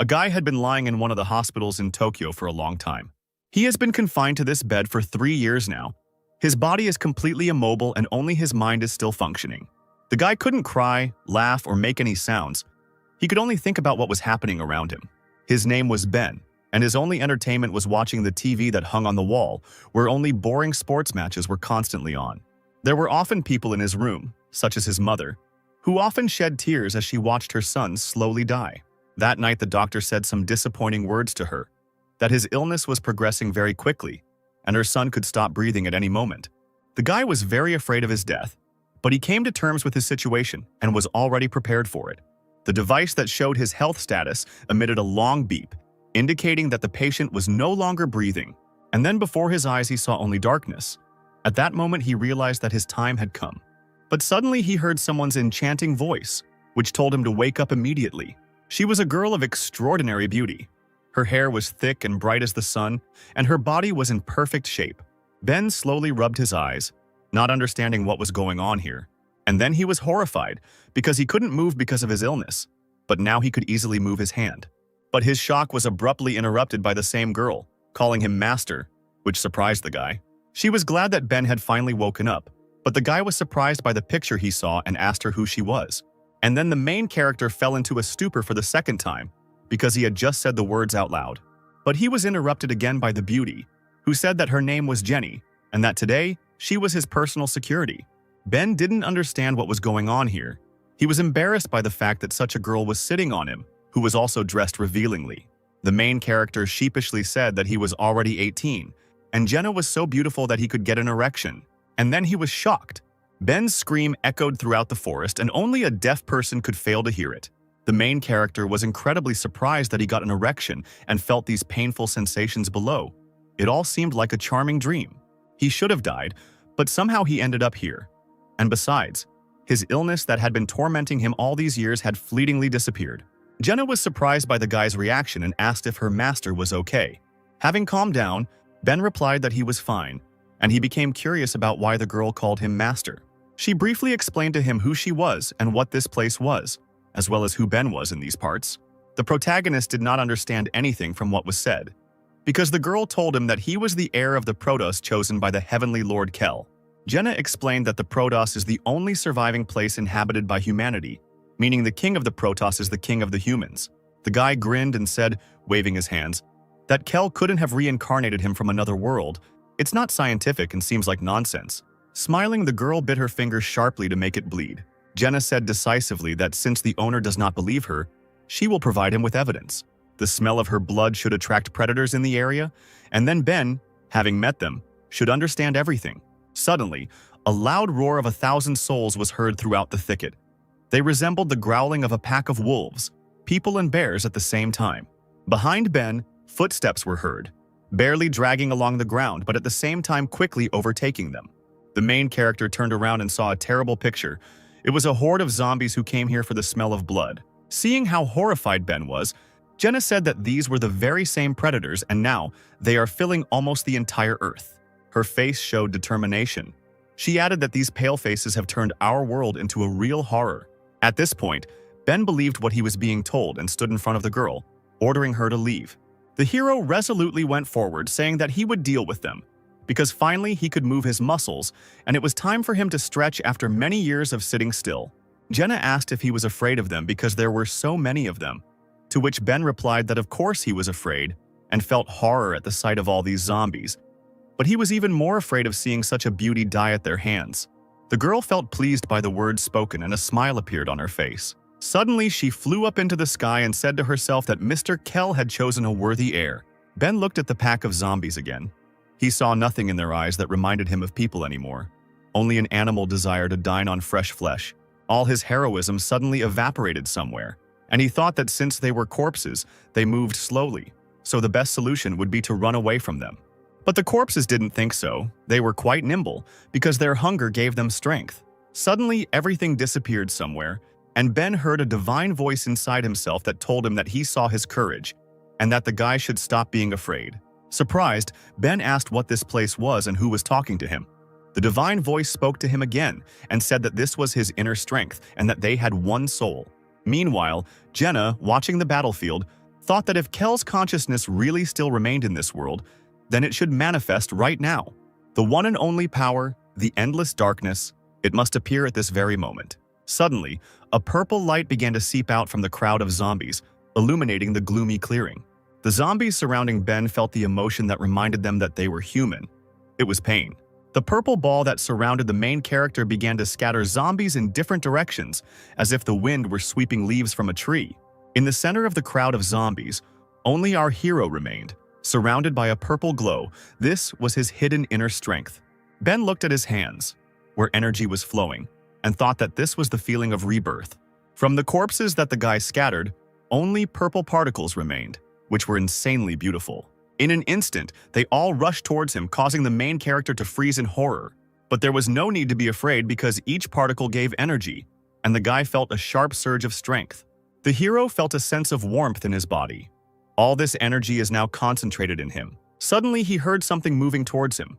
A guy had been lying in one of the hospitals in Tokyo for a long time. He has been confined to this bed for 3 years now. His body is completely immobile and only his mind is still functioning. The guy couldn't cry, laugh, or make any sounds. He could only think about what was happening around him. His name was Ben, and his only entertainment was watching the TV that hung on the wall, where only boring sports matches were constantly on. There were often people in his room, such as his mother, who often shed tears as she watched her son slowly die. That night, the doctor said some disappointing words to her, that his illness was progressing very quickly, and her son could stop breathing at any moment. The guy was very afraid of his death, but he came to terms with his situation and was already prepared for it. The device that showed his health status emitted a long beep, indicating that the patient was no longer breathing, and then before his eyes he saw only darkness. At that moment he realized that his time had come. But suddenly he heard someone's enchanting voice, which told him to wake up immediately. She was a girl of extraordinary beauty. Her hair was thick and bright as the sun, and her body was in perfect shape. Ben slowly rubbed his eyes, not understanding what was going on here. And then he was horrified, because he couldn't move because of his illness, but now he could easily move his hand. But his shock was abruptly interrupted by the same girl, calling him master, which surprised the guy. She was glad that Ben had finally woken up, but the guy was surprised by the picture he saw and asked her who she was. And then the main character fell into a stupor for the second time, because he had just said the words out loud. But he was interrupted again by the beauty, who said that her name was Jenny, and that today, she was his personal security. Ben didn't understand what was going on here. He was embarrassed by the fact that such a girl was sitting on him, who was also dressed revealingly. The main character sheepishly said that he was already 18, and Jenna was so beautiful that he could get an erection. And then he was shocked. Ben's scream echoed throughout the forest, and only a deaf person could fail to hear it. The main character was incredibly surprised that he got an erection and felt these painful sensations below. It all seemed like a charming dream. He should have died, but somehow he ended up here. And besides, his illness that had been tormenting him all these years had fleetingly disappeared. Jenna was surprised by the guy's reaction and asked if her master was okay. Having calmed down, Ben replied that he was fine, and he became curious about why the girl called him master. She briefly explained to him who she was and what this place was, as well as who Ben was in these parts. The protagonist did not understand anything from what was said, because the girl told him that he was the heir of the Protos chosen by the heavenly lord Kell. Jenna explained that the Protos is the only surviving place inhabited by humanity, meaning the king of the Protos is the king of the humans. The guy grinned and said, waving his hands, that Kell couldn't have reincarnated him from another world. It's not scientific and seems like nonsense. Smiling, the girl bit her finger sharply to make it bleed. Jenna said decisively that since the owner does not believe her, she will provide him with evidence. The smell of her blood should attract predators in the area, and then Ben, having met them, should understand everything. Suddenly, a loud roar of 1,000 souls was heard throughout the thicket. They resembled the growling of a pack of wolves, people and bears at the same time. Behind Ben, footsteps were heard, barely dragging along the ground, but at the same time quickly overtaking them. The main character turned around and saw a terrible picture. It was a horde of zombies who came here for the smell of blood. Seeing how horrified Ben was, Jenna said that these were the very same predators, and now they are filling almost the entire earth. Her face showed determination. She added that these pale faces have turned our world into a real horror. At this point, Ben believed what he was being told and stood in front of the girl, ordering her to leave. The hero resolutely went forward, saying that he would deal with them, because finally he could move his muscles, and it was time for him to stretch after many years of sitting still. Jenna asked if he was afraid of them because there were so many of them, to which Ben replied that of course he was afraid, and felt horror at the sight of all these zombies. But he was even more afraid of seeing such a beauty die at their hands. The girl felt pleased by the words spoken and a smile appeared on her face. Suddenly, she flew up into the sky and said to herself that Mr. Kell had chosen a worthy heir. Ben looked at the pack of zombies again. He saw nothing in their eyes that reminded him of people anymore. Only an animal desire to dine on fresh flesh. All his heroism suddenly evaporated somewhere, and he thought that since they were corpses, they moved slowly, so the best solution would be to run away from them. But the corpses didn't think so. They were quite nimble, because their hunger gave them strength. Suddenly, everything disappeared somewhere, and Ben heard a divine voice inside himself that told him that he saw his courage, and that the guy should stop being afraid. Surprised, Ben asked what this place was and who was talking to him. The divine voice spoke to him again and said that this was his inner strength and that they had one soul. Meanwhile, Jenna, watching the battlefield, thought that if Kell's consciousness really still remained in this world, then it should manifest right now. The one and only power, the endless darkness, it must appear at this very moment. Suddenly, a purple light began to seep out from the crowd of zombies, illuminating the gloomy clearing. The zombies surrounding Ben felt the emotion that reminded them that they were human. It was pain. The purple ball that surrounded the main character began to scatter zombies in different directions, as if the wind were sweeping leaves from a tree. In the center of the crowd of zombies, only our hero remained, surrounded by a purple glow. This was his hidden inner strength. Ben looked at his hands, where energy was flowing, and thought that this was the feeling of rebirth. From the corpses that the guy scattered, only purple particles remained, which were insanely beautiful. In an instant, they all rushed towards him, causing the main character to freeze in horror. But there was no need to be afraid because each particle gave energy, and the guy felt a sharp surge of strength. The hero felt a sense of warmth in his body. All this energy is now concentrated in him. Suddenly, he heard something moving towards him.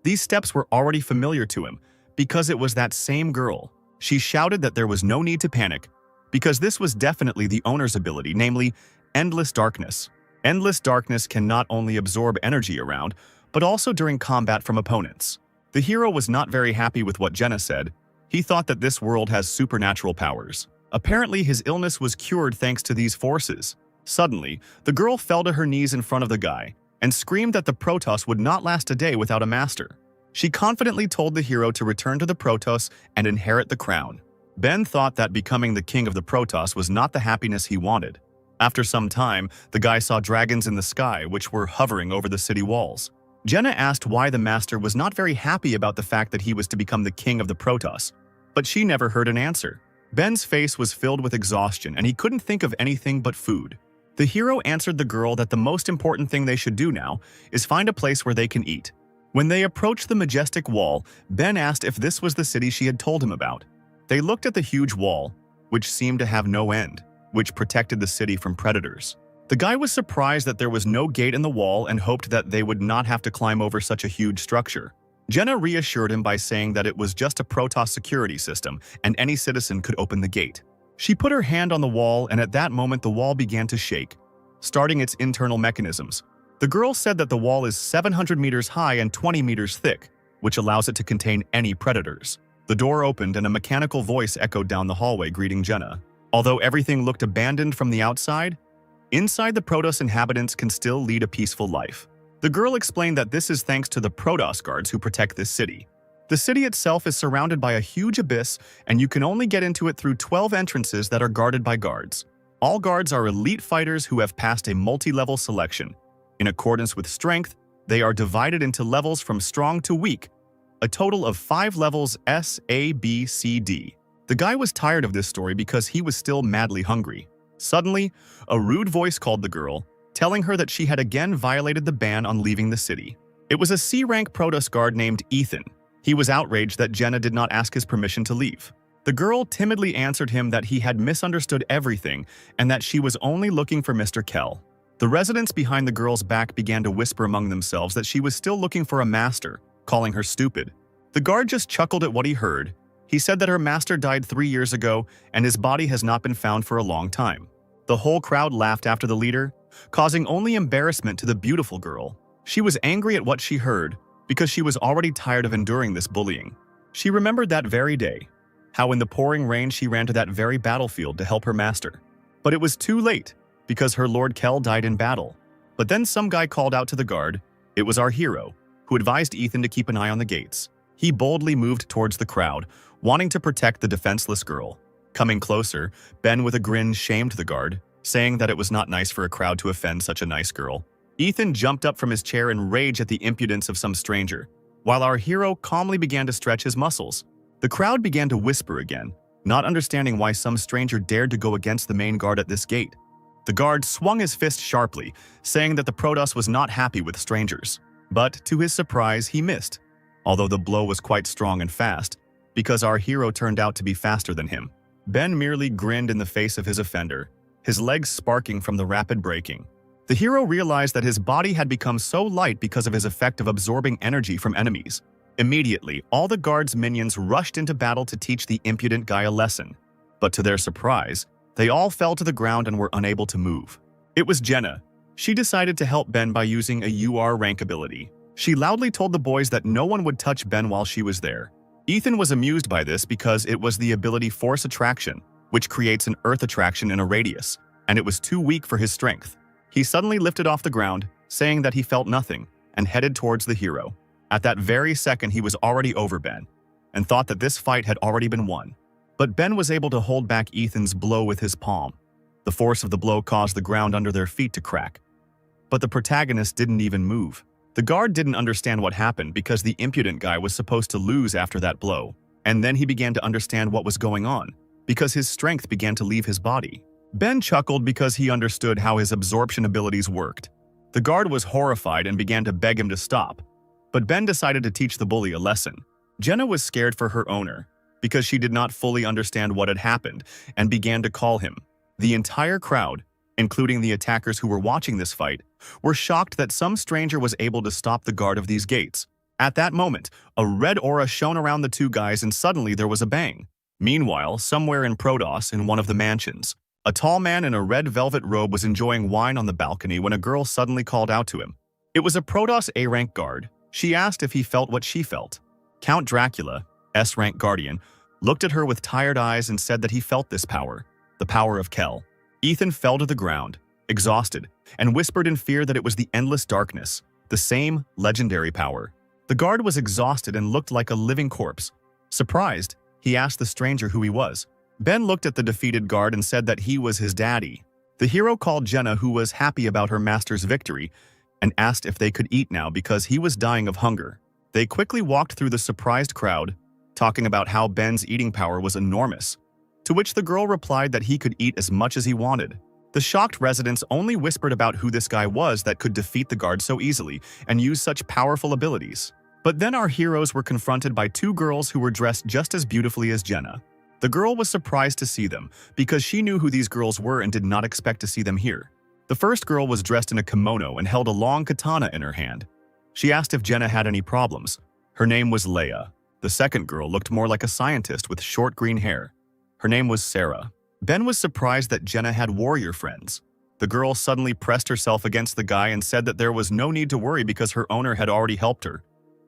These steps were already familiar to him, because it was that same girl. She shouted that there was no need to panic, because this was definitely the owner's ability, namely, endless darkness. Endless darkness can not only absorb energy around, but also during combat from opponents. The hero was not very happy with what Jenna said. He thought that this world has supernatural powers. Apparently, his illness was cured thanks to these forces. Suddenly, the girl fell to her knees in front of the guy and screamed that the Protos would not last a day without a master. She confidently told the hero to return to the Protos and inherit the crown. Ben thought that becoming the king of the Protos was not the happiness he wanted. After some time, the guy saw dragons in the sky which were hovering over the city walls. Jenna asked why the master was not very happy about the fact that he was to become the king of the Protos, but she never heard an answer. Ben's face was filled with exhaustion and he couldn't think of anything but food. The hero answered the girl that the most important thing they should do now is find a place where they can eat. When they approached the majestic wall, Ben asked if this was the city she had told him about. They looked at the huge wall, which seemed to have no end, which protected the city from predators. The guy was surprised that there was no gate in the wall and hoped that they would not have to climb over such a huge structure. Jenna reassured him by saying that it was just a Protoss security system and any citizen could open the gate. She put her hand on the wall and at that moment the wall began to shake, starting its internal mechanisms. The girl said that the wall is 700 meters high and 20 meters thick, which allows it to contain any predators. The door opened and a mechanical voice echoed down the hallway greeting Jenna. Although everything looked abandoned from the outside, inside the Protoss inhabitants can still lead a peaceful life. The girl explained that this is thanks to the Protoss guards who protect this city. The city itself is surrounded by a huge abyss and you can only get into it through 12 entrances that are guarded by guards. All guards are elite fighters who have passed a multi-level selection. In accordance with strength, they are divided into levels from strong to weak, a total of 5 levels S, A, B, C, D. The guy was tired of this story because he was still madly hungry. Suddenly, a rude voice called the girl, telling her that she had again violated the ban on leaving the city. It was a C-rank Protoss guard named Ethan. He was outraged that Jenna did not ask his permission to leave. The girl timidly answered him that he had misunderstood everything and that she was only looking for Mr. Kell. The residents behind the girl's back began to whisper among themselves that she was still looking for a master, calling her stupid. The guard just chuckled at what he heard. He said that her master died 3 years ago and his body has not been found for a long time. The whole crowd laughed after the leader, causing only embarrassment to the beautiful girl. She was angry at what she heard because she was already tired of enduring this bullying. She remembered that very day, how in the pouring rain she ran to that very battlefield to help her master. But it was too late because her Lord Kell died in battle. But then some guy called out to the guard. It was our hero, who advised Ethan to keep an eye on the gates. He boldly moved towards the crowd, wanting to protect the defenseless girl. Coming closer, Ben with a grin shamed the guard, saying that it was not nice for a crowd to offend such a nice girl. Ethan jumped up from his chair in rage at the impudence of some stranger, while our hero calmly began to stretch his muscles. The crowd began to whisper again, not understanding why some stranger dared to go against the main guard at this gate. The guard swung his fist sharply, saying that the Protoss was not happy with strangers. But, to his surprise, he missed, although the blow was quite strong and fast, because our hero turned out to be faster than him. Ben merely grinned in the face of his offender, his legs sparking from the rapid braking. The hero realized that his body had become so light because of his effect of absorbing energy from enemies. Immediately, all the guards' minions rushed into battle to teach the impudent guy a lesson. But to their surprise, they all fell to the ground and were unable to move. It was Jenna. She decided to help Ben by using a UR rank ability. She loudly told the boys that no one would touch Ben while she was there. Ethan was amused by this because it was the ability Force Attraction, which creates an Earth attraction in a radius, and it was too weak for his strength. He suddenly lifted off the ground, saying that he felt nothing, and headed towards the hero. At that very second, he was already over Ben, and thought that this fight had already been won. But Ben was able to hold back Ethan's blow with his palm. The force of the blow caused the ground under their feet to crack. But the protagonist didn't even move. The guard didn't understand what happened because the impudent guy was supposed to lose after that blow. And then he began to understand what was going on, because his strength began to leave his body. Ben chuckled because he understood how his absorption abilities worked. The guard was horrified and began to beg him to stop. But Ben decided to teach the bully a lesson. Jenna was scared for her owner, because she did not fully understand what had happened, and began to call him. The entire crowd, including the attackers who were watching this fight, were shocked that some stranger was able to stop the guard of these gates. At that moment, a red aura shone around the two guys and suddenly there was a bang. Meanwhile, somewhere in Protos, in one of the mansions, a tall man in a red velvet robe was enjoying wine on the balcony when a girl suddenly called out to him. It was a Protos A-rank guard. She asked if he felt what she felt. Count Dracula, S-rank guardian, looked at her with tired eyes and said that he felt this power, the power of Kell. Ethan fell to the ground, exhausted, and whispered in fear that it was the endless darkness, the same legendary power. The guard was exhausted and looked like a living corpse. Surprised, he asked the stranger who he was. Ben looked at the defeated guard and said that he was his daddy. The hero called Jenna, who was happy about her master's victory, and asked if they could eat now because he was dying of hunger. They quickly walked through the surprised crowd, talking about how Ben's eating power was enormous, to which the girl replied that he could eat as much as he wanted. The shocked residents only whispered about who this guy was that could defeat the guard so easily and use such powerful abilities. But then our heroes were confronted by two girls who were dressed just as beautifully as Jenna. The girl was surprised to see them because she knew who these girls were and did not expect to see them here. The first girl was dressed in a kimono and held a long katana in her hand. She asked if Jenna had any problems. Her name was Leia. The second girl looked more like a scientist with short green hair. Her name was Sarah. Ben was surprised that Jenna had warrior friends. The girl suddenly pressed herself against the guy and said that there was no need to worry because her owner had already helped her.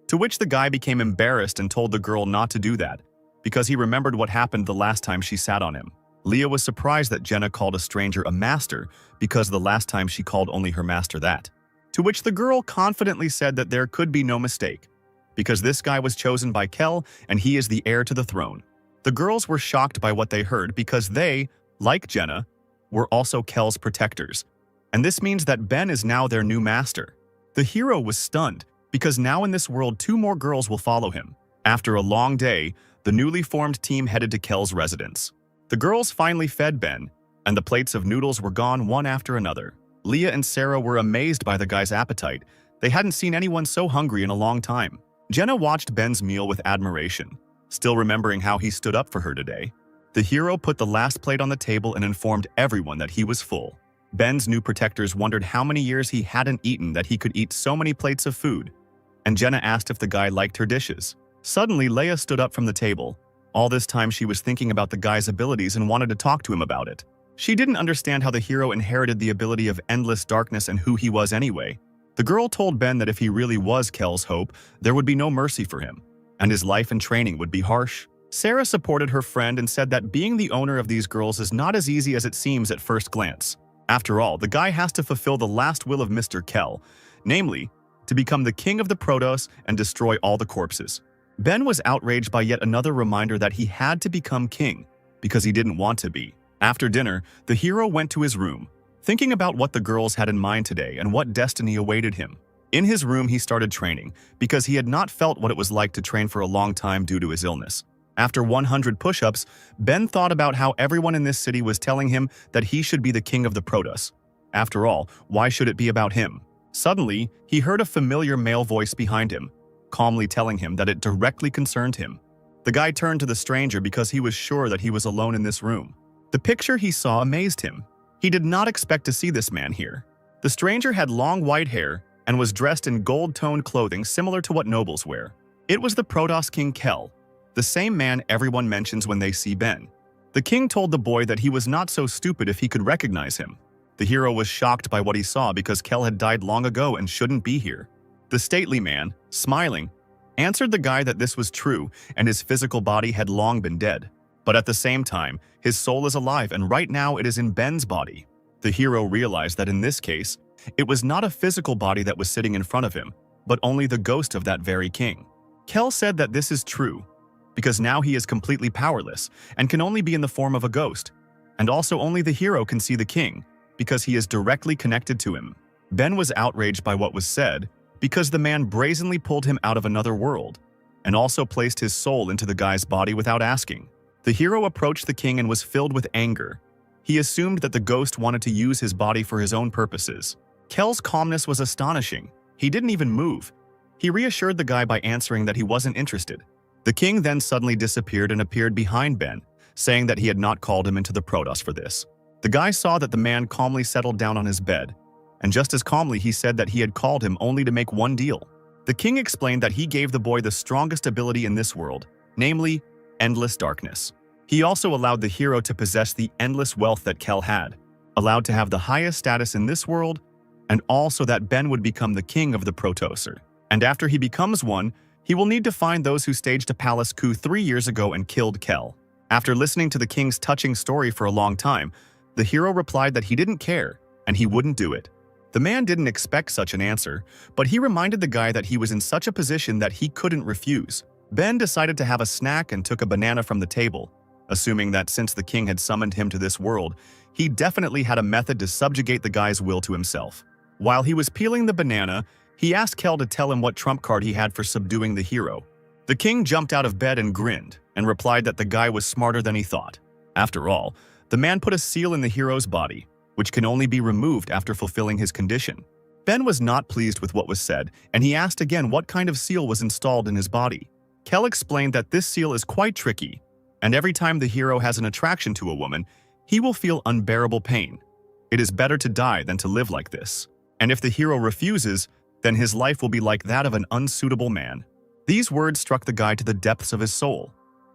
To which the guy became embarrassed and told the girl not to do that, because he remembered what happened the last time she sat on him. Leah was surprised that Jenna called a stranger a master because the last time she called only her master that. To which the girl confidently said that there could be no mistake, because this guy was chosen by Kell and he is the heir to the throne. The girls were shocked by what they heard because they, like Jenna, were also Kell's protectors. And this means that Ben is now their new master. The hero was stunned because now in this world 2 more girls will follow him. After a long day, the newly formed team headed to Kell's residence. The girls finally fed Ben, and the plates of noodles were gone one after another. Leah and Sarah were amazed by the guy's appetite. They hadn't seen anyone so hungry in a long time. Jenna watched Ben's meal with admiration, still remembering how he stood up for her today. The hero put the last plate on the table and informed everyone that he was full. Ben's new protectors wondered how many years he hadn't eaten that he could eat so many plates of food, and Jenna asked if the guy liked her dishes. Suddenly, Leia stood up from the table. All this time she was thinking about the guy's abilities and wanted to talk to him about it. She didn't understand how the hero inherited the ability of endless darkness and who he was anyway. The girl told Ben that if he really was Kell's hope, there would be no mercy for him, and his life and training would be harsh. Sarah supported her friend and said that being the owner of these girls is not as easy as it seems at first glance. After all, the guy has to fulfill the last will of Mr. Kell, namely, to become the king of the Protos and destroy all the corpses. Ben was outraged by yet another reminder that he had to become king, because he didn't want to be. After dinner, the hero went to his room, thinking about what the girls had in mind today and what destiny awaited him. In his room, he started training, because he had not felt what it was like to train for a long time due to his illness. After 100 push-ups, Ben thought about how everyone in this city was telling him that he should be the king of the Protos. After all, why should it be about him? Suddenly, he heard a familiar male voice behind him, calmly telling him that it directly concerned him. The guy turned to the stranger because he was sure that he was alone in this room. The picture he saw amazed him. He did not expect to see this man here. The stranger had long white hair and was dressed in gold-toned clothing similar to what nobles wear. It was the Protos king Kell, the same man everyone mentions when they see Ben. The king told the boy that he was not so stupid if he could recognize him. The hero was shocked by what he saw because Kell had died long ago and shouldn't be here. The stately man, smiling, answered the guy that this was true and his physical body had long been dead. But at the same time, his soul is alive and right now it is in Ben's body. The hero realized that in this case, it was not a physical body that was sitting in front of him, but only the ghost of that very king. Kell said that this is true, because now he is completely powerless and can only be in the form of a ghost, and also only the hero can see the king, because he is directly connected to him. Ben was outraged by what was said, because the man brazenly pulled him out of another world, and also placed his soul into the guy's body without asking. The hero approached the king and was filled with anger. He assumed that the ghost wanted to use his body for his own purposes. Kell's calmness was astonishing. He didn't even move. He reassured the guy by answering that he wasn't interested. The king then suddenly disappeared and appeared behind Ben, saying that he had not called him into the Protos for this. The guy saw that the man calmly settled down on his bed, and just as calmly he said that he had called him only to make one deal. The king explained that he gave the boy the strongest ability in this world, namely, endless darkness. He also allowed the hero to possess the endless wealth that Kell had, allowed to have the highest status in this world, and also that Ben would become the king of the Protoser. And after he becomes one, he will need to find those who staged a palace coup 3 years ago and killed Kell. After listening to the king's touching story for a long time, the hero replied that he didn't care and he wouldn't do it. The man didn't expect such an answer, but he reminded the guy that he was in such a position that he couldn't refuse. Ben decided to have a snack and took a banana from the table, assuming that since the king had summoned him to this world, he definitely had a method to subjugate the guy's will to himself. While he was peeling the banana, he asked Kell to tell him what trump card he had for subduing the hero. The king jumped out of bed and grinned, and replied that the guy was smarter than he thought. After all, the man put a seal in the hero's body, which can only be removed after fulfilling his condition. Ben was not pleased with what was said, and he asked again what kind of seal was installed in his body. Kell explained that this seal is quite tricky, and every time the hero has an attraction to a woman, he will feel unbearable pain. It is better to die than to live like this. And if the hero refuses, then his life will be like that of an unsuitable man. These words struck the guy to the depths of his soul.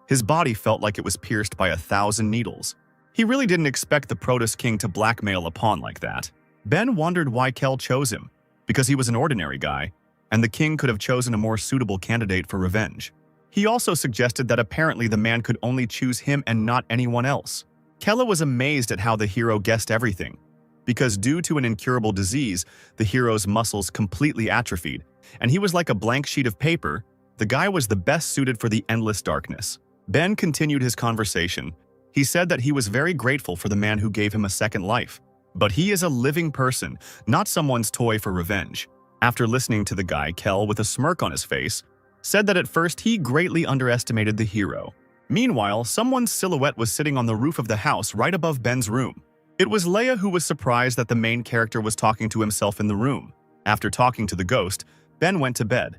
His body felt like it was pierced by 1,000 needles. He really didn't expect the Protos king to blackmail a pawn like that. Ben wondered why Kell chose him, because he was an ordinary guy, and the king could have chosen a more suitable candidate for revenge. He also suggested that apparently the man could only choose him and not anyone else. Kell was amazed at how the hero guessed everything, because due to an incurable disease, the hero's muscles completely atrophied, and he was like a blank sheet of paper. The guy was the best suited for the endless darkness. Ben continued his conversation. He said that he was very grateful for the man who gave him a second life. But he is a living person, not someone's toy for revenge. After listening to the guy, Kell, with a smirk on his face, said that at first he greatly underestimated the hero. Meanwhile, someone's silhouette was sitting on the roof of the house right above Ben's room. It was Leia, who was surprised that the main character was talking to himself in the room. After talking to the ghost, Ben went to bed.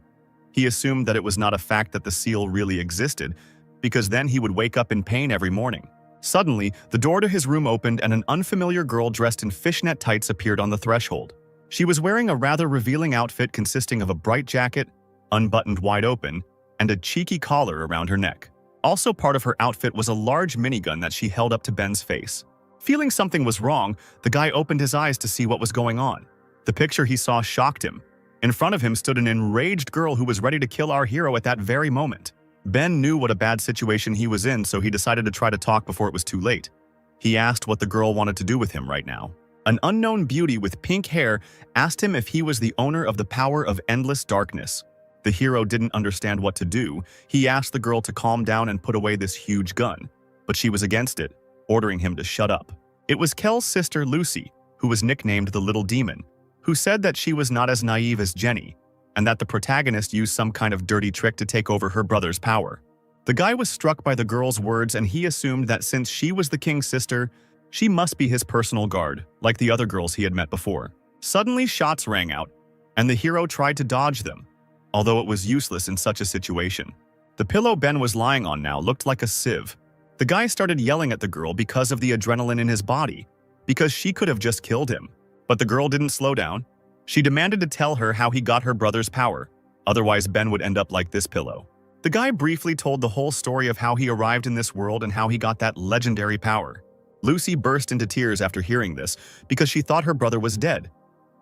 He assumed that it was not a fact that the seal really existed, because then he would wake up in pain every morning. Suddenly, the door to his room opened and an unfamiliar girl dressed in fishnet tights appeared on the threshold. She was wearing a rather revealing outfit consisting of a bright jacket, unbuttoned wide open, and a cheeky collar around her neck. Also part of her outfit was a large minigun that she held up to Ben's face. Feeling something was wrong, the guy opened his eyes to see what was going on. The picture he saw shocked him. In front of him stood an enraged girl who was ready to kill our hero at that very moment. Ben knew what a bad situation he was in, so he decided to try to talk before it was too late. He asked what the girl wanted to do with him right now. An unknown beauty with pink hair asked him if he was the owner of the power of endless darkness. The hero didn't understand what to do. He asked the girl to calm down and put away this huge gun, but she was against it, ordering him to shut up. It was Kell's sister Lucy, who was nicknamed the Little Demon, who said that she was not as naive as Jenny, and that the protagonist used some kind of dirty trick to take over her brother's power. The guy was struck by the girl's words, and he assumed that since she was the king's sister, she must be his personal guard, like the other girls he had met before. Suddenly, shots rang out, and the hero tried to dodge them, although it was useless in such a situation. The pillow Ben was lying on now looked like a sieve. The guy started yelling at the girl because of the adrenaline in his body, because she could have just killed him. But the girl didn't slow down. She demanded to tell her how he got her brother's power, otherwise Ben would end up like this pillow. The guy briefly told the whole story of how he arrived in this world and how he got that legendary power. Lucy burst into tears after hearing this because she thought her brother was dead.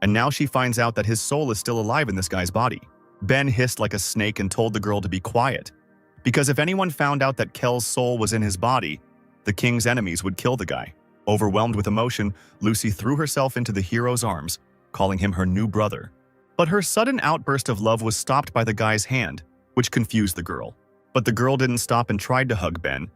And now she finds out that his soul is still alive in this guy's body. Ben hissed like a snake and told the girl to be quiet, because if anyone found out that Kell's soul was in his body, the king's enemies would kill the guy. Overwhelmed with emotion, Lucy threw herself into the hero's arms, calling him her new brother. But her sudden outburst of love was stopped by the guy's hand, which confused the girl. But the girl didn't stop and tried to hug Ben,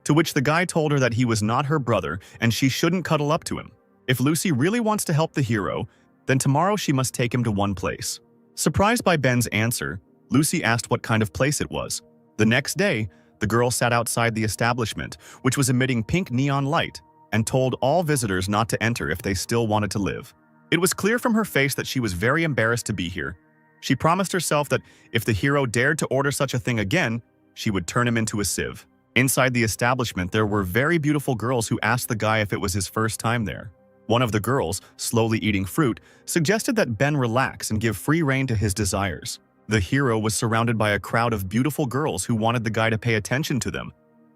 to which the guy told her that he was not her brother and she shouldn't cuddle up to him. If Lucy really wants to help the hero, then tomorrow she must take him to one place. Surprised by Ben's answer, Lucy asked what kind of place it was. The next day, the girl sat outside the establishment, which was emitting pink neon light, and told all visitors not to enter if they still wanted to live. It was clear from her face that she was very embarrassed to be here. She promised herself that if the hero dared to order such a thing again, she would turn him into a sieve. Inside the establishment, there were very beautiful girls who asked the guy if it was his first time there. One of the girls, slowly eating fruit, suggested that Ben relax and give free rein to his desires. The hero was surrounded by a crowd of beautiful girls who wanted the guy to pay attention to them.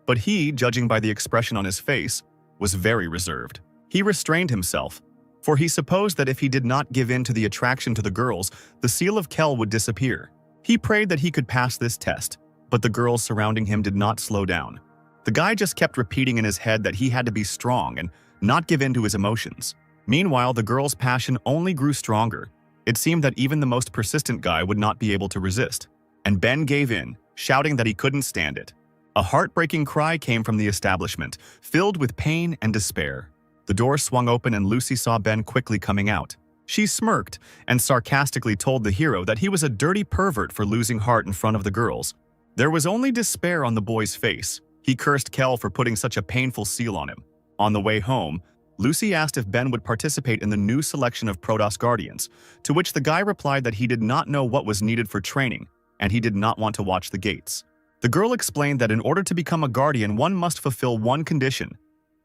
But he, judging by the expression on his face, was very reserved. He restrained himself, for he supposed that if he did not give in to the attraction to the girls, the seal of Kell would disappear. He prayed that he could pass this test, but the girls surrounding him did not slow down. The guy just kept repeating in his head that he had to be strong and not give in to his emotions. Meanwhile, the girl's passion only grew stronger. It seemed that even the most persistent guy would not be able to resist. And Ben gave in, shouting that he couldn't stand it. A heartbreaking cry came from the establishment, filled with pain and despair. The door swung open and Lucy saw Ben quickly coming out. She smirked and sarcastically told the hero that he was a dirty pervert for losing heart in front of the girls. There was only despair on the boy's face. He cursed Kell for putting such a painful seal on him. On the way home, Lucy asked if Ben would participate in the new selection of Protos Guardians, to which the guy replied that he did not know what was needed for training, and he did not want to watch the gates. The girl explained that in order to become a guardian, one must fulfill one condition,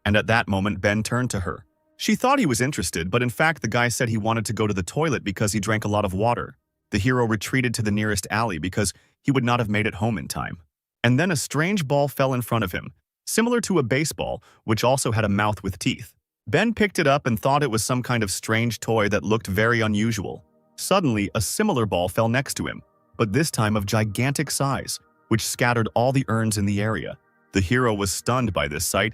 and at that moment Ben turned to her. She thought he was interested, but in fact the guy said he wanted to go to the toilet because he drank a lot of water. The hero retreated to the nearest alley because he would not have made it home in time. And then a strange ball fell in front of him, similar to a baseball, which also had a mouth with teeth. Ben picked it up and thought it was some kind of strange toy that looked very unusual. Suddenly, a similar ball fell next to him, but this time of gigantic size, which scattered all the urns in the area. The hero was stunned by this sight.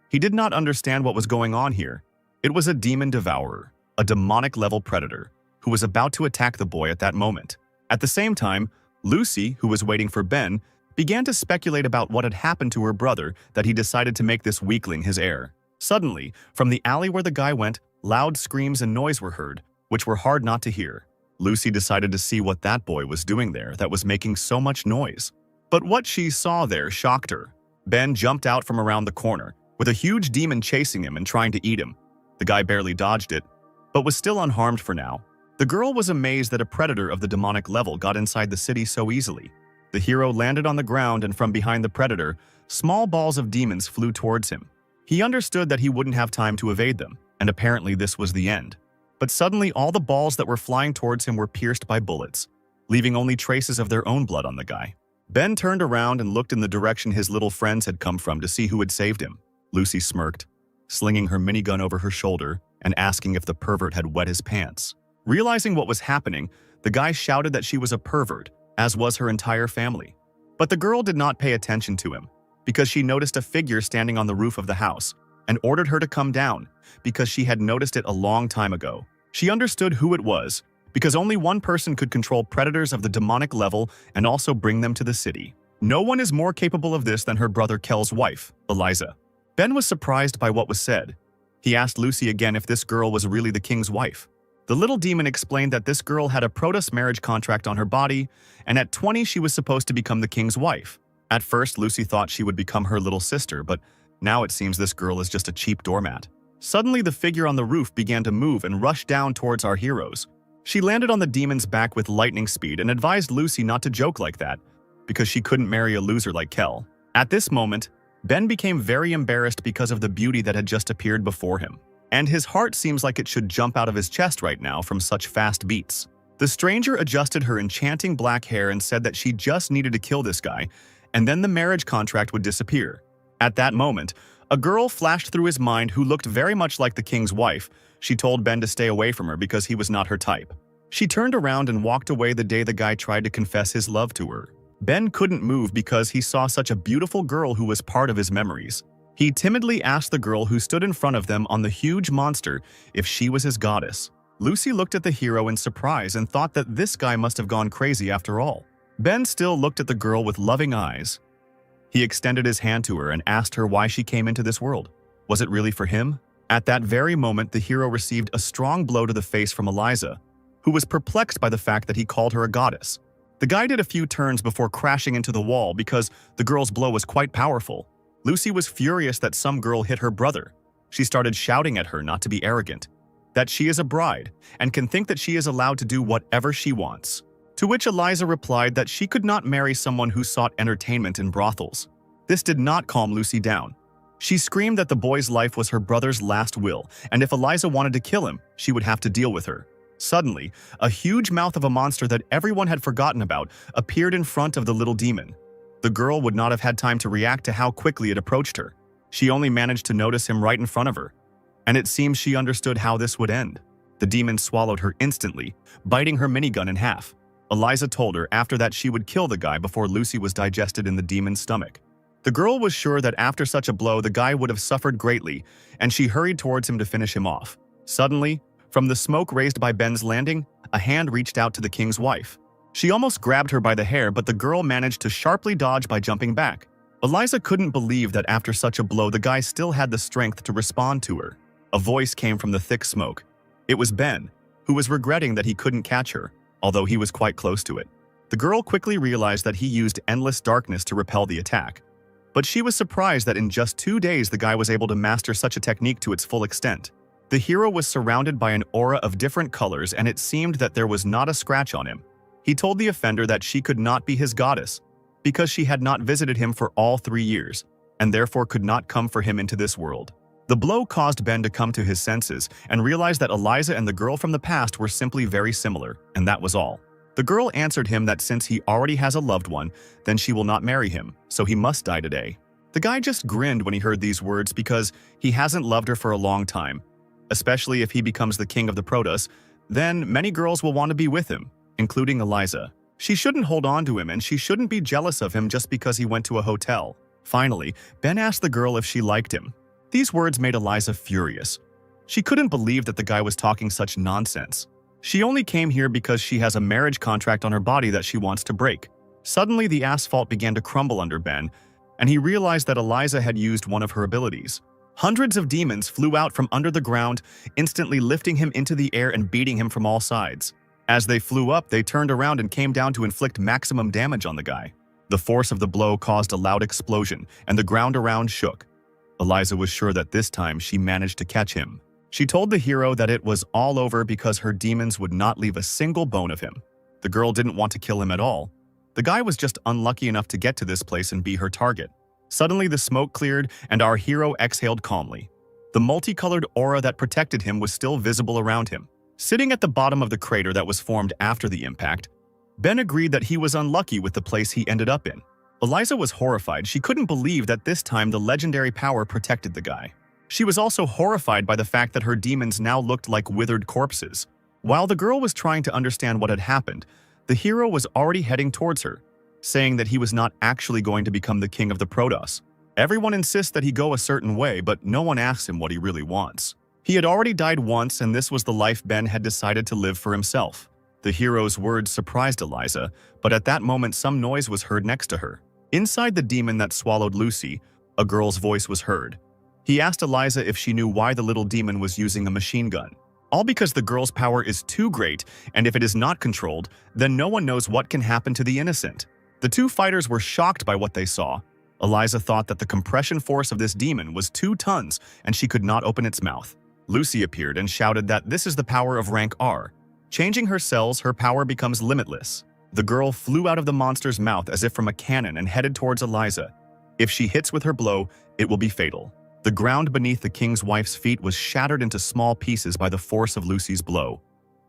He did not understand what was going on here. It was a demon devourer, a demonic-level predator, who was about to attack the boy at that moment. At the same time, Lucy, who was waiting for Ben, began to speculate about what had happened to her brother that he decided to make this weakling his heir. Suddenly, from the alley where the guy went, loud screams and noise were heard, which were hard not to hear. Lucy decided to see what that boy was doing there that was making so much noise. But what she saw there shocked her. Ben jumped out from around the corner, with a huge demon chasing him and trying to eat him. The guy barely dodged it, but was still unharmed for now. The girl was amazed that a predator of the demonic level got inside the city so easily. The hero landed on the ground, and from behind the predator, small balls of demons flew towards him. He understood that he wouldn't have time to evade them, and apparently this was the end. But suddenly all the balls that were flying towards him were pierced by bullets, leaving only traces of their own blood on the guy. Ben turned around and looked in the direction his little friends had come from to see who had saved him. Lucy smirked, slinging her minigun over her shoulder and asking if the pervert had wet his pants. Realizing what was happening, the guy shouted that she was a pervert, as was her entire family. But the girl did not pay attention to him, because she noticed a figure standing on the roof of the house and ordered her to come down because she had noticed it a long time ago. She understood who it was, because only one person could control predators of the demonic level and also bring them to the city. No one is more capable of this than her brother Kell's wife, Eliza. Ben was surprised by what was said. He asked Lucy again if this girl was really the king's wife. The little demon explained that this girl had a Protos marriage contract on her body, and at 20 she was supposed to become the king's wife. At first, Lucy thought she would become her little sister, but now it seems this girl is just a cheap doormat. Suddenly, the figure on the roof began to move and rush down towards our heroes. She landed on the demon's back with lightning speed and advised Lucy not to joke like that, because she couldn't marry a loser like Kell. At this moment, Ben became very embarrassed because of the beauty that had just appeared before him, and his heart seems like it should jump out of his chest right now from such fast beats. The stranger adjusted her enchanting black hair and said that she just needed to kill this guy, and then the marriage contract would disappear. At that moment, A girl flashed through his mind who looked very much like the king's wife. She told Ben to stay away from her because he was not her type. She turned around and walked away the day the guy tried to confess his love to her. Ben couldn't move because he saw such a beautiful girl who was part of his memories. He timidly asked the girl who stood in front of them on the huge monster if she was his goddess. Lucy looked at the hero in surprise and thought that this guy must have gone crazy after all. Ben still looked at the girl with loving eyes. He extended his hand to her and asked her why she came into this world. Was it really for him? At that very moment, the hero received a strong blow to the face from Eliza, who was perplexed by the fact that he called her a goddess. The guy did a few turns before crashing into the wall because the girl's blow was quite powerful. Lucy was furious that some girl hit her brother. She started shouting at her not to be arrogant, that she is a bride and can think that she is allowed to do whatever she wants. To which Eliza replied that she could not marry someone who sought entertainment in brothels. This did not calm Lucy down. She screamed that the boy's life was her brother's last will, and if Eliza wanted to kill him, she would have to deal with her. Suddenly, a huge mouth of a monster that everyone had forgotten about appeared in front of the little demon. The girl would not have had time to react to how quickly it approached her. She only managed to notice him right in front of her, and it seems she understood how this would end. The demon swallowed her instantly, biting her minigun in half. Eliza told her after that she would kill the guy before Lucy was digested in the demon's stomach. The girl was sure that after such a blow the guy would have suffered greatly, and she hurried towards him to finish him off. Suddenly, from the smoke raised by Ben's landing, a hand reached out to the king's wife. She almost grabbed her by the hair, but the girl managed to sharply dodge by jumping back. Eliza couldn't believe that after such a blow the guy still had the strength to respond to her. A voice came from the thick smoke. It was Ben, who was regretting that he couldn't catch her, although he was quite close to it. The girl quickly realized that he used endless darkness to repel the attack. But she was surprised that in just 2 days the guy was able to master such a technique to its full extent. The hero was surrounded by an aura of different colors, and it seemed that there was not a scratch on him. He told the offender that she could not be his goddess, because she had not visited him for all 3 years, and therefore could not come for him into this world. The blow caused Ben to come to his senses and realize that Eliza and the girl from the past were simply very similar, and that was all. The girl answered him that since he already has a loved one, then she will not marry him, so he must die today. The guy just grinned when he heard these words because he hasn't loved her for a long time. Especially if he becomes the king of the Protos, then many girls will want to be with him, including Eliza. She shouldn't hold on to him and she shouldn't be jealous of him just because he went to a hotel. Finally, Ben asked the girl if she liked him. These words made Eliza furious. She couldn't believe that the guy was talking such nonsense. She only came here because she has a marriage contract on her body that she wants to break. Suddenly, the asphalt began to crumble under Ben, and he realized that Eliza had used one of her abilities. Hundreds of demons flew out from under the ground, instantly lifting him into the air and beating him from all sides. As they flew up, they turned around and came down to inflict maximum damage on the guy. The force of the blow caused a loud explosion, and the ground around shook. Eliza was sure that this time she managed to catch him. She told the hero that it was all over because her demons would not leave a single bone of him. The girl didn't want to kill him at all. The guy was just unlucky enough to get to this place and be her target. Suddenly, the smoke cleared and our hero exhaled calmly. The multicolored aura that protected him was still visible around him. Sitting at the bottom of the crater that was formed after the impact, Ben agreed that he was unlucky with the place he ended up in. Eliza was horrified. She couldn't believe that this time the legendary power protected the guy. She was also horrified by the fact that her demons now looked like withered corpses. While the girl was trying to understand what had happened, the hero was already heading towards her, saying that he was not actually going to become the king of the Protos. Everyone insists that he go a certain way, but no one asks him what he really wants. He had already died once, and this was the life Ben had decided to live for himself. The hero's words surprised Eliza, but at that moment some noise was heard next to her. Inside the demon that swallowed Lucy, a girl's voice was heard. He asked Eliza if she knew why the little demon was using a machine gun. All because the girl's power is too great, and if it is not controlled, then no one knows what can happen to the innocent. The two fighters were shocked by what they saw. Eliza thought that the compression force of this demon was 2 tons, and she could not open its mouth. Lucy appeared and shouted that this is the power of rank R. Changing her cells, her power becomes limitless. The girl flew out of the monster's mouth as if from a cannon and headed towards Eliza. If she hits with her blow, it will be fatal. The ground beneath the king's wife's feet was shattered into small pieces by the force of Lucy's blow.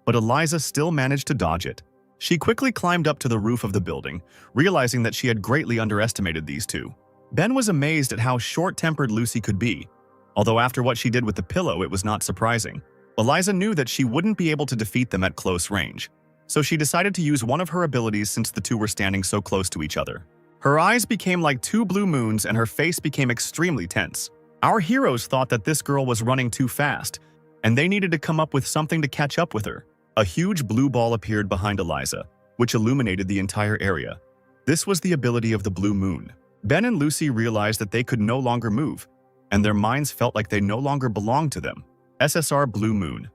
But Eliza still managed to dodge it. She quickly climbed up to the roof of the building, realizing that she had greatly underestimated these two. Ben was amazed at how short-tempered Lucy could be, although after what she did with the pillow, it was not surprising. Eliza knew that she wouldn't be able to defeat them at close range, so she decided to use one of her abilities since the two were standing so close to each other. Her eyes became like two blue moons and her face became extremely tense. Our heroes thought that this girl was running too fast, and they needed to come up with something to catch up with her. A huge blue ball appeared behind Eliza, which illuminated the entire area. This was the ability of the blue moon. Ben and Lucy realized that they could no longer move, and their minds felt like they no longer belonged to them. SSR Blue Moon.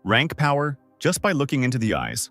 Rank power, just by looking into the eyes.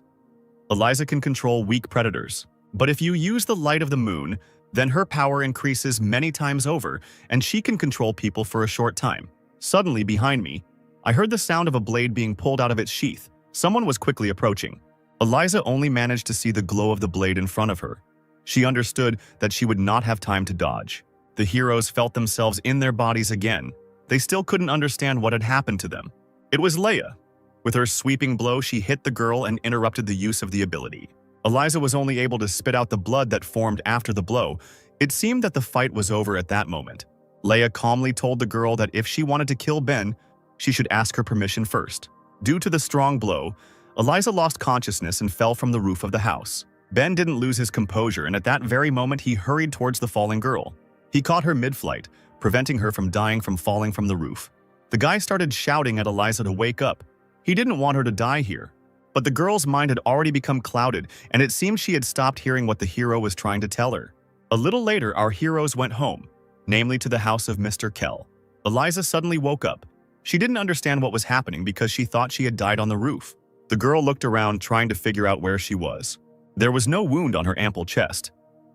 Eliza can control weak predators, but if you use the light of the moon, then her power increases many times over, and she can control people for a short time. Suddenly, behind me, I heard the sound of a blade being pulled out of its sheath. Someone was quickly approaching. Eliza only managed to see the glow of the blade in front of her. She understood that she would not have time to dodge. The heroes felt themselves in their bodies again. They still couldn't understand what had happened to them. It was Leia. With her sweeping blow, she hit the girl and interrupted the use of the ability. Eliza was only able to spit out the blood that formed after the blow. It seemed that the fight was over at that moment. Leia calmly told the girl that if she wanted to kill Ben, she should ask her permission first. Due to the strong blow, Eliza lost consciousness and fell from the roof of the house. Ben didn't lose his composure, and at that very moment he hurried towards the falling girl. He caught her mid-flight, preventing her from dying from falling from the roof. The guy started shouting at Eliza to wake up. He didn't want her to die here. But the girl's mind had already become clouded, and it seemed she had stopped hearing what the hero was trying to tell her. A little later, our heroes went home, namely to the house of Mr. Kell. Eliza suddenly woke up. She didn't understand what was happening because she thought she had died on the roof. The girl looked around, trying to figure out where she was. There was no wound on her ample chest.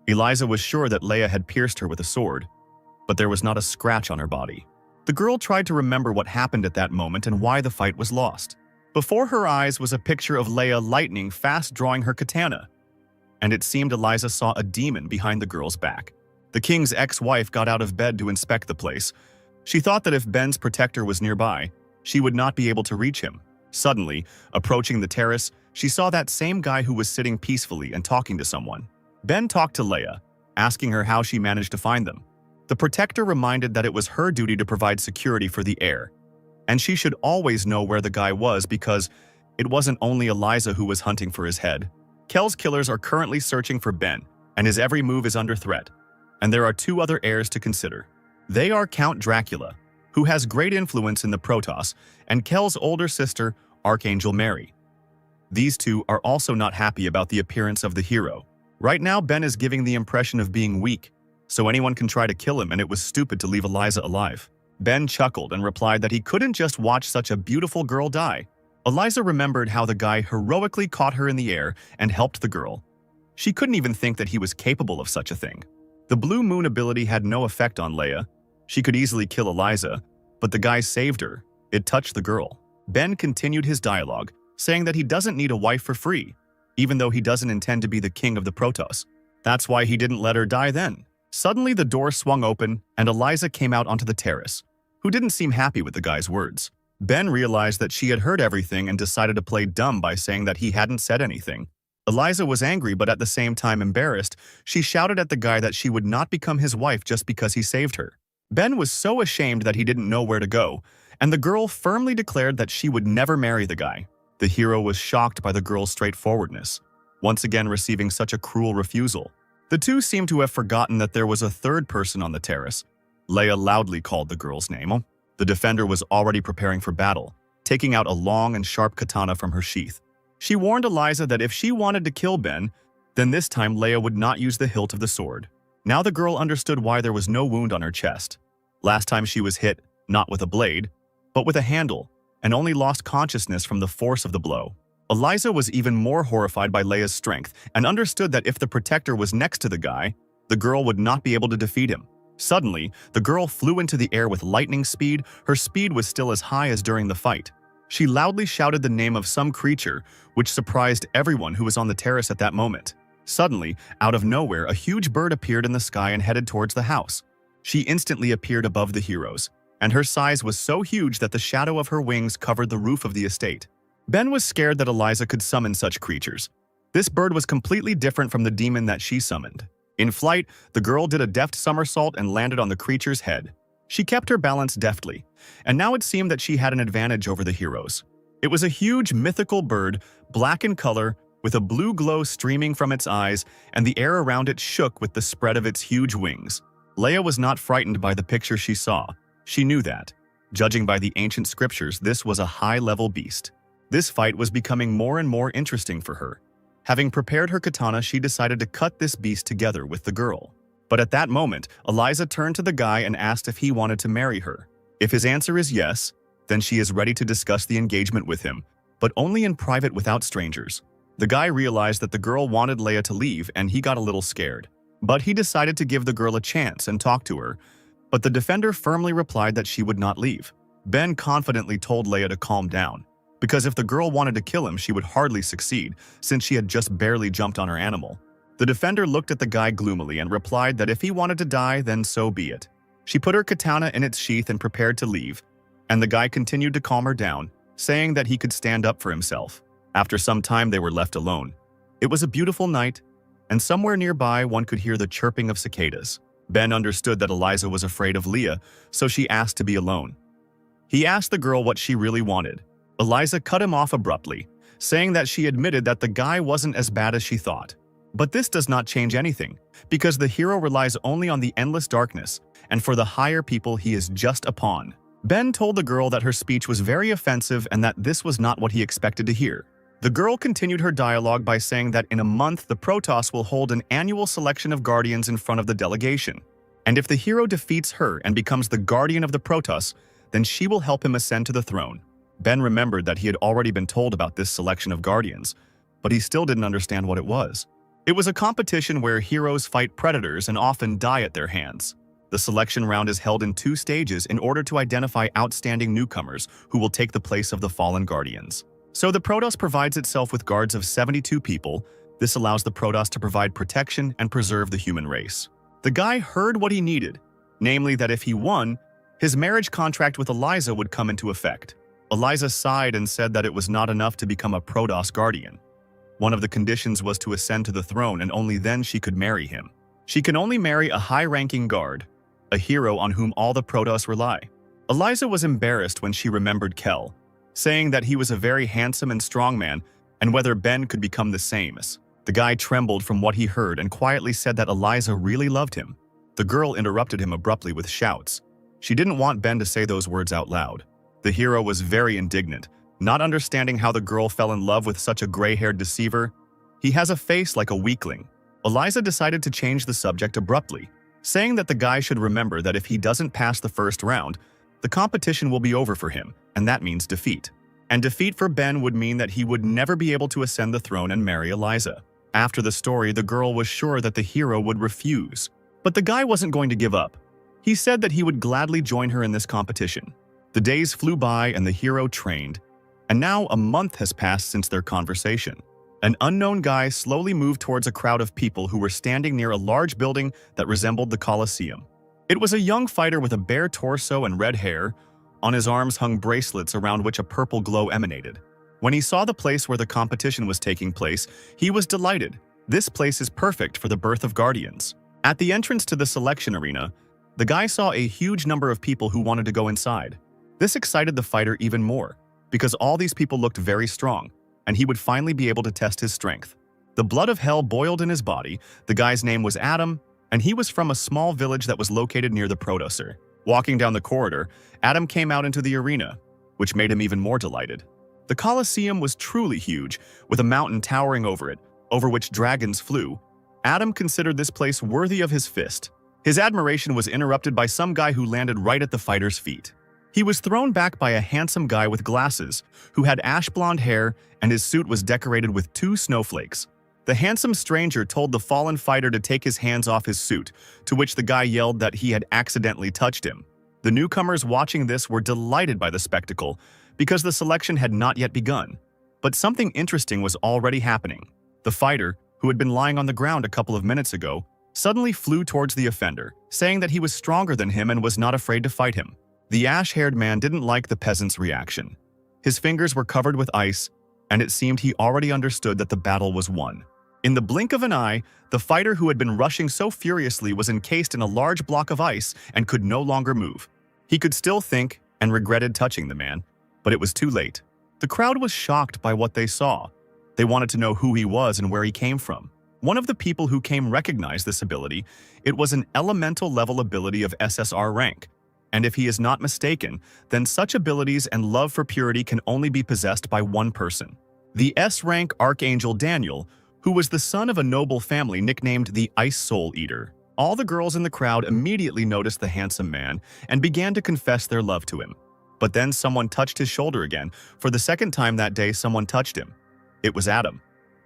Eliza was sure that Leia had pierced her with a sword, but there was not a scratch on her body. The girl tried to remember what happened at that moment and why the fight was lost. Before her eyes was a picture of Leia lightning fast drawing her katana, and it seemed Eliza saw a demon behind the girl's back. The king's ex-wife got out of bed to inspect the place. She thought that if Ben's protector was nearby, she would not be able to reach him. Suddenly, approaching the terrace, she saw that same guy who was sitting peacefully and talking to someone. Ben talked to Leia, asking her how she managed to find them. The protector reminded that it was her duty to provide security for the heir, and she should always know where the guy was because it wasn't only Eliza who was hunting for his head. Kell's killers are currently searching for Ben, and his every move is under threat. And there are two other heirs to consider. They are Count Dracula, who has great influence in the Protos, and Kell's older sister, Archangel Mary. These two are also not happy about the appearance of the hero. Right now, Ben is giving the impression of being weak, so anyone can try to kill him, and it was stupid to leave Eliza alive. Ben chuckled and replied that he couldn't just watch such a beautiful girl die. Eliza remembered how the guy heroically caught her in the air and helped the girl. She couldn't even think that he was capable of such a thing. The Blue Moon ability had no effect on Leia. She could easily kill Eliza, but the guy saved her. It touched the girl. Ben continued his dialogue, saying that he doesn't need a wife for free, even though he doesn't intend to be the king of the Protos. That's why he didn't let her die then. Suddenly, the door swung open, and Eliza came out onto the terrace, who didn't seem happy with the guy's words. Ben realized that she had heard everything and decided to play dumb by saying that he hadn't said anything. Eliza was angry, but at the same time embarrassed. She shouted at the guy that she would not become his wife just because he saved her. Ben was so ashamed that he didn't know where to go, and the girl firmly declared that she would never marry the guy. The hero was shocked by the girl's straightforwardness, once again receiving such a cruel refusal. The two seemed to have forgotten that there was a third person on the terrace. Leia loudly called the girl's name. The defender was already preparing for battle, taking out a long and sharp katana from her sheath. She warned Eliza that if she wanted to kill Ben, then this time Leia would not use the hilt of the sword. Now the girl understood why there was no wound on her chest. Last time she was hit, not with a blade, but with a handle, and only lost consciousness from the force of the blow. Eliza was even more horrified by Leia's strength and understood that if the protector was next to the guy, the girl would not be able to defeat him. Suddenly, the girl flew into the air with lightning speed. Her speed was still as high as during the fight. She loudly shouted the name of some creature, which surprised everyone who was on the terrace at that moment. Suddenly, out of nowhere, a huge bird appeared in the sky and headed towards the house. She instantly appeared above the heroes, and her size was so huge that the shadow of her wings covered the roof of the estate. Ben was scared that Eliza could summon such creatures. This bird was completely different from the demon that she summoned. In flight, the girl did a deft somersault and landed on the creature's head. She kept her balance deftly, and now it seemed that she had an advantage over the heroes. It was a huge mythical bird, black in color, with a blue glow streaming from its eyes, and the air around it shook with the spread of its huge wings. Leia was not frightened by the picture she saw. She knew that. Judging by the ancient scriptures, this was a high-level beast. This fight was becoming more and more interesting for her. Having prepared her katana, she decided to cut this beast together with the girl. But at that moment, Eliza turned to the guy and asked if he wanted to marry her. If his answer is yes, then she is ready to discuss the engagement with him, but only in private without strangers. The guy realized that the girl wanted Leia to leave and he got a little scared. But he decided to give the girl a chance and talk to her, but the defender firmly replied that she would not leave. Ben confidently told Leia to calm down, because if the girl wanted to kill him, she would hardly succeed, since she had just barely jumped on her animal. The defender looked at the guy gloomily and replied that if he wanted to die, then so be it. She put her katana in its sheath and prepared to leave, and the guy continued to calm her down, saying that he could stand up for himself. After some time, they were left alone. It was a beautiful night, and somewhere nearby one could hear the chirping of cicadas. Ben understood that Eliza was afraid of Leia, so she asked to be alone. He asked the girl what she really wanted. Eliza cut him off abruptly, saying that she admitted that the guy wasn't as bad as she thought. But this does not change anything, because the hero relies only on the endless darkness, and for the higher people he is just a pawn. Ben told the girl that her speech was very offensive and that this was not what he expected to hear. The girl continued her dialogue by saying that in a month the Protos will hold an annual selection of guardians in front of the delegation. And if the hero defeats her and becomes the guardian of the Protos, then she will help him ascend to the throne. Ben remembered that he had already been told about this selection of guardians, but he still didn't understand what it was. It was a competition where heroes fight predators and often die at their hands. The selection round is held in 2 stages in order to identify outstanding newcomers who will take the place of the fallen guardians. So the Protos provides itself with guards of 72 people. This allows the Protos to provide protection and preserve the human race. The guy heard what he needed, namely that if he won, his marriage contract with Eliza would come into effect. Eliza sighed and said that it was not enough to become a Protos guardian. One of the conditions was to ascend to the throne, and only then she could marry him. She can only marry a high-ranking guard, a hero on whom all the Protos rely. Eliza was embarrassed when she remembered Kell, saying that he was a very handsome and strong man, and whether Ben could become the same. The guy trembled from what he heard and quietly said that Eliza really loved him. The girl interrupted him abruptly with shouts. She didn't want Ben to say those words out loud. The hero was very indignant, not understanding how the girl fell in love with such a gray-haired deceiver. He has a face like a weakling. Eliza decided to change the subject abruptly, saying that the guy should remember that if he doesn't pass the first round, the competition will be over for him, and that means defeat. And defeat for Ben would mean that he would never be able to ascend the throne and marry Eliza. After the story, the girl was sure that the hero would refuse. But the guy wasn't going to give up. He said that he would gladly join her in this competition. The days flew by and the hero trained, and now a month has passed since their conversation. An unknown guy slowly moved towards a crowd of people who were standing near a large building that resembled the Colosseum. It was a young fighter with a bare torso and red hair. On his arms hung bracelets around which a purple glow emanated. When he saw the place where the competition was taking place, he was delighted. This place is perfect for the birth of guardians. At the entrance to the selection arena, the guy saw a huge number of people who wanted to go inside. This excited the fighter even more, because all these people looked very strong, and he would finally be able to test his strength. The blood of hell boiled in his body. The guy's name was Adam, and he was from a small village that was located near the Protoser. Walking down the corridor, Adam came out into the arena, which made him even more delighted. The Colosseum was truly huge, with a mountain towering over it, over which dragons flew. Adam considered this place worthy of his fist. His admiration was interrupted by some guy who landed right at the fighter's feet. He was thrown back by a handsome guy with glasses, who had ash-blonde hair, and his suit was decorated with 2 snowflakes. The handsome stranger told the fallen fighter to take his hands off his suit, to which the guy yelled that he had accidentally touched him. The newcomers watching this were delighted by the spectacle, because the selection had not yet begun. But something interesting was already happening. The fighter, who had been lying on the ground a couple of minutes ago, suddenly flew towards the offender, saying that he was stronger than him and was not afraid to fight him. The ash-haired man didn't like the peasant's reaction. His fingers were covered with ice, and it seemed he already understood that the battle was won. In the blink of an eye, the fighter who had been rushing so furiously was encased in a large block of ice and could no longer move. He could still think and regretted touching the man, but it was too late. The crowd was shocked by what they saw. They wanted to know who he was and where he came from. One of the people who came recognized this ability. It was an elemental level ability of SSR rank. And if he is not mistaken, then such abilities and love for purity can only be possessed by one person. The S-rank Archangel Daniel, who was the son of a noble family nicknamed the Ice Soul Eater. All the girls in the crowd immediately noticed the handsome man and began to confess their love to him. But then someone touched his shoulder again. For the second time that day, someone touched him. It was Adam,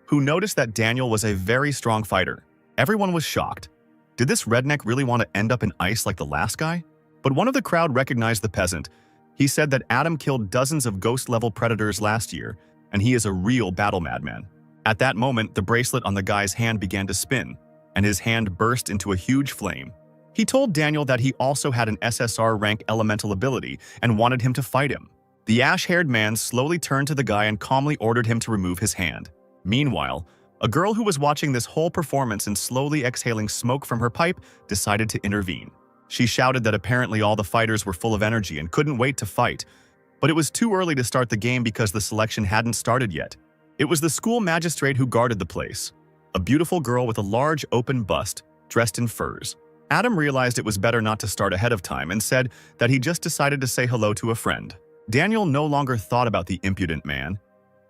who noticed that Daniel was a very strong fighter. Everyone was shocked. Did this redneck really want to end up in ice like the last guy? But one of the crowd recognized the peasant. He said that Adam killed dozens of ghost-level predators last year, and he is a real battle madman. At that moment, the bracelet on the guy's hand began to spin, and his hand burst into a huge flame. He told Daniel that he also had an SSR rank elemental ability and wanted him to fight him. The ash-haired man slowly turned to the guy and calmly ordered him to remove his hand. Meanwhile, a girl who was watching this whole performance and slowly exhaling smoke from her pipe decided to intervene. She shouted that apparently all the fighters were full of energy and couldn't wait to fight. But it was too early to start the game because the selection hadn't started yet. It was the school magistrate who guarded the place. A beautiful girl with a large open bust, dressed in furs. Adam realized it was better not to start ahead of time and said that he just decided to say hello to a friend. Daniel no longer thought about the impudent man.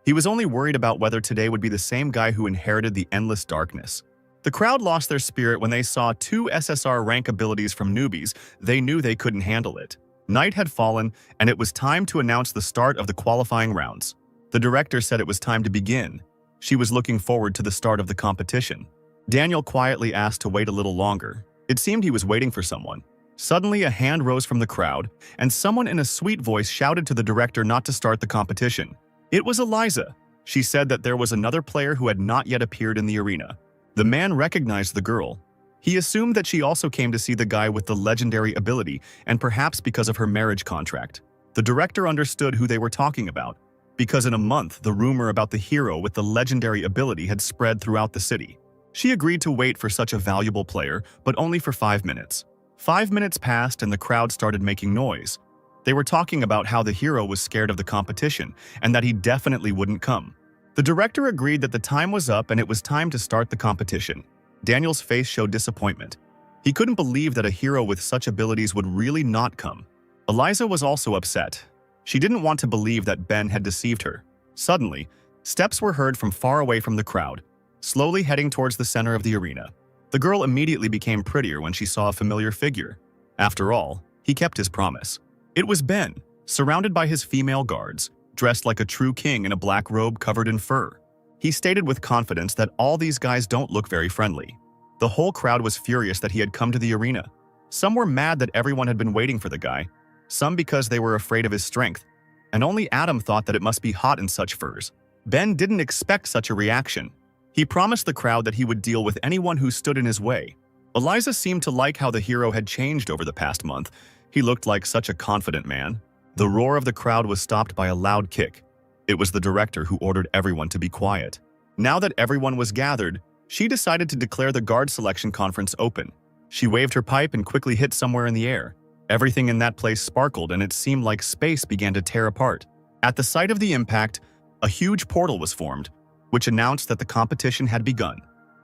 He was only worried about whether today would be the same guy who inherited the endless darkness. The crowd lost their spirit when they saw 2 SSR rank abilities from newbies. They knew they couldn't handle it. Night had fallen, and it was time to announce the start of the qualifying rounds. The director said it was time to begin. She was looking forward to the start of the competition. Daniel quietly asked to wait a little longer. It seemed he was waiting for someone. Suddenly, a hand rose from the crowd, and someone in a sweet voice shouted to the director not to start the competition. It was Eliza. She said that there was another player who had not yet appeared in the arena. The man recognized the girl. He assumed that she also came to see the guy with the legendary ability, and perhaps because of her marriage contract. The director understood who they were talking about, because in a month, the rumor about the hero with the legendary ability had spread throughout the city. She agreed to wait for such a valuable player, but only for 5 minutes. 5 minutes passed and the crowd started making noise. They were talking about how the hero was scared of the competition and that he definitely wouldn't come. The director agreed that the time was up and it was time to start the competition. Daniel's face showed disappointment. He couldn't believe that a hero with such abilities would really not come. Eliza was also upset. She didn't want to believe that Ben had deceived her. Suddenly, steps were heard from far away from the crowd, slowly heading towards the center of the arena. The girl immediately became prettier when she saw a familiar figure. After all, he kept his promise. It was Ben, surrounded by his female guards, dressed like a true king in a black robe covered in fur. He stated with confidence that all these guys don't look very friendly. The whole crowd was furious that he had come to the arena. Some were mad that everyone had been waiting for the guy, some because they were afraid of his strength, and only Adam thought that it must be hot in such furs. Ben didn't expect such a reaction. He promised the crowd that he would deal with anyone who stood in his way. Eliza seemed to like how the hero had changed over the past month. He looked like such a confident man. The roar of the crowd was stopped by a loud kick. It was the director who ordered everyone to be quiet. Now that everyone was gathered, she decided to declare the guard selection conference open. She waved her pipe and quickly hit somewhere in the air. Everything in that place sparkled and it seemed like space began to tear apart. At the sight of the impact, a huge portal was formed, which announced that the competition had begun.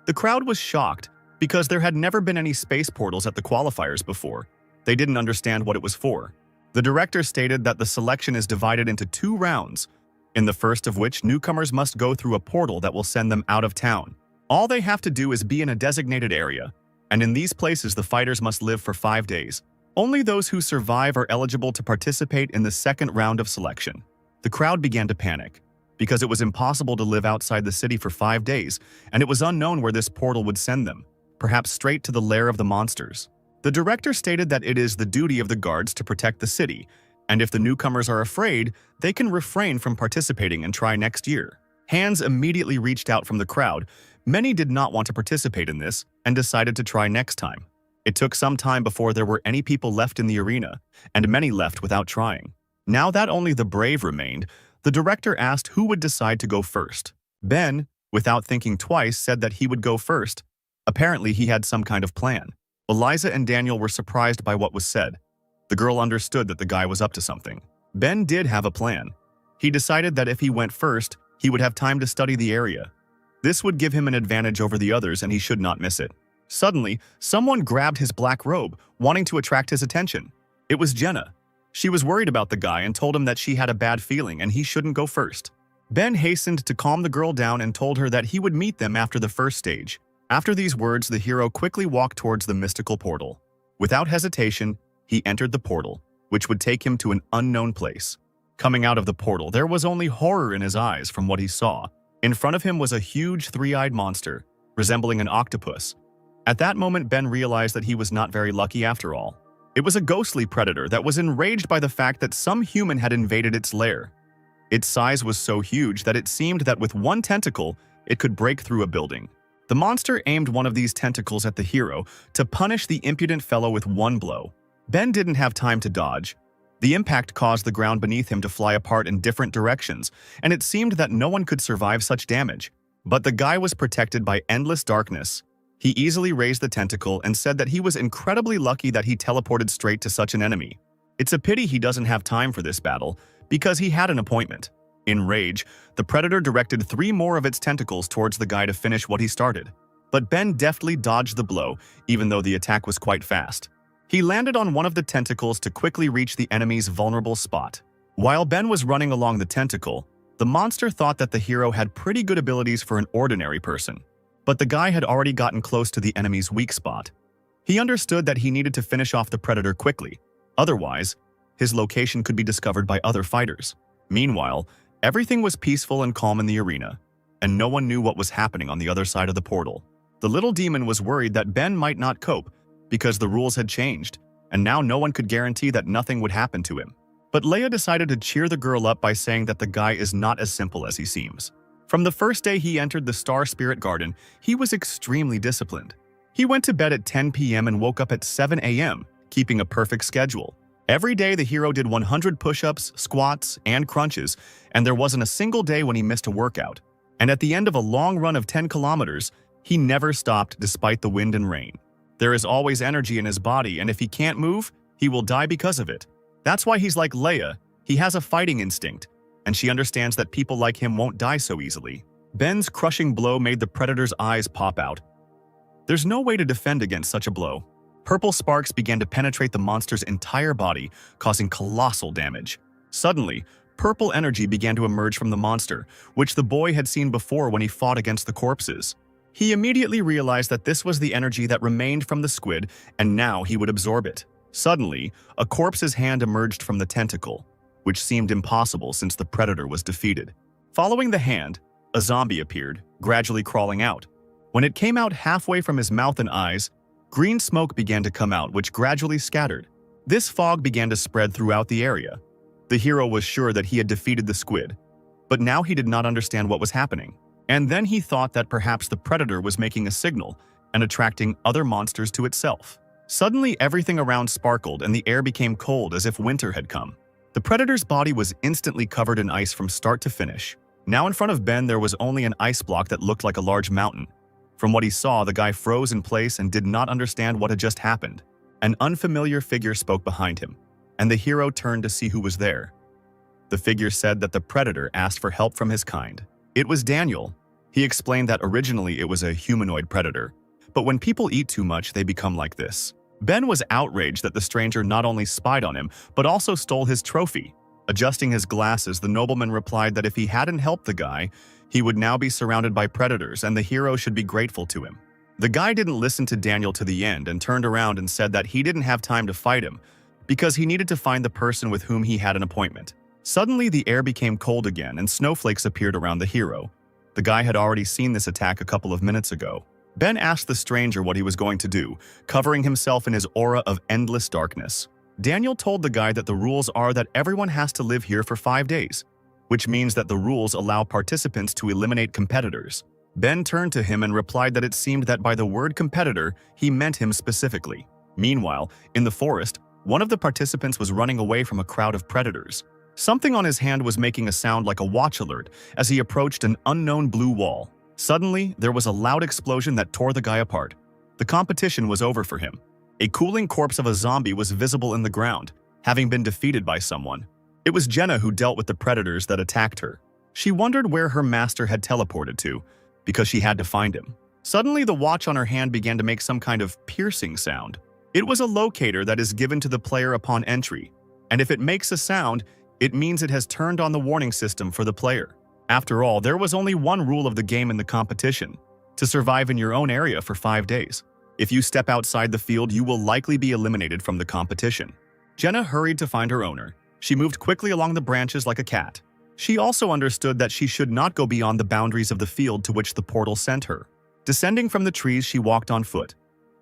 The crowd was shocked because there had never been any space portals at the qualifiers before. They didn't understand what it was for. The director stated that the selection is divided into 2 rounds, in the first of which newcomers must go through a portal that will send them out of town. All they have to do is be in a designated area, and in these places the fighters must live for 5 days. Only those who survive are eligible to participate in the second round of selection. The crowd began to panic, because it was impossible to live outside the city for 5 days, and it was unknown where this portal would send them, perhaps straight to the lair of the monsters. The director stated that it is the duty of the guards to protect the city, and if the newcomers are afraid, they can refrain from participating and try next year. Hands immediately reached out from the crowd. Many did not want to participate in this and decided to try next time. It took some time before there were any people left in the arena, and many left without trying. Now that only the brave remained, the director asked who would decide to go first. Ben, without thinking twice, said that he would go first. Apparently, he had some kind of plan. Eliza and Daniel were surprised by what was said. The girl understood that the guy was up to something. Ben did have a plan. He decided that if he went first, he would have time to study the area. This would give him an advantage over the others and he should not miss it. Suddenly, someone grabbed his black robe, wanting to attract his attention. It was Jenna. She was worried about the guy and told him that she had a bad feeling and he shouldn't go first. Ben hastened to calm the girl down and told her that he would meet them after the first stage. After these words, the hero quickly walked towards the mystical portal. Without hesitation, he entered the portal, which would take him to an unknown place. Coming out of the portal, there was only horror in his eyes from what he saw. In front of him was a huge three-eyed monster, resembling an octopus. At that moment, Ben realized that he was not very lucky after all. It was a ghostly predator that was enraged by the fact that some human had invaded its lair. Its size was so huge that it seemed that with one tentacle, it could break through a building. The monster aimed one of these tentacles at the hero to punish the impudent fellow with one blow. Ben didn't have time to dodge. The impact caused the ground beneath him to fly apart in different directions, and it seemed that no one could survive such damage. But the guy was protected by endless darkness. He easily raised the tentacle and said that he was incredibly lucky that he teleported straight to such an enemy. It's a pity he doesn't have time for this battle, because he had an appointment. In rage, the predator directed 3 more of its tentacles towards the guy to finish what he started. But Ben deftly dodged the blow, even though the attack was quite fast. He landed on one of the tentacles to quickly reach the enemy's vulnerable spot. While Ben was running along the tentacle, the monster thought that the hero had pretty good abilities for an ordinary person. But the guy had already gotten close to the enemy's weak spot. He understood that he needed to finish off the predator quickly. Otherwise, his location could be discovered by other fighters. Meanwhile, everything was peaceful and calm in the arena, and no one knew what was happening on the other side of the portal. The little demon was worried that Ben might not cope because the rules had changed, and now no one could guarantee that nothing would happen to him. But Leia decided to cheer the girl up by saying that the guy is not as simple as he seems. From the first day he entered the Star Spirit Garden, he was extremely disciplined. He went to bed at 10 p.m. and woke up at 7 a.m., keeping a perfect schedule. Every day the hero did 100 push-ups, squats, and crunches, and there wasn't a single day when he missed a workout. And at the end of a long run of 10 kilometers, he never stopped despite the wind and rain. There is always energy in his body, and if he can't move, he will die because of it. That's why he's like Leia. He has a fighting instinct, and she understands that people like him won't die so easily. Ben's crushing blow made the predator's eyes pop out. There's no way to defend against such a blow. Purple sparks began to penetrate the monster's entire body, causing colossal damage. Suddenly, purple energy began to emerge from the monster, which the boy had seen before when he fought against the corpses. He immediately realized that this was the energy that remained from the squid, and now he would absorb it. Suddenly, a corpse's hand emerged from the tentacle, which seemed impossible since the predator was defeated. Following the hand, a zombie appeared, gradually crawling out. When it came out halfway from his mouth and eyes, green smoke began to come out, which gradually scattered. This fog began to spread throughout the area. The hero was sure that he had defeated the squid, but now he did not understand what was happening. And then he thought that perhaps the predator was making a signal and attracting other monsters to itself. Suddenly, everything around sparkled and the air became cold as if winter had come. The predator's body was instantly covered in ice from start to finish. Now in front of Ben, there was only an ice block that looked like a large mountain. From what he saw, the guy froze in place and did not understand what had just happened. An unfamiliar figure spoke behind him, and the hero turned to see who was there. The figure said that the predator asked for help from his kind. It was Daniel. He explained that originally it was a humanoid predator, but when people eat too much, they become like this. Ben was outraged that the stranger not only spied on him, but also stole his trophy. Adjusting his glasses, the nobleman replied that if he hadn't helped the guy, he would now be surrounded by predators and the hero should be grateful to him. The guy didn't listen to Daniel to the end and turned around and said that he didn't have time to fight him because he needed to find the person with whom he had an appointment. Suddenly, the air became cold again and snowflakes appeared around the hero. The guy had already seen this attack a couple of minutes ago. Ben asked the stranger what he was going to do, covering himself in his aura of endless darkness. Daniel told the guy that the rules are that everyone has to live here for 5 days, which means that the rules allow participants to eliminate competitors. Ben turned to him and replied that it seemed that by the word competitor, he meant him specifically. Meanwhile, in the forest, one of the participants was running away from a crowd of predators. Something on his hand was making a sound like a watch alert as he approached an unknown blue wall. Suddenly, there was a loud explosion that tore the guy apart. The competition was over for him. A cooling corpse of a zombie was visible in the ground, having been defeated by someone. It was Jenna who dealt with the predators that attacked her. She wondered where her master had teleported to, because she had to find him. Suddenly, the watch on her hand began to make some kind of piercing sound. It was a locator that is given to the player upon entry, and if it makes a sound, it means it has turned on the warning system for the player. After all, there was only one rule of the game in the competition: to survive in your own area for 5 days. If you step outside the field, you will likely be eliminated from the competition. Jenna hurried to find her owner. She moved quickly along the branches like a cat. She also understood that she should not go beyond the boundaries of the field to which the portal sent her. Descending from the trees, she walked on foot.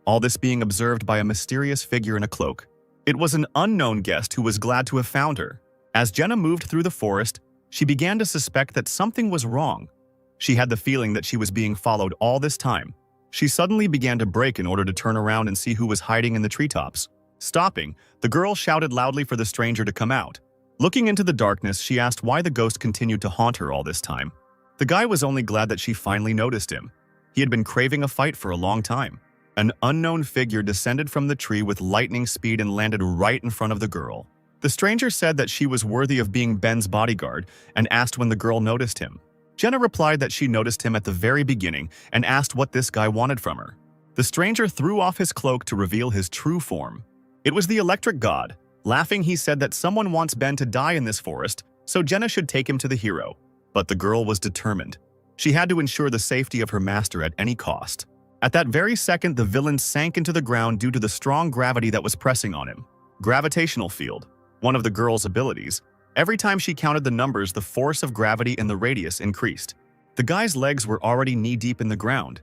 All this being observed by a mysterious figure in a cloak. It was an unknown guest who was glad to have found her. As Jenna moved through the forest, she began to suspect that something was wrong. She had the feeling that she was being followed all this time. She suddenly began to brake in order to turn around and see who was hiding in the treetops. Stopping, the girl shouted loudly for the stranger to come out. Looking into the darkness, she asked why the ghost continued to haunt her all this time. The guy was only glad that she finally noticed him. He had been craving a fight for a long time. An unknown figure descended from the tree with lightning speed and landed right in front of the girl. The stranger said that she was worthy of being Ben's bodyguard and asked when the girl noticed him. Jenna replied that she noticed him at the very beginning and asked what this guy wanted from her. The stranger threw off his cloak to reveal his true form. It was the electric god. Laughing, he said that someone wants Ben to die in this forest, so Jenna should take him to the hero. But the girl was determined. She had to ensure the safety of her master at any cost. At that very second, the villain sank into the ground due to the strong gravity that was pressing on him. Gravitational field, one of the girl's abilities. Every time she counted the numbers, the force of gravity in the radius increased. The guy's legs were already knee-deep in the ground.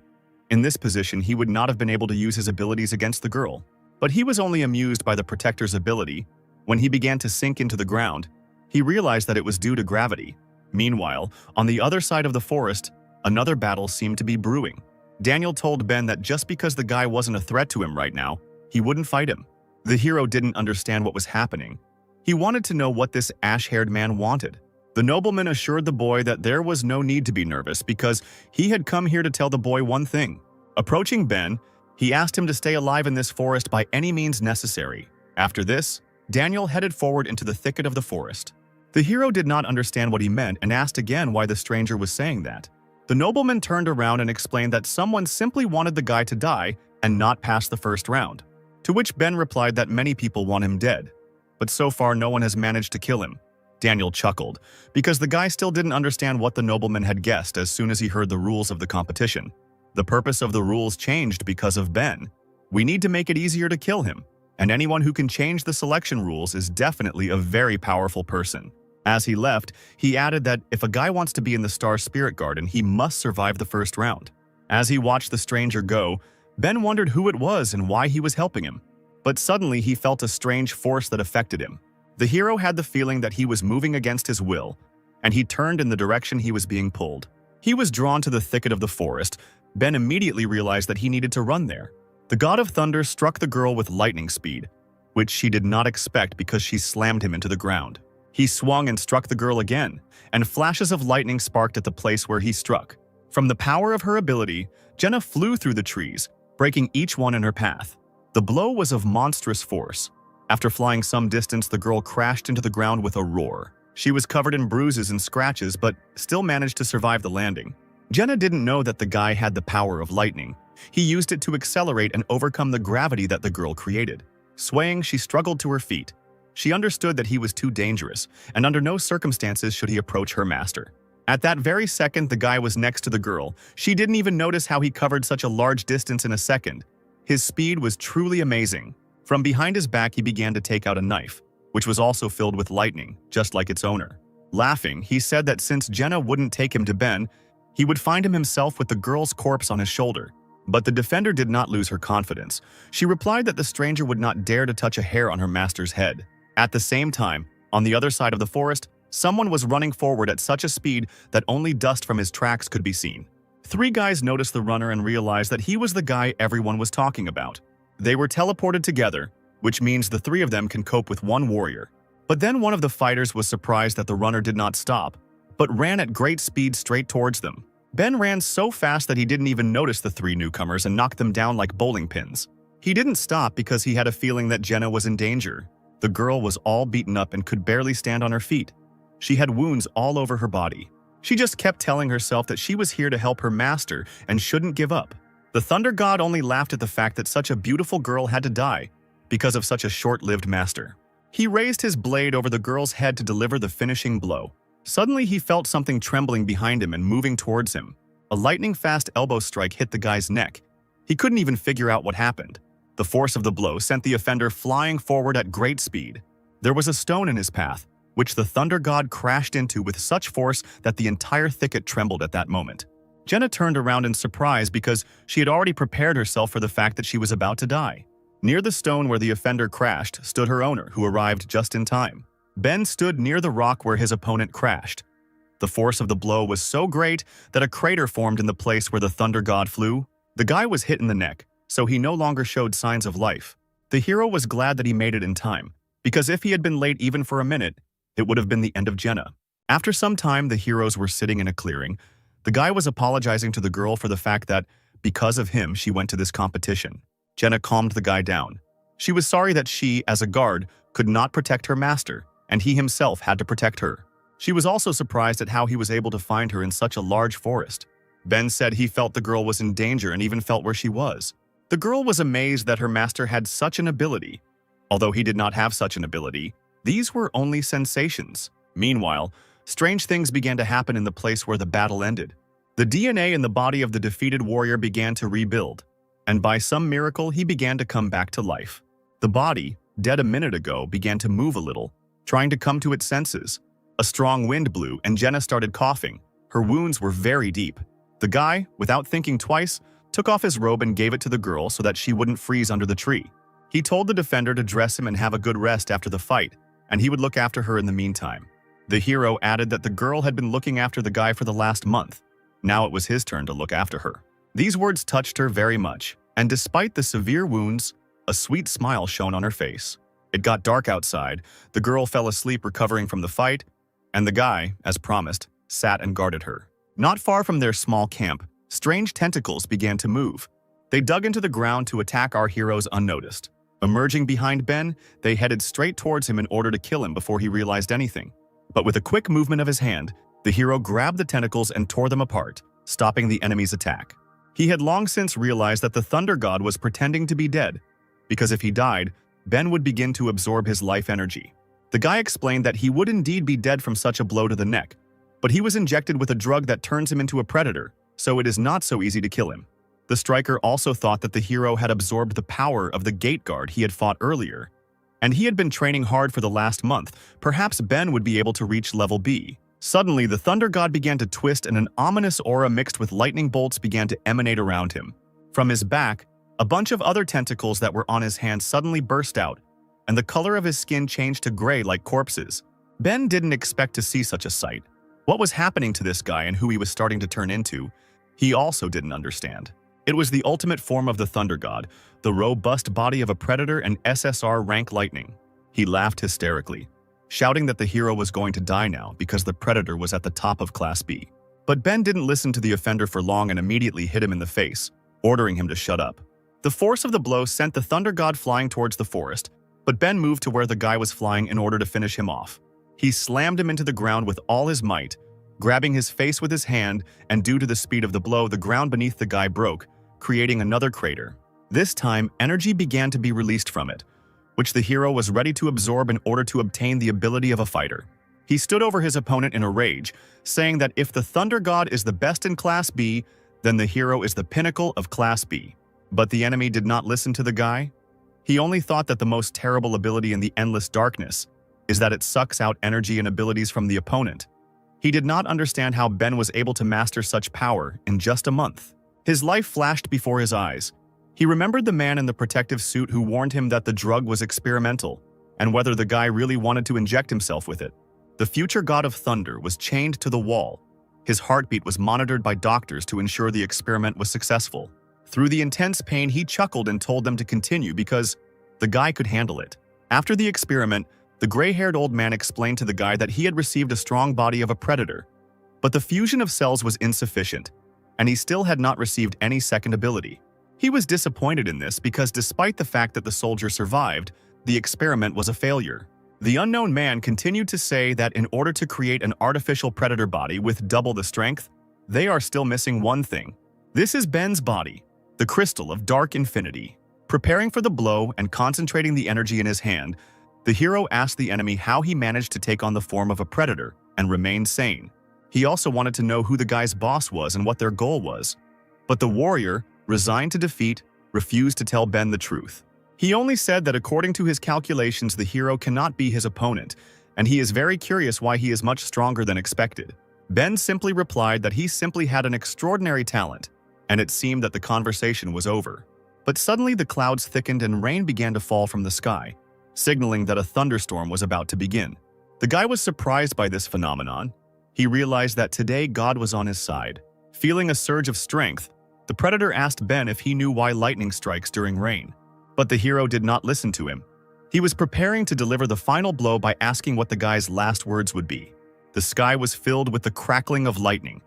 In this position, he would not have been able to use his abilities against the girl. But he was only amused by the protector's ability. When he began to sink into the ground, he realized that it was due to gravity. Meanwhile, on the other side of the forest, another battle seemed to be brewing. Daniel told Ben that just because the guy wasn't a threat to him right now, he wouldn't fight him. The hero didn't understand what was happening. He wanted to know what this ash-haired man wanted. The nobleman assured the boy that there was no need to be nervous because he had come here to tell the boy one thing. Approaching Ben, he asked him to stay alive in this forest by any means necessary. After this, Daniel headed forward into the thicket of the forest. The hero did not understand what he meant and asked again why the stranger was saying that. The nobleman turned around and explained that someone simply wanted the guy to die and not pass the first round. To which Ben replied that many people want him dead, but so far no one has managed to kill him. Daniel chuckled, because the guy still didn't understand what the nobleman had guessed as soon as he heard the rules of the competition. The purpose of the rules changed because of Ben. We need to make it easier to kill him, and anyone who can change the selection rules is definitely a very powerful person. As he left, he added that if a guy wants to be in the Star Spirit Garden, he must survive the first round. As he watched the stranger go, Ben wondered who it was and why he was helping him. But suddenly he felt a strange force that affected him. The hero had the feeling that he was moving against his will, and he turned in the direction he was being pulled. He was drawn to the thicket of the forest. Ben immediately realized that he needed to run there. The god of thunder struck the girl with lightning speed, which she did not expect because she slammed him into the ground. He swung and struck the girl again, and flashes of lightning sparked at the place where he struck. From the power of her ability, Jenna flew through the trees, breaking each one in her path. The blow was of monstrous force. After flying some distance, the girl crashed into the ground with a roar. She was covered in bruises and scratches, but still managed to survive the landing. Jenna didn't know that the guy had the power of lightning. He used it to accelerate and overcome the gravity that the girl created. Swaying, she struggled to her feet. She understood that he was too dangerous, and under no circumstances should he approach her master. At that very second, the guy was next to the girl. She didn't even notice how he covered such a large distance in a second. His speed was truly amazing. From behind his back, he began to take out a knife, which was also filled with lightning, just like its owner. Laughing, he said that since Jenna wouldn't take him to Ben, he would find him himself with the girl's corpse on his shoulder. But the defender did not lose her confidence. She replied that the stranger would not dare to touch a hair on her master's head. At the same time, on the other side of the forest, someone was running forward at such a speed that only dust from his tracks could be seen. 3 guys noticed the runner and realized that he was the guy everyone was talking about. They were teleported together, which means the 3 of them can cope with 1 warrior. But then one of the fighters was surprised that the runner did not stop, but ran at great speed straight towards them. Ben ran so fast that he didn't even notice the three newcomers and knocked them down like bowling pins. He didn't stop because he had a feeling that Jenna was in danger. The girl was all beaten up and could barely stand on her feet. She had wounds all over her body. She just kept telling herself that she was here to help her master and shouldn't give up. The Thunder God only laughed at the fact that such a beautiful girl had to die because of such a short-lived master. He raised his blade over the girl's head to deliver the finishing blow. Suddenly, he felt something trembling behind him and moving towards him. A lightning-fast elbow strike hit the guy's neck. He couldn't even figure out what happened. The force of the blow sent the offender flying forward at great speed. There was a stone in his path, which the Thunder God crashed into with such force that the entire thicket trembled at that moment. Jenna turned around in surprise because she had already prepared herself for the fact that she was about to die. Near the stone where the offender crashed stood her owner, who arrived just in time. Ben stood near the rock where his opponent crashed. The force of the blow was so great that a crater formed in the place where the Thunder God flew. The guy was hit in the neck, so he no longer showed signs of life. The hero was glad that he made it in time, because if he had been late even for a minute, it would have been the end of Jenna. After some time, the heroes were sitting in a clearing. The guy was apologizing to the girl for the fact that, because of him, she went to this competition. Jenna calmed the guy down. She was sorry that she, as a guard, could not protect her master, and he himself had to protect her. She was also surprised at how he was able to find her in such a large forest. Ben said he felt the girl was in danger and even felt where she was. The girl was amazed that her master had such an ability. Although he did not have such an ability, these were only sensations. Meanwhile, strange things began to happen in the place where the battle ended. The DNA in the body of the defeated warrior began to rebuild, and by some miracle he began to come back to life. The body, dead a minute ago, began to move a little, trying to come to its senses. A strong wind blew and Jenna started coughing. Her wounds were very deep. The guy, without thinking twice, took off his robe and gave it to the girl so that she wouldn't freeze under the tree. He told the defender to dress him and have a good rest after the fight, and he would look after her in the meantime. The hero added that the girl had been looking after the guy for the last month. Now it was his turn to look after her. These words touched her very much, and despite the severe wounds, a sweet smile shone on her face. It got dark outside, the girl fell asleep recovering from the fight, and the guy, as promised, sat and guarded her. Not far from their small camp, strange tentacles began to move. They dug into the ground to attack our heroes unnoticed. Emerging behind Ben, they headed straight towards him in order to kill him before he realized anything. But with a quick movement of his hand, the hero grabbed the tentacles and tore them apart, stopping the enemy's attack. He had long since realized that the Thunder God was pretending to be dead, because if he died, Ben would begin to absorb his life energy. The guy explained that he would indeed be dead from such a blow to the neck, but he was injected with a drug that turns him into a predator, so it is not so easy to kill him. The striker also thought that the hero had absorbed the power of the gate guard he had fought earlier, and he had been training hard for the last month. Perhaps Ben would be able to reach level B. Suddenly, the Thunder God began to twist and an ominous aura mixed with lightning bolts began to emanate around him. From his back, a bunch of other tentacles that were on his hands suddenly burst out, and the color of his skin changed to gray like corpses. Ben didn't expect to see such a sight. What was happening to this guy and who he was starting to turn into, he also didn't understand. It was the ultimate form of the Thunder God, the robust body of a predator and SSR rank lightning. He laughed hysterically, shouting that the hero was going to die now because the predator was at the top of Class B. But Ben didn't listen to the offender for long and immediately hit him in the face, ordering him to shut up. The force of the blow sent the Thunder God flying towards the forest, but Ben moved to where the guy was flying in order to finish him off. He slammed him into the ground with all his might, grabbing his face with his hand, and due to the speed of the blow, the ground beneath the guy broke, creating another crater. This time, energy began to be released from it, which the hero was ready to absorb in order to obtain the ability of a fighter. He stood over his opponent in a rage, saying that if the Thunder God is the best in Class B, then the hero is the pinnacle of Class B. But the enemy did not listen to the guy. He only thought that the most terrible ability in the endless darkness is that it sucks out energy and abilities from the opponent. He did not understand how Ben was able to master such power in just a month. His life flashed before his eyes. He remembered the man in the protective suit who warned him that the drug was experimental, and whether the guy really wanted to inject himself with it. The future god of thunder was chained to the wall. His heartbeat was monitored by doctors to ensure the experiment was successful. Through the intense pain, he chuckled and told them to continue because the guy could handle it. After the experiment, the gray-haired old man explained to the guy that he had received a strong body of a predator, but the fusion of cells was insufficient. and he still had not received any second ability. He was disappointed in this because despite the fact that the soldier survived, the experiment was a failure. The unknown man continued to say that in order to create an artificial predator body with double the strength, they are still missing one thing. This is Ben's body, the crystal of dark infinity. Preparing for the blow and concentrating the energy in his hand, the hero asked the enemy how he managed to take on the form of a predator and remain sane. He also wanted to know who the guy's boss was and what their goal was. But the warrior, resigned to defeat, refused to tell Ben the truth. He only said that according to his calculations, the hero cannot be his opponent, and he is very curious why he is much stronger than expected. Ben simply replied that he simply had an extraordinary talent, and it seemed that the conversation was over. But suddenly the clouds thickened and rain began to fall from the sky, signaling that a thunderstorm was about to begin. The guy was surprised by this phenomenon. He realized that today God was on his side. Feeling a surge of strength, the predator asked Ben if he knew why lightning strikes during rain. But the hero did not listen to him. He was preparing to deliver the final blow by asking what the guy's last words would be. The sky was filled with the crackling of lightning.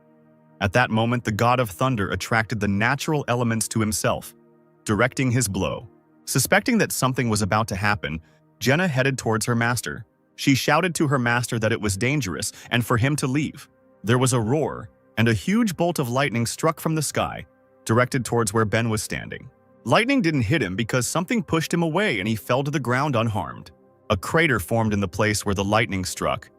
At that moment, the god of thunder attracted the natural elements to himself, directing his blow. Suspecting that something was about to happen, Jenna headed towards her master. She shouted to her master that it was dangerous and for him to leave. There was a roar, and a huge bolt of lightning struck from the sky, directed towards where Ben was standing. Lightning didn't hit him because something pushed him away and he fell to the ground unharmed. A crater formed in the place where the lightning struck.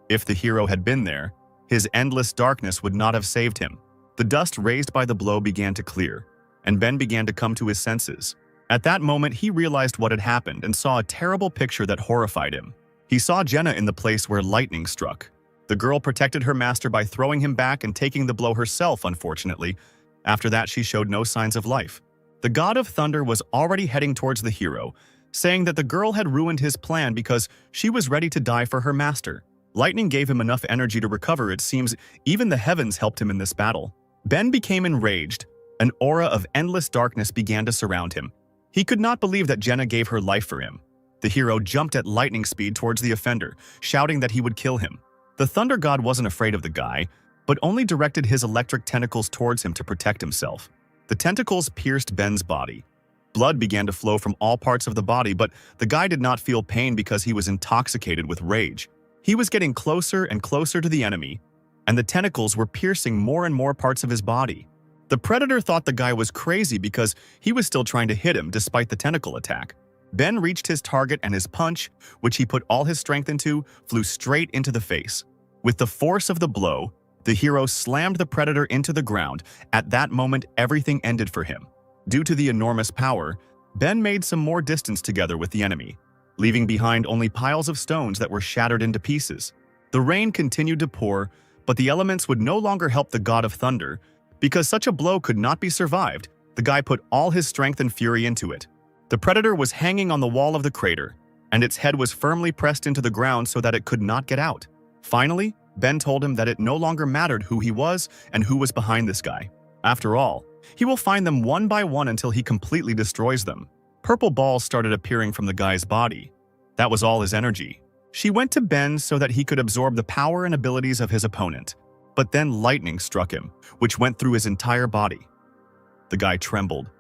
If the hero had been there, his endless darkness would not have saved him. The dust raised by the blow began to clear, and Ben began to come to his senses. At that moment, he realized what had happened and saw a terrible picture that horrified him. He saw Jenna in the place where lightning struck. The girl protected her master by throwing him back and taking the blow herself, unfortunately. After that, she showed no signs of life. The god of thunder was already heading towards the hero, saying that the girl had ruined his plan because she was ready to die for her master. Lightning gave him enough energy to recover. It seems even the heavens helped him in this battle. Ben became enraged. An aura of endless darkness began to surround him. He could not believe that Jenna gave her life for him. The hero jumped at lightning speed towards the offender, shouting that he would kill him. The thunder god wasn't afraid of the guy, but only directed his electric tentacles towards him to protect himself. The tentacles pierced Ben's body. Blood began to flow from all parts of the body, but the guy did not feel pain because he was intoxicated with rage. He was getting closer and closer to the enemy, and the tentacles were piercing more and more parts of his body. The predator thought the guy was crazy because he was still trying to hit him despite the tentacle attack. Ben reached his target and his punch, which he put all his strength into, flew straight into the face. With the force of the blow, the hero slammed the predator into the ground. At that moment, everything ended for him. Due to the enormous power, Ben made some more distance together with the enemy, leaving behind only piles of stones that were shattered into pieces. The rain continued to pour, but the elements would no longer help the god of thunder. Because such a blow could not be survived, the guy put all his strength and fury into it. The predator was hanging on the wall of the crater, and its head was firmly pressed into the ground so that it could not get out. Finally, Ben told him that it no longer mattered who he was and who was behind this guy. After all, he will find them one by one until he completely destroys them. Purple balls started appearing from the guy's body. That was all his energy. She went to Ben so that he could absorb the power and abilities of his opponent. But then lightning struck him, which went through his entire body. The guy trembled.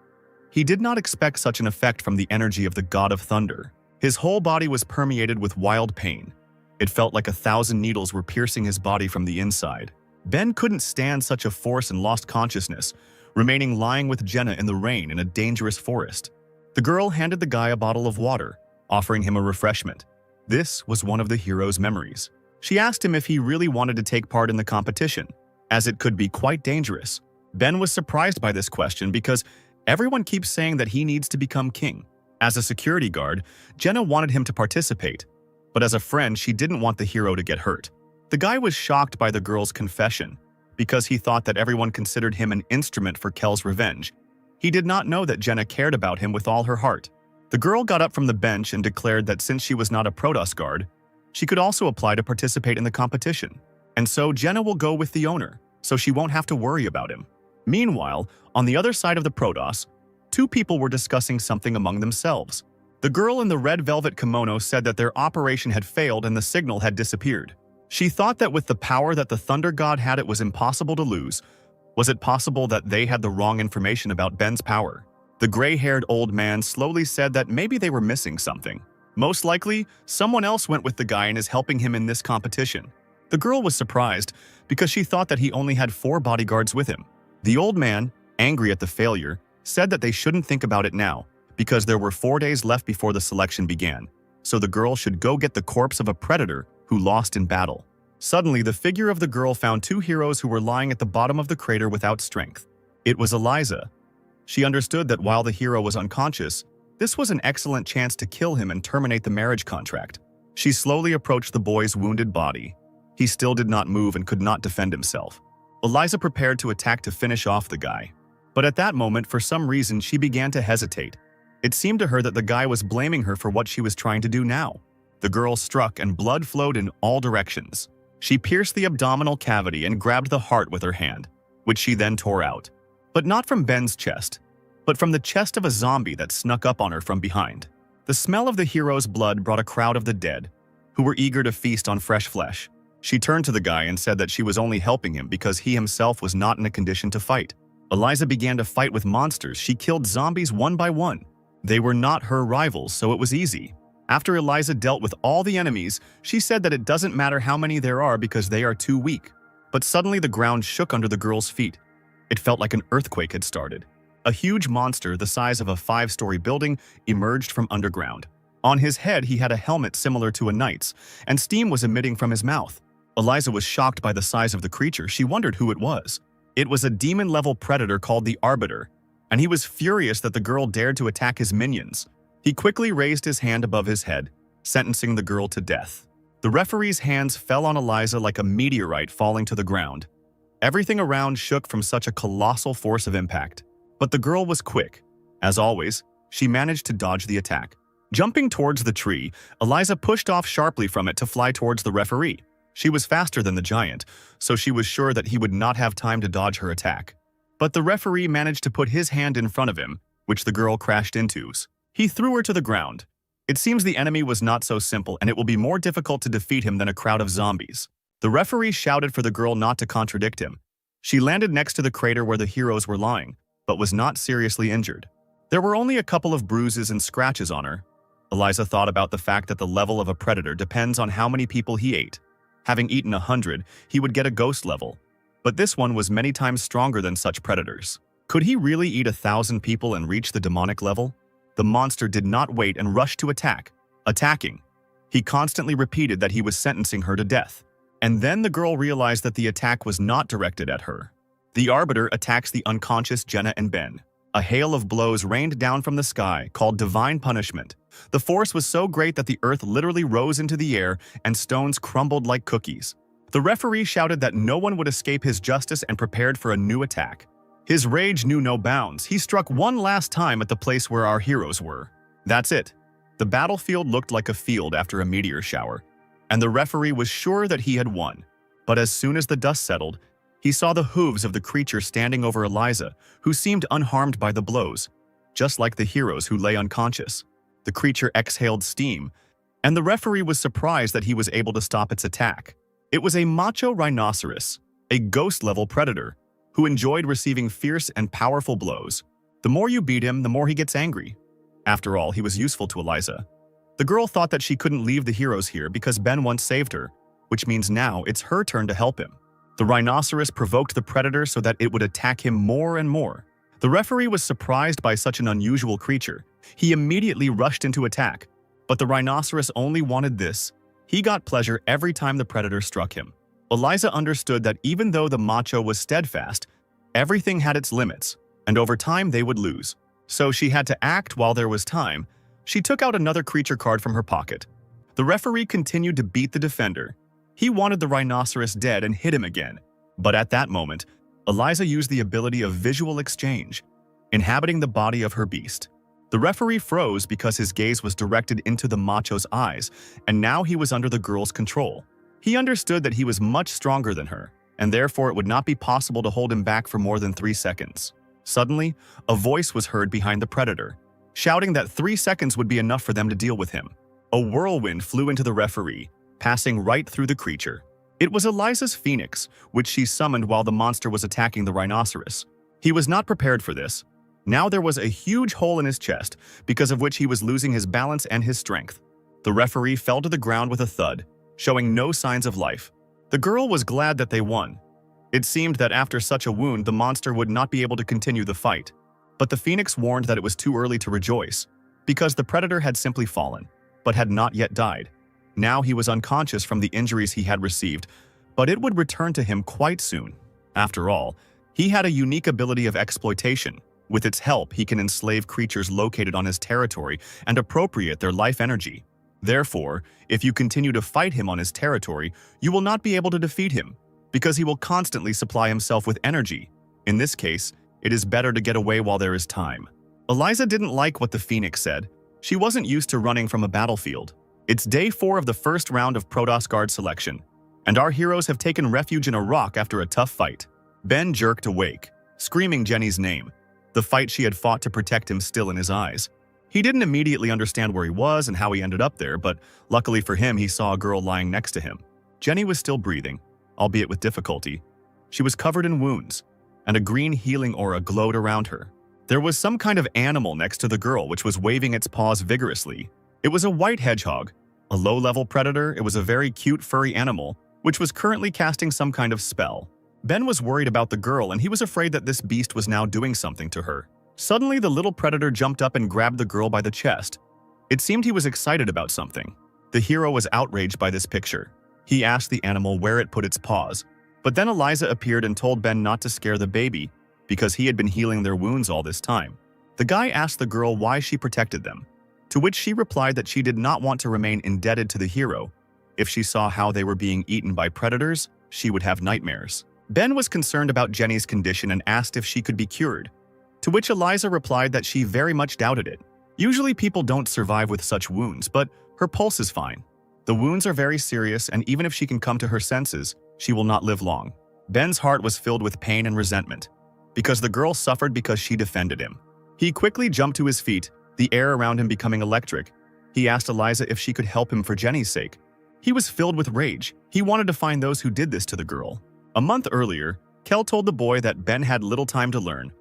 He did not expect such an effect from the energy of the god of thunder. His whole body was permeated with wild pain. It felt like 1,000 needles were piercing his body from the inside. Ben couldn't stand such a force and lost consciousness, remaining lying with Jenna in the rain in a dangerous forest. The girl handed the guy a bottle of water, offering him a refreshment. This was one of the hero's memories. She asked him if he really wanted to take part in the competition, as it could be quite dangerous. Ben was surprised by this question because everyone keeps saying that he needs to become king. As a security guard, Jenna wanted him to participate, but as a friend, she didn't want the hero to get hurt. The guy was shocked by the girl's confession because he thought that everyone considered him an instrument for Kell's revenge. He did not know that Jenna cared about him with all her heart. The girl got up from the bench and declared that since she was not a Protos guard, she could also apply to participate in the competition. And so Jenna will go with the owner, so she won't have to worry about him. Meanwhile, on the other side of the Protos, two people were discussing something among themselves. The girl in the red velvet kimono said that their operation had failed and the signal had disappeared. She thought that with the power that the thunder god had, it was impossible to lose, Was it possible that they had the wrong information about Ben's power? The gray-haired old man slowly said that maybe they were missing something. Most likely, someone else went with the guy and is helping him in this competition. The girl was surprised because she thought that he only had 4 bodyguards with him. The old man, angry at the failure, said that they shouldn't think about it now because there were 4 days left before the selection began, so the girl should go get the corpse of a predator who lost in battle. Suddenly, the figure of the girl found 2 heroes who were lying at the bottom of the crater without strength. It was Eliza. She understood that while the hero was unconscious, this was an excellent chance to kill him and terminate the marriage contract. She slowly approached the boy's wounded body. He still did not move and could not defend himself. Eliza prepared to attack to finish off the guy. But at that moment, for some reason, she began to hesitate. It seemed to her that the guy was blaming her for what she was trying to do now. The girl struck and blood flowed in all directions. She pierced the abdominal cavity and grabbed the heart with her hand, which she then tore out. But not from Ben's chest, but from the chest of a zombie that snuck up on her from behind. The smell of the hero's blood brought a crowd of the dead, who were eager to feast on fresh flesh. She turned to the guy and said that she was only helping him because he himself was not in a condition to fight. Eliza began to fight with monsters. She killed zombies one by one. They were not her rivals, so it was easy. After Eliza dealt with all the enemies, she said that it doesn't matter how many there are because they are too weak. But suddenly the ground shook under the girl's feet. It felt like an earthquake had started. A huge monster the size of a 5-story building emerged from underground. On his head, he had a helmet similar to a knight's, and steam was emitting from his mouth. Eliza was shocked by the size of the creature. She wondered who it was. It was a demon-level predator called the Arbiter, and he was furious that the girl dared to attack his minions. He quickly raised his hand above his head, sentencing the girl to death. The referee's hands fell on Eliza like a meteorite falling to the ground. Everything around shook from such a colossal force of impact. But the girl was quick. As always, she managed to dodge the attack. Jumping towards the tree, Eliza pushed off sharply from it to fly towards the referee. She was faster than the giant, so she was sure that he would not have time to dodge her attack. But the referee managed to put his hand in front of him, which the girl crashed into. He threw her to the ground. It seems the enemy was not so simple, and it will be more difficult to defeat him than a crowd of zombies. The referee shouted for the girl not to contradict him. She landed next to the crater where the heroes were lying, but was not seriously injured. There were only a couple of bruises and scratches on her. Eliza thought about the fact that the level of a predator depends on how many people he ate. Having eaten 100, he would get a ghost level. But this one was many times stronger than such predators. Could he really eat 1,000 people and reach the demonic level? The monster did not wait and rushed to attack. Attacking. He constantly repeated that he was sentencing her to death. And then the girl realized that the attack was not directed at her. The Arbiter attacks the unconscious Jenna and Ben. A hail of blows rained down from the sky, called divine punishment. The force was so great that the earth literally rose into the air and stones crumbled like cookies. The referee shouted that no one would escape his justice and prepared for a new attack. His rage knew no bounds. He struck one last time at the place where our heroes were. That's it. The battlefield looked like a field after a meteor shower, and the referee was sure that he had won. But as soon as the dust settled, he saw the hooves of the creature standing over Eliza, who seemed unharmed by the blows, just like the heroes who lay unconscious. The creature exhaled steam, and the referee was surprised that he was able to stop its attack. It was a macho rhinoceros, a ghost-level predator, who enjoyed receiving fierce and powerful blows. The more you beat him, the more he gets angry. After all, he was useful to Eliza. The girl thought that she couldn't leave the heroes here because Ben once saved her, which means now it's her turn to help him. The rhinoceros provoked the predator so that it would attack him more and more. The referee was surprised by such an unusual creature. He immediately rushed into attack, but the rhinoceros only wanted this. He got pleasure every time the predator struck him. Eliza understood that even though the macho was steadfast, everything had its limits, and over time they would lose. So she had to act while there was time. She took out another creature card from her pocket. The referee continued to beat the defender. He wanted the rhinoceros dead and hit him again. But at that moment, Eliza used the ability of visual exchange, inhabiting the body of her beast. The referee froze because his gaze was directed into the macho's eyes, and now he was under the girl's control. He understood that he was much stronger than her, and therefore it would not be possible to hold him back for more than 3 seconds. Suddenly, a voice was heard behind the predator, shouting that 3 seconds would be enough for them to deal with him. A whirlwind flew into the referee, passing right through the creature. It was Eliza's phoenix, which she summoned while the monster was attacking the rhinoceros. He was not prepared for this. Now there was a huge hole in his chest, because of which he was losing his balance and his strength. The referee fell to the ground with a thud, showing no signs of life. The girl was glad that they won. It seemed that after such a wound, the monster would not be able to continue the fight. But the phoenix warned that it was too early to rejoice, because the predator had simply fallen, but had not yet died. Now he was unconscious from the injuries he had received, but it would return to him quite soon. After all, he had a unique ability of exploitation. With its help, he can enslave creatures located on his territory and appropriate their life energy. Therefore, if you continue to fight him on his territory, you will not be able to defeat him, because he will constantly supply himself with energy. In this case, it is better to get away while there is time. Eliza didn't like what the phoenix said. She wasn't used to running from a battlefield. It's day 4 of the first round of Protos guard selection, and our heroes have taken refuge in a rock after a tough fight. Ben jerked awake, screaming Jenny's name, the fight she had fought to protect him still in his eyes. He didn't immediately understand where he was and how he ended up there, but luckily for him, he saw a girl lying next to him. Jenny was still breathing, albeit with difficulty. She was covered in wounds, and a green healing aura glowed around her. There was some kind of animal next to the girl which was waving its paws vigorously. It was a white hedgehog, a low-level predator. It was a very cute furry animal, which was currently casting some kind of spell. Ben was worried about the girl, and he was afraid that this beast was now doing something to her. Suddenly, the little predator jumped up and grabbed the girl by the chest. It seemed he was excited about something. The hero was outraged by this picture. He asked the animal where it put its paws, but then Eliza appeared and told Ben not to scare the baby, because he had been healing their wounds all this time. The guy asked the girl why she protected them, to which she replied that she did not want to remain indebted to the hero. If she saw how they were being eaten by predators, she would have nightmares. Ben was concerned about Jenny's condition and asked if she could be cured, to which Eliza replied that she very much doubted it. Usually people don't survive with such wounds, but her pulse is fine. The wounds are very serious, and even if she can come to her senses, she will not live long. Ben's heart was filled with pain and resentment, because the girl suffered because she defended him. He quickly jumped to his feet, the air around him becoming electric. He asked Eliza if she could help him for Jenny's sake. He was filled with rage. He wanted to find those who did this to the girl. A month earlier, Kell told the boy that Ben had little time to learn,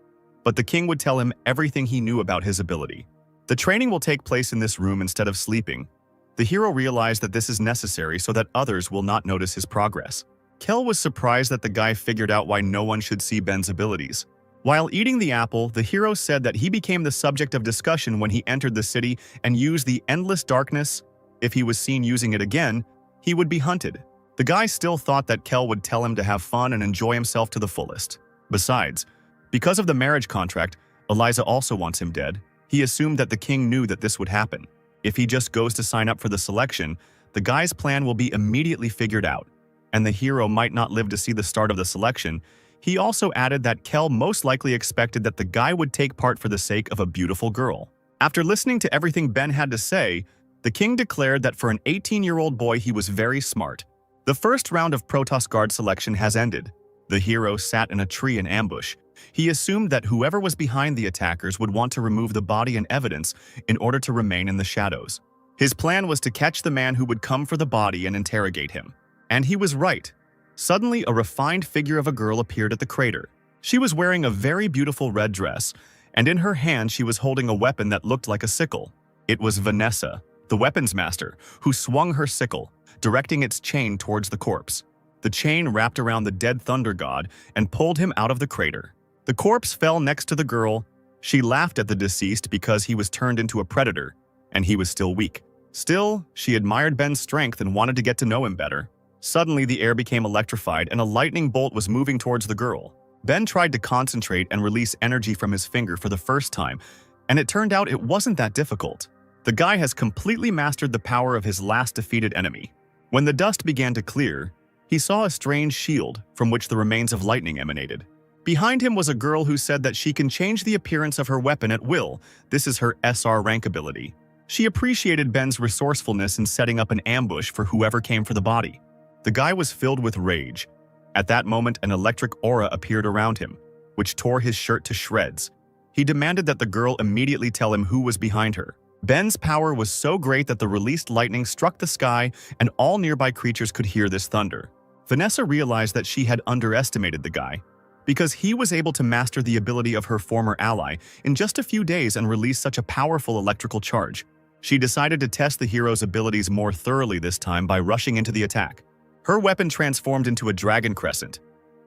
but the king would tell him everything he knew about his ability. The training will take place in this room instead of sleeping. The hero realized that this is necessary so that others will not notice his progress. Kell was surprised that the guy figured out why no one should see Ben's abilities. While eating the apple, the hero said that he became the subject of discussion when he entered the city and used the endless darkness. If he was seen using it again, he would be hunted. The guy still thought that Kell would tell him to have fun and enjoy himself to the fullest. Besides, because of the marriage contract, Eliza also wants him dead. He assumed that the king knew that this would happen. If he just goes to sign up for the selection, the guy's plan will be immediately figured out, and the hero might not live to see the start of the selection. He also added that Kell most likely expected that the guy would take part for the sake of a beautiful girl. After listening to everything Ben had to say, the king declared that for an 18-year-old boy he was very smart. The first round of Protos guard selection has ended. The hero sat in a tree in ambush. He assumed that whoever was behind the attackers would want to remove the body and evidence in order to remain in the shadows. His plan was to catch the man who would come for the body and interrogate him. And he was right. Suddenly, a refined figure of a girl appeared at the crater. She was wearing a very beautiful red dress, and in her hand she was holding a weapon that looked like a sickle. It was Vanessa, the weapons master, who swung her sickle, directing its chain towards the corpse. The chain wrapped around the dead thunder god and pulled him out of the crater. The corpse fell next to the girl. She laughed at the deceased because he was turned into a predator, and he was still weak. Still, she admired Ben's strength and wanted to get to know him better. Suddenly, the air became electrified and a lightning bolt was moving towards the girl. Ben tried to concentrate and release energy from his finger for the first time, and it turned out it wasn't that difficult. The guy has completely mastered the power of his last defeated enemy. When the dust began to clear, he saw a strange shield from which the remains of lightning emanated. Behind him was a girl who said that she can change the appearance of her weapon at will. This is her SR rank ability. She appreciated Ben's resourcefulness in setting up an ambush for whoever came for the body. The guy was filled with rage. At that moment, an electric aura appeared around him, which tore his shirt to shreds. He demanded that the girl immediately tell him who was behind her. Ben's power was so great that the released lightning struck the sky and all nearby creatures could hear this thunder. Vanessa realized that she had underestimated the guy, because he was able to master the ability of her former ally in just a few days and release such a powerful electrical charge. She decided to test the hero's abilities more thoroughly this time by rushing into the attack. Her weapon transformed into a dragon crescent.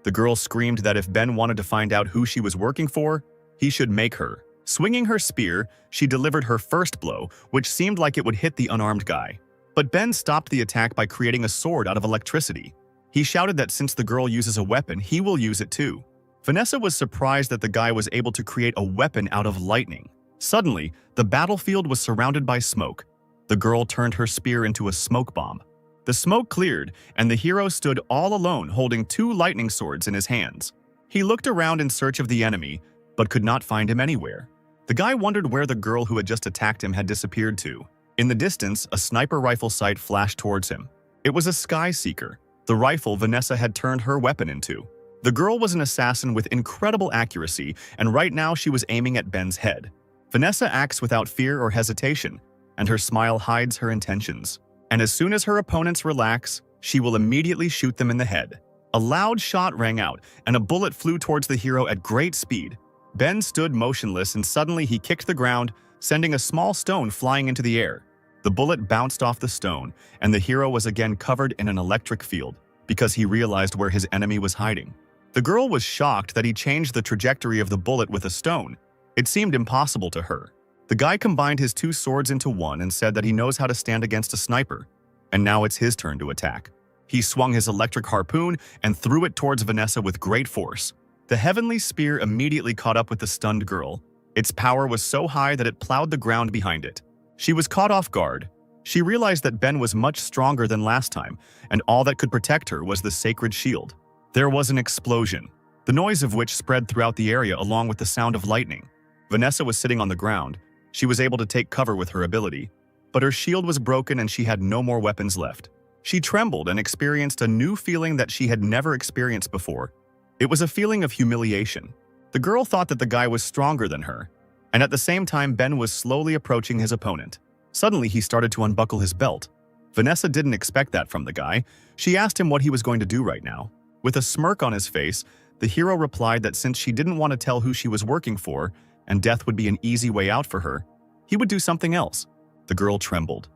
The girl screamed that if Ben wanted to find out who she was working for, he should make her. Swinging her spear, she delivered her first blow, which seemed like it would hit the unarmed guy. But Ben stopped the attack by creating a sword out of electricity. He shouted that since the girl uses a weapon, he will use it too. Vanessa was surprised that the guy was able to create a weapon out of lightning. Suddenly, the battlefield was surrounded by smoke. The girl turned her spear into a smoke bomb. The smoke cleared, and the hero stood all alone holding 2 lightning swords in his hands. He looked around in search of the enemy, but could not find him anywhere. The guy wondered where the girl who had just attacked him had disappeared to. In the distance, a sniper rifle sight flashed towards him. It was a sky seeker, the rifle Vanessa had turned her weapon into. The girl was an assassin with incredible accuracy, and right now she was aiming at Ben's head. Vanessa acts without fear or hesitation, and her smile hides her intentions. And as soon as her opponents relax, she will immediately shoot them in the head. A loud shot rang out, and a bullet flew towards the hero at great speed. Ben stood motionless, and suddenly he kicked the ground, sending a small stone flying into the air. The bullet bounced off the stone, and the hero was again covered in an electric field, because he realized where his enemy was hiding. The girl was shocked that he changed the trajectory of the bullet with a stone. It seemed impossible to her. The guy combined his 2 swords into one and said that he knows how to stand against a sniper, and now it's his turn to attack. He swung his electric harpoon and threw it towards Vanessa with great force. The heavenly spear immediately caught up with the stunned girl. Its power was so high that it plowed the ground behind it. She was caught off guard. She realized that Ben was much stronger than last time, and all that could protect her was the sacred shield. There was an explosion, the noise of which spread throughout the area along with the sound of lightning. Vanessa was sitting on the ground. She was able to take cover with her ability, but her shield was broken and she had no more weapons left. She trembled and experienced a new feeling that she had never experienced before. It was a feeling of humiliation. The girl thought that the guy was stronger than her, and at the same time Ben was slowly approaching his opponent. Suddenly he started to unbuckle his belt. Vanessa didn't expect that from the guy. She asked him what he was going to do right now. With a smirk on his face, the hero replied that since she didn't want to tell who she was working for, and death would be an easy way out for her, he would do something else. The girl trembled.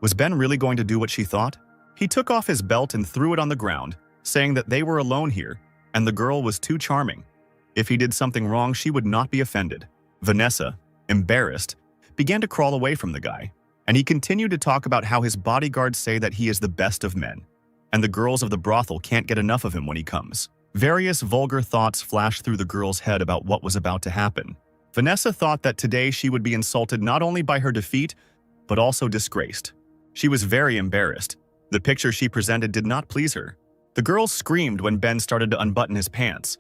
Was Ben really going to do what she thought? He took off his belt and threw it on the ground, saying that they were alone here, and the girl was too charming. If he did something wrong, she would not be offended. Vanessa, embarrassed, began to crawl away from the guy, and he continued to talk about how his bodyguards say that he is the best of men, and the girls of the brothel can't get enough of him when he comes. Various vulgar thoughts flashed through the girl's head about what was about to happen. Vanessa thought that today she would be insulted not only by her defeat, but also disgraced. She was very embarrassed. The picture she presented did not please her. The girl screamed when Ben started to unbutton his pants.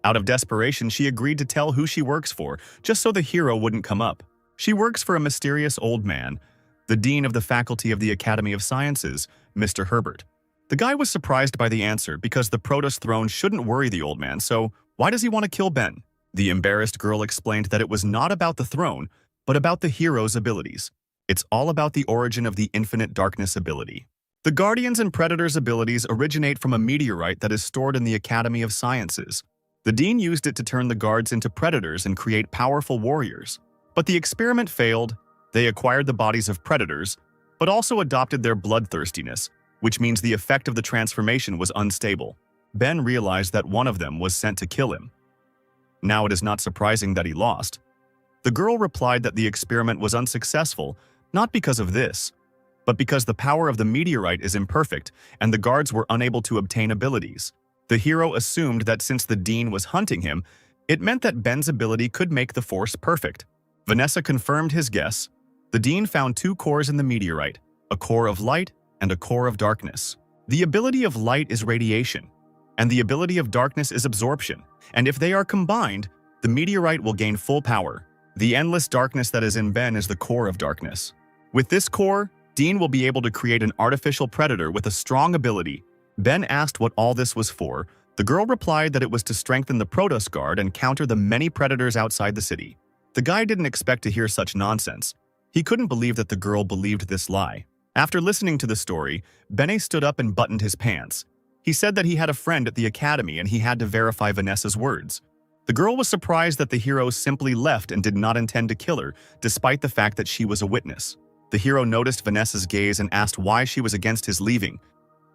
Out of desperation, she agreed to tell who she works for, just so the hero wouldn't come up. She works for a mysterious old man, the dean of the faculty of the Academy of Sciences, Mr. Herbert. The guy was surprised by the answer because the Protos throne shouldn't worry the old man, so why does he want to kill Ben? The embarrassed girl explained that it was not about the throne, but about the hero's abilities. It's all about the origin of the infinite darkness ability. The Guardians and Predators abilities originate from a meteorite that is stored in the Academy of Sciences. The dean used it to turn the guards into predators and create powerful warriors. But the experiment failed. They acquired the bodies of predators, but also adopted their bloodthirstiness, which means the effect of the transformation was unstable. Ben realized that one of them was sent to kill him. Now it is not surprising that he lost. The girl replied that the experiment was unsuccessful, not because of this, but because the power of the meteorite is imperfect and the guards were unable to obtain abilities. The hero assumed that since the dean was hunting him, it meant that Ben's ability could make the force perfect. Vanessa confirmed his guess. The dean found 2 cores in the meteorite, a core of light and a core of darkness. The ability of light is radiation, and the ability of darkness is absorption, and if they are combined, the meteorite will gain full power. The endless darkness that is in Ben is the core of darkness. With this core, Dean will be able to create an artificial predator with a strong ability. Ben asked what all this was for. The girl replied that it was to strengthen the Protos guard and counter the many predators outside the city. The guy didn't expect to hear such nonsense. He couldn't believe that the girl believed this lie. After listening to the story, Bene stood up and buttoned his pants. He said that he had a friend at the academy and he had to verify Vanessa's words. The girl was surprised that the hero simply left and did not intend to kill her, despite the fact that she was a witness. The hero noticed Vanessa's gaze and asked why she was against his leaving.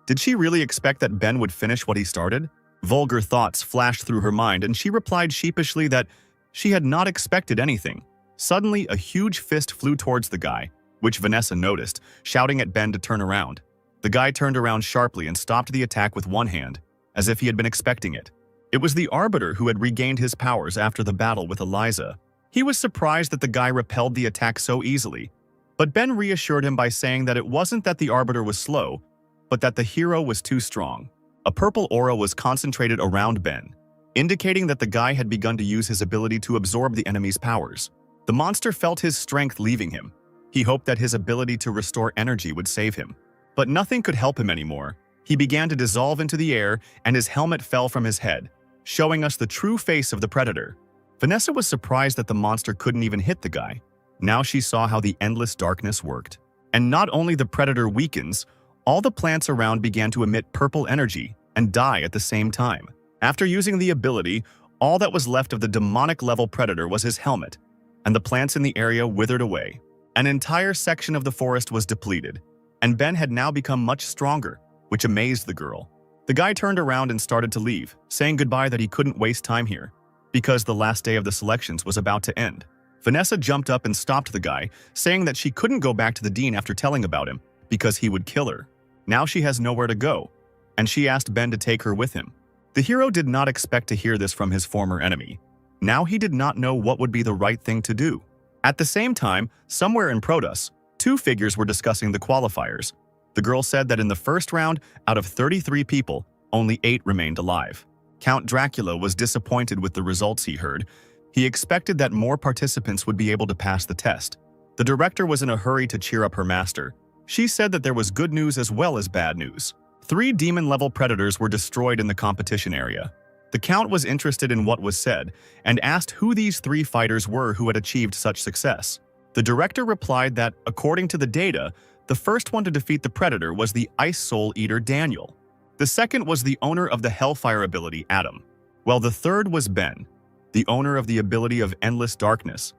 Did she really expect that Ben would finish what he started? Vulgar thoughts flashed through her mind, and she replied sheepishly that she had not expected anything. Suddenly, a huge fist flew towards the guy, which Vanessa noticed, shouting at Ben to turn around. The guy turned around sharply and stopped the attack with one hand, as if he had been expecting it. It was the Arbiter who had regained his powers after the battle with Eliza. He was surprised that the guy repelled the attack so easily, but Ben reassured him by saying that it wasn't that the Arbiter was slow, but that the hero was too strong. A purple aura was concentrated around Ben, indicating that the guy had begun to use his ability to absorb the enemy's powers. The monster felt his strength leaving him. He hoped that his ability to restore energy would save him. But nothing could help him anymore. He began to dissolve into the air, and his helmet fell from his head, showing us the true face of the predator. Vanessa was surprised that the monster couldn't even hit the guy. Now she saw how the endless darkness worked. And not only the predator weakens, all the plants around began to emit purple energy and die at the same time. After using the ability, all that was left of the demonic-level predator was his helmet, and the plants in the area withered away. An entire section of the forest was depleted, and Ben had now become much stronger, which amazed the girl. The guy turned around and started to leave, saying goodbye that he couldn't waste time here, because the last day of the selections was about to end. Vanessa jumped up and stopped the guy, saying that she couldn't go back to the dean after telling about him, because he would kill her. Now she has nowhere to go, and she asked Ben to take her with him. The hero did not expect to hear this from his former enemy. Now he did not know what would be the right thing to do. At the same time, somewhere in Protos, two figures were discussing the qualifiers. The girl said that in the first round, out of 33 people, only 8 remained alive. Count Dracula was disappointed with the results he heard. He expected that more participants would be able to pass the test. The director was in a hurry to cheer up her master. She said that there was good news as well as bad news. 3 demon-level predators were destroyed in the competition area. The Count was interested in what was said and asked who these 3 fighters were who had achieved such success. The director replied that, according to the data, the first one to defeat the predator was the Ice Soul Eater Daniel. The second was the owner of the Hellfire ability, Adam. While the third was Ben, the owner of the ability of Endless Darkness,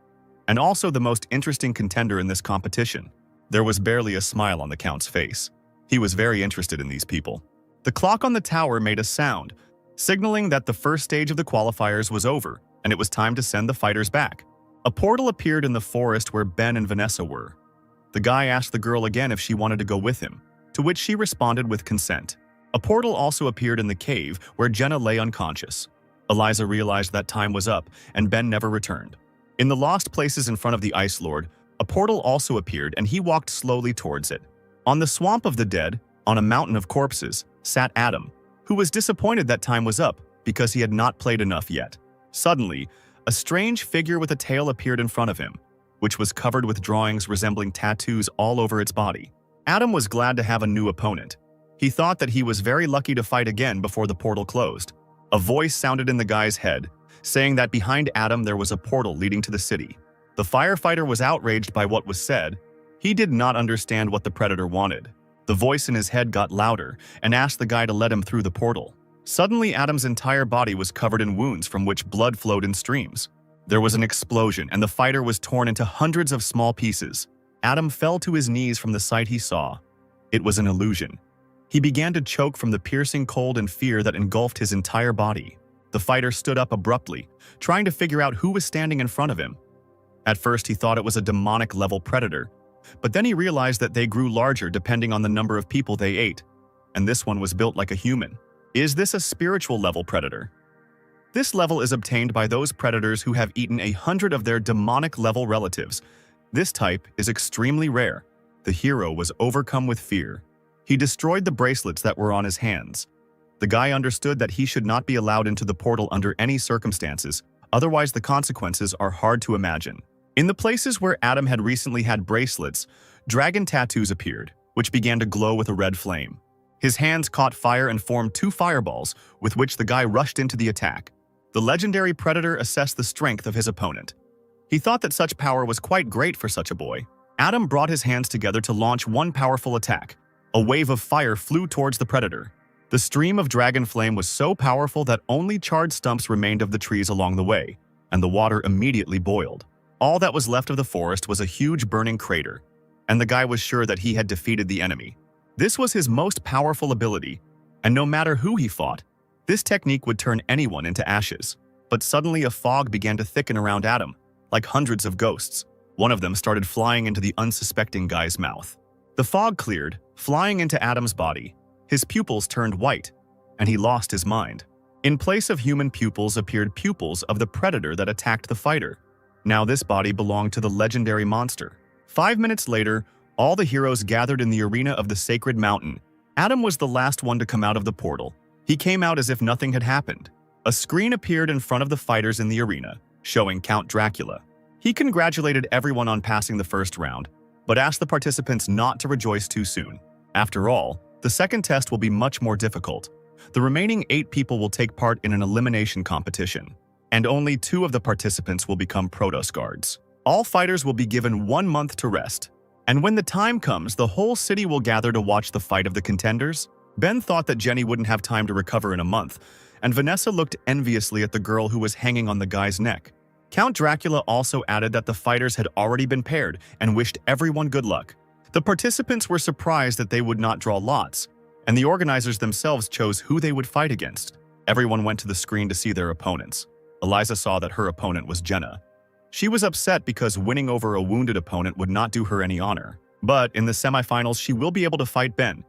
and also the most interesting contender in this competition. There was barely a smile on the Count's face. He was very interested in these people. The clock on the tower made a sound, signaling that the first stage of the qualifiers was over, and it was time to send the fighters back. A portal appeared in the forest where Ben and Vanessa were. The guy asked the girl again if she wanted to go with him, to which she responded with consent. A portal also appeared in the cave where Jenna lay unconscious. Eliza realized that time was up, and Ben never returned. In the lost places in front of the Ice Lord, a portal also appeared, and he walked slowly towards it. On the Swamp of the Dead, on a mountain of corpses, sat Adam, who was disappointed that time was up because he had not played enough yet. Suddenly, a strange figure with a tail appeared in front of him, which was covered with drawings resembling tattoos all over its body. Adam was glad to have a new opponent. He thought that he was very lucky to fight again before the portal closed. A voice sounded in the guy's head, saying that behind Adam there was a portal leading to the city. The firefighter was outraged by what was said. He did not understand what the predator wanted. The voice in his head got louder and asked the guy to let him through the portal. Suddenly, Adam's entire body was covered in wounds from which blood flowed in streams. There was an explosion, and the fighter was torn into hundreds of small pieces. Adam fell to his knees from the sight he saw. It was an illusion. He began to choke from the piercing cold and fear that engulfed his entire body. The fighter stood up abruptly, trying to figure out who was standing in front of him. At first, he thought it was a demonic-level predator, but then he realized that they grew larger depending on the number of people they ate, and this one was built like a human. Is this a spiritual-level predator? This level is obtained by those predators who have eaten 100 of their demonic-level relatives. This type is extremely rare. The hero was overcome with fear. He destroyed the bracelets that were on his hands. The guy understood that he should not be allowed into the portal under any circumstances, otherwise the consequences are hard to imagine. In the places where Adam had recently had bracelets, dragon tattoos appeared, which began to glow with a red flame. His hands caught fire and formed 2 fireballs, with which the guy rushed into the attack. The legendary predator assessed the strength of his opponent. He thought that such power was quite great for such a boy. Adam brought his hands together to launch one powerful attack. A wave of fire flew towards the predator. The stream of dragon flame was so powerful that only charred stumps remained of the trees along the way, and the water immediately boiled. All that was left of the forest was a huge burning crater, and the guy was sure that he had defeated the enemy. This was his most powerful ability, and no matter who he fought, this technique would turn anyone into ashes. But suddenly a fog began to thicken around Adam, like hundreds of ghosts. One of them started flying into the unsuspecting guy's mouth. The fog cleared, flying into Adam's body. His pupils turned white, and he lost his mind. In place of human pupils appeared pupils of the predator that attacked the fighter. Now this body belonged to the legendary monster. 5 minutes later, all the heroes gathered in the arena of the sacred mountain. Adam was the last one to come out of the portal. He came out as if nothing had happened. A screen appeared in front of the fighters in the arena, showing Count Dracula. He congratulated everyone on passing the first round, but asked the participants not to rejoice too soon. After all, the second test will be much more difficult. The remaining 8 people will take part in an elimination competition, and only 2 of the participants will become Protos guards. All fighters will be given 1 month to rest, and when the time comes, the whole city will gather to watch the fight of the contenders. Ben thought that Jenny wouldn't have time to recover in a month, and Vanessa looked enviously at the girl who was hanging on the guy's neck. Count Dracula also added that the fighters had already been paired and wished everyone good luck. The participants were surprised that they would not draw lots, and the organizers themselves chose who they would fight against. Everyone went to the screen to see their opponents. Eliza saw that her opponent was Jenna. She was upset because winning over a wounded opponent would not do her any honor. But in the semifinals, she will be able to fight Ben.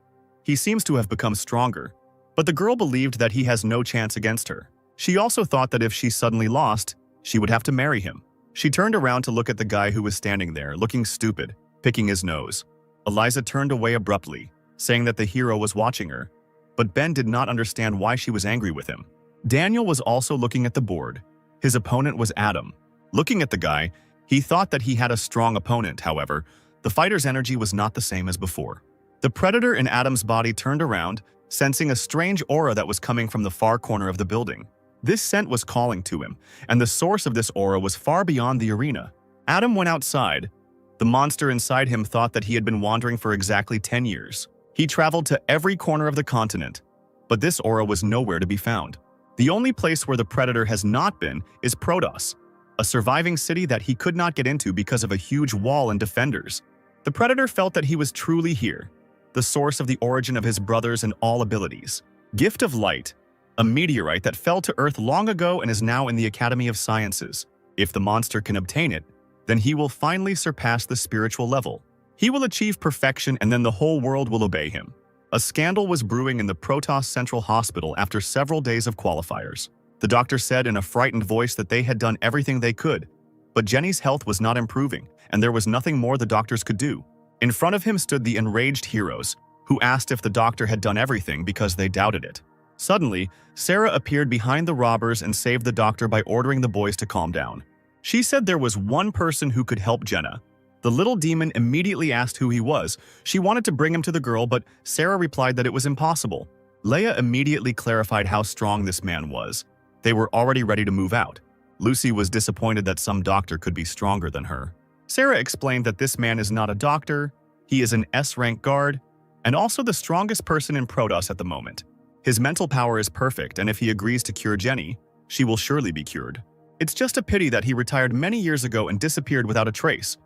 He seems to have become stronger, but the girl believed that he has no chance against her. She also thought that if she suddenly lost, she would have to marry him. She turned around to look at the guy who was standing there, looking stupid, picking his nose. Eliza turned away abruptly, saying that the hero was watching her, but Ben did not understand why she was angry with him. Daniel was also looking at the board. His opponent was Adam. Looking at the guy, he thought that he had a strong opponent. However, the fighter's energy was not the same as before. The predator in Adam's body turned around, sensing a strange aura that was coming from the far corner of the building. This scent was calling to him, and the source of this aura was far beyond the arena. Adam went outside. The monster inside him thought that he had been wandering for exactly 10 years. He traveled to every corner of the continent, but this aura was nowhere to be found. The only place where the predator has not been is Protos, a surviving city that he could not get into because of a huge wall and defenders. The predator felt that he was truly here, the source of the origin of his brothers and all abilities. Gift of Light, a meteorite that fell to Earth long ago and is now in the Academy of Sciences. If the monster can obtain it, then he will finally surpass the spiritual level. He will achieve perfection, and then the whole world will obey him. A scandal was brewing in the Protos Central Hospital after several days of qualifiers. The doctor said in a frightened voice that they had done everything they could, but Jenny's health was not improving, and there was nothing more the doctors could do. In front of him stood the enraged heroes, who asked if the doctor had done everything because they doubted it. Suddenly, Sarah appeared behind the robbers and saved the doctor by ordering the boys to calm down. She said there was one person who could help Jenna. The little demon immediately asked who he was. She wanted to bring him to the girl, but Sarah replied that it was impossible. Leia immediately clarified how strong this man was. They were already ready to move out. Lucy was disappointed that some doctor could be stronger than her. Sarah explained that this man is not a doctor, he is an S-rank guard, and also the strongest person in Protos at the moment. His mental power is perfect, and if he agrees to cure Jenny, she will surely be cured. It's just a pity that he retired many years ago and disappeared without a trace.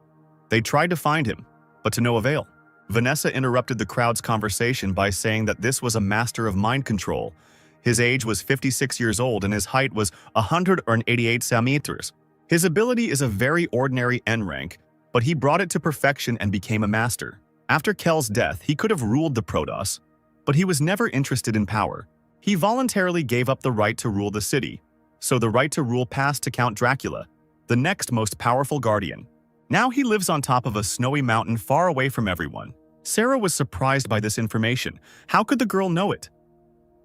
They tried to find him, but to no avail. Vanessa interrupted the crowd's conversation by saying that this was a master of mind control. His age was 56 years old and his height was 188 centimeters. His ability is a very ordinary N rank, but he brought it to perfection and became a master. After Kell's death, he could have ruled the Protos, but he was never interested in power. He voluntarily gave up the right to rule the city, so the right to rule passed to Count Dracula, the next most powerful guardian. Now he lives on top of a snowy mountain far away from everyone. Sarah was surprised by this information. How could the girl know it?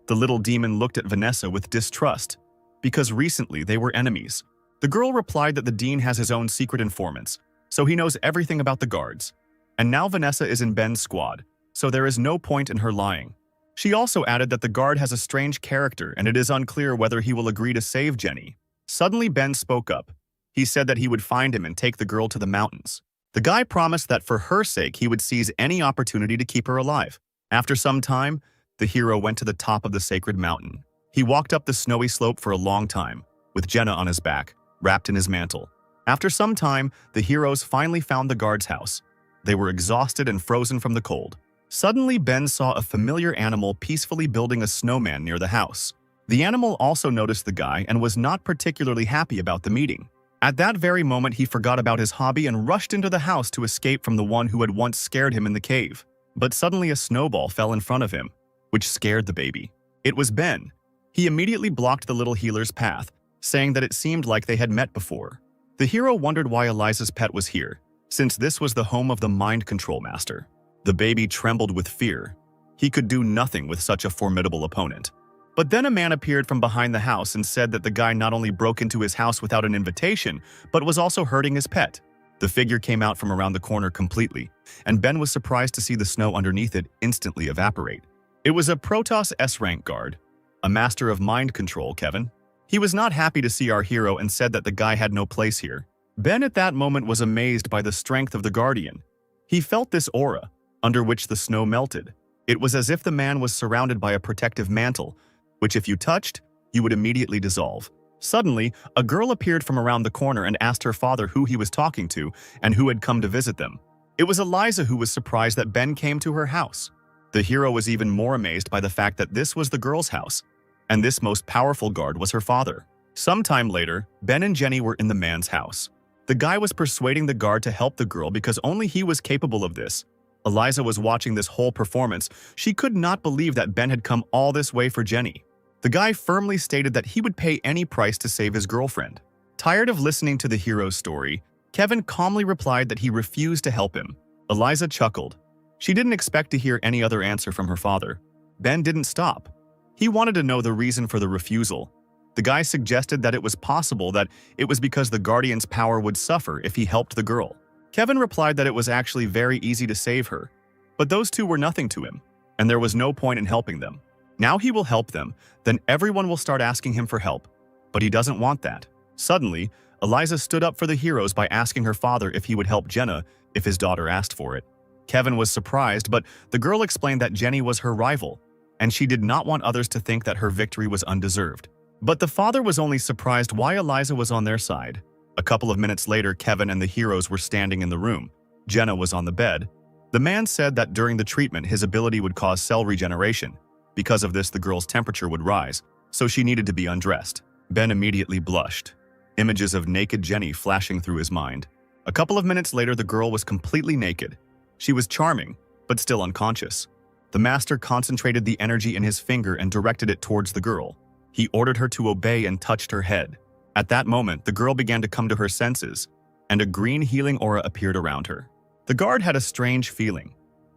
The little demon looked at Vanessa with distrust, because recently they were enemies. The girl replied that the dean has his own secret informants, so he knows everything about the guards. And now Vanessa is in Ben's squad, so there is no point in her lying. She also added that the guard has a strange character and it is unclear whether he will agree to save Jenny. Suddenly Ben spoke up. He said that he would find him and take the girl to the mountains. The guy promised that for her sake he would seize any opportunity to keep her alive. After some time, The hero went to the top of the sacred mountain. He walked up the snowy slope for a long time, with Jenna on his back, wrapped in his mantle. After some time, the heroes finally found the guard's house. They were exhausted and frozen from the cold. Suddenly, Ben saw a familiar animal peacefully building a snowman near the house. The animal also noticed the guy and was not particularly happy about the meeting. At that very moment, he forgot about his hobby and rushed into the house to escape from the one who had once scared him in the cave. But suddenly a snowball fell in front of him, which scared the baby. It was Ben. He immediately blocked the little healer's path, saying that it seemed like they had met before. The hero wondered why Eliza's pet was here, since this was the home of the mind control master. The baby trembled with fear. He could do nothing with such a formidable opponent. But then a man appeared from behind the house and said that the guy not only broke into his house without an invitation, but was also hurting his pet. The figure came out from around the corner completely, and Ben was surprised to see the snow underneath it instantly evaporate. It was a Protos S-rank guard, a master of mind control, Kevin. He was not happy to see our hero and said that the guy had no place here. Ben at that moment was amazed by the strength of the guardian. He felt this aura, under which the snow melted. It was as if the man was surrounded by a protective mantle, which if you touched, you would immediately dissolve. Suddenly, a girl appeared from around the corner and asked her father who he was talking to and who had come to visit them. It was Eliza who was surprised that Ben came to her house. The hero was even more amazed by the fact that this was the girl's house, and this most powerful guard was her father. Sometime later, Ben and Jenny were in the man's house. The guy was persuading the guard to help the girl because only he was capable of this. Eliza was watching this whole performance. She could not believe that Ben had come all this way for Jenny. The guy firmly stated that he would pay any price to save his girlfriend. Tired of listening to the hero's story, Kevin calmly replied that he refused to help him. Eliza chuckled. She didn't expect to hear any other answer from her father. Ben didn't stop. He wanted to know the reason for the refusal. The guy suggested that it was possible that it was because the guardian's power would suffer if he helped the girl. Kevin replied that it was actually very easy to save her, but those two were nothing to him, and there was no point in helping them. Now he will help them, then everyone will start asking him for help, but he doesn't want that. Suddenly, Eliza stood up for the heroes by asking her father if he would help Jenna if his daughter asked for it. Kevin was surprised, but the girl explained that Jenny was her rival, and she did not want others to think that her victory was undeserved. But the father was only surprised why Eliza was on their side. A couple of minutes later, Kevin and the heroes were standing in the room. Jenna was on the bed. The man said that during the treatment, his ability would cause cell regeneration. Because of this, the girl's temperature would rise, so she needed to be undressed. Ben immediately blushed, images of naked Jenny flashing through his mind. A couple of minutes later, the girl was completely naked. She was charming, but still unconscious. The master concentrated the energy in his finger and directed it towards the girl. He ordered her to obey and touched her head. At that moment, the girl began to come to her senses, and a green healing aura appeared around her. The guard had a strange feeling.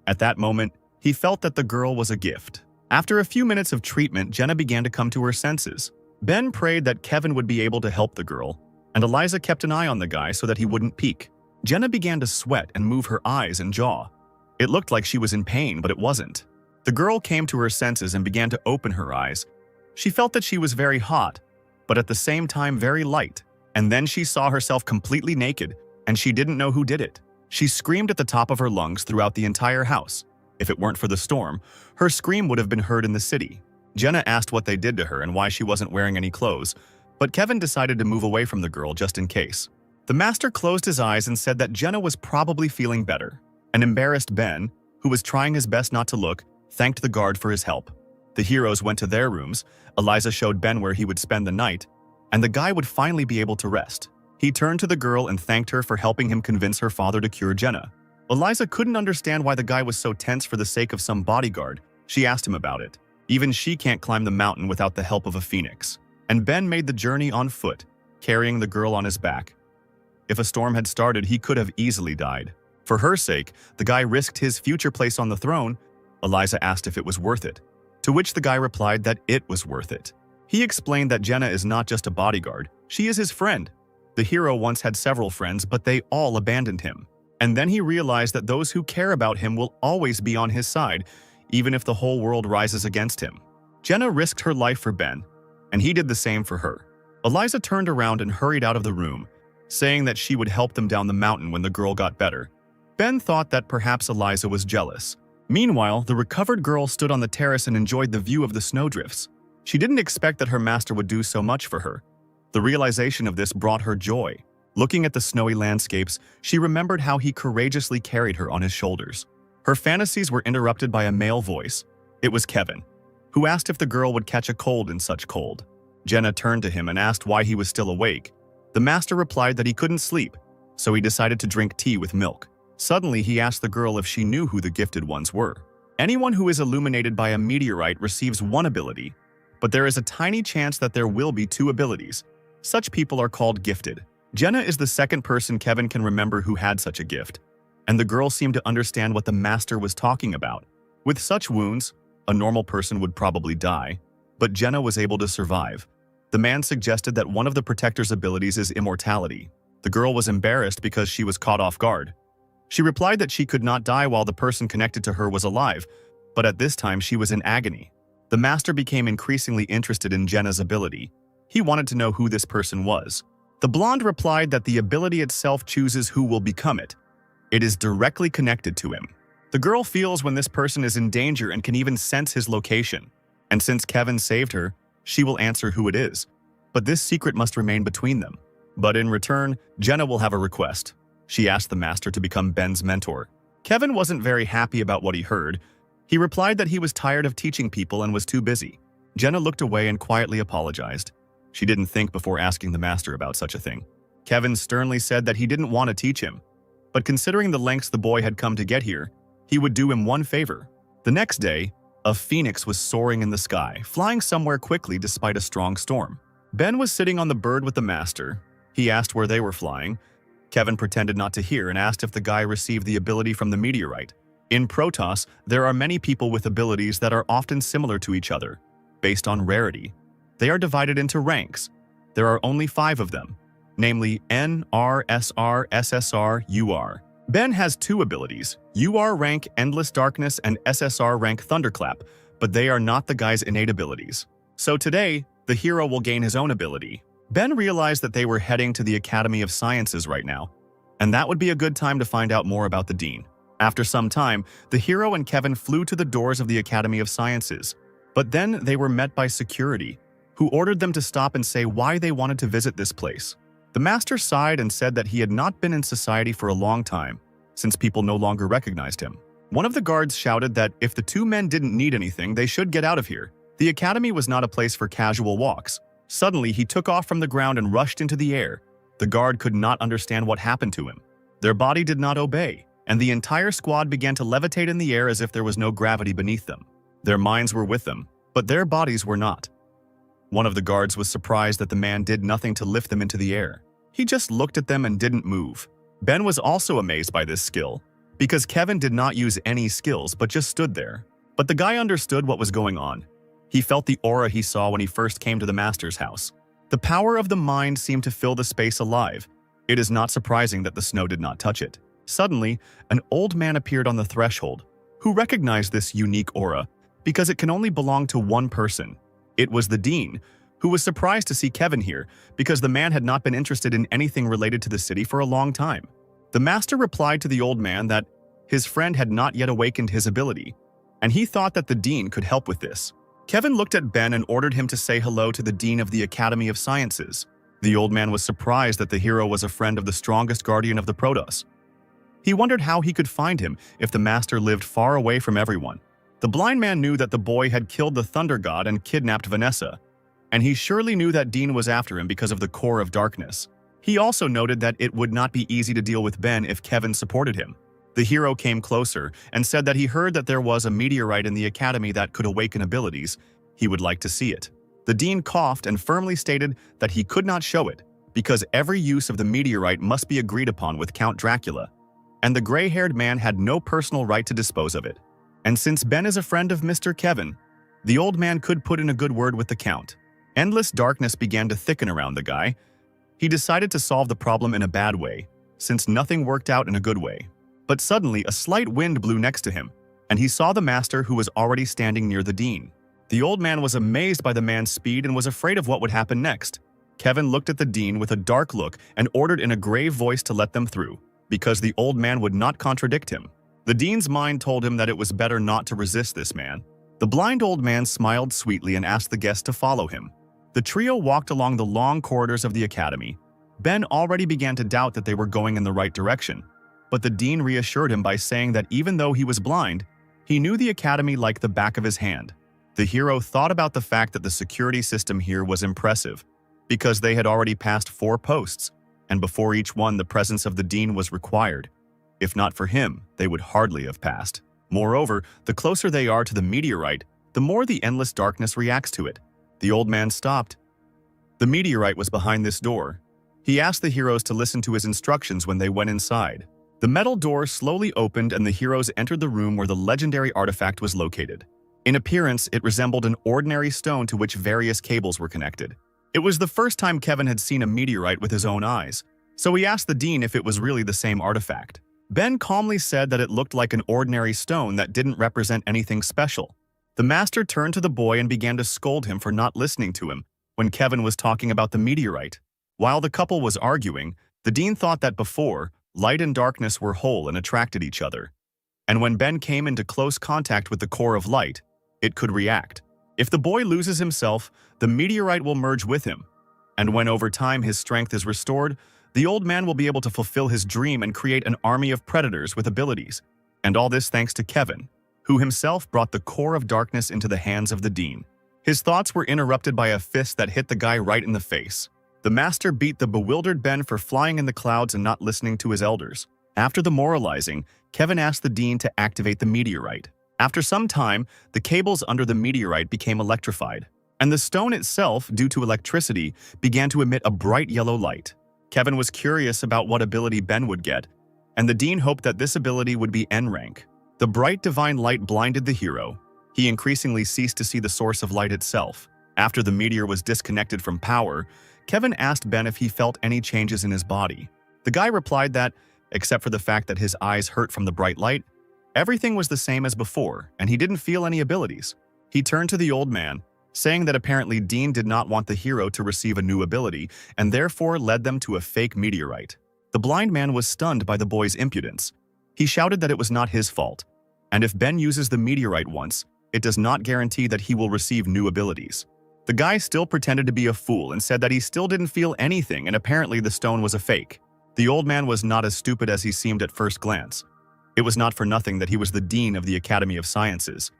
At that moment, he felt that the girl was a gift. After a few minutes of treatment, Jenna began to come to her senses. Ben prayed that Kevin would be able to help the girl, and Eliza kept an eye on the guy so that he wouldn't peek. Jenna began to sweat and move her eyes and jaw. It looked like she was in pain, but it wasn't. The girl came to her senses and began to open her eyes. She felt that she was very hot, but at the same time very light. And then she saw herself completely naked, and she didn't know who did it. She screamed at the top of her lungs throughout the entire house. If it weren't for the storm, her scream would have been heard in the city. Jenna asked what they did to her and why she wasn't wearing any clothes, but Kevin decided to move away from the girl just in case. The master closed his eyes and said that Jenna was probably feeling better. An embarrassed Ben, who was trying his best not to look, thanked the guard for his help. The heroes went to their rooms. Eliza showed Ben where he would spend the night, and the guy would finally be able to rest. He turned to the girl and thanked her for helping him convince her father to cure Jenna. Eliza couldn't understand why the guy was so tense for the sake of some bodyguard. She asked him about it. Even she can't climb the mountain without the help of a phoenix. And Ben made the journey on foot, carrying the girl on his back. If a storm had started, he could have easily died. For her sake, the guy risked his future place on the throne. Eliza asked if it was worth it, to which the guy replied that it was worth it. He explained that Jenna is not just a bodyguard, she is his friend. The hero once had several friends, but they all abandoned him. And then he realized that those who care about him will always be on his side, even if the whole world rises against him. Jenna risked her life for Ben, and he did the same for her. Eliza turned around and hurried out of the room, saying that she would help them down the mountain when the girl got better. Ben thought that perhaps Eliza was jealous, Meanwhile, the recovered girl stood on the terrace and enjoyed the view of the snowdrifts. She didn't expect that her master would do so much for her. The realization of this brought her joy. Looking at the snowy landscapes, she remembered how he courageously carried her on his shoulders. Her fantasies were interrupted by a male voice. It was Kevin, who asked if the girl would catch a cold in such cold. Jenna turned to him and asked why he was still awake. The master replied that he couldn't sleep, so he decided to drink tea with milk. Suddenly, he asked the girl if she knew who the gifted ones were. Anyone who is illuminated by a meteorite receives one ability, but there is a tiny chance that there will be two abilities. Such people are called gifted. Jenna is the second person Kevin can remember who had such a gift, and the girl seemed to understand what the master was talking about. With such wounds, a normal person would probably die, but Jenna was able to survive. The man suggested that one of the protector's abilities is immortality. The girl was embarrassed because she was caught off guard. She replied that she could not die while the person connected to her was alive, but at this time she was in agony. The master became increasingly interested in Jenna's ability. He wanted to know who this person was. The blonde replied that the ability itself chooses who will become it. It is directly connected to him. The girl feels when this person is in danger and can even sense his location. And since Kevin saved her, she will answer who it is. But this secret must remain between them. But in return, Jenna will have a request. She asked the master to become Ben's mentor. Kevin wasn't very happy about what he heard. He replied that he was tired of teaching people and was too busy. Jenna looked away and quietly apologized. She didn't think before asking the master about such a thing. Kevin sternly said that he didn't want to teach him. But considering the lengths the boy had come to get here, he would do him one favor. The next day, a phoenix was soaring in the sky, flying somewhere quickly despite a strong storm. Ben was sitting on the bird with the master. He asked where they were flying. Kevin pretended not to hear and asked if the guy received the ability from the meteorite. In Protos, there are many people with abilities that are often similar to each other, based on rarity. They are divided into ranks. There are only 5 of them, namely N, R, SR, SSR, UR. Ben has 2 abilities, UR rank Endless Darkness and SSR rank Thunderclap, but they are not the guy's innate abilities. So today, the hero will gain his own ability. Ben realized that they were heading to the Academy of Sciences right now, and that would be a good time to find out more about the dean. After some time, the hero and Kevin flew to the doors of the Academy of Sciences, but then they were met by security, who ordered them to stop and say why they wanted to visit this place. The master sighed and said that he had not been in society for a long time, since people no longer recognized him. One of the guards shouted that if the 2 men didn't need anything, they should get out of here. The academy was not a place for casual walks. Suddenly, he took off from the ground and rushed into the air. The guard could not understand what happened to him. Their body did not obey, and the entire squad began to levitate in the air as if there was no gravity beneath them. Their minds were with them, but their bodies were not. One of the guards was surprised that the man did nothing to lift them into the air. He just looked at them and didn't move. Ben was also amazed by this skill, because Kevin did not use any skills but just stood there. But the guy understood what was going on. He felt the aura he saw when he first came to the master's house. The power of the mind seemed to fill the space alive. It is not surprising that the snow did not touch it. Suddenly, an old man appeared on the threshold, who recognized this unique aura, because it can only belong to one person. It was the dean, who was surprised to see Kevin here, because the man had not been interested in anything related to the city for a long time. The master replied to the old man that his friend had not yet awakened his ability, and he thought that the dean could help with this. Kevin looked at Ben and ordered him to say hello to the dean of the Academy of Sciences. The old man was surprised that the hero was a friend of the strongest guardian of the Protos. He wondered how he could find him if the master lived far away from everyone. The blind man knew that the boy had killed the thunder god and kidnapped Vanessa, and he surely knew that Dean was after him because of the core of darkness. He also noted that it would not be easy to deal with Ben if Kevin supported him. The hero came closer and said that he heard that there was a meteorite in the academy that could awaken abilities. He would like to see it. The dean coughed and firmly stated that he could not show it, because every use of the meteorite must be agreed upon with Count Dracula, and the gray-haired man had no personal right to dispose of it. And since Ben is a friend of Mr. Kevin, the old man could put in a good word with the Count. Endless darkness began to thicken around the guy. He decided to solve the problem in a bad way, since nothing worked out in a good way. But suddenly, a slight wind blew next to him, and he saw the master who was already standing near the dean. The old man was amazed by the man's speed and was afraid of what would happen next. Kevin looked at the dean with a dark look and ordered in a grave voice to let them through, because the old man would not contradict him. The dean's mind told him that it was better not to resist this man. The blind old man smiled sweetly and asked the guest to follow him. The trio walked along the long corridors of the academy. Ben already began to doubt that they were going in the right direction, but the dean reassured him by saying that even though he was blind, he knew the academy like the back of his hand. The hero thought about the fact that the security system here was impressive, because they had already passed 4 posts, and before each one the presence of the dean was required. If not for him, they would hardly have passed. Moreover, the closer they are to the meteorite, the more the endless darkness reacts to it. The old man stopped. The meteorite was behind this door. He asked the heroes to listen to his instructions when they went inside. The metal door slowly opened and the heroes entered the room where the legendary artifact was located. In appearance, it resembled an ordinary stone to which various cables were connected. It was the first time Kevin had seen a meteorite with his own eyes, so he asked the dean if it was really the same artifact. Ben calmly said that it looked like an ordinary stone that didn't represent anything special. The master turned to the boy and began to scold him for not listening to him when Kevin was talking about the meteorite. While the couple was arguing, the dean thought that before, light and darkness were whole and attracted each other. And when Ben came into close contact with the core of light, it could react. If the boy loses himself, the meteorite will merge with him. And when over time his strength is restored, the old man will be able to fulfill his dream and create an army of predators with abilities. And all this thanks to Kevin, who himself brought the core of darkness into the hands of the dean. His thoughts were interrupted by a fist that hit the guy right in the face. The master beat the bewildered Ben for flying in the clouds and not listening to his elders. After the moralizing, Kevin asked the dean to activate the meteorite. After some time, the cables under the meteorite became electrified, and the stone itself, due to electricity, began to emit a bright yellow light. Kevin was curious about what ability Ben would get, and the dean hoped that this ability would be N rank. The bright divine light blinded the hero. He increasingly ceased to see the source of light itself. After the meteor was disconnected from power, Kevin asked Ben if he felt any changes in his body. The guy replied that, except for the fact that his eyes hurt from the bright light, everything was the same as before, and he didn't feel any abilities. He turned to the old man, saying that apparently Dean did not want the hero to receive a new ability, and therefore led them to a fake meteorite. The blind man was stunned by the boy's impudence. He shouted that it was not his fault, and if Ben uses the meteorite once, it does not guarantee that he will receive new abilities. The guy still pretended to be a fool and said that he still didn't feel anything and apparently the stone was a fake. The old man was not as stupid as he seemed at first glance. It was not for nothing that he was the dean of the Academy of Sciences.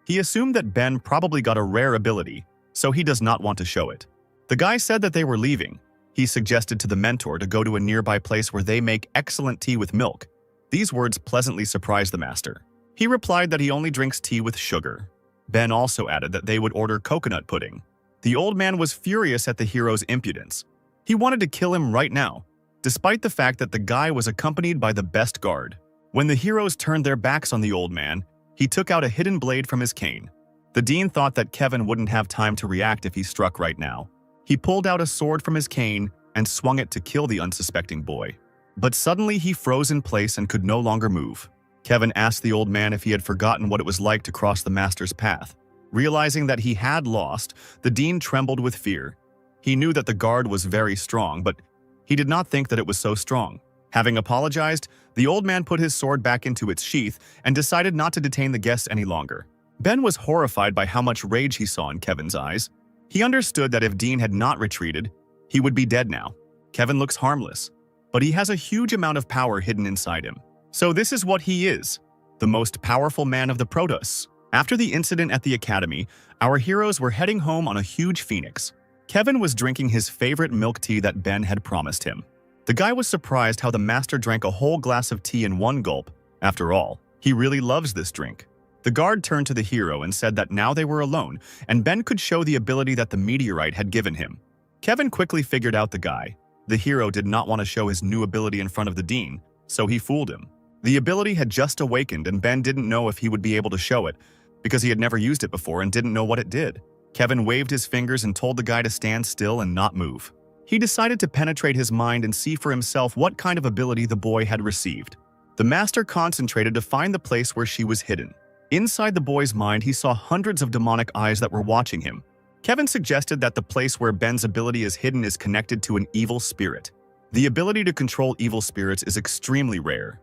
He assumed that Ben probably got a rare ability, so he does not want to show it. The guy said that they were leaving. He suggested to the mentor to go to a nearby place where they make excellent tea with milk. These words pleasantly surprised the master. He replied that he only drinks tea with sugar. Ben also added that they would order coconut pudding. The old man was furious at the hero's impudence. He wanted to kill him right now, despite the fact that the guy was accompanied by the best guard. When the heroes turned their backs on the old man, he took out a hidden blade from his cane. The dean thought that Kevin wouldn't have time to react if he struck right now. He pulled out a sword from his cane and swung it to kill the unsuspecting boy. But suddenly he froze in place and could no longer move. Kevin asked the old man if he had forgotten what it was like to cross the master's path. Realizing that he had lost, the dean trembled with fear. He knew that the guard was very strong, but he did not think that it was so strong. Having apologized, the old man put his sword back into its sheath and decided not to detain the guests any longer. Ben was horrified by how much rage he saw in Kevin's eyes. He understood that if Dean had not retreated, he would be dead now. Kevin looks harmless, but he has a huge amount of power hidden inside him. So this is what he is, the most powerful man of the Protos. After the incident at the academy, our heroes were heading home on a huge phoenix. Kevin was drinking his favorite milk tea that Ben had promised him. The guy was surprised how the master drank a whole glass of tea in one gulp. After all, he really loves this drink. The guard turned to the hero and said that now they were alone, and Ben could show the ability that the meteorite had given him. Kevin quickly figured out the guy. The hero did not want to show his new ability in front of the dean, so he fooled him. The ability had just awakened and Ben didn't know if he would be able to show it, because he had never used it before and didn't know what it did. Kevin waved his fingers and told the guy to stand still and not move. He decided to penetrate his mind and see for himself what kind of ability the boy had received. The master concentrated to find the place where she was hidden. Inside the boy's mind, he saw hundreds of demonic eyes that were watching him. Kevin suggested that the place where Ben's ability is hidden is connected to an evil spirit. The ability to control evil spirits is extremely rare,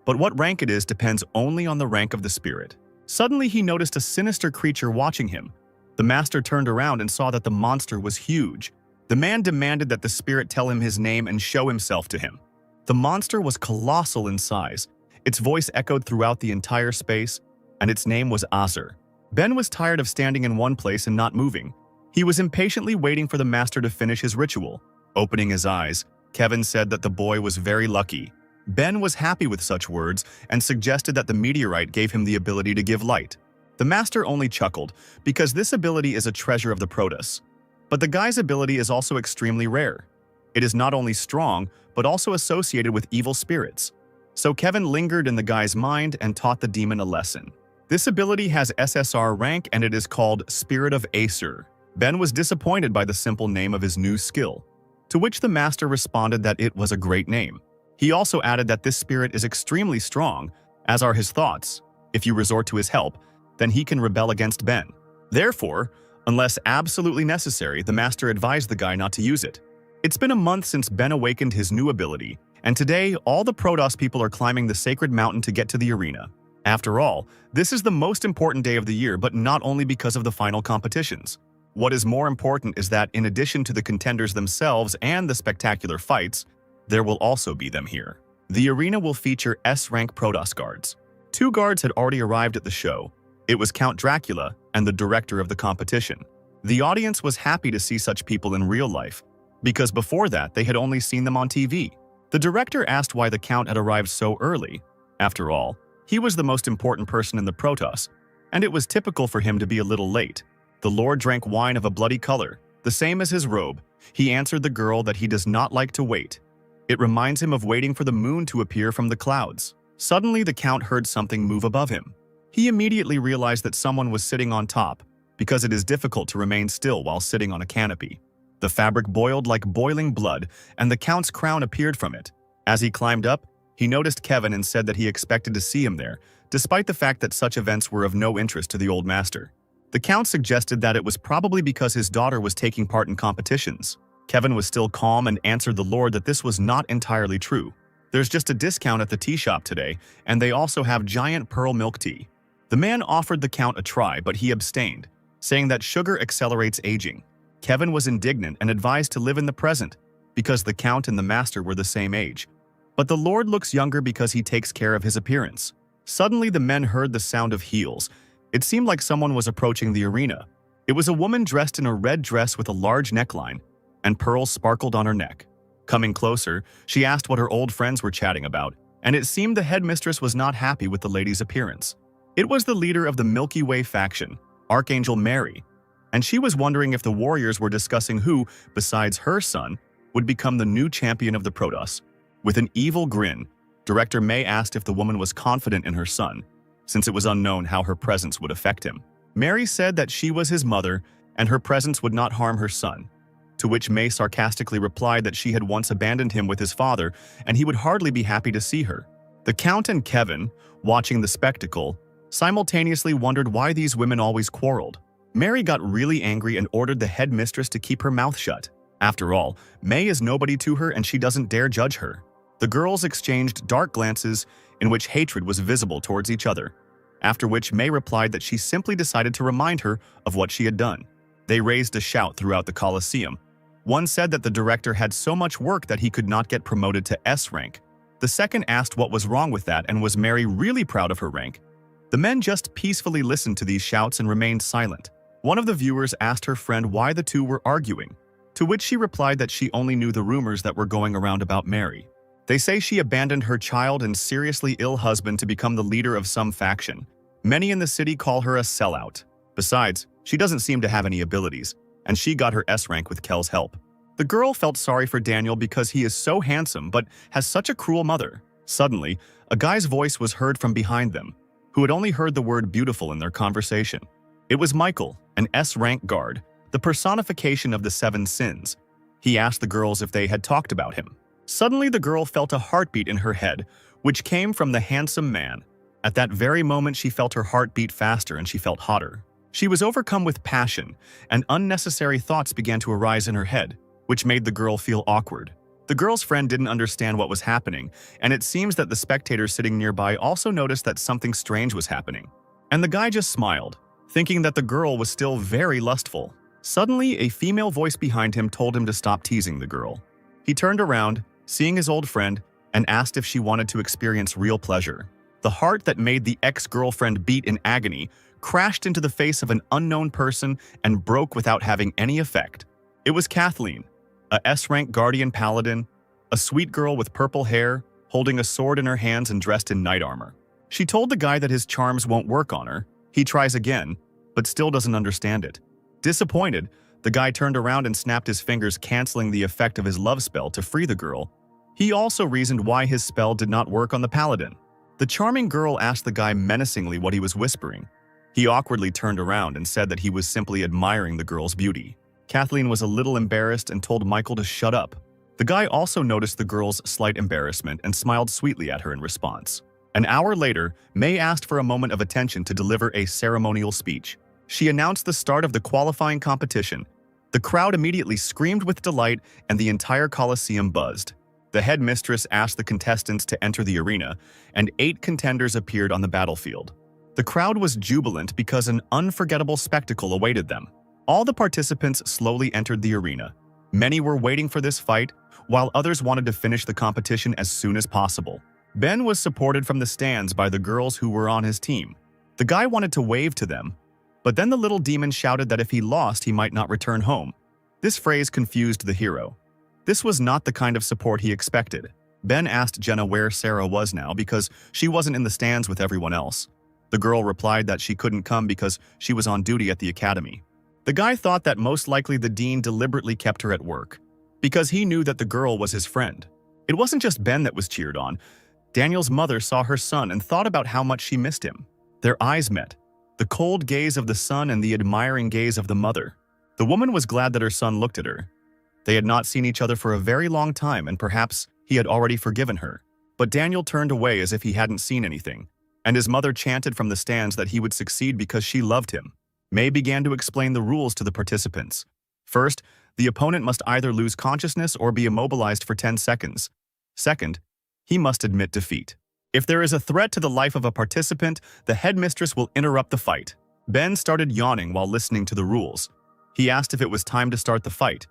but what rank it is depends only on the rank of the spirit. Suddenly, he noticed a sinister creature watching him. The master turned around and saw that the monster was huge. The man demanded that the spirit tell him his name and show himself to him. The monster was colossal in size. Its voice echoed throughout the entire space, and its name was Asura. Ben was tired of standing in one place and not moving. He was impatiently waiting for the master to finish his ritual. Opening his eyes, Kevin said that the boy was very lucky. Ben was happy with such words and suggested that the meteorite gave him the ability to give light. The master only chuckled, because this ability is a treasure of the Protos. But the guy's ability is also extremely rare. It is not only strong, but also associated with evil spirits. So Kevin lingered in the guy's mind and taught the demon a lesson. This ability has SSR rank and it is called Spirit of Asura. Ben was disappointed by the simple name of his new skill, to which the master responded that it was a great name. He also added that this spirit is extremely strong, as are his thoughts. If you resort to his help, then he can rebel against Ben. Therefore, unless absolutely necessary, the master advised the guy not to use it. It's been a month since Ben awakened his new ability, and today all the Protos people are climbing the sacred mountain to get to the arena. After all, this is the most important day of the year, but not only because of the final competitions. What is more important is that in addition to the contenders themselves and the spectacular fights, there will also be them here. The arena will feature S-rank Protos guards. 2 guards had already arrived at the show. It was Count Dracula and the director of the competition. The audience was happy to see such people in real life, because before that they had only seen them on TV. The director asked why the Count had arrived so early. After all, he was the most important person in the Protos, and it was typical for him to be a little late. The Lord drank wine of a bloody color, the same as his robe. He answered the girl that he does not like to wait. It reminds him of waiting for the moon to appear from the clouds. Suddenly, the Count heard something move above him. He immediately realized that someone was sitting on top, because it is difficult to remain still while sitting on a canopy. The fabric boiled like boiling blood, and the Count's crown appeared from it. As he climbed up, he noticed Kevin and said that he expected to see him there, despite the fact that such events were of no interest to the old master. The Count suggested that it was probably because his daughter was taking part in competitions. Kevin was still calm and answered the Lord that this was not entirely true. There's just a discount at the tea shop today, and they also have giant pearl milk tea. The man offered the Count a try, but he abstained, saying that sugar accelerates aging. Kevin was indignant and advised to live in the present, because the Count and the master were the same age. But the Lord looks younger because he takes care of his appearance. Suddenly, the men heard the sound of heels. It seemed like someone was approaching the arena. It was a woman dressed in a red dress with a large neckline, and pearls sparkled on her neck. Coming closer, she asked what her old friends were chatting about, and it seemed the headmistress was not happy with the lady's appearance. It was the leader of the Milky Way faction, Archangel Mary, and she was wondering if the warriors were discussing who, besides her son, would become the new champion of the Protos. With an evil grin, Director May asked if the woman was confident in her son, since it was unknown how her presence would affect him. Mary said that she was his mother and her presence would not harm her son, to which May sarcastically replied that she had once abandoned him with his father and he would hardly be happy to see her. The Count and Kevin, watching the spectacle, simultaneously wondered why these women always quarreled. Mary got really angry and ordered the headmistress to keep her mouth shut. After all, May is nobody to her and she doesn't dare judge her. The girls exchanged dark glances in which hatred was visible towards each other, after which May replied that she simply decided to remind her of what she had done. They raised a shout throughout the Colosseum. One said that the director had so much work that he could not get promoted to S rank. The second asked what was wrong with that and was Mary really proud of her rank. The men just peacefully listened to these shouts and remained silent. One of the viewers asked her friend why the two were arguing, to which she replied that she only knew the rumors that were going around about Mary. They say she abandoned her child and seriously ill husband to become the leader of some faction. Many in the city call her a sellout. Besides, she doesn't seem to have any abilities, and she got her S rank with Kell's help. The girl felt sorry for Daniel because he is so handsome but has such a cruel mother. Suddenly, a guy's voice was heard from behind them, who had only heard the word beautiful in their conversation. It was Michael, an S-rank guard, the personification of the 7 sins. He asked the girls if they had talked about him. Suddenly, the girl felt a heartbeat in her head, which came from the handsome man. At that very moment, she felt her heart beat faster and she felt hotter. She was overcome with passion, and unnecessary thoughts began to arise in her head, which made the girl feel awkward. The girl's friend didn't understand what was happening, and it seems that the spectators sitting nearby also noticed that something strange was happening. And the guy just smiled, thinking that the girl was still very lustful. Suddenly, a female voice behind him told him to stop teasing the girl. He turned around, seeing his old friend, and asked if she wanted to experience real pleasure. The heart that made the ex-girlfriend beat in agony crashed into the face of an unknown person and broke without having any effect. It was Kathleen, a S-rank guardian paladin, a sweet girl with purple hair, holding a sword in her hands and dressed in knight armor. She told the guy that his charms won't work on her. He tries again, but still doesn't understand it. Disappointed, the guy turned around and snapped his fingers, canceling the effect of his love spell to free the girl. He also reasoned why his spell did not work on the paladin. The charming girl asked the guy menacingly what he was whispering. He awkwardly turned around and said that he was simply admiring the girl's beauty. Kathleen was a little embarrassed and told Michael to shut up. The guy also noticed the girl's slight embarrassment and smiled sweetly at her in response. An hour later, May asked for a moment of attention to deliver a ceremonial speech. She announced the start of the qualifying competition. The crowd immediately screamed with delight and the entire Coliseum buzzed. The headmistress asked the contestants to enter the arena, and 8 contenders appeared on the battlefield. The crowd was jubilant because an unforgettable spectacle awaited them. All the participants slowly entered the arena. Many were waiting for this fight, while others wanted to finish the competition as soon as possible. Ben was supported from the stands by the girls who were on his team. The guy wanted to wave to them, but then the little demon shouted that if he lost, he might not return home. This phrase confused the hero. This was not the kind of support he expected. Ben asked Jenna where Sarah was now because she wasn't in the stands with everyone else. The girl replied that she couldn't come because she was on duty at the academy. The guy thought that most likely the dean deliberately kept her at work, because he knew that the girl was his friend. It wasn't just Ben that was cheered on. Daniel's mother saw her son and thought about how much she missed him. Their eyes met, the cold gaze of the son and the admiring gaze of the mother. The woman was glad that her son looked at her. They had not seen each other for a very long time, and perhaps he had already forgiven her. But Daniel turned away as if he hadn't seen anything, and his mother chanted from the stands that he would succeed because she loved him. May began to explain the rules to the participants. First, the opponent must either lose consciousness or be immobilized for 10 seconds. Second, he must admit defeat. If there is a threat to the life of a participant, the headmistress will interrupt the fight. Ben started yawning while listening to the rules. He asked if it was time to start the fight.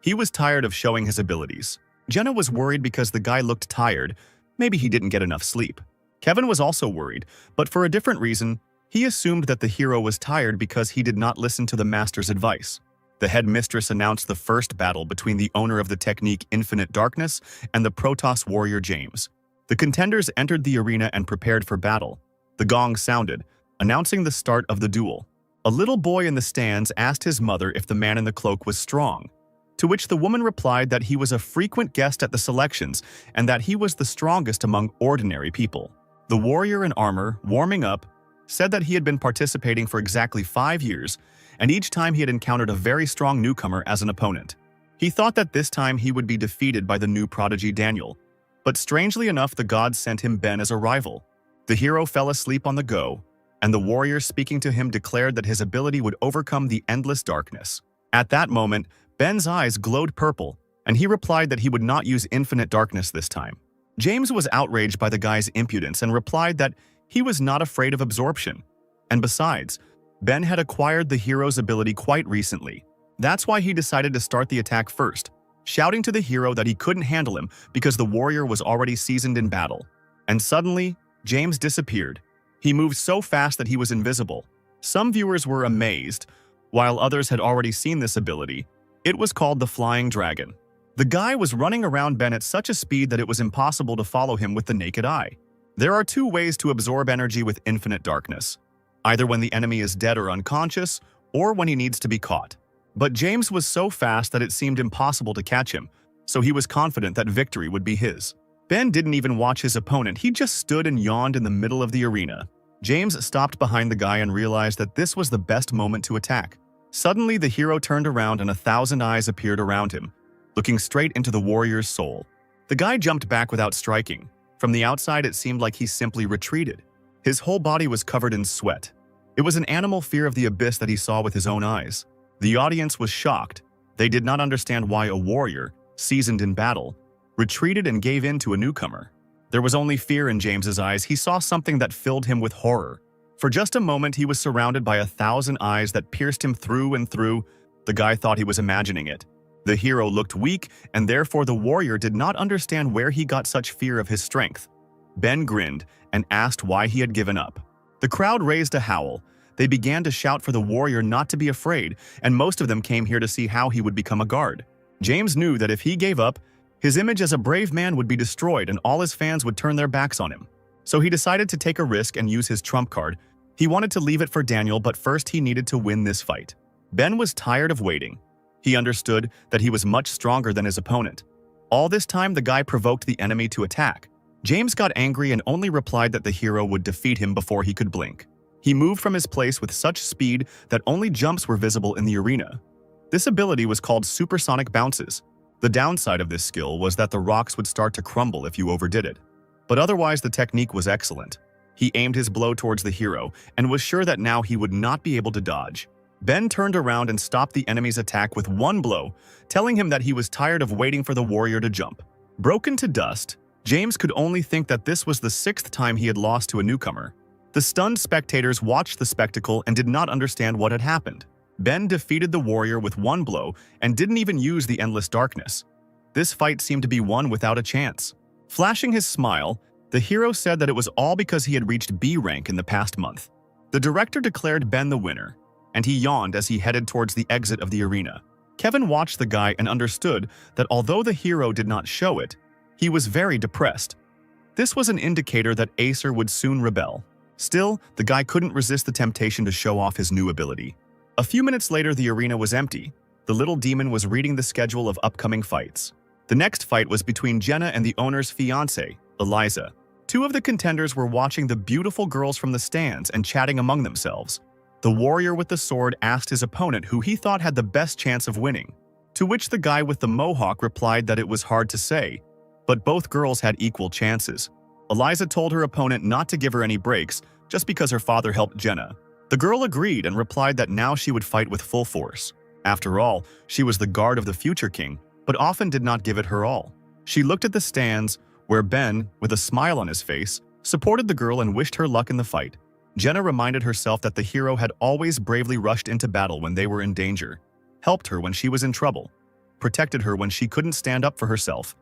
He was tired of showing his abilities. Jenna was worried because the guy looked tired. Maybe he didn't get enough sleep. Kevin was also worried, but for a different reason. He assumed that the hero was tired because he did not listen to the master's advice. The headmistress announced the first battle between the owner of the technique Infinite Darkness and the Protos warrior James. The contenders entered the arena and prepared for battle. The gong sounded, announcing the start of the duel. A little boy in the stands asked his mother if the man in the cloak was strong, to which the woman replied that he was a frequent guest at the selections and that he was the strongest among ordinary people. The warrior in armor, warming up, said that he had been participating for exactly 5 years, and each time he had encountered a very strong newcomer as an opponent. He thought that this time he would be defeated by the new prodigy Daniel, but strangely enough the gods sent him Ben as a rival. The hero fell asleep on the go, and the warrior speaking to him declared that his ability would overcome the endless darkness. At that moment, Ben's eyes glowed purple, and he replied that he would not use infinite darkness this time. James was outraged by the guy's impudence and replied that he was not afraid of absorption. And besides, Ben had acquired the hero's ability quite recently. That's why he decided to start the attack first, shouting to the hero that he couldn't handle him because the warrior was already seasoned in battle. And suddenly, James disappeared. He moved so fast that he was invisible. Some viewers were amazed, while others had already seen this ability. It was called the Flying Dragon. The guy was running around Ben at such a speed that it was impossible to follow him with the naked eye. There are 2 ways to absorb energy with infinite darkness, either when the enemy is dead or unconscious, or when he needs to be caught. But James was so fast that it seemed impossible to catch him, so he was confident that victory would be his. Ben didn't even watch his opponent, he just stood and yawned in the middle of the arena. James stopped behind the guy and realized that this was the best moment to attack. Suddenly, the hero turned around and 1,000 eyes appeared around him, looking straight into the warrior's soul. The guy jumped back without striking. From the outside, it seemed like he simply retreated. His whole body was covered in sweat. It was an animal fear of the abyss that he saw with his own eyes. The audience was shocked. They did not understand why a warrior, seasoned in battle, retreated and gave in to a newcomer. There was only fear in James's eyes. He saw something that filled him with horror. For just a moment, he was surrounded by 1,000 eyes that pierced him through and through. The guy thought he was imagining it. The hero looked weak, and therefore the warrior did not understand where he got such fear of his strength. Ben grinned and asked why he had given up. The crowd raised a howl. They began to shout for the warrior not to be afraid, and most of them came here to see how he would become a guard. James knew that if he gave up, his image as a brave man would be destroyed and all his fans would turn their backs on him. So he decided to take a risk and use his trump card. He wanted to leave it for Daniel, but first he needed to win this fight. Ben was tired of waiting. He understood that he was much stronger than his opponent. All this time, the guy provoked the enemy to attack. James got angry and only replied that the hero would defeat him before he could blink. He moved from his place with such speed that only jumps were visible in the arena. This ability was called supersonic bounces. The downside of this skill was that the rocks would start to crumble if you overdid it. But otherwise, the technique was excellent. He aimed his blow towards the hero and was sure that now he would not be able to dodge. Ben turned around and stopped the enemy's attack with one blow, telling him that he was tired of waiting for the warrior to jump. Broken to dust, James could only think that this was the 6th time he had lost to a newcomer. The stunned spectators watched the spectacle and did not understand what had happened. Ben defeated the warrior with one blow and didn't even use the endless darkness. This fight seemed to be won without a chance. Flashing his smile, the hero said that it was all because he had reached B rank in the past month. The director declared Ben the winner, and he yawned as he headed towards the exit of the arena. Kevin watched the guy and understood that although the hero did not show it, he was very depressed. This was an indicator that Acer would soon rebel. Still, the guy couldn't resist the temptation to show off his new ability. A few minutes later, the arena was empty. The little demon was reading the schedule of upcoming fights. The next fight was between Jenna and the owner's fiancée, Eliza. Two of the contenders were watching the beautiful girls from the stands and chatting among themselves. The warrior with the sword asked his opponent who he thought had the best chance of winning, to which the guy with the mohawk replied that it was hard to say, but both girls had equal chances. Eliza told her opponent not to give her any breaks just because her father helped Jenna. The girl agreed and replied that now she would fight with full force. After all, she was the guard of the future king, but often did not give it her all. She looked at the stands, where Ben, with a smile on his face, supported the girl and wished her luck in the fight. Jenna reminded herself that the hero had always bravely rushed into battle when they were in danger, helped her when she was in trouble, protected her when she couldn't stand up for herself,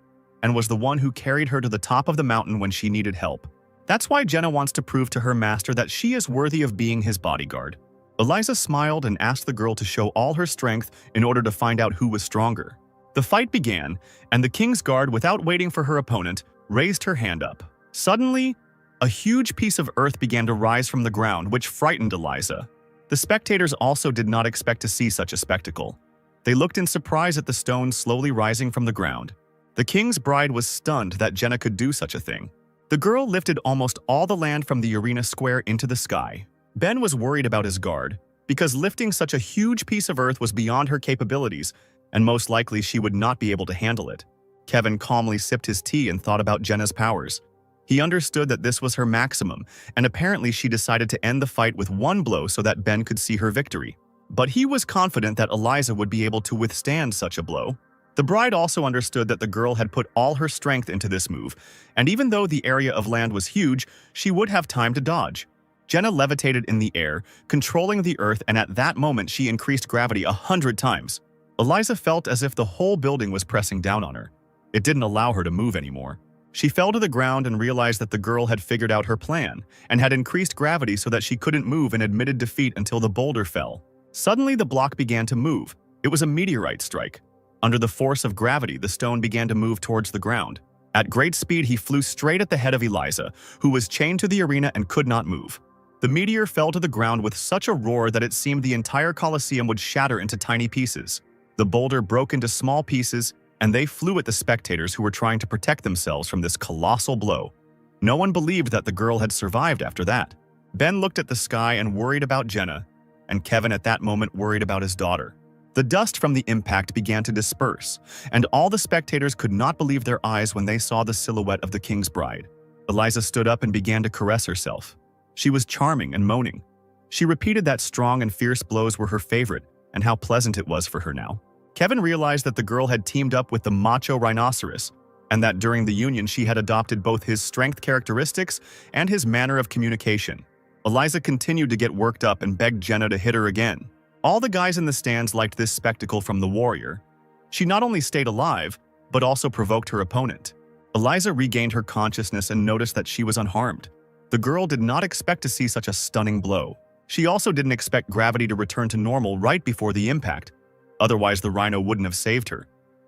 and was the one who carried her to the top of the mountain when she needed help. That's why Jenna wants to prove to her master that she is worthy of being his bodyguard. Eliza smiled and asked the girl to show all her strength in order to find out who was stronger. The fight began, and the king's guard, without waiting for her opponent, raised her hand up. Suddenly, a huge piece of earth began to rise from the ground, which frightened Eliza. The spectators also did not expect to see such a spectacle. They looked in surprise at the stone slowly rising from the ground. The king's bride was stunned that Jenna could do such a thing. The girl lifted almost all the land from the arena square into the sky. Ben was worried about his guard, because lifting such a huge piece of earth was beyond her capabilities, and most likely she would not be able to handle it. Kevin calmly sipped his tea and thought about Jenna's powers. He understood that this was her maximum, and apparently she decided to end the fight with one blow so that Ben could see her victory. But he was confident that Eliza would be able to withstand such a blow. The bride also understood that the girl had put all her strength into this move, and even though the area of land was huge, she would have time to dodge. Jenna levitated in the air, controlling the earth, and at that moment she increased gravity 100 times. Eliza felt as if the whole building was pressing down on her. It didn't allow her to move anymore. She fell to the ground and realized that the girl had figured out her plan and had increased gravity so that she couldn't move and admitted defeat until the boulder fell. Suddenly, the block began to move. It was a meteorite strike. Under the force of gravity, the stone began to move towards the ground. At great speed, he flew straight at the head of Eliza, who was chained to the arena and could not move. The meteor fell to the ground with such a roar that it seemed the entire Colosseum would shatter into tiny pieces. The boulder broke into small pieces, and they flew at the spectators who were trying to protect themselves from this colossal blow. No one believed that the girl had survived after that. Ben looked at the sky and worried about Jenna, and Kevin at that moment worried about his daughter. The dust from the impact began to disperse, and all the spectators could not believe their eyes when they saw the silhouette of the king's bride. Eliza stood up and began to caress herself. She was charming and moaning. She repeated that strong and fierce blows were her favorite, and how pleasant it was for her now. Kevin realized that the girl had teamed up with the macho rhinoceros, and that during the union she had adopted both his strength characteristics and his manner of communication. Eliza continued to get worked up and begged Jenna to hit her again. All the guys in the stands liked this spectacle from the warrior. She not only stayed alive, but also provoked her opponent. Eliza regained her consciousness and noticed that she was unharmed. The girl did not expect to see such a stunning blow. She also didn't expect gravity to return to normal right before the impact. Otherwise, the rhino wouldn't have saved her.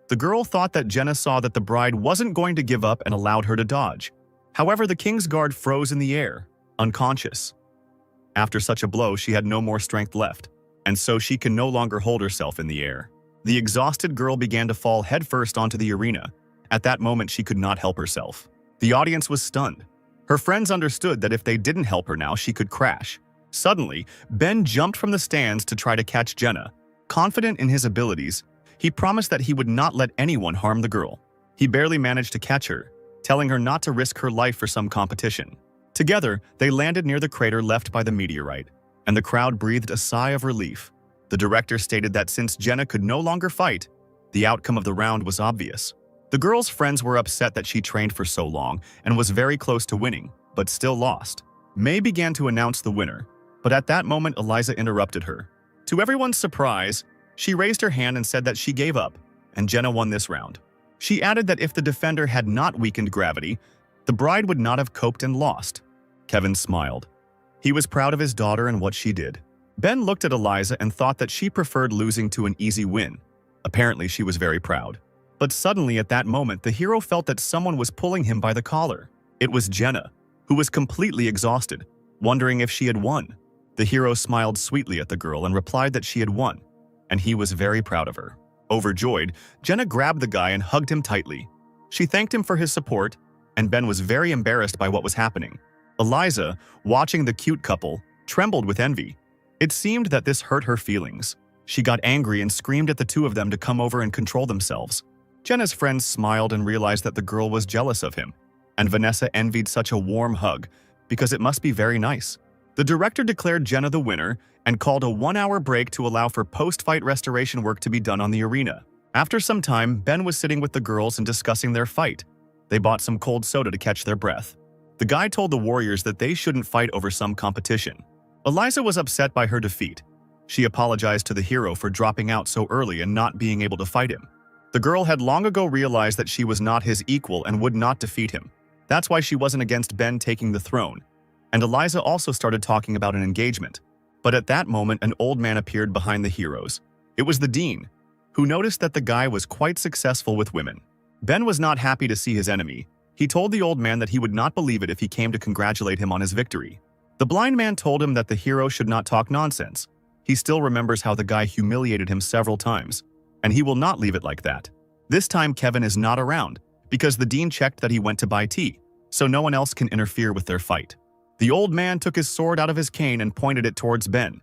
The girl thought that Jenna saw that the bride wasn't going to give up and allowed her to dodge. However, the king's guard froze in the air, unconscious. After such a blow, she had no more strength left, and so she could no longer hold herself in the air. The exhausted girl began to fall headfirst onto the arena. At that moment, she could not help herself. The audience was stunned. Her friends understood that if they didn't help her now, she could crash. Suddenly, Ben jumped from the stands to try to catch Jenna. Confident in his abilities, he promised that he would not let anyone harm the girl. He barely managed to catch her, telling her not to risk her life for some competition. Together, they landed near the crater left by the meteorite, and the crowd breathed a sigh of relief. The director stated that since Jenna could no longer fight, the outcome of the round was obvious. The girl's friends were upset that she trained for so long and was very close to winning, but still lost. May began to announce the winner, but at that moment Eliza interrupted her. To everyone's surprise, she raised her hand and said that she gave up, and Jenna won this round. She added that if the defender had not weakened gravity, the bride would not have coped and lost. Kevin smiled. He was proud of his daughter and what she did. Ben looked at Eliza and thought that she preferred losing to an easy win. Apparently, she was very proud. But suddenly at that moment, the hero felt that someone was pulling him by the collar. It was Jenna, who was completely exhausted, wondering if she had won. The hero smiled sweetly at the girl and replied that she had won, and he was very proud of her. Overjoyed, Jenna grabbed the guy and hugged him tightly. She thanked him for his support, and Ben was very embarrassed by what was happening. Eliza, watching the cute couple, trembled with envy. It seemed that this hurt her feelings. She got angry and screamed at the two of them to come over and control themselves. Jenna's friends smiled and realized that the girl was jealous of him, and Vanessa envied such a warm hug because it must be very nice. The director declared Jenna the winner and called a 1-hour break to allow for post-fight restoration work to be done on the arena. After some time, Ben was sitting with the girls and discussing their fight. They bought some cold soda to catch their breath. The guy told the warriors that they shouldn't fight over some competition. Eliza was upset by her defeat. She apologized to the hero for dropping out so early and not being able to fight him. The girl had long ago realized that she was not his equal and would not defeat him. That's why she wasn't against Ben taking the throne. And Eliza also started talking about an engagement. But at that moment, an old man appeared behind the heroes. It was the dean, who noticed that the guy was quite successful with women. Ben was not happy to see his enemy. He told the old man that he would not believe it if he came to congratulate him on his victory. The blind man told him that the hero should not talk nonsense. He still remembers how the guy humiliated him several times, and he will not leave it like that. This time Kevin is not around, because the dean checked that he went to buy tea, so no one else can interfere with their fight. The old man took his sword out of his cane and pointed it towards Ben.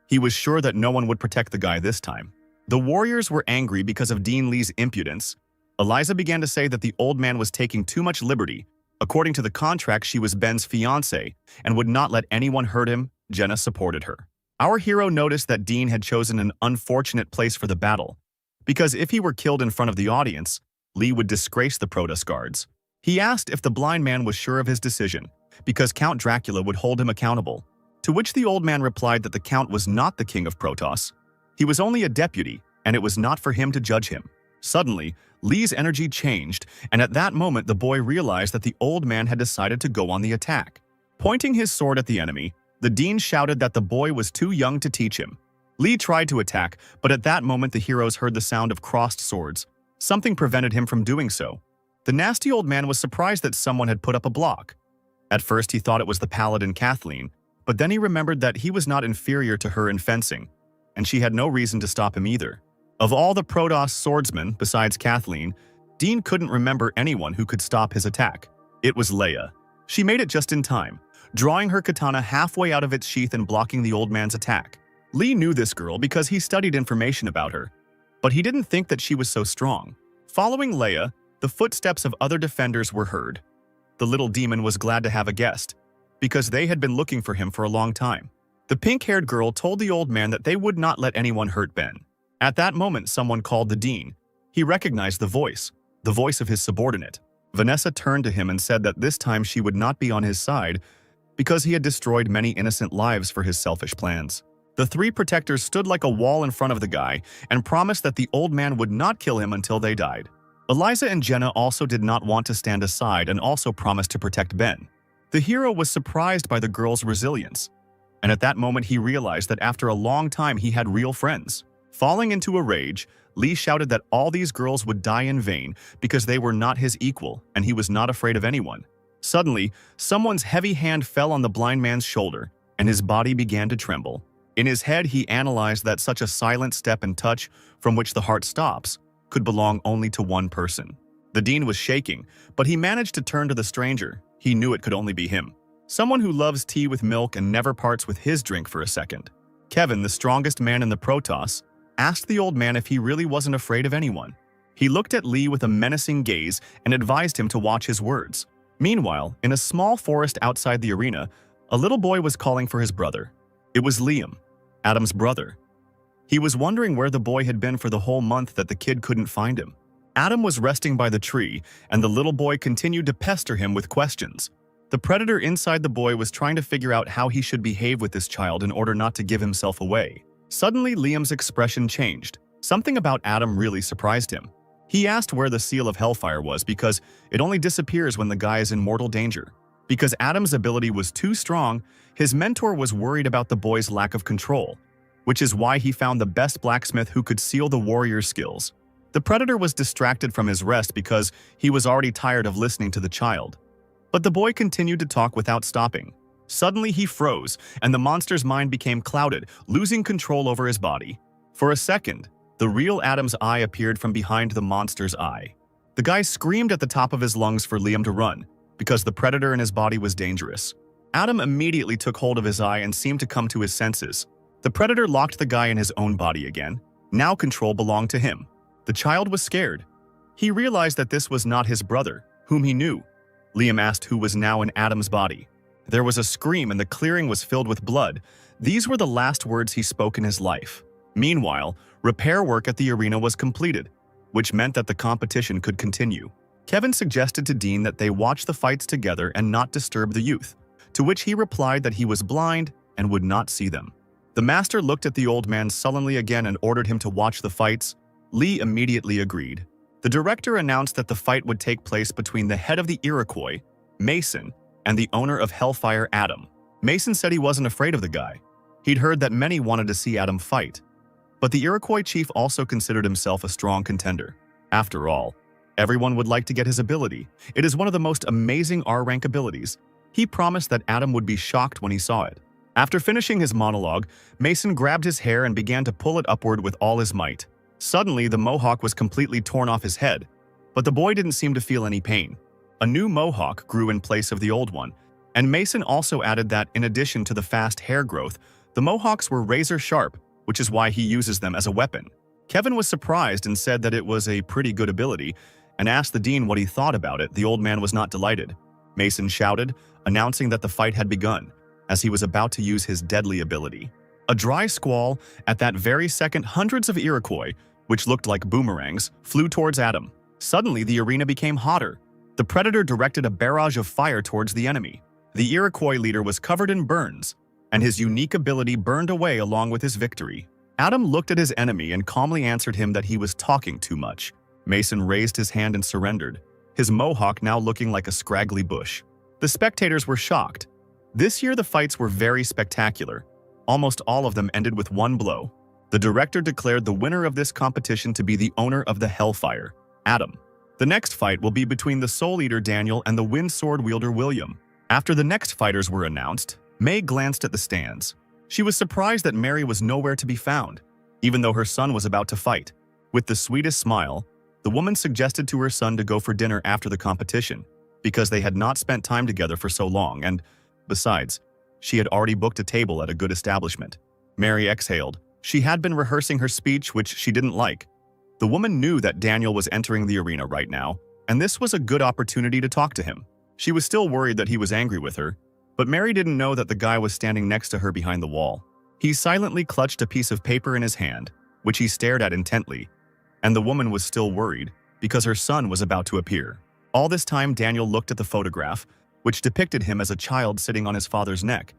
He was sure that no one would protect the guy this time. The warriors were angry because of Dean Lee's impudence. Eliza began to say that the old man was taking too much liberty. According to the contract, she was Ben's fiancée and would not let anyone hurt him. Jenna supported her. Our hero noticed that Dean had chosen an unfortunate place for the battle, because if he were killed in front of the audience, Lee would disgrace the Protos guards. He asked if the blind man was sure of his decision, because Count Dracula would hold him accountable, to which the old man replied that the Count was not the king of Protos. He was only a deputy, and it was not for him to judge him. Suddenly, Lee's energy changed, and at that moment the boy realized that the old man had decided to go on the attack. Pointing his sword at the enemy, the dean shouted that the boy was too young to teach him. Lee tried to attack, but at that moment the heroes heard the sound of crossed swords. Something prevented him from doing so. The nasty old man was surprised that someone had put up a block. At first he thought it was the paladin Kathleen, but then he remembered that he was not inferior to her in fencing, and she had no reason to stop him either. Of all the Protos swordsmen, besides Kathleen, Dean couldn't remember anyone who could stop his attack. It was Leia. She made it just in time, drawing her katana halfway out of its sheath and blocking the old man's attack. Lee knew this girl because he studied information about her, but he didn't think that she was so strong. Following Leia, the footsteps of other defenders were heard. The little demon was glad to have a guest, because they had been looking for him for a long time. The pink-haired girl told the old man that they would not let anyone hurt Ben. At that moment, someone called the dean. He recognized the voice of his subordinate. Vanessa turned to him and said that this time she would not be on his side because he had destroyed many innocent lives for his selfish plans. The three protectors stood like a wall in front of the guy and promised that the old man would not kill him until they died. Eliza and Jenna also did not want to stand aside and also promised to protect Ben. The hero was surprised by the girl's resilience, and at that moment he realized that after a long time he had real friends. Falling into a rage, Lee shouted that all these girls would die in vain because they were not his equal and he was not afraid of anyone. Suddenly, someone's heavy hand fell on the blind man's shoulder and his body began to tremble. In his head, he analyzed that such a silent step and touch, from which the heart stops, could belong only to one person. The dean was shaking, but he managed to turn to the stranger. He knew it could only be him. Someone who loves tea with milk and never parts with his drink for a second. Kevin, the strongest man in the Protos, asked the old man if he really wasn't afraid of anyone. He looked at Lee with a menacing gaze and advised him to watch his words. Meanwhile, in a small forest outside the arena, a little boy was calling for his brother. It was Liam, Adam's brother. He was wondering where the boy had been for the whole month that the kid couldn't find him. Adam was resting by the tree, and the little boy continued to pester him with questions. The predator inside the boy was trying to figure out how he should behave with this child in order not to give himself away. Suddenly, Liam's expression changed. Something about Adam really surprised him. He asked where the seal of Hellfire was because it only disappears when the guy is in mortal danger. Because Adam's ability was too strong, his mentor was worried about the boy's lack of control, which is why he found the best blacksmith who could seal the warrior's skills. The predator was distracted from his rest because he was already tired of listening to the child. But the boy continued to talk without stopping. Suddenly he froze, and the monster's mind became clouded, losing control over his body. For a second, the real Adam's eye appeared from behind the monster's eye. The guy screamed at the top of his lungs for Liam to run, because the predator in his body was dangerous. Adam immediately took hold of his eye and seemed to come to his senses. The predator locked the guy in his own body again. Now control belonged to him. The child was scared. He realized that this was not his brother, whom he knew. Liam asked who was now in Adam's body. There was a scream and the clearing was filled with blood. These were the last words he spoke in his life. Meanwhile, repair work at the arena was completed, which meant that the competition could continue. Kevin suggested to Dean that they watch the fights together and not disturb the youth, to which he replied that he was blind and would not see them. The master looked at the old man sullenly again and ordered him to watch the fights. Lee immediately agreed. The director announced that the fight would take place between the head of the Iroquois, Mason, and the owner of Hellfire, Adam. Mason said he wasn't afraid of the guy. He'd heard that many wanted to see Adam fight. But the Iroquois chief also considered himself a strong contender. After all, everyone would like to get his ability. It is one of the most amazing R-rank abilities. He promised that Adam would be shocked when he saw it. After finishing his monologue, Mason grabbed his hair and began to pull it upward with all his might. Suddenly, the mohawk was completely torn off his head, but the boy didn't seem to feel any pain. A new mohawk grew in place of the old one, and Mason also added that in addition to the fast hair growth, the mohawks were razor sharp, which is why he uses them as a weapon. Kevin was surprised and said that it was a pretty good ability, and asked the dean what he thought about it. The old man was not delighted. Mason shouted, announcing that the fight had begun, as he was about to use his deadly ability. A dry squall, at that very second hundreds of Iroquois, which looked like boomerangs, flew towards Adam. Suddenly the arena became hotter. The predator directed a barrage of fire towards the enemy. The Iroquois leader was covered in burns, and his unique ability burned away along with his victory. Adam looked at his enemy and calmly answered him that he was talking too much. Mason raised his hand and surrendered, his mohawk now looking like a scraggly bush. The spectators were shocked. This year the fights were very spectacular. Almost all of them ended with one blow. The director declared the winner of this competition to be the owner of the Hellfire, Adam. The next fight will be between the Soul Eater Daniel and the Wind Sword Wielder William. After the next fighters were announced, May glanced at the stands. She was surprised that Mary was nowhere to be found, even though her son was about to fight. With the sweetest smile, the woman suggested to her son to go for dinner after the competition, because they had not spent time together for so long, and, besides, she had already booked a table at a good establishment. Mary exhaled. She had been rehearsing her speech, which she didn't like. The woman knew that Daniel was entering the arena right now, and this was a good opportunity to talk to him. She was still worried that he was angry with her, but Mary didn't know that the guy was standing next to her behind the wall. He silently clutched a piece of paper in his hand, which he stared at intently, and the woman was still worried because her son was about to appear. All this time, Daniel looked at the photograph, which depicted him as a child sitting on his father's neck,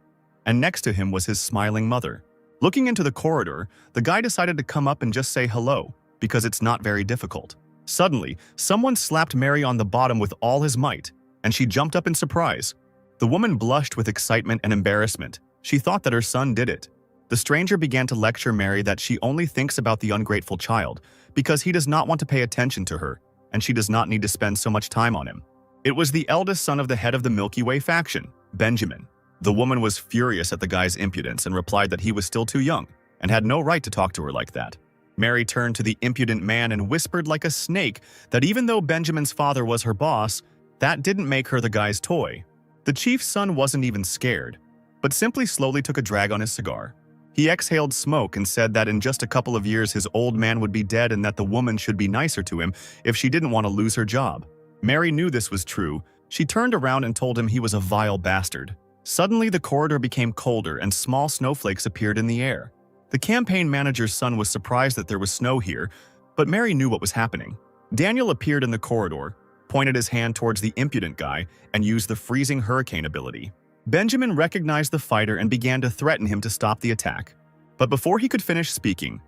and next to him was his smiling mother. Looking into the corridor, the guy decided to come up and just say hello, because it's not very difficult. Suddenly, someone slapped Mary on the bottom with all his might, and she jumped up in surprise. The woman blushed with excitement and embarrassment. She thought that her son did it. The stranger began to lecture Mary that she only thinks about the ungrateful child because he does not want to pay attention to her, and she does not need to spend so much time on him. It was the eldest son of the head of the Milky Way faction, Benjamin. The woman was furious at the guy's impudence and replied that he was still too young and had no right to talk to her like that. Mary turned to the impudent man and whispered like a snake that even though Benjamin's father was her boss, that didn't make her the guy's toy. The chief's son wasn't even scared, but simply slowly took a drag on his cigar. He exhaled smoke and said that in just a couple of years his old man would be dead and that the woman should be nicer to him if she didn't want to lose her job. Mary knew this was true. She turned around and told him he was a vile bastard. Suddenly, the corridor became colder and small snowflakes appeared in the air. The campaign manager's son was surprised that there was snow here, but Mary knew what was happening. Daniel appeared in the corridor, pointed his hand towards the impudent guy, and used the freezing hurricane ability. Benjamin recognized the fighter and began to threaten him to stop the attack. But before he could finish speaking,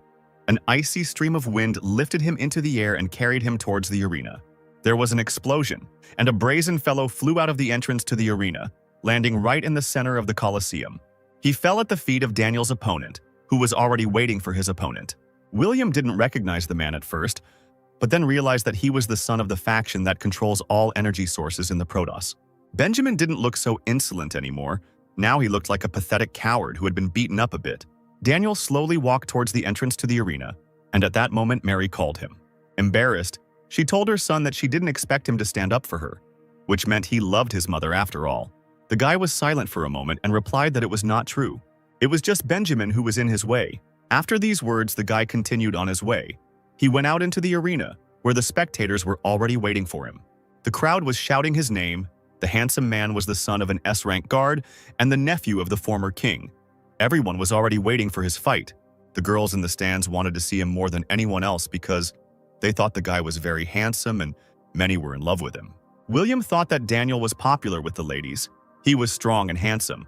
an icy stream of wind lifted him into the air and carried him towards the arena. There was an explosion, and a brazen fellow flew out of the entrance to the arena, landing right in the center of the Colosseum. He fell at the feet of Daniel's opponent, who was already waiting for his opponent. William didn't recognize the man at first, but then realized that he was the son of the faction that controls all energy sources in the Protos. Benjamin didn't look so insolent anymore. Now he looked like a pathetic coward who had been beaten up a bit. Daniel slowly walked towards the entrance to the arena, and at that moment Mary called him. Embarrassed, she told her son that she didn't expect him to stand up for her, which meant he loved his mother after all. The guy was silent for a moment and replied that it was not true. It was just Benjamin who was in his way. After these words, the guy continued on his way. He went out into the arena, where the spectators were already waiting for him. The crowd was shouting his name. The handsome man was the son of an S-rank guard and the nephew of the former king. Everyone was already waiting for his fight. The girls in the stands wanted to see him more than anyone else because they thought the guy was very handsome and many were in love with him. William thought that Daniel was popular with the ladies. He was strong and handsome,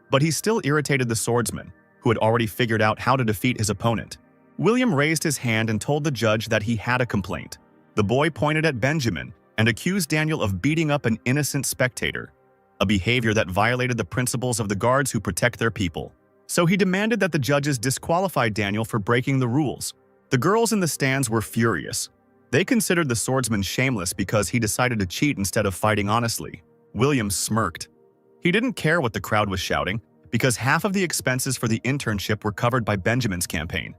but he still irritated the swordsman, who had already figured out how to defeat his opponent. William raised his hand and told the judge that he had a complaint. The boy pointed at Benjamin and accused Daniel of beating up an innocent spectator, a behavior that violated the principles of the guards who protect their people. So he demanded that the judges disqualify Daniel for breaking the rules. The girls in the stands were furious. They considered the swordsman shameless because he decided to cheat instead of fighting honestly. William smirked. He didn't care what the crowd was shouting because half of the expenses for the internship were covered by Benjamin's campaign,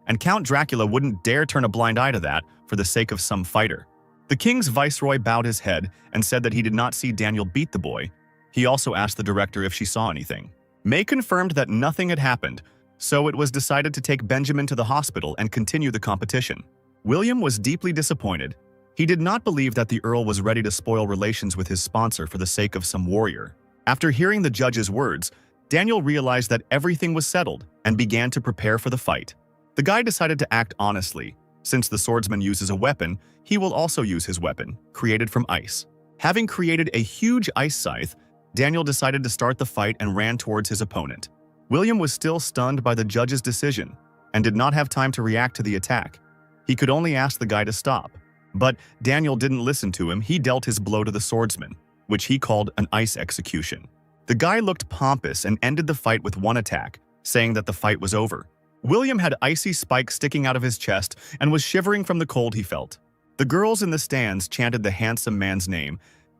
and Count Dracula wouldn't dare turn a blind eye to that for the sake of some fighter. The king's viceroy bowed his head and said that he did not see Daniel beat the boy. He also asked the director if she saw anything. May confirmed that nothing had happened, so it was decided to take Benjamin to the hospital and continue the competition. William was deeply disappointed. He did not believe that the Earl was ready to spoil relations with his sponsor for the sake of some warrior. After hearing the judge's words, Daniel realized that everything was settled and began to prepare for the fight. The guy decided to act honestly. Since the swordsman uses a weapon, he will also use his weapon, created from ice. Having created a huge ice scythe, Daniel decided to start the fight and ran towards his opponent. William was still stunned by the judge's decision and did not have time to react to the attack. He could only ask the guy to stop. But Daniel didn't listen to him. He dealt his blow to the swordsman, which he called an ice execution. The guy looked pompous and ended the fight with one attack, saying that the fight was over. William had icy spikes sticking out of his chest and was shivering from the cold he felt. The girls in the stands chanted the handsome man's name,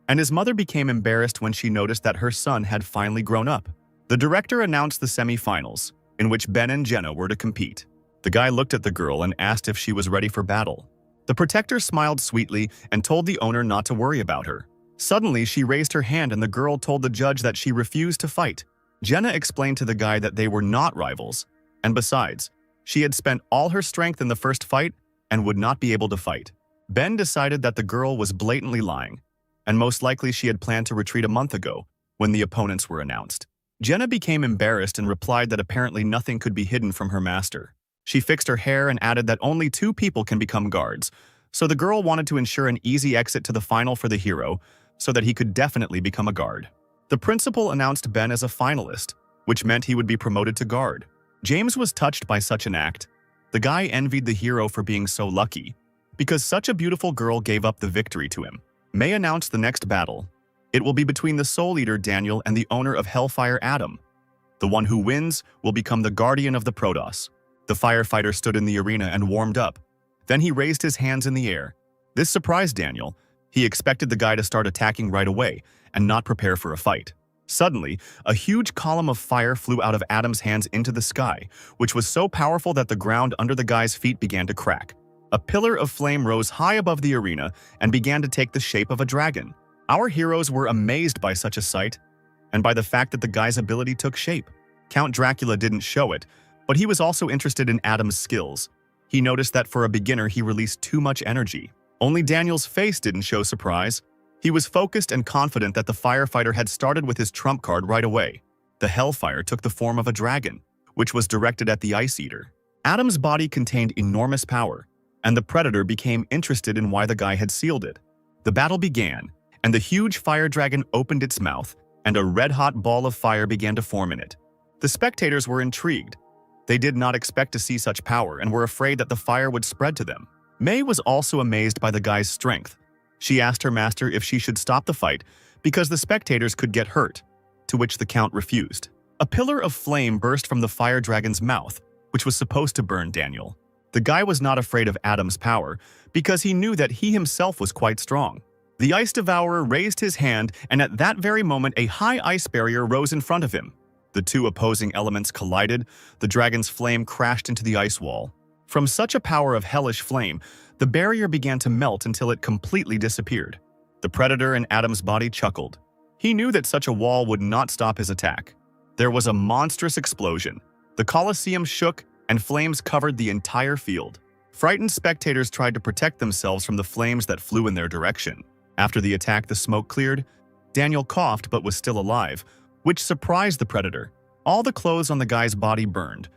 and his mother became embarrassed when she noticed that her son had finally grown up. The director announced the semi-finals, in which Ben and Jenna were to compete. The guy looked at the girl and asked if she was ready for battle. The protector smiled sweetly and told the owner not to worry about her. Suddenly, she raised her hand and the girl told the judge that she refused to fight. Jenna explained to the guy that they were not rivals, and besides, she had spent all her strength in the first fight and would not be able to fight. Ben decided that the girl was blatantly lying, and most likely she had planned to retreat a month ago when the opponents were announced. Jenna became embarrassed and replied that apparently nothing could be hidden from her master. She fixed her hair and added that only 2 people can become guards, so the girl wanted to ensure an easy exit to the final for the hero so that he could definitely become a guard. The principal announced Ben as a finalist, which meant he would be promoted to guard. James was touched by such an act. The guy envied the hero for being so lucky, because such a beautiful girl gave up the victory to him. May announced the next battle. It will be between the Soul Eater Daniel and the owner of Hellfire Adam. The one who wins will become the guardian of the Protos. The firefighter stood in the arena and warmed up. Then he raised his hands in the air. This surprised Daniel. He expected the guy to start attacking right away and not prepare for a fight. Suddenly, a huge column of fire flew out of Adam's hands into the sky, which was so powerful that the ground under the guy's feet began to crack. A pillar of flame rose high above the arena and began to take the shape of a dragon. Our heroes were amazed by such a sight, and by the fact that the guy's ability took shape. Count Dracula didn't show it, but he was also interested in Adam's skills. He noticed that for a beginner he released too much energy. Only Daniel's face didn't show surprise. He was focused and confident that the firefighter had started with his trump card right away. The hellfire took the form of a dragon, which was directed at the Ice Eater. Adam's body contained enormous power, and the predator became interested in why the guy had sealed it. The battle began, and the huge fire dragon opened its mouth, and a red-hot ball of fire began to form in it. The spectators were intrigued. They did not expect to see such power and were afraid that the fire would spread to them. May was also amazed by the guy's strength. She asked her master if she should stop the fight because the spectators could get hurt, to which the count refused. A pillar of flame burst from the fire dragon's mouth, which was supposed to burn Daniel. The guy was not afraid of Adam's power because he knew that he himself was quite strong. The ice devourer raised his hand, and at that very moment a high ice barrier rose in front of him. The two opposing elements collided. The dragon's flame crashed into the ice wall. From such a power of hellish flame, the barrier began to melt until it completely disappeared. The predator in Adam's body chuckled. He knew that such a wall would not stop his attack. There was a monstrous explosion. The Colosseum shook, and flames covered the entire field. Frightened spectators tried to protect themselves from the flames that flew in their direction. After the attack, the smoke cleared. Daniel coughed but was still alive, which surprised the predator. All the clothes on the guy's body burned.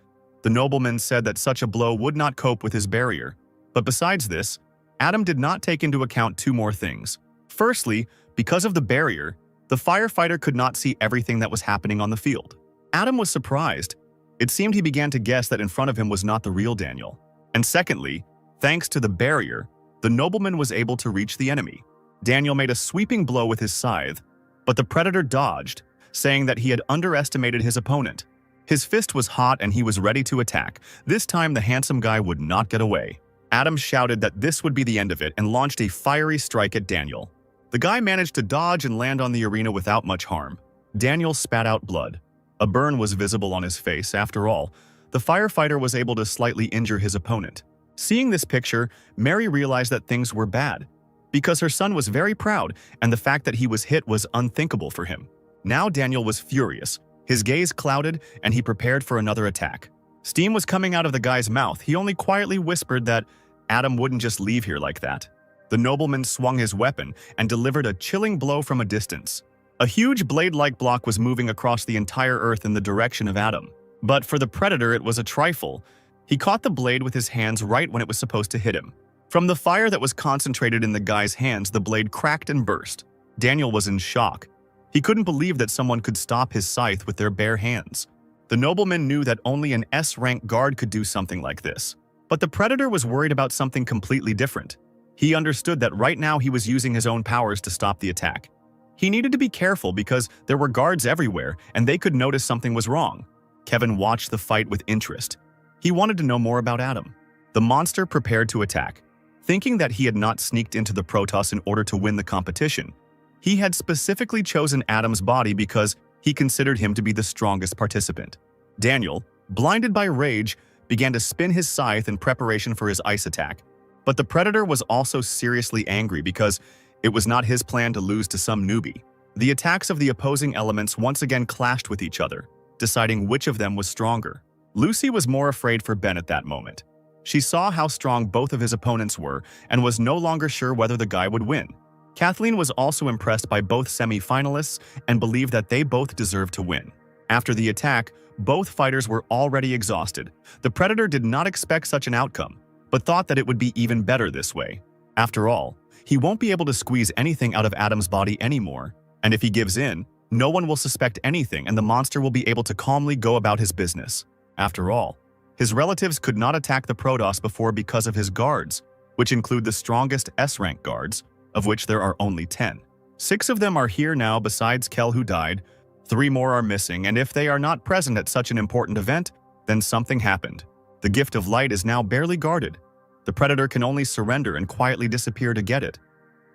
The nobleman said that such a blow would not cope with his barrier. But besides this, Adam did not take into account two more things. Firstly, because of the barrier, the firefighter could not see everything that was happening on the field. Adam was surprised. It seemed he began to guess that in front of him was not the real Daniel. And secondly, thanks to the barrier, the nobleman was able to reach the enemy. Daniel made a sweeping blow with his scythe, but the predator dodged, saying that he had underestimated his opponent. His fist was hot and he was ready to attack. This time the handsome guy would not get away. Adam shouted that this would be the end of it and launched a fiery strike at Daniel. The guy managed to dodge and land on the arena without much harm. Daniel spat out blood. A burn was visible on his face. After all, the firefighter was able to slightly injure his opponent. Seeing this picture, Mary realized that things were bad, because her son was very proud and the fact that he was hit was unthinkable for him. Now Daniel was furious. His gaze clouded and he prepared for another attack. Steam was coming out of the guy's mouth. He only quietly whispered that Adam wouldn't just leave here like that. The nobleman swung his weapon and delivered a chilling blow from a distance. A huge blade-like block was moving across the entire earth in the direction of Adam. But for the predator, it was a trifle. He caught the blade with his hands right when it was supposed to hit him. From the fire that was concentrated in the guy's hands, the blade cracked and burst. Daniel was in shock. He couldn't believe that someone could stop his scythe with their bare hands. The nobleman knew that only an S-rank guard could do something like this. But the predator was worried about something completely different. He understood that right now he was using his own powers to stop the attack. He needed to be careful because there were guards everywhere and they could notice something was wrong. Kevin watched the fight with interest. He wanted to know more about Adam. The monster prepared to attack. Thinking that he had not sneaked into the Protos in order to win the competition, he had specifically chosen Adam's body because he considered him to be the strongest participant. Daniel, blinded by rage, began to spin his scythe in preparation for his ice attack. But the predator was also seriously angry because it was not his plan to lose to some newbie. The attacks of the opposing elements once again clashed with each other, deciding which of them was stronger. Lucy was more afraid for Ben at that moment. She saw how strong both of his opponents were and was no longer sure whether the guy would win. Kathleen was also impressed by both semi-finalists and believed that they both deserved to win. After the attack, both fighters were already exhausted. The predator did not expect such an outcome, but thought that it would be even better this way. After all, he won't be able to squeeze anything out of Adam's body anymore, and if he gives in, no one will suspect anything and the monster will be able to calmly go about his business. After all, his relatives could not attack the Protos before because of his guards, which include the strongest S-rank guards, of which there are only 10. 6 of them are here now besides Kell who died, 3 more are missing, and if they are not present at such an important event, then something happened. The gift of light is now barely guarded. The predator can only surrender and quietly disappear to get it.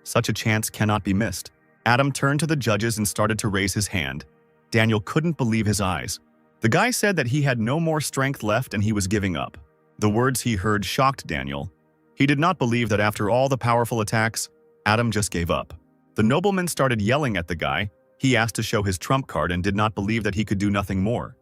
Such a chance cannot be missed. Adam turned to the judges and started to raise his hand. Daniel couldn't believe his eyes. The guy said that he had no more strength left and he was giving up. The words he heard shocked Daniel. He did not believe that after all the powerful attacks, Adam just gave up. The nobleman started yelling at the guy. He asked to show his trump card and did not believe that he could do nothing more.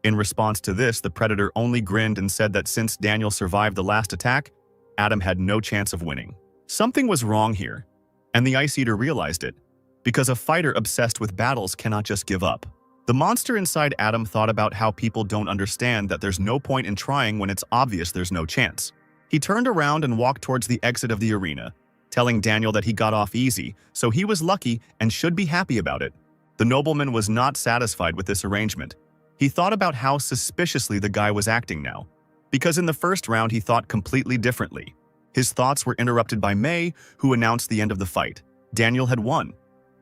In response to this, the predator only grinned and said that since Daniel survived the last attack, Adam had no chance of winning. Something was wrong here, and the Ice Eater realized it, because a fighter obsessed with battles cannot just give up. The monster inside Adam thought about how people don't understand that there's no point in trying when it's obvious there's no chance. He turned around and walked towards the exit of the arena, telling Daniel that he got off easy, so he was lucky and should be happy about it. The nobleman was not satisfied with this arrangement. He thought about how suspiciously the guy was acting now, because in the first round he thought completely differently. His thoughts were interrupted by May, who announced the end of the fight. Daniel had won,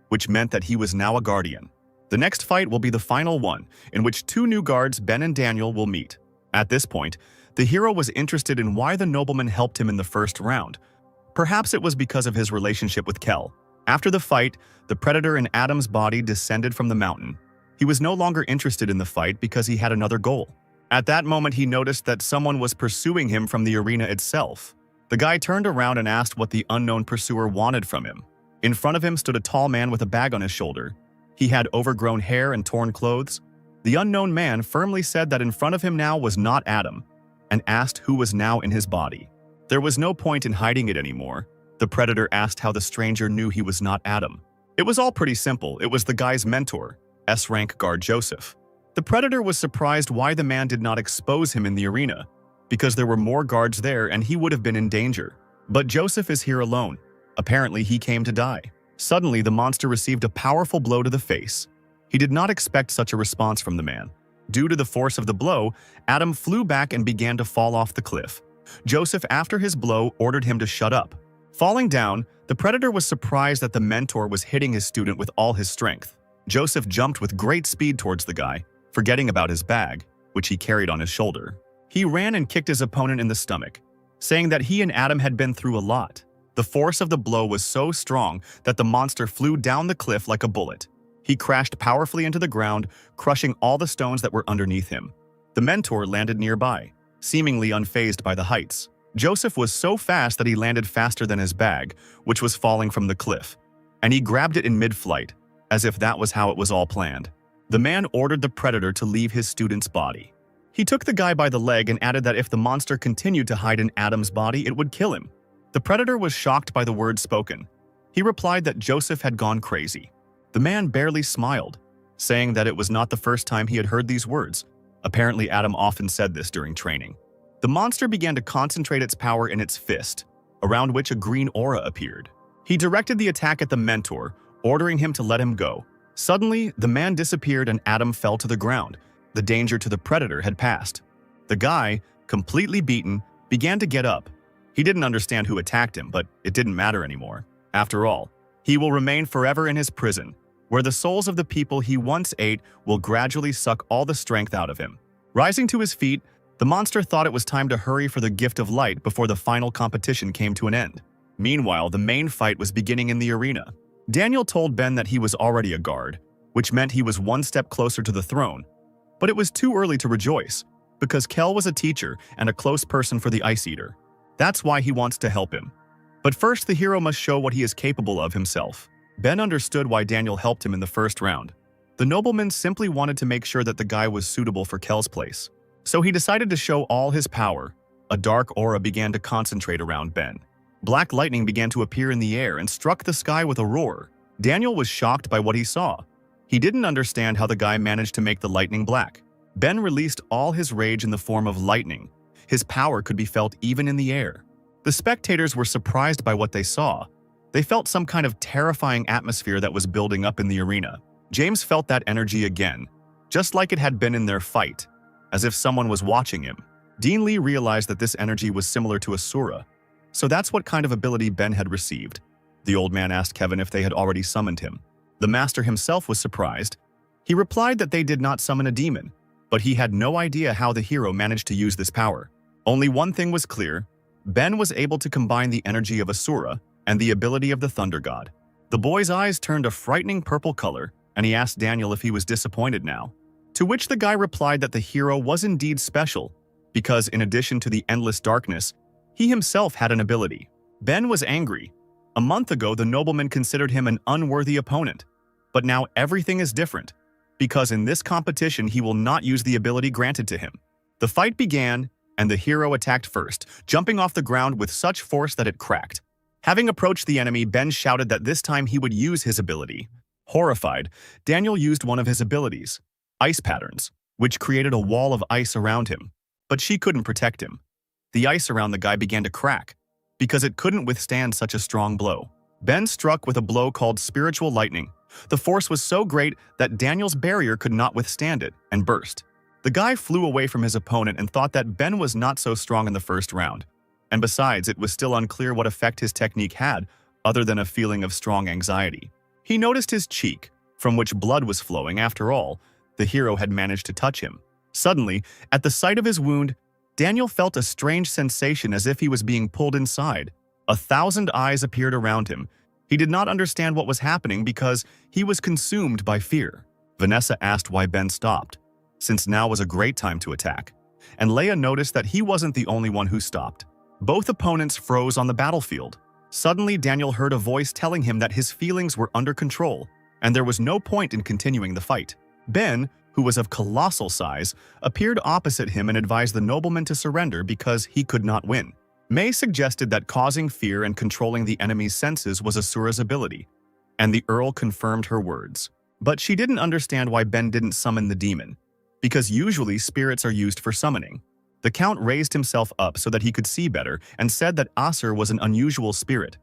which meant that he was now a guardian. The next fight will be the final one, in which 2 new guards, Ben and Daniel, will meet. At this point, the hero was interested in why the nobleman helped him in the first round. Perhaps it was because of his relationship with Kell. After the fight, the predator in Adam's body descended from the mountain. He was no longer interested in the fight because he had another goal. At that moment, he noticed that someone was pursuing him from the arena itself. The guy turned around and asked what the unknown pursuer wanted from him. In front of him stood a tall man with a bag on his shoulder. He had overgrown hair and torn clothes. The unknown man firmly said that in front of him now was not Adam, and asked who was now in his body. There was no point in hiding it anymore. The predator asked how the stranger knew he was not Adam. It was all pretty simple. It was the guy's mentor, S-rank guard Joseph. The predator was surprised why the man did not expose him in the arena, because there were more guards there and he would have been in danger. But Joseph is here alone. Apparently he came to die. Suddenly, the monster received a powerful blow to the face. He did not expect such a response from the man. Due to the force of the blow, Adam flew back and began to fall off the cliff. Joseph, after his blow, ordered him to shut up. Falling down, the predator was surprised that the mentor was hitting his student with all his strength. Joseph jumped with great speed towards the guy, forgetting about his bag, which he carried on his shoulder. He ran and kicked his opponent in the stomach, saying that he and Adam had been through a lot. The force of the blow was so strong that the monster flew down the cliff like a bullet. He crashed powerfully into the ground, crushing all the stones that were underneath him. The mentor landed nearby, seemingly unfazed by the heights. Joseph was so fast that he landed faster than his bag, which was falling from the cliff, and he grabbed it in mid-flight, as if that was how it was all planned. The man ordered the predator to leave his student's body. He took the guy by the leg and added that if the monster continued to hide in Adam's body, it would kill him. The predator was shocked by the words spoken. He replied that Joseph had gone crazy. The man barely smiled, saying that it was not the first time he had heard these words. Apparently, Adam often said this during training. The monster began to concentrate its power in its fist, around which a green aura appeared. He directed the attack at the mentor, ordering him to let him go. Suddenly, the man disappeared and Adam fell to the ground. The danger to the predator had passed. The guy, completely beaten, began to get up. He didn't understand who attacked him, but it didn't matter anymore. After all, he will remain forever in his prison, where the souls of the people he once ate will gradually suck all the strength out of him. Rising to his feet, the monster thought it was time to hurry for the gift of light before the final competition came to an end. Meanwhile, the main fight was beginning in the arena. Daniel told Ben that he was already a guard, which meant he was one step closer to the throne. But it was too early to rejoice, because Kell was a teacher and a close person for the Ice Eater. That's why he wants to help him. But first, the hero must show what he is capable of himself. Ben understood why Daniel helped him in the first round. The nobleman simply wanted to make sure that the guy was suitable for Kell's place. So he decided to show all his power. A dark aura began to concentrate around Ben. Black lightning began to appear in the air and struck the sky with a roar. Daniel was shocked by what he saw. He didn't understand how the guy managed to make the lightning black. Ben released all his rage in the form of lightning. His power could be felt even in the air. The spectators were surprised by what they saw. They felt some kind of terrifying atmosphere that was building up in the arena. James felt that energy again, just like it had been in their fight, as if someone was watching him. Dean Lee realized that this energy was similar to Asura, so that's what kind of ability Ben had received. The old man asked Kevin if they had already summoned him. The master himself was surprised. He replied that they did not summon a demon, but he had no idea how the hero managed to use this power. Only one thing was clear: Ben was able to combine the energy of Asura and the ability of the Thunder God. The boy's eyes turned a frightening purple color, and he asked Daniel if he was disappointed now. To which the guy replied that the hero was indeed special, because in addition to the endless darkness, he himself had an ability. Ben was angry. A month ago, the nobleman considered him an unworthy opponent, but now everything is different, because in this competition he will not use the ability granted to him. The fight began, and the hero attacked first, jumping off the ground with such force that it cracked. Having approached the enemy, Ben shouted that this time he would use his ability. Horrified, Daniel used one of his abilities, ice patterns, which created a wall of ice around him. But she couldn't protect him. The ice around the guy began to crack, because it couldn't withstand such a strong blow. Ben struck with a blow called Spiritual Lightning. The force was so great that Daniel's barrier could not withstand it and burst. The guy flew away from his opponent and thought that Ben was not so strong in the first round. And besides, it was still unclear what effect his technique had, other than a feeling of strong anxiety. He noticed his cheek, from which blood was flowing. After all, the hero had managed to touch him. Suddenly, at the sight of his wound, Daniel felt a strange sensation as if he was being pulled inside. 1,000 eyes appeared around him. He did not understand what was happening because he was consumed by fear. Vanessa asked why Ben stopped, since now was a great time to attack. And Leia noticed that he wasn't the only one who stopped. Both opponents froze on the battlefield. Suddenly, Daniel heard a voice telling him that his feelings were under control, and there was no point in continuing the fight. Ben, who was of colossal size, appeared opposite him and advised the nobleman to surrender because he could not win. May suggested that causing fear and controlling the enemy's senses was Asura's ability, and the Earl confirmed her words. But she didn't understand why Ben didn't summon the demon, because usually spirits are used for summoning. The Count raised himself up so that he could see better and said that Asura was an unusual spirit.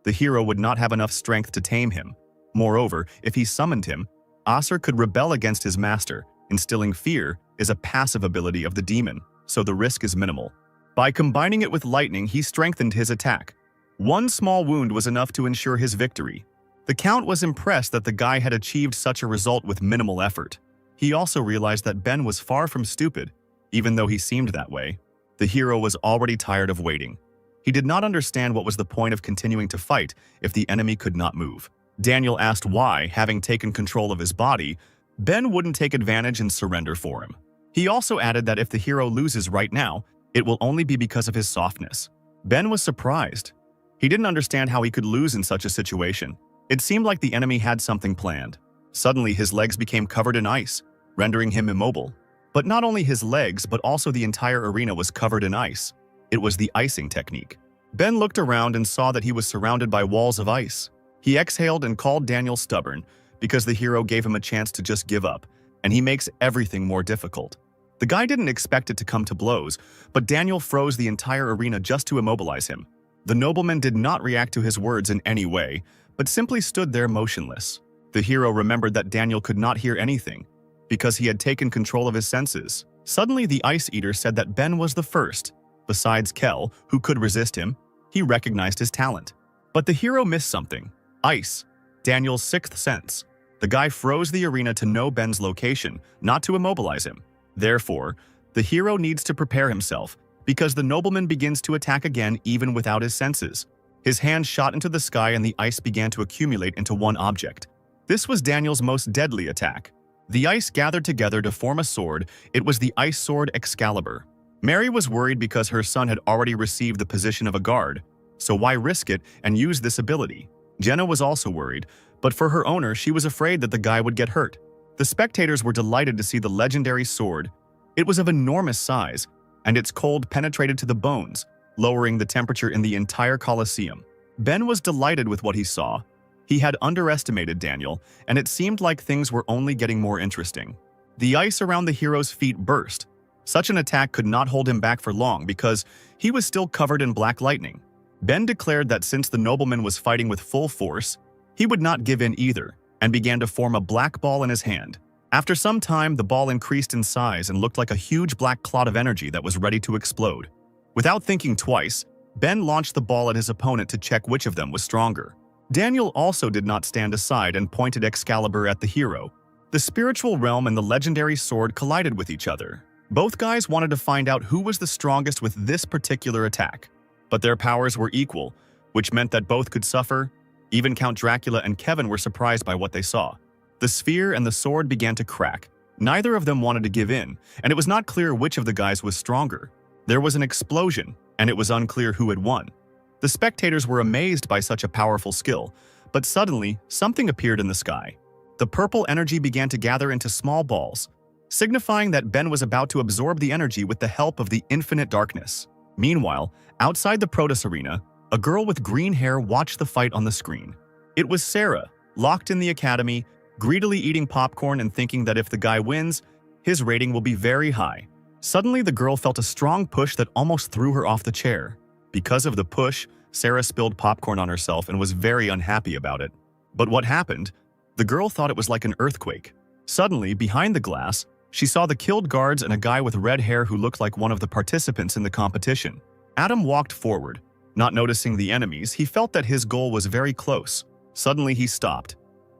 The hero would not have enough strength to tame him. Moreover, if he summoned him, Asura could rebel against his master. Instilling fear is a passive ability of the demon, so the risk is minimal. By combining it with lightning, he strengthened his attack. One small wound was enough to ensure his victory. The Count was impressed that the guy had achieved such a result with minimal effort. He also realized that Ben was far from stupid, even though he seemed that way. The hero was already tired of waiting. He did not understand what was the point of continuing to fight if the enemy could not move. Daniel asked why, having taken control of his body, Ben wouldn't take advantage and surrender for him. He also added that if the hero loses right now, it will only be because of his softness. Ben was surprised. He didn't understand how he could lose in such a situation. It seemed like the enemy had something planned. Suddenly, his legs became covered in ice, rendering him immobile. But not only his legs, but also the entire arena was covered in ice. It was the icing technique. Ben looked around and saw that he was surrounded by walls of ice. He exhaled and called Daniel stubborn, because the hero gave him a chance to just give up, and he makes everything more difficult. The guy didn't expect it to come to blows, but Daniel froze the entire arena just to immobilize him. The nobleman did not react to his words in any way, but simply stood there motionless. The hero remembered that Daniel could not hear anything, because he had taken control of his senses. Suddenly, the Ice Eater said that Ben was the first. Besides Kell, who could resist him, he recognized his talent. But the hero missed something. Ice. Daniel's sixth sense. The guy froze the arena to know Ben's location, not to immobilize him. Therefore, the hero needs to prepare himself, because the nobleman begins to attack again even without his senses. His hand shot into the sky and the ice began to accumulate into one object. This was Daniel's most deadly attack. The ice gathered together to form a sword. It was the ice sword Excalibur. Mary was worried because her son had already received the position of a guard, so why risk it and use this ability? Jenna was also worried, but for her owner, she was afraid that the guy would get hurt. The spectators were delighted to see the legendary sword. It was of enormous size, and its cold penetrated to the bones, lowering the temperature in the entire Colosseum. Ben was delighted with what he saw. He had underestimated Daniel, and it seemed like things were only getting more interesting. The ice around the hero's feet burst. Such an attack could not hold him back for long because he was still covered in black lightning. Ben declared that since the nobleman was fighting with full force, he would not give in either, and began to form a black ball in his hand. After some time, the ball increased in size and looked like a huge black clot of energy that was ready to explode. Without thinking twice, Ben launched the ball at his opponent to check which of them was stronger. Daniel also did not stand aside and pointed Excalibur at the hero. The spiritual realm and the legendary sword collided with each other. Both guys wanted to find out who was the strongest with this particular attack. But their powers were equal, which meant that both could suffer. Even Count Dracula and Kevin were surprised by what they saw. The sphere and the sword began to crack. Neither of them wanted to give in, and it was not clear which of the guys was stronger. There was an explosion, and it was unclear who had won. The spectators were amazed by such a powerful skill, but suddenly, something appeared in the sky. The purple energy began to gather into small balls, signifying that Ben was about to absorb the energy with the help of the infinite darkness. Meanwhile, outside the Protos arena, a girl with green hair watched the fight on the screen. It was Sarah, locked in the academy, greedily eating popcorn and thinking that if the guy wins, his rating will be very high. Suddenly, the girl felt a strong push that almost threw her off the chair. Because of the push, Sarah spilled popcorn on herself and was very unhappy about it. But what happened? The girl thought it was like an earthquake. Suddenly, behind the glass, she saw the killed guards and a guy with red hair who looked like one of the participants in the competition. Adam walked forward. Not noticing the enemies, he felt that his goal was very close. Suddenly, he stopped.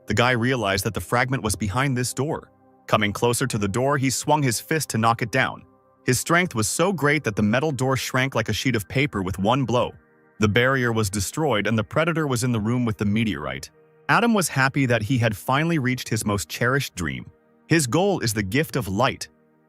The guy realized that the fragment was behind this door. Coming closer to the door, he swung his fist to knock it down. His strength was so great that the metal door shrank like a sheet of paper with one blow. The barrier was destroyed and the predator was in the room with the meteorite. Adam was happy that he had finally reached his most cherished dream. His goal is the gift of light.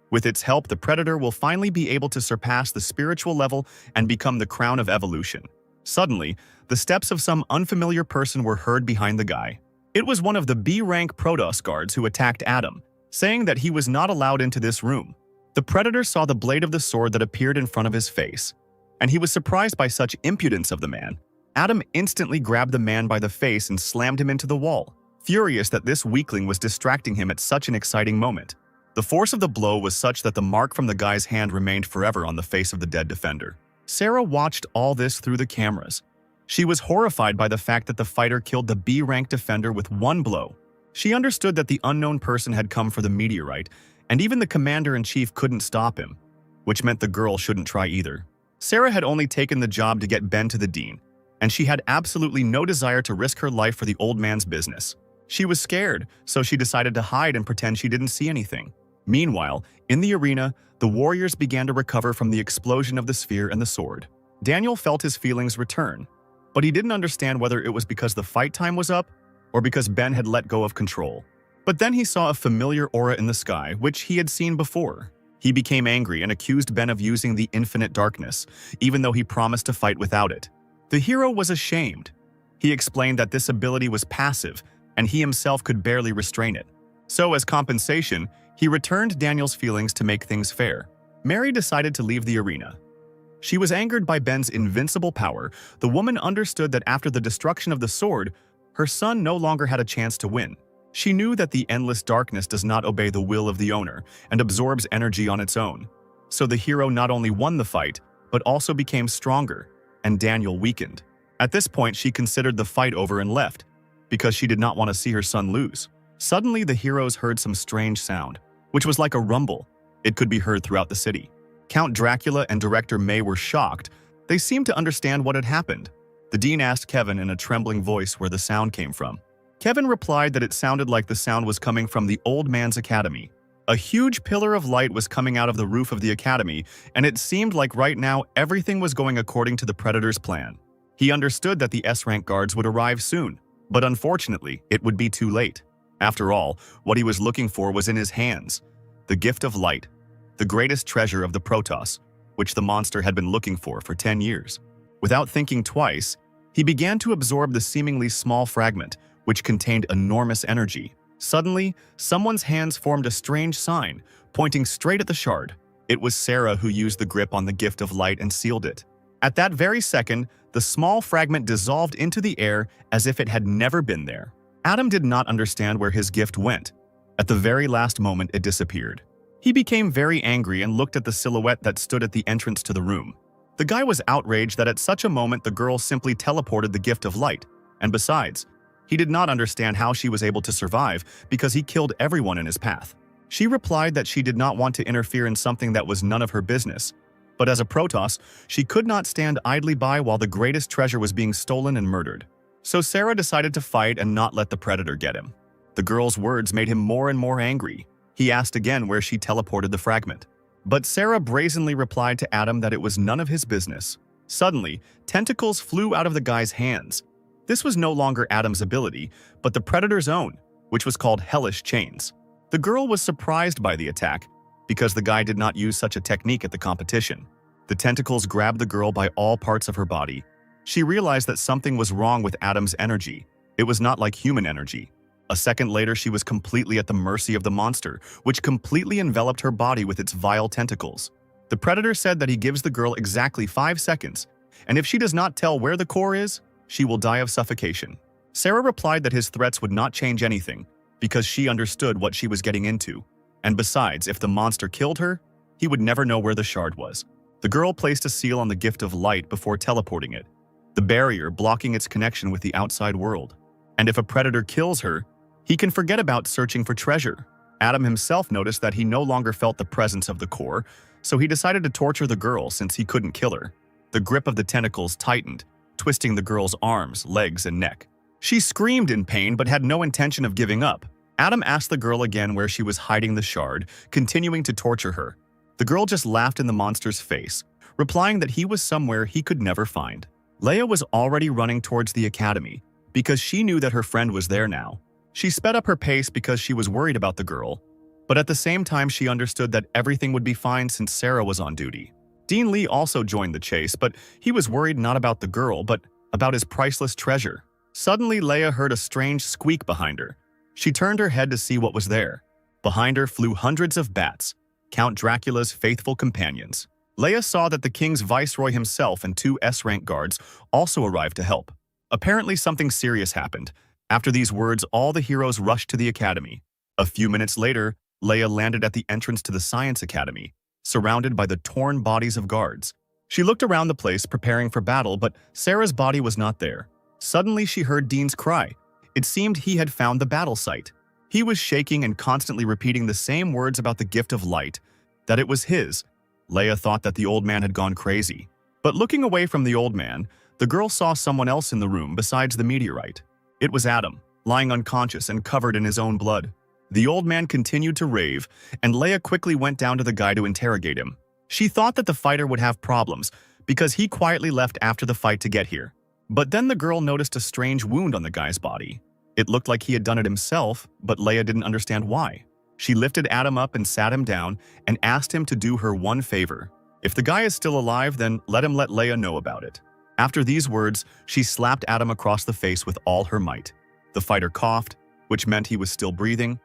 With its help, the predator will finally be able to surpass the spiritual level and become the crown of evolution. Suddenly, the steps of some unfamiliar person were heard behind the guy. It was one of the B-rank Protos guards who attacked Adam, saying that he was not allowed into this room. The predator saw the blade of the sword that appeared in front of his face, and he was surprised by such impudence of the man. Adam instantly grabbed the man by the face and slammed him into the wall, furious that this weakling was distracting him at such an exciting moment. The force of the blow was such that the mark from the guy's hand remained forever on the face of the dead defender. Sarah watched all this through the cameras. She was horrified by the fact that the fighter killed the B-rank defender with one blow. She understood that the unknown person had come for the meteorite, and even the commander-in-chief couldn't stop him, which meant the girl shouldn't try either. Sarah had only taken the job to get Ben to the dean, and she had absolutely no desire to risk her life for the old man's business. She was scared, so she decided to hide and pretend she didn't see anything. Meanwhile, in the arena, the warriors began to recover from the explosion of the sphere and the sword. Daniel felt his feelings return, but he didn't understand whether it was because the fight time was up or because Ben had let go of control. But then he saw a familiar aura in the sky, which he had seen before. He became angry and accused Ben of using the infinite darkness, even though he promised to fight without it. The hero was ashamed. He explained that this ability was passive, and he himself could barely restrain it. So as compensation, he returned Daniel's feelings to make things fair. Mary decided to leave the arena. She was angered by Ben's invincible power. The woman understood that after the destruction of the sword, her son no longer had a chance to win. She knew that the endless darkness does not obey the will of the owner and absorbs energy on its own. So the hero not only won the fight, but also became stronger, and Daniel weakened. At this point, she considered the fight over and left, because she did not want to see her son lose. Suddenly, the heroes heard some strange sound, which was like a rumble. It could be heard throughout the city. Count Dracula and Director May were shocked. They seemed to understand what had happened. The dean asked Kevin in a trembling voice where the sound came from. Kevin replied that it sounded like the sound was coming from the old man's academy. A huge pillar of light was coming out of the roof of the academy, and it seemed like right now everything was going according to the Predator's plan. He understood that the S-rank guards would arrive soon, but unfortunately, it would be too late. After all, what he was looking for was in his hands, the gift of light, the greatest treasure of the Protos, which the monster had been looking for 10 years. Without thinking twice, he began to absorb the seemingly small fragment, which contained enormous energy. Suddenly, someone's hands formed a strange sign, pointing straight at the shard. It was Sarah who used the grip on the gift of light and sealed it. At that very second, the small fragment dissolved into the air as if it had never been there. Adam did not understand where his gift went. At the very last moment, it disappeared. He became very angry and looked at the silhouette that stood at the entrance to the room. The guy was outraged that at such a moment the girl simply teleported the gift of light, and besides, he did not understand how she was able to survive because he killed everyone in his path. She replied that she did not want to interfere in something that was none of her business, but as a Protos, she could not stand idly by while the greatest treasure was being stolen and murdered. So Sarah decided to fight and not let the predator get him. The girl's words made him more and more angry. He asked again where she teleported the fragment. But Sarah brazenly replied to Adam that it was none of his business. Suddenly, tentacles flew out of the guy's hands. This was no longer Adam's ability, but the predator's own, which was called hellish chains. The girl was surprised by the attack, because the guy did not use such a technique at the competition. The tentacles grabbed the girl by all parts of her body. She realized that something was wrong with Adam's energy. It was not like human energy. A second later, she was completely at the mercy of the monster, which completely enveloped her body with its vile tentacles. The predator said that he gives the girl exactly 5 seconds, and if she does not tell where the core is, she will die of suffocation. Sarah replied that his threats would not change anything, because she understood what she was getting into. And besides, if the monster killed her, he would never know where the shard was. The girl placed a seal on the gift of light before teleporting it, the barrier blocking its connection with the outside world. And if a predator kills her, he can forget about searching for treasure. Adam himself noticed that he no longer felt the presence of the core, so he decided to torture the girl since he couldn't kill her. The grip of the tentacles tightened, twisting the girl's arms, legs, and neck. She screamed in pain but had no intention of giving up. Adam asked the girl again where she was hiding the shard, continuing to torture her. The girl just laughed in the monster's face, replying that he was somewhere he could never find. Leia was already running towards the academy because she knew that her friend was there now. She sped up her pace because she was worried about the girl, but at the same time she understood that everything would be fine since Sarah was on duty. Dean Lee also joined the chase, but he was worried not about the girl, but about his priceless treasure. Suddenly, Leia heard a strange squeak behind her. She turned her head to see what was there. Behind her flew hundreds of bats, Count Dracula's faithful companions. Leia saw that the king's viceroy himself and 2 S-rank guards also arrived to help. Apparently something serious happened. After these words, all the heroes rushed to the academy. A few minutes later, Leia landed at the entrance to the Science Academy, surrounded by the torn bodies of guards. She looked around the place preparing for battle, but Sarah's body was not there. Suddenly she heard Dean's cry. It seemed he had found the battle site. He was shaking and constantly repeating the same words about the gift of light, that it was his. Leia thought that the old man had gone crazy. But looking away from the old man, the girl saw someone else in the room besides the meteorite. It was Adam, lying unconscious and covered in his own blood. The old man continued to rave, and Leia quickly went down to the guy to interrogate him. She thought that the fighter would have problems because he quietly left after the fight to get here. But then the girl noticed a strange wound on the guy's body. It looked like he had done it himself, but Leia didn't understand why. She lifted Adam up and sat him down and asked him to do her one favor. If the guy is still alive, then let him let Leia know about it. After these words, she slapped Adam across the face with all her might. The fighter coughed, which meant he was still breathing,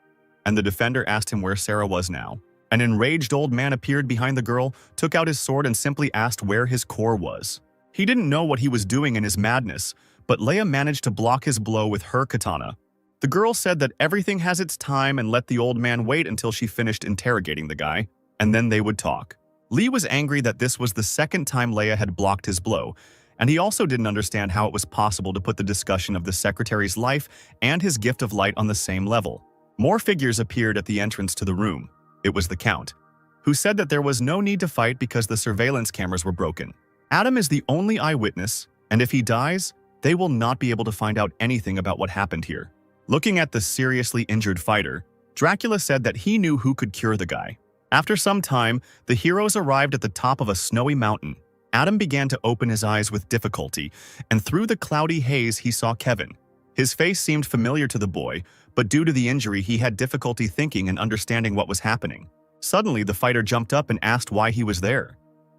and the defender asked him where Sarah was now. An enraged old man appeared behind the girl, took out his sword and simply asked where his core was. He didn't know what he was doing in his madness, but Leia managed to block his blow with her katana. The girl said that everything has its time and let the old man wait until she finished interrogating the guy, and then they would talk. Lee was angry that this was the second time Leia had blocked his blow, and he also didn't understand how it was possible to put the discussion of the secretary's life and his gift of light on the same level. More figures appeared at the entrance to the room. It was the Count, who said that there was no need to fight because the surveillance cameras were broken. Adam is the only eyewitness, and if he dies, they will not be able to find out anything about what happened here. Looking at the seriously injured fighter, Dracula said that he knew who could cure the guy. After some time, the heroes arrived at the top of a snowy mountain. Adam began to open his eyes with difficulty, and through the cloudy haze he saw Kevin. His face seemed familiar to the boy, but due to the injury he had difficulty thinking and understanding what was happening. Suddenly, the fighter jumped up and asked why he was there.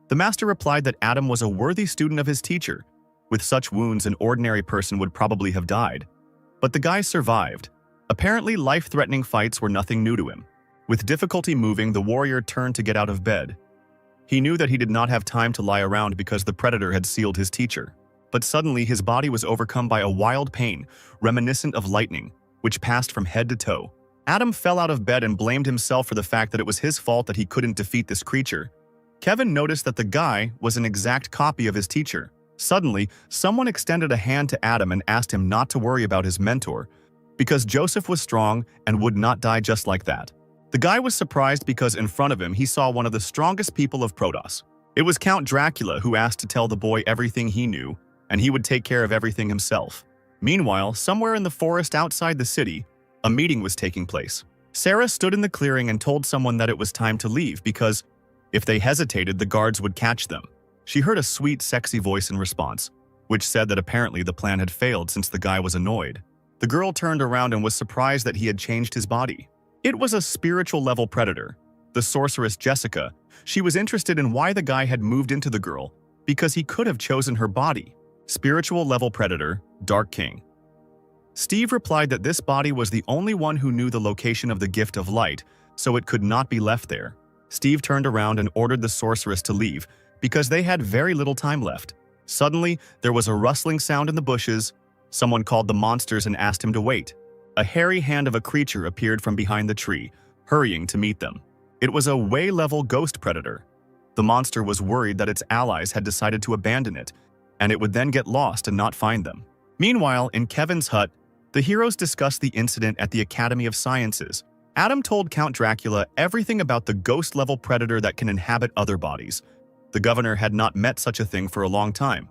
The master replied that Adam was a worthy student of his teacher. With such wounds, an ordinary person would probably have died. But the guy survived. Apparently, life-threatening fights were nothing new to him. With difficulty moving, the warrior turned to get out of bed. He knew that he did not have time to lie around because the predator had sealed his teacher. But suddenly, his body was overcome by a wild pain, reminiscent of lightning, which passed from head to toe. Adam fell out of bed and blamed himself for the fact that it was his fault that he couldn't defeat this creature. Kevin noticed that the guy was an exact copy of his teacher. Suddenly, someone extended a hand to Adam and asked him not to worry about his mentor, because Joseph was strong and would not die just like that. The guy was surprised because in front of him he saw one of the strongest people of Protos. It was Count Dracula, who asked to tell the boy everything he knew, and he would take care of everything himself. Meanwhile, somewhere in the forest outside the city, a meeting was taking place. Sarah stood in the clearing and told someone that it was time to leave because if they hesitated, the guards would catch them. She heard a sweet, sexy voice in response, which said that apparently the plan had failed since the guy was annoyed. The girl turned around and was surprised that he had changed his body. It was a spiritual level predator, the sorceress Jessica. She was interested in why the guy had moved into the girl, because he could have chosen her body. Spiritual level predator, Dark King. Steve replied that this body was the only one who knew the location of the gift of light, so it could not be left there. Steve turned around and ordered the sorceress to leave, because they had very little time left. Suddenly, there was a rustling sound in the bushes. Someone called the monsters and asked him to wait. A hairy hand of a creature appeared from behind the tree, hurrying to meet them. It was a way-level ghost predator. The monster was worried that its allies had decided to abandon it, and it would then get lost and not find them. Meanwhile, in Kevin's hut, the heroes discussed the incident at the Academy of Sciences. Adam told Count Dracula everything about the ghost-level predator that can inhabit other bodies. The governor had not met such a thing for a long time.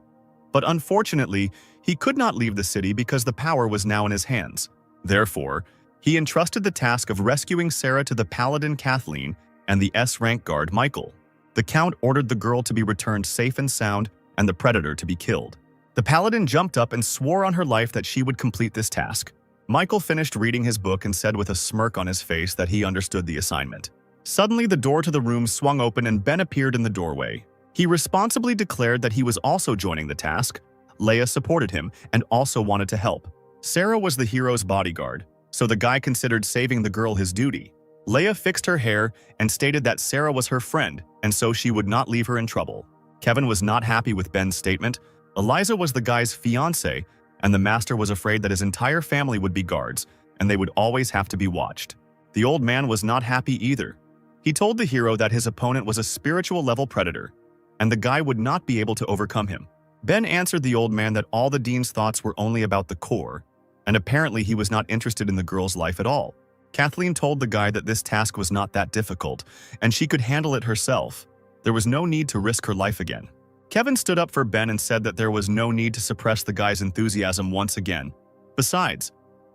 But unfortunately, he could not leave the city because the power was now in his hands. Therefore, he entrusted the task of rescuing Sarah to the paladin Kathleen and the S-rank guard Michael. The count ordered the girl to be returned safe and sound and the predator to be killed. The paladin jumped up and swore on her life that she would complete this task. Michael finished reading his book and said with a smirk on his face that he understood the assignment. Suddenly, the door to the room swung open and Ben appeared in the doorway. He responsibly declared that he was also joining the task. Leia supported him and also wanted to help. Sarah was the hero's bodyguard, so the guy considered saving the girl his duty. Leia fixed her hair and stated that Sarah was her friend, and so she would not leave her in trouble. Kevin was not happy with Ben's statement. Eliza was the guy's fiancée, and the master was afraid that his entire family would be guards, and they would always have to be watched. The old man was not happy either. He told the hero that his opponent was a spiritual level predator, and the guy would not be able to overcome him. Ben answered the old man that all the dean's thoughts were only about the core, and apparently he was not interested in the girl's life at all. Kathleen told the guy that this task was not that difficult, and she could handle it herself. There was no need to risk her life again. Kevin stood up for Ben and said that there was no need to suppress the guy's enthusiasm once again. Besides,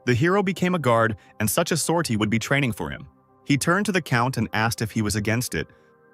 the hero became a guard, and such a sortie would be training for him. He turned to the count and asked if he was against it.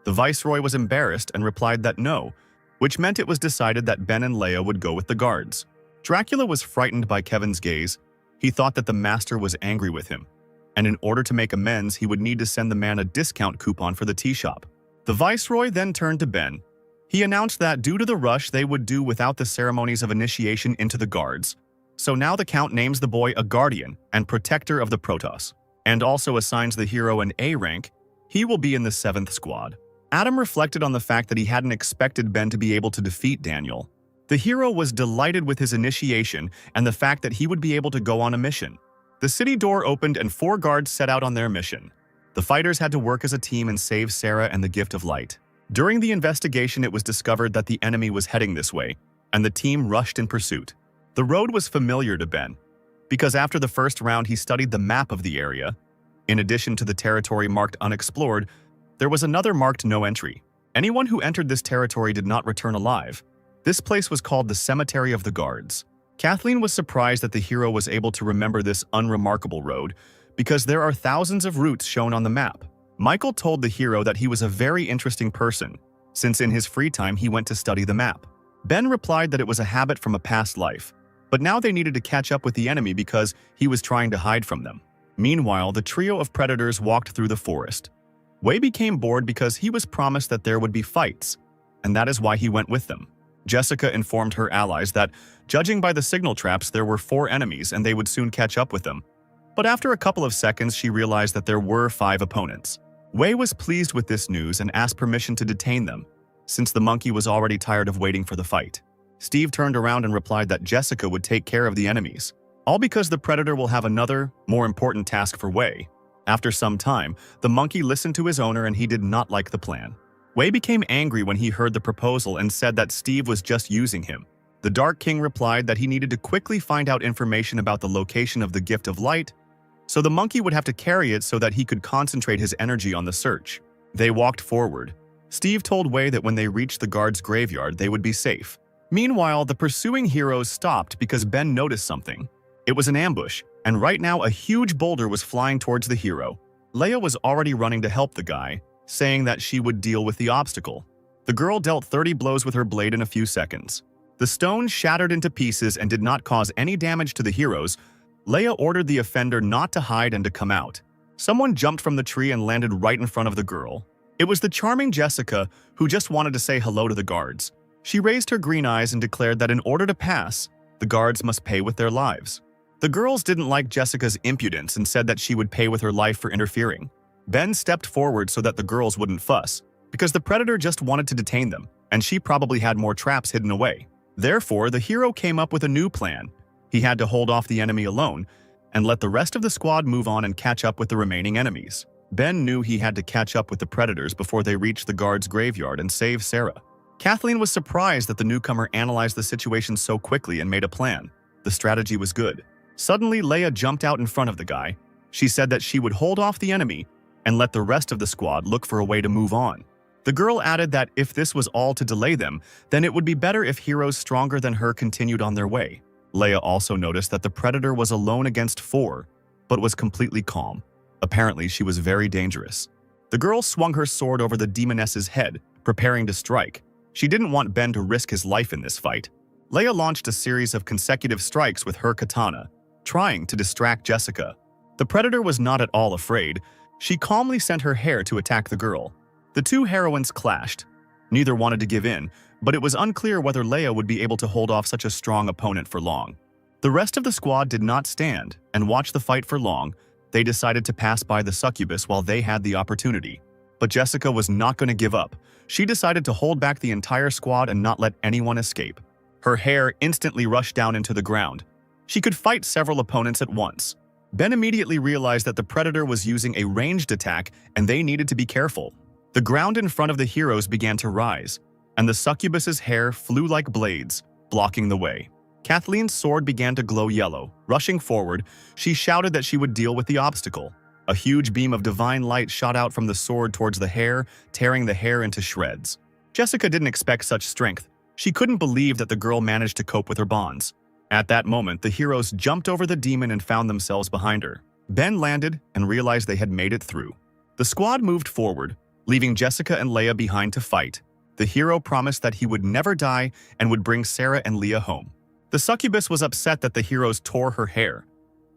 The viceroy was embarrassed and replied that no, which meant it was decided that Ben and Leia would go with the guards. Dracula was frightened by Kevin's gaze. He thought that the master was angry with him, and in order to make amends, he would need to send the man a discount coupon for the tea shop. The viceroy then turned to Ben. He announced that due to the rush, they would do without the ceremonies of initiation into the guards. So now the count names the boy a guardian and protector of the Protos, and also assigns the hero an A rank. He will be in the 7th squad. Adam reflected on the fact that he hadn't expected Ben to be able to defeat Daniel. The hero was delighted with his initiation and the fact that he would be able to go on a mission. The city door opened and 4 guards set out on their mission. The fighters had to work as a team and save Sarah and the Gift of Light. During the investigation, it was discovered that the enemy was heading this way, and the team rushed in pursuit. The road was familiar to Ben, because after the first round he studied the map of the area. In addition to the territory marked unexplored, there was another marked no entry. Anyone who entered this territory did not return alive. This place was called the Cemetery of the Guards. Kathleen was surprised that the hero was able to remember this unremarkable road, because there are thousands of routes shown on the map. Michael told the hero that he was a very interesting person, since in his free time he went to study the map. Ben replied that it was a habit from a past life, but now they needed to catch up with the enemy because he was trying to hide from them. Meanwhile, the trio of predators walked through the forest. Wei became bored because he was promised that there would be fights, and that is why he went with them. Jessica informed her allies that, judging by the signal traps, there were 4 enemies and they would soon catch up with them. But after a couple of seconds, she realized that there were 5 opponents. Wei was pleased with this news and asked permission to detain them, since the monkey was already tired of waiting for the fight. Steve turned around and replied that Jessica would take care of the enemies, all because the predator will have another, more important task for Wei. After some time, the monkey listened to his owner and he did not like the plan. Wei became angry when he heard the proposal and said that Steve was just using him. The Dark King replied that he needed to quickly find out information about the location of the Gift of Light, so the monkey would have to carry it so that he could concentrate his energy on the search. They walked forward. Steve told Wei that when they reached the guard's graveyard, they would be safe. Meanwhile, the pursuing heroes stopped because Ben noticed something. It was an ambush, and right now a huge boulder was flying towards the hero. Leia was already running to help the guy, saying that she would deal with the obstacle. The girl dealt 30 blows with her blade in a few seconds. The stone shattered into pieces and did not cause any damage to the heroes. Leia ordered the offender not to hide and to come out. Someone jumped from the tree and landed right in front of the girl. It was the charming Jessica, who just wanted to say hello to the guards. She raised her green eyes and declared that in order to pass, the guards must pay with their lives. The girls didn't like Jessica's impudence and said that she would pay with her life for interfering. Ben stepped forward so that the girls wouldn't fuss, because the predator just wanted to detain them, and she probably had more traps hidden away. Therefore, the hero came up with a new plan. He had to hold off the enemy alone and let the rest of the squad move on and catch up with the remaining enemies. Ben knew he had to catch up with the predators before they reached the guard's graveyard and save Sarah. Kathleen was surprised that the newcomer analyzed the situation so quickly and made a plan. The strategy was good. Suddenly, Leia jumped out in front of the guy. She said that she would hold off the enemy and let the rest of the squad look for a way to move on. The girl added that if this was all to delay them, then it would be better if heroes stronger than her continued on their way. Leia also noticed that the predator was alone against 4, but was completely calm. Apparently, she was very dangerous. The girl swung her sword over the demoness's head, preparing to strike. She didn't want Ben to risk his life in this fight. Leia launched a series of consecutive strikes with her katana, trying to distract Jessica. The predator was not at all afraid. She calmly sent her hair to attack the girl. The two heroines clashed. Neither wanted to give in, but it was unclear whether Leia would be able to hold off such a strong opponent for long. The rest of the squad did not stand and watch the fight for long. They decided to pass by the succubus while they had the opportunity. But Jessica was not going to give up. She decided to hold back the entire squad and not let anyone escape. Her hair instantly rushed down into the ground. She could fight several opponents at once. Ben immediately realized that the predator was using a ranged attack and they needed to be careful. The ground in front of the heroes began to rise, and the succubus's hair flew like blades, blocking the way. Kathleen's sword began to glow yellow. Rushing forward, she shouted that she would deal with the obstacle. A huge beam of divine light shot out from the sword towards the hair, tearing the hair into shreds. Jessica didn't expect such strength. She couldn't believe that the girl managed to cope with her bonds. At that moment, the heroes jumped over the demon and found themselves behind her. Ben landed and realized they had made it through. The squad moved forward, leaving Jessica and Leia behind to fight. The hero promised that he would never die and would bring Sarah and Leia home. The succubus was upset that the heroes tore her hair,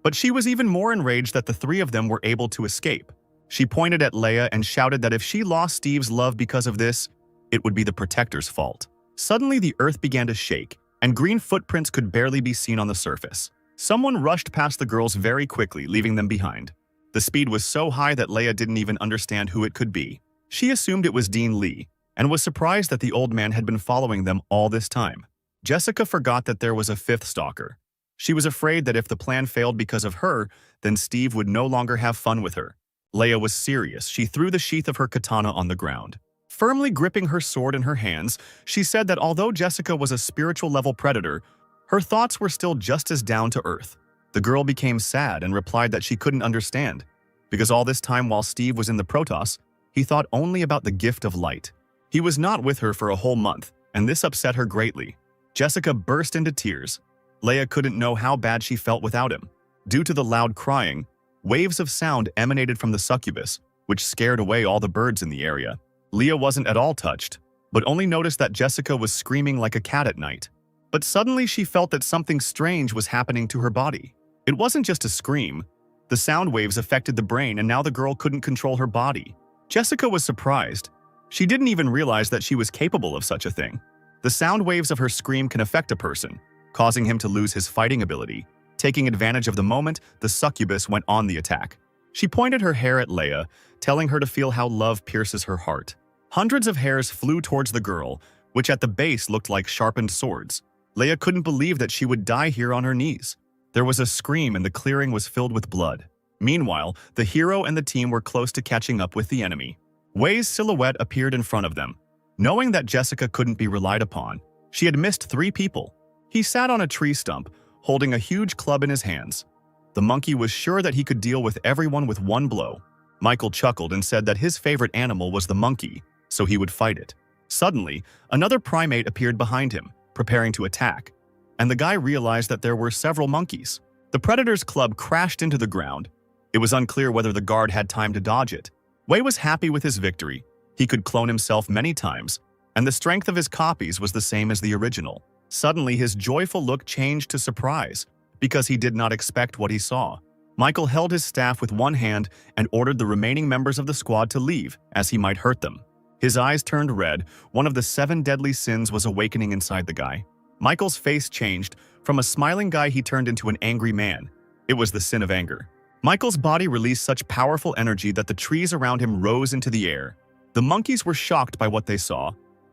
but she was even more enraged that the three of them were able to escape. She pointed at Leia and shouted that if she lost Steve's love because of this, it would be the Protector's fault. Suddenly, the earth began to shake, and green footprints could barely be seen on the surface. Someone rushed past the girls very quickly, leaving them behind. The speed was so high that Leia didn't even understand who it could be. She assumed it was Dean Lee, and was surprised that the old man had been following them all this time. Jessica forgot that there was a fifth stalker. She was afraid that if the plan failed because of her, then Steve would no longer have fun with her. Leia was serious. She threw the sheath of her katana on the ground. Firmly gripping her sword in her hands, she said that although Jessica was a spiritual-level predator, her thoughts were still just as down to earth. The girl became sad and replied that she couldn't understand, because all this time while Steve was in the Protos, he thought only about the gift of light. He was not with her for a whole month, and this upset her greatly. Jessica burst into tears. Leia couldn't know how bad she felt without him. Due to the loud crying, waves of sound emanated from the succubus, which scared away all the birds in the area. Leia wasn't at all touched, but only noticed that Jessica was screaming like a cat at night. But suddenly she felt that something strange was happening to her body. It wasn't just a scream. The sound waves affected the brain, and now the girl couldn't control her body. Jessica was surprised. She didn't even realize that she was capable of such a thing. The sound waves of her scream can affect a person, causing him to lose his fighting ability. Taking advantage of the moment, the succubus went on the attack. She pointed her hair at Leia, telling her to feel how love pierces her heart. Hundreds of hairs flew towards the girl, which at the base looked like sharpened swords. Leia couldn't believe that she would die here on her knees. There was a scream and the clearing was filled with blood. Meanwhile, the hero and the team were close to catching up with the enemy. Wei's silhouette appeared in front of them. Knowing that Jessica couldn't be relied upon, she had missed 3 people. He sat on a tree stump, holding a huge club in his hands. The monkey was sure that he could deal with everyone with one blow. Michael chuckled and said that his favorite animal was the monkey, so he would fight it. Suddenly, another primate appeared behind him, preparing to attack, and the guy realized that there were several monkeys. The predator's club crashed into the ground. It was unclear whether the guard had time to dodge it. Wei was happy with his victory. He could clone himself many times, and the strength of his copies was the same as the original. Suddenly, his joyful look changed to surprise, because he did not expect what he saw. Michael held his staff with one hand and ordered the remaining members of the squad to leave, as he might hurt them. His eyes turned red. One of the 7 deadly sins was awakening inside the guy. Michael's face changed. From a smiling guy, he turned into an angry man. It was the sin of anger. Michael's body released such powerful energy that the trees around him rose into the air. The monkeys were shocked by what they saw.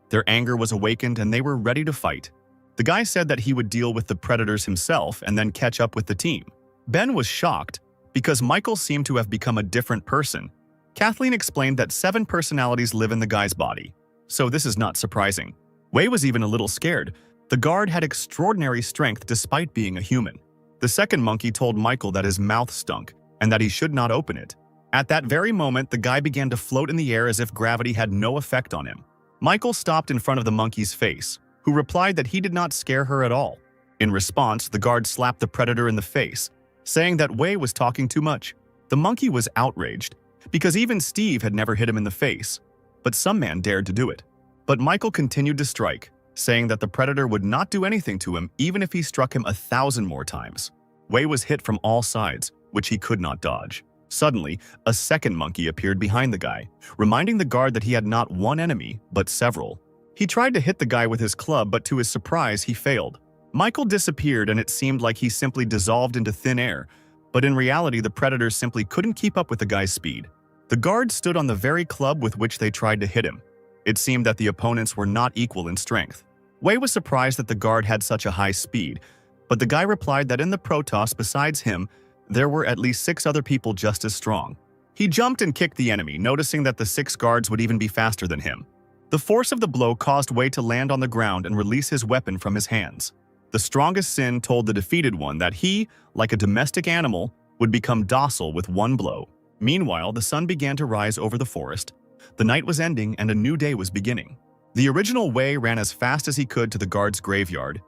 Their anger was awakened and they were ready to fight. The guy said that he would deal with the predators himself and then catch up with the team. Ben was shocked because Michael seemed to have become a different person. Kathleen explained that 7 personalities live in the guy's body, so this is not surprising. Wei was even a little scared. The guard had extraordinary strength despite being a human. The second monkey told Michael that his mouth stunk and that he should not open it. At that very moment, the guy began to float in the air as if gravity had no effect on him. Michael stopped in front of the monkey's face, who replied that he did not scare her at all. In response, the guard slapped the predator in the face, saying that Wei was talking too much. The monkey was outraged, because even Steve had never hit him in the face, but some man dared to do it. But Michael continued to strike, saying that the predator would not do anything to him even if he struck him 1,000 more times. Wei was hit from all sides, which he could not dodge. Suddenly, a second monkey appeared behind the guy, reminding the guard that he had not one enemy, but several. He tried to hit the guy with his club, but to his surprise, he failed. Michael disappeared and it seemed like he simply dissolved into thin air, but in reality the predators simply couldn't keep up with the guy's speed. The guard stood on the very club with which they tried to hit him. It seemed that the opponents were not equal in strength. Wei was surprised that the guard had such a high speed, but the guy replied that in the Protos besides him, there were at least 6 other people just as strong. He jumped and kicked the enemy, noticing that the 6 guards would even be faster than him. The force of the blow caused Wei to land on the ground and release his weapon from his hands. The strongest sin told the defeated one that he, like a domestic animal, would become docile with one blow. Meanwhile, the sun began to rise over the forest. The night was ending and a new day was beginning. The original Wei ran as fast as he could to the guard's graveyard.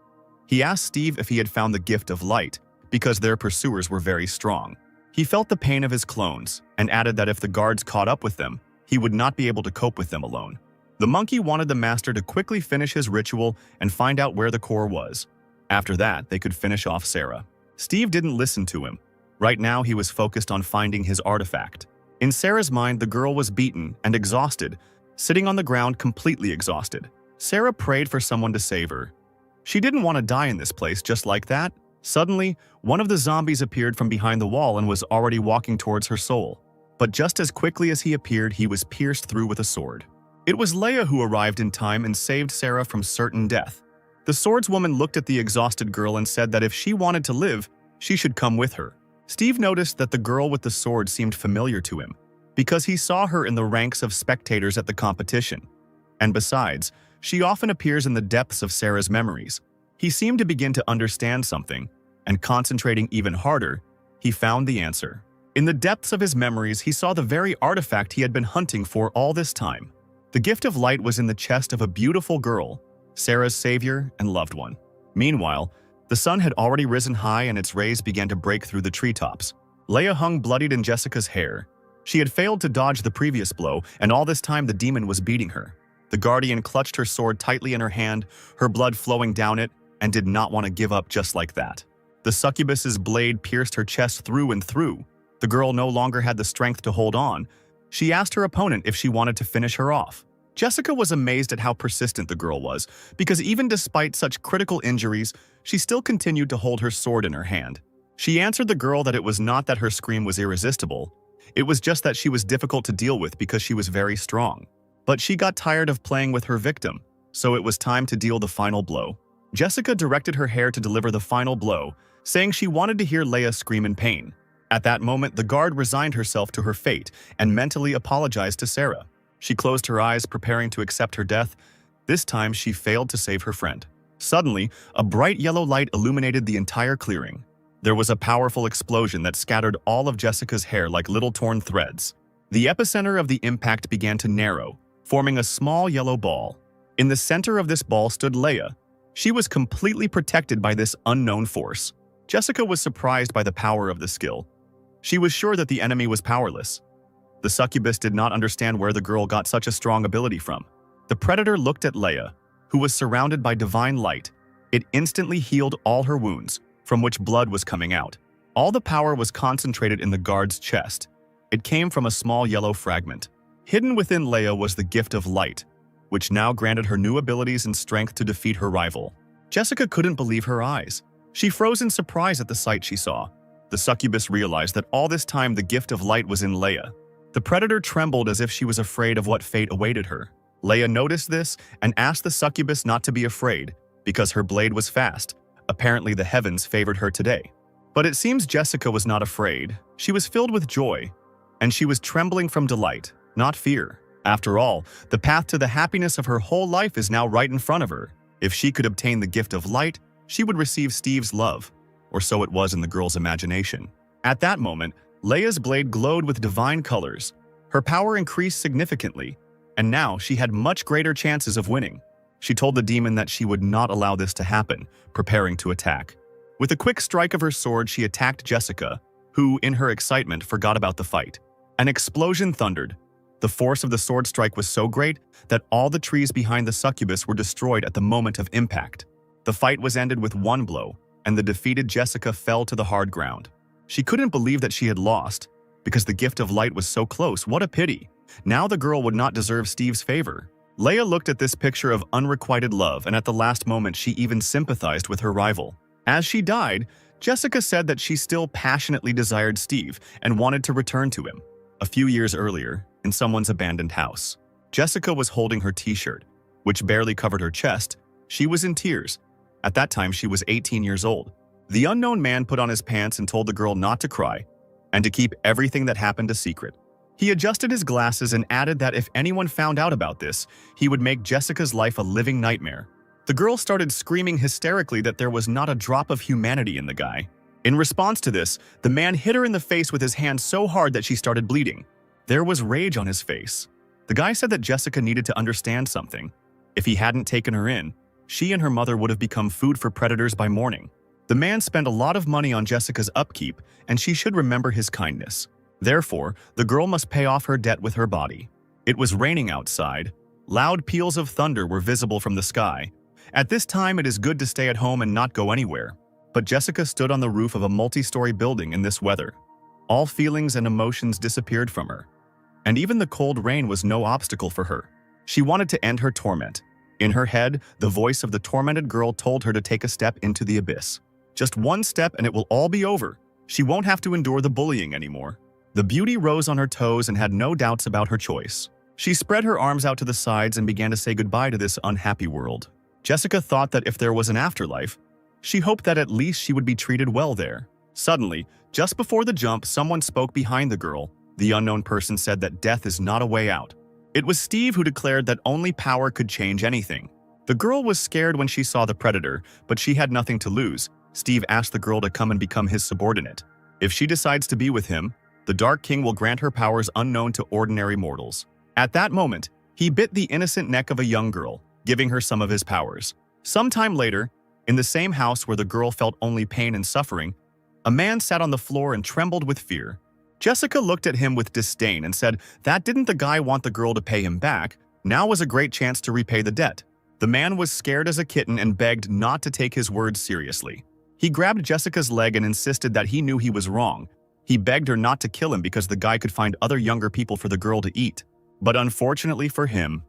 He asked Steve if he had found the gift of light, because their pursuers were very strong. He felt the pain of his clones, and added that if the guards caught up with them, he would not be able to cope with them alone. The monkey wanted the master to quickly finish his ritual and find out where the core was. After that, they could finish off Sarah. Steve didn't listen to him. Right now, he was focused on finding his artifact. In Sarah's mind, the girl was beaten and exhausted, sitting on the ground completely exhausted. Sarah prayed for someone to save her. She didn't want to die in this place just like that. Suddenly, one of the zombies appeared from behind the wall and was already walking towards her soul. But just as quickly as he appeared, he was pierced through with a sword. It was Leia who arrived in time and saved Sarah from certain death. The swordswoman looked at the exhausted girl and said that if she wanted to live, she should come with her. Steve noticed that the girl with the sword seemed familiar to him, because he saw her in the ranks of spectators at the competition. And besides, she often appears in the depths of Sarah's memories. He seemed to begin to understand something, and concentrating even harder, he found the answer. In the depths of his memories, he saw the very artifact he had been hunting for all this time. The gift of light was in the chest of a beautiful girl, Sarah's savior and loved one. Meanwhile, the sun had already risen high and its rays began to break through the treetops. Leia hung bloodied in Jessica's hair. She had failed to dodge the previous blow, and all this time the demon was beating her. The guardian clutched her sword tightly in her hand, her blood flowing down it, and did not want to give up just like that. The succubus's blade pierced her chest through and through. The girl no longer had the strength to hold on. She asked her opponent if she wanted to finish her off. Jessica was amazed at how persistent the girl was, because even despite such critical injuries, she still continued to hold her sword in her hand. She answered the girl that it was not that her scream was irresistible, it was just that she was difficult to deal with because she was very strong. But she got tired of playing with her victim, so it was time to deal the final blow. Jessica directed her hair to deliver the final blow, saying she wanted to hear Leia scream in pain. At that moment, the guard resigned herself to her fate and mentally apologized to Sarah. She closed her eyes, preparing to accept her death. This time, she failed to save her friend. Suddenly, a bright yellow light illuminated the entire clearing. There was a powerful explosion that scattered all of Jessica's hair like little torn threads. The epicenter of the impact began to narrow, forming a small yellow ball. In the center of this ball stood Leia. She was completely protected by this unknown force. Jessica was surprised by the power of the skill. She was sure that the enemy was powerless. The succubus did not understand where the girl got such a strong ability from. The predator looked at Leia, who was surrounded by divine light. It instantly healed all her wounds, from which blood was coming out. All the power was concentrated in the guard's chest. It came from a small yellow fragment. Hidden within Leia was the gift of light, which now granted her new abilities and strength to defeat her rival. Jessica couldn't believe her eyes. She froze in surprise at the sight she saw. The succubus realized that all this time the gift of light was in Leia. The predator trembled as if she was afraid of what fate awaited her. Leia noticed this and asked the succubus not to be afraid, because her blade was fast. Apparently the heavens favored her today. But it seems Jessica was not afraid. She was filled with joy, and she was trembling from delight, not fear. After all, the path to the happiness of her whole life is now right in front of her. If she could obtain the gift of light, she would receive Steve's love, or so it was in the girl's imagination. At that moment, Leia's blade glowed with divine colors. Her power increased significantly, and now she had much greater chances of winning. She told the demon that she would not allow this to happen, preparing to attack. With a quick strike of her sword, she attacked Jessica, who, in her excitement, forgot about the fight. An explosion thundered. The force of the sword strike was so great that all the trees behind the succubus were destroyed at the moment of impact. The fight was ended with one blow, and the defeated Jessica fell to the hard ground. She couldn't believe that she had lost, because the gift of light was so close. What a pity. Now the girl would not deserve Steve's favor. Leia looked at this picture of unrequited love, and at the last moment she even sympathized with her rival. As she died, Jessica said that she still passionately desired Steve and wanted to return to him. A few years earlier, in someone's abandoned house, Jessica was holding her t-shirt, which barely covered her chest. She was in tears. At that time, she was 18 years old. The unknown man put on his pants and told the girl not to cry and to keep everything that happened a secret. He adjusted his glasses and added that if anyone found out about this, he would make Jessica's life a living nightmare. The girl started screaming hysterically that there was not a drop of humanity in the guy. In response to this, the man hit her in the face with his hand so hard that she started bleeding. There was rage on his face. The guy said that Jessica needed to understand something. If he hadn't taken her in, she and her mother would have become food for predators by morning. The man spent a lot of money on Jessica's upkeep, and she should remember his kindness. Therefore, the girl must pay off her debt with her body. It was raining outside. Loud peals of thunder were visible from the sky. At this time, it is good to stay at home and not go anywhere. But Jessica stood on the roof of a multi-story building in this weather. All feelings and emotions disappeared from her, and even the cold rain was no obstacle for her. She wanted to end her torment. In her head, the voice of the tormented girl told her to take a step into the abyss. Just one step and it will all be over. She won't have to endure the bullying anymore. The beauty rose on her toes and had no doubts about her choice. She spread her arms out to the sides and began to say goodbye to this unhappy world. Jessica thought that if there was an afterlife, she hoped that at least she would be treated well there. Suddenly, just before the jump, someone spoke behind the girl. The unknown person said that death is not a way out. It was Steve who declared that only power could change anything. The girl was scared when she saw the predator, but she had nothing to lose. Steve asked the girl to come and become his subordinate. If she decides to be with him, the Dark King will grant her powers unknown to ordinary mortals. At that moment, he bit the innocent neck of a young girl, giving her some of his powers. Sometime later, in the same house where the girl felt only pain and suffering, a man sat on the floor and trembled with fear. Jessica looked at him with disdain and said that didn't the guy want the girl to pay him back? Now was a great chance to repay the debt. The man was scared as a kitten and begged not to take his words seriously. He grabbed Jessica's leg and insisted that he knew he was wrong. He begged her not to kill him because the guy could find other younger people for the girl to eat. But unfortunately for him,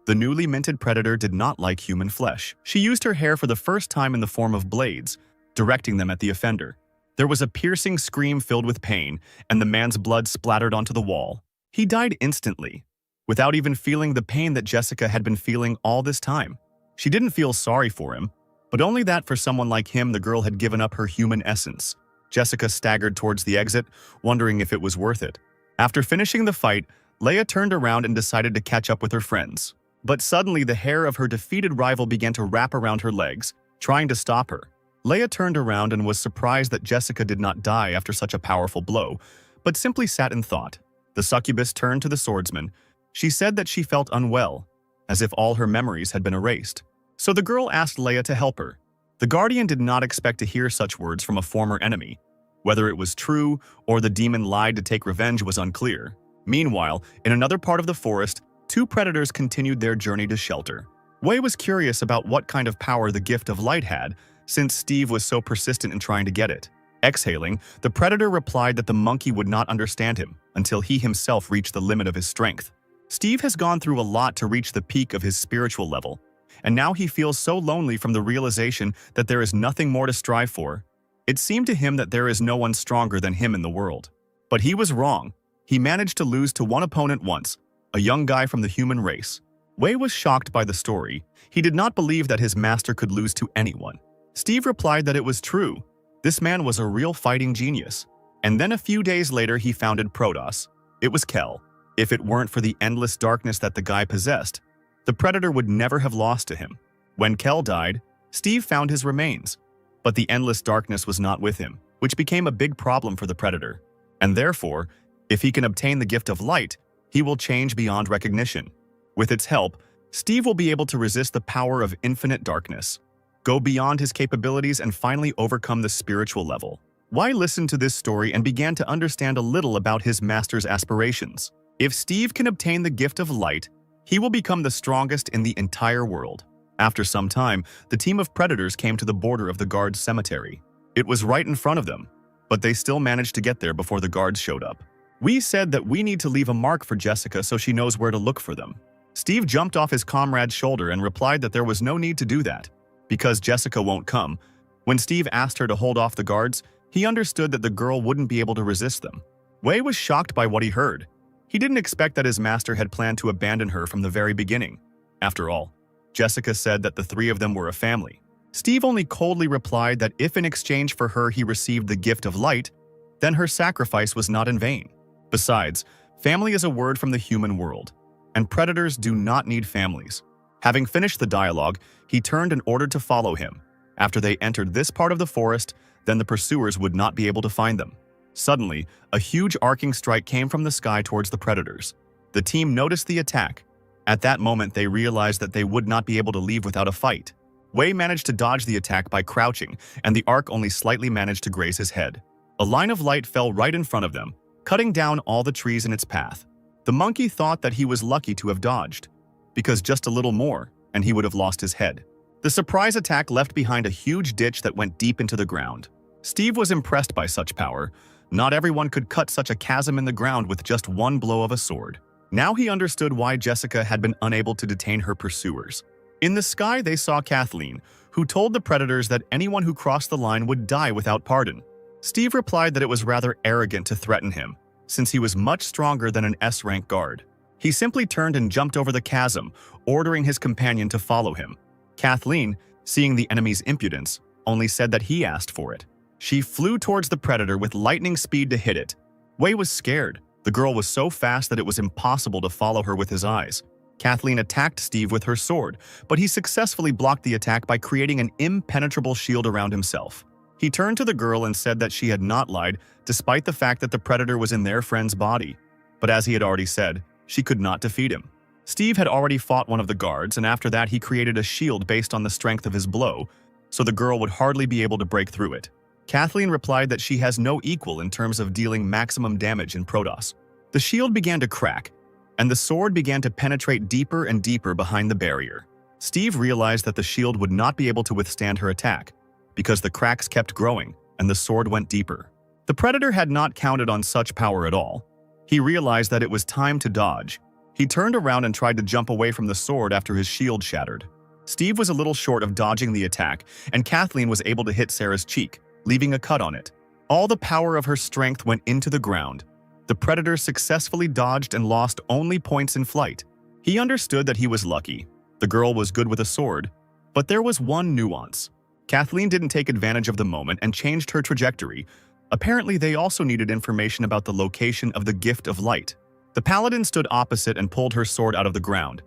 the newly minted predator did not like human flesh. She used her hair for the first time in the form of blades, directing them at the offender. There was a piercing scream filled with pain, and the man's blood splattered onto the wall. He died instantly, without even feeling the pain that Jessica had been feeling all this time. She didn't feel sorry for him, but only that for someone like him the girl had given up her human essence. Jessica staggered towards the exit, wondering if it was worth it. After finishing the fight, Leia turned around and decided to catch up with her friends. But suddenly the hair of her defeated rival began to wrap around her legs, trying to stop her. Leia turned around and was surprised that Jessica did not die after such a powerful blow, but simply sat in thought. The succubus turned to the swordsman. She said that she felt unwell, as if all her memories had been erased. So the girl asked Leia to help her. The Guardian did not expect to hear such words from a former enemy. Whether it was true or the demon lied to take revenge was unclear. Meanwhile, in another part of the forest, two predators continued their journey to shelter. Wei was curious about what kind of power the gift of light had, since Steve was so persistent in trying to get it. Exhaling, the predator replied that the monkey would not understand him until he himself reached the limit of his strength. Steve has gone through a lot to reach the peak of his spiritual level, and now he feels so lonely from the realization that there is nothing more to strive for. It seemed to him that there is no one stronger than him in the world. But he was wrong. He managed to lose to one opponent once, a young guy from the human race. Wei was shocked by the story. He did not believe that his master could lose to anyone. Steve replied that it was true. This man was a real fighting genius. And then a few days later he founded Protos. It was Kell. If it weren't for the endless darkness that the guy possessed, the predator would never have lost to him. When Kell died, Steve found his remains. But the endless darkness was not with him, which became a big problem for the predator. And therefore, if he can obtain the gift of light, he will change beyond recognition. With its help, Steve will be able to resist the power of infinite darkness, go beyond his capabilities, and finally overcome the spiritual level. Wei listened to this story and began to understand a little about his master's aspirations. If Steve can obtain the gift of light, he will become the strongest in the entire world. After some time, the team of predators came to the border of the guards' cemetery. It was right in front of them, but they still managed to get there before the guards showed up. We said that we need to leave a mark for Jessica so she knows where to look for them. Steve jumped off his comrade's shoulder and replied that there was no need to do that, because Jessica won't come. When Steve asked her to hold off the guards, he understood that the girl wouldn't be able to resist them. Wei was shocked by what he heard. He didn't expect that his master had planned to abandon her from the very beginning. After all, Jessica said that the three of them were a family. Steve only coldly replied that if in exchange for her he received the gift of light, then her sacrifice was not in vain. Besides, family is a word from the human world, and predators do not need families. Having finished the dialogue, he turned and ordered to follow him. After they entered this part of the forest, then the pursuers would not be able to find them. Suddenly, a huge arcing strike came from the sky towards the predators. The team noticed the attack. At that moment, they realized that they would not be able to leave without a fight. Wei managed to dodge the attack by crouching, and the arc only slightly managed to graze his head. A line of light fell right in front of them, cutting down all the trees in its path. The monkey thought that he was lucky to have dodged, because just a little more, and he would have lost his head. The surprise attack left behind a huge ditch that went deep into the ground. Steve was impressed by such power. Not everyone could cut such a chasm in the ground with just one blow of a sword. Now he understood why Jessica had been unable to detain her pursuers. In the sky, they saw Kathleen, who told the predators that anyone who crossed the line would die without pardon. Steve replied that it was rather arrogant to threaten him, since he was much stronger than an S-rank guard. He simply turned and jumped over the chasm, ordering his companion to follow him. Kathleen, seeing the enemy's impudence, only said that he asked for it. She flew towards the predator with lightning speed to hit it. Wei was scared. The girl was so fast that it was impossible to follow her with his eyes. Kathleen attacked Steve with her sword, but he successfully blocked the attack by creating an impenetrable shield around himself. He turned to the girl and said that she had not lied, despite the fact that the predator was in their friend's body. But as he had already said, she could not defeat him. Steve had already fought one of the guards, and after that he created a shield based on the strength of his blow, so the girl would hardly be able to break through it. Kathleen replied that she has no equal in terms of dealing maximum damage in Protos. The shield began to crack, and the sword began to penetrate deeper and deeper behind the barrier. Steve realized that the shield would not be able to withstand her attack, because the cracks kept growing and the sword went deeper. The predator had not counted on such power at all. He realized that it was time to dodge. He turned around and tried to jump away from the sword after his shield shattered. Steve was a little short of dodging the attack, and Kathleen was able to hit Sarah's cheek, leaving a cut on it. All the power of her strength went into the ground. The predator successfully dodged and lost only points in flight. He understood that he was lucky. The girl was good with a sword, but there was one nuance. Kathleen didn't take advantage of the moment and changed her trajectory. Apparently, they also needed information about the location of the gift of light. The paladin stood opposite and pulled her sword out of the ground.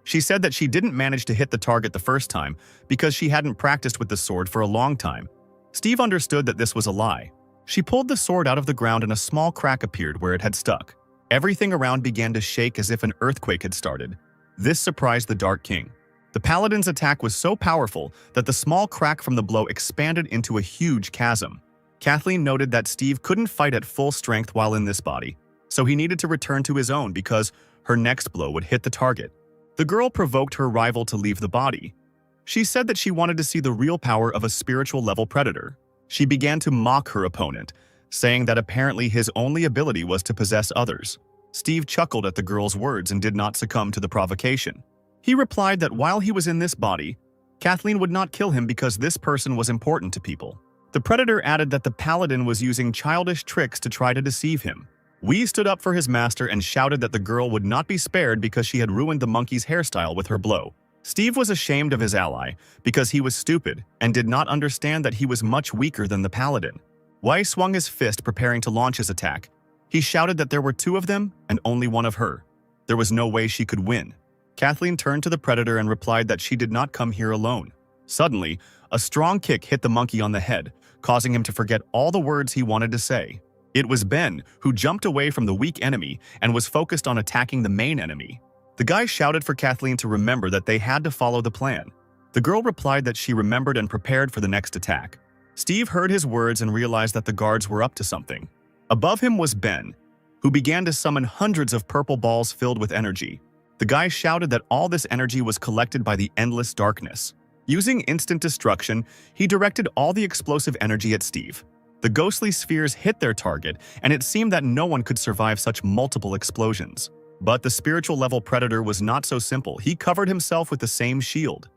She said that she didn't manage to hit the target the first time because she hadn't practiced with the sword for a long time. Steve understood that this was a lie. She pulled the sword out of the ground and a small crack appeared where it had stuck. Everything around began to shake as if an earthquake had started. This surprised the Dark King. The paladin's attack was so powerful that the small crack from the blow expanded into a huge chasm. Kathleen noted that Steve couldn't fight at full strength while in this body, so he needed to return to his own because her next blow would hit the target. The girl provoked her rival to leave the body. She said that she wanted to see the real power of a spiritual-level predator. She began to mock her opponent, saying that apparently his only ability was to possess others. Steve chuckled at the girl's words and did not succumb to the provocation. He replied that while he was in this body, Kathleen would not kill him because this person was important to people. The predator added that the paladin was using childish tricks to try to deceive him. Wee stood up for his master and shouted that the girl would not be spared because she had ruined the monkey's hairstyle with her blow. Steve was ashamed of his ally because he was stupid and did not understand that he was much weaker than the paladin. Wei swung his fist preparing to launch his attack. He shouted that there were two of them and only one of her. There was no way she could win. Kathleen turned to the predator and replied that she did not come here alone. Suddenly, a strong kick hit the monkey on the head, causing him to forget all the words he wanted to say. It was Ben, who jumped away from the weak enemy and was focused on attacking the main enemy. The guy shouted for Kathleen to remember that they had to follow the plan. The girl replied that she remembered and prepared for the next attack. Steve heard his words and realized that the guards were up to something. Above him was Ben, who began to summon hundreds of purple balls filled with energy. The guy shouted that all this energy was collected by the endless darkness. Using instant destruction, he directed all the explosive energy at Steve. The ghostly spheres hit their target, and it seemed that no one could survive such multiple explosions. But the spiritual-level predator was not so simple. He covered himself with the same shield,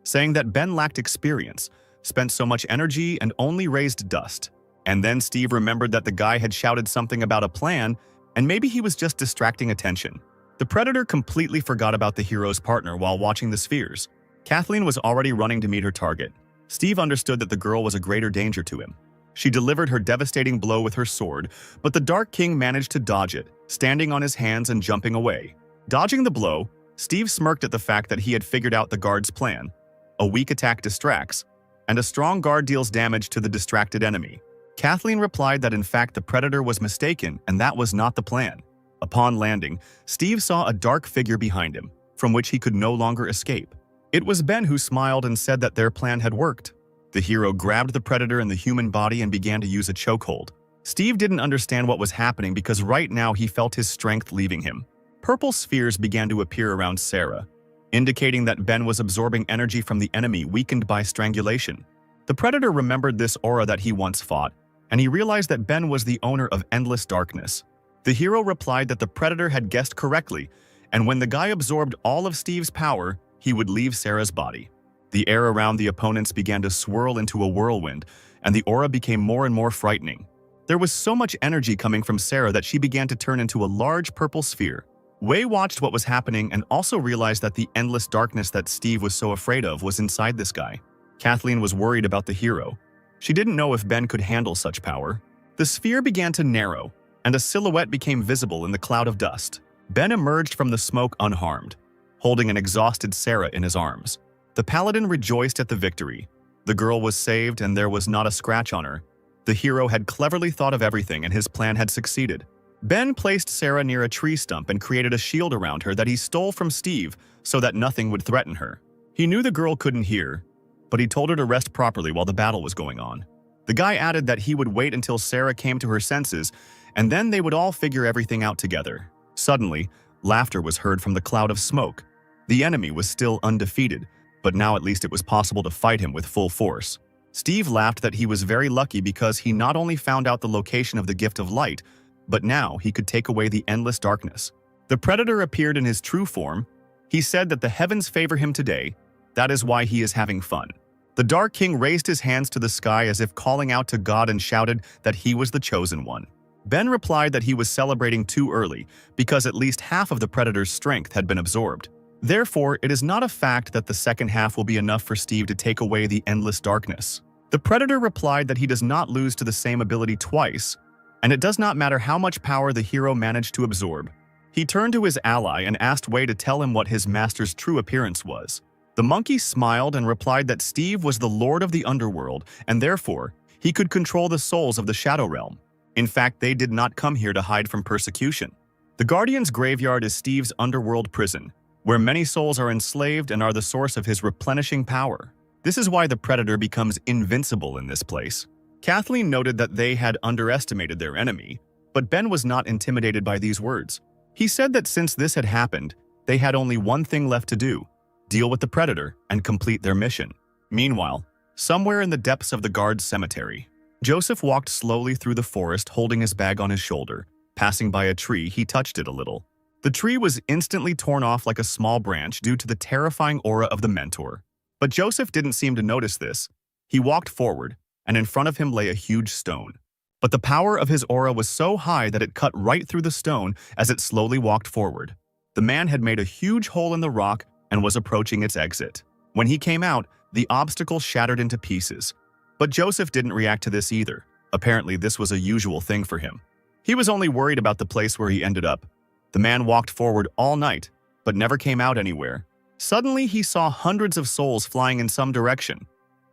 saying that Ben lacked experience, spent so much energy, and only raised dust. And then Steve remembered that the guy had shouted something about a plan, and maybe he was just distracting attention. The predator completely forgot about the hero's partner while watching the spheres. Kathleen was already running to meet her target. Steve understood that the girl was a greater danger to him. She delivered her devastating blow with her sword, but the Dark King managed to dodge it, standing on his hands and jumping away. Dodging the blow, Steve smirked at the fact that he had figured out the guard's plan. A weak attack distracts, and a strong guard deals damage to the distracted enemy. Kathleen replied that in fact the predator was mistaken and that was not the plan. Upon landing, Steve saw a dark figure behind him, from which he could no longer escape. It was Ben who smiled and said that their plan had worked. The hero grabbed the predator in the human body and began to use a chokehold. Steve didn't understand what was happening because right now he felt his strength leaving him. Purple spheres began to appear around Sarah, indicating that Ben was absorbing energy from the enemy weakened by strangulation. The predator remembered this aura that he once fought, and he realized that Ben was the owner of endless darkness. The hero replied that the predator had guessed correctly, and when the guy absorbed all of Steve's power, he would leave Sarah's body. The air around the opponents began to swirl into a whirlwind, and the aura became more and more frightening. There was so much energy coming from Sarah that she began to turn into a large purple sphere. Wei watched what was happening and also realized that the endless darkness that Steve was so afraid of was inside this guy. Kathleen was worried about the hero. She didn't know if Ben could handle such power. The sphere began to narrow, and a silhouette became visible in the cloud of dust. Ben emerged from the smoke unharmed, holding an exhausted Sarah in his arms. The paladin rejoiced at the victory. The girl was saved and there was not a scratch on her. The hero had cleverly thought of everything and his plan had succeeded. Ben placed Sarah near a tree stump and created a shield around her that he stole from Steve so that nothing would threaten her. He knew the girl couldn't hear, but he told her to rest properly while the battle was going on. The guy added that he would wait until Sarah came to her senses and then they would all figure everything out together. Suddenly, laughter was heard from the cloud of smoke. The enemy was still undefeated, but now at least it was possible to fight him with full force. Steve laughed that he was very lucky because he not only found out the location of the gift of light, but now he could take away the endless darkness. The predator appeared in his true form. He said that the heavens favor him today. That is why he is having fun. The Dark King raised his hands to the sky as if calling out to God and shouted that he was the chosen one. Ben replied that he was celebrating too early because at least half of the predator's strength had been absorbed. Therefore, it is not a fact that the second half will be enough for Steve to take away the endless darkness. The predator replied that he does not lose to the same ability twice, and it does not matter how much power the hero managed to absorb. He turned to his ally and asked Wei to tell him what his master's true appearance was. The monkey smiled and replied that Steve was the lord of the underworld, and therefore, he could control the souls of the Shadow Realm. In fact, they did not come here to hide from persecution. The Guardian's graveyard is Steve's underworld prison, where many souls are enslaved and are the source of his replenishing power. This is why the Predator becomes invincible in this place. Kathleen noted that they had underestimated their enemy, but Ben was not intimidated by these words. He said that since this had happened, they had only one thing left to do: deal with the Predator and complete their mission. Meanwhile, somewhere in the depths of the guard's cemetery, Joseph walked slowly through the forest holding his bag on his shoulder. Passing by a tree, he touched it a little. The tree was instantly torn off like a small branch due to the terrifying aura of the mentor. But Joseph didn't seem to notice this. He walked forward, and in front of him lay a huge stone. But the power of his aura was so high that it cut right through the stone as it slowly walked forward. The man had made a huge hole in the rock and was approaching its exit. When he came out, the obstacle shattered into pieces. But Joseph didn't react to this either. Apparently, this was a usual thing for him. He was only worried about the place where he ended up. The man walked forward all night, but never came out anywhere. Suddenly, he saw hundreds of souls flying in some direction.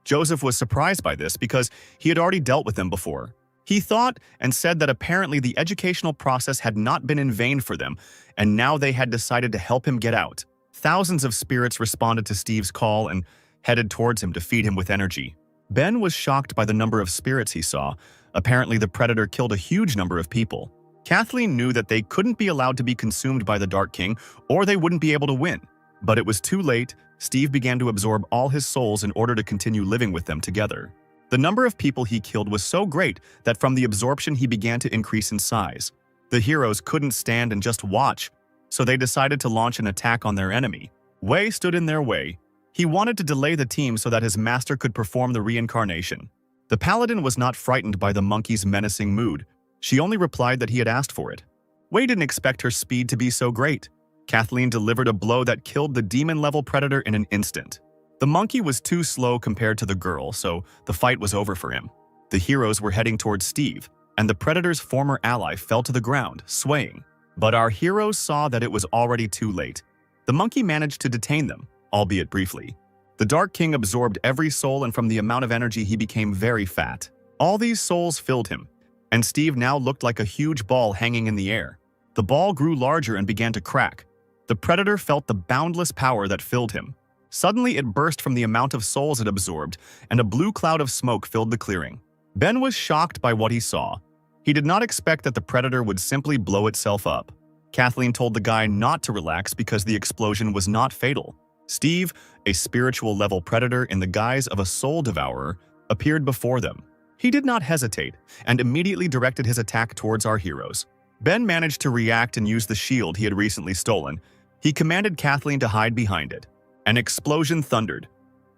Joseph was surprised by this because he had already dealt with them before. He thought and said that apparently the educational process had not been in vain for them, and now they had decided to help him get out. Thousands of spirits responded to Steve's call and headed towards him to feed him with energy. Ben was shocked by the number of spirits he saw. Apparently, the Predator killed a huge number of people. Kathleen knew that they couldn't be allowed to be consumed by the Dark King, or they wouldn't be able to win. But it was too late. Steve began to absorb all his souls in order to continue living with them together. The number of people he killed was so great that from the absorption he began to increase in size. The heroes couldn't stand and just watch, so they decided to launch an attack on their enemy. Wei stood in their way. He wanted to delay the team so that his master could perform the reincarnation. The paladin was not frightened by the monkey's menacing mood. She only replied that he had asked for it. Wei didn't expect her speed to be so great. Kathleen delivered a blow that killed the demon-level Predator in an instant. The monkey was too slow compared to the girl, so the fight was over for him. The heroes were heading towards Steve, and the Predator's former ally fell to the ground, swaying. But our heroes saw that it was already too late. The monkey managed to detain them, albeit briefly. The Dark King absorbed every soul, and from the amount of energy he became very fat. All these souls filled him, and Steve now looked like a huge ball hanging in the air. The ball grew larger and began to crack. The Predator felt the boundless power that filled him. Suddenly, it burst from the amount of souls it absorbed, and a blue cloud of smoke filled the clearing. Ben was shocked by what he saw. He did not expect that the Predator would simply blow itself up. Kathleen told the guy not to relax because the explosion was not fatal. Steve, a spiritual-level Predator in the guise of a soul devourer, appeared before them. He did not hesitate and immediately directed his attack towards our heroes. Ben managed to react and use the shield he had recently stolen. He commanded Kathleen to hide behind it. An explosion thundered.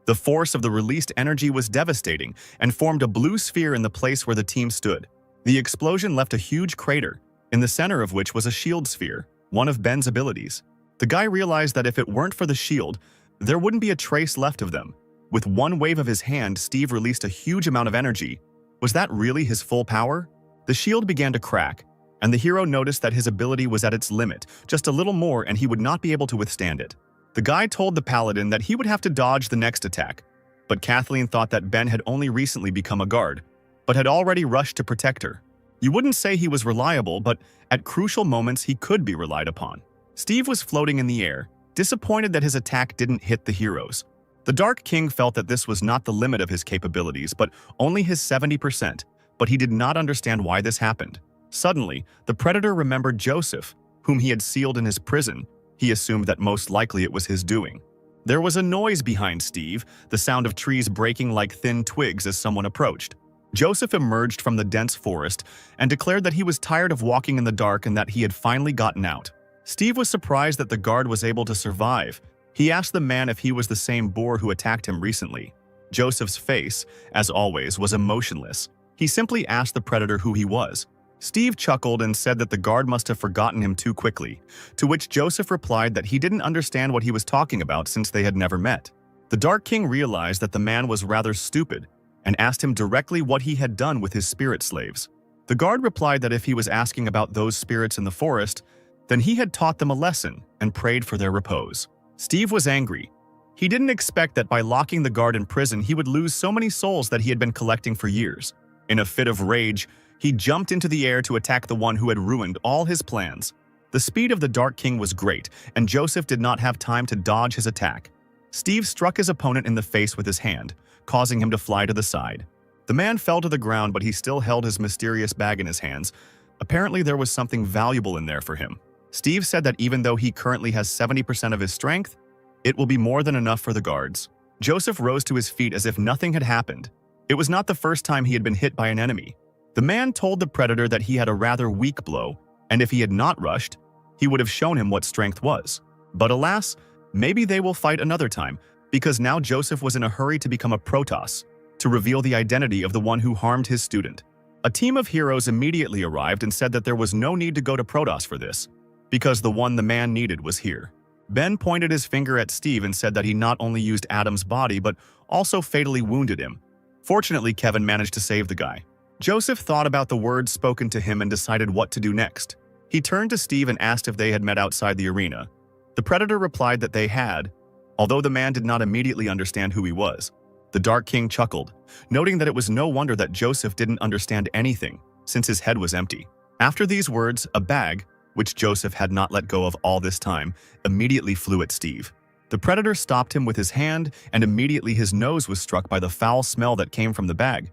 The force of the released energy was devastating and formed a blue sphere in the place where the team stood. The explosion left a huge crater, in the center of which was a shield sphere, one of Ben's abilities. The guy realized that if it weren't for the shield, there wouldn't be a trace left of them. With one wave of his hand, Steve released a huge amount of energy. Was that really his full power? The shield began to crack, and the hero noticed that his ability was at its limit, just a little more and he would not be able to withstand it. The guy told the paladin that he would have to dodge the next attack, but Kathleen thought that Ben had only recently become a guard, but had already rushed to protect her. You wouldn't say he was reliable, but at crucial moments he could be relied upon. Steve was floating in the air, disappointed that his attack didn't hit the heroes. The Dark King felt that this was not the limit of his capabilities, but only his 70%, but he did not understand why this happened. Suddenly, the Predator remembered Joseph, whom he had sealed in his prison. He assumed that most likely it was his doing. There was a noise behind Steve, the sound of trees breaking like thin twigs as someone approached. Joseph emerged from the dense forest and declared that he was tired of walking in the dark and that he had finally gotten out. Steve was surprised that the guard was able to survive. He asked the man if he was the same boar who attacked him recently. Joseph's face, as always, was emotionless. He simply asked the Predator who he was. Steve chuckled and said that the guard must have forgotten him too quickly, to which Joseph replied that he didn't understand what he was talking about since they had never met. The Dark King realized that the man was rather stupid and asked him directly what he had done with his spirit slaves. The guard replied that if he was asking about those spirits in the forest, Then he had taught them a lesson and prayed for their repose. Steve was angry. He didn't expect that by locking the guard in prison, he would lose so many souls that he had been collecting for years. In a fit of rage, he jumped into the air to attack the one who had ruined all his plans. The speed of the Dark King was great, and Joseph did not have time to dodge his attack. Steve struck his opponent in the face with his hand, causing him to fly to the side. The man fell to the ground, but he still held his mysterious bag in his hands. Apparently, there was something valuable in there for him. Steve said that even though he currently has 70% of his strength, it will be more than enough for the guards. Joseph rose to his feet as if nothing had happened. It was not the first time he had been hit by an enemy. The man told the predator that he had a rather weak blow, and if he had not rushed, he would have shown him what strength was. But alas, maybe they will fight another time, because now Joseph was in a hurry to become a Protos, to reveal the identity of the one who harmed his student. A team of heroes immediately arrived and said that there was no need to go to Protos for this, because the one the man needed was here. Ben pointed his finger at Steve and said that he not only used Adam's body but also fatally wounded him. Fortunately, Kevin managed to save the guy. Joseph thought about the words spoken to him and decided what to do next. He turned to Steve and asked if they had met outside the arena. The predator replied that they had, although the man did not immediately understand who he was. The Dark King chuckled, noting that it was no wonder that Joseph didn't understand anything, since his head was empty. After these words, a bag, which Joseph had not let go of all this time, immediately flew at Steve. The predator stopped him with his hand, and immediately his nose was struck by the foul smell that came from the bag.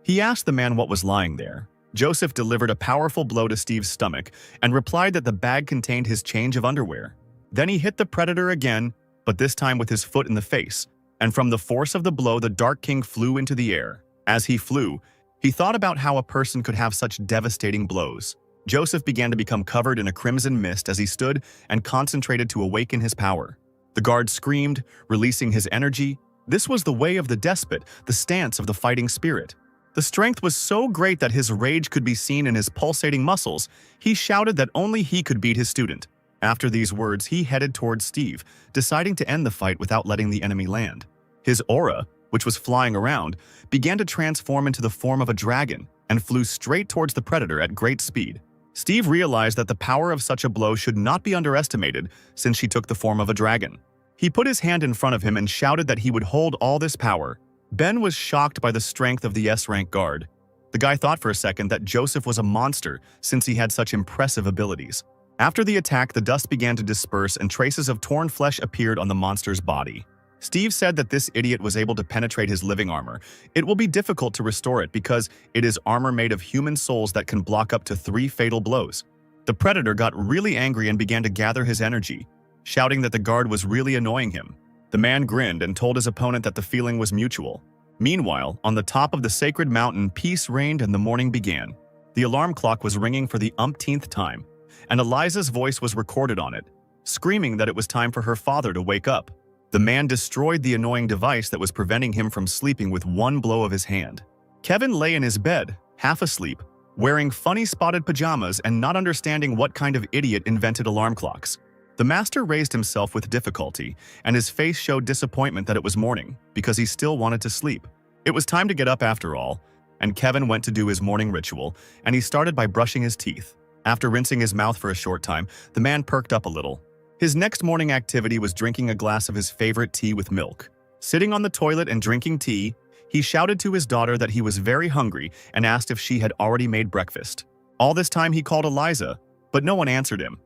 He asked the man what was lying there. Joseph delivered a powerful blow to Steve's stomach and replied that the bag contained his change of underwear. Then he hit the predator again, but this time with his foot in the face, and from the force of the blow, the Dark King flew into the air. As he flew, he thought about how a person could have such devastating blows. Joseph began to become covered in a crimson mist as he stood and concentrated to awaken his power. The guard screamed, releasing his energy. This was the way of the despot, the stance of the fighting spirit. The strength was so great that his rage could be seen in his pulsating muscles. He shouted that only he could beat his student. After these words, he headed towards Steve, deciding to end the fight without letting the enemy land. His aura, which was flying around, began to transform into the form of a dragon and flew straight towards the predator at great speed. Steve realized that the power of such a blow should not be underestimated since she took the form of a dragon. He put his hand in front of him and shouted that he would hold all this power. Ben was shocked by the strength of the S-rank guard. The guy thought for a second that Joseph was a monster since he had such impressive abilities. After the attack, the dust began to disperse and traces of torn flesh appeared on the monster's body. Steve said that this idiot was able to penetrate his living armor. It will be difficult to restore it because it is armor made of human souls that can block up to 3 fatal blows. The predator got really angry and began to gather his energy, shouting that the guard was really annoying him. The man grinned and told his opponent that the feeling was mutual. Meanwhile, on the top of the sacred mountain, peace reigned and the morning began. The alarm clock was ringing for the umpteenth time, and Eliza's voice was recorded on it, screaming that it was time for her father to wake up. The man destroyed the annoying device that was preventing him from sleeping with one blow of his hand. Kevin lay in his bed, half asleep, wearing funny spotted pajamas and not understanding what kind of idiot invented alarm clocks. The master raised himself with difficulty, and his face showed disappointment that it was morning, because he still wanted to sleep. It was time to get up after all, and Kevin went to do his morning ritual, and he started by brushing his teeth. After rinsing his mouth for a short time, the man perked up a little. His next morning activity was drinking a glass of his favorite tea with milk. Sitting on the toilet and drinking tea, he shouted to his daughter that he was very hungry and asked if she had already made breakfast. All this time he called Eliza, but no one answered him.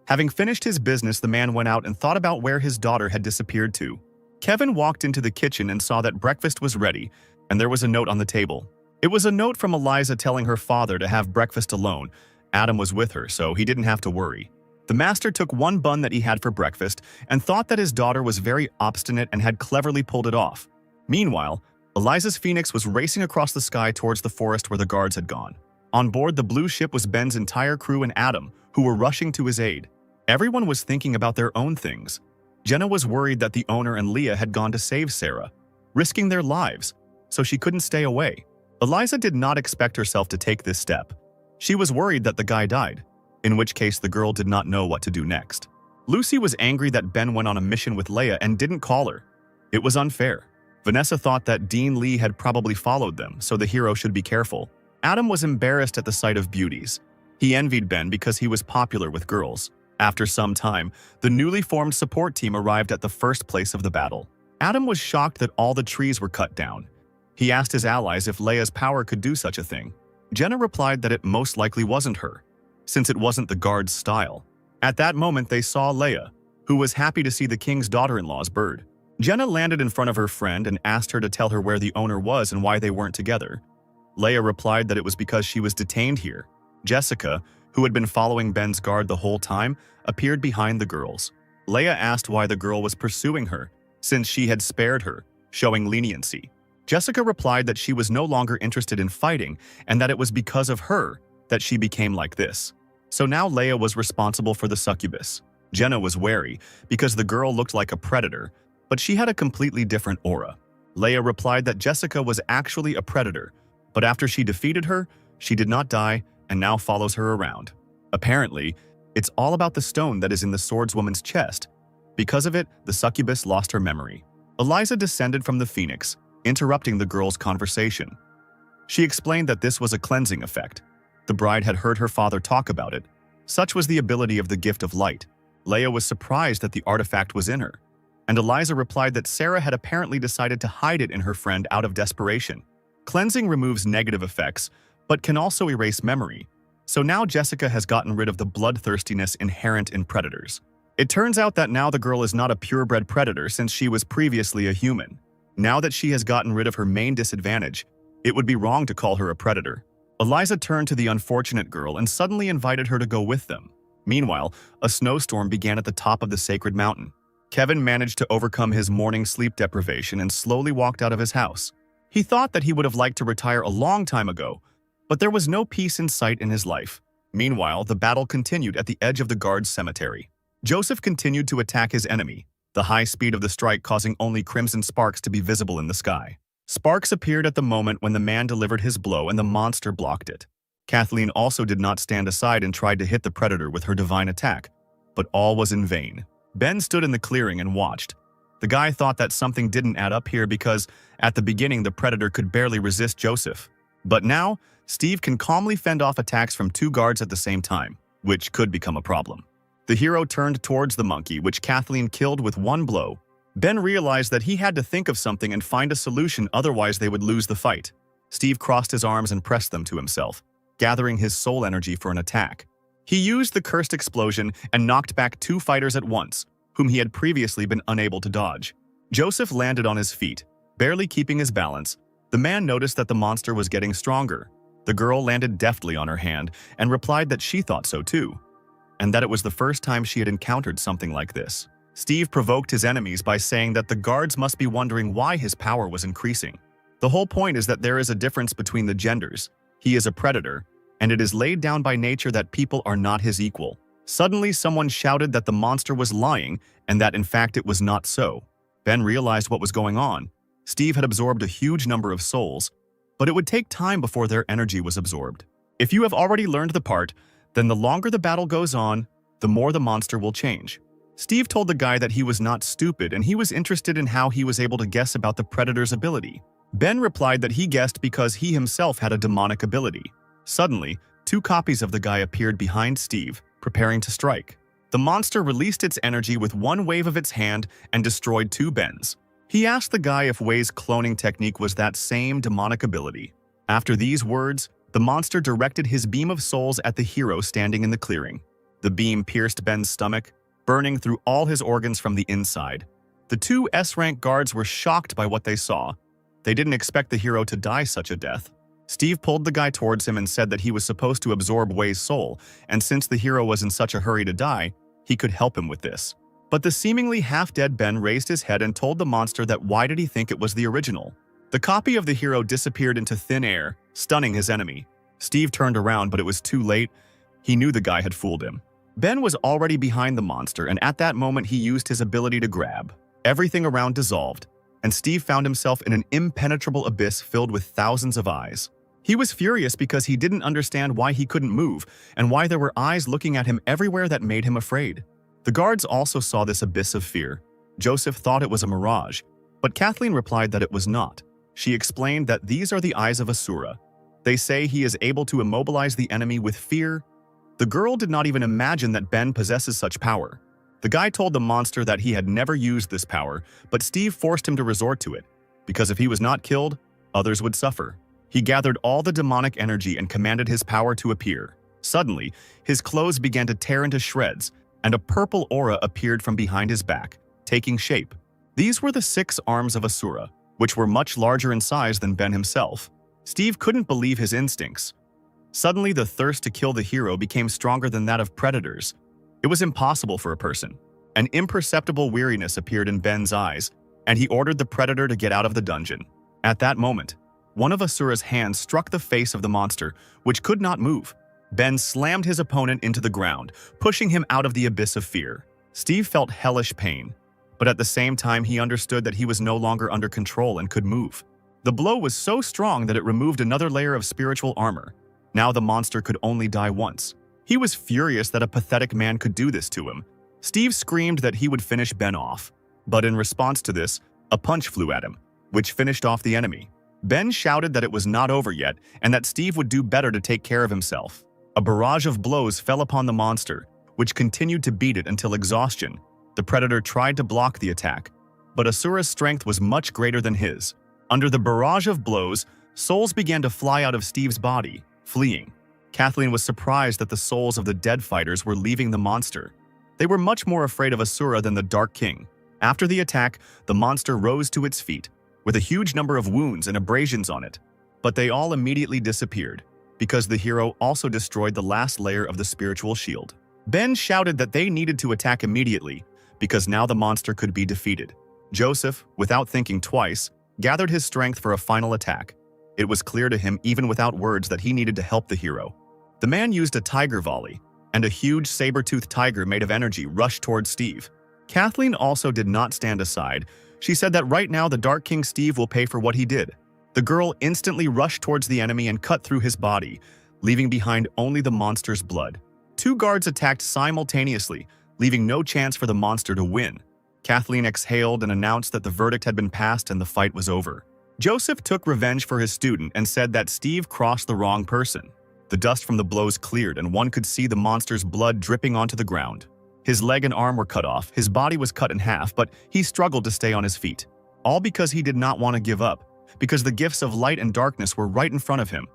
Having finished his business, the man went out and thought about where his daughter had disappeared to. Kevin walked into the kitchen and saw that breakfast was ready, and there was a note on the table. It was a note from Eliza telling her father to have breakfast alone. Adam was with her, so he didn't have to worry. The master took one bun that he had for breakfast and thought that his daughter was very obstinate and had cleverly pulled it off. Meanwhile, Eliza's phoenix was racing across the sky towards the forest where the guards had gone. On board the blue ship was Ben's entire crew and Adam, who were rushing to his aid. Everyone was thinking about their own things. Jenna was worried that the owner and Leah had gone to save Sarah, risking their lives, so she couldn't stay away. Eliza did not expect herself to take this step. She was worried that the guy died, in which case the girl did not know what to do next. Lucy was angry that Ben went on a mission with Leia and didn't call her. It was unfair. Vanessa thought that Dean Lee had probably followed them, so the hero should be careful. Adam was embarrassed at the sight of beauties. He envied Ben because he was popular with girls. After some time, the newly formed support team arrived at the first place of the battle. Adam was shocked that all the trees were cut down. He asked his allies if Leia's power could do such a thing. Jenna replied that it most likely wasn't her, since it wasn't the guard's style. At that moment, they saw Leia, who was happy to see the king's daughter-in-law's bird. Jenna landed in front of her friend and asked her to tell her where the owner was and why they weren't together. Leia replied that it was because she was detained here. Jessica, who had been following Ben's guard the whole time, appeared behind the girls. Leia asked why the girl was pursuing her, since she had spared her, showing leniency. Jessica replied that she was no longer interested in fighting and that it was because of her that she became like this. So now Leia was responsible for the succubus. Jenna was wary because the girl looked like a predator, but she had a completely different aura. Leia replied that Jessica was actually a predator, but after she defeated her, she did not die and now follows her around. Apparently, it's all about the stone that is in the swordswoman's chest. Because of it, the succubus lost her memory. Eliza descended from the phoenix, interrupting the girl's conversation. She explained that this was a cleansing effect. The bride had heard her father talk about it. Such was the ability of the gift of light. Leia was surprised that the artifact was in her, and Eliza replied that Sarah had apparently decided to hide it in her friend out of desperation. Cleansing removes negative effects, but can also erase memory. So now Jessica has gotten rid of the bloodthirstiness inherent in predators. It turns out that now the girl is not a purebred predator since she was previously a human. Now that she has gotten rid of her main disadvantage, it would be wrong to call her a predator. Eliza turned to the unfortunate girl and suddenly invited her to go with them. Meanwhile, a snowstorm began at the top of the sacred mountain. Kevin managed to overcome his morning sleep deprivation and slowly walked out of his house. He thought that he would have liked to retire a long time ago, but there was no peace in sight in his life. Meanwhile, the battle continued at the edge of the guard's cemetery. Joseph continued to attack his enemy, the high speed of the strike causing only crimson sparks to be visible in the sky. Sparks appeared at the moment when the man delivered his blow and the monster blocked it. Kathleen also did not stand aside and tried to hit the predator with her divine attack, but all was in vain. Ben stood in the clearing and watched. The guy thought that something didn't add up here because, at the beginning, the predator could barely resist Joseph. But now, Steve can calmly fend off attacks from two guards at the same time, which could become a problem. The hero turned towards the monkey, which Kathleen killed with one blow. Ben realized that he had to think of something and find a solution, otherwise they would lose the fight. Steve crossed his arms and pressed them to himself, gathering his soul energy for an attack. He used the cursed explosion and knocked back two fighters at once, whom he had previously been unable to dodge. Joseph landed on his feet, barely keeping his balance. The man noticed that the monster was getting stronger. The girl landed deftly on her hand and replied that she thought so too, and that it was the first time she had encountered something like this. Steve provoked his enemies by saying that the guards must be wondering why his power was increasing. The whole point is that there is a difference between the genders. He is a predator, and it is laid down by nature that people are not his equal. Suddenly, someone shouted that the monster was lying and that in fact it was not so. Ben realized what was going on. Steve had absorbed a huge number of souls, but it would take time before their energy was absorbed. If you have already learned the part, then the longer the battle goes on, the more the monster will change. Steve told the guy that he was not stupid and he was interested in how he was able to guess about the predator's ability. Ben replied that he guessed because he himself had a demonic ability. Suddenly, two copies of the guy appeared behind Steve, preparing to strike. The monster released its energy with one wave of its hand and destroyed two Bens. He asked the guy if Wei's cloning technique was that same demonic ability. After these words, the monster directed his beam of souls at the hero standing in the clearing. The beam pierced Ben's stomach, burning through all his organs from the inside. The two S-rank guards were shocked by what they saw. They didn't expect the hero to die such a death. Steve pulled the guy towards him and said that he was supposed to absorb Wei's soul, and since the hero was in such a hurry to die, he could help him with this. But the seemingly half-dead Ben raised his head and told the monster that why did he think it was the original. The copy of the hero disappeared into thin air, stunning his enemy. Steve turned around, but it was too late. He knew the guy had fooled him. Ben was already behind the monster, and at that moment he used his ability to grab. Everything around dissolved, and Steve found himself in an impenetrable abyss filled with thousands of eyes. He was furious because he didn't understand why he couldn't move, and why there were eyes looking at him everywhere that made him afraid. The guards also saw this abyss of fear. Joseph thought it was a mirage, but Kathleen replied that it was not. She explained that these are the eyes of Asura. They say he is able to immobilize the enemy with fear, The girl did not even imagine that Ben possesses such power. The guy told the monster that he had never used this power, but Steve forced him to resort to it, because if he was not killed, others would suffer. He gathered all the demonic energy and commanded his power to appear. Suddenly, his clothes began to tear into shreds, and a purple aura appeared from behind his back, taking shape. These were the 6 arms of Asura, which were much larger in size than Ben himself. Steve couldn't believe his instincts. Suddenly, the thirst to kill the hero became stronger than that of predators. It was impossible for a person. An imperceptible weariness appeared in Ben's eyes, and he ordered the predator to get out of the dungeon. At that moment, one of Asura's hands struck the face of the monster, which could not move. Ben slammed his opponent into the ground, pushing him out of the abyss of fear. Steve felt hellish pain, but at the same time he understood that he was no longer under control and could move. The blow was so strong that it removed another layer of spiritual armor. Now the monster could only die once. He was furious that a pathetic man could do this to him. Steve screamed that he would finish Ben off, but in response to this, a punch flew at him, which finished off the enemy. Ben shouted that it was not over yet and that Steve would do better to take care of himself. A barrage of blows fell upon the monster, which continued to beat it until exhaustion. The predator tried to block the attack, but Asura's strength was much greater than his. Under the barrage of blows, souls began to fly out of Steve's body, fleeing. Kathleen was surprised that the souls of the dead fighters were leaving the monster. They were much more afraid of Asura than the Dark King. After the attack, the monster rose to its feet, with a huge number of wounds and abrasions on it. But they all immediately disappeared, because the hero also destroyed the last layer of the spiritual shield. Ben shouted that they needed to attack immediately, because now the monster could be defeated. Joseph, without thinking twice, gathered his strength for a final attack. It was clear to him even without words that he needed to help the hero. The man used a tiger volley, and a huge saber-toothed tiger made of energy rushed towards Steve. Kathleen also did not stand aside. She said that right now the Dark King Steve will pay for what he did. The girl instantly rushed towards the enemy and cut through his body, leaving behind only the monster's blood. 2 guards attacked simultaneously, leaving no chance for the monster to win. Kathleen exhaled and announced that the verdict had been passed and the fight was over. Joseph took revenge for his student and said that Steve crossed the wrong person. The dust from the blows cleared and one could see the monster's blood dripping onto the ground. His leg and arm were cut off, his body was cut in half, but he struggled to stay on his feet. All because he did not want to give up, because the gifts of light and darkness were right in front of him.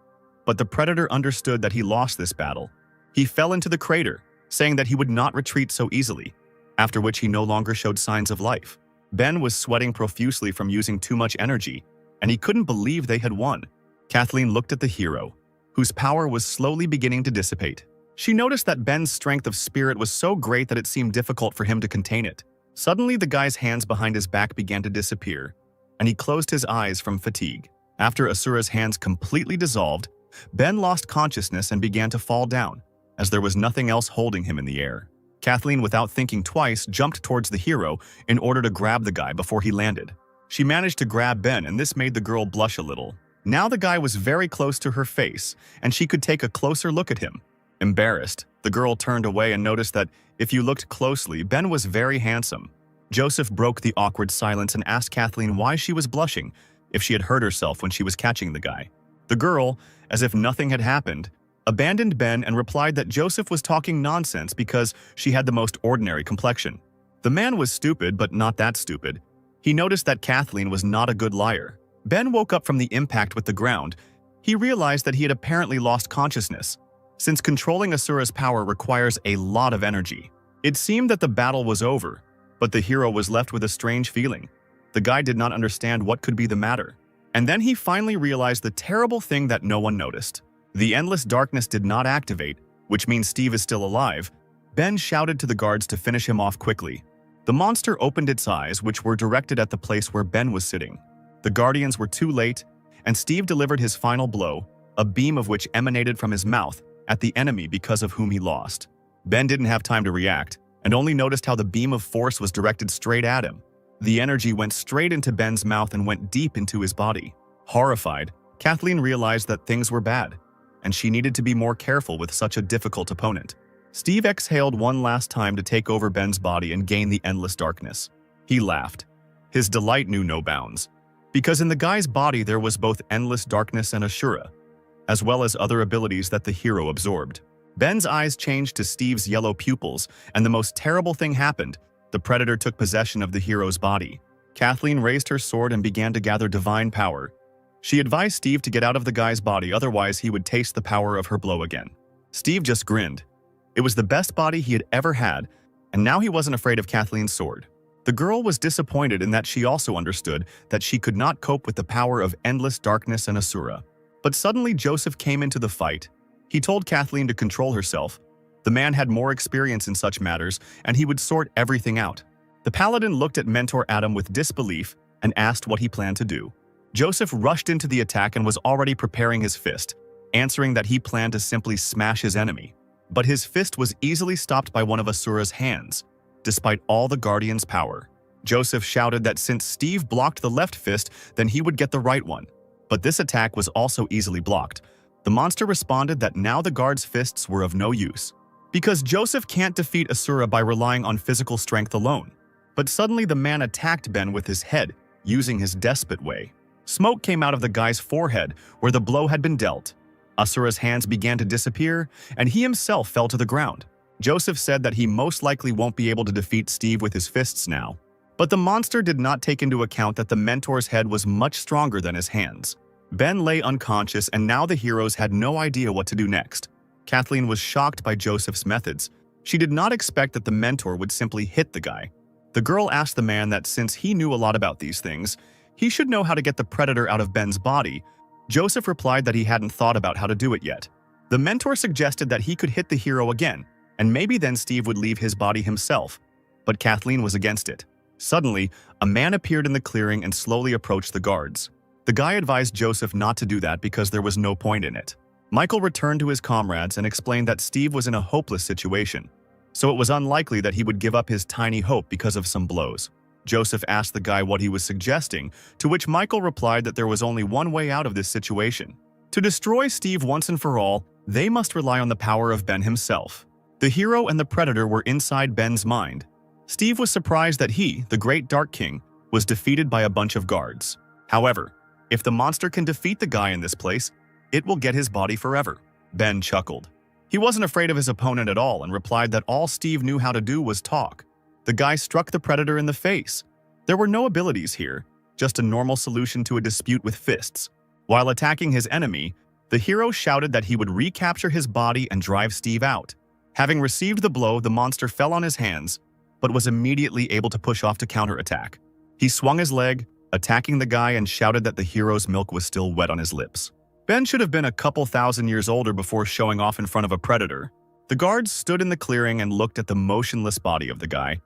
But the predator understood that he lost this battle. He fell into the crater, saying that he would not retreat so easily, after which he no longer showed signs of life. Ben was sweating profusely from using too much energy, and he couldn't believe they had won. Kathleen looked at the hero, whose power was slowly beginning to dissipate. She noticed that Ben's strength of spirit was so great that it seemed difficult for him to contain it. Suddenly, the guy's hands behind his back began to disappear, and he closed his eyes from fatigue. After Asura's hands completely dissolved, Ben lost consciousness and began to fall down, as there was nothing else holding him in the air. Kathleen, without thinking twice, jumped towards the hero in order to grab the guy before he landed. She managed to grab Ben, and this made the girl blush a little. Now the guy was very close to her face, and she could take a closer look at him. Embarrassed, the girl turned away and noticed that, if you looked closely, Ben was very handsome. Joseph broke the awkward silence and asked Kathleen why she was blushing, if she had hurt herself when she was catching the guy. The girl, as if nothing had happened, abandoned Ben and replied that Joseph was talking nonsense because she had the most ordinary complexion. The man was stupid, but not that stupid. He noticed that Kathleen was not a good liar. Ben woke up from the impact with the ground. He realized that he had apparently lost consciousness, since controlling Asura's power requires a lot of energy. It seemed that the battle was over, but the hero was left with a strange feeling. The guy did not understand what could be the matter. And then he finally realized the terrible thing that no one noticed. The endless darkness did not activate, which means Steve is still alive. Ben shouted to the guards to finish him off quickly. The monster opened its eyes, which were directed at the place where Ben was sitting. The guardians were too late, and Steve delivered his final blow, a beam of which emanated from his mouth, at the enemy because of whom he lost. Ben didn't have time to react, and only noticed how the beam of force was directed straight at him. The energy went straight into Ben's mouth and went deep into his body. Horrified, Kathleen realized that things were bad, and she needed to be more careful with such a difficult opponent. Steve exhaled one last time to take over Ben's body and gain the endless darkness. He laughed. His delight knew no bounds, because in the guy's body there was both endless darkness and Asura, as well as other abilities that the hero absorbed. Ben's eyes changed to Steve's yellow pupils, and the most terrible thing happened. The predator took possession of the hero's body. Kathleen raised her sword and began to gather divine power. She advised Steve to get out of the guy's body, otherwise he would taste the power of her blow again. Steve just grinned. It was the best body he had ever had, and now he wasn't afraid of Kathleen's sword. The girl was disappointed in that she also understood that she could not cope with the power of endless darkness and Asura. But suddenly Joseph came into the fight. He told Kathleen to control herself. The man had more experience in such matters, and he would sort everything out. The paladin looked at Mentor Adam with disbelief and asked what he planned to do. Joseph rushed into the attack and was already preparing his fist, answering that he planned to simply smash his enemy. But his fist was easily stopped by one of Asura's hands, despite all the Guardian's power. Joseph shouted that since Steve blocked the left fist, then he would get the right one. But this attack was also easily blocked. The monster responded that now the guard's fists were of no use, because Joseph can't defeat Asura by relying on physical strength alone. But suddenly the man attacked Ben with his head, using his despot way. Smoke came out of the guy's forehead where the blow had been dealt. Asura's hands began to disappear, and he himself fell to the ground. Joseph said that he most likely won't be able to defeat Steve with his fists now. But the monster did not take into account that the mentor's head was much stronger than his hands. Ben lay unconscious, and now the heroes had no idea what to do next. Kathleen was shocked by Joseph's methods. She did not expect that the mentor would simply hit the guy. The girl asked the man that since he knew a lot about these things, he should know how to get the predator out of Ben's body. Joseph replied that he hadn't thought about how to do it yet. The mentor suggested that he could hit the hero again, and maybe then Steve would leave his body himself. But Kathleen was against it. Suddenly, a man appeared in the clearing and slowly approached the guards. The guy advised Joseph not to do that because there was no point in it. Michael returned to his comrades and explained that Steve was in a hopeless situation, so it was unlikely that he would give up his tiny hope because of some blows. Joseph asked the guy what he was suggesting, to which Michael replied that there was only one way out of this situation. To destroy Steve once and for all, they must rely on the power of Ben himself. The hero and the predator were inside Ben's mind. Steve was surprised that he, the Great Dark King, was defeated by a bunch of guards. However, if the monster can defeat the guy in this place, it will get his body forever. Ben chuckled. He wasn't afraid of his opponent at all and replied that all Steve knew how to do was talk. The guy struck the predator in the face. There were no abilities here, just a normal solution to a dispute with fists. While attacking his enemy, the hero shouted that he would recapture his body and drive Steve out. Having received the blow, the monster fell on his hands, but was immediately able to push off to counterattack. He swung his leg, attacking the guy, and shouted that the hero's milk was still wet on his lips. Ben should have been a couple thousand years older before showing off in front of a predator. The guards stood in the clearing and looked at the motionless body of the guy.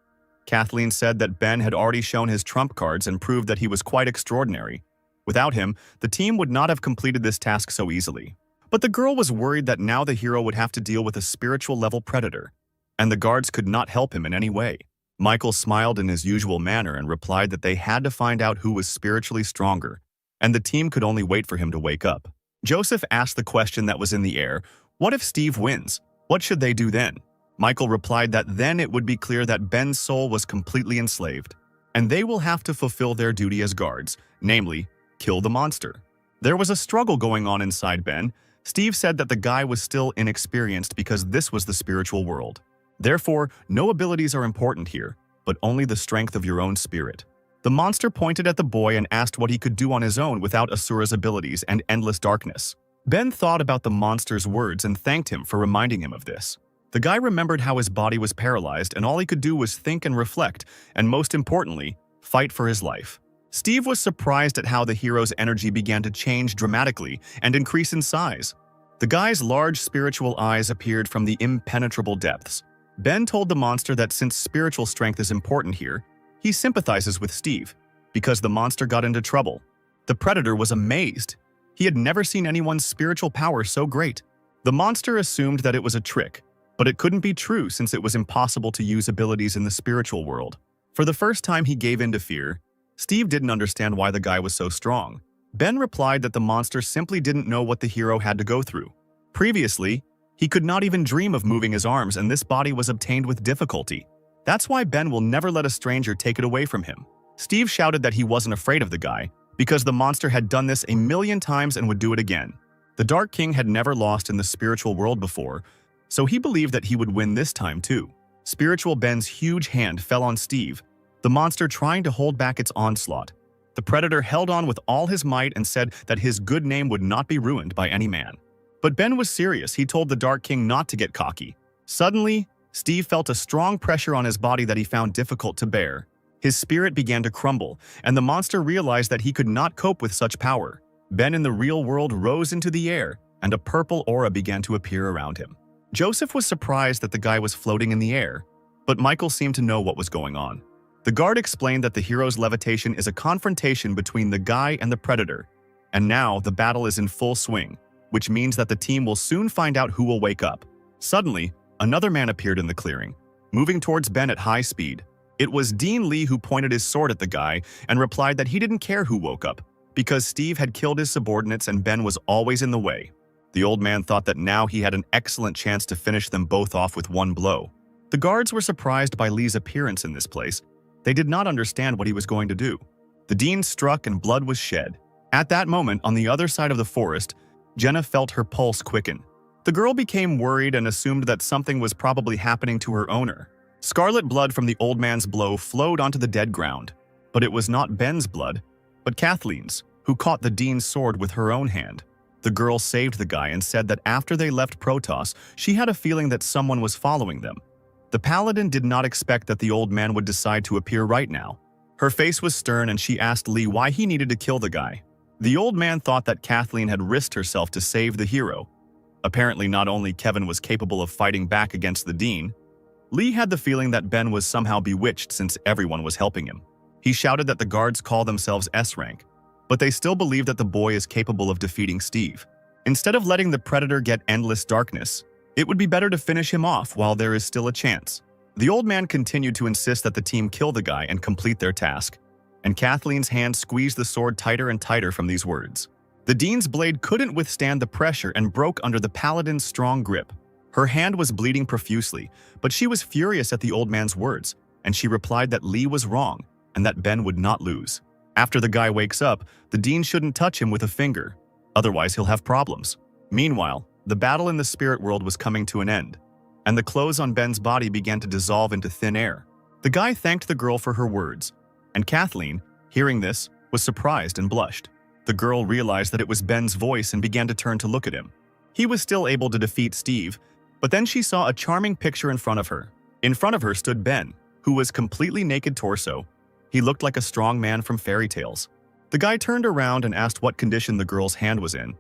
Kathleen said that Ben had already shown his trump cards and proved that he was quite extraordinary. Without him, the team would not have completed this task so easily. But the girl was worried that now the hero would have to deal with a spiritual-level predator, and the guards could not help him in any way. Michael smiled in his usual manner and replied that they had to find out who was spiritually stronger, and the team could only wait for him to wake up. Joseph asked the question that was in the air, what if Steve wins? What should they do then? Michael replied that then it would be clear that Ben's soul was completely enslaved, and they will have to fulfill their duty as guards, namely, kill the monster. There was a struggle going on inside Ben. Steve said that the guy was still inexperienced because this was the spiritual world. Therefore, no abilities are important here, but only the strength of your own spirit. The monster pointed at the boy and asked what he could do on his own without Asura's abilities and endless darkness. Ben thought about the monster's words and thanked him for reminding him of this. The guy remembered how his body was paralyzed and all he could do was think and reflect, and most importantly, fight for his life. Steve was surprised at how the hero's energy began to change dramatically and increase in size. The guy's large spiritual eyes appeared from the impenetrable depths. Ben told the monster that since spiritual strength is important here, he sympathizes with Steve, because the monster got into trouble. The predator was amazed. He had never seen anyone's spiritual power so great. The monster assumed that it was a trick, but it couldn't be true since it was impossible to use abilities in the spiritual world. For the first time he gave in to fear. Steve didn't understand why the guy was so strong. Ben replied that the monster simply didn't know what the hero had to go through. Previously, he could not even dream of moving his arms, and this body was obtained with difficulty. That's why Ben will never let a stranger take it away from him. Steve shouted that he wasn't afraid of the guy, because the monster had done this 1,000,000 times and would do it again. The Dark King had never lost in the spiritual world before, so he believed that he would win this time too. Spiritual Ben's huge hand fell on Steve, the monster trying to hold back its onslaught. The predator held on with all his might and said that his good name would not be ruined by any man. But Ben was serious. He told the Dark King not to get cocky. Suddenly, Steve felt a strong pressure on his body that he found difficult to bear. His spirit began to crumble, and the monster realized that he could not cope with such power. Ben in the real world rose into the air, and a purple aura began to appear around him. Joseph was surprised that the guy was floating in the air, but Michael seemed to know what was going on. The guard explained that the hero's levitation is a confrontation between the guy and the predator, and now the battle is in full swing, which means that the team will soon find out who will wake up. Suddenly, another man appeared in the clearing, moving towards Ben at high speed. It was Dean Lee who pointed his sword at the guy and replied that he didn't care who woke up, because Steve had killed his subordinates and Ben was always in the way. The old man thought that now he had an excellent chance to finish them both off with one blow. The guards were surprised by Lee's appearance in this place. They did not understand what he was going to do. The Dean struck and blood was shed. At that moment, on the other side of the forest, Jenna felt her pulse quicken. The girl became worried and assumed that something was probably happening to her owner. Scarlet blood from the old man's blow flowed onto the dead ground. But it was not Ben's blood, but Kathleen's, who caught the Dean's sword with her own hand. The girl saved the guy and said that after they left Protos, she had a feeling that someone was following them. The paladin did not expect that the old man would decide to appear right now. Her face was stern and she asked Lee why he needed to kill the guy. The old man thought that Kathleen had risked herself to save the hero. Apparently not only Kevin was capable of fighting back against the Dean, Lee had the feeling that Ben was somehow bewitched since everyone was helping him. He shouted that the guards call themselves S-rank, but they still believe that the boy is capable of defeating Steve. Instead of letting the predator get endless darkness, it would be better to finish him off while there is still a chance. The old man continued to insist that the team kill the guy and complete their task, and Kathleen's hand squeezed the sword tighter and tighter from these words. The Dean's blade couldn't withstand the pressure and broke under the paladin's strong grip. Her hand was bleeding profusely, but she was furious at the old man's words, and she replied that Lee was wrong and that Ben would not lose. After the guy wakes up, the Dean shouldn't touch him with a finger, otherwise he'll have problems. Meanwhile, the battle in the spirit world was coming to an end, and the clothes on Ben's body began to dissolve into thin air. The guy thanked the girl for her words, and Kathleen, hearing this, was surprised and blushed. The girl realized that it was Ben's voice and began to turn to look at him. He was still able to defeat Steve, but then she saw a charming picture in front of her. In front of her stood Ben, who was completely naked torso. He looked like a strong man from fairy tales. The guy turned around and asked what condition the girl's hand was in.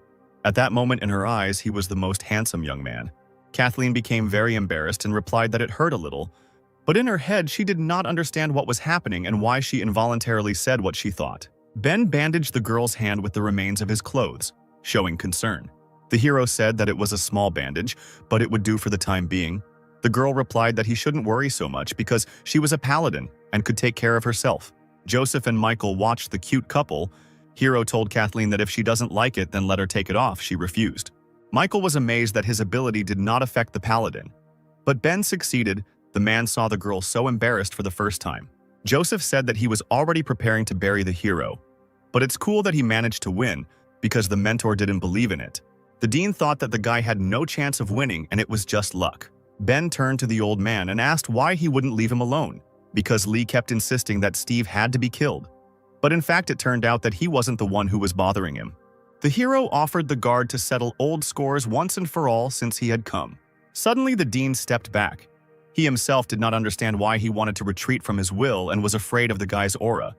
At that moment in her eyes, he was the most handsome young man. Kathleen became very embarrassed and replied that it hurt a little, but in her head she did not understand what was happening and why she involuntarily said what she thought. Ben bandaged the girl's hand with the remains of his clothes, showing concern. The hero said that it was a small bandage, but it would do for the time being. The girl replied that he shouldn't worry so much because she was a paladin and could take care of herself. Joseph and Michael watched the cute couple. Hero told Kathleen that if she doesn't like it, then let her take it off. She refused. Michael was amazed that his ability did not affect the paladin. But Ben succeeded. The man saw the girl so embarrassed for the first time. Joseph said that he was already preparing to bury the hero. But it's cool that he managed to win because the mentor didn't believe in it. The Dean thought that the guy had no chance of winning and it was just luck. Ben turned to the old man and asked why he wouldn't leave him alone, because Lee kept insisting that Steve had to be killed. But in fact, it turned out that he wasn't the one who was bothering him. The hero offered the guard to settle old scores once and for all since he had come. Suddenly, the Dean stepped back. He himself did not understand why he wanted to retreat from his will and was afraid of the guy's aura.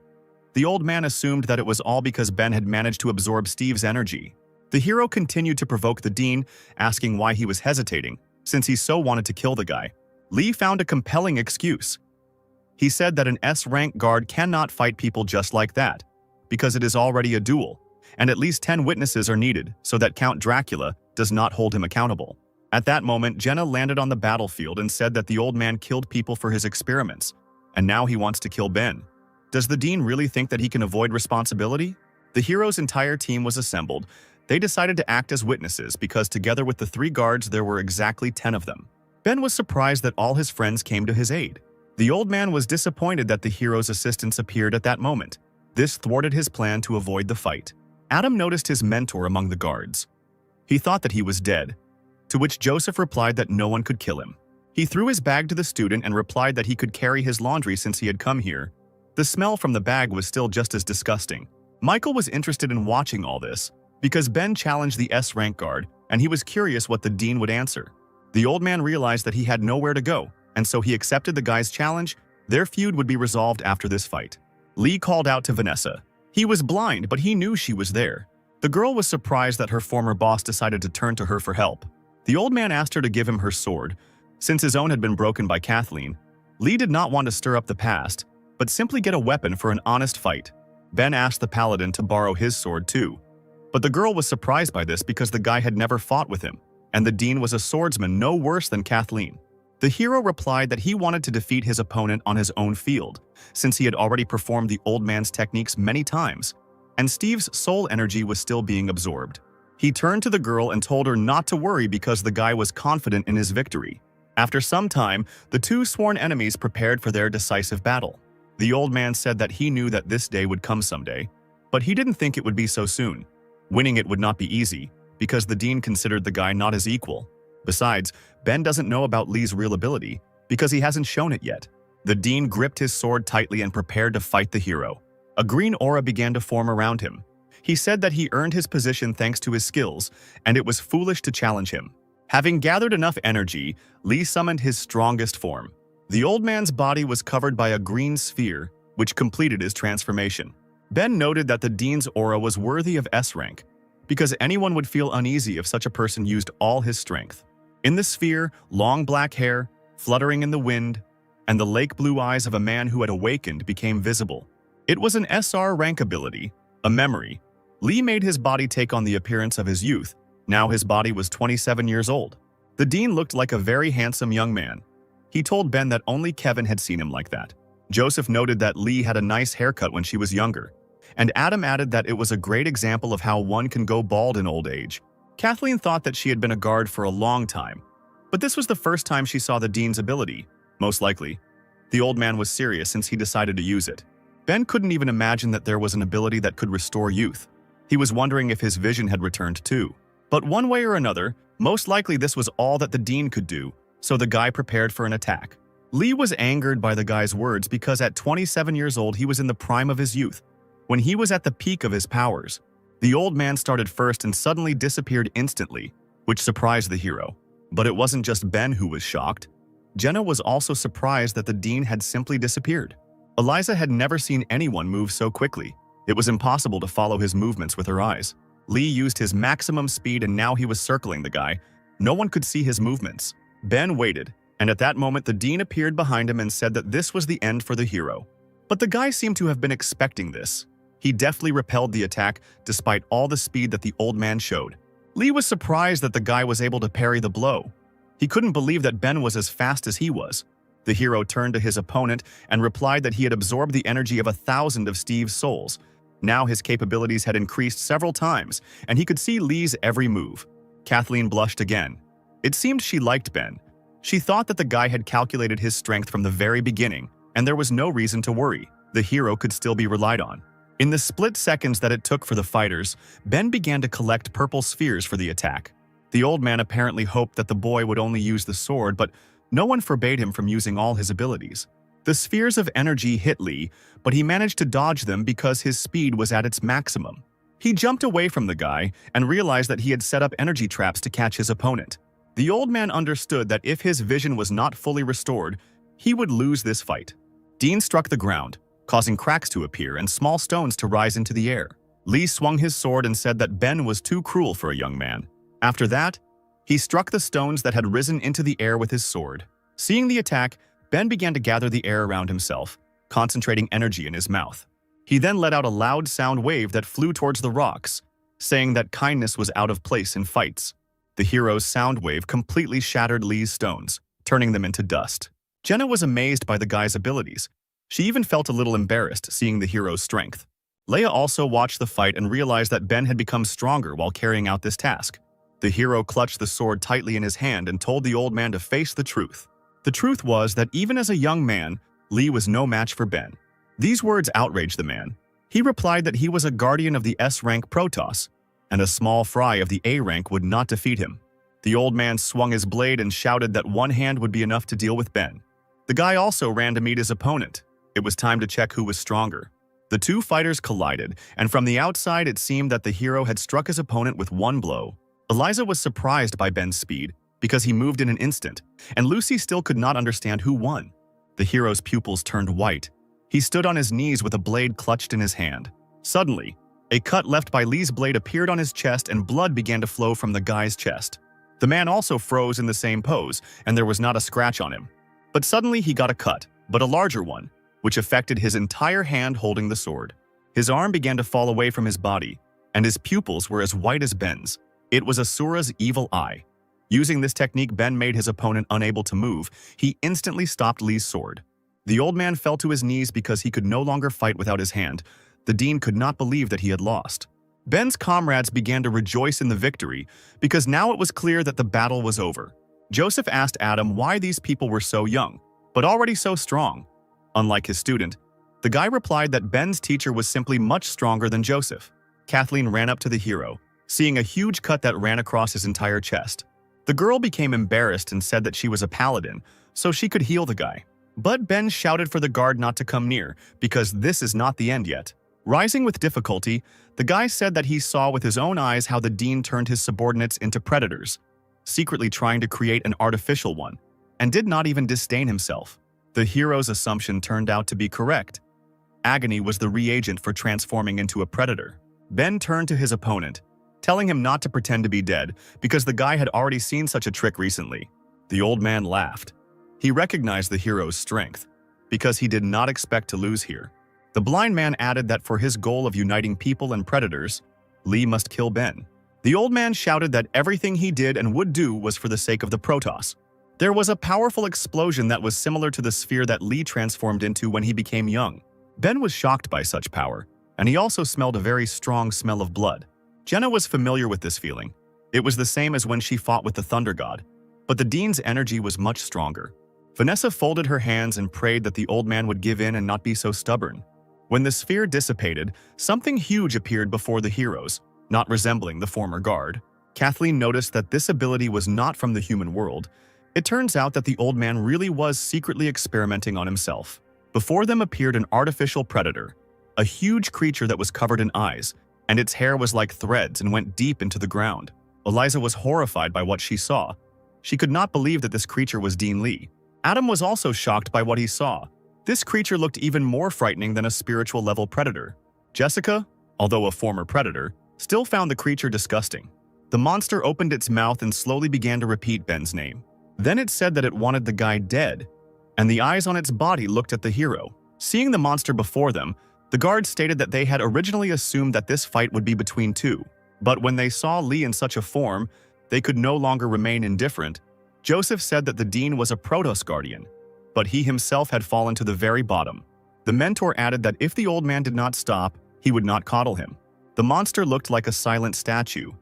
The old man assumed that it was all because Ben had managed to absorb Steve's energy. The hero continued to provoke the Dean, asking why he was hesitating, since he so wanted to kill the guy. Lee found a compelling excuse. He said that an S-rank guard cannot fight people just like that, because it is already a duel, and at least 10 witnesses are needed so that Count Dracula does not hold him accountable. At that moment, Jenna landed on the battlefield and said that the old man killed people for his experiments, and now he wants to kill Ben. Does the Dean really think that he can avoid responsibility? The hero's entire team was assembled. They decided to act as witnesses because together with the 3 guards there were exactly 10 of them. Ben was surprised that all his friends came to his aid. The old man was disappointed that the hero's assistants appeared at that moment. This thwarted his plan to avoid the fight. Adam noticed his mentor among the guards. He thought that he was dead, to which Joseph replied that no one could kill him. He threw his bag to the student and replied that he could carry his laundry since he had come here. The smell from the bag was still just as disgusting. Michael was interested in watching all this because Ben challenged the S-rank guard, and he was curious what the dean would answer. The old man realized that he had nowhere to go, and so he accepted the guy's challenge. Their feud would be resolved after this fight. Lee called out to Vanessa. He was blind, but he knew she was there. The girl was surprised that her former boss decided to turn to her for help. The old man asked her to give him her sword. Since his own had been broken by Kathleen, Lee did not want to stir up the past, but simply get a weapon for an honest fight. Ben asked the paladin to borrow his sword too. But the girl was surprised by this because the guy had never fought with him, and the dean was a swordsman no worse than Kathleen. The hero replied that he wanted to defeat his opponent on his own field, since he had already performed the old man's techniques many times, and Steve's soul energy was still being absorbed. He turned to the girl and told her not to worry because the guy was confident in his victory. After some time, the two sworn enemies prepared for their decisive battle. The old man said that he knew that this day would come someday, but he didn't think it would be so soon. Winning it would not be easy, because the dean considered the guy not his equal. Besides, Ben doesn't know about Lee's real ability, because he hasn't shown it yet. The dean gripped his sword tightly and prepared to fight the hero. A green aura began to form around him. He said that he earned his position thanks to his skills, and it was foolish to challenge him. Having gathered enough energy, Lee summoned his strongest form. The old man's body was covered by a green sphere, which completed his transformation. Ben noted that the dean's aura was worthy of S rank, because anyone would feel uneasy if such a person used all his strength. In the sphere, long black hair, fluttering in the wind, and the lake blue eyes of a man who had awakened became visible. It was an SR rank ability, a memory. Lee made his body take on the appearance of his youth. Now his body was 27 years old. The dean looked like a very handsome young man. He told Ben that only Kevin had seen him like that. Joseph noted that Lee had a nice haircut when she was younger, and Adam added that it was a great example of how one can go bald in old age. Kathleen thought that she had been a guard for a long time, but this was the first time she saw the dean's ability, most likely. The old man was serious since he decided to use it. Ben couldn't even imagine that there was an ability that could restore youth. He was wondering if his vision had returned too. But one way or another, most likely this was all that the dean could do, so the guy prepared for an attack. Lee was angered by the guy's words because at 27 years old he was in the prime of his youth, when he was at the peak of his powers. The old man started first and suddenly disappeared instantly, which surprised the hero. But it wasn't just Ben who was shocked. Jenna was also surprised that the dean had simply disappeared. Eliza had never seen anyone move so quickly. It was impossible to follow his movements with her eyes. Lee used his maximum speed and now he was circling the guy. No one could see his movements. Ben waited, and at that moment the dean appeared behind him and said that this was the end for the hero. But the guy seemed to have been expecting this. He deftly repelled the attack despite all the speed that the old man showed. Lee was surprised that the guy was able to parry the blow. He couldn't believe that Ben was as fast as he was. The hero turned to his opponent and replied that he had absorbed the energy of 1,000 of Steve's souls. Now his capabilities had increased several times, and he could see Lee's every move. Kathleen blushed again. It seemed she liked Ben. She thought that the guy had calculated his strength from the very beginning, and there was no reason to worry. The hero could still be relied on. In the split seconds that it took for the fighters, Ben began to collect purple spheres for the attack. The old man apparently hoped that the boy would only use the sword, but no one forbade him from using all his abilities. The spheres of energy hit Lee, but he managed to dodge them because his speed was at its maximum. He jumped away from the guy and realized that he had set up energy traps to catch his opponent. The old man understood that if his vision was not fully restored, he would lose this fight. Dean struck the ground, causing cracks to appear and small stones to rise into the air. Lee swung his sword and said that Ben was too cruel for a young man. After that, he struck the stones that had risen into the air with his sword. Seeing the attack, Ben began to gather the air around himself, concentrating energy in his mouth. He then let out a loud sound wave that flew towards the rocks, saying that kindness was out of place in fights. The hero's sound wave completely shattered Lee's stones, turning them into dust. Jenna was amazed by the guy's abilities. She even felt a little embarrassed seeing the hero's strength. Leia also watched the fight and realized that Ben had become stronger while carrying out this task. The hero clutched the sword tightly in his hand and told the old man to face the truth. The truth was that even as a young man, Lee was no match for Ben. These words outraged the man. He replied that he was a guardian of the S-rank Protos, and a small fry of the A rank would not defeat him. The old man swung his blade and shouted that one hand would be enough to deal with Ben. The guy also ran to meet his opponent. It was time to check who was stronger. The two fighters collided, and from the outside it seemed that the hero had struck his opponent with one blow. Eliza was surprised by Ben's speed, because he moved in an instant, and Lucy still could not understand who won. The hero's pupils turned white. He stood on his knees with a blade clutched in his hand. Suddenly, a cut left by Lee's blade appeared on his chest and blood began to flow from the guy's chest. The man also froze in the same pose, and there was not a scratch on him. But suddenly he got a cut, but a larger one, which affected his entire hand holding the sword. His arm began to fall away from his body, and his pupils were as white as Ben's. It was Asura's evil eye. Using this technique, Ben made his opponent unable to move. He instantly stopped Lee's sword. The old man fell to his knees because he could no longer fight without his hand. The dean could not believe that he had lost. Ben's comrades began to rejoice in the victory because now it was clear that the battle was over. Joseph asked Adam why these people were so young, but already so strong. Unlike his student, the guy replied that Ben's teacher was simply much stronger than Joseph. Kathleen ran up to the hero, seeing a huge cut that ran across his entire chest. The girl became embarrassed and said that she was a paladin, so she could heal the guy. But Ben shouted for the guard not to come near, because this is not the end yet. Rising with difficulty, the guy said that he saw with his own eyes how the dean turned his subordinates into predators, secretly trying to create an artificial one, and did not even disdain himself. The hero's assumption turned out to be correct. Agony was the reagent for transforming into a predator. Ben turned to his opponent, telling him not to pretend to be dead because the guy had already seen such a trick recently. The old man laughed. He recognized the hero's strength because he did not expect to lose here. The blind man added that for his goal of uniting people and predators, Lee must kill Ben. The old man shouted that everything he did and would do was for the sake of the Protos. There was a powerful explosion that was similar to the sphere that Lee transformed into when he became young. Ben was shocked by such power, and he also smelled a very strong smell of blood. Jenna was familiar with this feeling. It was the same as when she fought with the Thunder God, but the dean's energy was much stronger. Vanessa folded her hands and prayed that the old man would give in and not be so stubborn. When the sphere dissipated, something huge appeared before the heroes, not resembling the former guard. Kathleen noticed that this ability was not from the human world. It turns out that the old man really was secretly experimenting on himself. Before them appeared an artificial predator, a huge creature that was covered in eyes, and its hair was like threads and went deep into the ground. Eliza was horrified by what she saw. She could not believe that this creature was Dean Lee. Adam was also shocked by what he saw. This creature looked even more frightening than a spiritual-level predator. Jessica, although a former predator, still found the creature disgusting. The monster opened its mouth and slowly began to repeat Ben's name. Then it said that it wanted the guy dead, and the eyes on its body looked at the hero. Seeing the monster before them, the guards stated that they had originally assumed that this fight would be between two. But when they saw Lee in such a form, they could no longer remain indifferent. Joseph said that the dean was a Protos guardian, but he himself had fallen to the very bottom. The mentor added that if the old man did not stop, he would not coddle him. The monster looked like a silent statue,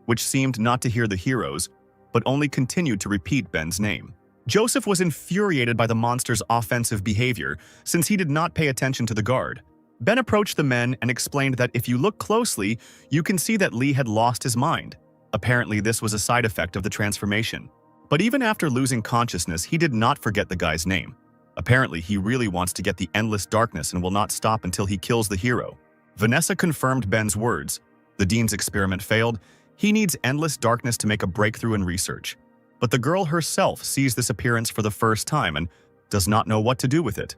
which seemed not to hear the heroes, but only continued to repeat Ben's name. Joseph was infuriated by the monster's offensive behavior since he did not pay attention to the guard. Ben approached the men and explained that if you look closely, you can see that Lee had lost his mind. Apparently, this was a side effect of the transformation. But even after losing consciousness, he did not forget the guy's name. Apparently, he really wants to get the endless darkness and will not stop until he kills the hero. Vanessa confirmed Ben's words. The dean's experiment failed. He needs endless darkness to make a breakthrough in research. But the girl herself sees this appearance for the first time and does not know what to do with it.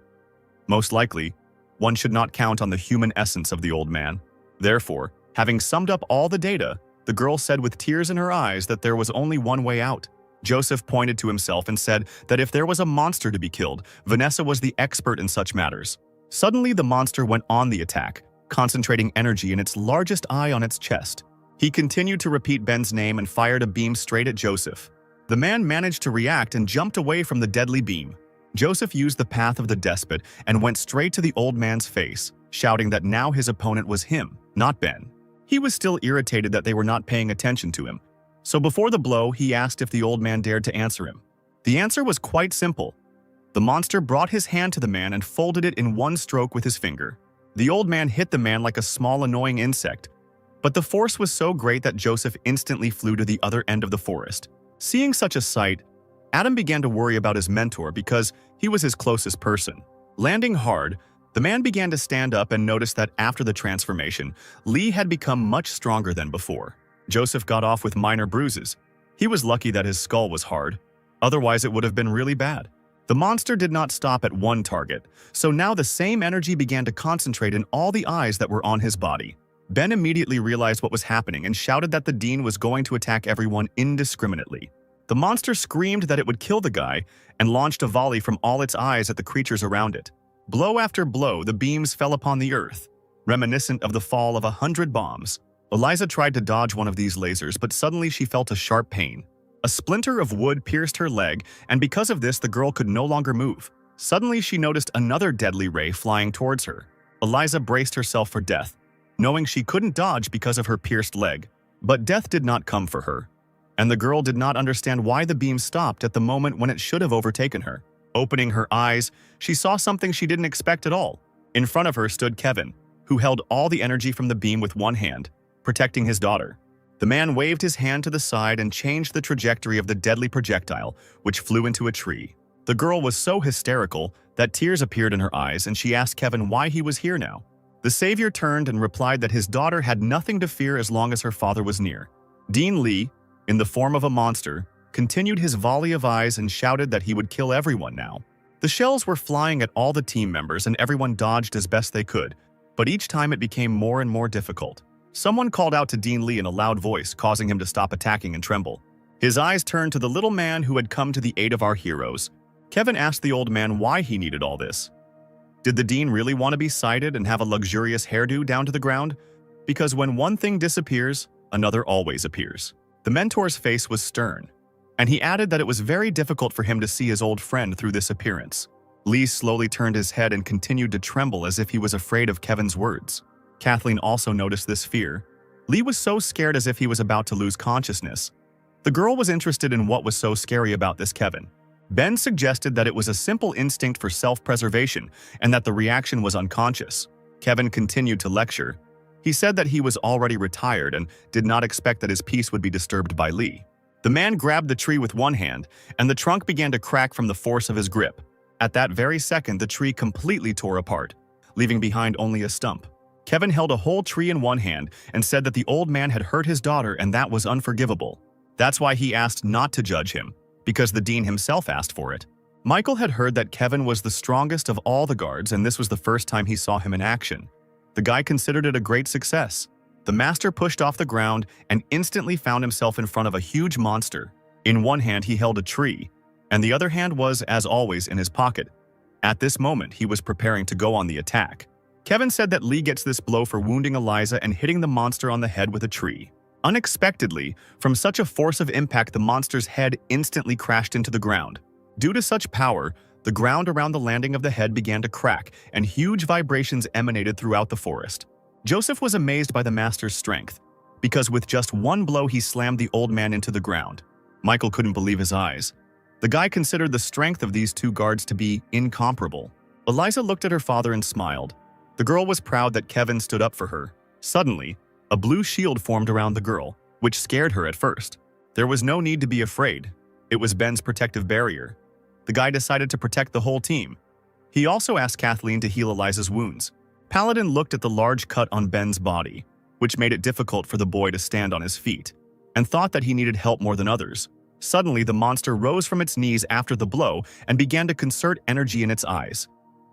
Most likely, one should not count on the human essence of the old man. Therefore, having summed up all the data, the girl said with tears in her eyes that there was only one way out. Joseph pointed to himself and said that if there was a monster to be killed, Vanessa was the expert in such matters. Suddenly, the monster went on the attack, concentrating energy in its largest eye on its chest. He continued to repeat Ben's name and fired a beam straight at Joseph. The man managed to react and jumped away from the deadly beam. Joseph used the path of the despot and went straight to the old man's face, shouting that now his opponent was him, not Ben. He was still irritated that they were not paying attention to him. So before the blow, he asked if the old man dared to answer him. The answer was quite simple. The monster brought his hand to the man and folded it in one stroke with his finger. The old man hit the man like a small annoying insect, but the force was so great that Joseph instantly flew to the other end of the forest. Seeing such a sight, Adam began to worry about his mentor because he was his closest person. Landing hard, the man began to stand up and noticed that after the transformation, Lee had become much stronger than before. Joseph got off with minor bruises. He was lucky that his skull was hard, otherwise it would have been really bad. The monster did not stop at one target, so now the same energy began to concentrate in all the eyes that were on his body. Ben immediately realized what was happening and shouted that the Dean was going to attack everyone indiscriminately. The monster screamed that it would kill the guy and launched a volley from all its eyes at the creatures around it. Blow after blow, the beams fell upon the earth, reminiscent of the fall of 100 bombs. Eliza tried to dodge one of these lasers, but suddenly she felt a sharp pain. A splinter of wood pierced her leg, and because of this, the girl could no longer move. Suddenly, she noticed another deadly ray flying towards her. Eliza braced herself for death, knowing she couldn't dodge because of her pierced leg. But death did not come for her, and the girl did not understand why the beam stopped at the moment when it should have overtaken her. Opening her eyes, she saw something she didn't expect at all. In front of her stood Kevin, who held all the energy from the beam with one hand, protecting his daughter. The man waved his hand to the side and changed the trajectory of the deadly projectile, which flew into a tree. The girl was so hysterical that tears appeared in her eyes, and she asked Kevin why he was here now. The savior turned and replied that his daughter had nothing to fear as long as her father was near. Dean Lee, in the form of a monster, continued his volley of eyes and shouted that he would kill everyone now. The shells were flying at all the team members and everyone dodged as best they could, but each time it became more and more difficult. Someone called out to Dean Lee in a loud voice, causing him to stop attacking and tremble. His eyes turned to the little man who had come to the aid of our heroes. Kevin asked the old man why he needed all this. Did the Dean really want to be sighted and have a luxurious hairdo down to the ground? Because when one thing disappears, another always appears. The mentor's face was stern, and he added that it was very difficult for him to see his old friend through this appearance. Lee slowly turned his head and continued to tremble as if he was afraid of Kevin's words. Kathleen also noticed this fear. Lee was so scared as if he was about to lose consciousness. The girl was interested in what was so scary about this Kevin. Ben suggested that it was a simple instinct for self-preservation and that the reaction was unconscious. Kevin continued to lecture. He said that he was already retired and did not expect that his peace would be disturbed by Lee. The man grabbed the tree with one hand, and the trunk began to crack from the force of his grip. At that very second, the tree completely tore apart, leaving behind only a stump. Kevin held a whole tree in one hand and said that the old man had hurt his daughter and that was unforgivable. That's why he asked not to judge him, because the dean himself asked for it. Michael had heard that Kevin was the strongest of all the guards and this was the first time he saw him in action. The guy considered it a great success. The master pushed off the ground and instantly found himself in front of a huge monster. In one hand he held a tree, and the other hand was, as always, in his pocket. At this moment, he was preparing to go on the attack. Kevin said that Lee gets this blow for wounding Eliza and hitting the monster on the head with a tree. Unexpectedly, from such a force of impact, the monster's head instantly crashed into the ground. Due to such power, the ground around the landing of the head began to crack, and huge vibrations emanated throughout the forest. Joseph was amazed by the master's strength, because with just one blow he slammed the old man into the ground. Michael couldn't believe his eyes. The guy considered the strength of these two guards to be incomparable. Eliza looked at her father and smiled. The girl was proud that Kevin stood up for her. Suddenly, a blue shield formed around the girl, which scared her at first. There was no need to be afraid. It was Ben's protective barrier. The guy decided to protect the whole team. He also asked Kathleen to heal Eliza's wounds. Paladin looked at the large cut on Ben's body, which made it difficult for the boy to stand on his feet, and thought that he needed help more than others. Suddenly, the monster rose from its knees after the blow and began to concert energy in its eyes.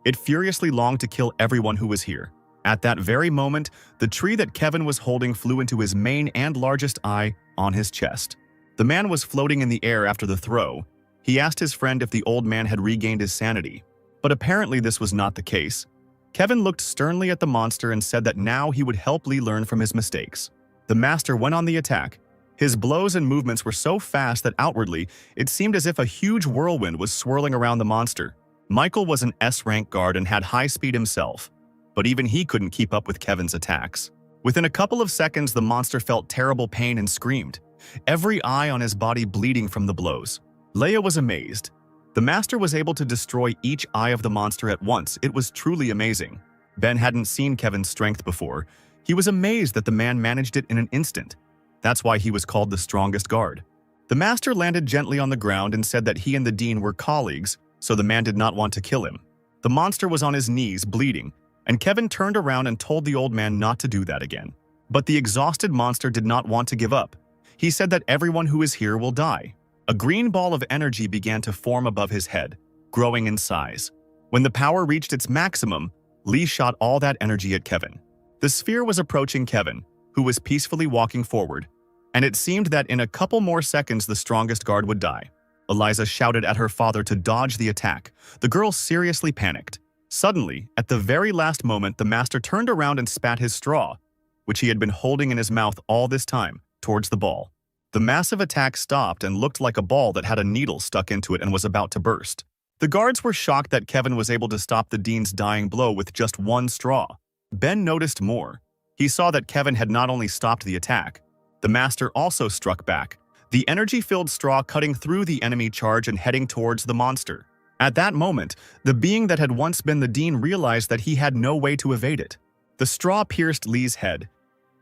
It furiously longed to kill everyone who was here. At that very moment, the tree that Kevin was holding flew into his main and largest eye on his chest. The man was floating in the air after the throw. He asked his friend if the old man had regained his sanity, but apparently this was not the case. Kevin looked sternly at the monster and said that now he would help Lee learn from his mistakes. The master went on the attack. His blows and movements were so fast that outwardly, it seemed as if a huge whirlwind was swirling around the monster. Michael was an S-rank guard and had high speed himself, but even he couldn't keep up with Kevin's attacks. Within a couple of seconds, the monster felt terrible pain and screamed, every eye on his body bleeding from the blows. Leia was amazed. The master was able to destroy each eye of the monster at once. It was truly amazing. Ben hadn't seen Kevin's strength before. He was amazed that the man managed it in an instant. That's why he was called the strongest guard. The master landed gently on the ground and said that he and the dean were colleagues, so the man did not want to kill him. The monster was on his knees, bleeding, and Kevin turned around and told the old man not to do that again. But the exhausted monster did not want to give up. He said that everyone who is here will die. A green ball of energy began to form above his head, growing in size. When the power reached its maximum, Lee shot all that energy at Kevin. The sphere was approaching Kevin, who was peacefully walking forward, and it seemed that in a couple more seconds the strongest guard would die. Eliza shouted at her father to dodge the attack. The girl seriously panicked. Suddenly, at the very last moment, the master turned around and spat his straw, which he had been holding in his mouth all this time, towards the ball. The massive attack stopped and looked like a ball that had a needle stuck into it and was about to burst. The guards were shocked that Kevin was able to stop the dean's dying blow with just one straw. Ben noticed more. He saw that Kevin had not only stopped the attack, the master also struck back, the energy-filled straw cutting through the enemy charge and heading towards the monster. At that moment, the being that had once been the dean realized that he had no way to evade it. The straw pierced Lee's head.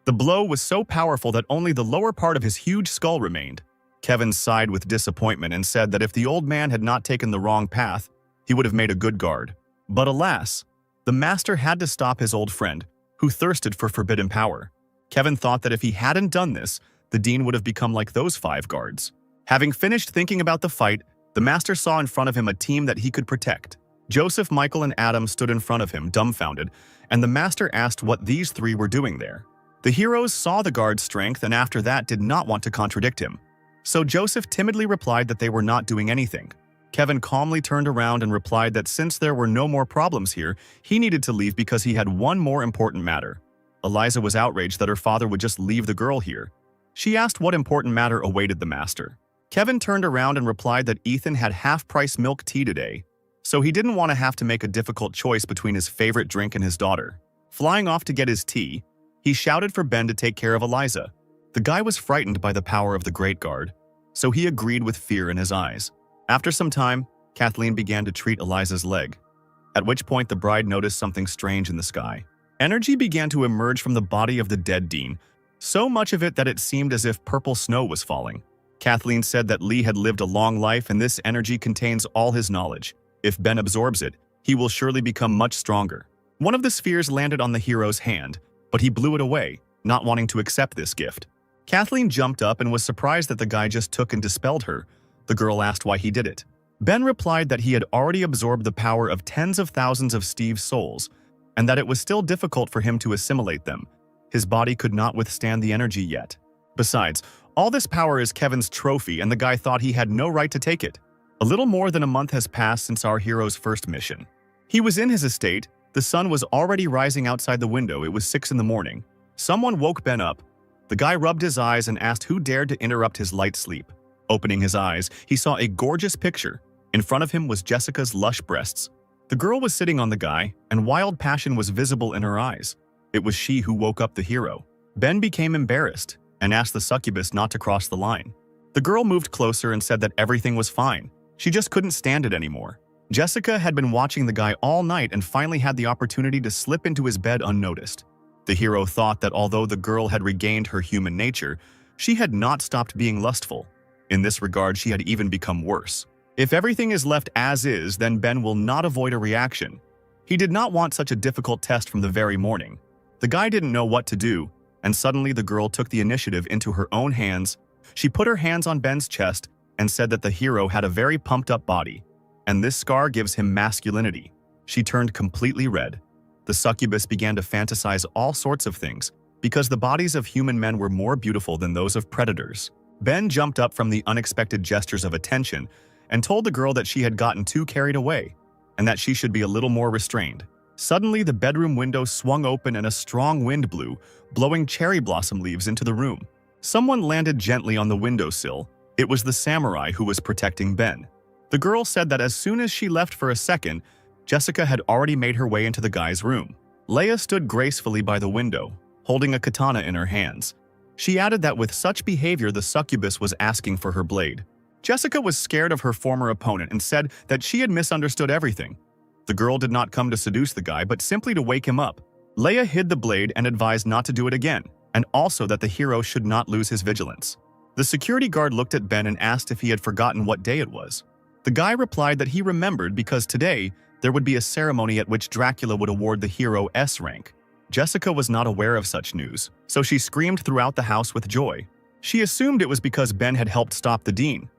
The blow was so powerful that only the lower part of his huge skull remained. Kevin sighed with disappointment and said that if the old man had not taken the wrong path, he would have made a good guard. But alas, the master had to stop his old friend, who thirsted for forbidden power. Kevin thought that if he hadn't done this, the dean would have become like those 5 guards. Having finished thinking about the fight, the master saw in front of him a team that he could protect. Joseph, Michael, and Adam stood in front of him, dumbfounded, and the master asked what these 3 were doing there. The heroes saw the guard's strength and after that did not want to contradict him. So Joseph timidly replied that they were not doing anything. Kevin calmly turned around and replied that since there were no more problems here, he needed to leave because he had one more important matter. Eliza was outraged that her father would just leave the girl here. She asked what important matter awaited the master. Kevin turned around and replied that Ethan had half-price milk tea today, so he didn't want to have to make a difficult choice between his favorite drink and his daughter. Flying off to get his tea, he shouted for Ben to take care of Eliza. The guy was frightened by the power of the Great Guard, so he agreed with fear in his eyes. After some time, Kathleen began to treat Eliza's leg, at which point the bride noticed something strange in the sky. Energy began to emerge from the body of the dead dean, so much of it that it seemed as if purple snow was falling. Kathleen said that Lee had lived a long life and this energy contains all his knowledge. If Ben absorbs it, he will surely become much stronger. One of the spheres landed on the hero's hand, but he blew it away, not wanting to accept this gift. Kathleen jumped up and was surprised that the guy just took and dispelled her. The girl asked why he did it. Ben replied that he had already absorbed the power of tens of thousands of Steve's souls, and that it was still difficult for him to assimilate them. His body could not withstand the energy yet. Besides, all this power is Kevin's trophy and the guy thought he had no right to take it. A little more than a month has passed since our hero's first mission. He was in his estate. The sun was already rising outside the window. It was 6 in the morning. Someone woke Ben up. The guy rubbed his eyes and asked who dared to interrupt his light sleep. Opening his eyes, he saw a gorgeous picture. In front of him was Jessica's lush breasts. The girl was sitting on the guy, and wild passion was visible in her eyes. It was she who woke up the hero. Ben became embarrassed and asked the succubus not to cross the line. The girl moved closer and said that everything was fine. She just couldn't stand it anymore. Jessica had been watching the guy all night and finally had the opportunity to slip into his bed unnoticed. The hero thought that although the girl had regained her human nature, she had not stopped being lustful. In this regard, she had even become worse. If everything is left as is, then Ben will not avoid a reaction. He did not want such a difficult test from the very morning. The guy didn't know what to do, and suddenly the girl took the initiative into her own hands. She put her hands on Ben's chest and said that the hero had a very pumped-up body, and this scar gives him masculinity. She turned completely red. The succubus began to fantasize all sorts of things, because the bodies of human men were more beautiful than those of predators. Ben jumped up from the unexpected gestures of attention and told the girl that she had gotten too carried away, and that she should be a little more restrained. Suddenly, the bedroom window swung open and a strong wind blew, blowing cherry blossom leaves into the room. Someone landed gently on the windowsill. It was the samurai who was protecting Ben. The girl said that as soon as she left for a second, Jessica had already made her way into the guy's room. Leia stood gracefully by the window, holding a katana in her hands. She added that with such behavior, the succubus was asking for her blade. Jessica was scared of her former opponent and said that she had misunderstood everything. The girl did not come to seduce the guy, but simply to wake him up. Leia hid the blade and advised not to do it again, and also that the hero should not lose his vigilance. The security guard looked at Ben and asked if he had forgotten what day it was. The guy replied that he remembered because today there would be a ceremony at which Dracula would award the hero S rank. Jessica was not aware of such news, so she screamed throughout the house with joy. She assumed it was because Ben had helped stop the dean.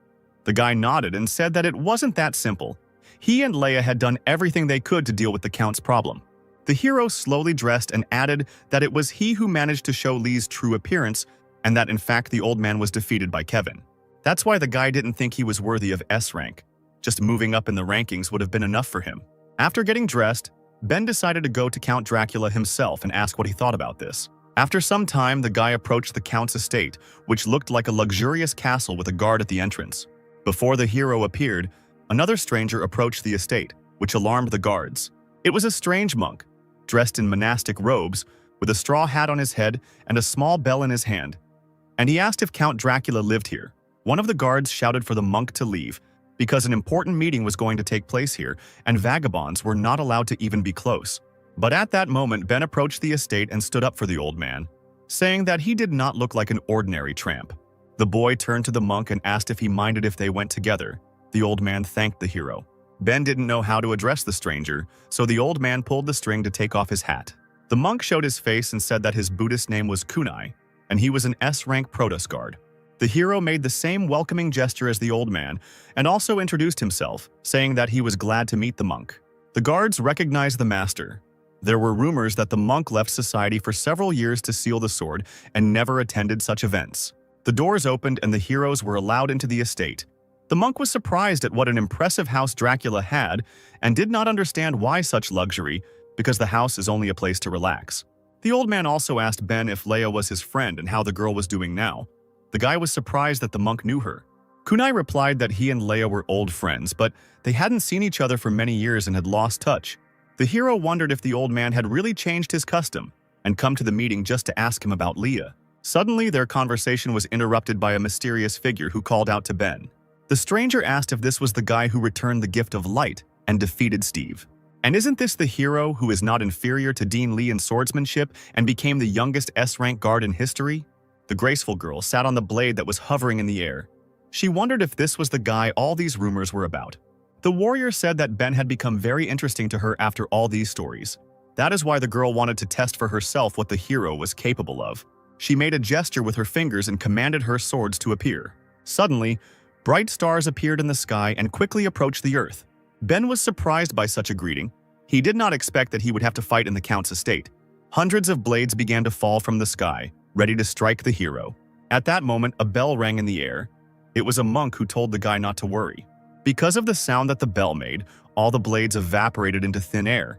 The guy nodded and said that it wasn't that simple. He and Leia had done everything they could to deal with the Count's problem. The hero slowly dressed and added that it was he who managed to show Lee's true appearance and that in fact the old man was defeated by Kevin. That's why the guy didn't think he was worthy of S rank. Just moving up in the rankings would have been enough for him. After getting dressed, Ben decided to go to Count Dracula himself and ask what he thought about this. After some time, the guy approached the Count's estate, which looked like a luxurious castle with a guard at the entrance. Before the hero appeared, another stranger approached the estate, which alarmed the guards. It was a strange monk, dressed in monastic robes, with a straw hat on his head and a small bell in his hand. And he asked if Count Dracula lived here. One of the guards shouted for the monk to leave, because an important meeting was going to take place here, and vagabonds were not allowed to even be close. But at that moment, Ben approached the estate and stood up for the old man, saying that he did not look like an ordinary tramp. The boy turned to the monk and asked if he minded if they went together. The old man thanked the hero. Ben didn't know how to address the stranger, so the old man pulled the string to take off his hat. The monk showed his face and said that his Buddhist name was Kunai, and he was an S-rank Protos guard. The hero made the same welcoming gesture as the old man and also introduced himself, saying that he was glad to meet the monk. The guards recognized the master. There were rumors that the monk left society for several years to seal the sword and never attended such events. The doors opened and the heroes were allowed into the estate. The monk was surprised at what an impressive house Dracula had and did not understand why such luxury, because the house is only a place to relax. The old man also asked Ben if Leia was his friend and how the girl was doing now. The guy was surprised that the monk knew her. Kunai replied that he and Leia were old friends, but they hadn't seen each other for many years and had lost touch. The hero wondered if the old man had really changed his custom and come to the meeting just to ask him about Leia. Suddenly, their conversation was interrupted by a mysterious figure who called out to Ben. The stranger asked if this was the guy who returned the gift of light and defeated Steve. And isn't this the hero who is not inferior to Dean Lee in swordsmanship and became the youngest S-rank guard in history? The graceful girl sat on the blade that was hovering in the air. She wondered if this was the guy all these rumors were about. The warrior said that Ben had become very interesting to her after all these stories. That is why the girl wanted to test for herself what the hero was capable of. She made a gesture with her fingers and commanded her swords to appear. Suddenly, bright stars appeared in the sky and quickly approached the earth. Ben was surprised by such a greeting. He did not expect that he would have to fight in the Count's estate. Hundreds of blades began to fall from the sky, ready to strike the hero. At that moment, a bell rang in the air. It was a monk who told the guy not to worry. Because of the sound that the bell made, all the blades evaporated into thin air.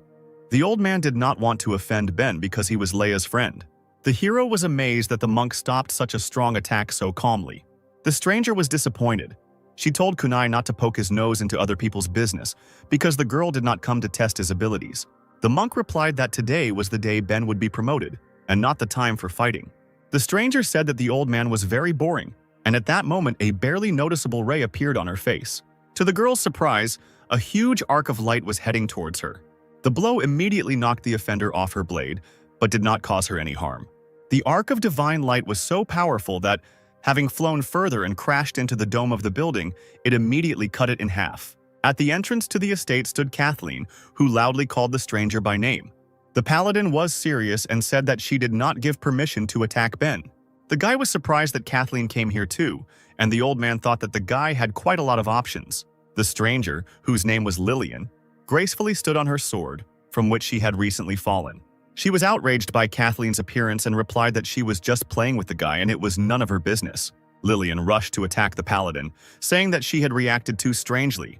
The old man did not want to offend Ben because he was Leia's friend. The hero was amazed that the monk stopped such a strong attack so calmly. The stranger was disappointed. She told Kunai not to poke his nose into other people's business because the girl did not come to test his abilities. The monk replied that today was the day Ben would be promoted, and not the time for fighting. The stranger said that the old man was very boring, and at that moment a barely noticeable ray appeared on her face. To the girl's surprise, a huge arc of light was heading towards her. The blow immediately knocked the offender off her blade, but did not cause her any harm. The arc of divine light was so powerful that, having flown further and crashed into the dome of the building, it immediately cut it in half. At the entrance to the estate stood Kathleen, who loudly called the stranger by name. The paladin was serious and said that she did not give permission to attack Ben. The guy was surprised that Kathleen came here too, and the old man thought that the guy had quite a lot of options. The stranger, whose name was Lillian, gracefully stood on her sword, from which she had recently fallen. She was outraged by Kathleen's appearance and replied that she was just playing with the guy and it was none of her business. Lillian rushed to attack the paladin, saying that she had reacted too strangely.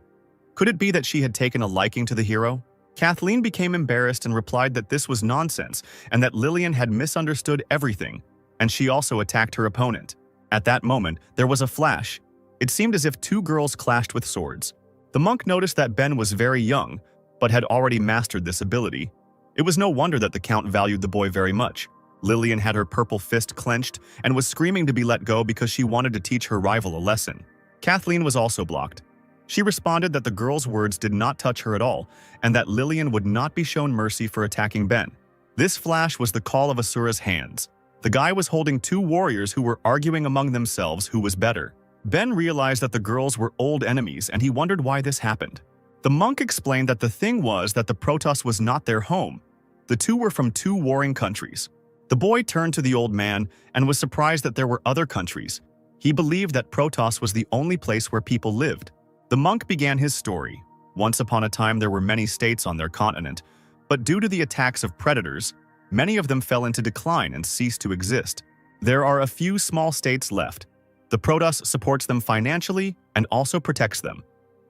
Could it be that she had taken a liking to the hero? Kathleen became embarrassed and replied that this was nonsense and that Lillian had misunderstood everything, and she also attacked her opponent. At that moment, there was a flash. It seemed as if two girls clashed with swords. The monk noticed that Ben was very young, but had already mastered this ability. It was no wonder that the Count valued the boy very much. Lillian had her purple fist clenched and was screaming to be let go because she wanted to teach her rival a lesson. Kathleen was also blocked. She responded that the girl's words did not touch her at all, and that Lillian would not be shown mercy for attacking Ben. This flash was the call of Asura's hands. The guy was holding two warriors who were arguing among themselves who was better. Ben realized that the girls were old enemies and he wondered why this happened. The monk explained that the thing was that the Protos was not their home. The two were from two warring countries. The boy turned to the old man and was surprised that there were other countries. He believed that Protos was the only place where people lived. The monk began his story. Once upon a time there were many states on their continent, but due to the attacks of predators, many of them fell into decline and ceased to exist. There are a few small states left. The Protos supports them financially and also protects them.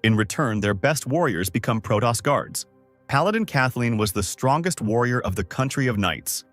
In return, their best warriors become Protos guards. Paladin Kathleen was the strongest warrior of the country of knights.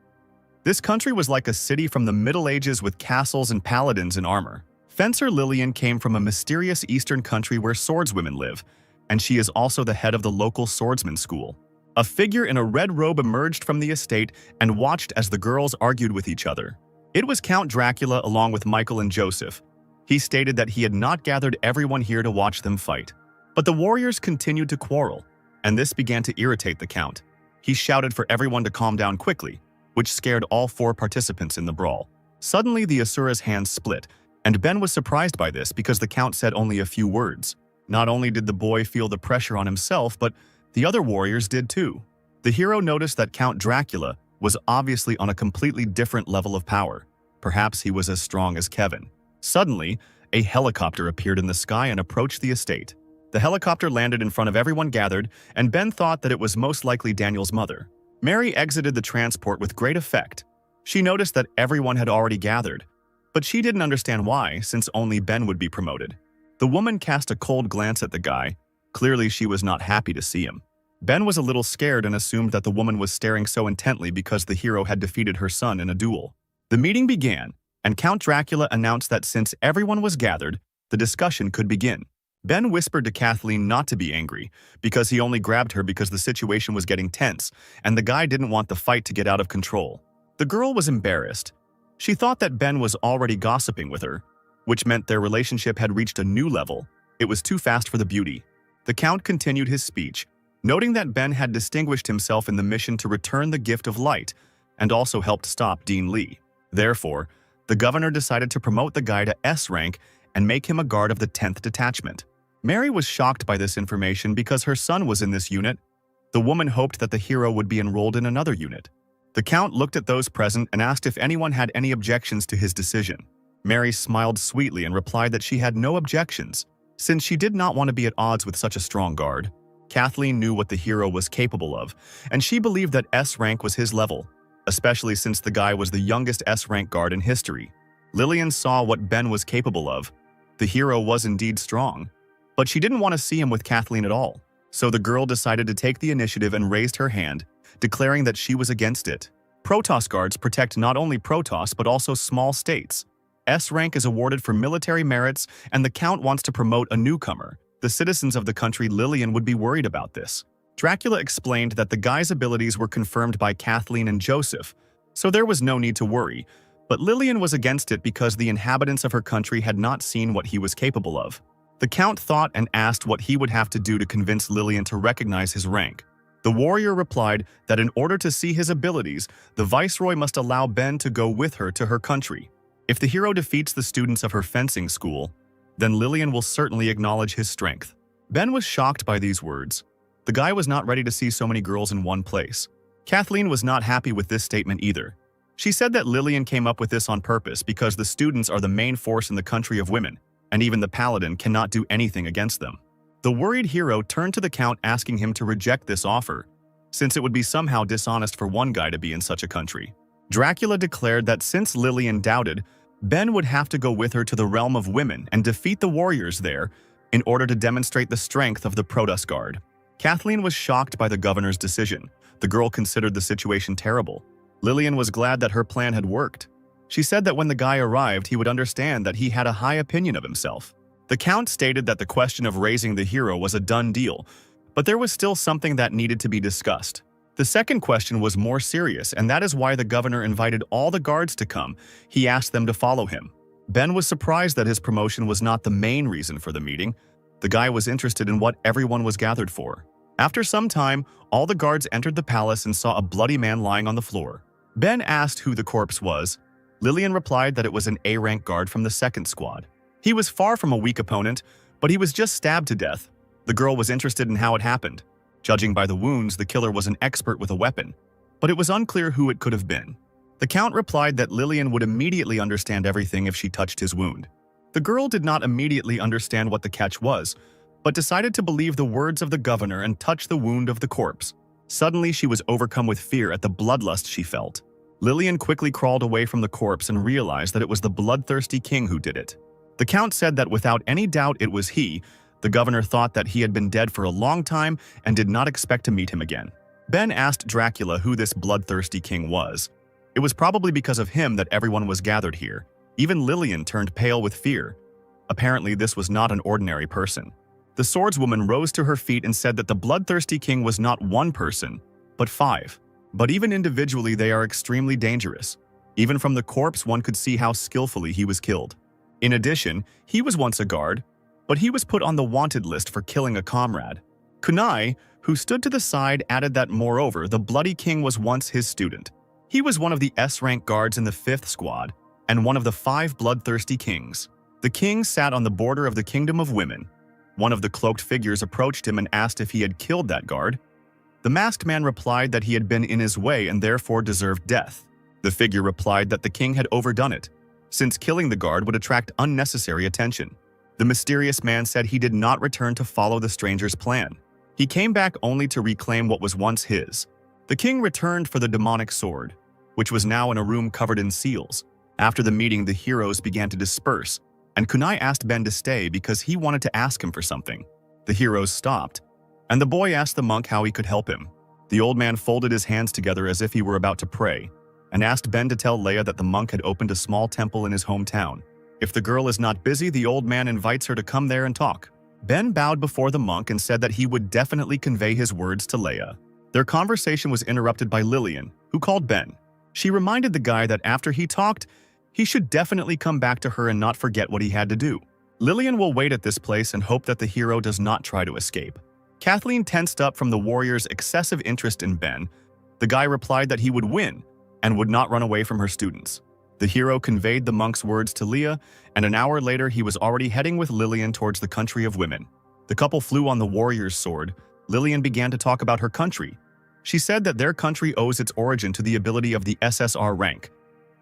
This country was like a city from the Middle Ages with castles and paladins in armor. Fencer Lillian came from a mysterious eastern country where swordswomen live, and she is also the head of the local swordsman school. A figure in a red robe emerged from the estate and watched as the girls argued with each other. It was Count Dracula along with Michael and Joseph. He stated that he had not gathered everyone here to watch them fight. But the warriors continued to quarrel, and this began to irritate the Count. He shouted for everyone to calm down quickly, which scared all four participants in the brawl. Suddenly, the Asura's hands split, and Ben was surprised by this because the Count said only a few words. Not only did the boy feel the pressure on himself, but the other warriors did too. The hero noticed that Count Dracula was obviously on a completely different level of power. Perhaps he was as strong as Kevin. Suddenly, a helicopter appeared in the sky and approached the estate. The helicopter landed in front of everyone gathered, and Ben thought that it was most likely Daniel's mother. Mary exited the transport with great effect. She noticed that everyone had already gathered, but she didn't understand why, since only Ben would be promoted. The woman cast a cold glance at the guy. Clearly, she was not happy to see him. Ben was a little scared and assumed that the woman was staring so intently because the hero had defeated her son in a duel. The meeting began, and Count Dracula announced that since everyone was gathered, the discussion could begin. Ben whispered to Kathleen not to be angry, because he only grabbed her because the situation was getting tense, and the guy didn't want the fight to get out of control. The girl was embarrassed. She thought that Ben was already gossiping with her, which meant their relationship had reached a new level. It was too fast for the beauty. The Count continued his speech, noting that Ben had distinguished himself in the mission to return the gift of light and also helped stop Dean Lee. Therefore, the governor decided to promote the guy to S rank and make him a guard of the 10th detachment. Mary was shocked by this information because her son was in this unit. The woman hoped that the hero would be enrolled in another unit. The Count looked at those present and asked if anyone had any objections to his decision. Mary smiled sweetly and replied that she had no objections, since she did not want to be at odds with such a strong guard. Kathleen knew what the hero was capable of, and she believed that S rank was his level, especially since the guy was the youngest S rank guard in history. Lillian saw what Ben was capable of. The hero was indeed strong, but she didn't want to see him with Kathleen at all. So the girl decided to take the initiative and raised her hand, declaring that she was against it. Protos guards protect not only Protos but also small states. S rank is awarded for military merits, and the Count wants to promote a newcomer. The citizens of the country Lillian would be worried about this. Dracula explained that the guy's abilities were confirmed by Kathleen and Joseph, so there was no need to worry, but Lillian was against it because the inhabitants of her country had not seen what he was capable of. The Count thought and asked what he would have to do to convince Lillian to recognize his rank. The warrior replied that in order to see his abilities, the viceroy must allow Ben to go with her to her country. If the hero defeats the students of her fencing school, then Lillian will certainly acknowledge his strength. Ben was shocked by these words. The guy was not ready to see so many girls in one place. Kathleen was not happy with this statement either. She said that Lillian came up with this on purpose because the students are the main force in the country of women, and even the paladin cannot do anything against them. The worried hero turned to the Count asking him to reject this offer, since it would be somehow dishonest for one guy to be in such a country. Dracula declared that since Lillian doubted, Ben would have to go with her to the realm of women and defeat the warriors there in order to demonstrate the strength of the Protos Guard. Kathleen was shocked by the governor's decision. The girl considered the situation terrible. Lillian was glad that her plan had worked. She said that when the guy arrived, he would understand that he had a high opinion of himself. The Count stated that the question of raising the hero was a done deal, but there was still something that needed to be discussed. The second question was more serious, and that is why the governor invited all the guards to come. He asked them to follow him. Ben was surprised that his promotion was not the main reason for the meeting. The guy was interested in what everyone was gathered for. After some time, all the guards entered the palace and saw a bloody man lying on the floor. Ben asked who the corpse was. Lillian replied that it was an A-rank guard from the second squad. He was far from a weak opponent, but he was just stabbed to death. The girl was interested in how it happened. Judging by the wounds, the killer was an expert with a weapon, but it was unclear who it could have been. The Count replied that Lillian would immediately understand everything if she touched his wound. The girl did not immediately understand what the catch was, but decided to believe the words of the governor and touch the wound of the corpse. Suddenly, she was overcome with fear at the bloodlust she felt. Lillian quickly crawled away from the corpse and realized that it was the bloodthirsty king who did it. The Count said that without any doubt it was he. The governor thought that he had been dead for a long time and did not expect to meet him again. Ben asked Dracula who this bloodthirsty king was. It was probably because of him that everyone was gathered here. Even Lillian turned pale with fear. Apparently, this was not an ordinary person. The swordswoman rose to her feet and said that the bloodthirsty king was not one person, but 5. But even individually, they are extremely dangerous. Even from the corpse, one could see how skillfully he was killed. In addition, he was once a guard, but he was put on the wanted list for killing a comrade. Kunai, who stood to the side, added that moreover, the Bloody King was once his student. He was one of the S-rank guards in the 5th squad, and one of the 5 bloodthirsty kings. The king sat on the border of the Kingdom of Women. One of the cloaked figures approached him and asked if he had killed that guard. The masked man replied that he had been in his way and therefore deserved death. The figure replied that the king had overdone it, since killing the guard would attract unnecessary attention. The mysterious man said he did not return to follow the stranger's plan. He came back only to reclaim what was once his. The king returned for the demonic sword, which was now in a room covered in seals. After the meeting, the heroes began to disperse, and Kunai asked Ben to stay because he wanted to ask him for something. The heroes stopped, and the boy asked the monk how he could help him. The old man folded his hands together as if he were about to pray, and asked Ben to tell Leia that the monk had opened a small temple in his hometown. If the girl is not busy, the old man invites her to come there and talk. Ben bowed before the monk and said that he would definitely convey his words to Leia. Their conversation was interrupted by Lillian, who called Ben. She reminded the guy that after he talked, he should definitely come back to her and not forget what he had to do. Lillian will wait at this place and hope that the hero does not try to escape. Kathleen tensed up from the warrior's excessive interest in Ben. The guy replied that he would win and would not run away from her students. The hero conveyed the monk's words to Leah, and an hour later he was already heading with Lillian towards the country of women. The couple flew on the warrior's sword. Lillian began to talk about her country. She said that their country owes its origin to the ability of the SSR rank.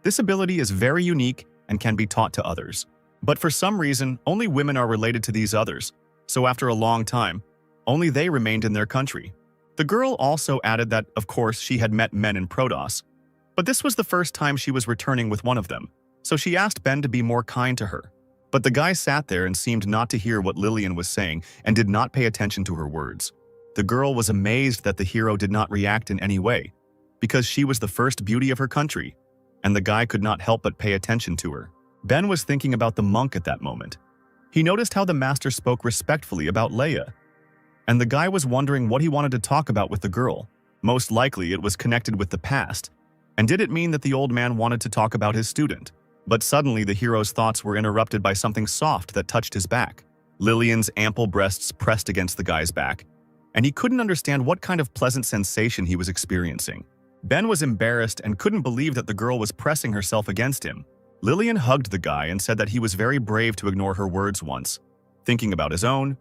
This ability is very unique and can be taught to others. But for some reason, only women are related to these others, so after a long time, only they remained in their country. The girl also added that, of course, she had met men in Protos, but this was the first time she was returning with one of them, so she asked Ben to be more kind to her. But the guy sat there and seemed not to hear what Lillian was saying and did not pay attention to her words. The girl was amazed that the hero did not react in any way, because she was the first beauty of her country, and the guy could not help but pay attention to her. Ben was thinking about the monk at that moment. He noticed how the master spoke respectfully about Leia, and the guy was wondering what he wanted to talk about with the girl. Most likely it was connected with the past, and did it mean that the old man wanted to talk about his student? But suddenly the hero's thoughts were interrupted by something soft that touched his back. Lillian's ample breasts pressed against the guy's back, and he couldn't understand what kind of pleasant sensation he was experiencing. Ben was embarrassed and couldn't believe that the girl was pressing herself against him. Lillian hugged the guy and said that he was very brave to ignore her words once. Thinking about his own,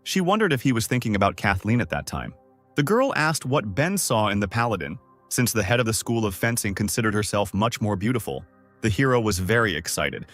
she wondered if he was thinking about Kathleen at that time. The girl asked what Ben saw in the paladin, since the head of the school of fencing considered herself much more beautiful. The hero was very excited.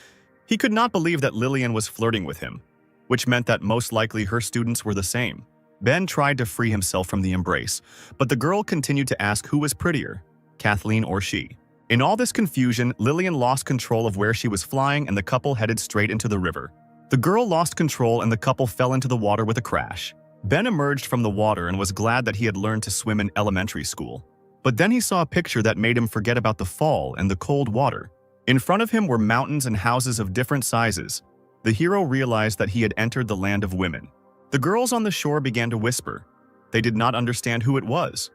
He could not believe that Lillian was flirting with him, which meant that most likely her students were the same. Ben tried to free himself from the embrace, but the girl continued to ask who was prettier, Kathleen or she. In all this confusion, Lillian lost control of where she was flying and the couple headed straight into the river. The girl lost control and the couple fell into the water with a crash. Ben emerged from the water and was glad that he had learned to swim in elementary school. But then he saw a picture that made him forget about the fall and the cold water. In front of him were mountains and houses of different sizes. The hero realized that he had entered the land of women. The girls on the shore began to whisper. They did not understand who it was,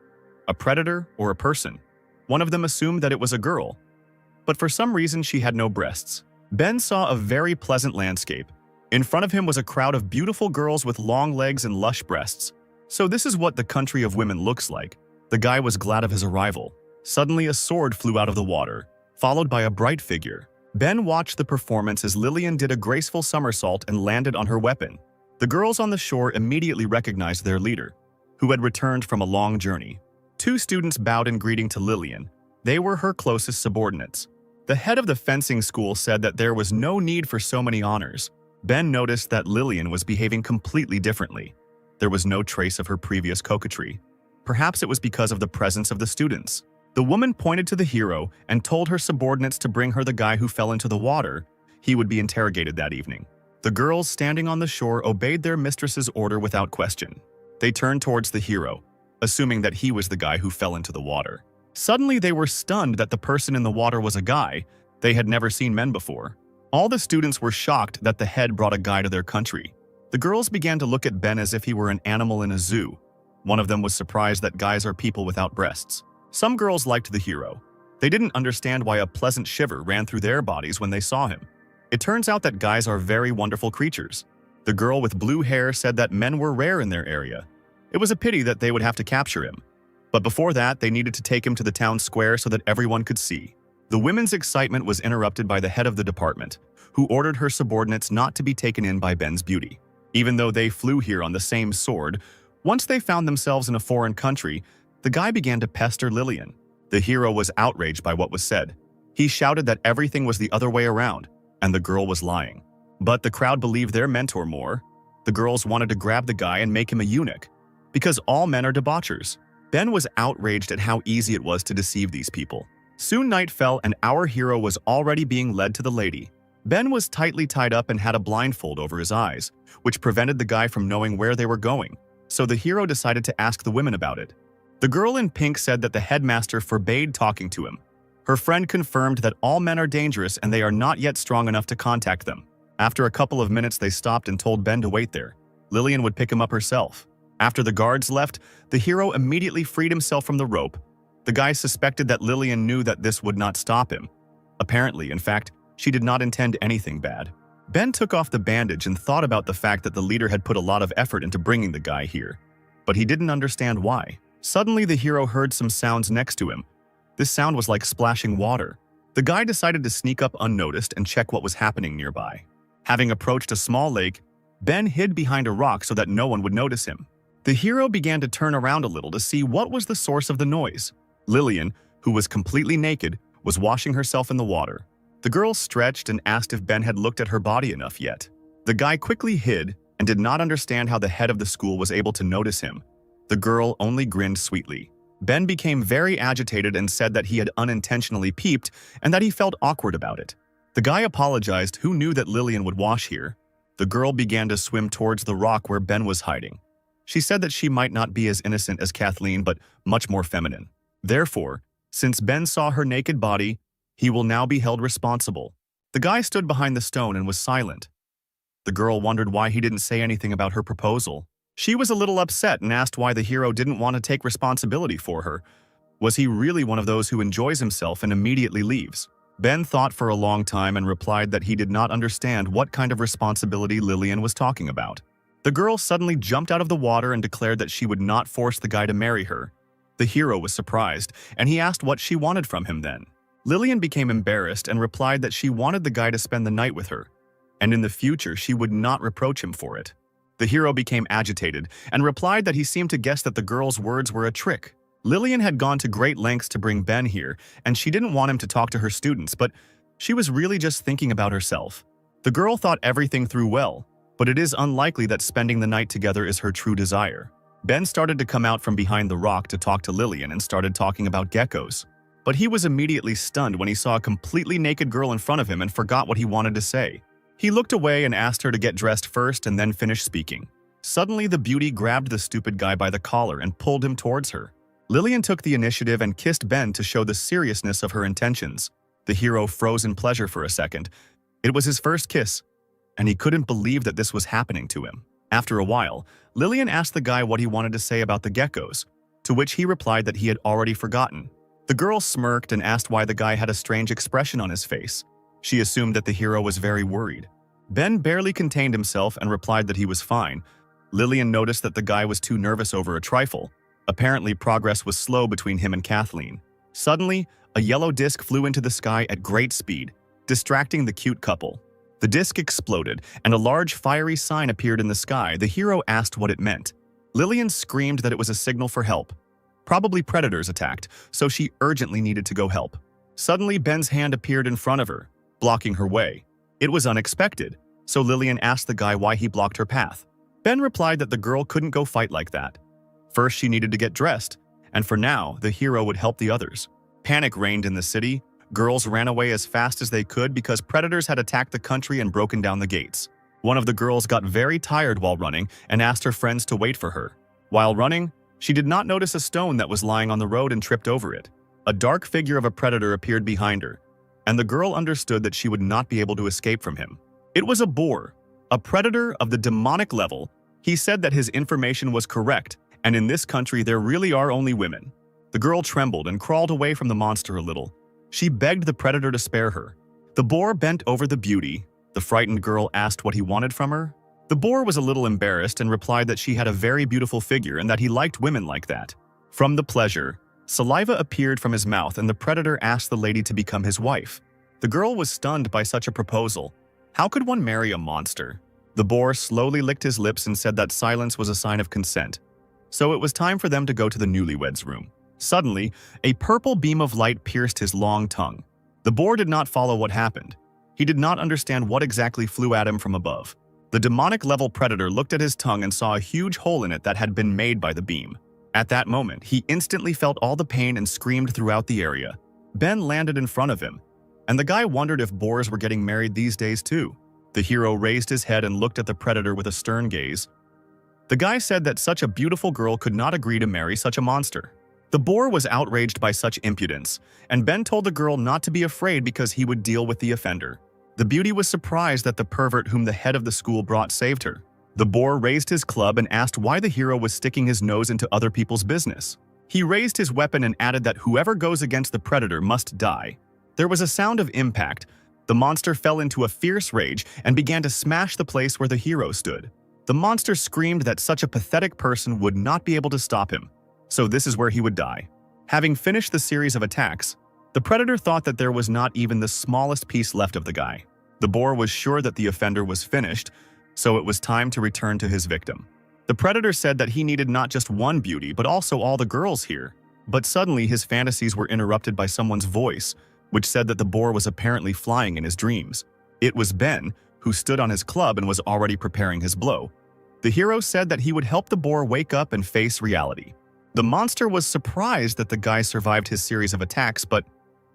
a predator or a person. One of them assumed that it was a girl, but for some reason she had no breasts. Ben saw a very pleasant landscape. In front of him was a crowd of beautiful girls with long legs and lush breasts. So this is what the country of women looks like. The guy was glad of his arrival. Suddenly a sword flew out of the water. followed by a bright figure. Ben watched the performance as Lillian did a graceful somersault and landed on her weapon. The girls on the shore immediately recognized their leader, who had returned from a long journey. 2 students bowed in greeting to Lillian. They were her closest subordinates. The head of the fencing school said that there was no need for so many honors. Ben noticed that Lillian was behaving completely differently. There was no trace of her previous coquetry. Perhaps it was because of the presence of the students. The woman pointed to the hero and told her subordinates to bring her the guy who fell into the water. He would be interrogated that evening. The girls standing on the shore obeyed their mistress's order without question. They turned towards the hero, assuming that he was the guy who fell into the water. Suddenly, they were stunned that the person in the water was a guy. They had never seen men before. All the students were shocked that the head brought a guy to their country. The girls began to look at Ben as if he were an animal in a zoo. One of them was surprised that guys are people without breasts. Some girls liked the hero. They didn't understand why a pleasant shiver ran through their bodies when they saw him. It turns out that guys are very wonderful creatures. The girl with blue hair said that men were rare in their area. It was a pity that they would have to capture him. But before that, they needed to take him to the town square so that everyone could see. The women's excitement was interrupted by the head of the department, who ordered her subordinates not to be taken in by Ben's beauty. Even though they flew here on the same sword, once they found themselves in a foreign country, the guy began to pester Lillian. The hero was outraged by what was said. He shouted that everything was the other way around, and the girl was lying. But the crowd believed their mentor more. The girls wanted to grab the guy and make him a eunuch, because all men are debauchers. Ben was outraged at how easy it was to deceive these people. Soon night fell and our hero was already being led to the lady. Ben was tightly tied up and had a blindfold over his eyes, which prevented the guy from knowing where they were going. So the hero decided to ask the women about it. The girl in pink said that the headmaster forbade talking to him. Her friend confirmed that all men are dangerous and they are not yet strong enough to contact them. After a couple of minutes, they stopped and told Ben to wait there. Lillian would pick him up herself. After the guards left, the hero immediately freed himself from the rope. The guy suspected that Lillian knew that this would not stop him. Apparently, in fact, she did not intend anything bad. Ben took off the bandage and thought about the fact that the leader had put a lot of effort into bringing the guy here. But he didn't understand why. Suddenly, the hero heard some sounds next to him. This sound was like splashing water. The guy decided to sneak up unnoticed and check what was happening nearby. Having approached a small lake, Ben hid behind a rock so that no one would notice him. The hero began to turn around a little to see what was the source of the noise. Lillian, who was completely naked, was washing herself in the water. The girl stretched and asked if Ben had looked at her body enough yet. The guy quickly hid and did not understand how the head of the school was able to notice him. The girl only grinned sweetly. Ben became very agitated and said that he had unintentionally peeped and that he felt awkward about it. The guy apologized, who knew that Lillian would wash here. The girl began to swim towards the rock where Ben was hiding. She said that she might not be as innocent as Kathleen, but much more feminine. Therefore, since Ben saw her naked body, he will now be held responsible. The guy stood behind the stone and was silent. The girl wondered why he didn't say anything about her proposal. She was a little upset and asked why the hero didn't want to take responsibility for her. Was he really one of those who enjoys himself and immediately leaves? Ben thought for a long time and replied that he did not understand what kind of responsibility Lillian was talking about. The girl suddenly jumped out of the water and declared that she would not force the guy to marry her. The hero was surprised, and he asked what she wanted from him then. Lillian became embarrassed and replied that she wanted the guy to spend the night with her, and in the future she would not reproach him for it. The hero became agitated and replied that he seemed to guess that the girl's words were a trick. Lillian had gone to great lengths to bring Ben here, and she didn't want him to talk to her students, but she was really just thinking about herself. The girl thought everything through well, but it is unlikely that spending the night together is her true desire. Ben started to come out from behind the rock to talk to Lillian and started talking about geckos. But he was immediately stunned when he saw a completely naked girl in front of him and forgot what he wanted to say. He looked away and asked her to get dressed first and then finish speaking. Suddenly, the beauty grabbed the stupid guy by the collar and pulled him towards her. Lillian took the initiative and kissed Ben to show the seriousness of her intentions. The hero froze in pleasure for a second. It was his first kiss, and he couldn't believe that this was happening to him. After a while, Lillian asked the guy what he wanted to say about the geckos, to which he replied that he had already forgotten. The girl smirked and asked why the guy had a strange expression on his face. She assumed that the hero was very worried. Ben barely contained himself and replied that he was fine. Lillian noticed that the guy was too nervous over a trifle. Apparently, progress was slow between him and Kathleen. Suddenly, a yellow disc flew into the sky at great speed, distracting the cute couple. The disc exploded, and a large fiery sign appeared in the sky. The hero asked what it meant. Lillian screamed that it was a signal for help. Probably predators attacked, so she urgently needed to go help. Suddenly, Ben's hand appeared in front of her, blocking her way. It was unexpected, so Lillian asked the guy why he blocked her path. Ben replied that the girl couldn't go fight like that. First, she needed to get dressed, and for now, the hero would help the others. Panic reigned in the city. Girls ran away as fast as they could because predators had attacked the country and broken down the gates. One of the girls got very tired while running and asked her friends to wait for her. While running, she did not notice a stone that was lying on the road and tripped over it. A dark figure of a predator appeared behind her, and the girl understood that she would not be able to escape from him. It was a boar, a predator of the demonic level. He said that his information was correct, and in this country there really are only women. The girl trembled and crawled away from the monster a little. She begged the predator to spare her. The boar bent over the beauty. The frightened girl asked what he wanted from her. The boar was a little embarrassed and replied that she had a very beautiful figure and that he liked women like that. From the pleasure, saliva appeared from his mouth and the predator asked the lady to become his wife. The girl was stunned by such a proposal. How could one marry a monster? The boar slowly licked his lips and said that silence was a sign of consent. So it was time for them to go to the newlyweds' room. Suddenly, a purple beam of light pierced his long tongue. The boar did not follow what happened. He did not understand what exactly flew at him from above. The demonic-level predator looked at his tongue and saw a huge hole in it that had been made by the beam. At that moment, he instantly felt all the pain and screamed throughout the area. Ben landed in front of him, and the guy wondered if boars were getting married these days too. The hero raised his head and looked at the predator with a stern gaze. The guy said that such a beautiful girl could not agree to marry such a monster. The boar was outraged by such impudence, and Ben told the girl not to be afraid because he would deal with the offender. The beauty was surprised that the pervert whom the head of the school brought saved her. The boar raised his club and asked why the hero was sticking his nose into other people's business. He raised his weapon and added that whoever goes against the predator must die. There was a sound of impact. The monster fell into a fierce rage and began to smash the place where the hero stood. The monster screamed that such a pathetic person would not be able to stop him. So this is where he would die. Having finished the series of attacks, the predator thought that there was not even the smallest piece left of the guy. The boar was sure that the offender was finished, so it was time to return to his victim. The predator said that he needed not just one beauty, but also all the girls here. But suddenly his fantasies were interrupted by someone's voice, which said that the boar was apparently flying in his dreams. It was Ben, who stood on his club and was already preparing his blow. The hero said that he would help the boar wake up and face reality. The monster was surprised that the guy survived his series of attacks, but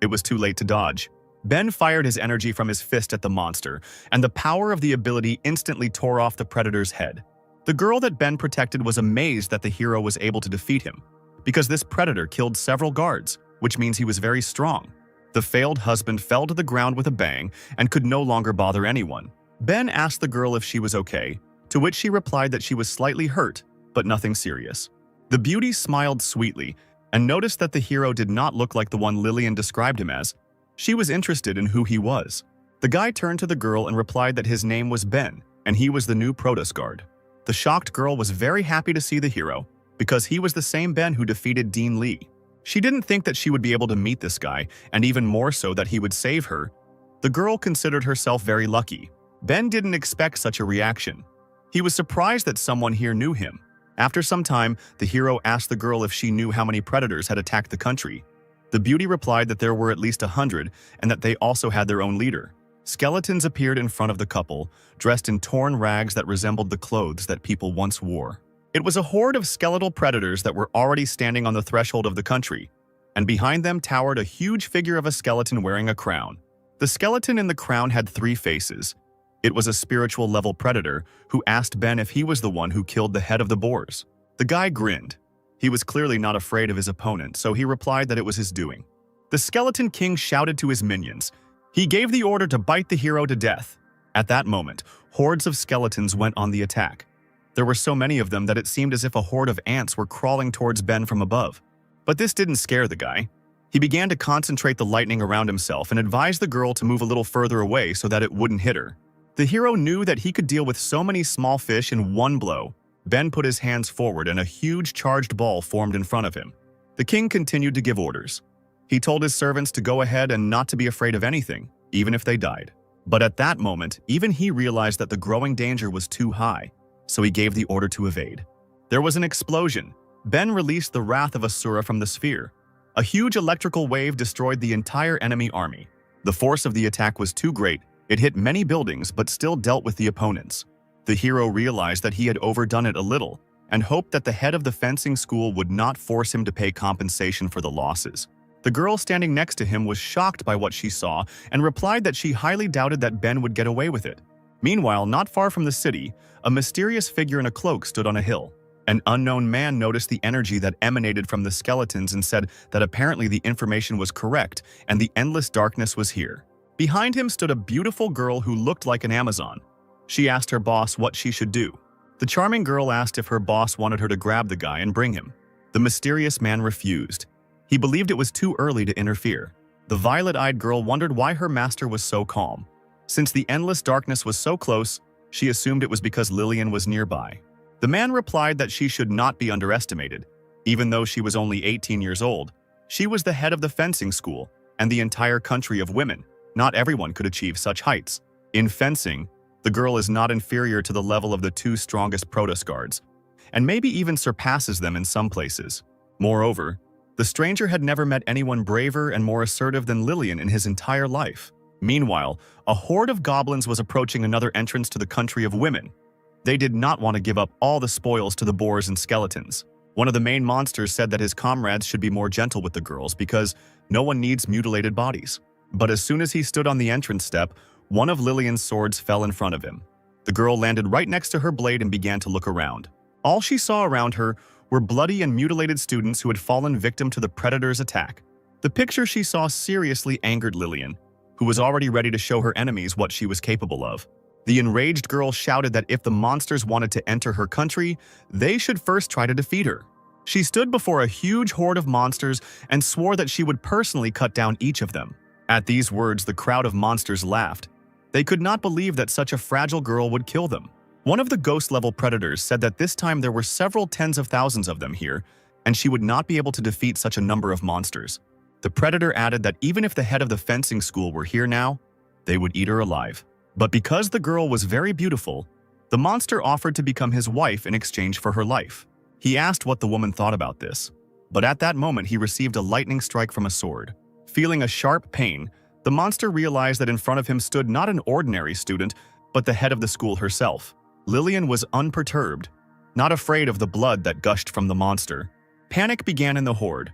it was too late to dodge. Ben fired his energy from his fist at the monster, and the power of the ability instantly tore off the predator's head. The girl that Ben protected was amazed that the hero was able to defeat him, because this predator killed several guards, which means he was very strong. The failed husband fell to the ground with a bang and could no longer bother anyone. Ben asked the girl if she was okay, to which she replied that she was slightly hurt, but nothing serious. The beauty smiled sweetly and noticed that the hero did not look like the one Lillian described him as. She was interested in who he was. The guy turned to the girl and replied that his name was Ben, and he was the new Protos guard. The shocked girl was very happy to see the hero, because he was the same Ben who defeated Dean Lee. She didn't think that she would be able to meet this guy, and even more so that he would save her. The girl considered herself very lucky. Ben didn't expect such a reaction. He was surprised that someone here knew him. After some time, the hero asked the girl if she knew how many predators had attacked the country. The beauty replied that there were at least 100 and that they also had their own leader. Skeletons appeared in front of the couple, dressed in torn rags that resembled the clothes that people once wore. It was a horde of skeletal predators that were already standing on the threshold of the country, and behind them towered a huge figure of a skeleton wearing a crown. The skeleton in the crown had 3 faces. It was a spiritual-level predator who asked Ben if he was the one who killed the head of the boars. The guy grinned. He was clearly not afraid of his opponent, so he replied that it was his doing. The Skeleton King shouted to his minions. He gave the order to bite the hero to death. At that moment, hordes of skeletons went on the attack. There were so many of them that it seemed as if a horde of ants were crawling towards Ben from above. But this didn't scare the guy. He began to concentrate the lightning around himself and advised the girl to move a little further away so that it wouldn't hit her. The hero knew that he could deal with so many small fish in one blow. Ben put his hands forward and a huge charged ball formed in front of him. The king continued to give orders. He told his servants to go ahead and not to be afraid of anything, even if they died. But at that moment, even he realized that the growing danger was too high, so he gave the order to evade. There was an explosion. Ben released the wrath of Asura from the sphere. A huge electrical wave destroyed the entire enemy army. The force of the attack was too great. It hit many buildings but still dealt with the opponents. The hero realized that he had overdone it a little and hoped that the head of the fencing school would not force him to pay compensation for the losses. The girl standing next to him was shocked by what she saw and replied that she highly doubted that Ben would get away with it. Meanwhile, not far from the city, a mysterious figure in a cloak stood on a hill. An unknown man noticed the energy that emanated from the skeletons and said that apparently the information was correct and the endless darkness was here. Behind him stood a beautiful girl who looked like an Amazon. She asked her boss what she should do. The charming girl asked if her boss wanted her to grab the guy and bring him. The mysterious man refused. He believed it was too early to interfere. The violet-eyed girl wondered why her master was so calm. Since the endless darkness was so close, she assumed it was because Lillian was nearby. The man replied that she should not be underestimated. Even though she was only 18 years old, she was the head of the fencing school and the entire country of women. Not everyone could achieve such heights. In fencing, the girl is not inferior to the level of the two strongest Protos guards, and maybe even surpasses them in some places. Moreover, the stranger had never met anyone braver and more assertive than Lillian in his entire life. Meanwhile, a horde of goblins was approaching another entrance to the country of women. They did not want to give up all the spoils to the boars and skeletons. One of the main monsters said that his comrades should be more gentle with the girls because no one needs mutilated bodies. But as soon as he stood on the entrance step, one of Lillian's swords fell in front of him. The girl landed right next to her blade and began to look around. All she saw around her were bloody and mutilated students who had fallen victim to the predator's attack. The picture she saw seriously angered Lillian, who was already ready to show her enemies what she was capable of. The enraged girl shouted that if the monsters wanted to enter her country, they should first try to defeat her. She stood before a huge horde of monsters and swore that she would personally cut down each of them. At these words, the crowd of monsters laughed. They could not believe that such a fragile girl would kill them. One of the ghost-level predators said that this time there were several tens of thousands of them here, and she would not be able to defeat such a number of monsters. The predator added that even if the head of the fencing school were here now, they would eat her alive. But because the girl was very beautiful, the monster offered to become his wife in exchange for her life. He asked what the woman thought about this, but at that moment he received a lightning strike from a sword. Feeling a sharp pain, the monster realized that in front of him stood not an ordinary student, but the head of the school herself. Lillian was unperturbed, not afraid of the blood that gushed from the monster. Panic began in the horde.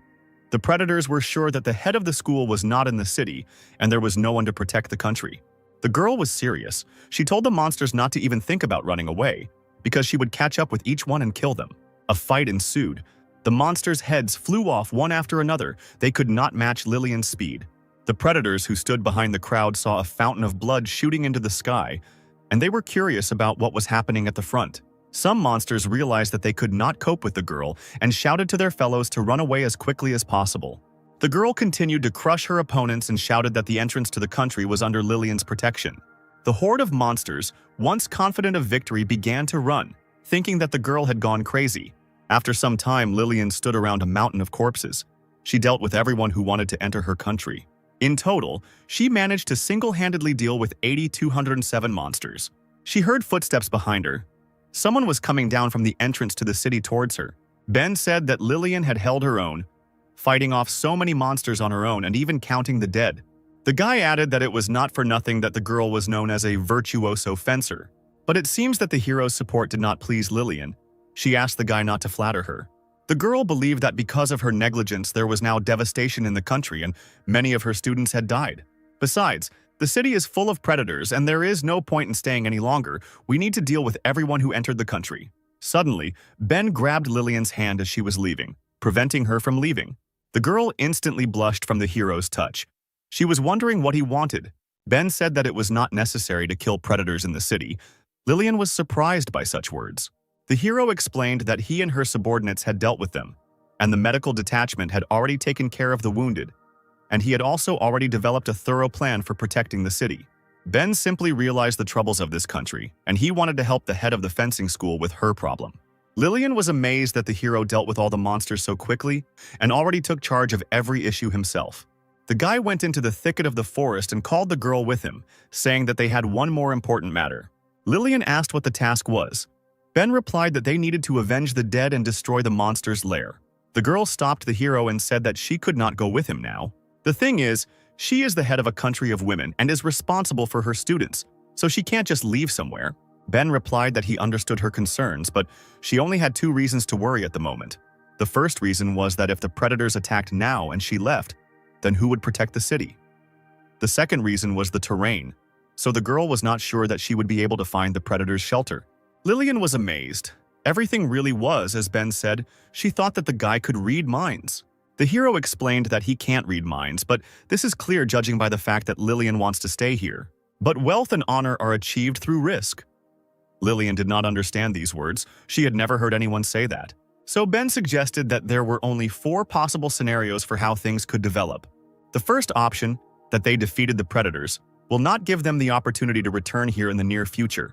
The predators were sure that the head of the school was not in the city, and there was no one to protect the country. The girl was serious. She told the monsters not to even think about running away, because she would catch up with each one and kill them. A fight ensued. The monsters' heads flew off one after another. They could not match Lillian's speed. The predators who stood behind the crowd saw a fountain of blood shooting into the sky, and they were curious about what was happening at the front. Some monsters realized that they could not cope with the girl and shouted to their fellows to run away as quickly as possible. The girl continued to crush her opponents and shouted that the entrance to the country was under Lillian's protection. The horde of monsters, once confident of victory, began to run, thinking that the girl had gone crazy. After some time, Lillian stood around a mountain of corpses. She dealt with everyone who wanted to enter her country. In total, she managed to single-handedly deal with 207 monsters. She heard footsteps behind her. Someone was coming down from the entrance to the city towards her. Ben said that Lillian had held her own, fighting off so many monsters on her own and even counting the dead. The guy added that it was not for nothing that the girl was known as a virtuoso fencer. But it seems that the hero's support did not please Lillian. She asked the guy not to flatter her. The girl believed that because of her negligence there was now devastation in the country and many of her students had died. Besides, the city is full of predators and there is no point in staying any longer. We need to deal with everyone who entered the country. Suddenly, Ben grabbed Lillian's hand as she was leaving, preventing her from leaving. The girl instantly blushed from the hero's touch. She was wondering what he wanted. Ben said that it was not necessary to kill predators in the city. Lillian was surprised by such words. The hero explained that he and her subordinates had dealt with them, and the medical detachment had already taken care of the wounded, and he had also already developed a thorough plan for protecting the city. Ben simply realized the troubles of this country, and he wanted to help the head of the fencing school with her problem. Lillian was amazed that the hero dealt with all the monsters so quickly and already took charge of every issue himself. The guy went into the thicket of the forest and called the girl with him, saying that they had one more important matter. Lillian asked what the task was. Ben replied that they needed to avenge the dead and destroy the monster's lair. The girl stopped the hero and said that she could not go with him now. The thing is, she is the head of a country of women and is responsible for her students, so she can't just leave somewhere. Ben replied that he understood her concerns, but she only had 2 reasons to worry at the moment. The first reason was that if the predators attacked now and she left, then who would protect the city? The second reason was the terrain, so the girl was not sure that she would be able to find the predators' shelter. Lillian was amazed. Everything really was, as Ben said. She thought that the guy could read minds. The hero explained that he can't read minds, but this is clear judging by the fact that Lillian wants to stay here. But wealth and honor are achieved through risk. Lillian did not understand these words. She had never heard anyone say that. So Ben suggested that there were only 4 possible scenarios for how things could develop. The first option, that they defeated the predators, will not give them the opportunity to return here in the near future.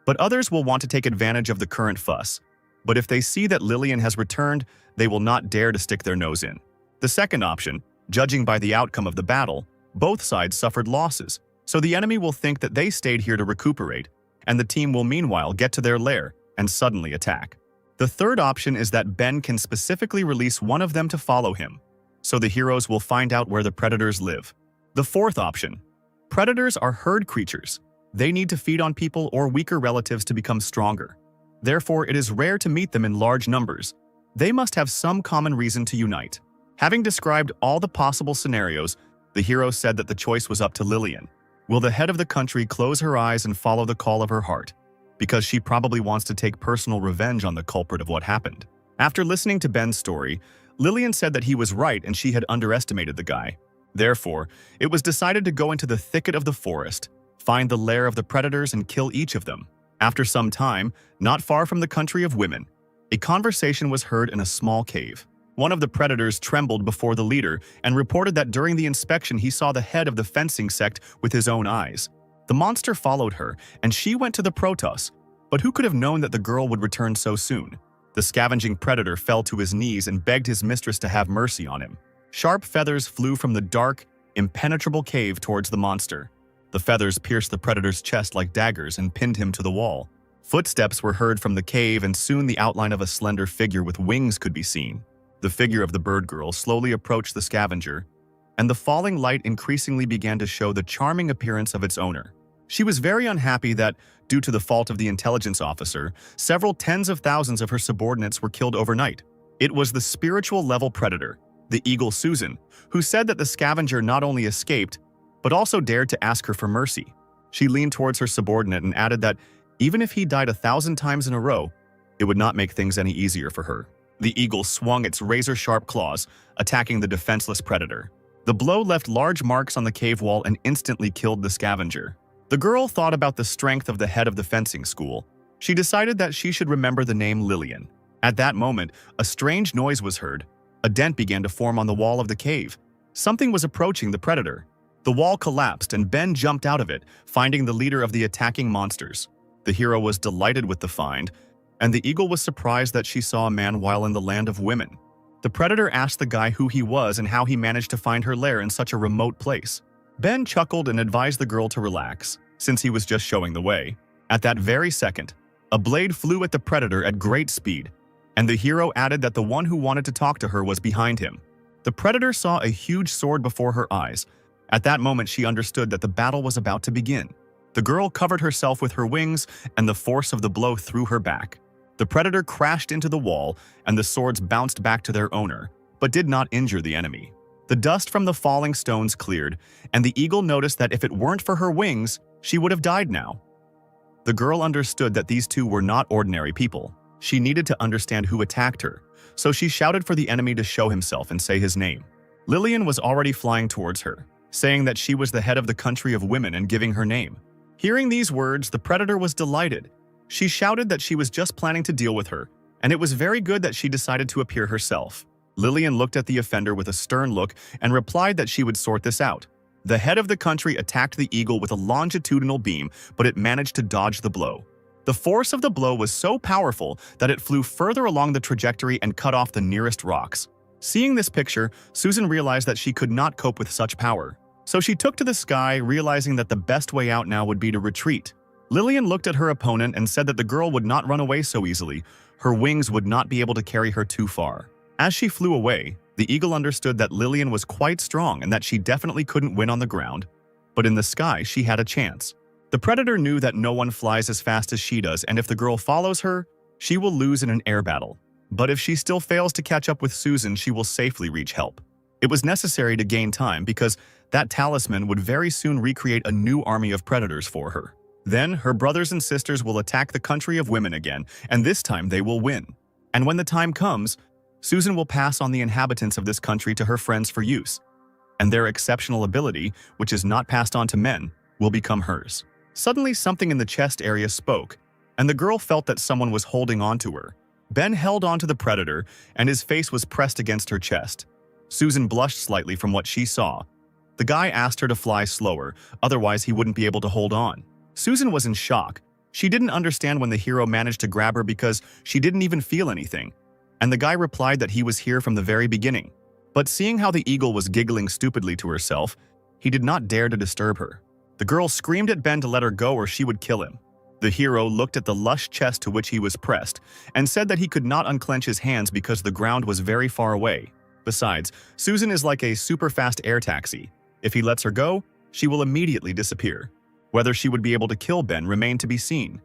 But others will want to take advantage of the current fuss. But if they see that Lillian has returned, they will not dare to stick their nose in. The second option, judging by the outcome of the battle, both sides suffered losses, so the enemy will think that they stayed here to recuperate, and the team will meanwhile get to their lair and suddenly attack. The third option is that Ben can specifically release one of them to follow him, so the heroes will find out where the predators live. The fourth option, predators are herd creatures. They need to feed on people or weaker relatives to become stronger. Therefore, it is rare to meet them in large numbers. They must have some common reason to unite. Having described all the possible scenarios, the hero said that the choice was up to Lillian. Will the head of the country close her eyes and follow the call of her heart? Because she probably wants to take personal revenge on the culprit of what happened. After listening to Ben's story, Lillian said that he was right and she had underestimated the guy. Therefore, it was decided to go into the thicket of the forest, find the lair of the predators and kill each of them. After some time, not far from the country of women, a conversation was heard in a small cave. One of the predators trembled before the leader and reported that during the inspection he saw the head of the fencing sect with his own eyes. The monster followed her, and she went to the Protos, but who could have known that the girl would return so soon? The scavenging predator fell to his knees and begged his mistress to have mercy on him. Sharp feathers flew from the dark, impenetrable cave towards the monster. The feathers pierced the predator's chest like daggers and pinned him to the wall. Footsteps were heard from the cave, and soon the outline of a slender figure with wings could be seen. The figure of the bird girl slowly approached the scavenger, and the falling light increasingly began to show the charming appearance of its owner. She was very unhappy that, due to the fault of the intelligence officer, several tens of thousands of her subordinates were killed overnight. It was the spiritual-level predator, the eagle Susan, who said that the scavenger not only escaped, but also dared to ask her for mercy. She leaned towards her subordinate and added that even if he died 1,000 times in a row, it would not make things any easier for her. The eagle swung its razor-sharp claws, attacking the defenseless predator. The blow left large marks on the cave wall and instantly killed the scavenger. The girl thought about the strength of the head of the fencing school. She decided that she should remember the name Lillian. At that moment, a strange noise was heard. A dent began to form on the wall of the cave. Something was approaching the predator. The wall collapsed and Ben jumped out of it, finding the leader of the attacking monsters. The hero was delighted with the find, and the eagle was surprised that she saw a man while in the land of women. The predator asked the guy who he was and how he managed to find her lair in such a remote place. Ben chuckled and advised the girl to relax, since he was just showing the way. At that very second, a blade flew at the predator at great speed, and the hero added that the one who wanted to talk to her was behind him. The predator saw a huge sword before her eyes. At that moment, she understood that the battle was about to begin. The girl covered herself with her wings, and the force of the blow threw her back. The predator crashed into the wall, and the swords bounced back to their owner, but did not injure the enemy. The dust from the falling stones cleared, and the eagle noticed that if it weren't for her wings, she would have died now. The girl understood that these two were not ordinary people. She needed to understand who attacked her, so she shouted for the enemy to show himself and say his name. Lillian was already flying towards her, saying that she was the head of the country of women and giving her name. Hearing these words, the predator was delighted. She shouted that she was just planning to deal with her, and it was very good that she decided to appear herself. Lillian looked at the offender with a stern look and replied that she would sort this out. The head of the country attacked the eagle with a longitudinal beam, but it managed to dodge the blow. The force of the blow was so powerful that it flew further along the trajectory and cut off the nearest rocks. Seeing this picture, Susan realized that she could not cope with such power. So she took to the sky, realizing that the best way out now would be to retreat. Lillian looked at her opponent and said that the girl would not run away so easily. Her wings would not be able to carry her too far. As she flew away, the eagle understood that Lillian was quite strong and that she definitely couldn't win on the ground. But in the sky, she had a chance. The predator knew that no one flies as fast as she does, and if the girl follows her, she will lose in an air battle. But if she still fails to catch up with Susan, she will safely reach help. It was necessary to gain time because that talisman would very soon recreate a new army of predators for her. Then, her brothers and sisters will attack the country of women again, and this time they will win. And when the time comes, Susan will pass on the inhabitants of this country to her friends for use. And their exceptional ability, which is not passed on to men, will become hers. Suddenly, something in the chest area spoke, and the girl felt that someone was holding on to her. Ben held on to the predator, and his face was pressed against her chest. Susan blushed slightly from what she saw. The guy asked her to fly slower, otherwise he wouldn't be able to hold on. Susan was in shock. She didn't understand when the hero managed to grab her because she didn't even feel anything. And the guy replied that he was here from the very beginning. But seeing how the eagle was giggling stupidly to herself, he did not dare to disturb her. The girl screamed at Ben to let her go or she would kill him. The hero looked at the lush chest to which he was pressed and said that he could not unclench his hands because the ground was very far away. Besides, Susan is like a super-fast air taxi. If he lets her go, she will immediately disappear. Whether she would be able to kill Ben remained to be seen.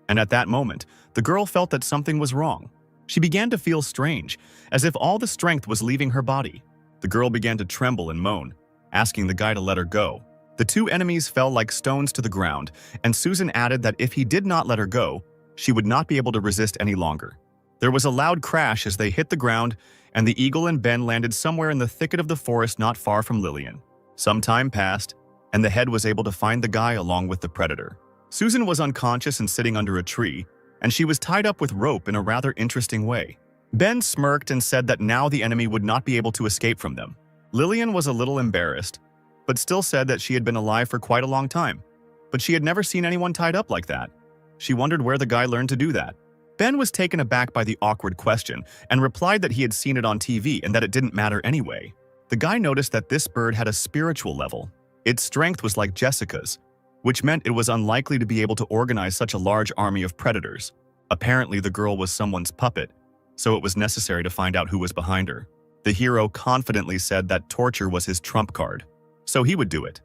And at that moment, the girl felt that something was wrong. She began to feel strange, as if all the strength was leaving her body. The girl began to tremble and moan, asking the guy to let her go. The two enemies fell like stones to the ground, and Susan added that if he did not let her go, she would not be able to resist any longer. There was a loud crash as they hit the ground, and the eagle and Ben landed somewhere in the thicket of the forest not far from Lillian. Some time passed, and the head was able to find the guy along with the predator. Susan was unconscious and sitting under a tree, and she was tied up with rope in a rather interesting way. Ben smirked and said that now the enemy would not be able to escape from them. Lillian was a little embarrassed, but still said that she had been alive for quite a long time. But she had never seen anyone tied up like that. She wondered where the guy learned to do that. Ben was taken aback by the awkward question and replied that he had seen it on TV and that it didn't matter anyway. The guy noticed that this bird had a spiritual level. Its strength was like Jessica's, which meant it was unlikely to be able to organize such a large army of predators. Apparently, the girl was someone's puppet, so it was necessary to find out who was behind her. The hero confidently said that torture was his trump card, so he would do it.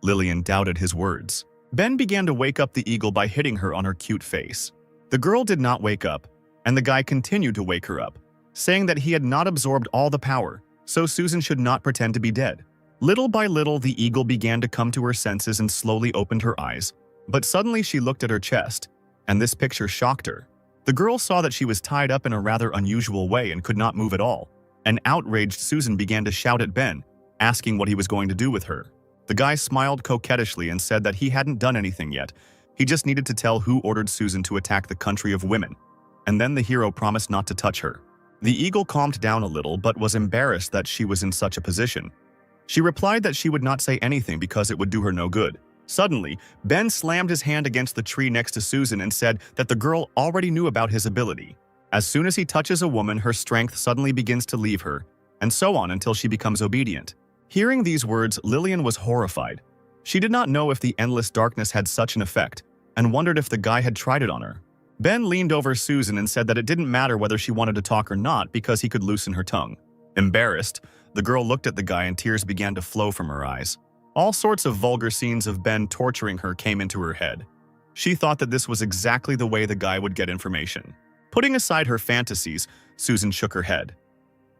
Lillian doubted his words. Ben began to wake up the eagle by hitting her on her cute face. The girl did not wake up, and the guy continued to wake her up, saying that he had not absorbed all the power, so Susan should not pretend to be dead. Little by little, the eagle began to come to her senses and slowly opened her eyes. But suddenly she looked at her chest, and this picture shocked her. The girl saw that she was tied up in a rather unusual way and could not move at all. An outraged Susan began to shout at Ben, asking what he was going to do with her. The guy smiled coquettishly and said that he hadn't done anything yet. He just needed to tell who ordered Susan to attack the country of women. And then the hero promised not to touch her. The eagle calmed down a little but was embarrassed that she was in such a position. She replied that she would not say anything because it would do her no good. Suddenly, Ben slammed his hand against the tree next to Susan and said that the girl already knew about his ability. As soon as he touches a woman, her strength suddenly begins to leave her, and so on until she becomes obedient. Hearing these words, Lillian was horrified. She did not know if the endless darkness had such an effect, and wondered if the guy had tried it on her. Ben leaned over Susan and said that it didn't matter whether she wanted to talk or not because he could loosen her tongue. Embarrassed, the girl looked at the guy and tears began to flow from her eyes. All sorts of vulgar scenes of Ben torturing her came into her head. She thought that this was exactly the way the guy would get information. Putting aside her fantasies, Susan shook her head.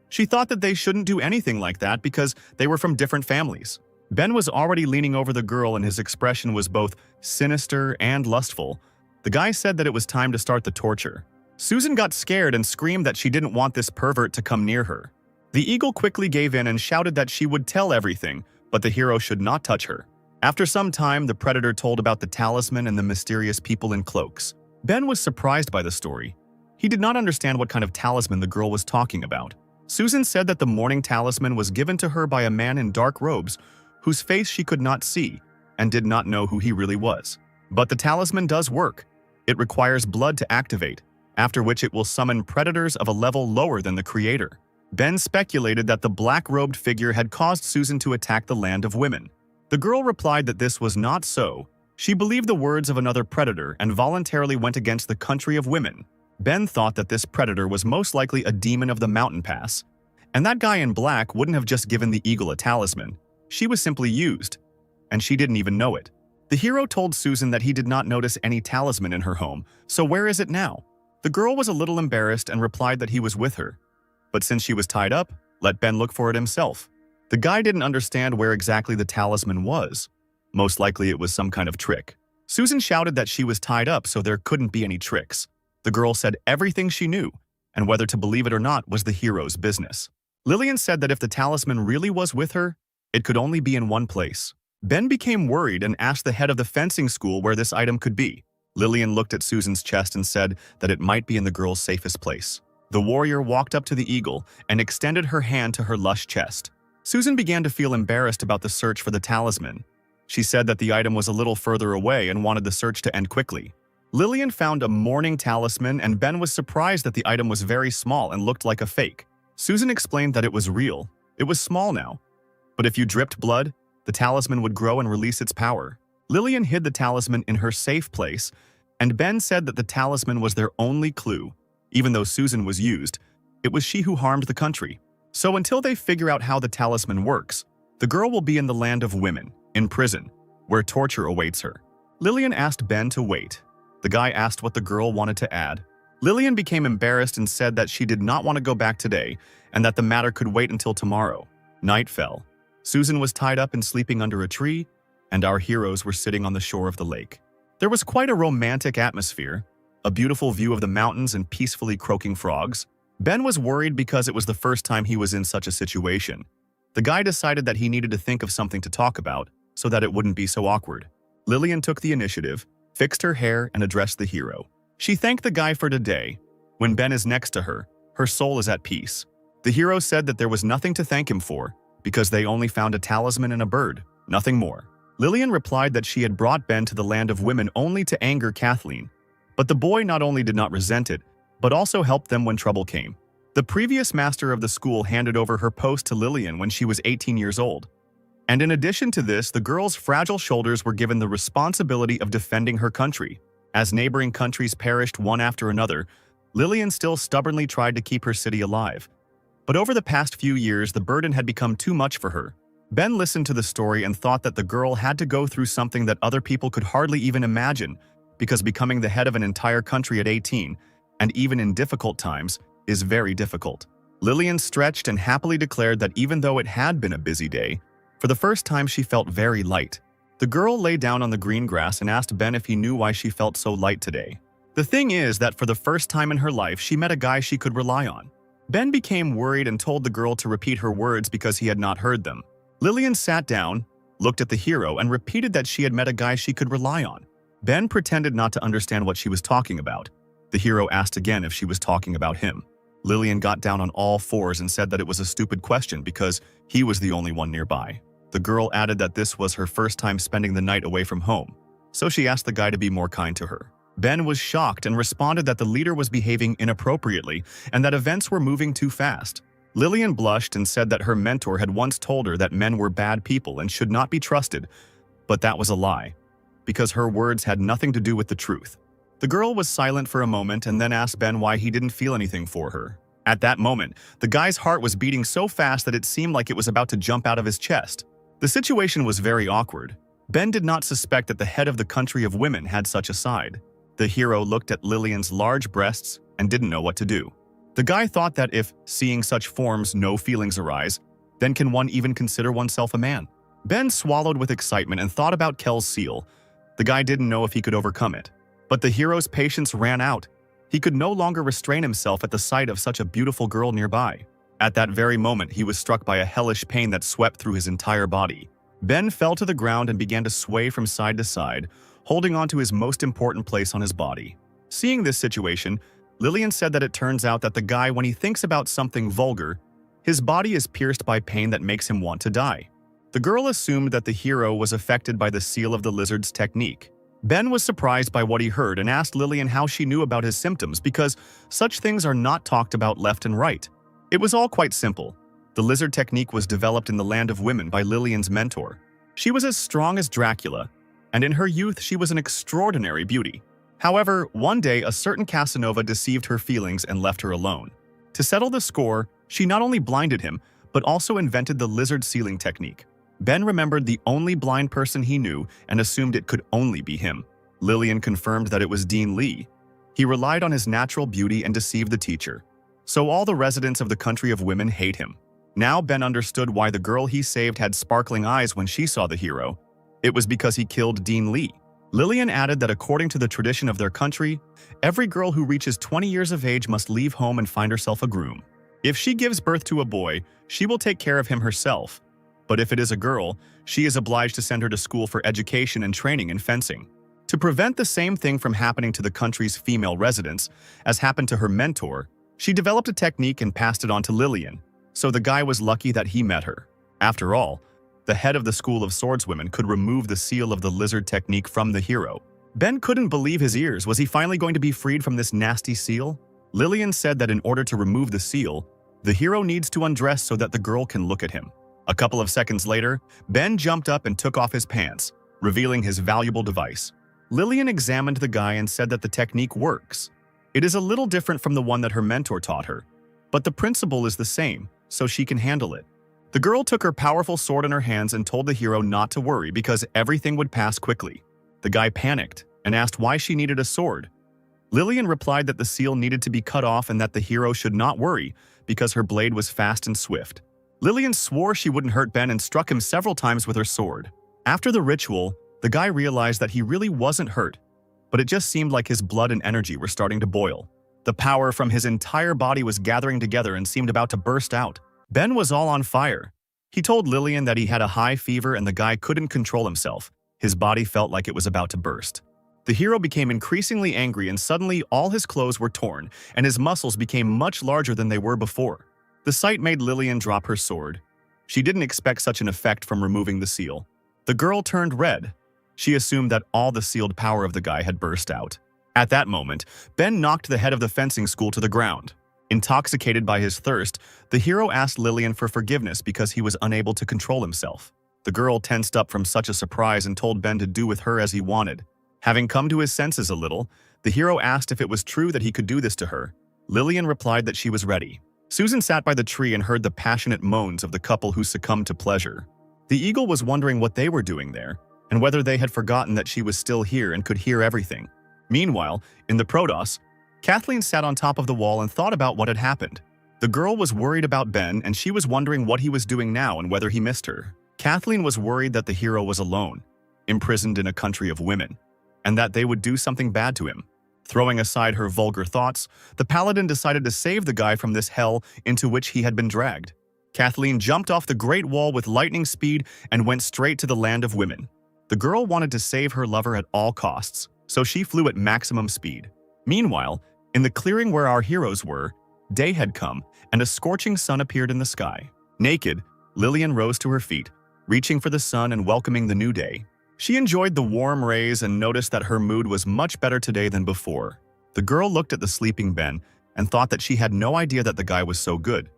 She thought that they shouldn't do anything like that because they were from different families. Ben was already leaning over the girl and his expression was both sinister and lustful. The guy said that it was time to start the torture. Susan got scared and screamed that she didn't want this pervert to come near her. The eagle quickly gave in and shouted that she would tell everything, but the hero should not touch her. After some time, the predator told about the talisman and the mysterious people in cloaks. Ben was surprised by the story. He did not understand what kind of talisman the girl was talking about. Susan said that the morning talisman was given to her by a man in dark robes, whose face she could not see, and did not know who he really was. But the talisman does work. It requires blood to activate, after which it will summon predators of a level lower than the creator. Ben speculated that the black-robed figure had caused Susan to attack the land of women. The girl replied that this was not so. She believed the words of another predator and voluntarily went against the country of women. Ben thought that this predator was most likely a demon of the mountain pass, and that guy in black wouldn't have just given the eagle a talisman. She was simply used, and she didn't even know it. The hero told Susan that he did not notice any talisman in her home, so where is it now? The girl was a little embarrassed and replied that he was with her. But since she was tied up, let Ben look for it himself. The guy didn't understand where exactly the talisman was. Most likely it was some kind of trick. Susan shouted that she was tied up, so there couldn't be any tricks. The girl said everything she knew, and whether to believe it or not was the hero's business. Lillian said that if the talisman really was with her, it could only be in one place. Ben became worried and asked the head of the fencing school where this item could be. Lillian looked at Susan's chest and said that it might be in the girl's safest place. The warrior walked up to the eagle and extended her hand to her lush chest. Susan began to feel embarrassed about the search for the talisman. She said that the item was a little further away and wanted the search to end quickly. Lillian found a mourning talisman, and Ben was surprised that the item was very small and looked like a fake. Susan explained that it was real. It was small now, but if you dripped blood, the talisman would grow and release its power. Lillian hid the talisman in her safe place, and Ben said that the talisman was their only clue. Even though Susan was used, it was she who harmed the country. So until they figure out how the talisman works, the girl will be in the land of women, in prison, where torture awaits her. Lillian asked Ben to wait. The guy asked what the girl wanted to add. Lillian became embarrassed and said that she did not want to go back today and that the matter could wait until tomorrow. Night fell. Susan was tied up and sleeping under a tree, and our heroes were sitting on the shore of the lake. There was quite a romantic atmosphere, a beautiful view of the mountains and peacefully croaking frogs. Ben was worried because it was the first time he was in such a situation. The guy decided that he needed to think of something to talk about so that it wouldn't be so awkward. Lillian took the initiative, fixed her hair, and addressed the hero. She thanked the guy for today. When Ben is next to her, her soul is at peace. The hero said that there was nothing to thank him for because they only found a talisman and a bird, nothing more. Lillian replied that she had brought Ben to the land of women only to anger Kathleen. But the boy not only did not resent it, but also helped them when trouble came. The previous master of the school handed over her post to Lillian when she was 18 years old. And in addition to this, the girl's fragile shoulders were given the responsibility of defending her country. As neighboring countries perished one after another, Lillian still stubbornly tried to keep her city alive. But over the past few years, the burden had become too much for her. Ben listened to the story and thought that the girl had to go through something that other people could hardly even imagine, because becoming the head of an entire country at 18, and even in difficult times, is very difficult. Lillian stretched and happily declared that even though it had been a busy day, for the first time she felt very light. The girl lay down on the green grass and asked Ben if he knew why she felt so light today. The thing is that for the first time in her life, she met a guy she could rely on. Ben became worried and told the girl to repeat her words because he had not heard them. Lillian sat down, looked at the hero, and repeated that she had met a guy she could rely on. Ben pretended not to understand what she was talking about. The hero asked again if she was talking about him. Lillian got down on all fours and said that it was a stupid question because he was the only one nearby. The girl added that this was her first time spending the night away from home, so she asked the guy to be more kind to her. Ben was shocked and responded that the leader was behaving inappropriately and that events were moving too fast. Lillian blushed and said that her mentor had once told her that men were bad people and should not be trusted, but that was a lie, because her words had nothing to do with the truth. The girl was silent for a moment and then asked Ben why he didn't feel anything for her. At that moment, the guy's heart was beating so fast that it seemed like it was about to jump out of his chest. The situation was very awkward. Ben did not suspect that the head of the country of women had such a side. The hero looked at Lillian's large breasts and didn't know what to do. The guy thought that if, seeing such forms, no feelings arise, then can one even consider oneself a man? Ben swallowed with excitement and thought about Kell's seal. The guy didn't know if he could overcome it. But the hero's patience ran out. He could no longer restrain himself at the sight of such a beautiful girl nearby. At that very moment, he was struck by a hellish pain that swept through his entire body. Ben fell to the ground and began to sway from side to side, holding on to his most important place on his body. Seeing this situation, Lillian said that it turns out that the guy, when he thinks about something vulgar, his body is pierced by pain that makes him want to die. The girl assumed that the hero was affected by the seal of the lizard's technique. Ben was surprised by what he heard and asked Lillian how she knew about his symptoms because such things are not talked about left and right. It was all quite simple. The lizard technique was developed in the land of women by Lillian's mentor. She was as strong as Dracula, and in her youth she was an extraordinary beauty. However, one day a certain Casanova deceived her feelings and left her alone. To settle the score, she not only blinded him, but also invented the lizard sealing technique. Ben remembered the only blind person he knew and assumed it could only be him. Lillian confirmed that it was Dean Lee. He relied on his natural beauty and deceived the teacher. So all the residents of the country of women hate him. Now Ben understood why the girl he saved had sparkling eyes when she saw the hero. It was because he killed Dean Lee. Lillian added that according to the tradition of their country, every girl who reaches 20 years of age must leave home and find herself a groom. If she gives birth to a boy, she will take care of him herself. But if it is a girl, she is obliged to send her to school for education and training in fencing. To prevent the same thing from happening to the country's female residents, as happened to her mentor, she developed a technique and passed it on to Lillian. So the guy was lucky that he met her. After all, the head of the School of Swordswomen could remove the seal of the lizard technique from the hero. Ben couldn't believe his ears. Was he finally going to be freed from this nasty seal? Lillian said that in order to remove the seal, the hero needs to undress so that the girl can look at him. A couple of seconds later, Ben jumped up and took off his pants, revealing his valuable device. Lillian examined the guy and said that the technique works. It is a little different from the one that her mentor taught her, but the principle is the same, so she can handle it. The girl took her powerful sword in her hands and told the hero not to worry because everything would pass quickly. The guy panicked and asked why she needed a sword. Lillian replied that the seal needed to be cut off and that the hero should not worry because her blade was fast and swift. Lillian swore she wouldn't hurt Ben and struck him several times with her sword. After the ritual, the guy realized that he really wasn't hurt, but it just seemed like his blood and energy were starting to boil. The power from his entire body was gathering together and seemed about to burst out. Ben was all on fire. He told Lillian that he had a high fever and the guy couldn't control himself. His body felt like it was about to burst. The hero became increasingly angry and suddenly all his clothes were torn and his muscles became much larger than they were before. The sight made Lillian drop her sword. She didn't expect such an effect from removing the seal. The girl turned red. She assumed that all the sealed power of the guy had burst out. At that moment, Ben knocked the head of the fencing school to the ground. Intoxicated by his thirst, the hero asked Lillian for forgiveness because he was unable to control himself. The girl tensed up from such a surprise and told Ben to do with her as he wanted. Having come to his senses a little, the hero asked if it was true that he could do this to her. Lillian replied that she was ready. Susan sat by the tree and heard the passionate moans of the couple who succumbed to pleasure. The eagle was wondering what they were doing there, and whether they had forgotten that she was still here and could hear everything. Meanwhile, in the Protos, Kathleen sat on top of the wall and thought about what had happened. The girl was worried about Ben and she was wondering what he was doing now and whether he missed her. Kathleen was worried that the hero was alone, imprisoned in a country of women, and that they would do something bad to him. Throwing aside her vulgar thoughts, the paladin decided to save the guy from this hell into which he had been dragged. Kathleen jumped off the Great Wall with lightning speed and went straight to the land of women. The girl wanted to save her lover at all costs, so she flew at maximum speed. Meanwhile, in the clearing where our heroes were, day had come and a scorching sun appeared in the sky. Naked, Lillian rose to her feet, reaching for the sun and welcoming the new day. She enjoyed the warm rays and noticed that her mood was much better today than before. The girl looked at the sleeping Ben and thought that she had no idea that the guy was so good.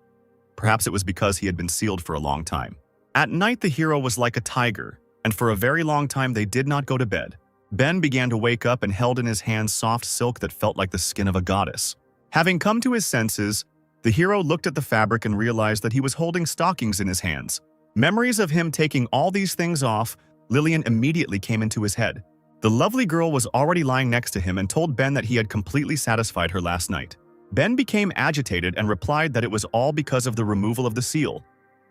Perhaps it was because he had been sealed for a long time. At night, the hero was like a tiger, and for a very long time they did not go to bed. Ben began to wake up and held in his hands soft silk that felt like the skin of a goddess. Having come to his senses, the hero looked at the fabric and realized that he was holding stockings in his hands. Memories of him taking all these things off, Lillian immediately came into his head. The lovely girl was already lying next to him and told Ben that he had completely satisfied her last night. Ben became agitated and replied that it was all because of the removal of the seal.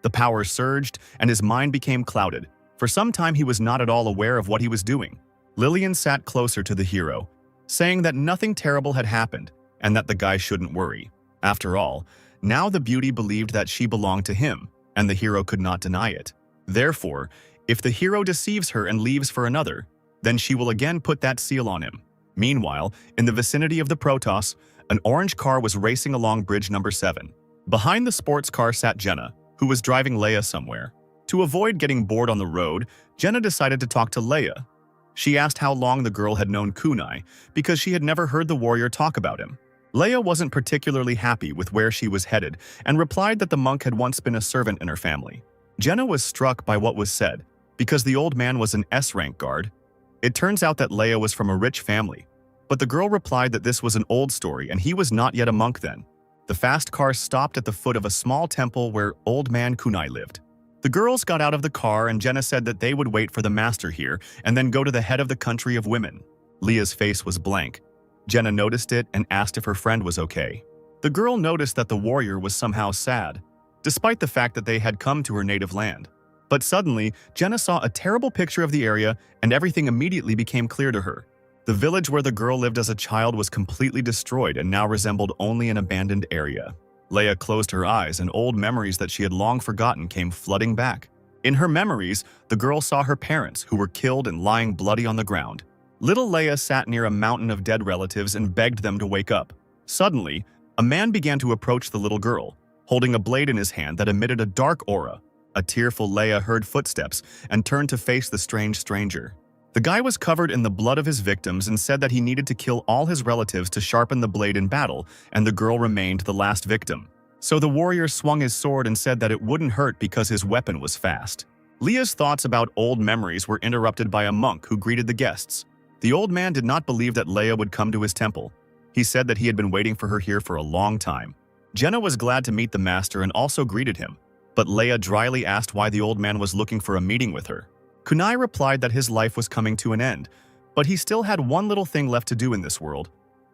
The power surged and his mind became clouded. For some time he was not at all aware of what he was doing. Lillian sat closer to the hero, saying that nothing terrible had happened and that the guy shouldn't worry. After all, now the beauty believed that she belonged to him, and the hero could not deny it. Therefore, if the hero deceives her and leaves for another, then she will again put that seal on him. Meanwhile, in the vicinity of the Protos, an orange car was racing along bridge number 7. Behind the sports car sat Jenna, who was driving Leia somewhere. To avoid getting bored on the road, Jenna decided to talk to Leia. She asked how long the girl had known Kunai, because she had never heard the warrior talk about him. Leia wasn't particularly happy with where she was headed and replied that the monk had once been a servant in her family. Jenna was struck by what was said, because the old man was an S-rank guard. It turns out that Leia was from a rich family, but the girl replied that this was an old story and he was not yet a monk then. The fast car stopped at the foot of a small temple where old man Kunai lived. The girls got out of the car and Jenna said that they would wait for the master here and then go to the head of the country of women. Leah's face was blank. Jenna noticed it and asked if her friend was okay. The girl noticed that the warrior was somehow sad, despite the fact that they had come to her native land. But suddenly, Jenna saw a terrible picture of the area and everything immediately became clear to her. The village where the girl lived as a child was completely destroyed and now resembled only an abandoned area. Leia closed her eyes and old memories that she had long forgotten came flooding back. In her memories, the girl saw her parents, who were killed and lying bloody on the ground. Little Leia sat near a mountain of dead relatives and begged them to wake up. Suddenly, a man began to approach the little girl, holding a blade in his hand that emitted a dark aura. A tearful Leia heard footsteps and turned to face the strange stranger. The guy was covered in the blood of his victims and said that he needed to kill all his relatives to sharpen the blade in battle, and the girl remained the last victim. So the warrior swung his sword and said that it wouldn't hurt because his weapon was fast. Leah's thoughts about old memories were interrupted by a monk who greeted the guests. The old man did not believe that Leia would come to his temple. He said that he had been waiting for her here for a long time. Jenna was glad to meet the master and also greeted him, but Leia dryly asked why the old man was looking for a meeting with her. Kunai replied that his life was coming to an end, but he still had one little thing left to do in this world,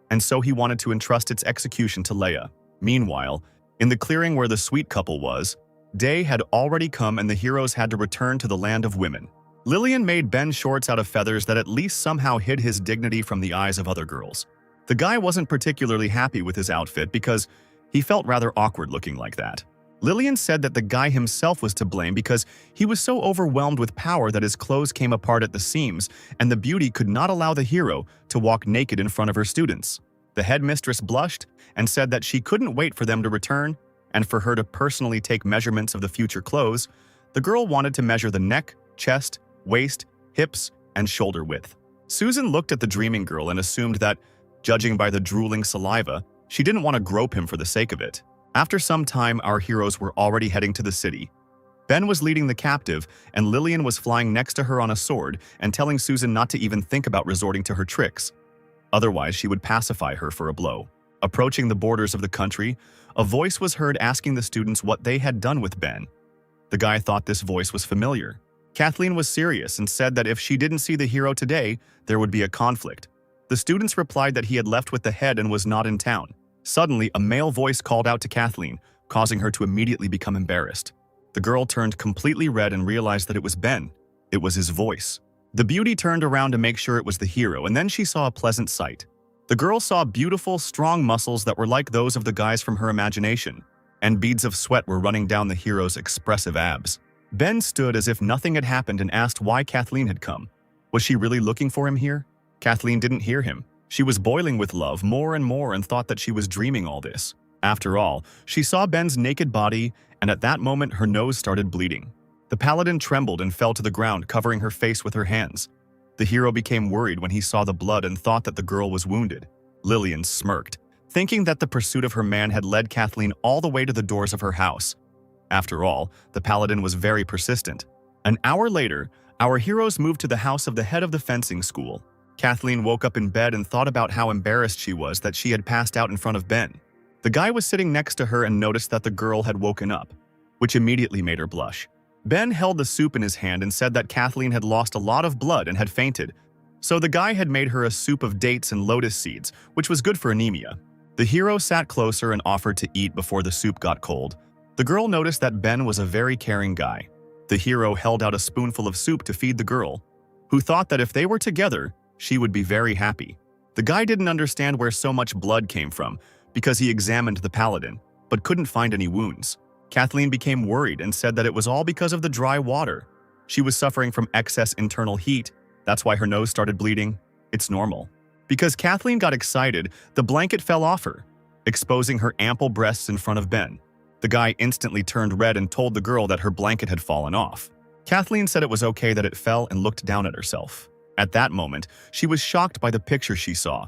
and so he wanted to entrust its execution to Leia. Meanwhile, in the clearing where the sweet couple was, day had already come and the heroes had to return to the land of women. Lillian made Ben shorts out of feathers that at least somehow hid his dignity from the eyes of other girls. The guy wasn't particularly happy with his outfit because he felt rather awkward looking like that. Lillian said that the guy himself was to blame because he was so overwhelmed with power that his clothes came apart at the seams and the beauty could not allow the hero to walk naked in front of her students. The headmistress blushed and said that she couldn't wait for them to return and for her to personally take measurements of the future clothes. The girl wanted to measure the neck, chest, waist, hips, and shoulder width. Susan looked at the dreaming girl and assumed that, judging by the drooling saliva, she didn't want to grope him for the sake of it. After some time, our heroes were already heading to the city. Ben was leading the captive, and Lillian was flying next to her on a sword and telling Susan not to even think about resorting to her tricks. Otherwise, she would pacify her for a blow. Approaching the borders of the country, a voice was heard asking the students what they had done with Ben. The guy thought this voice was familiar. Kathleen was serious and said that if she didn't see the hero today, there would be a conflict. The students replied that he had left with the head and was not in town. Suddenly, a male voice called out to Kathleen, causing her to immediately become embarrassed. The girl turned completely red and realized that it was Ben. It was his voice. The beauty turned around to make sure it was the hero, and then she saw a pleasant sight. The girl saw beautiful, strong muscles that were like those of the guys from her imagination, and beads of sweat were running down the hero's expressive abs. Ben stood as if nothing had happened and asked why Kathleen had come. Was she really looking for him here? Kathleen didn't hear him. She was boiling with love more and more and thought that she was dreaming all this. After all, she saw Ben's naked body, and at that moment her nose started bleeding. The paladin trembled and fell to the ground, covering her face with her hands. The hero became worried when he saw the blood and thought that the girl was wounded. Lillian smirked, thinking that the pursuit of her man had led Kathleen all the way to the doors of her house. After all, the paladin was very persistent. An hour later, our heroes moved to the house of the head of the fencing school. Kathleen woke up in bed and thought about how embarrassed she was that she had passed out in front of Ben. The guy was sitting next to her and noticed that the girl had woken up, which immediately made her blush. Ben held the soup in his hand and said that Kathleen had lost a lot of blood and had fainted, so the guy had made her a soup of dates and lotus seeds, which was good for anemia. The hero sat closer and offered to eat before the soup got cold. The girl noticed that Ben was a very caring guy. The hero held out a spoonful of soup to feed the girl, who thought that if they were together, she would be very happy. The guy didn't understand where so much blood came from because he examined the paladin, but couldn't find any wounds. Kathleen became worried and said that it was all because of the dry water. She was suffering from excess internal heat. That's why her nose started bleeding. It's normal. Because Kathleen got excited, the blanket fell off her, exposing her ample breasts in front of Ben. The guy instantly turned red and told the girl that her blanket had fallen off. Kathleen said it was okay that it fell and looked down at herself. At that moment, she was shocked by the picture she saw,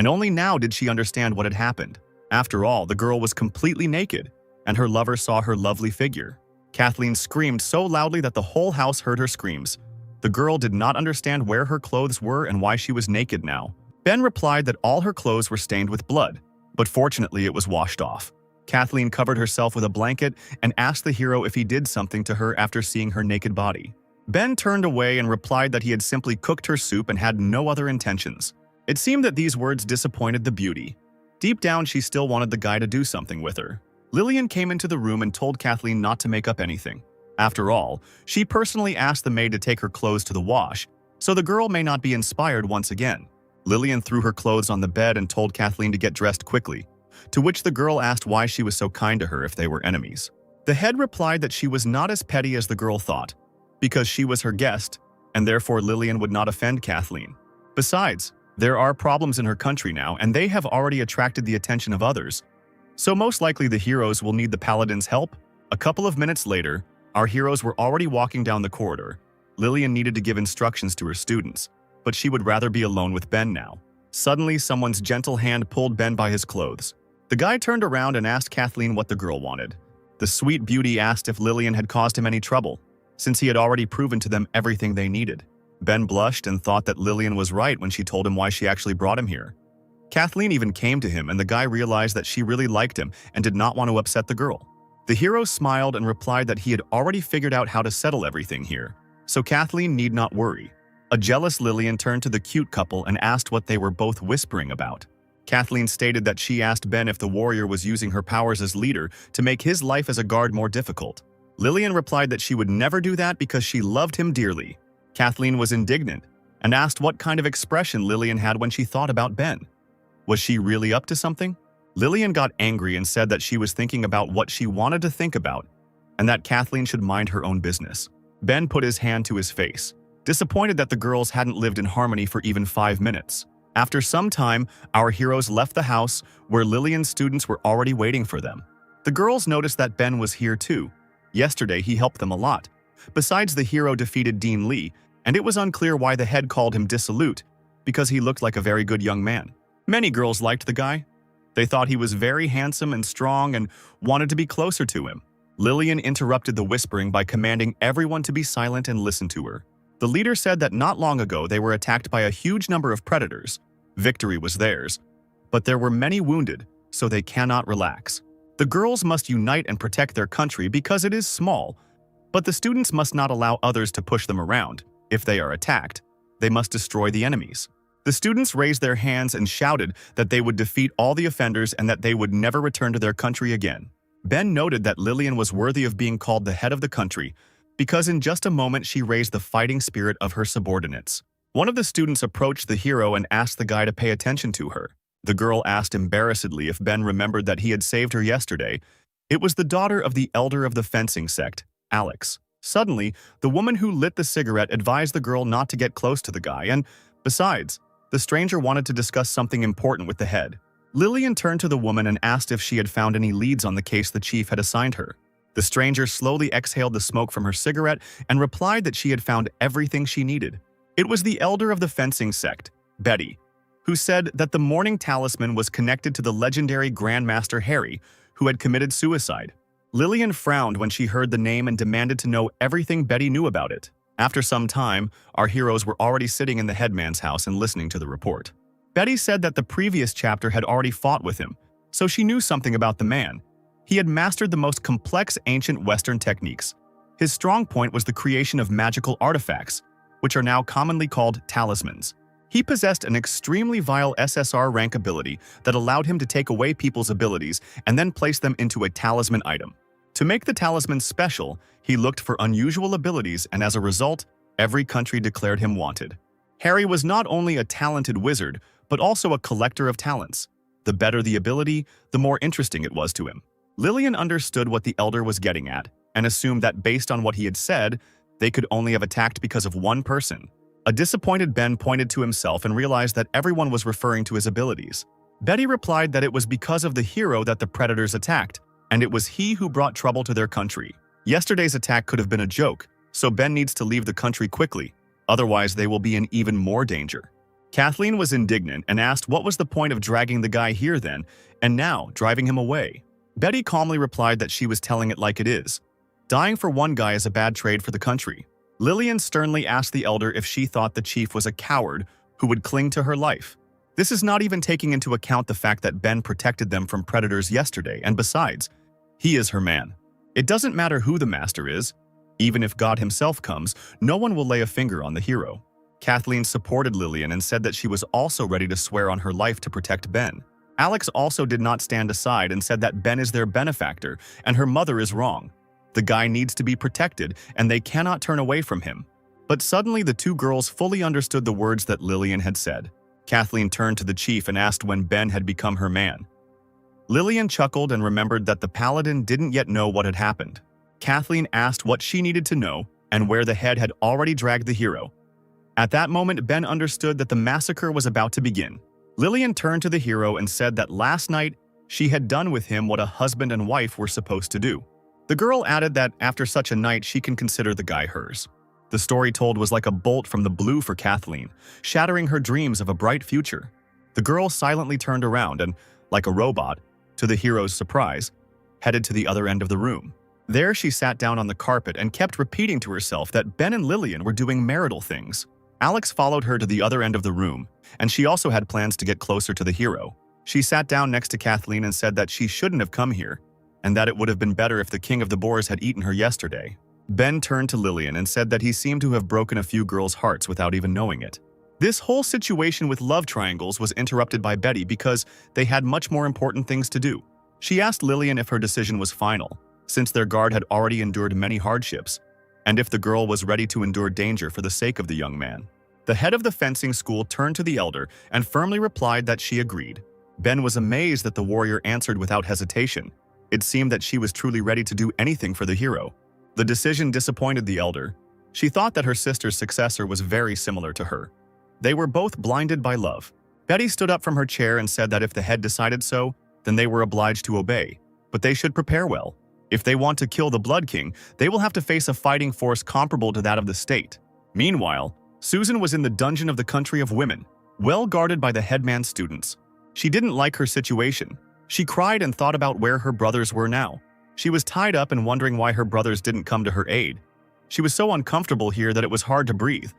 and only now did she understand what had happened. After all, the girl was completely naked, and her lover saw her lovely figure. Kathleen screamed so loudly that the whole house heard her screams. The girl did not understand where her clothes were and why she was naked now. Ben replied that all her clothes were stained with blood, but fortunately it was washed off. Kathleen covered herself with a blanket and asked the hero if he did something to her after seeing her naked body. Ben turned away and replied that he had simply cooked her soup and had no other intentions. It seemed that these words disappointed the beauty. Deep down, she still wanted the guy to do something with her. Lillian came into the room and told Kathleen not to make up anything. After all, she personally asked the maid to take her clothes to the wash, so the girl may not be inspired once again. Lillian threw her clothes on the bed and told Kathleen to get dressed quickly, to which the girl asked why she was so kind to her if they were enemies. The head replied that she was not as petty as the girl thought, because she was her guest, and therefore Lillian would not offend Kathleen. Besides, there are problems in her country now, and they have already attracted the attention of others, so most likely the heroes will need the paladin's help. A couple of minutes later, our heroes were already walking down the corridor. Lillian needed to give instructions to her students, but she would rather be alone with Ben now. Suddenly, someone's gentle hand pulled Ben by his clothes. The guy turned around and asked Kathleen what the girl wanted. The sweet beauty asked if Lillian had caused him any trouble, since he had already proven to them everything they needed. Ben blushed and thought that Lillian was right when she told him why she actually brought him here. Kathleen even came to him, and the guy realized that she really liked him and did not want to upset the girl. The hero smiled and replied that he had already figured out how to settle everything here, so Kathleen need not worry. A jealous Lillian turned to the cute couple and asked what they were both whispering about. Kathleen stated that she asked Ben if the warrior was using her powers as leader to make his life as a guard more difficult. Lillian replied that she would never do that because she loved him dearly. Kathleen was indignant and asked what kind of expression Lillian had when she thought about Ben. Was she really up to something? Lillian got angry and said that she was thinking about what she wanted to think about and that Kathleen should mind her own business. Ben put his hand to his face, disappointed that the girls hadn't lived in harmony for even 5 minutes. After some time, our heroes left the house where Lillian's students were already waiting for them. The girls noticed that Ben was here too. Yesterday, he helped them a lot. Besides, the hero defeated Dean Lee, and it was unclear why the head called him dissolute, because he looked like a very good young man. Many girls liked the guy. They thought he was very handsome and strong and wanted to be closer to him. Lillian interrupted the whispering by commanding everyone to be silent and listen to her. The leader said that not long ago they were attacked by a huge number of predators. Victory was theirs, but there were many wounded, so they cannot relax. The girls must unite and protect their country because it is small, but the students must not allow others to push them around. If they are attacked, they must destroy the enemies. The students raised their hands and shouted that they would defeat all the offenders and that they would never return to their country again. Ben noted that Lillian was worthy of being called the head of the country because in just a moment she raised the fighting spirit of her subordinates. One of the students approached the hero and asked the guy to pay attention to her. The girl asked embarrassedly if Ben remembered that he had saved her yesterday. It was the daughter of the elder of the fencing sect, Alex. Suddenly, the woman who lit the cigarette advised the girl not to get close to the guy, and besides, the stranger wanted to discuss something important with the head. Lillian turned to the woman and asked if she had found any leads on the case the chief had assigned her. The stranger slowly exhaled the smoke from her cigarette and replied that she had found everything she needed. It was the elder of the fencing sect, Betty, who said that the morning talisman was connected to the legendary Grandmaster Harry, who had committed suicide. Lillian frowned when she heard the name and demanded to know everything Betty knew about it. After some time, our heroes were already sitting in the headman's house and listening to the report. Betty said that the previous chapter had already fought with him, so she knew something about the man. He had mastered the most complex ancient Western techniques. His strong point was the creation of magical artifacts, which are now commonly called talismans. He possessed an extremely vile SSR rank ability that allowed him to take away people's abilities and then place them into a talisman item. To make the talisman special, he looked for unusual abilities, and as a result, every country declared him wanted. Harry was not only a talented wizard, but also a collector of talents. The better the ability, the more interesting it was to him. Lillian understood what the elder was getting at, and assumed that based on what he had said, they could only have attacked because of one person. A disappointed Ben pointed to himself and realized that everyone was referring to his abilities. Betty replied that it was because of the hero that the predators attacked, and it was he who brought trouble to their country. Yesterday's attack could have been a joke, so Ben needs to leave the country quickly, otherwise they will be in even more danger. Kathleen was indignant and asked what was the point of dragging the guy here then, and now driving him away. Betty calmly replied that she was telling it like it is. Dying for one guy is a bad trade for the country. Lillian sternly asked the elder if she thought the chief was a coward who would cling to her life. This is not even taking into account the fact that Ben protected them from predators yesterday, and besides, he is her man. It doesn't matter who the master is. Even if God himself comes, no one will lay a finger on the hero. Kathleen supported Lillian and said that she was also ready to swear on her life to protect Ben. Alex also did not stand aside and said that Ben is their benefactor and her mother is wrong. The guy needs to be protected and they cannot turn away from him. But suddenly the two girls fully understood the words that Lillian had said. Kathleen turned to the chief and asked when Ben had become her man. Lillian chuckled and remembered that the paladin didn't yet know what had happened. Kathleen asked what she needed to know and where the head had already dragged the hero. At that moment, Ben understood that the massacre was about to begin. Lillian turned to the hero and said that last night she had done with him what a husband and wife were supposed to do. The girl added that after such a night she can consider the guy hers. The story told was like a bolt from the blue for Kathleen, shattering her dreams of a bright future. The girl silently turned around and, like a robot, to the hero's surprise, headed to the other end of the room. There she sat down on the carpet and kept repeating to herself that Ben and Lillian were doing marital things. Alex followed her to the other end of the room, and she also had plans to get closer to the hero. She sat down next to Kathleen and said that she shouldn't have come here, and that it would have been better if the king of the boars had eaten her yesterday. Ben turned to Lillian and said that he seemed to have broken a few girls' hearts without even knowing it. This whole situation with love triangles was interrupted by Betty because they had much more important things to do. She asked Lillian if her decision was final, since their guard had already endured many hardships, and if the girl was ready to endure danger for the sake of the young man. The head of the fencing school turned to the elder and firmly replied that she agreed. Ben was amazed that the warrior answered without hesitation. It seemed that she was truly ready to do anything for the hero. The decision disappointed the elder. She thought that her sister's successor was very similar to her. They were both blinded by love. Betty stood up from her chair and said that if the head decided so, then they were obliged to obey, but they should prepare well. If they want to kill the Blood King, they will have to face a fighting force comparable to that of the state. Meanwhile, Susan was in the dungeon of the country of women, well guarded by the headman's students. She didn't like her situation. She cried and thought about where her brothers were now. She was tied up and wondering why her brothers didn't come to her aid. She was so uncomfortable here that it was hard to breathe.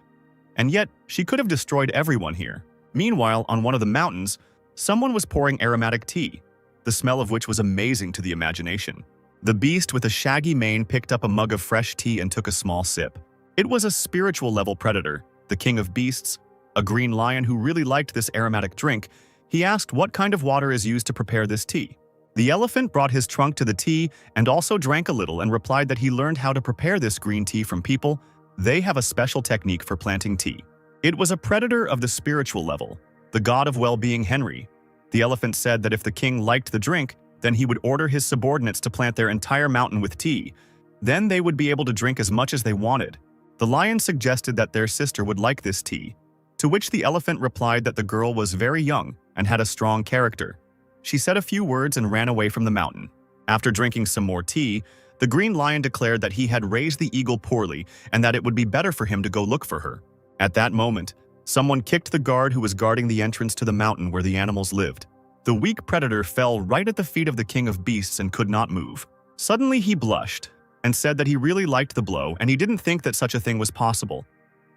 And yet, she could have destroyed everyone here. Meanwhile, on one of the mountains, someone was pouring aromatic tea, the smell of which was amazing to the imagination. The beast with a shaggy mane picked up a mug of fresh tea and took a small sip. It was a spiritual-level predator, the king of beasts, a green lion who really liked this aromatic drink. He asked what kind of water is used to prepare this tea. The elephant brought his trunk to the tea and also drank a little and replied that he learned how to prepare this green tea from people. They have a special technique for planting tea. It was a predator of the spiritual level, the god of well-being Henry. The elephant said that if the king liked the drink, then he would order his subordinates to plant their entire mountain with tea. Then they would be able to drink as much as they wanted. The lion suggested that their sister would like this tea, to which the elephant replied that the girl was very young and had a strong character. She said a few words and ran away from the mountain. After drinking some more tea, the green lion declared that he had raised the eagle poorly and that it would be better for him to go look for her. At that moment, someone kicked the guard who was guarding the entrance to the mountain where the animals lived. The weak predator fell right at the feet of the king of beasts and could not move. Suddenly he blushed and said that he really liked the blow and he didn't think that such a thing was possible.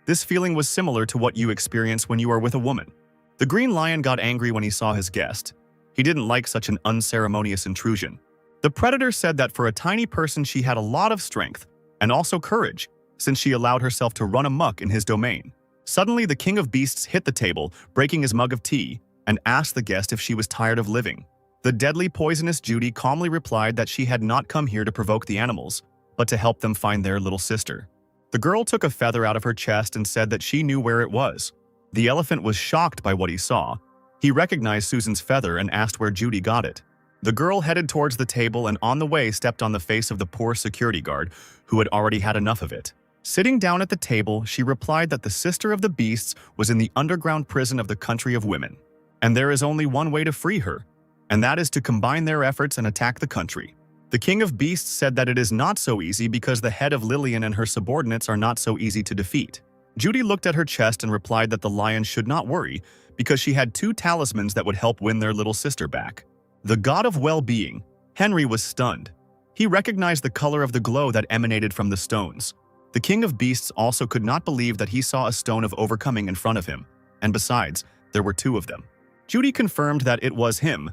This feeling was similar to what you experience when you are with a woman. The green lion got angry when he saw his guest. He didn't like such an unceremonious intrusion. The predator said that for a tiny person she had a lot of strength and also courage, since she allowed herself to run amok in his domain. Suddenly the king of beasts hit the table, breaking his mug of tea, and asked the guest if she was tired of living. The deadly poisonous Judy calmly replied that she had not come here to provoke the animals, but to help them find their little sister. The girl took a feather out of her chest and said that she knew where it was. The elephant was shocked by what he saw. He recognized Susan's feather and asked where Judy got it. The girl headed towards the table and on the way stepped on the face of the poor security guard, who had already had enough of it. Sitting down at the table, she replied that the sister of the beasts was in the underground prison of the country of women, and there is only one way to free her, and that is to combine their efforts and attack the country. The king of beasts said that it is not so easy because the head of Lillian and her subordinates are not so easy to defeat. Judy looked at her chest and replied that the lion should not worry because she had 2 talismans that would help win their little sister back. The god of well-being, Henry, was stunned. He recognized the color of the glow that emanated from the stones. The king of beasts also could not believe that he saw a stone of overcoming in front of him, and besides, there were 2 of them. Judy confirmed that it was him.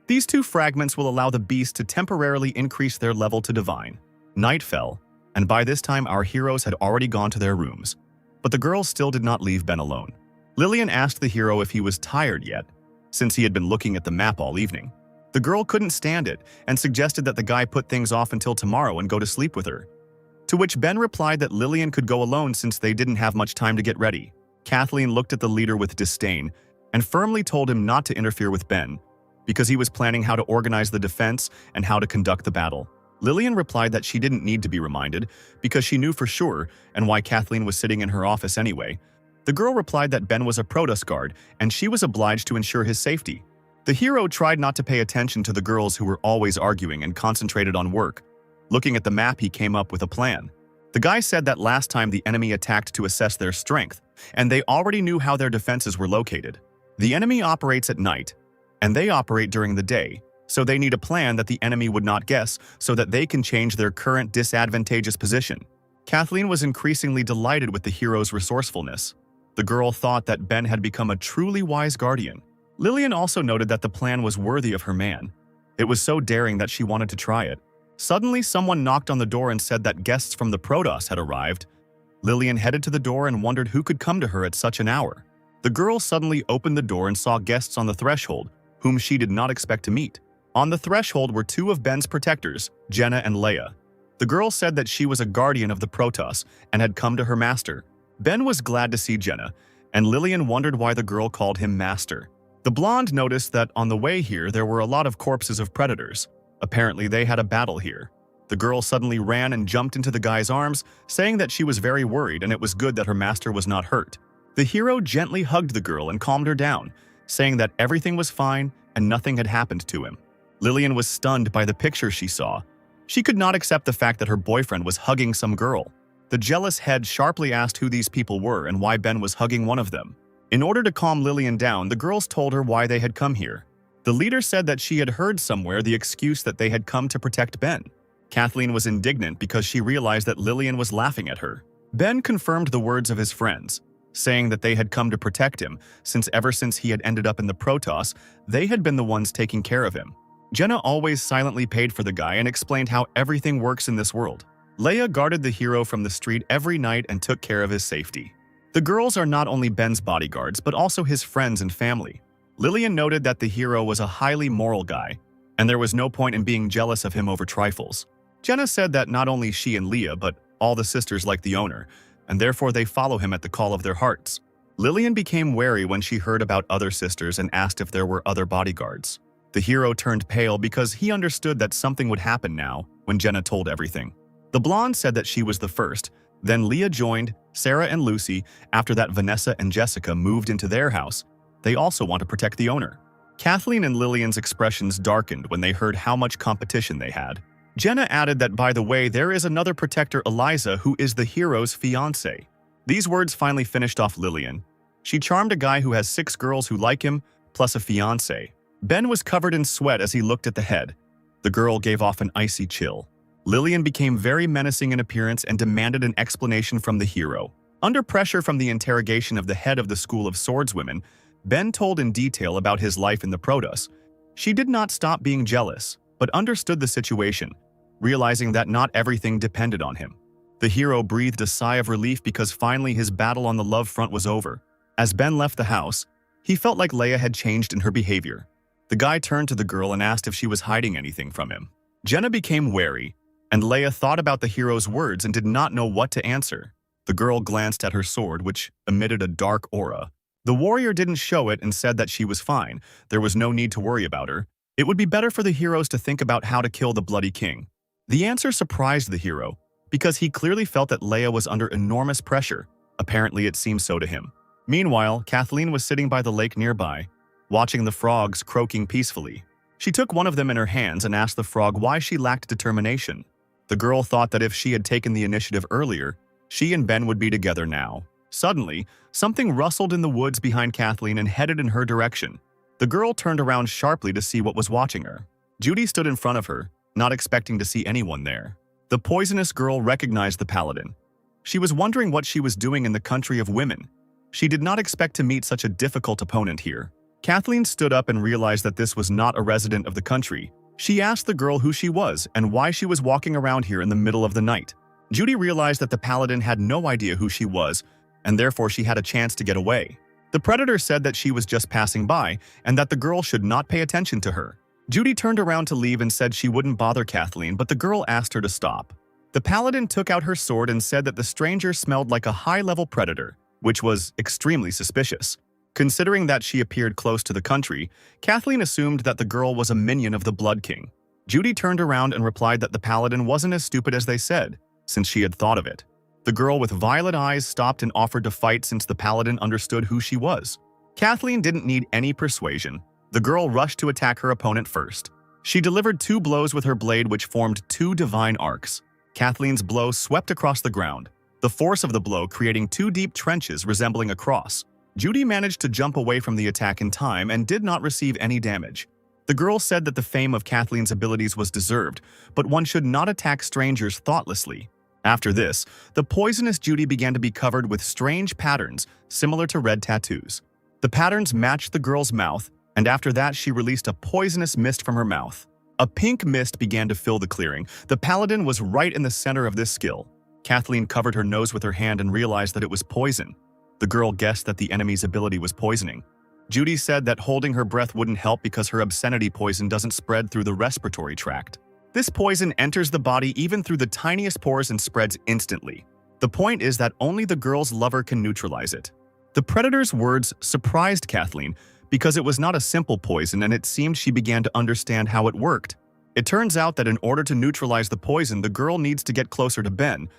These 2 fragments will allow the beast to temporarily increase their level to divine. Night fell, and by this time our heroes had already gone to their rooms. But the girls still did not leave Ben alone. Lillian asked the hero if he was tired yet, since he had been looking at the map all evening. The girl couldn't stand it and suggested that the guy put things off until tomorrow and go to sleep with her. To which Ben replied that Lillian could go alone since they didn't have much time to get ready. Kathleen looked at the leader with disdain and firmly told him not to interfere with Ben, because he was planning how to organize the defense and how to conduct the battle. Lillian replied that she didn't need to be reminded because she knew for sure and why Kathleen was sitting in her office anyway. The girl replied that Ben was a Protos guard and she was obliged to ensure his safety. The hero tried not to pay attention to the girls who were always arguing and concentrated on work. Looking at the map, he came up with a plan. The guy said that last time the enemy attacked to assess their strength, and they already knew how their defenses were located. The enemy operates at night, and they operate during the day, so they need a plan that the enemy would not guess so that they can change their current disadvantageous position. Kathleen was increasingly delighted with the hero's resourcefulness. The girl thought that Ben had become a truly wise guardian. Lillian also noted that the plan was worthy of her man. It was so daring that she wanted to try it. Suddenly, someone knocked on the door and said that guests from the Protos had arrived. Lillian headed to the door and wondered who could come to her at such an hour. The girl suddenly opened the door and saw guests on the threshold, whom she did not expect to meet. On the threshold were 2 of Ben's protectors, Jenna and Leia. The girl said that she was a guardian of the Protos and had come to her master. Ben was glad to see Jenna, and Lillian wondered why the girl called him master. The blonde noticed that on the way here there were a lot of corpses of predators. Apparently they had a battle here. The girl suddenly ran and jumped into the guy's arms, saying that she was very worried and it was good that her master was not hurt. The hero gently hugged the girl and calmed her down, saying that everything was fine and nothing had happened to him. Lillian was stunned by the picture she saw. She could not accept the fact that her boyfriend was hugging some girl. The jealous head sharply asked who these people were and why Ben was hugging one of them. In order to calm Lillian down, the girls told her why they had come here. The leader said that she had heard somewhere the excuse that they had come to protect Ben. Kathleen was indignant because she realized that Lillian was laughing at her. Ben confirmed the words of his friends, saying that they had come to protect him since ever since he had ended up in the Protos, they had been the ones taking care of him. Jenna always silently paid for the guy and explained how everything works in this world. Leia guarded the hero from the street every night and took care of his safety. The girls are not only Ben's bodyguards but also his friends and family. Lillian noted that the hero was a highly moral guy, and there was no point in being jealous of him over trifles. Jenna said that not only she and Leah, but all the sisters like the owner, and therefore they follow him at the call of their hearts. Lillian became wary when she heard about other sisters and asked if there were other bodyguards. The hero turned pale because he understood that something would happen now when Jenna told everything. The blonde said that she was the first, then Leah joined, Sarah and Lucy. After that, Vanessa and Jessica moved into their house. They also want to protect the owner. Kathleen and Lillian's expressions darkened when they heard how much competition they had. Jenna added that, by the way, there is another protector, Eliza, who is the hero's fiancé. These words finally finished off Lillian. She charmed a guy who has 6 girls who like him, plus a fiancé. Ben was covered in sweat as he looked at the head. The girl gave off an icy chill. Lillian became very menacing in appearance and demanded an explanation from the hero. Under pressure from the interrogation of the head of the School of Swordswomen, Ben told in detail about his life in the Protos. She did not stop being jealous, but understood the situation, realizing that not everything depended on him. The hero breathed a sigh of relief because finally his battle on the love front was over. As Ben left the house, he felt like Leia had changed in her behavior. The guy turned to the girl and asked if she was hiding anything from him. Jenna became wary, and Leia thought about the hero's words and did not know what to answer. The girl glanced at her sword, which emitted a dark aura. The warrior didn't show it and said that she was fine. There was no need to worry about her. It would be better for the heroes to think about how to kill the bloody king. The answer surprised the hero, because he clearly felt that Leia was under enormous pressure. Apparently, it seemed so to him. Meanwhile, Kathleen was sitting by the lake nearby, watching the frogs croaking peacefully. She took one of them in her hands and asked the frog why she lacked determination. The girl thought that if she had taken the initiative earlier, she and Ben would be together now. Suddenly, something rustled in the woods behind Kathleen and headed in her direction. The girl turned around sharply to see what was watching her. Judy stood in front of her, not expecting to see anyone there. The poisonous girl recognized the paladin. She was wondering what she was doing in the country of women. She did not expect to meet such a difficult opponent here. Kathleen stood up and realized that this was not a resident of the country. She asked the girl who she was and why she was walking around here in the middle of the night. Judy realized that the paladin had no idea who she was, and therefore she had a chance to get away. The predator said that she was just passing by and that the girl should not pay attention to her. Judy turned around to leave and said she wouldn't bother Kathleen, but the girl asked her to stop. The paladin took out her sword and said that the stranger smelled like a high-level predator, which was extremely suspicious. Considering that she appeared close to the country, Kathleen assumed that the girl was a minion of the Blood King. Judy turned around and replied that the paladin wasn't as stupid as they said, since she had thought of it. The girl with violet eyes stopped and offered to fight since the paladin understood who she was. Kathleen didn't need any persuasion. The girl rushed to attack her opponent first. She delivered 2 blows with her blade which formed 2 divine arcs. Kathleen's blow swept across the ground, the force of the blow creating 2 deep trenches resembling a cross. Judy managed to jump away from the attack in time and did not receive any damage. The girl said that the fame of Kathleen's abilities was deserved, but one should not attack strangers thoughtlessly. After this, the poisonous Judy began to be covered with strange patterns similar to red tattoos. The patterns matched the girl's mouth, and after that she released a poisonous mist from her mouth. A pink mist began to fill the clearing. The paladin was right in the center of this skill. Kathleen covered her nose with her hand and realized that it was poison. The girl guessed that the enemy's ability was poisoning. Judy said that holding her breath wouldn't help because her obscenity poison doesn't spread through the respiratory tract. This poison enters the body even through the tiniest pores and spreads instantly. The point is that only the girl's lover can neutralize it. The predator's words surprised Kathleen because it was not a simple poison and it seemed she began to understand how it worked. It turns out that in order to neutralize the poison, the girl needs to get closer to Ben.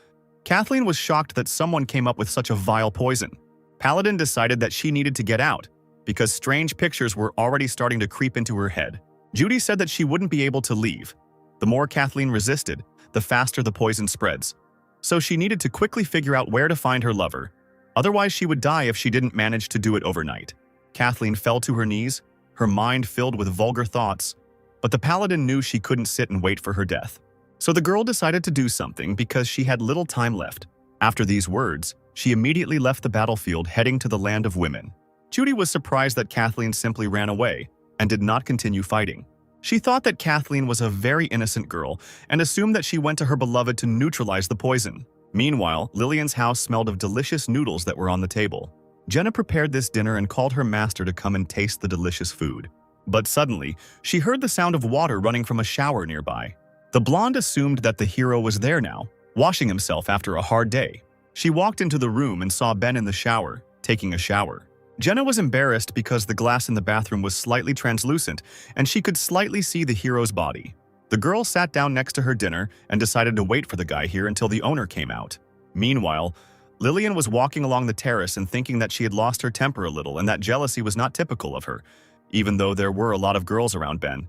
Kathleen was shocked that someone came up with such a vile poison. Paladin decided that she needed to get out because strange pictures were already starting to creep into her head. Judy said that she wouldn't be able to leave. The more Kathleen resisted, the faster the poison spreads. So she needed to quickly figure out where to find her lover. Otherwise, she would die if she didn't manage to do it overnight. Kathleen fell to her knees, her mind filled with vulgar thoughts, but the paladin knew she couldn't sit and wait for her death. So the girl decided to do something because she had little time left. After these words, she immediately left the battlefield heading to the land of women. Judy was surprised that Kathleen simply ran away and did not continue fighting. She thought that Kathleen was a very innocent girl and assumed that she went to her beloved to neutralize the poison. Meanwhile, Lillian's house smelled of delicious noodles that were on the table. Jenna prepared this dinner and called her master to come and taste the delicious food. But suddenly, she heard the sound of water running from a shower nearby. The blonde assumed that the hero was there now, washing himself after a hard day. She walked into the room and saw Ben in the shower, taking a shower. Jenna was embarrassed because the glass in the bathroom was slightly translucent and she could slightly see the hero's body. The girl sat down next to her dinner and decided to wait for the guy here until the owner came out. Meanwhile, Lillian was walking along the terrace and thinking that she had lost her temper a little and that jealousy was not typical of her, even though there were a lot of girls around Ben.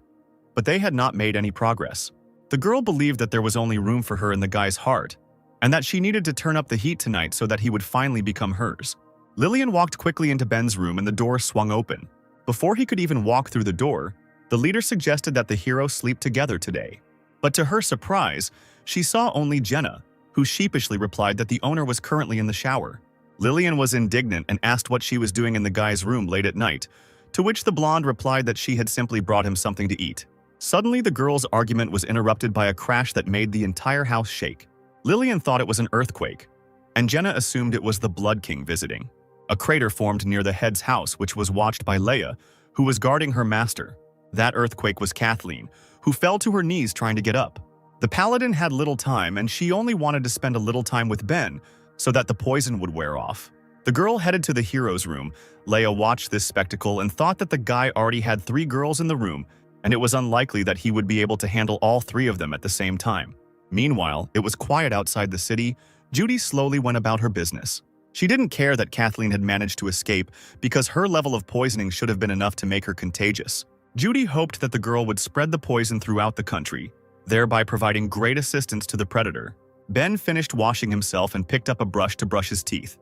But they had not made any progress. The girl believed that there was only room for her in the guy's heart, and that she needed to turn up the heat tonight so that he would finally become hers. Lillian walked quickly into Ben's room and the door swung open. Before he could even walk through the door, the leader suggested that the hero sleep together today. But to her surprise, she saw only Jenna, who sheepishly replied that the owner was currently in the shower. Lillian was indignant and asked what she was doing in the guy's room late at night, to which the blonde replied that she had simply brought him something to eat. Suddenly, the girl's argument was interrupted by a crash that made the entire house shake. Lillian thought it was an earthquake, and Jenna assumed it was the Blood King visiting. A crater formed near the head's house, which was watched by Leia, who was guarding her master. That earthquake was Kathleen, who fell to her knees trying to get up. The paladin had little time, and she only wanted to spend a little time with Ben so that the poison would wear off. The girl headed to the hero's room. Leia watched this spectacle and thought that the guy already had 3 girls in the room, and it was unlikely that he would be able to handle all 3 of them at the same time. Meanwhile, it was quiet outside the city. Judy slowly went about her business. She didn't care that Kathleen had managed to escape because her level of poisoning should have been enough to make her contagious. Judy hoped that the girl would spread the poison throughout the country, thereby providing great assistance to the predator. Ben finished washing himself and picked up a brush to brush his teeth.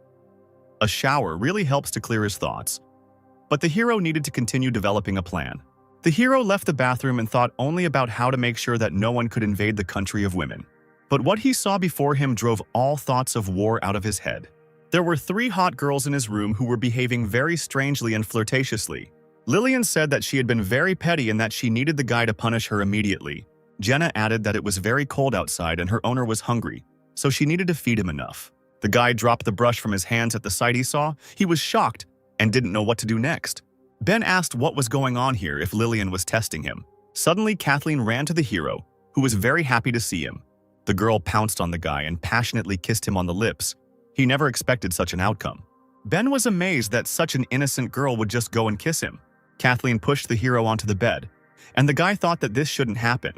A shower really helps to clear his thoughts. But the hero needed to continue developing a plan. The hero left the bathroom and thought only about how to make sure that no one could invade the country of women. But what he saw before him drove all thoughts of war out of his head. There were 3 hot girls in his room who were behaving very strangely and flirtatiously. Lillian said that she had been very petty and that she needed the guy to punish her immediately. Jenna added that it was very cold outside and her owner was hungry, so she needed to feed him enough. The guy dropped the brush from his hands at the sight he saw. He was shocked and didn't know what to do next. Ben asked what was going on here if Lillian was testing him. Suddenly, Kathleen ran to the hero, who was very happy to see him. The girl pounced on the guy and passionately kissed him on the lips. He never expected such an outcome. Ben was amazed that such an innocent girl would just go and kiss him. Kathleen pushed the hero onto the bed, and the guy thought that this shouldn't happen.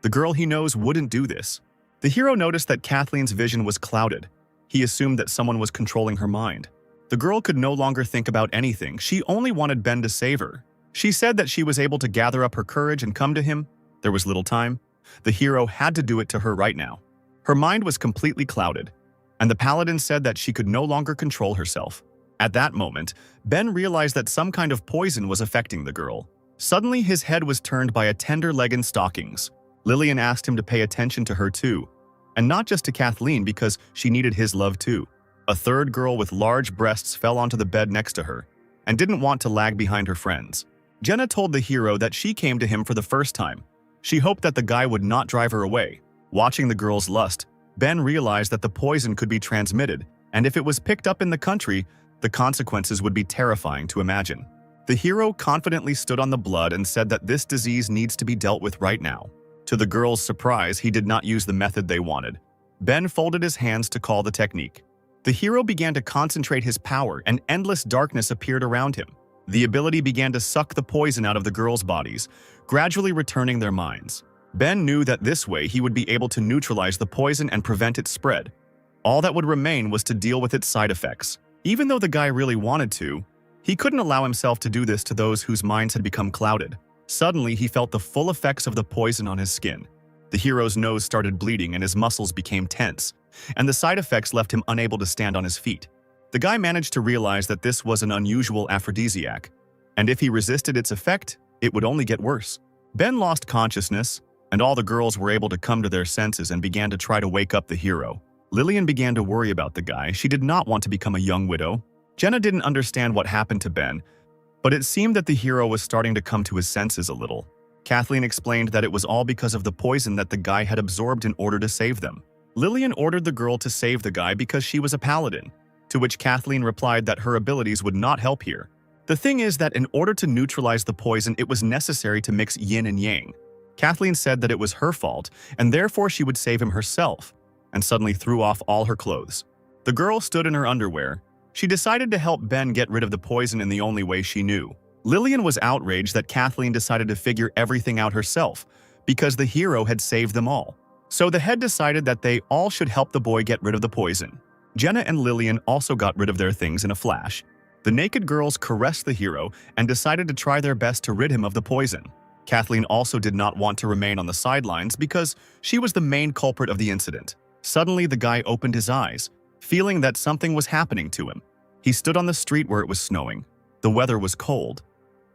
The girl he knows wouldn't do this. The hero noticed that Kathleen's vision was clouded. He assumed that someone was controlling her mind. The girl could no longer think about anything. She only wanted Ben to save her. She said that she was able to gather up her courage and come to him. There was little time. The hero had to do it to her right now. Her mind was completely clouded, and the paladin said that she could no longer control herself. At that moment, Ben realized that some kind of poison was affecting the girl. Suddenly, his head was turned by a tender leg in stockings. Lillian asked him to pay attention to her too, and not just to Kathleen because she needed his love too. A third girl with large breasts fell onto the bed next to her and didn't want to lag behind her friends. Jenna told the hero that she came to him for the first time. She hoped that the guy would not drive her away. Watching the girl's lust, Ben realized that the poison could be transmitted, and if it was picked up in the country, the consequences would be terrifying to imagine. The hero confidently stood on the blood and said that this disease needs to be dealt with right now. To the girl's surprise, he did not use the method they wanted. Ben folded his hands to call the technique. The hero began to concentrate his power, and endless darkness appeared around him. The ability began to suck the poison out of the girls' bodies, gradually returning their minds. Ben knew that this way he would be able to neutralize the poison and prevent its spread. All that would remain was to deal with its side effects. Even though the guy really wanted to, he couldn't allow himself to do this to those whose minds had become clouded. Suddenly, he felt the full effects of the poison on his skin. The hero's nose started bleeding and his muscles became tense, and the side effects left him unable to stand on his feet. The guy managed to realize that this was an unusual aphrodisiac, and if he resisted its effect, it would only get worse. Ben lost consciousness, and all the girls were able to come to their senses and began to try to wake up the hero. Lillian began to worry about the guy. She did not want to become a young widow. Jenna didn't understand what happened to Ben, but it seemed that the hero was starting to come to his senses a little. Kathleen explained that it was all because of the poison that the guy had absorbed in order to save them. Lillian ordered the girl to save the guy because she was a paladin, to which Kathleen replied that her abilities would not help here. The thing is that in order to neutralize the poison, it was necessary to mix yin and yang. Kathleen said that it was her fault, and therefore she would save him herself, and suddenly threw off all her clothes. The girl stood in her underwear. She decided to help Ben get rid of the poison in the only way she knew. Lillian was outraged that Kathleen decided to figure everything out herself, because the hero had saved them all. So the head decided that they all should help the boy get rid of the poison. Jenna and Lillian also got rid of their things in a flash. The naked girls caressed the hero and decided to try their best to rid him of the poison. Kathleen also did not want to remain on the sidelines because she was the main culprit of the incident. Suddenly, the guy opened his eyes, feeling that something was happening to him. He stood on the street where it was snowing. The weather was cold,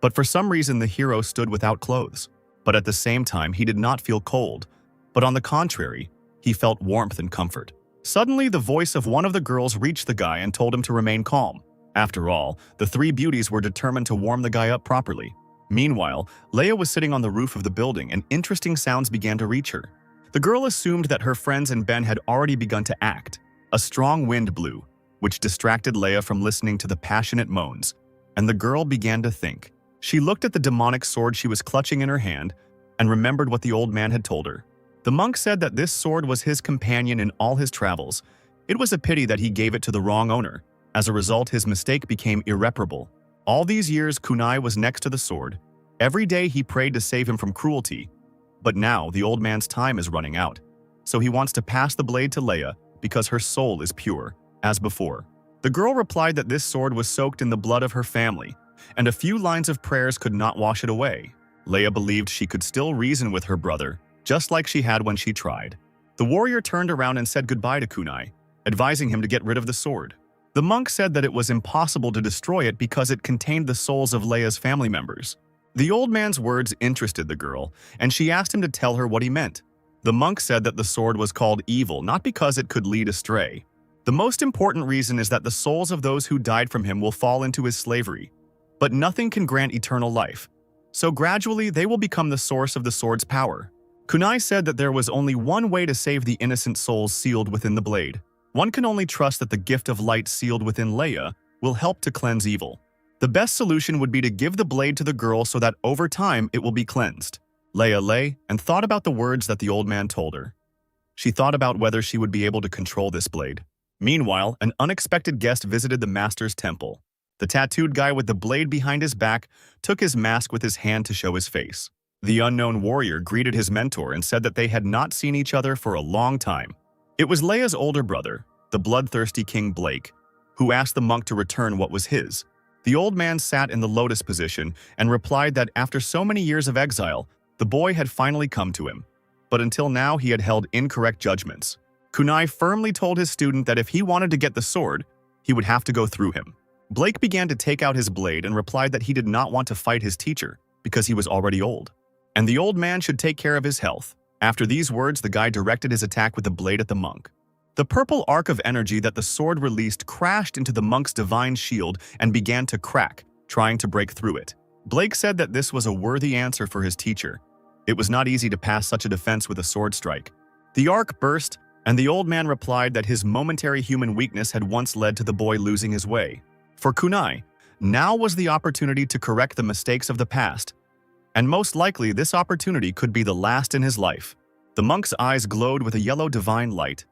but for some reason the hero stood without clothes. But at the same time, he did not feel cold, but on the contrary, he felt warmth and comfort. Suddenly, the voice of one of the girls reached the guy and told him to remain calm. After all, the 3 beauties were determined to warm the guy up properly. Meanwhile, Leia was sitting on the roof of the building and interesting sounds began to reach her. The girl assumed that her friends and Ben had already begun to act. A strong wind blew, which distracted Leia from listening to the passionate moans, and the girl began to think. She looked at the demonic sword she was clutching in her hand and remembered what the old man had told her. The monk said that this sword was his companion in all his travels. It was a pity that he gave it to the wrong owner. As a result, his mistake became irreparable. All these years, Kunai was next to the sword. Every day he prayed to save him from cruelty. But now, the old man's time is running out. So he wants to pass the blade to Leia because her soul is pure, as before. The girl replied that this sword was soaked in the blood of her family, and a few lines of prayers could not wash it away. Leia believed she could still reason with her brother, just like she had when she tried. The warrior turned around and said goodbye to Kunai, advising him to get rid of the sword. The monk said that it was impossible to destroy it because it contained the souls of Leia's family members. The old man's words interested the girl, and she asked him to tell her what he meant. The monk said that the sword was called evil not because it could lead astray. The most important reason is that the souls of those who died from him will fall into his slavery. But nothing can grant eternal life. So gradually, they will become the source of the sword's power. Kunai said that there was only one way to save the innocent souls sealed within the blade. One can only trust that the gift of light sealed within Leia will help to cleanse evil. The best solution would be to give the blade to the girl so that over time it will be cleansed. Leia lay and thought about the words that the old man told her. She thought about whether she would be able to control this blade. Meanwhile, an unexpected guest visited the master's temple. The tattooed guy with the blade behind his back took his mask with his hand to show his face. The unknown warrior greeted his mentor and said that they had not seen each other for a long time. It was Leia's older brother, the bloodthirsty King Blake, who asked the monk to return what was his. The old man sat in the lotus position and replied that after so many years of exile, the boy had finally come to him. But until now, he had held incorrect judgments. Kunai firmly told his student that if he wanted to get the sword, he would have to go through him. Blake began to take out his blade and replied that he did not want to fight his teacher because he was already old, and the old man should take care of his health. After these words, the guy directed his attack with the blade at the monk. The purple arc of energy that the sword released crashed into the monk's divine shield and began to crack, trying to break through it. Blake said that this was a worthy answer for his teacher. It was not easy to pass such a defense with a sword strike. The arc burst, and the old man replied that his momentary human weakness had once led to the boy losing his way. For Kunai, now was the opportunity to correct the mistakes of the past, and most likely this opportunity could be the last in his life. The monk's eyes glowed with a yellow divine light,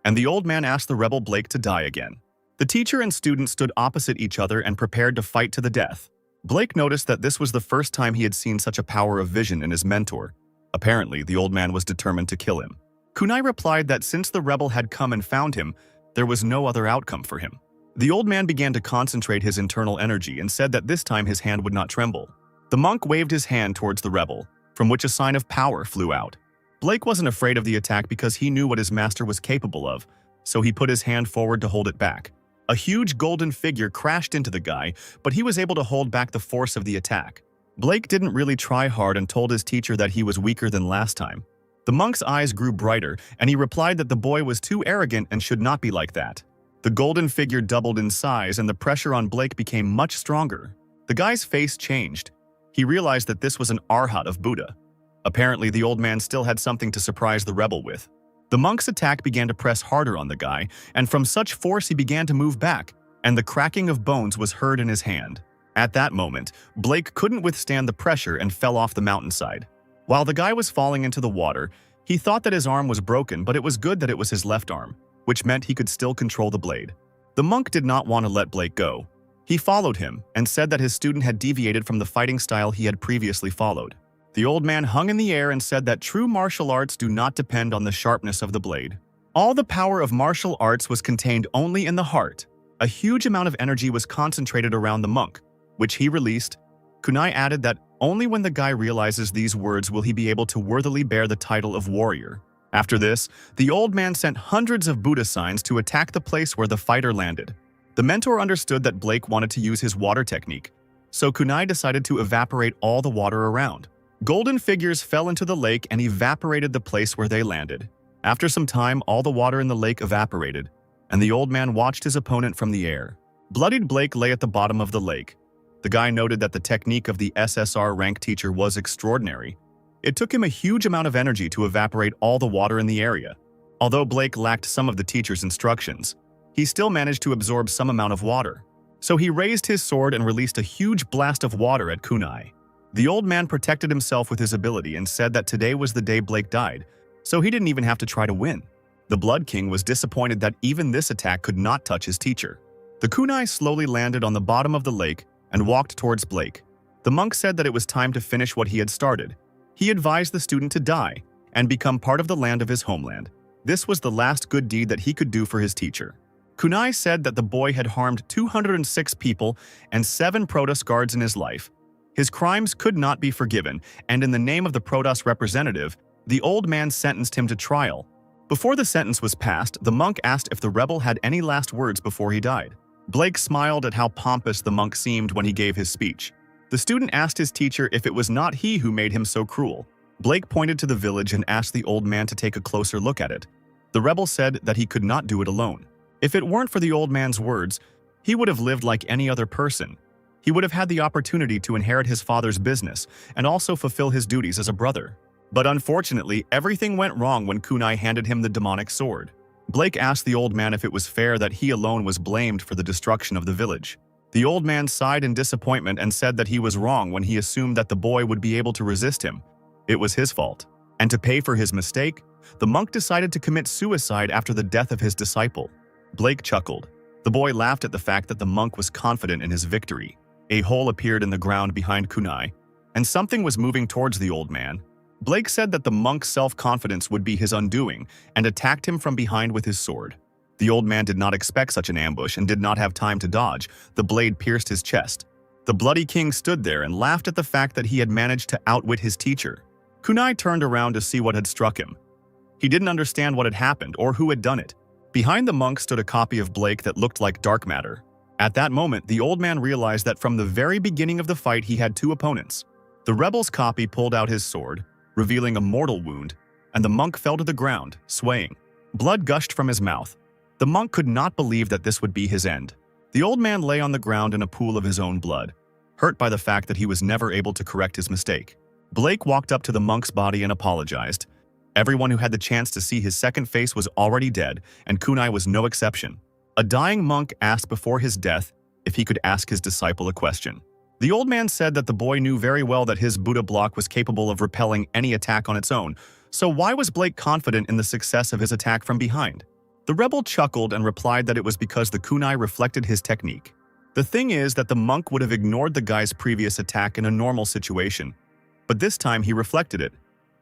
and the old man asked the rebel Blake to die again. The teacher and student stood opposite each other and prepared to fight to the death. Blake noticed that this was the first time he had seen such a power of vision in his mentor. Apparently, the old man was determined to kill him. Kunai replied that since the rebel had come and found him, there was no other outcome for him. The old man began to concentrate his internal energy and said that this time his hand would not tremble. The monk waved his hand towards the rebel, from which a sign of power flew out. Blake wasn't afraid of the attack because he knew what his master was capable of, so he put his hand forward to hold it back. A huge golden figure crashed into the guy, but he was able to hold back the force of the attack. Blake didn't really try hard and told his teacher that he was weaker than last time. The monk's eyes grew brighter, and he replied that the boy was too arrogant and should not be like that. The golden figure doubled in size, and the pressure on Blake became much stronger. The guy's face changed. He realized that this was an arhat of Buddha. Apparently, the old man still had something to surprise the rebel with. The monk's attack began to press harder on the guy, and from such force he began to move back, and the cracking of bones was heard in his hand. At that moment, Blake couldn't withstand the pressure and fell off the mountainside. While the guy was falling into the water, he thought that his arm was broken, but it was good that it was his left arm, which meant he could still control the blade. The monk did not want to let Blake go. He followed him and said that his student had deviated from the fighting style he had previously followed. The old man hung in the air and said that true martial arts do not depend on the sharpness of the blade. All the power of martial arts was contained only in the heart. A huge amount of energy was concentrated around the monk, which he released. Kunai added that only when the guy realizes these words will he be able to worthily bear the title of warrior. After this, the old man sent hundreds of Buddha signs to attack the place where the fighter landed. The mentor understood that Blake wanted to use his water technique, so Kunai decided to evaporate all the water around. Golden figures fell into the lake and evaporated the place where they landed. After some time, all the water in the lake evaporated, and the old man watched his opponent from the air. Bloodied Blake lay at the bottom of the lake. The guy noted that the technique of the SSR rank teacher was extraordinary. It took him a huge amount of energy to evaporate all the water in the area. Although Blake lacked some of the teacher's instructions, he still managed to absorb some amount of water. So he raised his sword and released a huge blast of water at Kunai. The old man protected himself with his ability and said that today was the day Blake died, so he didn't even have to try to win. The Blood King was disappointed that even this attack could not touch his teacher. The kunai slowly landed on the bottom of the lake and walked towards Blake. The monk said that it was time to finish what he had started. He advised the student to die and become part of the land of his homeland. This was the last good deed that he could do for his teacher. Kunai said that the boy had harmed 206 people and 7 Protos guards in his life. His crimes could not be forgiven, and in the name of the Protos representative, the old man sentenced him to trial. Before the sentence was passed, the monk asked if the rebel had any last words before he died. Blake smiled at how pompous the monk seemed when he gave his speech. The student asked his teacher if it was not he who made him so cruel. Blake pointed to the village and asked the old man to take a closer look at it. The rebel said that he could not do it alone. If it weren't for the old man's words, he would have lived like any other person. He would have had the opportunity to inherit his father's business and also fulfill his duties as a brother. But unfortunately, everything went wrong when Kunai handed him the demonic sword. Blake asked the old man if it was fair that he alone was blamed for the destruction of the village. The old man sighed in disappointment and said that he was wrong when he assumed that the boy would be able to resist him. It was his fault. And to pay for his mistake, the monk decided to commit suicide after the death of his disciple. Blake chuckled. The boy laughed at the fact that the monk was confident in his victory. A hole appeared in the ground behind Kunai, and something was moving towards the old man. Blake said that the monk's self-confidence would be his undoing and attacked him from behind with his sword. The old man did not expect such an ambush and did not have time to dodge. The blade pierced his chest. The bloody king stood there and laughed at the fact that he had managed to outwit his teacher. Kunai turned around to see what had struck him. He didn't understand what had happened or who had done it. Behind the monk stood a copy of Blake that looked like dark matter. At that moment, the old man realized that from the very beginning of the fight he had two opponents. The rebel's copy pulled out his sword, revealing a mortal wound, and the monk fell to the ground, swaying. Blood gushed from his mouth. The monk could not believe that this would be his end. The old man lay on the ground in a pool of his own blood, hurt by the fact that he was never able to correct his mistake. Blake walked up to the monk's body and apologized. Everyone who had the chance to see his second face was already dead, and Kunai was no exception. A dying monk asked before his death if he could ask his disciple a question. The old man said that the boy knew very well that his Buddha block was capable of repelling any attack on its own, so why was Blake confident in the success of his attack from behind? The rebel chuckled and replied that it was because the kunai reflected his technique. The thing is that the monk would have ignored the guy's previous attack in a normal situation, but this time he reflected it.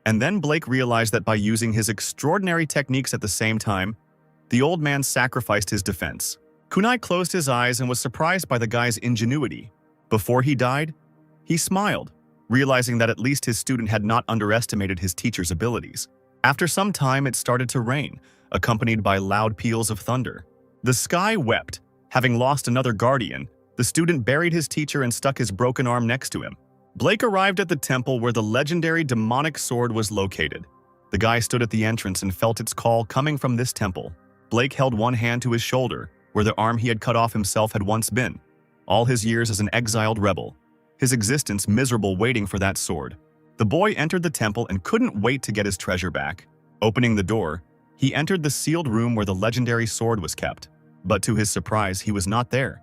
And then Blake realized that by using his extraordinary techniques at the same time, the old man sacrificed his defense. Kunai closed his eyes and was surprised by the guy's ingenuity. Before he died, he smiled, realizing that at least his student had not underestimated his teacher's abilities. After some time, it started to rain, accompanied by loud peals of thunder. The sky wept. Having lost another guardian, the student buried his teacher and stuck his broken arm next to him. Blake arrived at the temple where the legendary demonic sword was located. The guy stood at the entrance and felt its call coming from this temple. Blake held one hand to his shoulder, where the arm he had cut off himself had once been. All his years as an exiled rebel, his existence miserable waiting for that sword. The boy entered the temple and couldn't wait to get his treasure back. Opening the door, he entered the sealed room where the legendary sword was kept. But to his surprise, he was not there.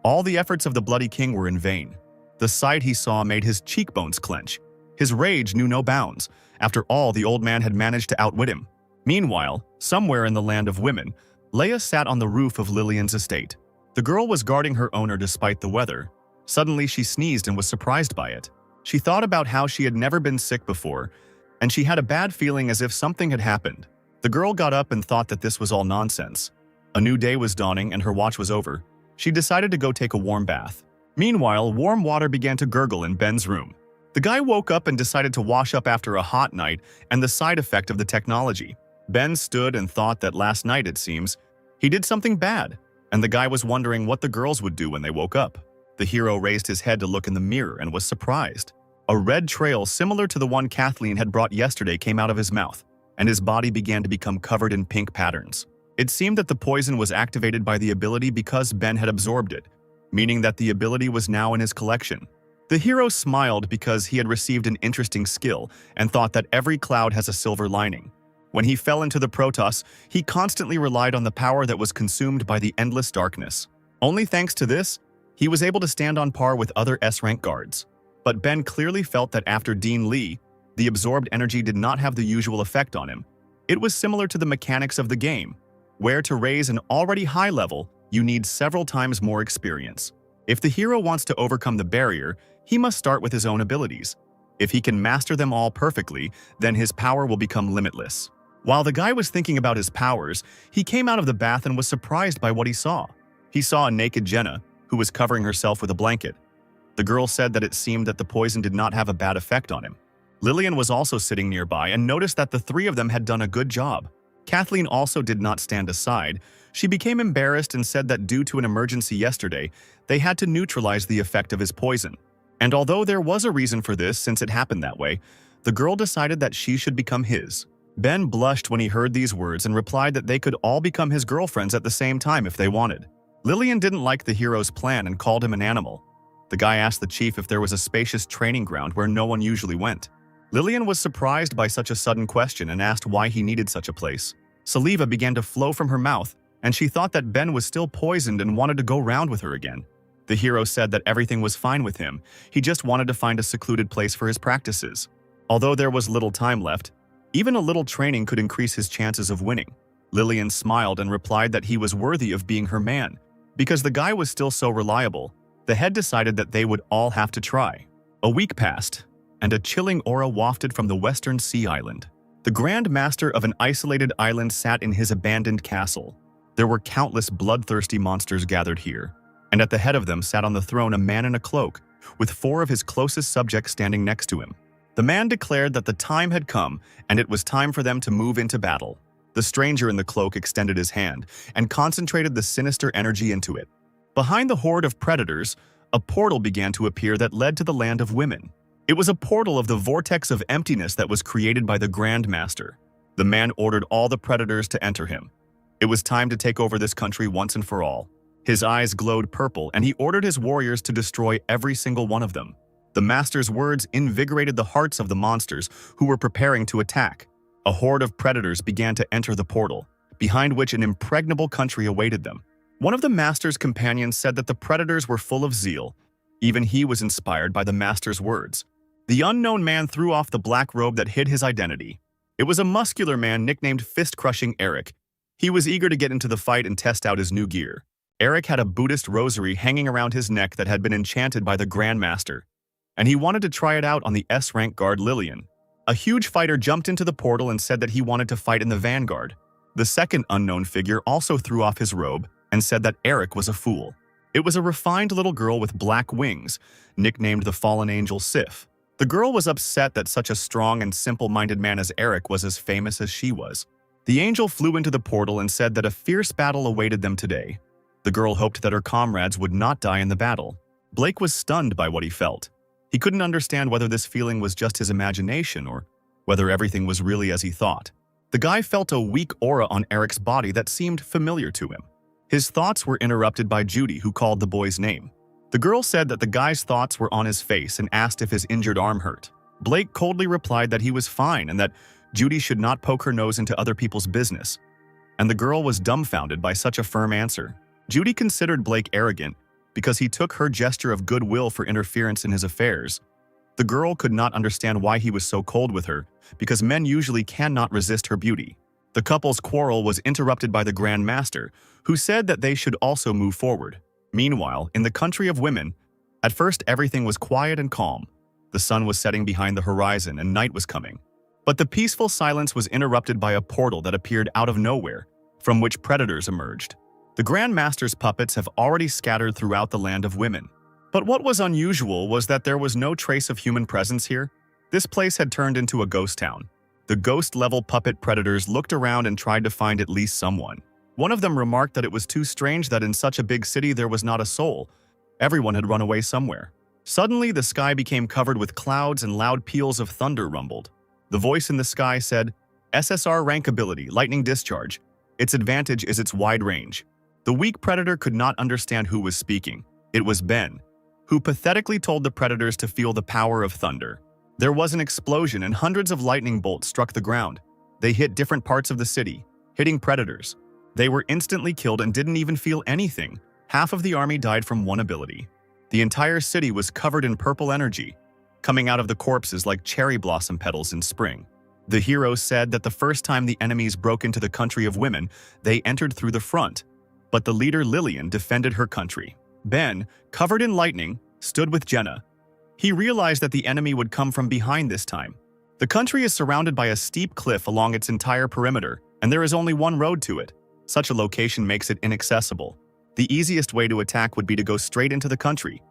All the efforts of the bloody king were in vain. The sight he saw made his cheekbones clench. His rage knew no bounds. After all, the old man had managed to outwit him. Meanwhile, somewhere in the land of women, Leia sat on the roof of Lillian's estate. The girl was guarding her owner despite the weather. Suddenly, she sneezed and was surprised by it. She thought about how she had never been sick before, and she had a bad feeling as if something had happened. The girl got up and thought that this was all nonsense. A new day was dawning and her watch was over. She decided to go take a warm bath. Meanwhile, warm water began to gurgle in Ben's room. The guy woke up and decided to wash up after a hot night and the side effect of the technology. Ben stood and thought that last night, it seems, he did something bad, and the guy was wondering what the girls would do when they woke up. The hero raised his head to look in the mirror and was surprised. A red trail similar to the one Kathleen had brought yesterday came out of his mouth, and his body began to become covered in pink patterns. It seemed that the poison was activated by the ability because Ben had absorbed it, meaning that the ability was now in his collection. The hero smiled because he had received an interesting skill and thought that every cloud has a silver lining. When he fell into the Protos, he constantly relied on the power that was consumed by the endless darkness. Only thanks to this, he was able to stand on par with other S-rank guards. But Ben clearly felt that after Dean Lee, the absorbed energy did not have the usual effect on him. It was similar to the mechanics of the game, where to raise an already high level, you need several times more experience. If the hero wants to overcome the barrier, he must start with his own abilities. If he can master them all perfectly, then his power will become limitless. While the guy was thinking about his powers, he came out of the bath and was surprised by what he saw. He saw a naked Jenna, who was covering herself with a blanket. The girl said that it seemed that the poison did not have a bad effect on him. Lillian was also sitting nearby and noticed that the three of them had done a good job. Kathleen also did not stand aside. She became embarrassed and said that due to an emergency yesterday, they had to neutralize the effect of his poison. And although there was a reason for this since it happened that way, the girl decided that she should become his. Ben blushed when he heard these words and replied that they could all become his girlfriends at the same time if they wanted. Lillian didn't like the hero's plan and called him an animal. The guy asked the chief if there was a spacious training ground where no one usually went. Lillian was surprised by such a sudden question and asked why he needed such a place. Saliva began to flow from her mouth, and she thought that Ben was still poisoned and wanted to go round with her again. The hero said that everything was fine with him, he just wanted to find a secluded place for his practices. Although there was little time left, even a little training could increase his chances of winning. Lillian smiled and replied that he was worthy of being her man. Because the guy was still so reliable, the head decided that they would all have to try. A week passed, and a chilling aura wafted from the western sea island. The Grand Master of an isolated island sat in his abandoned castle. There were countless bloodthirsty monsters gathered here, and at the head of them sat on the throne a man in a cloak, with 4 of his closest subjects standing next to him. The man declared that the time had come, and it was time for them to move into battle. The stranger in the cloak extended his hand and concentrated the sinister energy into it. Behind the horde of predators, a portal began to appear that led to the land of women. It was a portal of the vortex of emptiness that was created by the Grand Master. The man ordered all the predators to enter him. It was time to take over this country once and for all. His eyes glowed purple, and he ordered his warriors to destroy every single one of them. The master's words invigorated the hearts of the monsters who were preparing to attack. A horde of predators began to enter the portal, behind which an impregnable country awaited them. One of the master's companions said that the predators were full of zeal. Even he was inspired by the master's words. The unknown man threw off the black robe that hid his identity. It was a muscular man nicknamed Fist-Crushing Eric. He was eager to get into the fight and test out his new gear. Eric had a Buddhist rosary hanging around his neck that had been enchanted by the Grand Master, and he wanted to try it out on the S-rank guard Lillian. A huge fighter jumped into the portal and said that he wanted to fight in the vanguard. The second unknown figure also threw off his robe and said that Eric was a fool. It was a refined little girl with black wings, nicknamed the Fallen Angel Sif. The girl was upset that such a strong and simple-minded man as Eric was as famous as she was. The angel flew into the portal and said that a fierce battle awaited them today. The girl hoped that her comrades would not die in the battle. Blake was stunned by what he felt. He couldn't understand whether this feeling was just his imagination or whether everything was really as he thought. The guy felt a weak aura on Eric's body that seemed familiar to him. His thoughts were interrupted by Judy, who called the boy's name. The girl said that the guy's thoughts were on his face and asked if his injured arm hurt. Blake coldly replied that he was fine and that Judy should not poke her nose into other people's business. And the girl was dumbfounded by such a firm answer. Judy considered Blake arrogant because he took her gesture of goodwill for interference in his affairs. The girl could not understand why he was so cold with her, because men usually cannot resist her beauty. The couple's quarrel was interrupted by the Grand Master, who said that they should also move forward. Meanwhile, in the country of women, at first everything was quiet and calm. The sun was setting behind the horizon and night was coming. But the peaceful silence was interrupted by a portal that appeared out of nowhere, from which predators emerged. The Grand Master's puppets have already scattered throughout the land of women. But what was unusual was that there was no trace of human presence here. This place had turned into a ghost town. The ghost-level puppet predators looked around and tried to find at least someone. One of them remarked that it was too strange that in such a big city there was not a soul. Everyone had run away somewhere. Suddenly, the sky became covered with clouds and loud peals of thunder rumbled. The voice in the sky said, "SSR rank ability, lightning discharge. Its advantage is its wide range." The weak predator could not understand who was speaking. It was Ben, who pathetically told the predators to feel the power of thunder. There was an explosion and hundreds of lightning bolts struck the ground. They hit different parts of the city, hitting predators. They were instantly killed and didn't even feel anything. Half of the army died from one ability. The entire city was covered in purple energy, coming out of the corpses like cherry blossom petals in spring. The hero said that the first time the enemies broke into the country of women, they entered through the front. But the leader Lillian defended her country. Ben, covered in lightning, stood with Jenna. He realized that the enemy would come from behind this time. The country is surrounded by a steep cliff along its entire perimeter, and there is only one road to it. Such a location makes it inaccessible. The easiest way to attack would be to go straight into the country.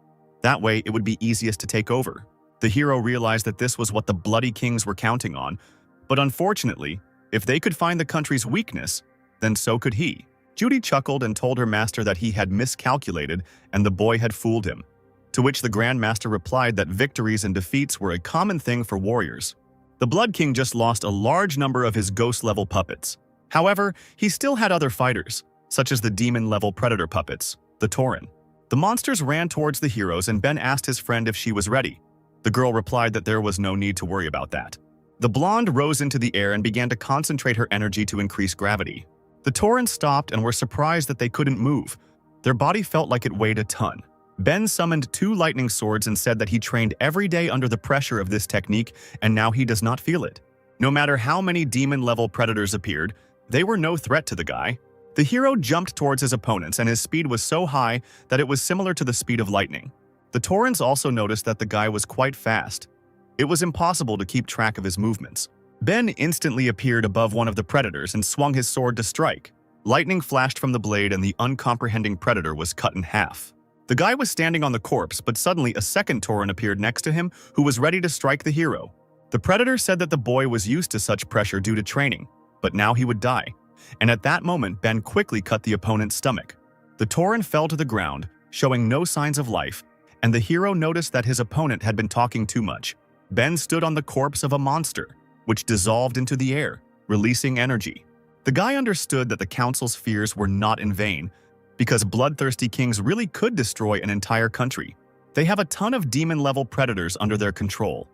That way, it would be easiest to take over. The hero realized that this was what the Bloody Kings were counting on, but unfortunately, If they could find the country's weakness, then so could he. Judy chuckled and told her master that he had miscalculated and the boy had fooled him, to which the Grand Master replied that victories and defeats were a common thing for warriors. The Blood King just lost a large number of his ghost-level puppets. However, he still had other fighters, such as the demon-level predator puppets, the Tauren. The monsters ran towards the heroes and Ben asked his friend if she was ready. The girl replied that there was no need to worry about that. The blonde rose into the air and began to concentrate her energy to increase gravity. The Tauren stopped and were surprised that they couldn't move. Their body felt like it weighed a ton. Ben summoned 2 lightning swords and said that he trained every day under the pressure of this technique and now he does not feel it. No matter how many demon-level predators appeared, they were no threat to the guy. The hero jumped towards his opponents and his speed was so high that it was similar to the speed of lightning. The Taurens also noticed that the guy was quite fast. It was impossible to keep track of his movements. Ben instantly appeared above one of the predators and swung his sword to strike. Lightning flashed from the blade and the uncomprehending predator was cut in half. The guy was standing on the corpse, but suddenly a second Tauren appeared next to him who was ready to strike the hero. The predator said that the boy was used to such pressure due to training, but now he would die. And at that moment, Ben quickly cut the opponent's stomach. The Tauren fell to the ground, showing no signs of life, and the hero noticed that his opponent had been talking too much. Ben stood on the corpse of a monster, which dissolved into the air, releasing energy. The guy understood that the council's fears were not in vain, because bloodthirsty kings really could destroy an entire country. They have a ton of demon-level predators under their control,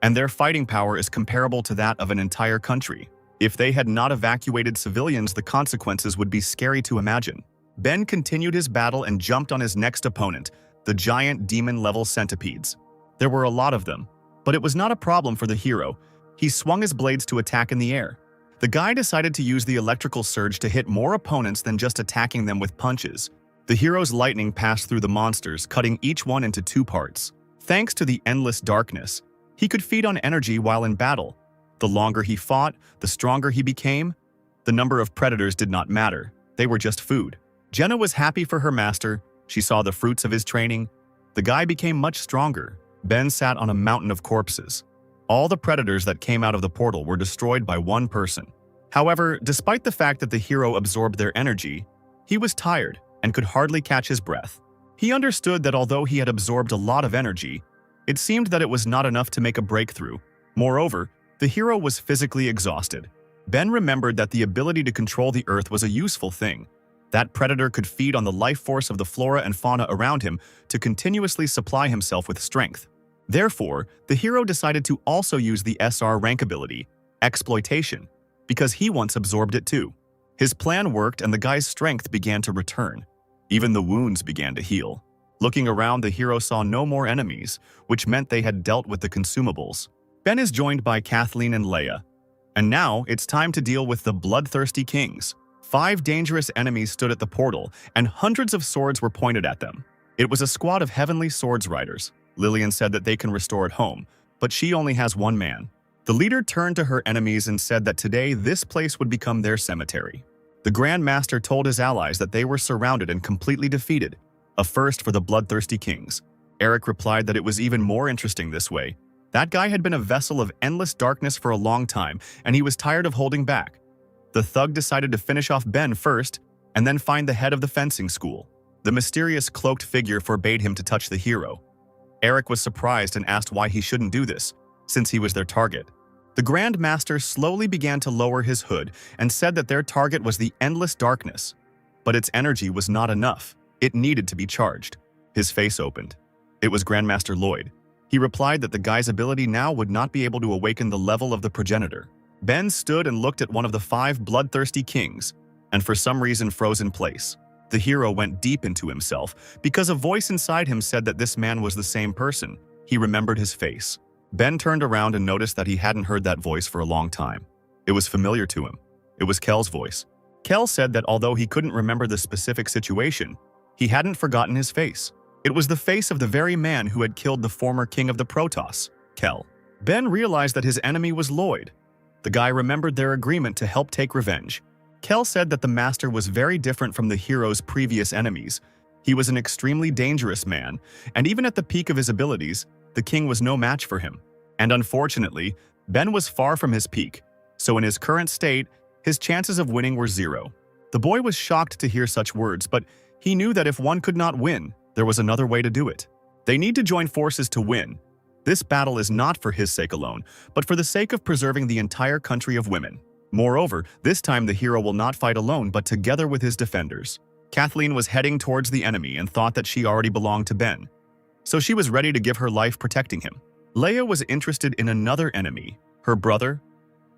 and their fighting power is comparable to that of an entire country. If they had not evacuated civilians, the consequences would be scary to imagine. Ben continued his battle and jumped on his next opponent, the giant demon-level centipedes. There were a lot of them, but it was not a problem for the hero. He swung his blades to attack in the air. The guy decided to use the electrical surge to hit more opponents than just attacking them with punches. The hero's lightning passed through the monsters, cutting each one into 2 parts. Thanks to the endless darkness, he could feed on energy while in battle. The longer he fought, the stronger he became. The number of predators did not matter. They were just food. Jenna was happy for her master. She saw the fruits of his training. The guy became much stronger. Ben sat on a mountain of corpses. All the predators that came out of the portal were destroyed by one person. However, despite the fact that the hero absorbed their energy, he was tired and could hardly catch his breath. He understood that although he had absorbed a lot of energy, it seemed that it was not enough to make a breakthrough. Moreover, the hero was physically exhausted. Ben remembered that the ability to control the earth was a useful thing. That predator could feed on the life force of the flora and fauna around him to continuously supply himself with strength. Therefore, the hero decided to also use the SR rank ability, Exploitation, because he once absorbed it too. His plan worked and the guy's strength began to return. Even the wounds began to heal. Looking around, the hero saw no more enemies, which meant they had dealt with the consumables. Ben is joined by Kathleen and Leia. And now, it's time to deal with the bloodthirsty kings. 5 dangerous enemies stood at the portal, and hundreds of swords were pointed at them. It was a squad of heavenly swords riders. Lillian said that they can restore it home, but she only has 1 man. The leader turned to her enemies and said that today this place would become their cemetery. The Grand Master told his allies that they were surrounded and completely defeated, a first for the bloodthirsty kings. Eric replied that it was even more interesting this way. That guy had been a vessel of endless darkness for a long time, and he was tired of holding back. The thug decided to finish off Ben first, and then find the head of the fencing school. The mysterious cloaked figure forbade him to touch the hero. Eric was surprised and asked why he shouldn't do this, since he was their target. The Grand Master slowly began to lower his hood and said that their target was the endless darkness. But its energy was not enough. It needed to be charged. His face opened. It was Grandmaster Lloyd. He replied that the guy's ability now would not be able to awaken the level of the progenitor. Ben stood and looked at one of the 5 bloodthirsty kings, and for some reason froze in place. The hero went deep into himself because a voice inside him said that this man was the same person. He remembered his face. Ben turned around and noticed that he hadn't heard that voice for a long time. It was familiar to him. It was Kell's voice. Kell said that although he couldn't remember the specific situation, he hadn't forgotten his face. It was the face of the very man who had killed the former king of the Protos, Kell. Ben realized that his enemy was Lloyd. The guy remembered their agreement to help take revenge. Kell said that the master was very different from the hero's previous enemies. He was an extremely dangerous man, and even at the peak of his abilities, the king was no match for him. And unfortunately, Ben was far from his peak. so in his current state, his chances of winning were 0. The boy was shocked to hear such words, but he knew that if one could not win, there was another way to do it. They need to join forces to win. This battle is not for his sake alone, but for the sake of preserving the entire country of women. Moreover, this time the hero will not fight alone but together with his defenders. Kathleen was heading towards the enemy and thought that she already belonged to Ben, so she was ready to give her life protecting him. Leia was interested in another enemy, her brother.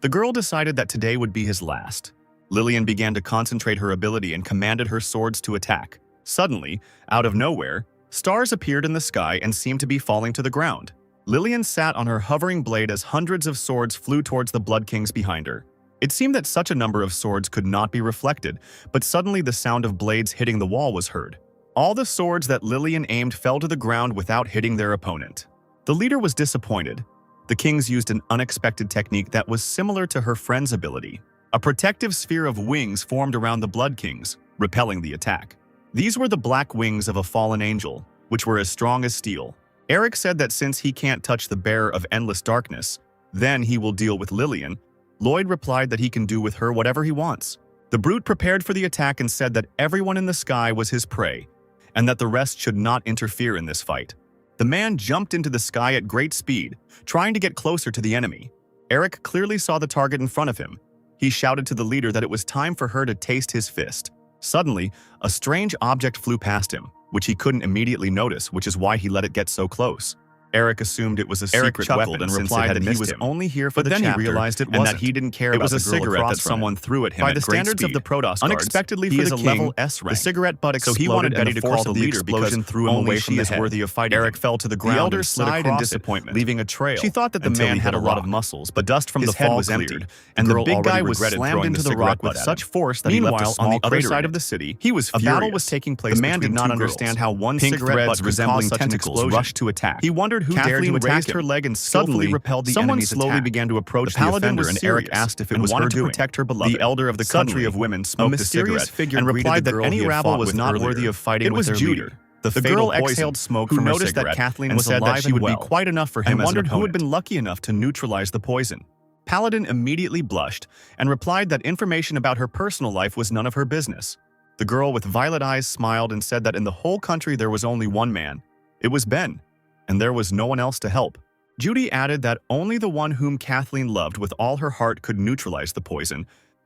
The girl decided that today would be his last. Lillian began to concentrate her ability and commanded her swords to attack. Suddenly, out of nowhere, stars appeared in the sky and seemed to be falling to the ground. Lillian sat on her hovering blade as hundreds of swords flew towards the Blood Kings behind her. It seemed that such a number of swords could not be reflected, but suddenly the sound of blades hitting the wall was heard. All the swords that Lillian aimed fell to the ground without hitting their opponent. The leader was disappointed. The kings used an unexpected technique that was similar to her friend's ability. A protective sphere of wings formed around the Blood Kings, repelling the attack. These were the black wings of a fallen angel, which were as strong as steel. Eric said that since he can't touch the bearer of endless darkness, then he will deal with Lillian. Lloyd replied that he can do with her whatever he wants. The brute prepared for the attack and said that everyone in the sky was his prey, and that the rest should not interfere in this fight. The man jumped into the sky at great speed, trying to get closer to the enemy. Eric clearly saw the target in front of him. He shouted to the leader that it was time for her to taste his fist. Suddenly, a strange object flew past him, which he couldn't immediately notice, which is why he let it get so close. Eric assumed it was a secret weapon and replied that he was only here for the chapter, he realized it wasn't, and that he didn't care about the girl across from him. It was a cigarette that someone threw at him at great speed. By the standards of the Protos guards, unexpectedly for the king, level S rank. The cigarette butt exploded, so he wanted Betty to call the leader because threw him away from the head. Worthy of fighting. Eric fell to the ground. The elder sighed in disappointment, leaving a trail. She thought that the man had a lot of muscles, but dust from the fall was emptied, and the big guy was slammed into the rock with such force that he left a small crater. On the other side of the city, he was furious. A battle was taking place. The man did not understand how one cigarette butt resembling tentacles rushed to attack. He wondered who dared to attack her leg and suddenly repelled the enemy's attack. Someone slowly began to approach the offender, and Eric asked if it was her doing. To protect her beloved. The elder of the country of women smoked a cigarette figure and replied that any rabble was not worthy of fighting with their leader. The girl exhaled smoke from her cigarette, that Kathleen was said that she would be quite enough for him, and wondered who had been lucky enough to neutralize the poison. Paladin immediately blushed and replied that information about her personal life was none of her business. The girl with violet eyes smiled and said that in the whole country there was only one man. It was Ben, and there was no one else to help. Judy added that only the one whom Kathleen loved with all her heart could neutralize the poison.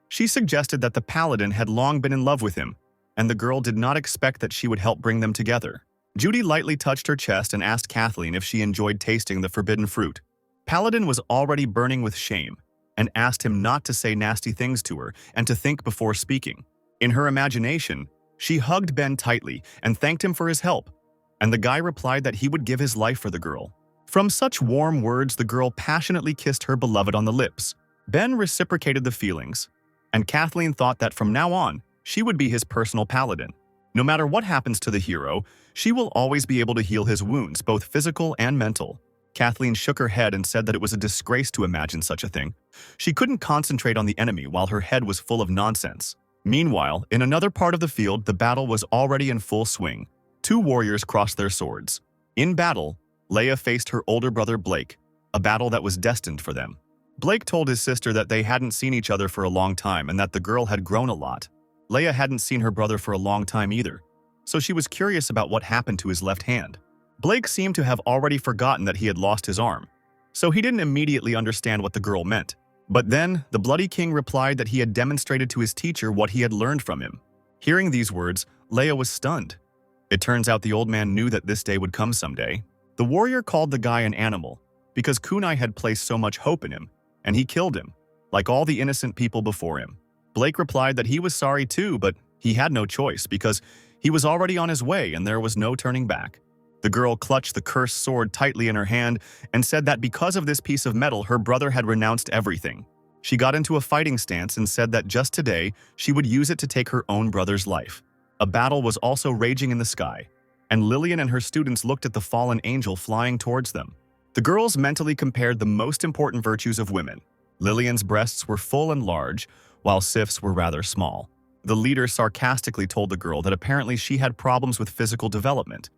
She suggested that the paladin had long been in love with him, and the girl did not expect that she would help bring them together. Judy lightly touched her chest and asked Kathleen if she enjoyed tasting the forbidden fruit. Paladin was already burning with shame and asked him not to say nasty things to her and to think before speaking. In her imagination, she hugged Ben tightly and thanked him for his help, and the guy replied that he would give his life for the girl. From such warm words, the girl passionately kissed her beloved on the lips. Ben reciprocated the feelings, and Kathleen thought that from now on, she would be his personal paladin. No matter what happens to the hero, she will always be able to heal his wounds, both physical and mental. Kathleen shook her head and said that it was a disgrace to imagine such a thing. She couldn't concentrate on the enemy while her head was full of nonsense. Meanwhile, in another part of the field, the battle was already in full swing. Two warriors crossed their swords. In battle, Leia faced her older brother Blake, a battle that was destined for them. Blake told his sister that they hadn't seen each other for a long time and that the girl had grown a lot. Leia hadn't seen her brother for a long time either, so she was curious about what happened to his left hand. Blake seemed to have already forgotten that he had lost his arm, so he didn't immediately understand what the girl meant. But then, the Bloody King replied that he had demonstrated to his teacher what he had learned from him. Hearing these words, Leia was stunned. It turns out the old man knew that this day would come someday. The warrior called the guy an animal because Kunai had placed so much hope in him, and he killed him, like all the innocent people before him. Blake replied that he was sorry too, but he had no choice because he was already on his way and there was no turning back. The girl clutched the cursed sword tightly in her hand and said that because of this piece of metal, her brother had renounced everything. She got into a fighting stance and said that just today, she would use it to take her own brother's life. A battle was also raging in the sky, and Lillian and her students looked at the fallen angel flying towards them. The girls mentally compared the most important virtues of women. Lillian's breasts were full and large, while Sif's were rather small. The leader sarcastically told the girl that apparently she had problems with physical development.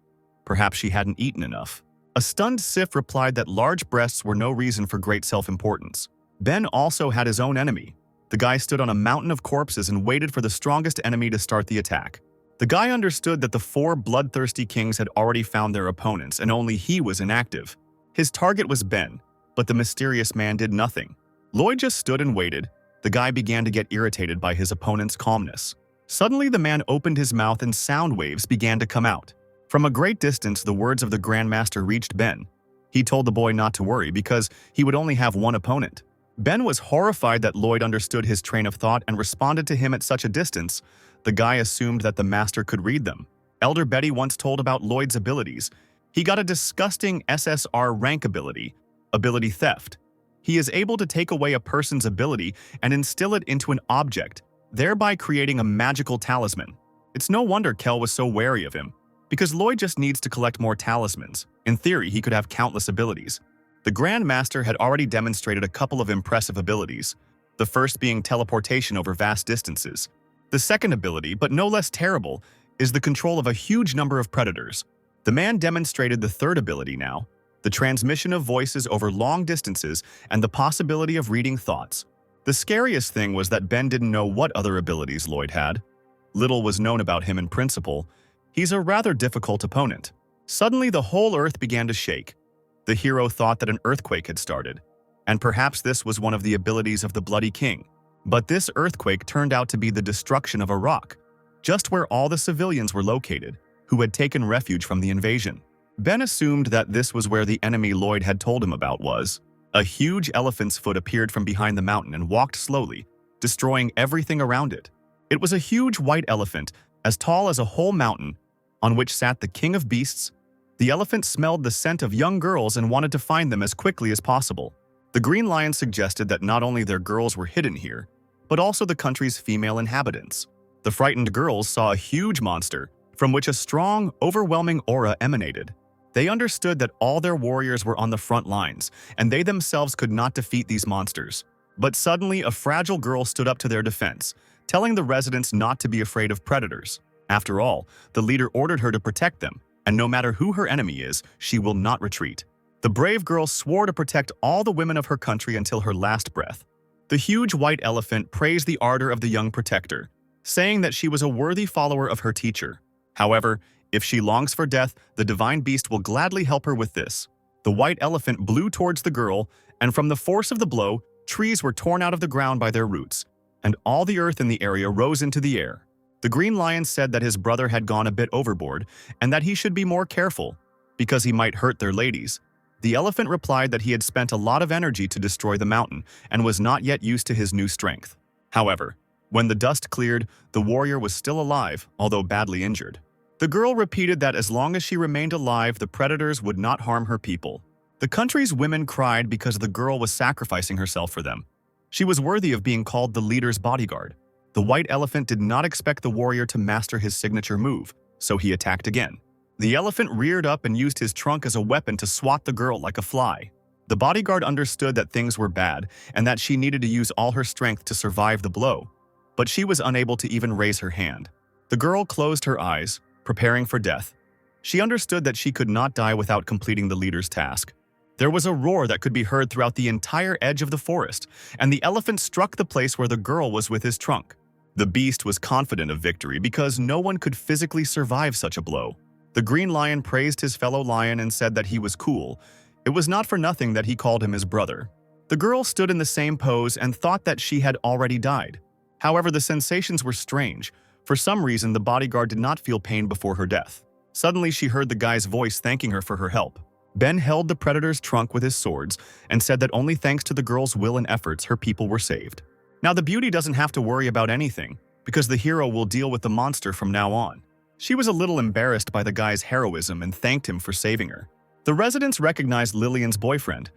Perhaps she hadn't eaten enough. A stunned Sif replied that large breasts were no reason for great self-importance. Ben also had his own enemy. The guy stood on a mountain of corpses and waited for the strongest enemy to start the attack. The guy understood that the four bloodthirsty kings had already found their opponents and only he was inactive. His target was Ben, but the mysterious man did nothing. Lloyd just stood and waited. The guy began to get irritated by his opponent's calmness. Suddenly, the man opened his mouth and sound waves began to come out. From a great distance, the words of the Grandmaster reached Ben. He told the boy not to worry because he would only have one opponent. Ben was horrified that Lloyd understood his train of thought and responded to him at such a distance. The guy assumed that the master could read them. Elder Betty once told about Lloyd's abilities. He got a disgusting SSR rank ability theft. He is able to take away a person's ability and instill it into an object, thereby creating a magical talisman. It's no wonder Kell was so wary of him, because Lloyd just needs to collect more talismans. In theory, he could have countless abilities. The Grand Master had already demonstrated a couple of impressive abilities, the first being teleportation over vast distances. The second ability, but no less terrible, is the control of a huge number of predators. The man demonstrated the third ability now, the transmission of voices over long distances and the possibility of reading thoughts. The scariest thing was that Ben didn't know what other abilities Lloyd had. Little was known about him in principle. He's a rather difficult opponent. Suddenly, the whole earth began to shake. The hero thought that an earthquake had started, and perhaps this was one of the abilities of the Bloody King. But this earthquake turned out to be the destruction of a rock, just where all the civilians were located, who had taken refuge from the invasion. Ben assumed that this was where the enemy Lloyd had told him about was. A huge elephant's foot appeared from behind the mountain and walked slowly, destroying everything around it. It was a huge white elephant, as tall as a whole mountain, on which sat the king of beasts. The elephant smelled the scent of young girls and wanted to find them as quickly as possible. The Green Lion suggested that not only their girls were hidden here, but also the country's female inhabitants. The frightened girls saw a huge monster, from which a strong, overwhelming aura emanated. They understood that all their warriors were on the front lines, and they themselves could not defeat these monsters. But suddenly, a fragile girl stood up to their defense, telling the residents not to be afraid of predators. After all, the leader ordered her to protect them, and no matter who her enemy is, she will not retreat. The brave girl swore to protect all the women of her country until her last breath. The huge white elephant praised the ardor of the young protector, saying that she was a worthy follower of her teacher. However, if she longs for death, the divine beast will gladly help her with this. The white elephant blew towards the girl, and from the force of the blow, trees were torn out of the ground by their roots, and all the earth in the area rose into the air. The Green Lion said that his brother had gone a bit overboard and that he should be more careful, because he might hurt their ladies. The elephant replied that he had spent a lot of energy to destroy the mountain and was not yet used to his new strength. However, when the dust cleared, the warrior was still alive, although badly injured. The girl repeated that as long as she remained alive, the predators would not harm her people. The country's women cried because the girl was sacrificing herself for them. She was worthy of being called the leader's bodyguard. The white elephant did not expect the warrior to master his signature move, so he attacked again. The elephant reared up and used his trunk as a weapon to swat the girl like a fly. The bodyguard understood that things were bad and that she needed to use all her strength to survive the blow, but she was unable to even raise her hand. The girl closed her eyes, preparing for death. She understood that she could not die without completing the leader's task. There was a roar that could be heard throughout the entire edge of the forest, and the elephant struck the place where the girl was with his trunk. The beast was confident of victory because no one could physically survive such a blow. The Green Lion praised his fellow lion and said that he was cool. It was not for nothing that he called him his brother. The girl stood in the same pose and thought that she had already died. However, the sensations were strange. For some reason, the bodyguard did not feel pain before her death. Suddenly, she heard the guy's voice thanking her for her help. Ben held the predator's trunk with his swords and said that only thanks to the girl's will and efforts, her people were saved. Now, the beauty doesn't have to worry about anything, because the hero will deal with the monster from now on. She was a little embarrassed by the guy's heroism and thanked him for saving her. The residents recognized Lillian's boyfriend.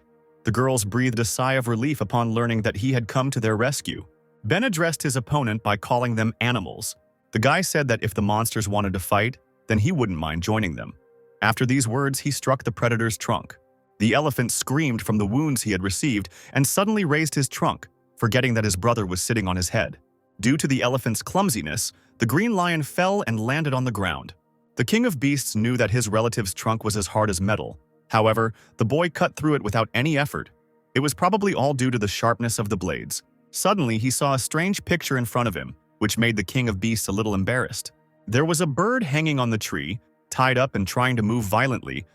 The girls breathed a sigh of relief upon learning that he had come to their rescue. Ben addressed his opponent by calling them animals. The guy said that if the monsters wanted to fight, then he wouldn't mind joining them. After these words, he struck the predator's trunk. The elephant screamed from the wounds he had received and suddenly raised his trunk, forgetting that his brother was sitting on his head. Due to the elephant's clumsiness, the Green Lion fell and landed on the ground. The King of Beasts knew that his relative's trunk was as hard as metal. However, the boy cut through it without any effort. It was probably all due to the sharpness of the blades. Suddenly, he saw a strange picture in front of him, which made the king of beasts a little embarrassed. There was a bird hanging on the tree, tied up and trying to move violently.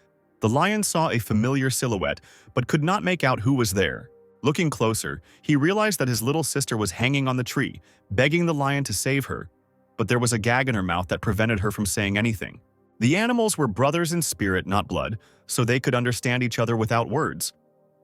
The lion saw a familiar silhouette, but could not make out who was there. Looking closer, he realized that his little sister was hanging on the tree, begging the lion to save her. But there was a gag in her mouth that prevented her from saying anything. The animals were brothers in spirit, not blood, so they could understand each other without words.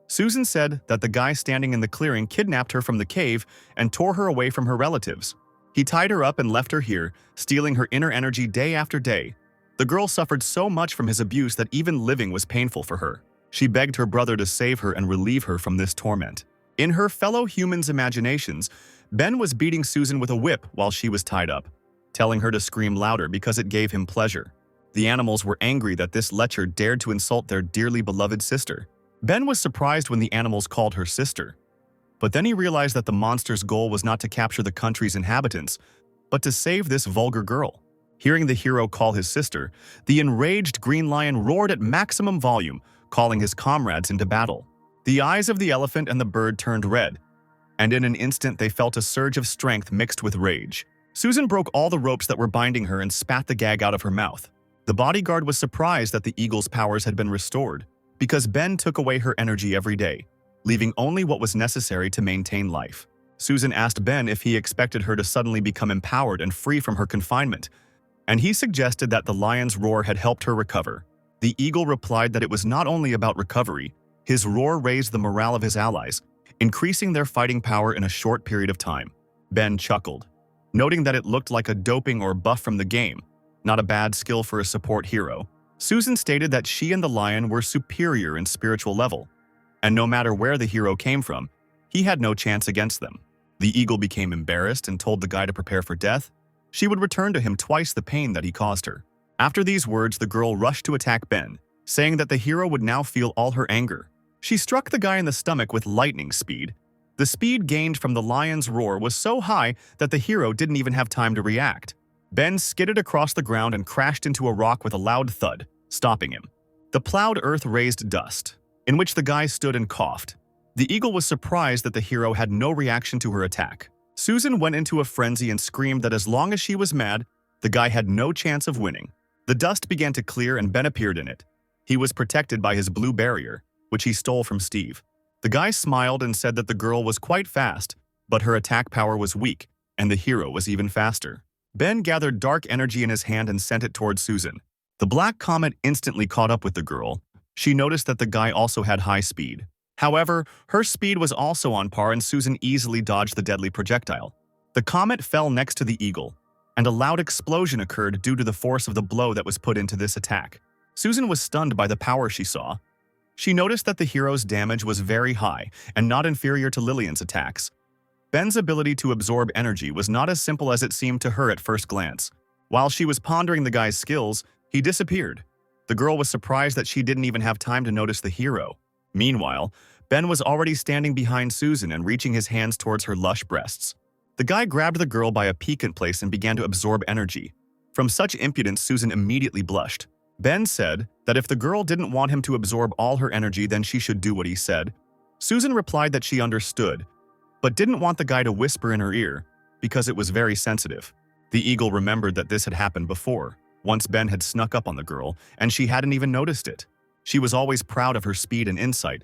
Susan said that the guy standing in the clearing kidnapped her from the cave and tore her away from her relatives. He tied her up and left her here, stealing her inner energy day after day. The girl suffered so much from his abuse that even living was painful for her. She begged her brother to save her and relieve her from this torment. In her fellow humans' imaginations, Ben was beating Susan with a whip while she was tied up, telling her to scream louder because it gave him pleasure. The animals were angry that this lecher dared to insult their dearly beloved sister. Ben was surprised when the animals called her sister. But then he realized that the monster's goal was not to capture the country's inhabitants, but to save this vulgar girl. Hearing the hero call his sister, the enraged green lion roared at maximum volume, calling his comrades into battle. The eyes of the elephant and the bird turned red, and in an instant they felt a surge of strength mixed with rage. Susan broke all the ropes that were binding her and spat the gag out of her mouth. The bodyguard was surprised that the eagle's powers had been restored, because Ben took away her energy every day, leaving only what was necessary to maintain life. Susan asked Ben if he expected her to suddenly become empowered and free from her confinement, and he suggested that the lion's roar had helped her recover. The eagle replied that it was not only about recovery. His roar raised the morale of his allies, increasing their fighting power in a short period of time. Ben chuckled, noting that it looked like a doping or buff from the game, not a bad skill for a support hero. Susan stated that she and the lion were superior in spiritual level, and no matter where the hero came from, he had no chance against them. The eagle became embarrassed and told the guy to prepare for death. She would return to him twice the pain that he caused her. After these words, the girl rushed to attack Ben, saying that the hero would now feel all her anger. She struck the guy in the stomach with lightning speed. The speed gained from the lion's roar was so high that the hero didn't even have time to react. Ben skidded across the ground and crashed into a rock with a loud thud, stopping him. The plowed earth raised dust, in which the guy stood and coughed. The eagle was surprised that the hero had no reaction to her attack. Susan went into a frenzy and screamed that as long as she was mad, the guy had no chance of winning. The dust began to clear and Ben appeared in it. He was protected by his blue barrier, which he stole from Steve. The guy smiled and said that the girl was quite fast, but her attack power was weak, and the hero was even faster. Ben gathered dark energy in his hand and sent it towards Susan. The black comet instantly caught up with the girl. She noticed that the guy also had high speed. However, her speed was also on par and Susan easily dodged the deadly projectile. The comet fell next to the eagle, and a loud explosion occurred due to the force of the blow that was put into this attack. Susan was stunned by the power she saw. She noticed that the hero's damage was very high and not inferior to Lillian's attacks. Ben's ability to absorb energy was not as simple as it seemed to her at first glance. While she was pondering the guy's skills, he disappeared. The girl was surprised that she didn't even have time to notice the hero. Meanwhile, Ben was already standing behind Susan and reaching his hands towards her lush breasts. The guy grabbed the girl by a piquant place and began to absorb energy. From such impudence, Susan immediately blushed. Ben said that if the girl didn't want him to absorb all her energy, then she should do what he said. Susan replied that she understood, but didn't want the guy to whisper in her ear because it was very sensitive. The eagle remembered that this had happened before. Once Ben had snuck up on the girl, and she hadn't even noticed it. She was always proud of her speed and insight,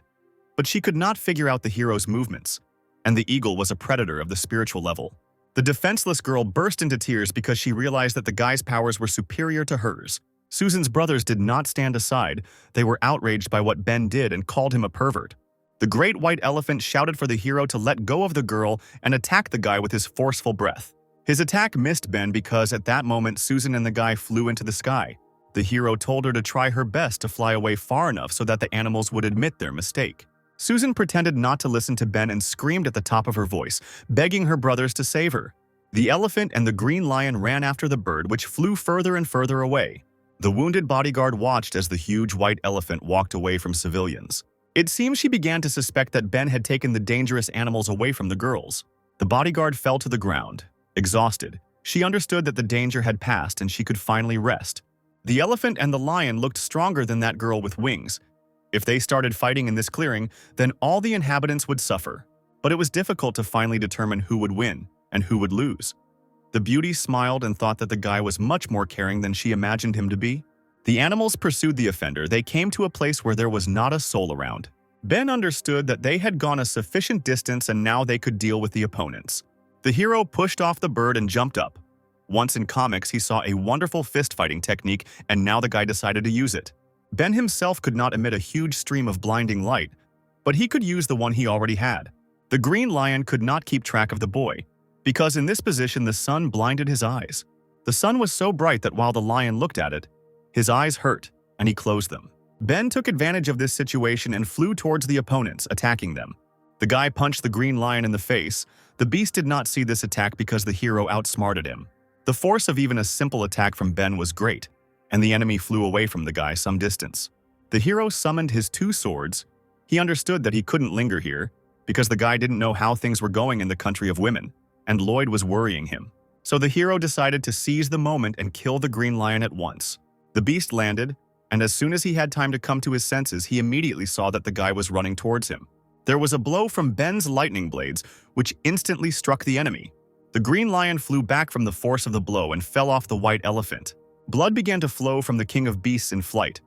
but she could not figure out the hero's movements, and the eagle was a predator of the spiritual level. The defenseless girl burst into tears because she realized that the guy's powers were superior to hers. Susan's brothers did not stand aside. They were outraged by what Ben did and called him a pervert. The great white elephant shouted for the hero to let go of the girl and attack the guy with his forceful breath. His attack missed Ben because at that moment Susan and the guy flew into the sky. The hero told her to try her best to fly away far enough so that the animals would admit their mistake. Susan pretended not to listen to Ben and screamed at the top of her voice, begging her brothers to save her. The elephant and the green lion ran after the bird, which flew further and further away. The wounded bodyguard watched as the huge white elephant walked away from civilians. It seems she began to suspect that Ben had taken the dangerous animals away from the girls. The bodyguard fell to the ground, exhausted. She understood that the danger had passed and she could finally rest. The elephant and the lion looked stronger than that girl with wings, If they started fighting in this clearing, then all the inhabitants would suffer. But it was difficult to finally determine who would win and who would lose. The beauty smiled and thought that the guy was much more caring than she imagined him to be. The animals pursued the offender. They came to a place where there was not a soul around. Ben understood that they had gone a sufficient distance and now they could deal with the opponents. The hero pushed off the bird and jumped up. Once in comics, he saw a wonderful fist-fighting technique, and now the guy decided to use it. Ben himself could not emit a huge stream of blinding light, but he could use the one he already had. The green lion could not keep track of the boy, because in this position the sun blinded his eyes. The sun was so bright that while the lion looked at it, his eyes hurt, and he closed them. Ben took advantage of this situation and flew towards the opponents, attacking them. The guy punched the green lion in the face. The beast did not see this attack because the hero outsmarted him. The force of even a simple attack from Ben was great, and the enemy flew away from the guy some distance. The hero summoned his 2 swords. He understood that he couldn't linger here, because the guy didn't know how things were going in the country of women, and Lloyd was worrying him. So the hero decided to seize the moment and kill the green lion at once. The beast landed, and as soon as he had time to come to his senses, he immediately saw that the guy was running towards him. There was a blow from Ben's lightning blades, which instantly struck the enemy. The green lion flew back from the force of the blow and fell off the white elephant. Blood began to flow from the king of beasts in flight.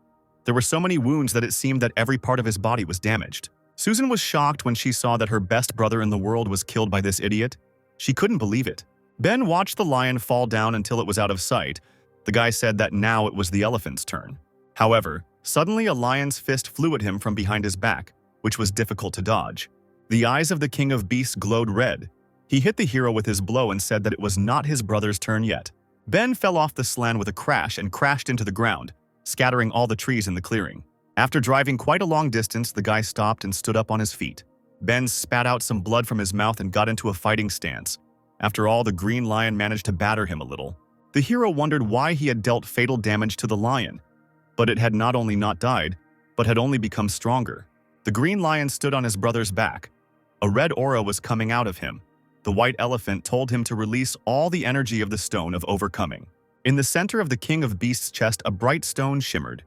There were so many wounds that it seemed that every part of his body was damaged. Susan was shocked when she saw that her best brother in the world was killed by this idiot. She couldn't believe it. Ben watched the lion fall down until it was out of sight. The guy said that now it was the elephant's turn. However, suddenly a lion's fist flew at him from behind his back, which was difficult to dodge. The eyes of the king of beasts glowed red. He hit the hero with his blow and said that it was not his brother's turn yet. Ben fell off the slan with a crash and crashed into the ground, scattering all the trees in the clearing. After driving quite a long distance, the guy stopped and stood up on his feet. Ben spat out some blood from his mouth and got into a fighting stance. After all, the green lion managed to batter him a little. The hero wondered why he had dealt fatal damage to the lion, but it had not only not died, but had only become stronger. The green lion stood on his brother's back. A red aura was coming out of him. The white elephant told him to release all the energy of the stone of overcoming. In the center of the king of beasts' chest, a bright stone shimmered.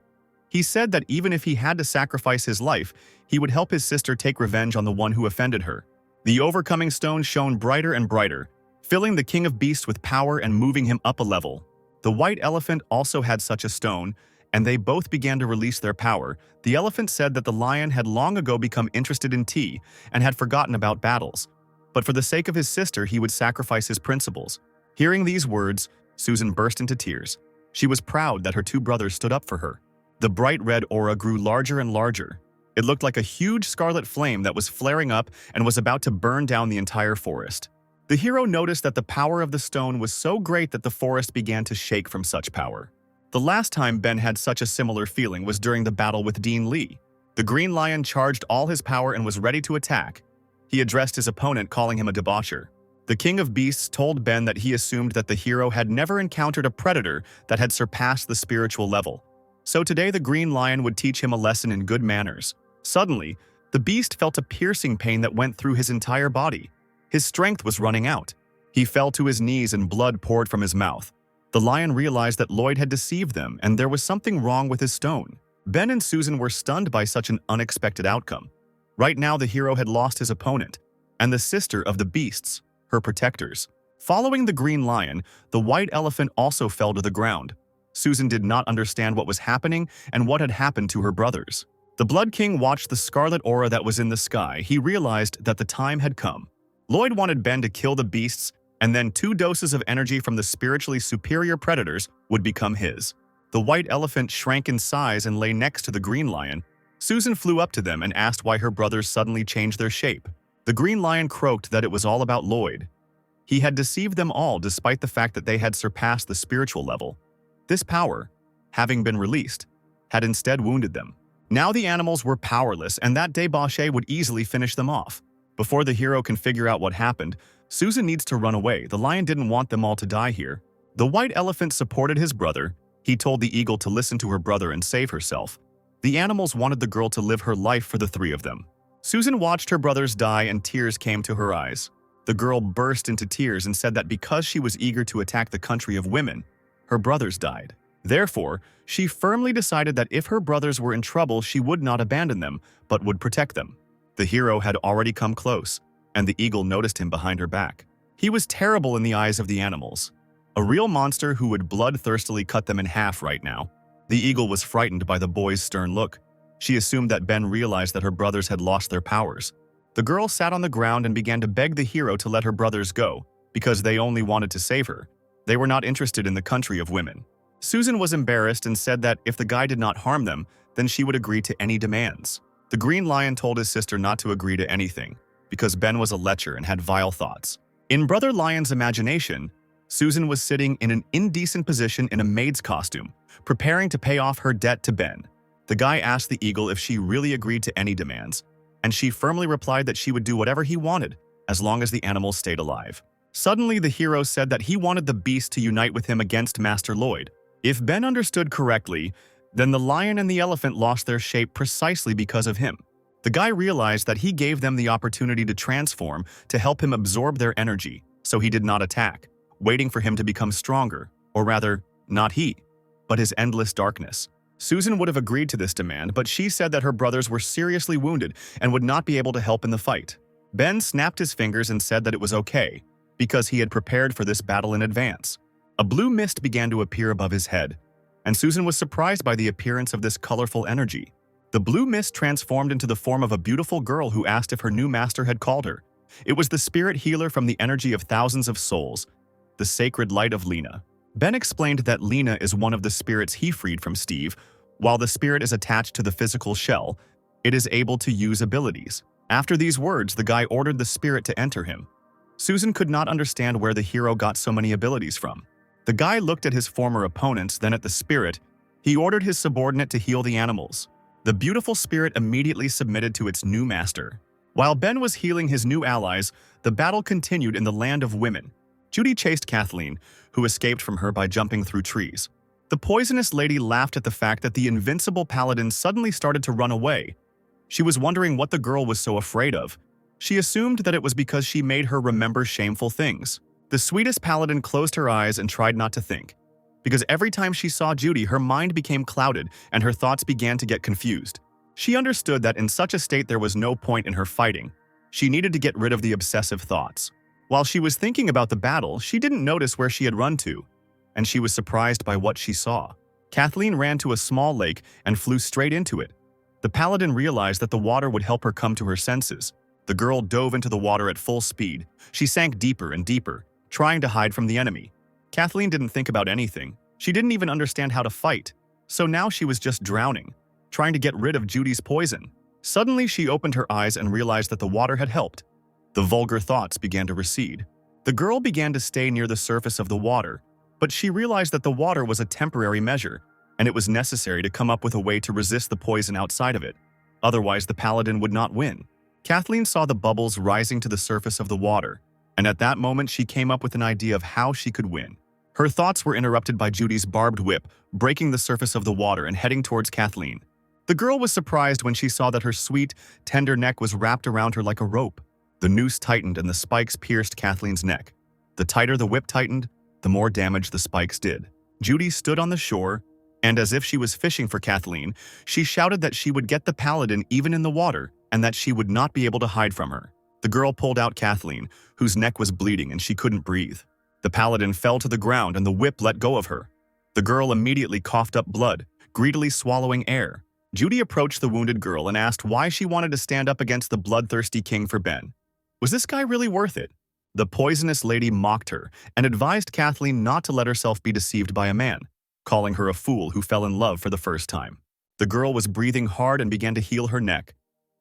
He said that even if he had to sacrifice his life, he would help his sister take revenge on the one who offended her. The overcoming stone shone brighter and brighter, filling the king of beasts with power and moving him up a level. The white elephant also had such a stone, and they both began to release their power. The elephant said that the lion had long ago become interested in tea and had forgotten about battles. But for the sake of his sister, he would sacrifice his principles. Hearing these words, Susan burst into tears. She was proud that her 2 brothers stood up for her. The bright red aura grew larger and larger. It looked like a huge scarlet flame that was flaring up and was about to burn down the entire forest. The hero noticed that the power of the stone was so great that the forest began to shake from such power. The last time Ben had such a similar feeling was during the battle with Dean Lee. The green lion charged all his power and was ready to attack. He addressed his opponent, calling him a debaucher. The king of beasts told Ben that he assumed that the hero had never encountered a predator that had surpassed the spiritual level. So today the green lion would teach him a lesson in good manners. Suddenly, the beast felt a piercing pain that went through his entire body. His strength was running out. He fell to his knees and blood poured from his mouth. The lion realized that Lloyd had deceived them and there was something wrong with his stone. Ben and Susan were stunned by such an unexpected outcome. Right now the hero had lost his opponent, and the sister of the beasts, her protectors. Following the green lion, the white elephant also fell to the ground. Susan did not understand what was happening and what had happened to her brothers. The Blood King watched the scarlet aura that was in the sky. He realized that the time had come. Lloyd wanted Ben to kill the beasts, and then 2 doses of energy from the spiritually superior predators would become his. The white elephant shrank in size and lay next to the green lion. Susan flew up to them and asked why her brothers suddenly changed their shape. The green lion croaked that it was all about Lloyd. He had deceived them all despite the fact that they had surpassed the spiritual level. This power, having been released, had instead wounded them. Now the animals were powerless, and that debauchee would easily finish them off. Before the hero can figure out what happened, Susan needs to run away. The lion didn't want them all to die here. The white elephant supported his brother. He told the eagle to listen to her brother and save herself. The animals wanted the girl to live her life for the 3 of them. Susan watched her brothers die and tears came to her eyes. The girl burst into tears and said that because she was eager to attack the country of women, her brothers died. Therefore, she firmly decided that if her brothers were in trouble, she would not abandon them, but would protect them. The hero had already come close, and the eagle noticed him behind her back. He was terrible in the eyes of the animals, a real monster who would bloodthirstily cut them in half right now. The eagle was frightened by the boy's stern look. She assumed that Ben realized that her brothers had lost their powers. The girl sat on the ground and began to beg the hero to let her brothers go, because they only wanted to save her. They were not interested in the country of women. Susan was embarrassed and said that if the guy did not harm them, then she would agree to any demands. The Green Lion told his sister not to agree to anything, because Ben was a lecher and had vile thoughts. In Brother Lion's imagination, Susan was sitting in an indecent position in a maid's costume, preparing to pay off her debt to Ben. The guy asked the eagle if she really agreed to any demands, and she firmly replied that she would do whatever he wanted, as long as the animals stayed alive. Suddenly, the hero said that he wanted the beast to unite with him against Master Lloyd. If Ben understood correctly, then the lion and the elephant lost their shape precisely because of him. The guy realized that he gave them the opportunity to transform to help him absorb their energy, so he did not attack, waiting for him to become stronger, or rather, not he, but his endless darkness. Susan would have agreed to this demand, but she said that her brothers were seriously wounded and would not be able to help in the fight. Ben snapped his fingers and said that it was okay, because he had prepared for this battle in advance. A blue mist began to appear above his head, and Susan was surprised by the appearance of this colorful energy. The blue mist transformed into the form of a beautiful girl who asked if her new master had called her. It was the spirit healer from the energy of thousands of souls, the sacred light of Lena. Ben explained that Lena is one of the spirits he freed from Steve. While the spirit is attached to the physical shell, it is able to use abilities. After these words, the guy ordered the spirit to enter him. Susan could not understand where the hero got so many abilities from. The guy looked at his former opponents, then at the spirit. He ordered his subordinate to heal the animals. The beautiful spirit immediately submitted to its new master. While Ben was healing his new allies, the battle continued in the land of women. Judy chased Kathleen, who escaped from her by jumping through trees. The poisonous lady laughed at the fact that the invincible paladin suddenly started to run away. She was wondering what the girl was so afraid of. She assumed that it was because she made her remember shameful things. The sweetest paladin closed her eyes and tried not to think, because every time she saw Judy, her mind became clouded and her thoughts began to get confused. She understood that in such a state there was no point in her fighting. She needed to get rid of the obsessive thoughts. While she was thinking about the battle, she didn't notice where she had run to, and she was surprised by what she saw. Kathleen ran to a small lake and flew straight into it. The paladin realized that the water would help her come to her senses. The girl dove into the water at full speed. She sank deeper and deeper, trying to hide from the enemy. Kathleen didn't think about anything. She didn't even understand how to fight. So now she was just drowning, trying to get rid of Judy's poison. Suddenly, she opened her eyes and realized that the water had helped. The vulgar thoughts began to recede. The girl began to stay near the surface of the water, but she realized that the water was a temporary measure, and it was necessary to come up with a way to resist the poison outside of it. Otherwise, the paladin would not win. Kathleen saw the bubbles rising to the surface of the water, and at that moment she came up with an idea of how she could win. Her thoughts were interrupted by Judy's barbed whip, breaking the surface of the water and heading towards Kathleen. The girl was surprised when she saw that her sweet, tender neck was wrapped around her like a rope. The noose tightened and the spikes pierced Kathleen's neck. The tighter the whip tightened, the more damage the spikes did. Judy stood on the shore, and as if she was fishing for Kathleen, she shouted that she would get the paladin even in the water, and that she would not be able to hide from her. The girl pulled out Kathleen, whose neck was bleeding and she couldn't breathe. The paladin fell to the ground and the whip let go of her. The girl immediately coughed up blood, greedily swallowing air. Judy approached the wounded girl and asked why she wanted to stand up against the bloodthirsty king for Ben. Was this guy really worth it? The poisonous lady mocked her and advised Kathleen not to let herself be deceived by a man, calling her a fool who fell in love for the first time. The girl was breathing hard and began to heal her neck.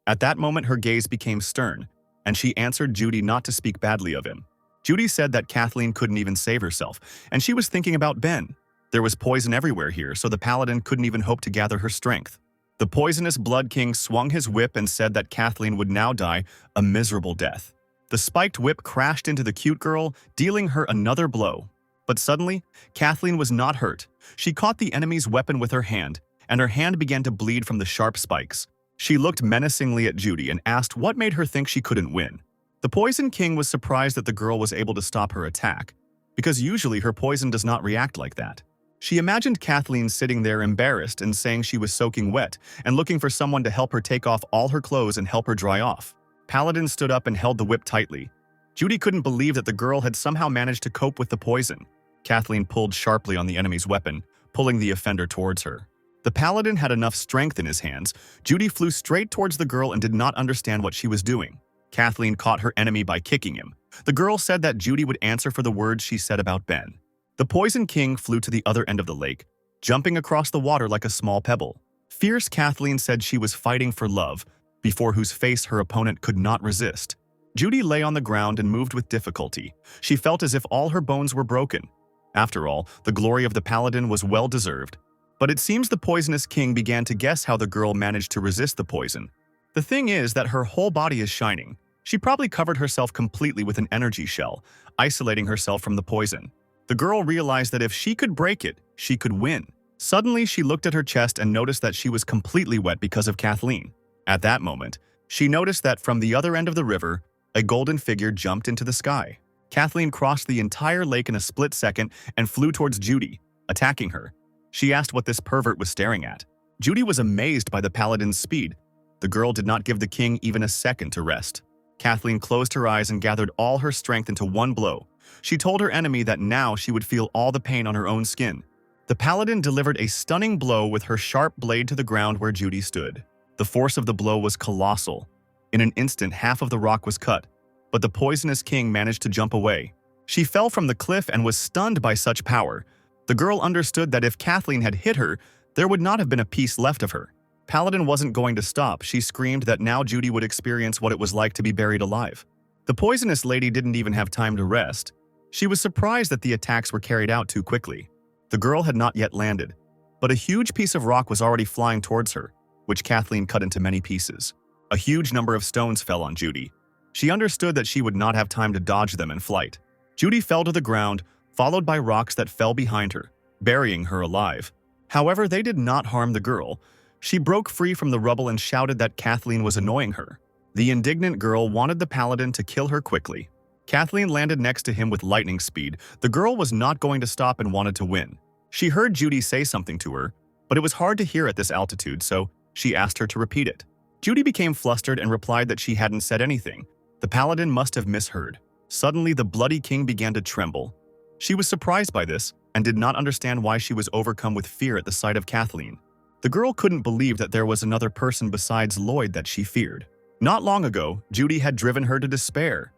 At that moment, her gaze became stern, and she answered Judy not to speak badly of him. Judy said that Kathleen couldn't even save herself, and she was thinking about Ben. There was poison everywhere here, so the paladin couldn't even hope to gather her strength. The poisonous Blood King swung his whip and said that Kathleen would now die a miserable death. The spiked whip crashed into the cute girl, dealing her another blow. But suddenly, Kathleen was not hurt. She caught the enemy's weapon with her hand, and her hand began to bleed from the sharp spikes. She looked menacingly at Judy and asked what made her think she couldn't win. The Poison King was surprised that the girl was able to stop her attack, because usually her poison does not react like that. She imagined Kathleen sitting there embarrassed and saying she was soaking wet and looking for someone to help her take off all her clothes and help her dry off. Paladin stood up and held the whip tightly. Judy couldn't believe that the girl had somehow managed to cope with the poison. Kathleen pulled sharply on the enemy's weapon, pulling the offender towards her. The paladin had enough strength in his hands. Judy flew straight towards the girl and did not understand what she was doing. Kathleen caught her enemy by kicking him. The girl said that Judy would answer for the words she said about Ben. The Poison King flew to the other end of the lake, jumping across the water like a small pebble. Fierce Kathleen said she was fighting for love, before whose face her opponent could not resist. Judy lay on the ground and moved with difficulty. She felt as if all her bones were broken. After all, the glory of the paladin was well-deserved. But it seems the Poisonous King began to guess how the girl managed to resist the poison. The thing is that her whole body is shining. She probably covered herself completely with an energy shell, isolating herself from the poison. The girl realized that if she could break it, she could win. Suddenly, she looked at her chest and noticed that she was completely wet because of Kathleen. At that moment, she noticed that from the other end of the river, a golden figure jumped into the sky. Kathleen crossed the entire lake in a split second and flew towards Judy, attacking her. She asked what this pervert was staring at. Judy was amazed by the paladin's speed. The girl did not give the king even a second to rest. Kathleen closed her eyes and gathered all her strength into one blow. She told her enemy that now she would feel all the pain on her own skin. The paladin delivered a stunning blow with her sharp blade to the ground where Judy stood. The force of the blow was colossal. In an instant, half of the rock was cut, but the Poisonous King managed to jump away. She fell from the cliff and was stunned by such power. The girl understood that if Kathleen had hit her, there would not have been a piece left of her. Paladin wasn't going to stop. She screamed that now Judy would experience what it was like to be buried alive. The poisonous lady didn't even have time to rest. She was surprised that the attacks were carried out too quickly. The girl had not yet landed, but a huge piece of rock was already flying towards her, which Kathleen cut into many pieces. A huge number of stones fell on Judy. She understood that she would not have time to dodge them in flight. Judy fell to the ground, followed by rocks that fell behind her, burying her alive. However, they did not harm the girl. She broke free from the rubble and shouted that Kathleen was annoying her. The indignant girl wanted the paladin to kill her quickly. Kathleen landed next to him with lightning speed. The girl was not going to stop and wanted to win. She heard Judy say something to her, but it was hard to hear at this altitude, so she asked her to repeat it. Judy became flustered and replied that she hadn't said anything. The paladin must have misheard. Suddenly, the bloody king began to tremble. She was surprised by this and did not understand why she was overcome with fear at the sight of Kathleen. The girl couldn't believe that there was another person besides Lloyd that she feared. Not long ago, Judy had driven her to despair,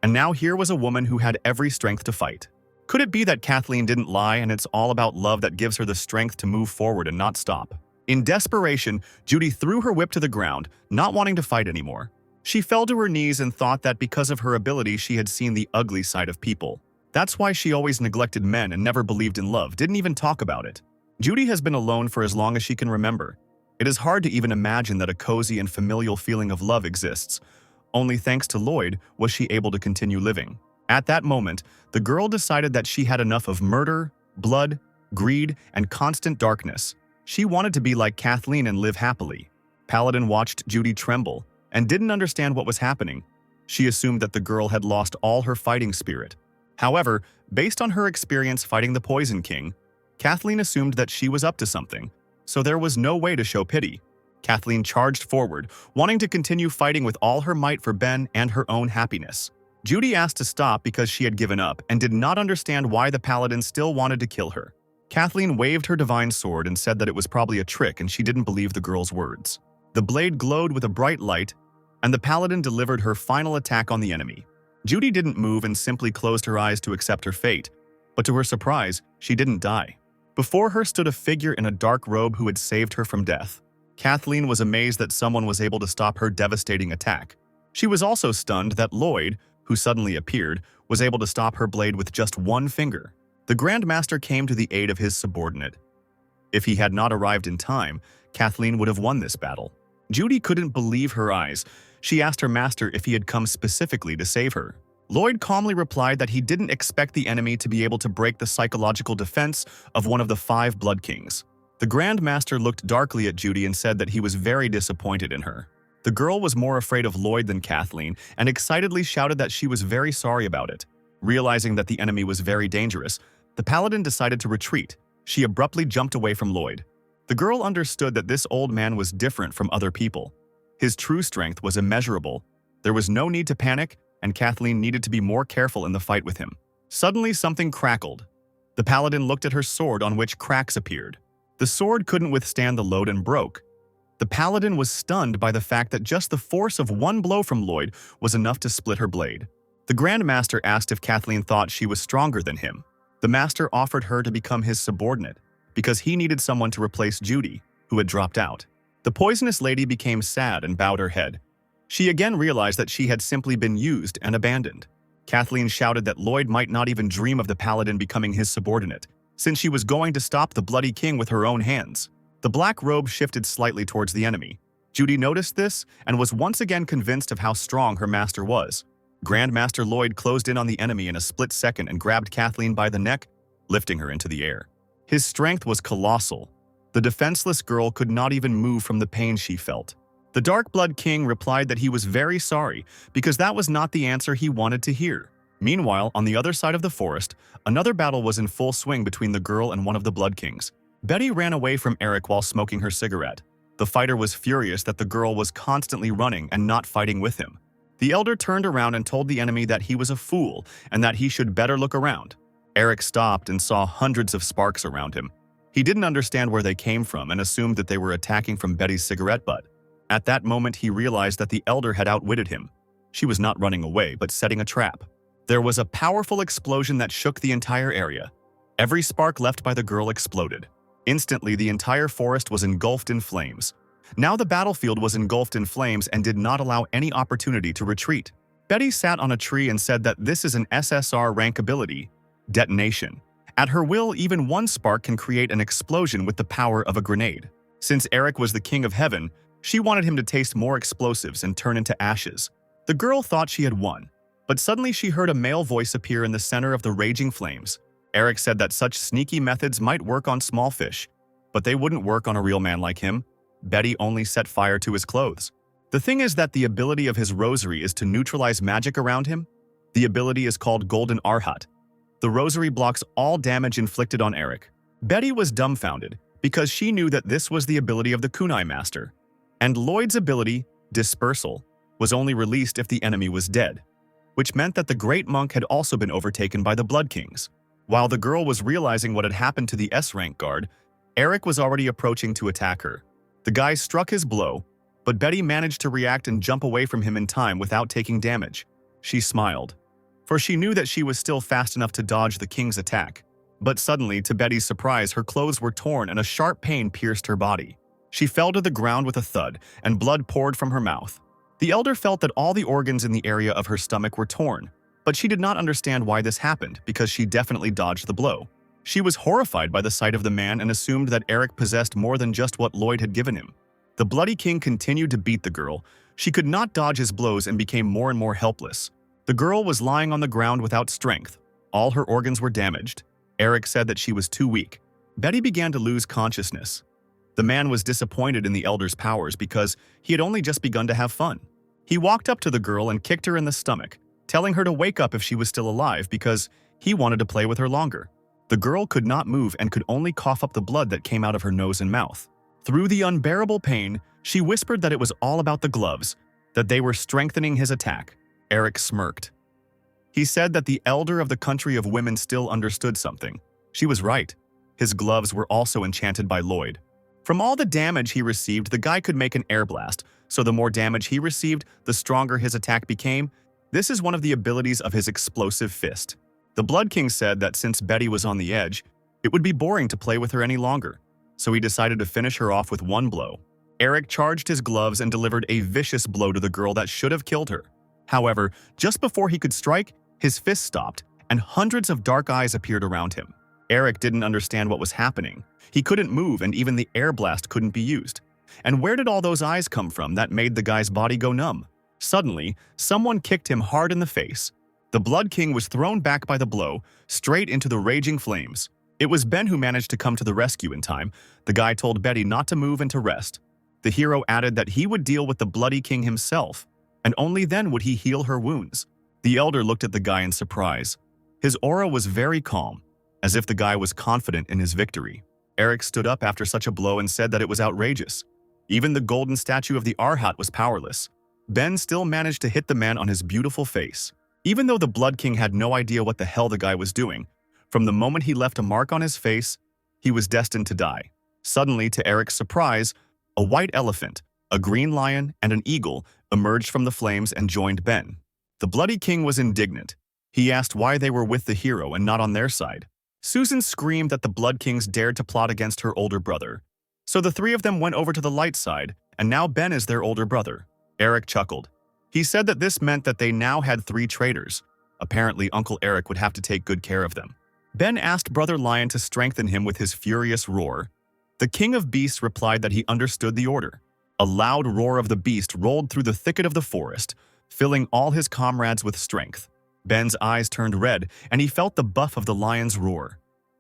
and now here was a woman who had every strength to fight. Could it be that Kathleen didn't lie and it's all about love that gives her the strength to move forward and not stop? In desperation, Judy threw her whip to the ground, not wanting to fight anymore. She fell to her knees and thought that because of her ability she had seen the ugly side of people. That's why she always neglected men and never believed in love, didn't even talk about it. Judy has been alone for as long as she can remember. It is hard to even imagine that a cozy and familial feeling of love exists. Only thanks to Lloyd was she able to continue living. At that moment, the girl decided that she had enough of murder, blood, greed, and constant darkness. She wanted to be like Kathleen and live happily. Paladin watched Judy tremble and didn't understand what was happening. She assumed that the girl had lost all her fighting spirit. However, based on her experience fighting the Poison King, Kathleen assumed that she was up to something, so there was no way to show pity. Kathleen charged forward, wanting to continue fighting with all her might for Ben and her own happiness. Judy asked to stop because she had given up and did not understand why the paladin still wanted to kill her. Kathleen waved her divine sword and said that it was probably a trick and she didn't believe the girl's words. The blade glowed with a bright light, and the paladin delivered her final attack on the enemy. Judy didn't move and simply closed her eyes to accept her fate, but to her surprise, she didn't die. Before her stood a figure in a dark robe who had saved her from death. Kathleen was amazed that someone was able to stop her devastating attack. She was also stunned that Lloyd, who suddenly appeared, was able to stop her blade with just one finger. The Grand Master came to the aid of his subordinate. If he had not arrived in time, Kathleen would have won this battle. Judy couldn't believe her eyes. She asked her master if he had come specifically to save her. Lloyd calmly replied that he didn't expect the enemy to be able to break the psychological defense of one of the 5 Blood Kings. The Grand Master looked darkly at Judy and said that he was very disappointed in her. The girl was more afraid of Lloyd than Kathleen and excitedly shouted that she was very sorry about it. Realizing that the enemy was very dangerous, the paladin decided to retreat. She abruptly jumped away from Lloyd. The girl understood that this old man was different from other people. His true strength was immeasurable. There was no need to panic, and Kathleen needed to be more careful in the fight with him. Suddenly, something crackled. The paladin looked at her sword, on which cracks appeared. The sword couldn't withstand the load and broke. The paladin was stunned by the fact that just the force of one blow from Lloyd was enough to split her blade. The Grand Master asked if Kathleen thought she was stronger than him. The Master offered her to become his subordinate, because he needed someone to replace Judy, who had dropped out. The poisonous lady became sad and bowed her head. She again realized that she had simply been used and abandoned. Kathleen shouted that Lloyd might not even dream of the paladin becoming his subordinate, since she was going to stop the Bloody King with her own hands. The black robe shifted slightly towards the enemy. Judy noticed this and was once again convinced of how strong her master was. Grandmaster Lloyd closed in on the enemy in a split second and grabbed Kathleen by the neck, lifting her into the air. His strength was colossal. The defenseless girl could not even move from the pain she felt. The Dark Blood King replied that he was very sorry because that was not the answer he wanted to hear. Meanwhile, on the other side of the forest, another battle was in full swing between the girl and one of the Blood Kings. Betty ran away from Eric while smoking her cigarette. The fighter was furious that the girl was constantly running and not fighting with him. The elder turned around and told the enemy that he was a fool and that he should better look around. Eric stopped and saw hundreds of sparks around him. He didn't understand where they came from and assumed that they were attacking from Betty's cigarette butt. At that moment, he realized that the elder had outwitted him. She was not running away, but setting a trap. There was a powerful explosion that shook the entire area. Every spark left by the girl exploded. Instantly, the entire forest was engulfed in flames. Now the battlefield was engulfed in flames and did not allow any opportunity to retreat. Betty sat on a tree and said that this is an SSR rank ability, detonation. At her will, even one spark can create an explosion with the power of a grenade. Since Eric was the king of heaven, she wanted him to taste more explosives and turn into ashes. The girl thought she had won, but suddenly she heard a male voice appear in the center of the raging flames. Eric said that such sneaky methods might work on small fish, but they wouldn't work on a real man like him. Betty only set fire to his clothes. The thing is that the ability of his rosary is to neutralize magic around him. The ability is called Golden Arhat. The rosary blocks all damage inflicted on Eric. Betty was dumbfounded because she knew that this was the ability of the Kunai Master. And Lloyd's ability, Dispersal, was only released if the enemy was dead, which meant that the Great Monk had also been overtaken by the Blood Kings. While the girl was realizing what had happened to the S-rank guard, Eric was already approaching to attack her. The guy struck his blow, but Betty managed to react and jump away from him in time without taking damage. She smiled, for she knew that she was still fast enough to dodge the king's attack. But suddenly, to Betty's surprise, her clothes were torn and a sharp pain pierced her body. She fell to the ground with a thud, and blood poured from her mouth. The elder felt that all the organs in the area of her stomach were torn, but she did not understand why this happened because she definitely dodged the blow. She was horrified by the sight of the man and assumed that Eric possessed more than just what Lloyd had given him. The Bloody King continued to beat the girl. She could not dodge his blows and became more and more helpless. The girl was lying on the ground without strength. All her organs were damaged. Eric said that she was too weak. Betty began to lose consciousness. The man was disappointed in the elder's powers because he had only just begun to have fun. He walked up to the girl and kicked her in the stomach, telling her to wake up if she was still alive because he wanted to play with her longer. The girl could not move and could only cough up the blood that came out of her nose and mouth. Through the unbearable pain, she whispered that it was all about the gloves, that they were strengthening his attack. Eric smirked. He said that the elder of the country of women still understood something. She was right. His gloves were also enchanted by Lloyd. From all the damage he received, the guy could make an air blast, so the more damage he received, the stronger his attack became. This is one of the abilities of his explosive fist. The Blood King said that since Betty was on the edge, it would be boring to play with her any longer, so he decided to finish her off with one blow. Eric charged his gloves and delivered a vicious blow to the girl that should have killed her. However, just before he could strike, his fist stopped, and hundreds of dark eyes appeared around him. Eric didn't understand what was happening. He couldn't move, and even the air blast couldn't be used. And where did all those eyes come from that made the guy's body go numb? Suddenly, someone kicked him hard in the face. The Blood King was thrown back by the blow, straight into the raging flames. It was Ben who managed to come to the rescue in time. The guy told Betty not to move and to rest. The hero added that he would deal with the Bloody King himself, and only then would he heal her wounds. The elder looked at the guy in surprise. His aura was very calm. as if the guy was confident in his victory. Eric stood up after such a blow and said that it was outrageous. Even the golden statue of the Arhat was powerless. Ben still managed to hit the man on his beautiful face. Even though the Blood King had no idea what the hell the guy was doing, from the moment he left a mark on his face, he was destined to die. Suddenly, to Eric's surprise, a white elephant, a green lion, and an eagle emerged from the flames and joined Ben. The Bloody King was indignant. He asked why they were with the hero and not on their side. Susan screamed that the Blood Kings dared to plot against her older brother. So the three of them went over to the light side, and now Ben is their older brother. Eric chuckled. He said that this meant that they now had 3 traitors. Apparently, Uncle Eric would have to take good care of them. Ben asked Brother Lion to strengthen him with his furious roar. The King of Beasts replied that he understood the order. A loud roar of the beast rolled through the thicket of the forest, filling all his comrades with strength. Ben's eyes turned red, and he felt the buff of the lion's roar.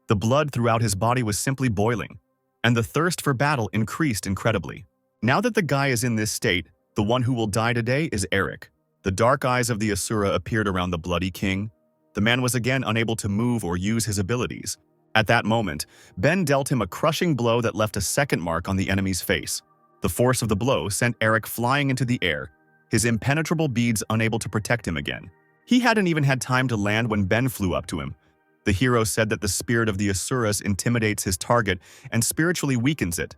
The blood throughout his body was simply boiling, and the thirst for battle increased incredibly. Now that the guy is in this state, the one who will die today is Eric. The dark eyes of the Asura appeared around the Bloody King. The man was again unable to move or use his abilities. At that moment, Ben dealt him a crushing blow that left a second mark on the enemy's face. The force of the blow sent Eric flying into the air, his impenetrable beads unable to protect him again. He hadn't even had time to land when Ben flew up to him. The hero said that the spirit of the Asuras intimidates his target and spiritually weakens it.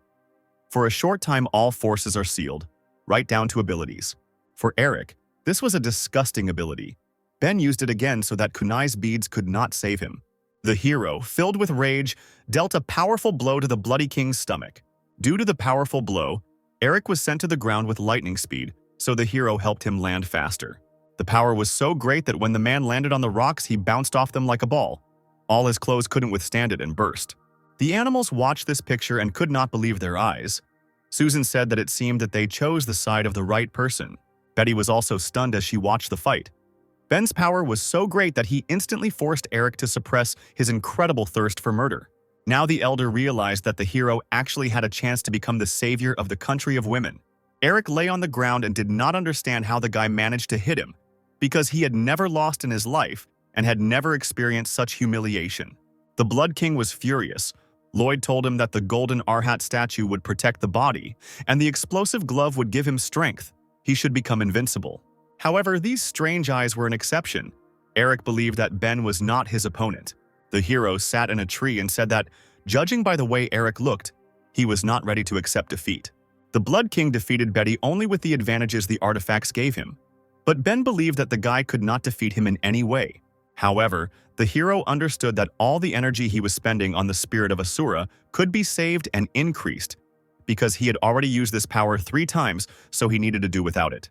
For a short time, all forces are sealed, right down to abilities. For Eric, this was a disgusting ability. Ben used it again so that Kunai's beads could not save him. The hero, filled with rage, dealt a powerful blow to the Bloody King's stomach. Due to the powerful blow, Eric was sent to the ground with lightning speed, so the hero helped him land faster. The power was so great that when the man landed on the rocks, he bounced off them like a ball. All his clothes couldn't withstand it and burst. The animals watched this picture and could not believe their eyes. Susan said that it seemed that they chose the side of the right person. Betty was also stunned as she watched the fight. Ben's power was so great that he instantly forced Eric to suppress his incredible thirst for murder. Now the elder realized that the hero actually had a chance to become the savior of the country of women. Eric lay on the ground and did not understand how the guy managed to hit him, because he had never lost in his life and had never experienced such humiliation. The Blood King was furious. Lloyd told him that the golden Arhat statue would protect the body, and the explosive glove would give him strength. He should become invincible. However, these strange eyes were an exception. Eric believed that Ben was not his opponent. The hero sat in a tree and said that, judging by the way Eric looked, he was not ready to accept defeat. The Blood King defeated Betty only with the advantages the artifacts gave him. But Ben believed that the guy could not defeat him in any way. However, the hero understood that all the energy he was spending on the spirit of Asura could be saved and increased, because he had already used this power 3 times, so he needed to do without it.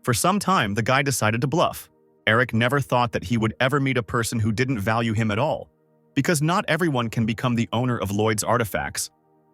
For some time, the guy decided to bluff. Eric never thought that he would ever meet a person who didn't value him at all, because not everyone can become the owner of Lloyd's artifacts.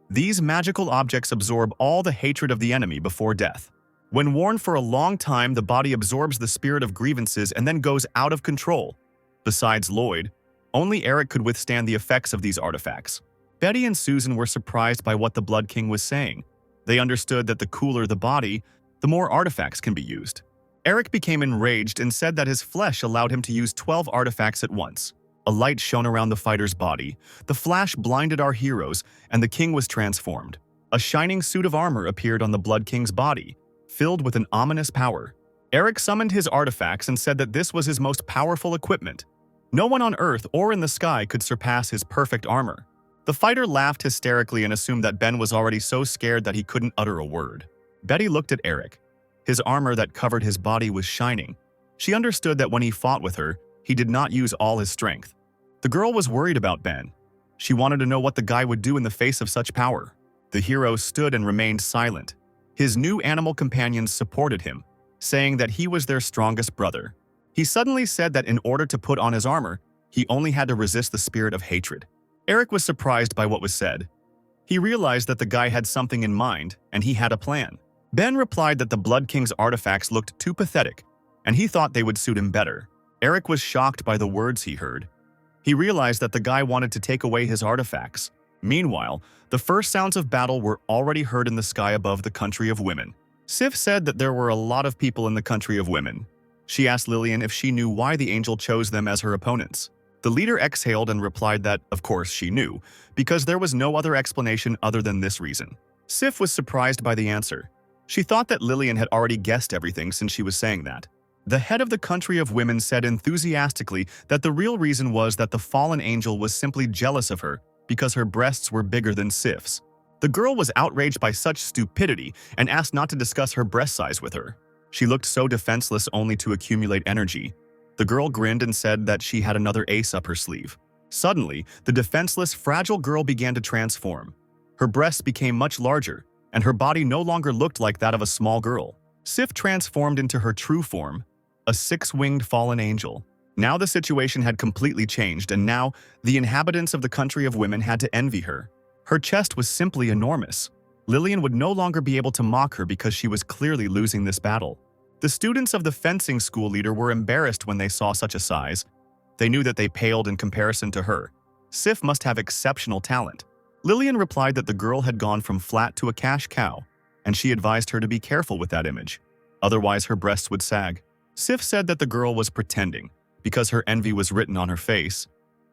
These magical objects absorb all the hatred of the enemy before death. When worn for a long time, the body absorbs the spirit of grievances and then goes out of control. Besides Lloyd, only Eric could withstand the effects of these artifacts. Betty and Susan were surprised by what the Blood King was saying. They understood that the cooler the body, the more artifacts can be used. Eric became enraged and said that his flesh allowed him to use 12 artifacts at once. A light shone around the fighter's body, the flash blinded our heroes, and the king was transformed. A shining suit of armor appeared on the Blood King's body, filled with an ominous power. Eric summoned his artifacts and said that this was his most powerful equipment. No one on Earth or in the sky could surpass his perfect armor. The fighter laughed hysterically and assumed that Ben was already so scared that he couldn't utter a word. Betty looked at Eric. His armor that covered his body was shining. She understood that when he fought with her, he did not use all his strength. The girl was worried about Ben. She wanted to know what the guy would do in the face of such power. The hero stood and remained silent. His new animal companions supported him, saying that he was their strongest brother. He suddenly said that in order to put on his armor, he only had to resist the spirit of hatred. Eric was surprised by what was said. He realized that the guy had something in mind, and he had a plan. Ben replied that the Blood King's artifacts looked too pathetic, and he thought they would suit him better. Eric was shocked by the words he heard. He realized that the guy wanted to take away his artifacts. Meanwhile, the first sounds of battle were already heard in the sky above the country of women. Sif said that there were a lot of people in the country of women. She asked Lillian if she knew why the angel chose them as her opponents. The leader exhaled and replied that, of course, she knew, because there was no other explanation other than this reason. Sif was surprised by the answer. She thought that Lillian had already guessed everything since she was saying that. The head of the country of women said enthusiastically that the real reason was that the fallen angel was simply jealous of her because her breasts were bigger than Sif's. The girl was outraged by such stupidity and asked not to discuss her breast size with her. She looked so defenseless only to accumulate energy. The girl grinned and said that she had another ace up her sleeve. Suddenly, the defenseless, fragile girl began to transform. Her breasts became much larger, and her body no longer looked like that of a small girl. Sif transformed into her true form, a six-winged fallen angel. Now the situation had completely changed, and now the inhabitants of the country of women had to envy her. Her chest was simply enormous. Lillian would no longer be able to mock her because she was clearly losing this battle. The students of the fencing school leader were embarrassed when they saw such a size. They knew that they paled in comparison to her. Sif must have exceptional talent. Lillian replied that the girl had gone from flat to a cash cow, and she advised her to be careful with that image. Otherwise, her breasts would sag. Sif said that the girl was pretending, because her envy was written on her face.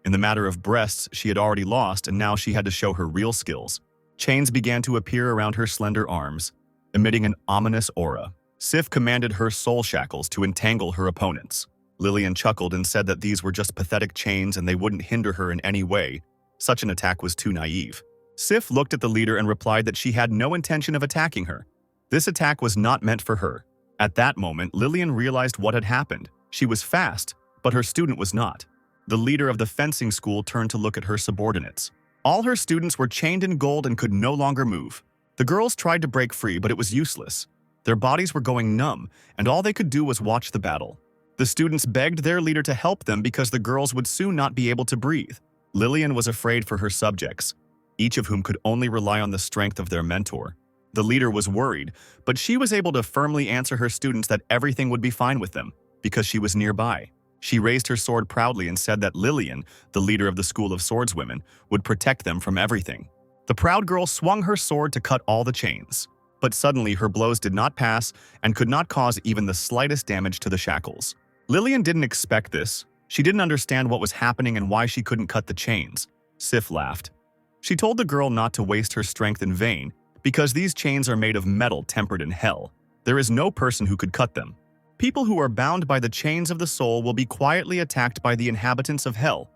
In the matter of breasts, she had already lost, and now she had to show her real skills. Chains began to appear around her slender arms, emitting an ominous aura. Sif commanded her soul shackles to entangle her opponents. Lillian chuckled and said that these were just pathetic chains and they wouldn't hinder her in any way. Such an attack was too naive. Sif looked at the leader and replied that she had no intention of attacking her. This attack was not meant for her. At that moment, Lillian realized what had happened. She was fast, but her student was not. The leader of the fencing school turned to look at her subordinates. All her students were chained in gold and could no longer move. The girls tried to break free, but it was useless. Their bodies were going numb, and all they could do was watch the battle. The students begged their leader to help them because the girls would soon not be able to breathe. Lillian was afraid for her subjects, each of whom could only rely on the strength of their mentor. The leader was worried, but she was able to firmly answer her students that everything would be fine with them, because she was nearby. She raised her sword proudly and said that Lillian, the leader of the School of Swordswomen, would protect them from everything. The proud girl swung her sword to cut all the chains. But suddenly her blows did not pass and could not cause even the slightest damage to the shackles. Lillian didn't expect this. She didn't understand what was happening and why she couldn't cut the chains. Sif laughed. She told the girl not to waste her strength in vain, because these chains are made of metal tempered in hell. There is no person who could cut them. People who are bound by the chains of the soul will be quietly attacked by the inhabitants of hell.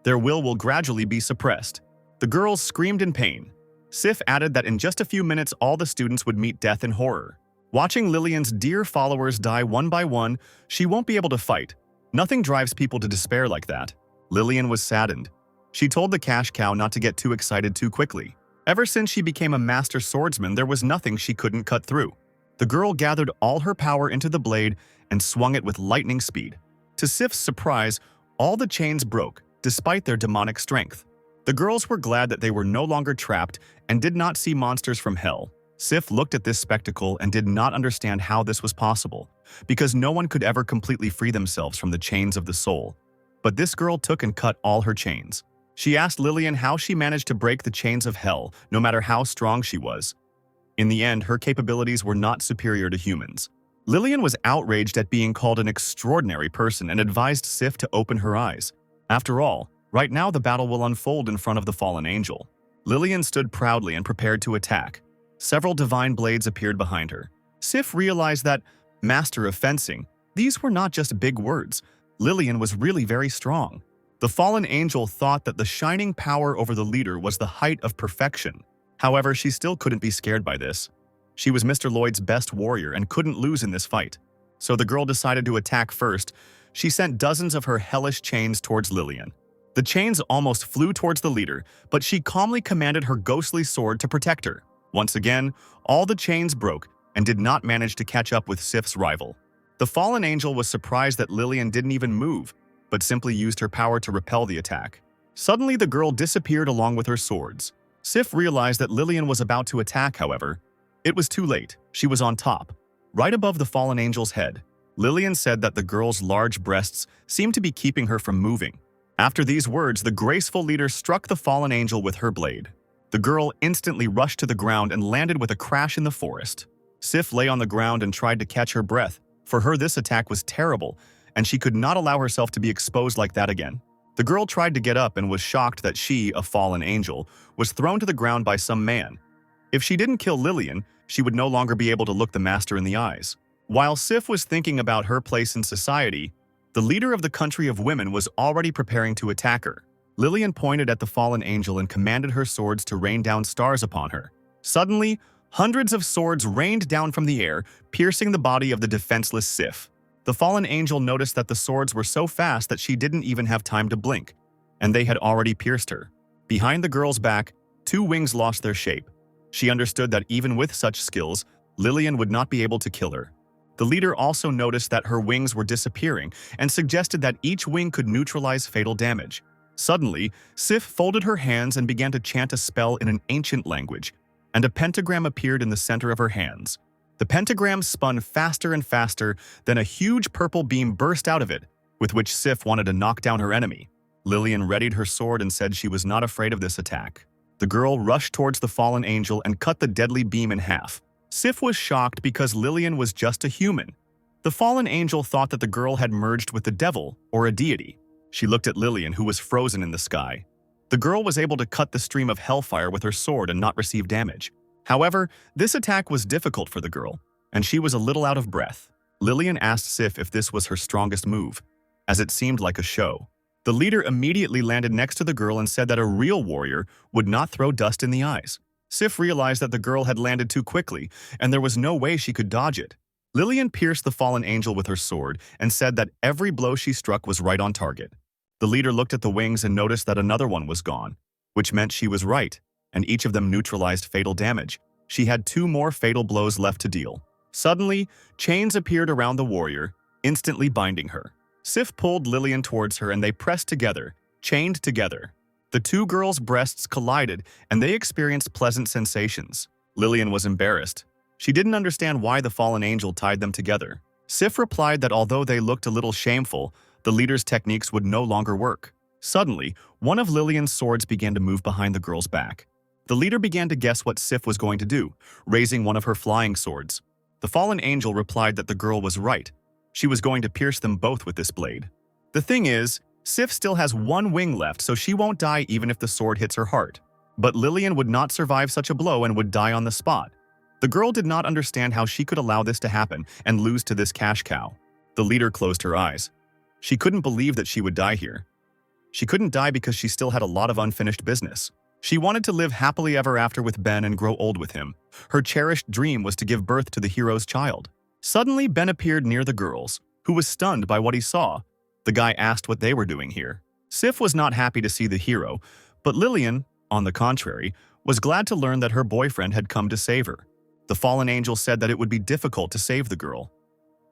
Their will gradually be suppressed. The girls screamed in pain. Sif added that in just a few minutes all the students would meet death in horror. Watching Lillian's dear followers die one by one, she won't be able to fight. Nothing drives people to despair like that. Lillian was saddened. She told the cash cow not to get too excited too quickly. Ever since she became a master swordsman, there was nothing she couldn't cut through. The girl gathered all her power into the blade and swung it with lightning speed. To Sif's surprise, all the chains broke, despite their demonic strength. The girls were glad that they were no longer trapped and did not see monsters from hell. Sif looked at this spectacle and did not understand how this was possible, because no one could ever completely free themselves from the chains of the soul. But this girl took and cut all her chains. She asked Lillian how she managed to break the chains of hell, no matter how strong she was. In the end, her capabilities were not superior to humans. Lillian was outraged at being called an extraordinary person and advised Sif to open her eyes. After all, right now the battle will unfold in front of the fallen angel. Lillian stood proudly and prepared to attack. Several divine blades appeared behind her. Sif realized that, master of fencing, these were not just big words. Lillian was really very strong. The fallen angel thought that the shining power over the leader was the height of perfection. However, she still couldn't be scared by this. She was Mr. Lloyd's best warrior and couldn't lose in this fight. So the girl decided to attack first. She sent dozens of her hellish chains towards Lillian. The chains almost flew towards the leader, but she calmly commanded her ghostly sword to protect her. Once again, all the chains broke and did not manage to catch up with Sif's rival. The fallen angel was surprised that Lillian didn't even move, but simply used her power to repel the attack. Suddenly, the girl disappeared along with her swords. Sif realized that Lillian was about to attack, however. It was too late. She was on top, right above the fallen angel's head. Lillian said that the girl's large breasts seemed to be keeping her from moving. After these words, the graceful leader struck the fallen angel with her blade. The girl instantly rushed to the ground and landed with a crash in the forest. Sif lay on the ground and tried to catch her breath. For her, this attack was terrible, and she could not allow herself to be exposed like that again. The girl tried to get up and was shocked that she, a fallen angel, was thrown to the ground by some man. If she didn't kill Lillian, she would no longer be able to look the master in the eyes. While Sif was thinking about her place in society, the leader of the country of women was already preparing to attack her. Lillian pointed at the fallen angel and commanded her swords to rain down stars upon her. Suddenly, hundreds of swords rained down from the air, piercing the body of the defenseless Sif. The fallen angel noticed that the swords were so fast that she didn't even have time to blink, and they had already pierced her. Behind the girl's back, two wings lost their shape. She understood that even with such skills, Lillian would not be able to kill her. The leader also noticed that her wings were disappearing and suggested that each wing could neutralize fatal damage. Suddenly, Sif folded her hands and began to chant a spell in an ancient language, and a pentagram appeared in the center of her hands. The pentagram spun faster and faster, then a huge purple beam burst out of it, with which Sif wanted to knock down her enemy. Lillian readied her sword and said she was not afraid of this attack. The girl rushed towards the fallen angel and cut the deadly beam in half. Sif was shocked because Lillian was just a human. The fallen angel thought that the girl had merged with the devil or a deity. She looked at Lillian, who was frozen in the sky. The girl was able to cut the stream of hellfire with her sword and not receive damage. However, this attack was difficult for the girl, and she was a little out of breath. Lillian asked Sif if this was her strongest move, as it seemed like a show. The leader immediately landed next to the girl and said that a real warrior would not throw dust in the eyes. Sif realized that the girl had landed too quickly, and there was no way she could dodge it. Lillian pierced the fallen angel with her sword and said that every blow she struck was right on target. The leader looked at the wings and noticed that another one was gone, which meant she was right, and each of them neutralized fatal damage. She had 2 more fatal blows left to deal. Suddenly, chains appeared around the warrior, instantly binding her. Sif pulled Lillian towards her and they pressed together, chained together. The 2 girls' breasts collided and they experienced pleasant sensations. Lillian was embarrassed. She didn't understand why the fallen angel tied them together. Sif replied that although they looked a little shameful, the leader's techniques would no longer work. Suddenly, one of Lillian's swords began to move behind the girl's back. The leader began to guess what Sif was going to do, raising one of her flying swords. The fallen angel replied that the girl was right. She was going to pierce them both with this blade. The thing is, Sif still has 1 wing left, so she won't die even if the sword hits her heart. But Lillian would not survive such a blow and would die on the spot. The girl did not understand how she could allow this to happen and lose to this cash cow. The leader closed her eyes. She couldn't believe that she would die here. She couldn't die because she still had a lot of unfinished business. She wanted to live happily ever after with Ben and grow old with him. Her cherished dream was to give birth to the hero's child. Suddenly, Ben appeared near the girls, who was stunned by what he saw. The guy asked what they were doing here. Sif was not happy to see the hero, but Lillian, on the contrary, was glad to learn that her boyfriend had come to save her. The fallen angel said that it would be difficult to save the girl.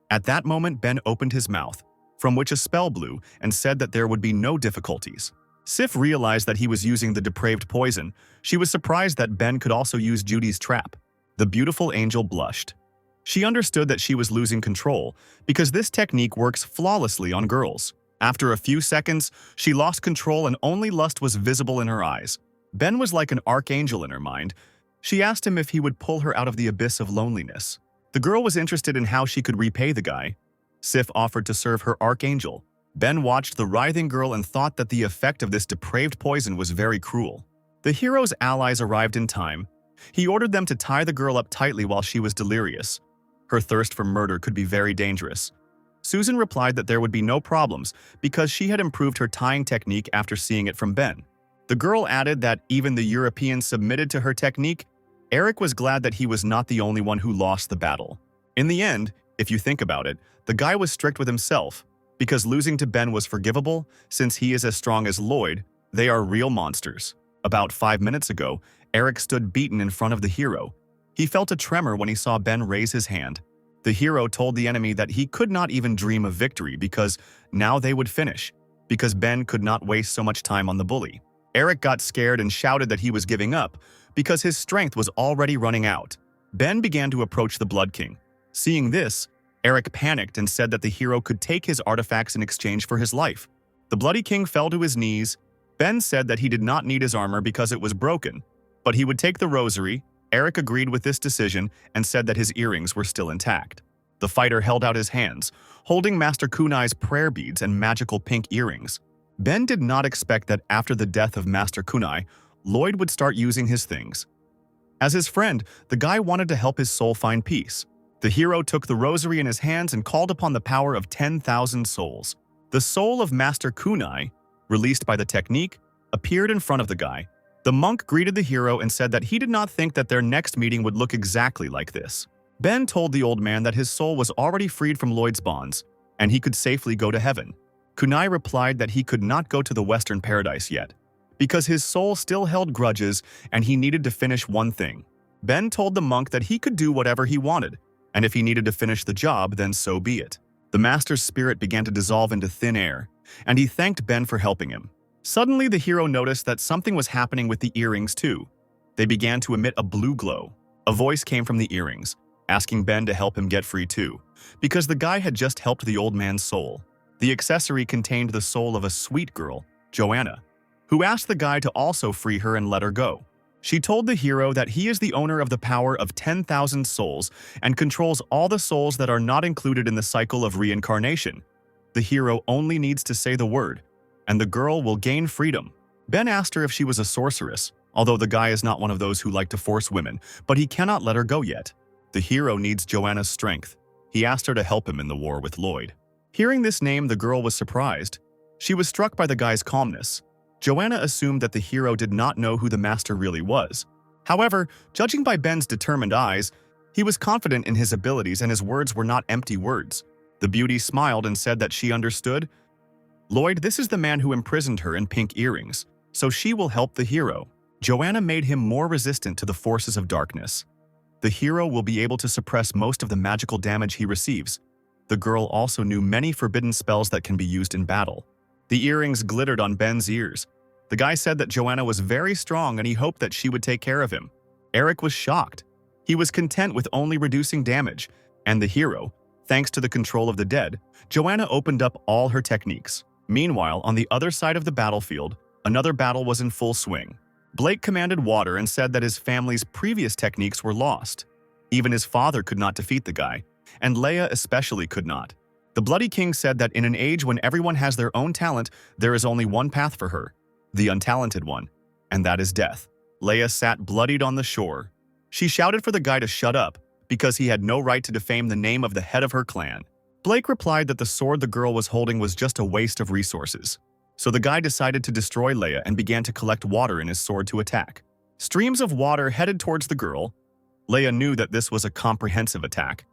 At that moment, Ben opened his mouth, from which a spell blew, and said that there would be no difficulties. Sif realized that he was using the depraved poison. She was surprised that Ben could also use Judy's trap. The beautiful angel blushed. She understood that she was losing control, because this technique works flawlessly on girls. After a few seconds, she lost control and only lust was visible in her eyes. Ben was like an archangel in her mind. She asked him if he would pull her out of the abyss of loneliness. The girl was interested in how she could repay the guy. Sif offered to serve her archangel. Ben watched the writhing girl and thought that the effect of this depraved poison was very cruel. The hero's allies arrived in time. He ordered them to tie the girl up tightly while she was delirious. Her thirst for murder could be very dangerous. Susan replied that there would be no problems because she had improved her tying technique after seeing it from Ben. The girl added that even the Europeans submitted to her technique. Eric was glad that he was not the only one who lost the battle. In the end, if you think about it, the guy was strict with himself. Because losing to Ben was forgivable, since he is as strong as Lloyd, they are real monsters. About 5 minutes ago, Eric stood beaten in front of the hero. He felt a tremor when he saw Ben raise his hand. The hero told the enemy that he could not even dream of victory because now they would finish, because Ben could not waste so much time on the bully. Eric got scared and shouted that he was giving up because his strength was already running out. Ben began to approach the Blood King. Seeing this, Eric panicked and said that the hero could take his artifacts in exchange for his life. The Bloody King fell to his knees. Ben said that he did not need his armor because it was broken, but he would take the rosary. Eric agreed with this decision and said that his earrings were still intact. The fighter held out his hands, holding Master Kunai's prayer beads and magical pink earrings. Ben did not expect that after the death of Master Kunai, Lloyd would start using his things. As his friend, the guy wanted to help his soul find peace. The hero took the rosary in his hands and called upon the power of 10,000 souls. The soul of Master Kunai, released by the technique, appeared in front of the guy. The monk greeted the hero and said that he did not think that their next meeting would look exactly like this. Ben told the old man that his soul was already freed from Lloyd's bonds, and he could safely go to heaven. Kunai replied that he could not go to the Western Paradise yet, because his soul still held grudges and he needed to finish one thing. Ben told the monk that he could do whatever he wanted, and if he needed to finish the job, then so be it. The master's spirit began to dissolve into thin air, and he thanked Ben for helping him. Suddenly, the hero noticed that something was happening with the earrings too. They began to emit a blue glow. A voice came from the earrings, asking Ben to help him get free too, because the guy had just helped the old man's soul. The accessory contained the soul of a sweet girl, Joanna, who asked the guy to also free her and let her go. She told the hero that he is the owner of the power of 10,000 souls and controls all the souls that are not included in the cycle of reincarnation. The hero only needs to say the word, and the girl will gain freedom. Ben asked her if she was a sorceress, although the guy is not one of those who like to force women, but he cannot let her go yet. The hero needs Joanna's strength. He asked her to help him in the war with Lloyd. Hearing this name, the girl was surprised. She was struck by the guy's calmness. Joanna assumed that the hero did not know who the master really was. However, judging by Ben's determined eyes, he was confident in his abilities and his words were not empty words. The beauty smiled and said that she understood. Lloyd, this is the man who imprisoned her in pink earrings, so she will help the hero. Joanna made him more resistant to the forces of darkness. The hero will be able to suppress most of the magical damage he receives. The girl also knew many forbidden spells that can be used in battle. The earrings glittered on Ben's ears. The guy said that Joanna was very strong and he hoped that she would take care of him. Eric was shocked. He was content with only reducing damage, and the hero, thanks to the control of the dead, Joanna opened up all her techniques. Meanwhile, on the other side of the battlefield, another battle was in full swing. Blake commanded water and said that his family's previous techniques were lost. Even his father could not defeat the guy, and Leia especially could not. The Bloody King said that in an age when everyone has their own talent, there is only one path for her, the untalented one, and that is death. Leia sat bloodied on the shore. She shouted for the guy to shut up, because he had no right to defame the name of the head of her clan. Blake replied that the sword the girl was holding was just a waste of resources. So the guy decided to destroy Leia and began to collect water in his sword to attack. Streams of water headed towards the girl. Leia knew that this was a comprehensive attack.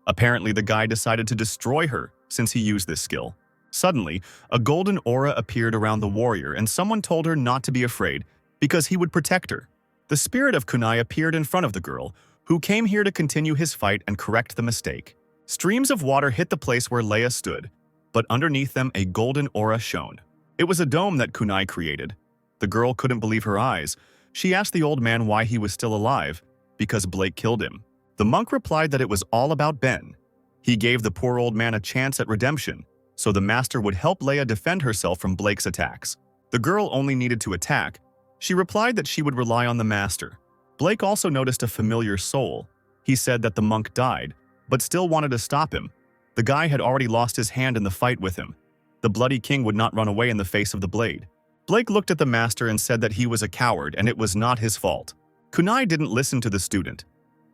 Apparently, the guy decided to destroy her since he used this skill. Suddenly, a golden aura appeared around the warrior and someone told her not to be afraid because he would protect her. The spirit of Kunai appeared in front of the girl, who came here to continue his fight and correct the mistake. Streams of water hit the place where Leia stood, but underneath them a golden aura shone. It was a dome that Kunai created. The girl couldn't believe her eyes. She asked the old man why he was still alive, because Blake killed him. The monk replied that it was all about Ben. He gave the poor old man a chance at redemption, so the master would help Leia defend herself from Blake's attacks. The girl only needed to attack. She replied that she would rely on the master. Blake also noticed a familiar soul. He said that the monk died, but still wanted to stop him. The guy had already lost his hand in the fight with him. The Bloody King would not run away in the face of the blade. Blake looked at the master and said that he was a coward and it was not his fault. Kunai didn't listen to the student.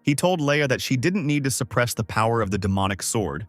He told Leia that she didn't need to suppress the power of the demonic sword.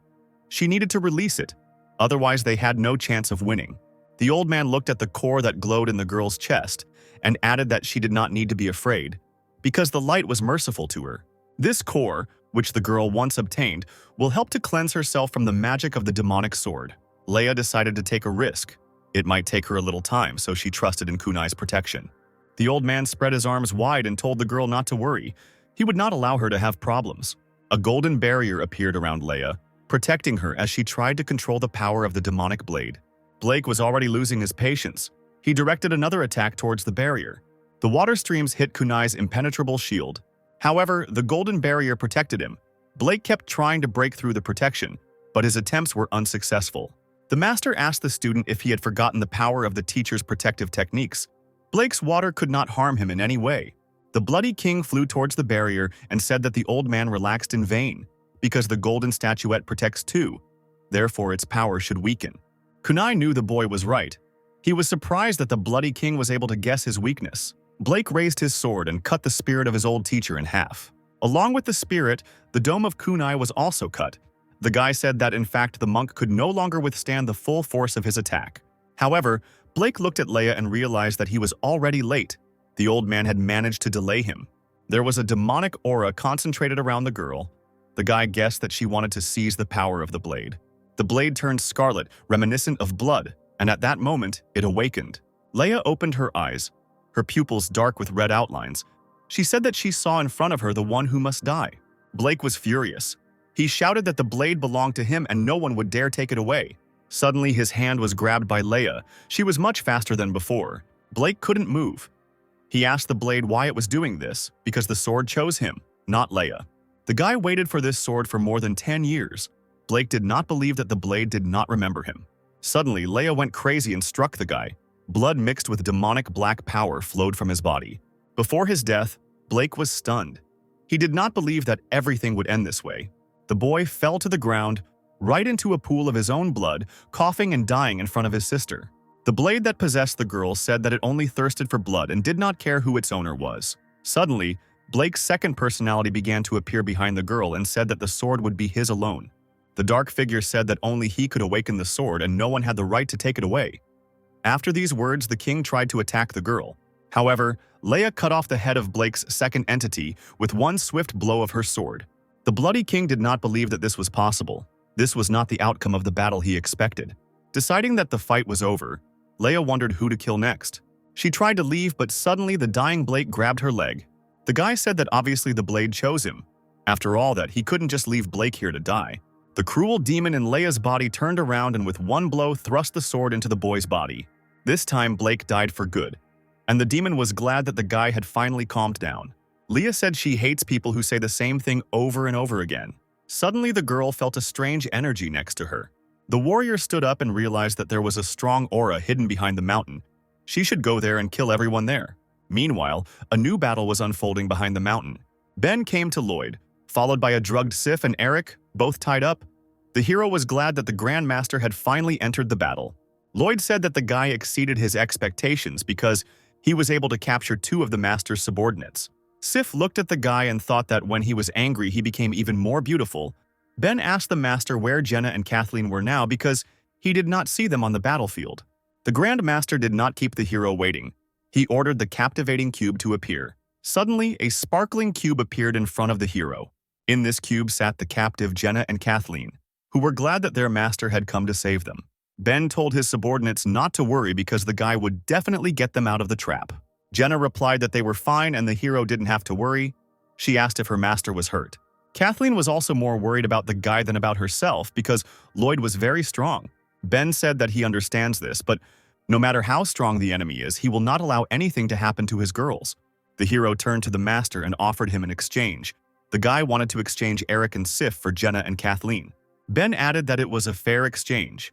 She needed to release it, otherwise they had no chance of winning. The old man looked at the core that glowed in the girl's chest and added that she did not need to be afraid, because the light was merciful to her. This core, which the girl once obtained, will help to cleanse herself from the magic of the demonic sword. Leia decided to take a risk. It might take her a little time, so she trusted in Kunai's protection. The old man spread his arms wide and told the girl not to worry. He would not allow her to have problems. A golden barrier appeared around Leia, protecting her as she tried to control the power of the demonic blade. Blake was already losing his patience. He directed another attack towards the barrier. The water streams hit Kunai's impenetrable shield. However, the golden barrier protected him. Blake kept trying to break through the protection, but his attempts were unsuccessful. The master asked the student if he had forgotten the power of the teacher's protective techniques. Blake's water could not harm him in any way. The Bloody King flew towards the barrier and said that the old man relaxed in vain, because the golden statuette protects too. Therefore, its power should weaken. Kunai knew the boy was right. He was surprised that the bloody king was able to guess his weakness. Blake raised his sword and cut the spirit of his old teacher in half. Along with the spirit, the dome of kunai was also cut. The guy said that in fact the monk could no longer withstand the full force of his attack. However, Blake looked at Leia and realized that he was already late. The old man had managed to delay him. There was a demonic aura concentrated around the girl. The guy guessed that she wanted to seize the power of the blade. The blade turned scarlet, reminiscent of blood, and at that moment, it awakened. Leia opened her eyes, her pupils dark with red outlines. She said that she saw in front of her the one who must die. Blake was furious. He shouted that the blade belonged to him and no one would dare take it away. Suddenly, his hand was grabbed by Leia. She was much faster than before. Blake couldn't move. He asked the blade why it was doing this, because the sword chose him, not Leia. The guy waited for this sword for more than 10 years. Blake did not believe that the blade did not remember him. Suddenly, Leia went crazy and struck the guy. Blood mixed with demonic black power flowed from his body. Before his death, Blake was stunned. He did not believe that everything would end this way. The boy fell to the ground, right into a pool of his own blood, coughing and dying in front of his sister. The blade that possessed the girl said that it only thirsted for blood and did not care who its owner was. Suddenly, Blake's second personality began to appear behind the girl and said that the sword would be his alone. The dark figure said that only he could awaken the sword and no one had the right to take it away. After these words, the king tried to attack the girl. However, Leia cut off the head of Blake's second entity with one swift blow of her sword. The bloody king did not believe that this was possible. This was not the outcome of the battle he expected. Deciding that the fight was over, Leia wondered who to kill next. She tried to leave, but suddenly the dying Blake grabbed her leg. The guy said that obviously the blade chose him. After all that, he couldn't just leave Blake here to die. The cruel demon in Leia's body turned around and with one blow thrust the sword into the boy's body. This time Blake died for good, and the demon was glad that the guy had finally calmed down. Leia said she hates people who say the same thing over and over again. Suddenly the girl felt a strange energy next to her. The warrior stood up and realized that there was a strong aura hidden behind the mountain. She should go there and kill everyone there. Meanwhile, a new battle was unfolding behind the mountain. Ben came to Lloyd, followed by a drugged Sif and Eric, both tied up. The hero was glad that the Grand Master had finally entered the battle. Lloyd said that the guy exceeded his expectations because he was able to capture two of the Master's subordinates. Sif looked at the guy and thought that when he was angry he became even more beautiful. Ben asked the Master where Jenna and Kathleen were now because he did not see them on the battlefield. The Grand Master did not keep the hero waiting. He ordered the captivating cube to appear. Suddenly, a sparkling cube appeared in front of the hero. In this cube sat the captive Jenna and Kathleen, who were glad that their master had come to save them. Ben told his subordinates not to worry because the guy would definitely get them out of the trap. Jenna replied that they were fine and the hero didn't have to worry. She asked if her master was hurt. Kathleen was also more worried about the guy than about herself because Lloyd was very strong. Ben said that he understands this, but no matter how strong the enemy is, he will not allow anything to happen to his girls. The hero turned to the master and offered him an exchange. The guy wanted to exchange Eric and Sif for Jenna and Kathleen. Ben added that it was a fair exchange.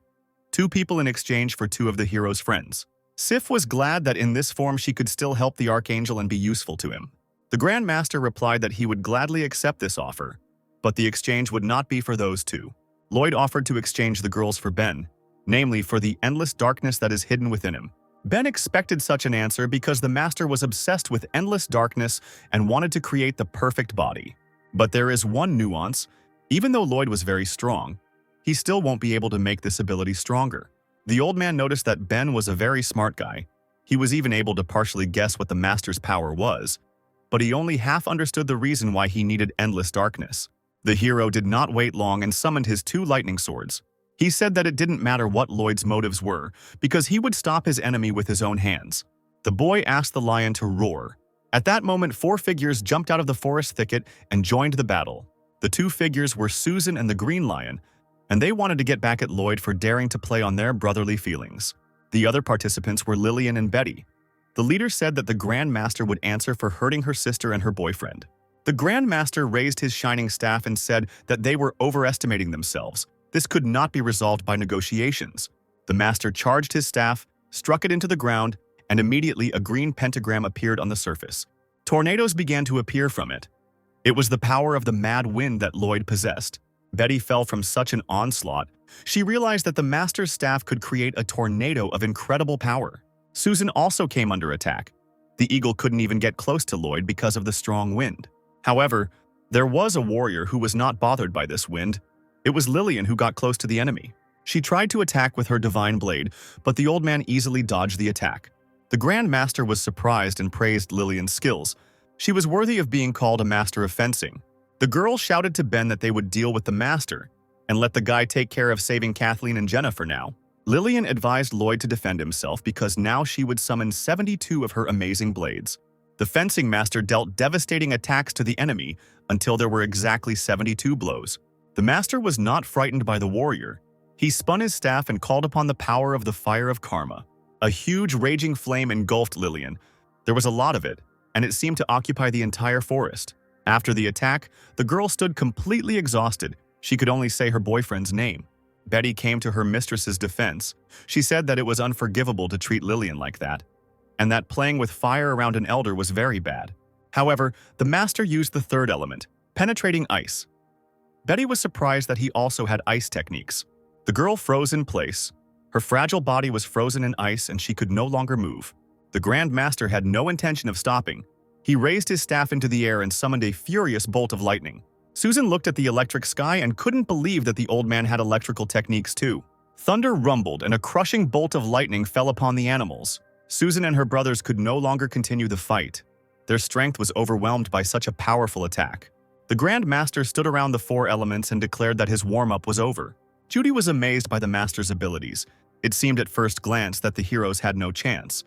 2 people in exchange for 2 of the hero's friends. Sif was glad that in this form she could still help the Archangel and be useful to him. The Grand Master replied that he would gladly accept this offer, but the exchange would not be for those 2. Lloyd offered to exchange the girls for Ben, namely for the endless darkness that is hidden within him. Ben expected such an answer because the Master was obsessed with endless darkness and wanted to create the perfect body. But there is one nuance. Even though Lloyd was very strong, he still won't be able to make this ability stronger. The old man noticed that Ben was a very smart guy. He was even able to partially guess what the Master's power was, but he only half understood the reason why he needed endless darkness. The hero did not wait long and summoned his 2 lightning swords. He said that it didn't matter what Lloyd's motives were, because he would stop his enemy with his own hands. The boy asked the lion to roar. At that moment, 4 figures jumped out of the forest thicket and joined the battle. The 2 figures were Susan and the Green Lion, and they wanted to get back at Lloyd for daring to play on their brotherly feelings. The other participants were Lillian and Betty. The leader said that the Grand Master would answer for hurting her sister and her boyfriend. The Grand Master raised his shining staff and said that they were overestimating themselves. This could not be resolved by negotiations. The Master charged his staff, struck it into the ground, and immediately a green pentagram appeared on the surface. Tornadoes began to appear from it. It was the power of the mad wind that Lloyd possessed. Betty fell from such an onslaught. She realized that the master's staff could create a tornado of incredible power. Susan also came under attack. The eagle couldn't even get close to Lloyd because of the strong wind. However, there was a warrior who was not bothered by this wind. It was Lillian who got close to the enemy. She tried to attack with her divine blade, but the old man easily dodged the attack. The Grand Master was surprised and praised Lillian's skills. She was worthy of being called a master of fencing. The girl shouted to Ben that they would deal with the master and let the guy take care of saving Kathleen and Jenna for now. Lillian advised Lloyd to defend himself because now she would summon 72 of her amazing blades. The fencing master dealt devastating attacks to the enemy until there were exactly 72 blows. The master was not frightened by the warrior. He spun his staff and called upon the power of the fire of karma. A huge raging flame engulfed Lillian. There was a lot of it, and it seemed to occupy the entire forest. After the attack, the girl stood completely exhausted. She could only say her boyfriend's name. Betty came to her mistress's defense. She said that it was unforgivable to treat Lillian like that, and that playing with fire around an elder was very bad. However, the master used the third element, penetrating ice. Betty was surprised that he also had ice techniques. The girl froze in place. Her fragile body was frozen in ice and she could no longer move. The Grand Master had no intention of stopping. He raised his staff into the air and summoned a furious bolt of lightning. Susan looked at the electric sky and couldn't believe that the old man had electrical techniques too. Thunder rumbled and a crushing bolt of lightning fell upon the animals. Susan and her brothers could no longer continue the fight. Their strength was overwhelmed by such a powerful attack. The Grand Master stood around the four elements and declared that his warm-up was over. Judy was amazed by the master's abilities. It seemed at first glance that the heroes had no chance.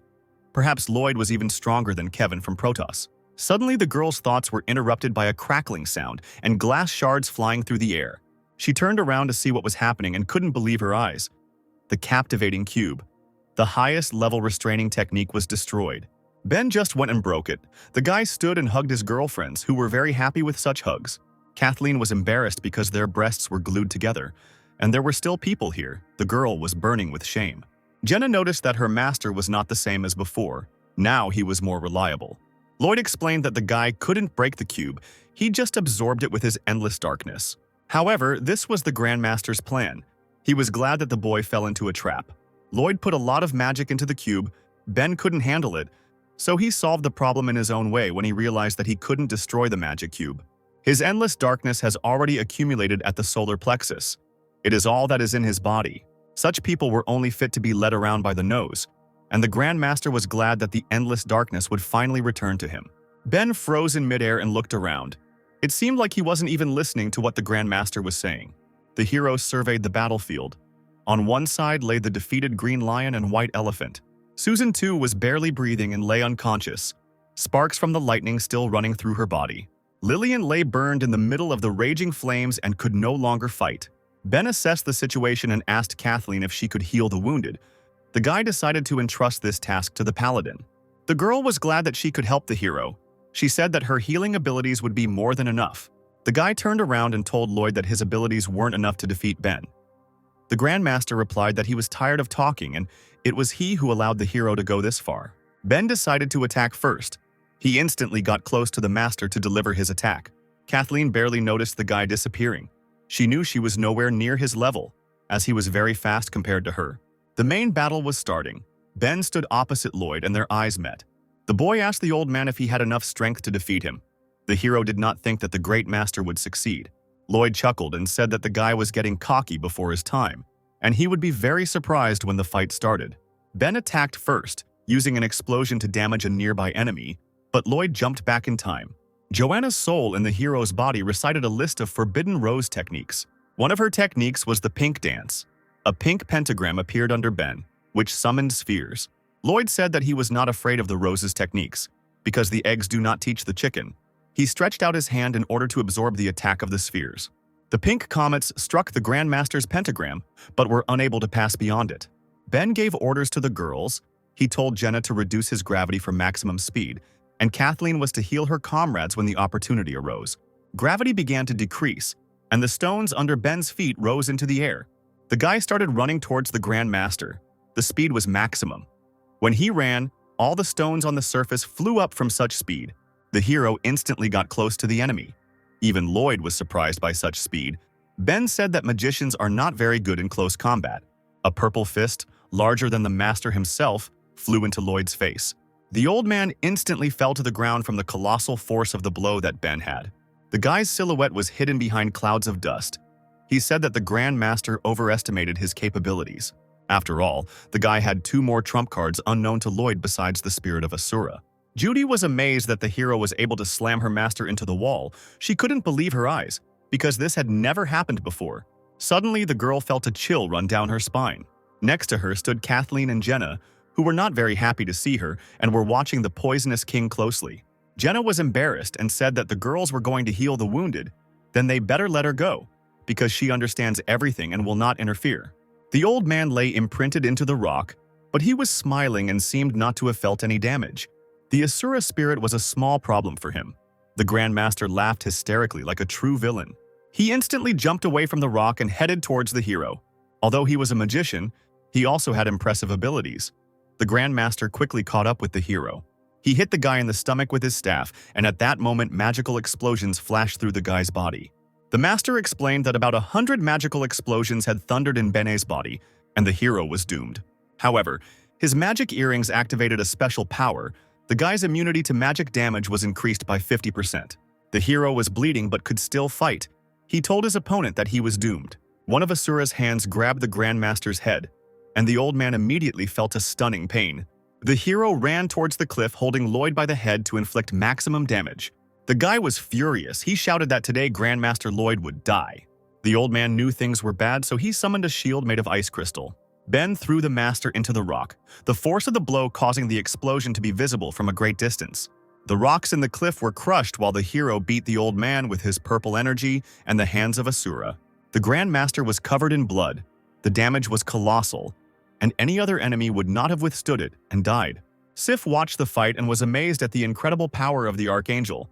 Perhaps Lloyd was even stronger than Kevin from Protos. Suddenly, the girl's thoughts were interrupted by a crackling sound and glass shards flying through the air. She turned around to see what was happening and couldn't believe her eyes. The captivating cube. The highest level restraining technique was destroyed. Ben just went and broke it. The guy stood and hugged his girlfriends, who were very happy with such hugs. Kathleen was embarrassed because their breasts were glued together. And there were still people here. The girl was burning with shame. Jenna noticed that her master was not the same as before. Now he was more reliable. Lloyd explained that the guy couldn't break the cube. He just absorbed it with his endless darkness. However, this was the Grandmaster's plan. He was glad that the boy fell into a trap. Lloyd put a lot of magic into the cube. Ben couldn't handle it, so he solved the problem in his own way when he realized that he couldn't destroy the magic cube. His endless darkness has already accumulated at the solar plexus. It is all that is in his body. Such people were only fit to be led around by the nose, and the Grand Master was glad that the endless darkness would finally return to him. Ben froze in midair and looked around. It seemed like he wasn't even listening to what the Grand Master was saying. The heroes surveyed the battlefield. On one side lay the defeated green lion and white elephant. Susan, too, was barely breathing and lay unconscious, sparks from the lightning still running through her body. Lillian lay burned in the middle of the raging flames and could no longer fight. Ben assessed the situation and asked Kathleen if she could heal the wounded. The guy decided to entrust this task to the paladin. The girl was glad that she could help the hero. She said that her healing abilities would be more than enough. The guy turned around and told Lloyd that his abilities weren't enough to defeat Ben. The Grand Master replied that he was tired of talking and it was he who allowed the hero to go this far. Ben decided to attack first. He instantly got close to the Master to deliver his attack. Kathleen barely noticed the guy disappearing. She knew she was nowhere near his level, as he was very fast compared to her. The main battle was starting. Ben stood opposite Lloyd and their eyes met. The boy asked the old man if he had enough strength to defeat him. The hero did not think that the great master would succeed. Lloyd chuckled and said that the guy was getting cocky before his time, and he would be very surprised when the fight started. Ben attacked first, using an explosion to damage a nearby enemy, but Lloyd jumped back in time. Joanna's soul in the hero's body recited a list of forbidden rose techniques. One of her techniques was the pink dance. A pink pentagram appeared under Ben, which summoned spheres. Lloyd said that he was not afraid of the rose's techniques, because the eggs do not teach the chicken. He stretched out his hand in order to absorb the attack of the spheres. The pink comets struck the Grand Master's pentagram, but were unable to pass beyond it. Ben gave orders to the girls. He told Jenna to reduce his gravity for maximum speed, and Kathleen was to heal her comrades when the opportunity arose. Gravity began to decrease, and the stones under Ben's feet rose into the air. The guy started running towards the Grand Master. The speed was maximum. When he ran, all the stones on the surface flew up from such speed. The hero instantly got close to the enemy. Even Lloyd was surprised by such speed. Ben said that magicians are not very good in close combat. A purple fist, larger than the master himself, flew into Lloyd's face. The old man instantly fell to the ground from the colossal force of the blow that Ben had. The guy's silhouette was hidden behind clouds of dust. He said that the Grand Master overestimated his capabilities. After all, the guy had 2 more trump cards unknown to Lloyd besides the spirit of Asura. Judy was amazed that the hero was able to slam her master into the wall. She couldn't believe her eyes, because this had never happened before. Suddenly, the girl felt a chill run down her spine. Next to her stood Kathleen and Jenna, who were not very happy to see her and were watching the poisonous king closely. Jenna was embarrassed and said that the girls were going to heal the wounded, then they better let her go, because she understands everything and will not interfere. The old man lay imprinted into the rock, but he was smiling and seemed not to have felt any damage. The Asura spirit was a small problem for him. The Grand Master laughed hysterically like a true villain. He instantly jumped away from the rock and headed towards the hero. Although he was a magician, he also had impressive abilities. The Grand Master quickly caught up with the hero. He hit the guy in the stomach with his staff, and at that moment magical explosions flashed through the guy's body. The master explained that about 100 magical explosions had thundered in Bene's body, and the hero was doomed. However, his magic earrings activated a special power. The guy's immunity to magic damage was increased by 50%. The hero was bleeding but could still fight. He told his opponent that he was doomed. One of Asura's hands grabbed the Grand Master's head, and the old man immediately felt a stunning pain. The hero ran towards the cliff holding Lloyd by the head to inflict maximum damage. The guy was furious. He shouted that today Grandmaster Lloyd would die. The old man knew things were bad, so he summoned a shield made of ice crystal. Ben threw the master into the rock, the force of the blow causing the explosion to be visible from a great distance. The rocks in the cliff were crushed while the hero beat the old man with his purple energy and the hands of Asura. The Grand Master was covered in blood. The damage was colossal, and any other enemy would not have withstood it and died. Sif watched the fight and was amazed at the incredible power of the Archangel.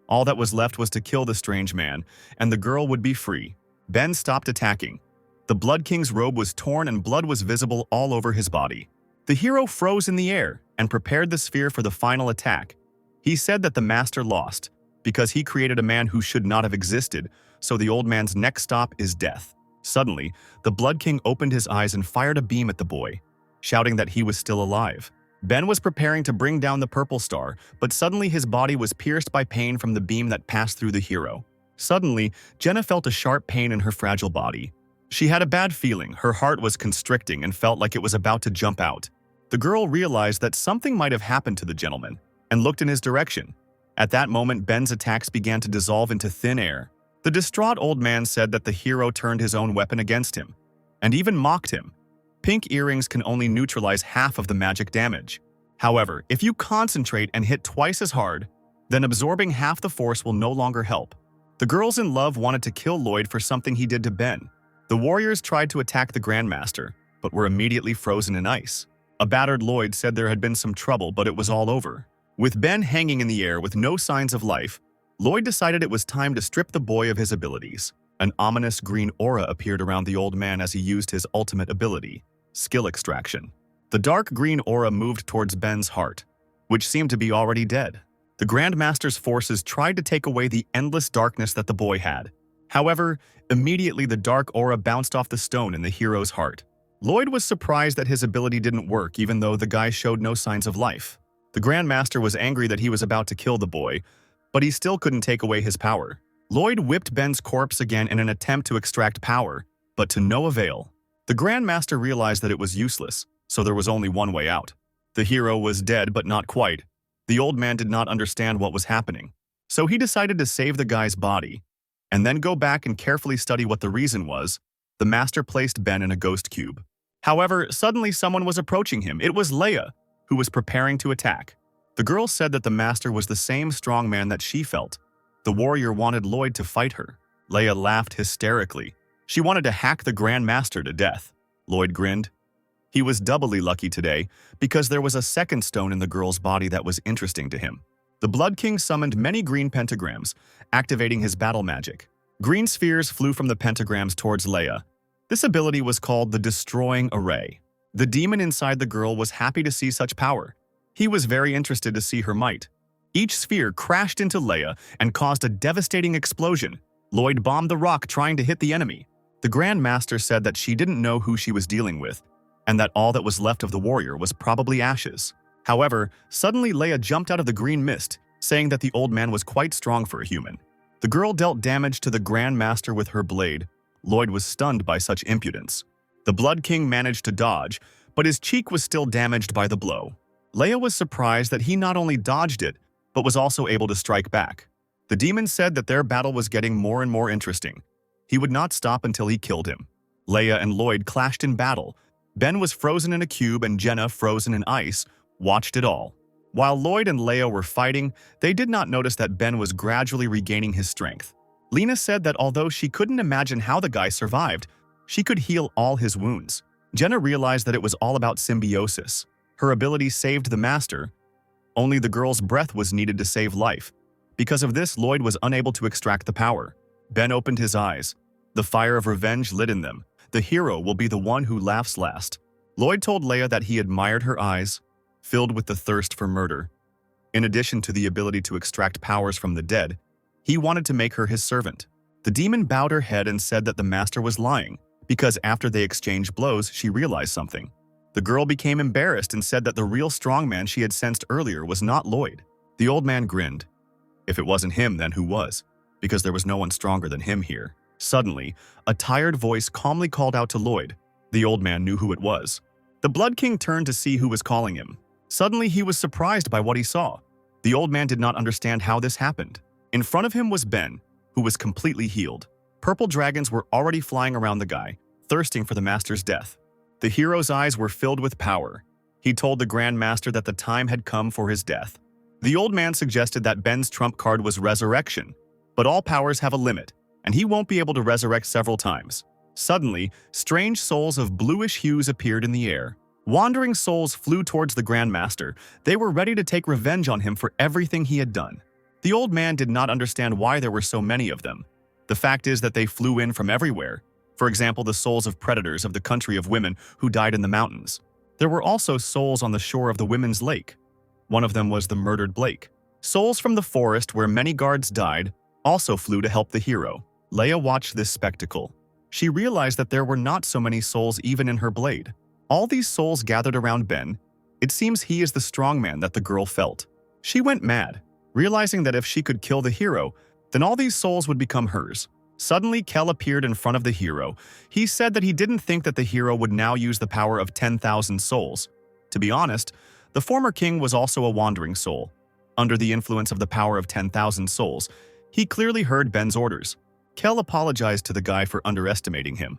All that was left was to kill the strange man, and the girl would be free. Ben stopped attacking. The Blood King's robe was torn and blood was visible all over his body. The hero froze in the air and prepared the sphere for the final attack. He said that the master lost, because he created a man who should not have existed, so the old man's next stop is death. Suddenly, the Blood King opened his eyes and fired a beam at the boy, shouting that he was still alive. Ben was preparing to bring down the purple star, but suddenly his body was pierced by pain from the beam that passed through the hero. Suddenly, Jenna felt a sharp pain in her fragile body. She had a bad feeling. Her heart was constricting and felt like it was about to jump out. The girl realized that something might have happened to the gentleman and looked in his direction. At that moment, Ben's attacks began to dissolve into thin air. The distraught old man said that the hero turned his own weapon against him and even mocked him. Pink earrings can only neutralize half of the magic damage. However, if you concentrate and hit twice as hard, then absorbing half the force will no longer help. The girls in love wanted to kill Lloyd for something he did to Ben. The warriors tried to attack the Grandmaster, but were immediately frozen in ice. A battered Lloyd said there had been some trouble, but it was all over. With Ben hanging in the air with no signs of life, Lloyd decided it was time to strip the boy of his abilities. An ominous green aura appeared around the old man as he used his ultimate ability, skill extraction. The dark green aura moved towards Ben's heart, which seemed to be already dead. The Grandmaster's forces tried to take away the endless darkness that the boy had. However, immediately the dark aura bounced off the stone in the hero's heart. Lloyd was surprised that his ability didn't work even though the guy showed no signs of life. The Grandmaster was angry that he was about to kill the boy, but he still couldn't take away his power. Lloyd whipped Ben's corpse again in an attempt to extract power, but to no avail. The Grandmaster realized that it was useless, so there was only one way out. The hero was dead, but not quite. The old man did not understand what was happening, so he decided to save the guy's body, and then go back and carefully study what the reason was. The master placed Ben in a ghost cube. However, suddenly someone was approaching him. It was Leia, who was preparing to attack. The girl said that the master was the same strong man that she felt. The warrior wanted Lloyd to fight her. Leia laughed hysterically. She wanted to hack the Grand Master to death. Lloyd grinned. He was doubly lucky today because there was a second stone in the girl's body that was interesting to him. The Blood King summoned many green pentagrams, activating his battle magic. Green spheres flew from the pentagrams towards Leia. This ability was called the Destroying Array. The demon inside the girl was happy to see such power. He was very interested to see her might. Each sphere crashed into Leia and caused a devastating explosion. Lloyd bombed the rock trying to hit the enemy. The Grand Master said that she didn't know who she was dealing with, and that all that was left of the warrior was probably ashes. However, suddenly Leia jumped out of the green mist, saying that the old man was quite strong for a human. The girl dealt damage to the Grand Master with her blade. Lloyd was stunned by such impudence. The Blood King managed to dodge, but his cheek was still damaged by the blow. Leia was surprised that he not only dodged it, but was also able to strike back. The demon said that their battle was getting more and more interesting. He would not stop until he killed him. Leia and Lloyd clashed in battle. Ben was frozen in a cube and Jenna, frozen in ice, watched it all. While Lloyd and Leia were fighting, they did not notice that Ben was gradually regaining his strength. Lena said that although she couldn't imagine how the guy survived, she could heal all his wounds. Jenna realized that it was all about symbiosis. Her ability saved the master. Only the girl's breath was needed to save life. Because of this, Lloyd was unable to extract the power. Ben opened his eyes. The fire of revenge lit in them. The hero will be the one who laughs last. Lloyd told Leia that he admired her eyes, filled with the thirst for murder. In addition to the ability to extract powers from the dead, he wanted to make her his servant. The demon bowed her head and said that the master was lying, because after they exchanged blows, she realized something. The girl became embarrassed and said that the real strongman she had sensed earlier was not Lloyd. The old man grinned. If it wasn't him, then who was? Because there was no one stronger than him here. Suddenly, a tired voice calmly called out to Lloyd. The old man knew who it was. The Blood King turned to see who was calling him. Suddenly, he was surprised by what he saw. The old man did not understand how this happened. In front of him was Ben, who was completely healed. Purple dragons were already flying around the guy, thirsting for the master's death. The hero's eyes were filled with power. He told the Grand Master that the time had come for his death. The old man suggested that Ben's trump card was resurrection, but all powers have a limit, and he won't be able to resurrect several times. Suddenly, strange souls of bluish hues appeared in the air. Wandering souls flew towards the Grand Master. They were ready to take revenge on him for everything he had done. The old man did not understand why there were so many of them. The fact is that they flew in from everywhere. For example, the souls of predators of the country of women who died in the mountains. There were also souls on the shore of the women's lake. One of them was the murdered Blake. Souls from the forest where many guards died also flew to help the hero. Leia watched this spectacle. She realized that there were not so many souls even in her blade. All these souls gathered around Ben. It seems he is the strongman that the girl felt. She went mad, realizing that if she could kill the hero, then all these souls would become hers. Suddenly, Kell appeared in front of the hero. He said that he didn't think that the hero would now use the power of 10,000 souls. To be honest, the former king was also a wandering soul. Under the influence of the power of 10,000 souls, he clearly heard Ben's orders. Kell apologized to the guy for underestimating him.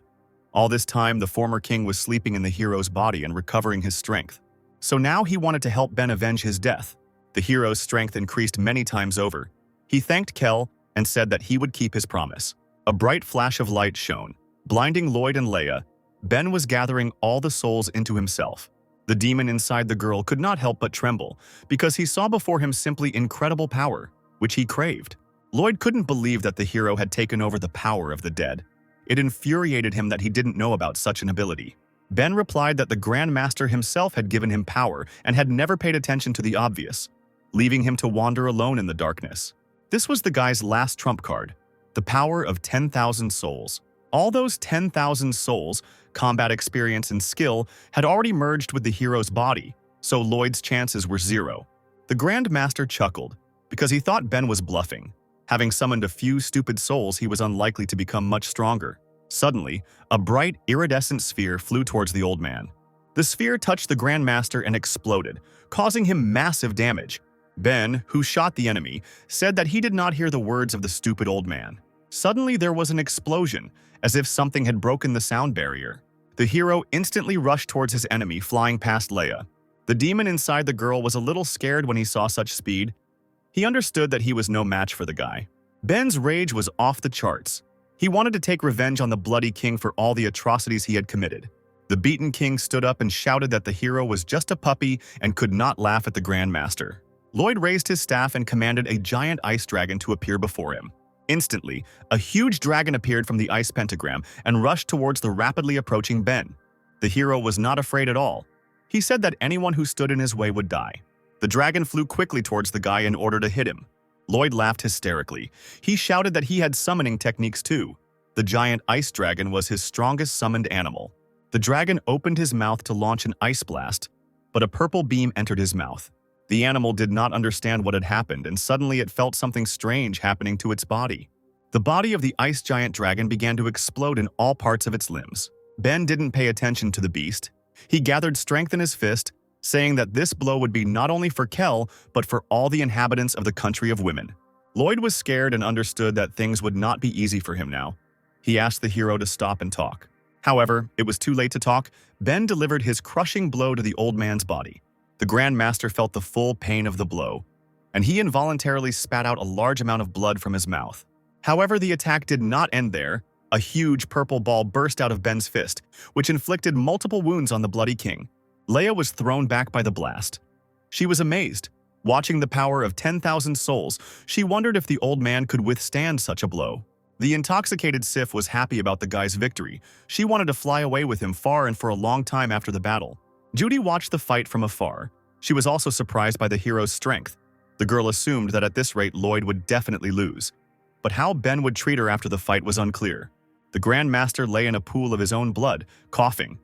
All this time, the former king was sleeping in the hero's body and recovering his strength. So now he wanted to help Ben avenge his death. The hero's strength increased many times over. He thanked Kell and said that he would keep his promise. A bright flash of light shone, blinding Lloyd and Leia. Ben was gathering all the souls into himself. The demon inside the girl could not help but tremble, because he saw before him simply incredible power, which he craved. Lloyd couldn't believe that the hero had taken over the power of the dead. It infuriated him that he didn't know about such an ability. Ben replied that the Grand Master himself had given him power and had never paid attention to the obvious, leaving him to wander alone in the darkness. This was the guy's last trump card, the power of 10,000 souls. All those 10,000 souls, combat experience and skill, had already merged with the hero's body, so Lloyd's chances were zero. The Grand Master chuckled, because he thought Ben was bluffing. Having summoned a few stupid souls, he was unlikely to become much stronger. Suddenly, a bright, iridescent sphere flew towards the old man. The sphere touched the Grand Master and exploded, causing him massive damage. Ben, who shot the enemy, said that he did not hear the words of the stupid old man. Suddenly, there was an explosion, as if something had broken the sound barrier. The hero instantly rushed towards his enemy, flying past Leia. The demon inside the girl was a little scared when he saw such speed. He understood that he was no match for the guy. Ben's rage was off the charts. He wanted to take revenge on the bloody king for all the atrocities he had committed. The beaten king stood up and shouted that the hero was just a puppy and could not laugh at the Grand Master. Lloyd raised his staff and commanded a giant ice dragon to appear before him. Instantly, a huge dragon appeared from the ice pentagram and rushed towards the rapidly approaching Ben. The hero was not afraid at all. He said that anyone who stood in his way would die. The dragon flew quickly towards the guy in order to hit him. Lloyd laughed hysterically. He shouted that he had summoning techniques too. The giant ice dragon was his strongest summoned animal. The dragon opened his mouth to launch an ice blast, but a purple beam entered his mouth. The animal did not understand what had happened, and suddenly it felt something strange happening to its body. The body of the ice giant dragon began to explode in all parts of its limbs. Ben didn't pay attention to the beast. He gathered strength in his fist, saying that this blow would be not only for Kell, but for all the inhabitants of the country of women. Lloyd was scared and understood that things would not be easy for him now. He asked the hero to stop and talk. However, it was too late to talk. Ben delivered his crushing blow to the old man's body. The Grand Master felt the full pain of the blow, and he involuntarily spat out a large amount of blood from his mouth. However, the attack did not end there. A huge purple ball burst out of Ben's fist, which inflicted multiple wounds on the bloody king. Leia was thrown back by the blast. She was amazed. Watching the power of 10,000 souls, she wondered if the old man could withstand such a blow. The intoxicated Sif was happy about the guy's victory. She wanted to fly away with him far and for a long time after the battle. Judy watched the fight from afar. She was also surprised by the hero's strength. The girl assumed that at this rate Lloyd would definitely lose. But how Ben would treat her after the fight was unclear. The Grand Master lay in a pool of his own blood, coughing,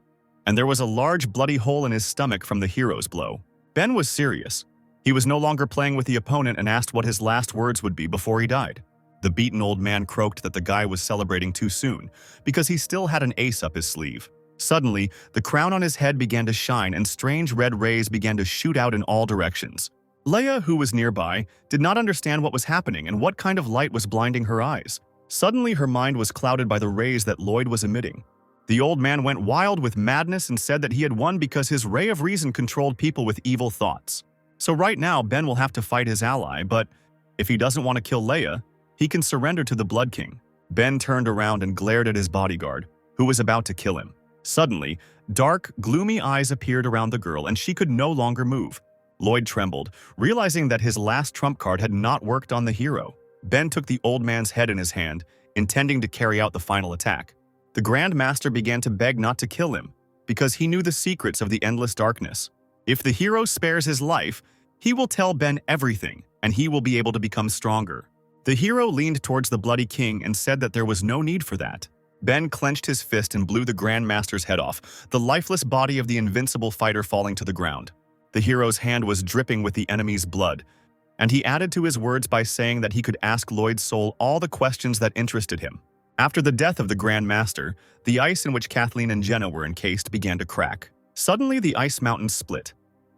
and there was a large bloody hole in his stomach from the hero's blow. Ben was serious. He was no longer playing with the opponent and asked what his last words would be before he died. The beaten old man croaked that the guy was celebrating too soon, because he still had an ace up his sleeve. Suddenly, the crown on his head began to shine and strange red rays began to shoot out in all directions. Leia, who was nearby, did not understand what was happening and what kind of light was blinding her eyes. Suddenly, her mind was clouded by the rays that Lloyd was emitting. The old man went wild with madness and said that he had won because his ray of reason controlled people with evil thoughts. So right now, Ben will have to fight his ally, but if he doesn't want to kill Leia, he can surrender to the Blood King. Ben turned around and glared at his bodyguard, who was about to kill him. Suddenly, dark, gloomy eyes appeared around the girl and she could no longer move. Lloyd trembled, realizing that his last trump card had not worked on the hero. Ben took the old man's head in his hand, intending to carry out the final attack. The Grand Master began to beg not to kill him, because he knew the secrets of the endless darkness. If the hero spares his life, he will tell Ben everything, and he will be able to become stronger. The hero leaned towards the Bloody King and said that there was no need for that. Ben clenched his fist and blew the Grand Master's head off, the lifeless body of the invincible fighter falling to the ground. The hero's hand was dripping with the enemy's blood, and he added to his words by saying that he could ask Lloyd's soul all the questions that interested him. After the death of the Grand Master, the ice in which Kathleen and Jenna were encased began to crack. Suddenly, the ice mountain split,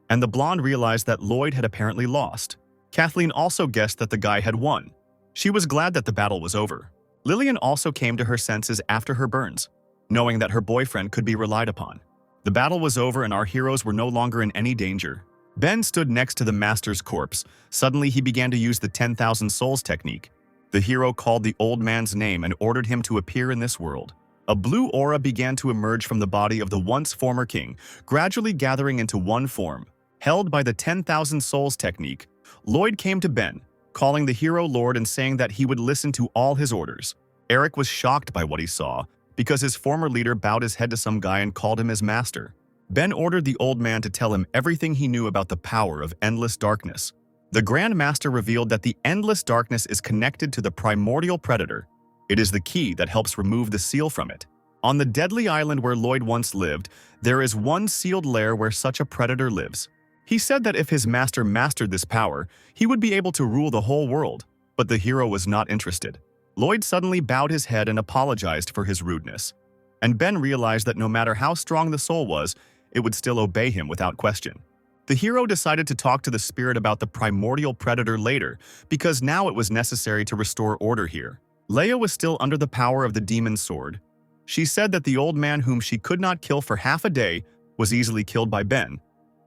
and the blonde realized that Lloyd had apparently lost. Kathleen also guessed that the guy had won. She was glad that the battle was over. Lillian also came to her senses after her burns, knowing that her boyfriend could be relied upon. The battle was over and our heroes were no longer in any danger. Ben stood next to the Master's corpse. Suddenly, he began to use the 10,000 souls technique. The hero called the old man's name and ordered him to appear in this world. A blue aura began to emerge from the body of the once former king, gradually gathering into one form. Held by the 10,000 souls technique, Lloyd came to Ben, calling the hero Lord and saying that he would listen to all his orders. Eric was shocked by what he saw, because his former leader bowed his head to some guy and called him his master. Ben ordered the old man to tell him everything he knew about the power of endless darkness. The Grand Master revealed that the endless darkness is connected to the primordial predator. It is the key that helps remove the seal from it. On the deadly island where Lloyd once lived, there is one sealed lair where such a predator lives. He said that if his master mastered this power, he would be able to rule the whole world, but the hero was not interested. Lloyd suddenly bowed his head and apologized for his rudeness. And Ben realized that no matter how strong the soul was, it would still obey him without question. The hero decided to talk to the spirit about the primordial predator later, because now it was necessary to restore order here. Leia was still under the power of the demon's sword. She said that the old man whom she could not kill for half a day was easily killed by Ben.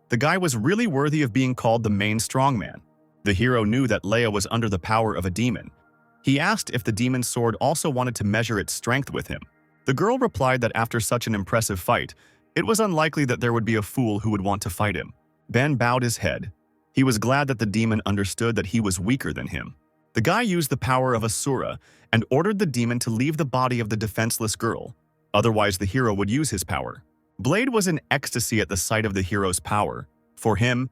The guy was really worthy of being called the main strongman. The hero knew that Leia was under the power of a demon. He asked if the demon's sword also wanted to measure its strength with him. The girl replied that after such an impressive fight, it was unlikely that there would be a fool who would want to fight him. Ben bowed his head. He was glad that the demon understood that he was weaker than him. The guy used the power of Asura and ordered the demon to leave the body of the defenseless girl. Otherwise, the hero would use his power. Blade was in ecstasy at the sight of the hero's power. For him,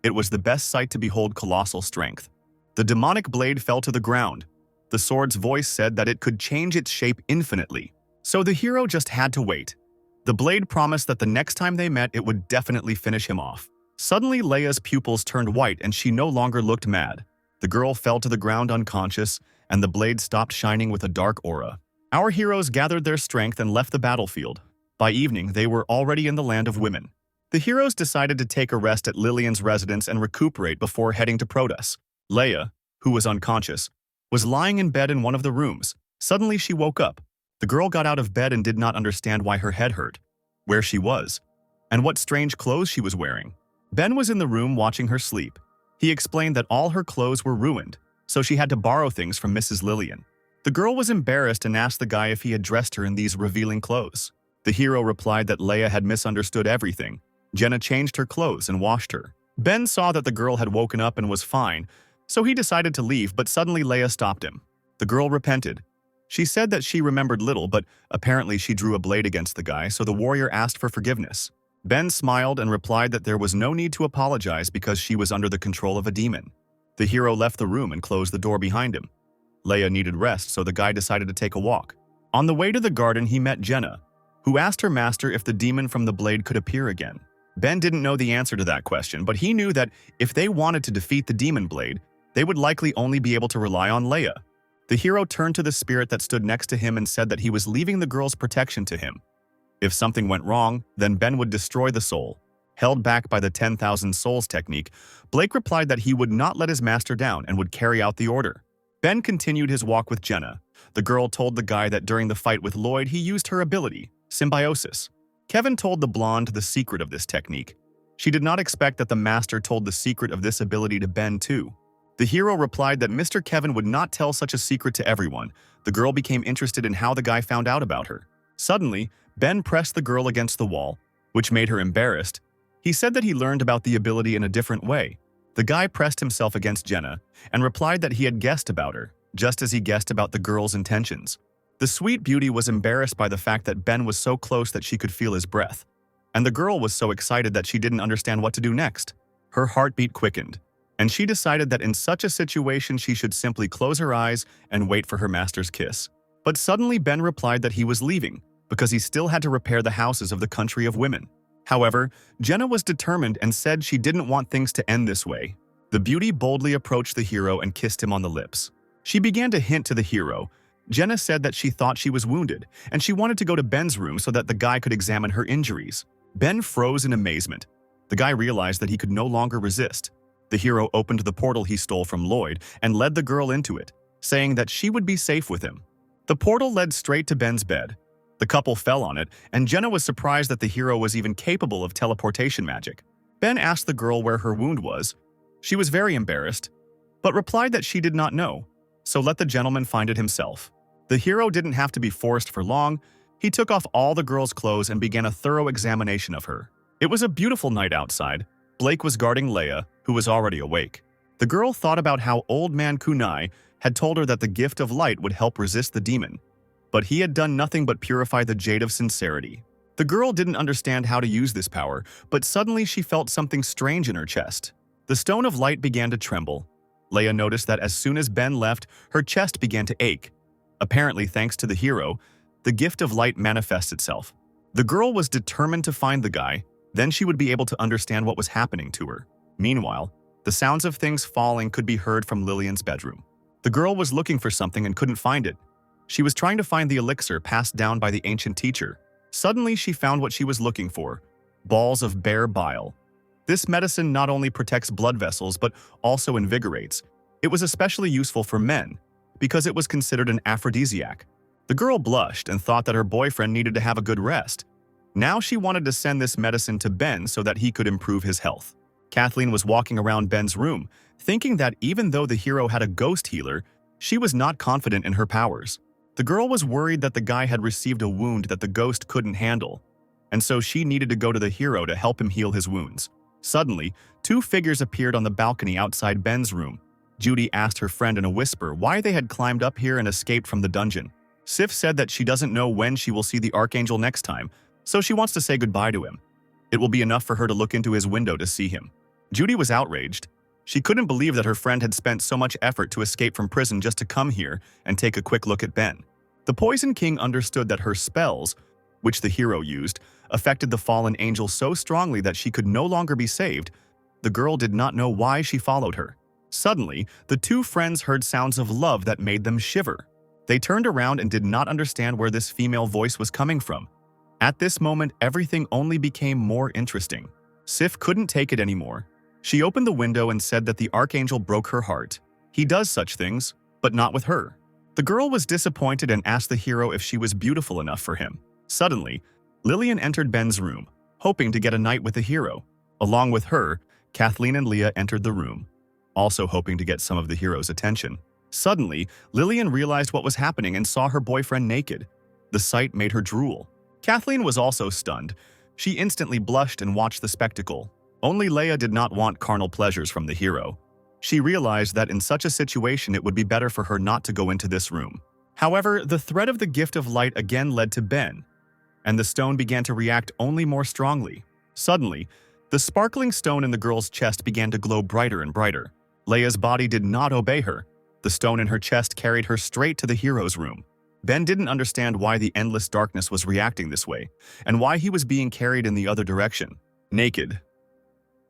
it was the best sight to behold colossal strength. The demonic blade fell to the ground. The sword's voice said that it could change its shape infinitely. So the hero just had to wait. The blade promised that the next time they met, it would definitely finish him off. Suddenly, Leia's pupils turned white and she no longer looked mad. The girl fell to the ground unconscious, and the blade stopped shining with a dark aura. Our heroes gathered their strength and left the battlefield. By evening, they were already in the land of women. The heroes decided to take a rest at Lillian's residence and recuperate before heading to Protos. Leia, who was unconscious, was lying in bed in one of the rooms. Suddenly, she woke up. The girl got out of bed and did not understand why her head hurt, where she was, and what strange clothes she was wearing. Ben was in the room watching her sleep. He explained that all her clothes were ruined, so she had to borrow things from Mrs. Lillian. The girl was embarrassed and asked the guy if he had dressed her in these revealing clothes. The hero replied that Leia had misunderstood everything. Jenna changed her clothes and washed her. Ben saw that the girl had woken up and was fine, so he decided to leave, but suddenly Leia stopped him. The girl repented. She said that she remembered little, but apparently she drew a blade against the guy, so the warrior asked for forgiveness. Ben smiled and replied that there was no need to apologize because she was under the control of a demon. The hero left the room and closed the door behind him. Leia needed rest, so the guy decided to take a walk. On the way to the garden, he met Jenna, who asked her master if the demon from the blade could appear again. Ben didn't know the answer to that question, but he knew that if they wanted to defeat the demon blade, they would likely only be able to rely on Leia. The hero turned to the spirit that stood next to him and said that he was leaving the girl's protection to him. If something went wrong, then Ben would destroy the soul. Held back by the 10,000 souls technique, Blake replied that he would not let his master down and would carry out the order. Ben continued his walk with Jenna. The girl told the guy that during the fight with Lloyd, he used her ability, symbiosis. Kevin told the blonde the secret of this technique. She did not expect that the master told the secret of this ability to Ben too. The hero replied that Mr. Kevin would not tell such a secret to everyone. The girl became interested in how the guy found out about her. Suddenly, Ben pressed the girl against the wall, which made her embarrassed. He said that he learned about the ability in a different way. The guy pressed himself against Jenna and replied that he had guessed about her, just as he guessed about the girl's intentions. The sweet beauty was embarrassed by the fact that Ben was so close that she could feel his breath, and the girl was so excited that she didn't understand what to do next. Her heartbeat quickened, and she decided that in such a situation she should simply close her eyes and wait for her master's kiss. But suddenly Ben replied that he was leaving, because he still had to repair the houses of the country of women. However, Jenna was determined and said she didn't want things to end this way. The beauty boldly approached the hero and kissed him on the lips. She began to hint to the hero. Jenna said that she thought she was wounded, and she wanted to go to Ben's room so that the guy could examine her injuries. Ben froze in amazement. The guy realized that he could no longer resist. The hero opened the portal he stole from Lloyd and led the girl into it, saying that she would be safe with him. The portal led straight to Ben's bed. The couple fell on it, and Jenna was surprised that the hero was even capable of teleportation magic. Ben asked the girl where her wound was. She was very embarrassed, but replied that she did not know, so let the gentleman find it himself. The hero didn't have to be forced for long. He took off all the girl's clothes and began a thorough examination of her. It was a beautiful night outside. Blake was guarding Leia, who was already awake. The girl thought about how old man Kunai had told her that the gift of light would help resist the demon, but he had done nothing but purify the jade of sincerity. The girl didn't understand how to use this power, but suddenly she felt something strange in her chest. The stone of light began to tremble. Leia noticed that as soon as Ben left, her chest began to ache. Apparently, thanks to the hero, the gift of light manifests itself. The girl was determined to find the guy, then she would be able to understand what was happening to her. Meanwhile, the sounds of things falling could be heard from Lillian's bedroom. The girl was looking for something and couldn't find it. She was trying to find the elixir passed down by the ancient teacher. Suddenly, she found what she was looking for: balls of bear bile. This medicine not only protects blood vessels, but also invigorates. It was especially useful for men, because it was considered an aphrodisiac. The girl blushed and thought that her boyfriend needed to have a good rest. Now she wanted to send this medicine to Ben so that he could improve his health. Kathleen was walking around Ben's room, thinking that even though the hero had a ghost healer, she was not confident in her powers. The girl was worried that the guy had received a wound that the ghost couldn't handle, and so she needed to go to the hero to help him heal his wounds. Suddenly, two figures appeared on the balcony outside Ben's room. Judy asked her friend in a whisper why they had climbed up here and escaped from the dungeon. Sif said that she doesn't know when she will see the Archangel next time, so she wants to say goodbye to him. It will be enough for her to look into his window to see him. Judy was outraged. She couldn't believe that her friend had spent so much effort to escape from prison just to come here and take a quick look at Ben. The Poison King understood that her spells, which the hero used, affected the fallen angel so strongly that she could no longer be saved. The girl did not know why she followed her. Suddenly, the two friends heard sounds of love that made them shiver. They turned around and did not understand where this female voice was coming from. At this moment, everything only became more interesting. Sif couldn't take it anymore. She opened the window and said that the archangel broke her heart. He does such things, but not with her. The girl was disappointed and asked the hero if she was beautiful enough for him. Suddenly, Lillian entered Ben's room, hoping to get a night with the hero. Along with her, Kathleen and Leah entered the room, also hoping to get some of the hero's attention. Suddenly, Lillian realized what was happening and saw her boyfriend naked. The sight made her drool. Kathleen was also stunned. She instantly blushed and watched the spectacle. Only Leah did not want carnal pleasures from the hero. She realized that in such a situation it would be better for her not to go into this room. However, the threat of the gift of light again led to Ben, and the stone began to react only more strongly. Suddenly, the sparkling stone in the girl's chest began to glow brighter and brighter. Leah's body did not obey her. The stone in her chest carried her straight to the hero's room. Ben didn't understand why the endless darkness was reacting this way, and why he was being carried in the other direction. Naked,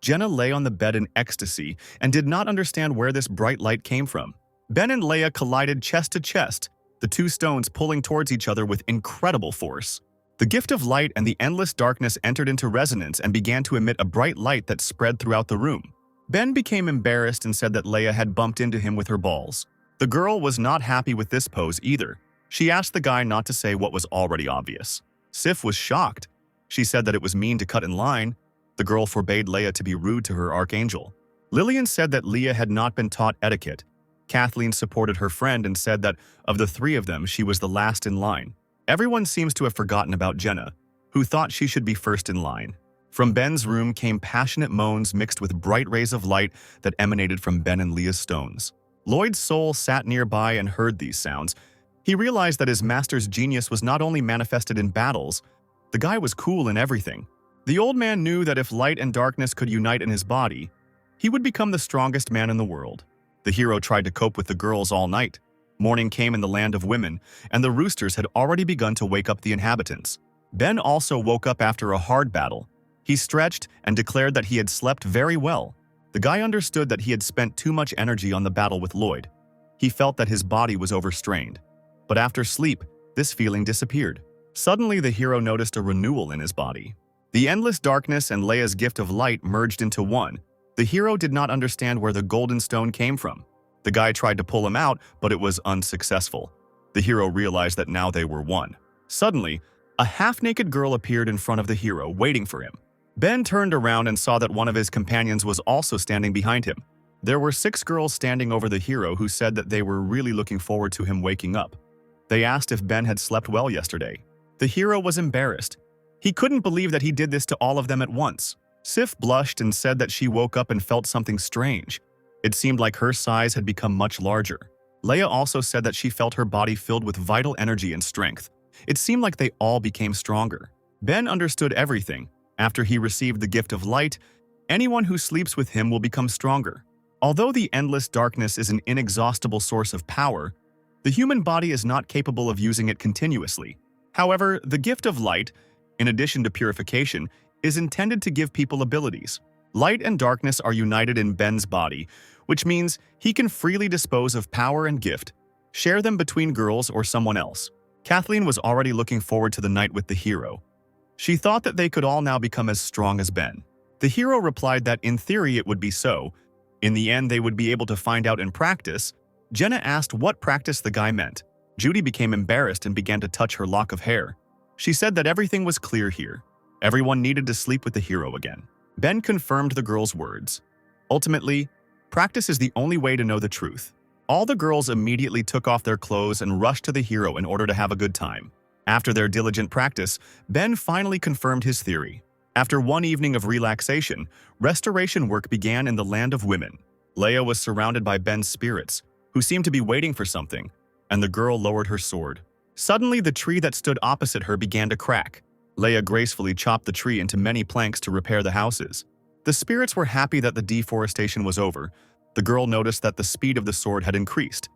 Jenna lay on the bed in ecstasy and did not understand where this bright light came from. Ben and Leah collided chest to chest, the two stones pulling towards each other with incredible force. The gift of light and the endless darkness entered into resonance and began to emit a bright light that spread throughout the room. Ben became embarrassed and said that Leah had bumped into him with her balls. The girl was not happy with this pose either. She asked the guy not to say what was already obvious. Sif was shocked. She said that it was mean to cut in line. The girl forbade Leah to be rude to her archangel. Lillian said that Leah had not been taught etiquette. Kathleen supported her friend and said that of the three of them, she was the last in line. Everyone seems to have forgotten about Jenna, who thought she should be first in line. From Ben's room came passionate moans mixed with bright rays of light that emanated from Ben and Leah's stones. Lloyd's soul sat nearby and heard these sounds. He realized that his master's genius was not only manifested in battles, the guy was cool in everything. The old man knew that if light and darkness could unite in his body, he would become the strongest man in the world. The hero tried to cope with the girls all night. Morning came in the land of women, and the roosters had already begun to wake up the inhabitants. Ben also woke up after a hard battle. He stretched and declared that he had slept very well. The guy understood that he had spent too much energy on the battle with Lloyd. He felt that his body was overstrained. But after sleep, this feeling disappeared. Suddenly, the hero noticed a renewal in his body. The endless darkness and Leia's gift of light merged into one. The hero did not understand where the golden stone came from. The guy tried to pull him out, but it was unsuccessful. The hero realized that now they were one. Suddenly, a half-naked girl appeared in front of the hero, waiting for him. Ben turned around and saw that one of his companions was also standing behind him. There were 6 girls standing over the hero who said that they were really looking forward to him waking up. They asked if Ben had slept well yesterday. The hero was embarrassed. He couldn't believe that he did this to all of them at once. Sif blushed and said that she woke up and felt something strange. It seemed like her size had become much larger. Leah also said that she felt her body filled with vital energy and strength. It seemed like they all became stronger. Ben understood everything. After he received the gift of light, anyone who sleeps with him will become stronger. Although the endless darkness is an inexhaustible source of power, the human body is not capable of using it continuously. However, the gift of light, in addition to purification, is intended to give people abilities. Light and darkness are united in Ben's body, which means he can freely dispose of power and gift, share them between girls or someone else. Kathleen was already looking forward to the night with the hero. She thought that they could all now become as strong as Ben. The hero replied that in theory it would be so. In the end, they would be able to find out in practice. Jenna asked what practice the guy meant. Judy became embarrassed and began to touch her lock of hair. She said that everything was clear here. Everyone needed to sleep with the hero again. Ben confirmed the girls' words. Ultimately, practice is the only way to know the truth. All the girls immediately took off their clothes and rushed to the hero in order to have a good time. After their diligent practice, Ben finally confirmed his theory. After one evening of relaxation, restoration work began in the land of women. Leah was surrounded by Ben's spirits, who seemed to be waiting for something, and the girl lowered her sword. Suddenly, the tree that stood opposite her began to crack. Leah gracefully chopped the tree into many planks to repair the houses. The spirits were happy that the deforestation was over. The girl noticed that the speed of the sword had increased.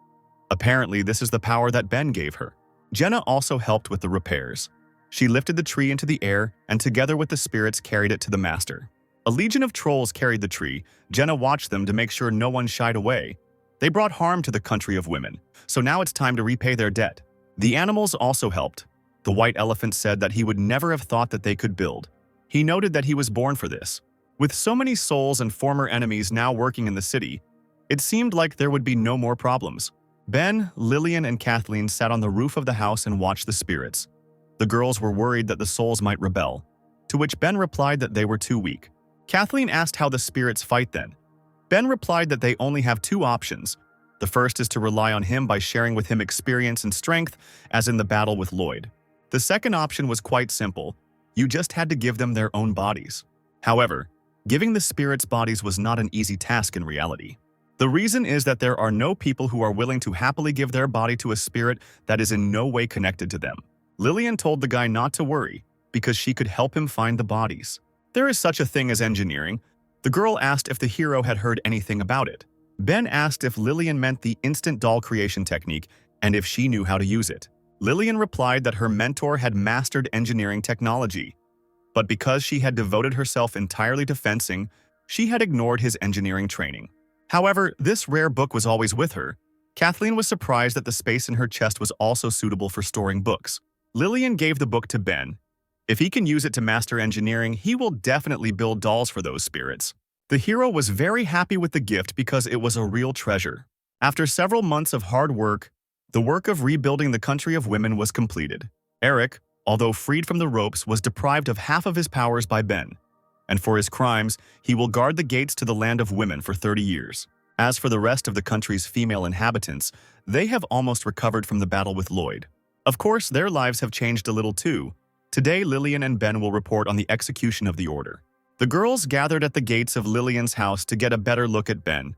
Apparently, this is the power that Ben gave her. Jenna also helped with the repairs. She lifted the tree into the air and together with the spirits carried it to the master. A legion of trolls carried the tree. Jenna watched them to make sure no one shied away. They brought harm to the country of women, so now it's time to repay their debt. The animals also helped. The white elephant said that he would never have thought that they could build. He noted that he was born for this. With so many souls and former enemies now working in the city, it seemed like there would be no more problems. Ben, Lillian, and Kathleen sat on the roof of the house and watched the spirits. The girls were worried that the souls might rebel, to which Ben replied that they were too weak. Kathleen asked how the spirits fight then. Ben replied that they only have two options. The first is to rely on him by sharing with him experience and strength, as in the battle with Lloyd. The second option was quite simple. You just had to give them their own bodies. However, giving the spirits bodies was not an easy task in reality. The reason is that there are no people who are willing to happily give their body to a spirit that is in no way connected to them. Lillian told the guy not to worry, because she could help him find the bodies. There is such a thing as engineering. The girl asked if the hero had heard anything about it. Ben asked if Lillian meant the instant doll creation technique and if she knew how to use it. Lillian replied that her mentor had mastered engineering technology, but because she had devoted herself entirely to fencing, she had ignored his engineering training. However, this rare book was always with her. Kathleen was surprised that the space in her chest was also suitable for storing books. Lillian gave the book to Ben. If he can use it to master engineering, he will definitely build dolls for those spirits. The hero was very happy with the gift because it was a real treasure. After several months of hard work, the work of rebuilding the country of women was completed. Eric, although freed from the ropes, was deprived of half of his powers by Ben. And for his crimes, he will guard the gates to the land of women for 30 years. As for the rest of the country's female inhabitants, they have almost recovered from the battle with Lloyd. Of course, their lives have changed a little too. Today, Lillian and Ben will report on the execution of the order. The girls gathered at the gates of Lillian's house to get a better look at Ben,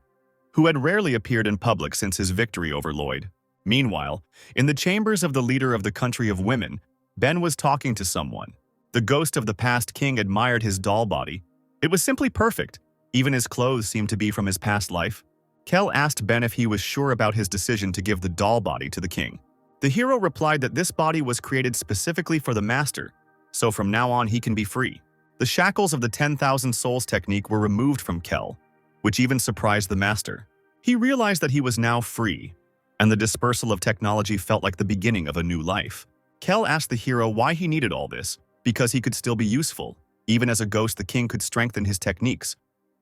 who had rarely appeared in public since his victory over Lloyd. Meanwhile, in the chambers of the leader of the country of women, Ben was talking to someone. The ghost of the past king admired his doll body. It was simply perfect. Even his clothes seemed to be from his past life. Kell asked Ben if he was sure about his decision to give the doll body to the king. The hero replied that this body was created specifically for the master, so from now on he can be free. The shackles of the 10,000 souls technique were removed from Kell, which even surprised the master. He realized that he was now free, and the dispersal of technology felt like the beginning of a new life. Kell asked the hero why he needed all this, because he could still be useful. Even as a ghost, the king could strengthen his techniques.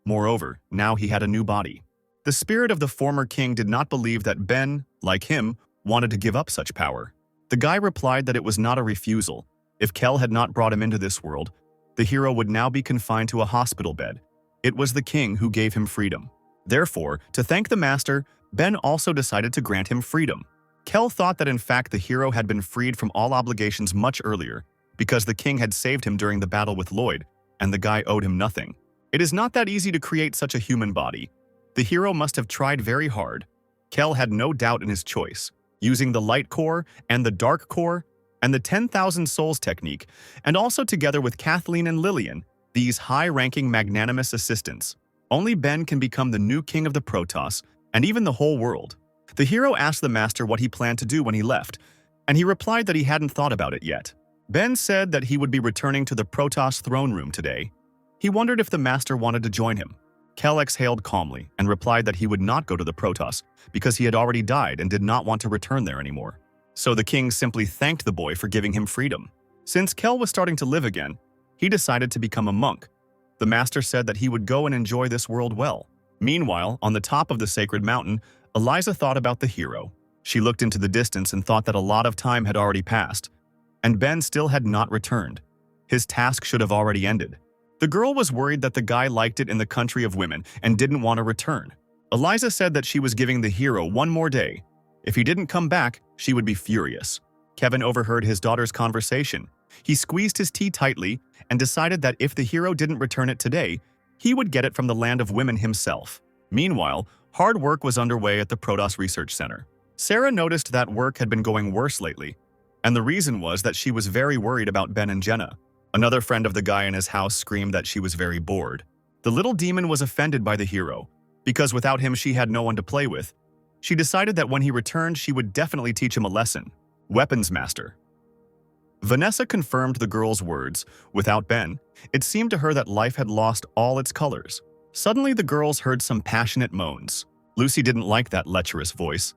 Moreover, now he had a new body. The spirit of the former king did not believe that Ben, like him, wanted to give up such power. The guy replied that it was not a refusal. If Kell had not brought him into this world, the hero would now be confined to a hospital bed. It was the king who gave him freedom. Therefore, to thank the master, Ben also decided to grant him freedom. Kell thought that in fact the hero had been freed from all obligations much earlier, because the king had saved him during the battle with Lloyd, and the guy owed him nothing. It is not that easy to create such a human body. The hero must have tried very hard. Kell had no doubt in his choice, using the light core and the dark core and the 10,000 souls technique, and also together with Kathleen and Lillian, these high-ranking magnanimous assistants. Only Ben can become the new king of the Protos, and even the whole world. The hero asked the master what he planned to do when he left, and he replied that he hadn't thought about it yet. Ben said that he would be returning to the Protos throne room today. He wondered if the master wanted to join him. Kell exhaled calmly and replied that he would not go to the Protos because he had already died and did not want to return there anymore. So the king simply thanked the boy for giving him freedom. Since Kell was starting to live again, he decided to become a monk. The master said that he would go and enjoy this world well. Meanwhile, on the top of the sacred mountain, Eliza thought about the hero. She looked into the distance and thought that a lot of time had already passed, and Ben still had not returned. His task should have already ended. The girl was worried that the guy liked it in the country of women and didn't want to return. Eliza said that she was giving the hero one more day. If he didn't come back, she would be furious. Kevin overheard his daughter's conversation. He squeezed his tea tightly and decided that if the hero didn't return it today, he would get it from the land of women himself. Meanwhile, hard work was underway at the Protos Research Center. Sarah noticed that work had been going worse lately, and the reason was that she was very worried about Ben and Jenna. Another friend of the guy in his house screamed that she was very bored. The little demon was offended by the hero, because without him she had no one to play with. She decided that when he returned she would definitely teach him a lesson. Weapons Master. Vanessa confirmed the girl's words. Without Ben, it seemed to her that life had lost all its colors. Suddenly the girls heard some passionate moans. Lucy didn't like that lecherous voice.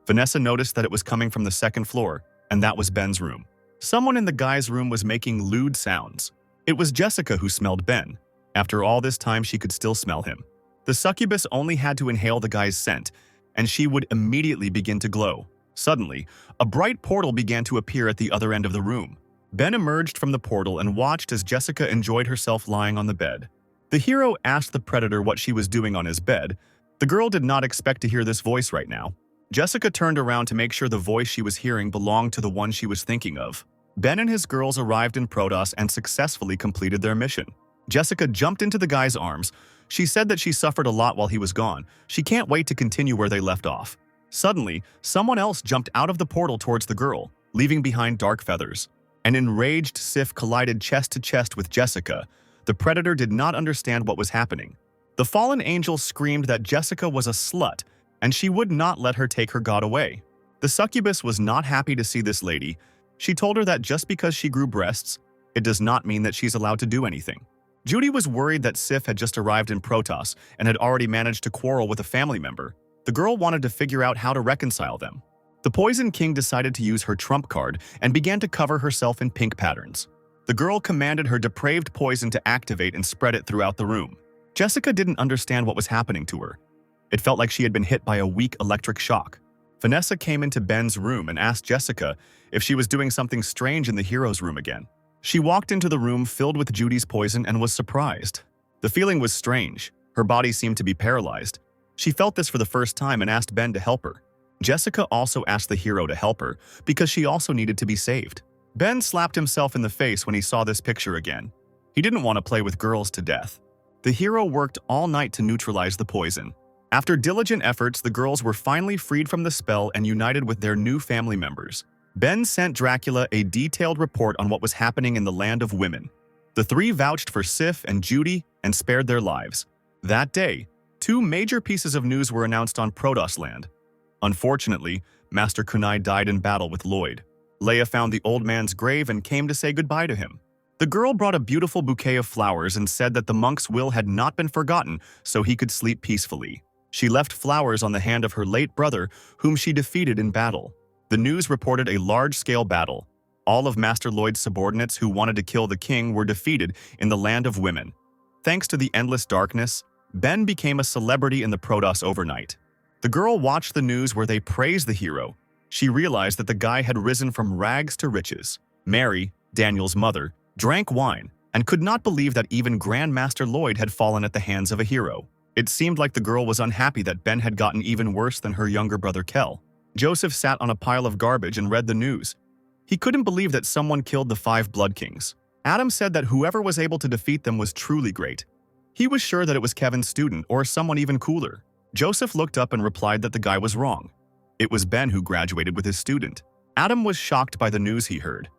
Vanessa noticed that it was coming from the second floor, and that was Ben's room. Someone in the guy's room was making lewd sounds. It was Jessica who smelled Ben. After all this time she could still smell him. The succubus only had to inhale the guy's scent, and she would immediately begin to glow. Suddenly, a bright portal began to appear at the other end of the room. Ben emerged from the portal and watched as Jessica enjoyed herself lying on the bed. The hero asked the predator what she was doing on his bed. The girl did not expect to hear this voice right now. Jessica turned around to make sure the voice she was hearing belonged to the one she was thinking of. Ben and his girls arrived in Protos and successfully completed their mission. Jessica jumped into the guy's arms. She said that she suffered a lot while he was gone. She can't wait to continue where they left off. Suddenly, someone else jumped out of the portal towards the girl, leaving behind dark feathers. An enraged Sif collided chest to chest with Jessica. The predator did not understand what was happening. The fallen angel screamed that Jessica was a slut, and she would not let her take her god away. The succubus was not happy to see this lady. She told her that just because she grew breasts, it does not mean that she's allowed to do anything. Judy was worried that Sif had just arrived in Protos and had already managed to quarrel with a family member. The girl wanted to figure out how to reconcile them. The Poison King decided to use her trump card and began to cover herself in pink patterns. The girl commanded her depraved poison to activate and spread it throughout the room. Jessica didn't understand what was happening to her. It felt like she had been hit by a weak electric shock. Vanessa came into Ben's room and asked Jessica if she was doing something strange in the hero's room again. She walked into the room filled with Judy's poison and was surprised. The feeling was strange. Her body seemed to be paralyzed. She felt this for the first time and asked Ben to help her. Jessica also asked the hero to help her because she also needed to be saved. Ben slapped himself in the face when he saw this picture again. He didn't want to play with girls to death. The hero worked all night to neutralize the poison. After diligent efforts, the girls were finally freed from the spell and united with their new family members. Ben sent Dracula a detailed report on what was happening in the land of women. The three vouched for Sif and Judy and spared their lives. That day, two major pieces of news were announced on Protos land. Unfortunately, Master Kunai died in battle with Lloyd. Leia found the old man's grave and came to say goodbye to him. The girl brought a beautiful bouquet of flowers and said that the monk's will had not been forgotten so he could sleep peacefully. She left flowers on the hand of her late brother, whom she defeated in battle. The news reported a large-scale battle. All of Master Lloyd's subordinates who wanted to kill the king were defeated in the land of women. Thanks to the endless darkness, Ben became a celebrity in the Protos overnight. The girl watched the news where they praised the hero. She realized that the guy had risen from rags to riches. Mary, Daniel's mother, drank wine and could not believe that even Grand Master Lloyd had fallen at the hands of a hero. It seemed like the girl was unhappy that Ben had gotten even worse than her younger brother Kell. Joseph sat on a pile of garbage and read the news. He couldn't believe that someone killed the 5 Blood Kings. Adam said that whoever was able to defeat them was truly great. He was sure that it was Kevin's student or someone even cooler. Joseph looked up and replied that the guy was wrong. It was Ben who graduated with his student. Adam was shocked by the news he heard.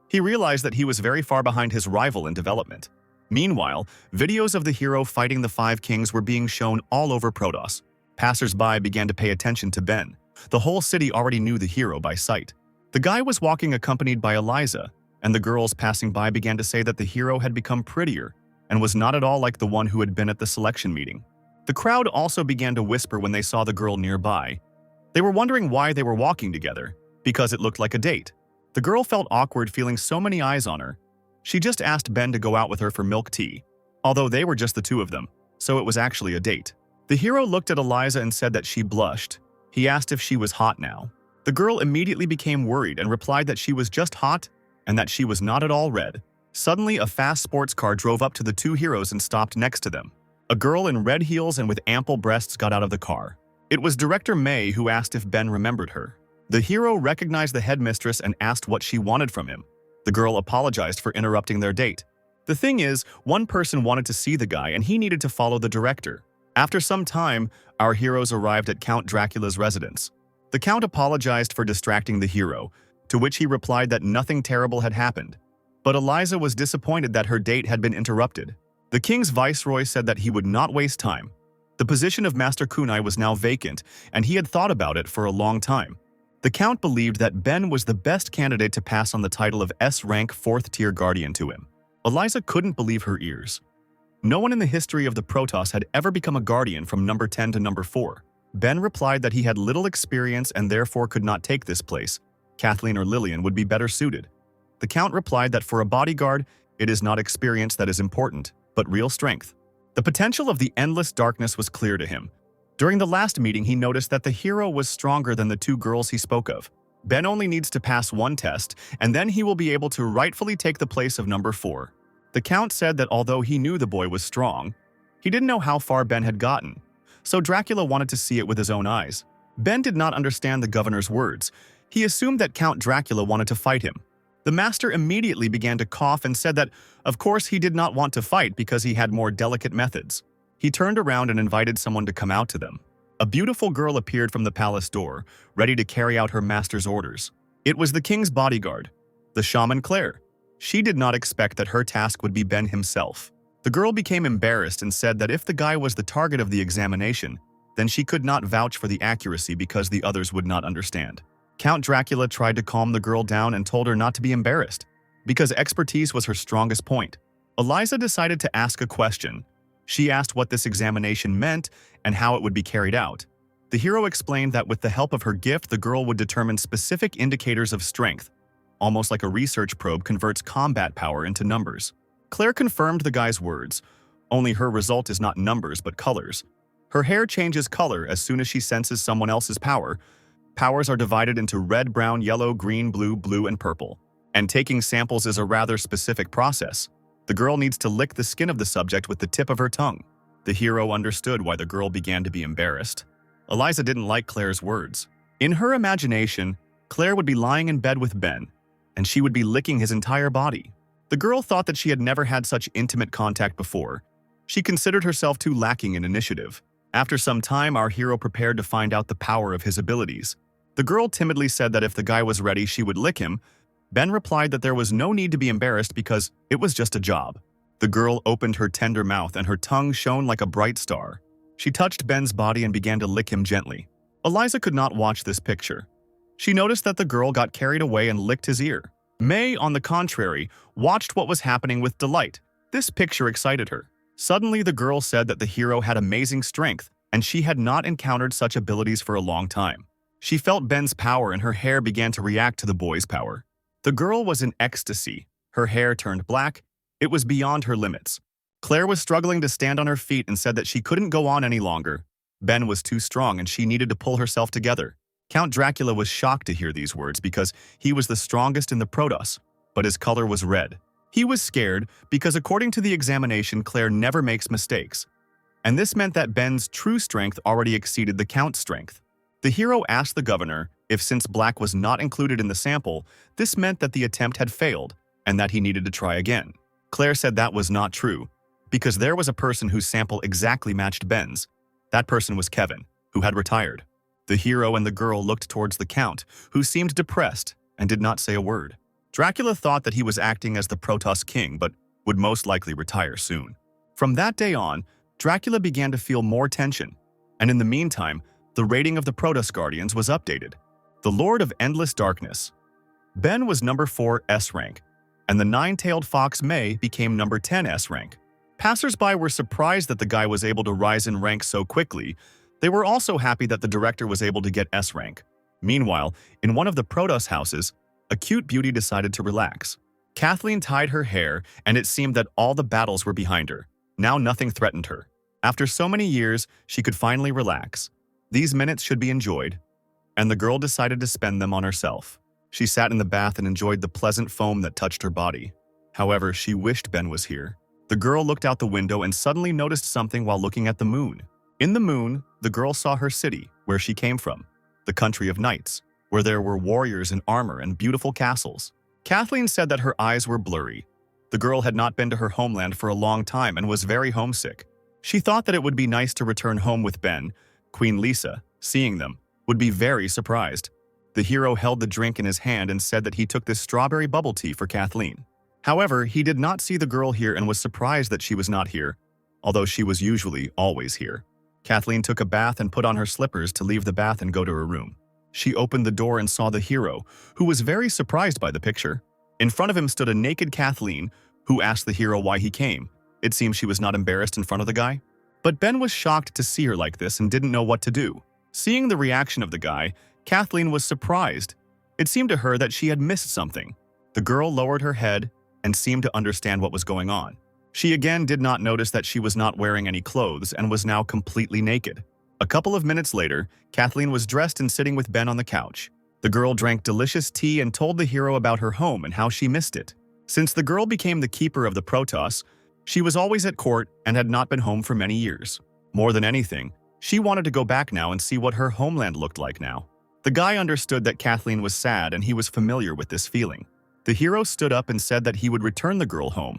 He realized that he was very far behind his rival in development. Meanwhile, videos of the hero fighting the 5 kings were being shown all over Protos. Passers-by began to pay attention to Ben. The whole city already knew the hero by sight. The guy was walking accompanied by Eliza, and the girls passing by began to say that the hero had become prettier and was not at all like the one who had been at the selection meeting. The crowd also began to whisper when they saw the girl nearby. They were wondering why they were walking together, because it looked like a date. The girl felt awkward feeling so many eyes on her. She just asked Ben to go out with her for milk tea, although they were just the two of them, so it was actually a date. The hero looked at Eliza and said that she blushed. He asked if she was hot now. The girl immediately became worried and replied that she was just hot and that she was not at all red. Suddenly, a fast sports car drove up to the two heroes and stopped next to them. A girl in red heels and with ample breasts got out of the car. It was Director May who asked if Ben remembered her. The hero recognized the headmistress and asked what she wanted from him. The girl apologized for interrupting their date. The thing is, one person wanted to see the guy and he needed to follow the director. After some time, our heroes arrived at Count Dracula's residence. The Count apologized for distracting the hero, to which he replied that nothing terrible had happened. But Eliza was disappointed that her date had been interrupted. The king's viceroy said that he would not waste time. The position of Master Kunai was now vacant, and he had thought about it for a long time. The count believed that Ben was the best candidate to pass on the title of S-rank 4th-tier guardian to him. Eliza couldn't believe her ears. No one in the history of the Protos had ever become a guardian from number 10 to number 4. Ben replied that he had little experience and therefore could not take this place. Kathleen or Lillian would be better suited. The count replied that for a bodyguard, it is not experience that is important, but real strength. The potential of the endless darkness was clear to him. During the last meeting, he noticed that the hero was stronger than the 2 girls he spoke of. Ben only needs to pass 1 test, and then he will be able to rightfully take the place of number 4. The count said that although he knew the boy was strong, he didn't know how far Ben had gotten, so Dracula wanted to see it with his own eyes. Ben did not understand the governor's words. He assumed that Count Dracula wanted to fight him. The master immediately began to cough and said that, of course, he did not want to fight because he had more delicate methods. He turned around and invited someone to come out to them. A beautiful girl appeared from the palace door, ready to carry out her master's orders. It was the king's bodyguard, the shaman Claire. She did not expect that her task would be Ben himself. The girl became embarrassed and said that if the guy was the target of the examination, then she could not vouch for the accuracy because the others would not understand. Count Dracula tried to calm the girl down and told her not to be embarrassed, because expertise was her strongest point. Eliza decided to ask a question. She asked what this examination meant and how it would be carried out. The hero explained that with the help of her gift, the girl would determine specific indicators of strength, almost like a research probe converts combat power into numbers. Claire confirmed the guy's words, only her result is not numbers but colors. Her hair changes color as soon as she senses someone else's power. Powers are divided into red, brown, yellow, green, blue, blue, and purple. And taking samples is a rather specific process. The girl needs to lick the skin of the subject with the tip of her tongue. The hero understood why the girl began to be embarrassed. Eliza didn't like Claire's words. In her imagination, Claire would be lying in bed with Ben, and she would be licking his entire body. The girl thought that she had never had such intimate contact before. She considered herself too lacking in initiative. After some time, our hero prepared to find out the power of his abilities. The girl timidly said that if the guy was ready, she would lick him. Ben replied that there was no need to be embarrassed because it was just a job. The girl opened her tender mouth and her tongue shone like a bright star. She touched Ben's body and began to lick him gently. Eliza could not watch this picture. She noticed that the girl got carried away and licked his ear. May, on the contrary, watched what was happening with delight. This picture excited her. Suddenly, the girl said that the hero had amazing strength, and she had not encountered such abilities for a long time. She felt Ben's power and her hair began to react to the boy's power. The girl was in ecstasy. Her hair turned black. It was beyond her limits. Claire was struggling to stand on her feet and said that she couldn't go on any longer. Ben was too strong and she needed to pull herself together. Count Dracula was shocked to hear these words because he was the strongest in the Protos, but his color was red. He was scared because according to the examination, Claire never makes mistakes. And this meant that Ben's true strength already exceeded the Count's strength. The hero asked the governor if since black was not included in the sample, this meant that the attempt had failed and that he needed to try again. Claire said that was not true, because there was a person whose sample exactly matched Ben's. That person was Kevin, who had retired. The hero and the girl looked towards the Count, who seemed depressed and did not say a word. Dracula thought that he was acting as the Protos king, but would most likely retire soon. From that day on, Dracula began to feel more tension, and in the meantime, the rating of the Protos Guardians was updated. The Lord of Endless Darkness. Ben was number 4 S rank, and the nine-tailed fox May became number 10 S rank. Passers-by were surprised that the guy was able to rise in rank so quickly. They were also happy that the director was able to get S rank. Meanwhile, in one of the Protos houses, a cute beauty decided to relax. Kathleen tied her hair, and it seemed that all the battles were behind her. Now nothing threatened her. After so many years, she could finally relax. These minutes should be enjoyed, and the girl decided to spend them on herself. She sat in the bath and enjoyed the pleasant foam that touched her body. However, she wished Ben was here. The girl looked out the window and suddenly noticed something while looking at the moon. In the moon, the girl saw her city, where she came from, the country of knights, where there were warriors in armor and beautiful castles. Kathleen said that her eyes were blurry. The girl had not been to her homeland for a long time and was very homesick. She thought that it would be nice to return home with Ben. Queen Lisa, seeing them, would be very surprised. The hero held the drink in his hand and said that he took this strawberry bubble tea for Kathleen. However, he did not see the girl here and was surprised that she was not here, although she was usually always here. Kathleen took a bath and put on her slippers to leave the bath and go to her room. She opened the door and saw the hero, who was very surprised by the picture. In front of him stood a naked Kathleen, who asked the hero why he came. It seems she was not embarrassed in front of the guy. But Ben was shocked to see her like this and didn't know what to do. Seeing the reaction of the guy, Kathleen was surprised. It seemed to her that she had missed something. The girl lowered her head and seemed to understand what was going on. She again did not notice that she was not wearing any clothes and was now completely naked. A couple of minutes later, Kathleen was dressed and sitting with Ben on the couch. The girl drank delicious tea and told the hero about her home and how she missed it. Since the girl became the keeper of the Protos, she was always at court and had not been home for many years. More than anything, she wanted to go back now and see what her homeland looked like now. The guy understood that Kathleen was sad and he was familiar with this feeling. The hero stood up and said that he would return the girl home.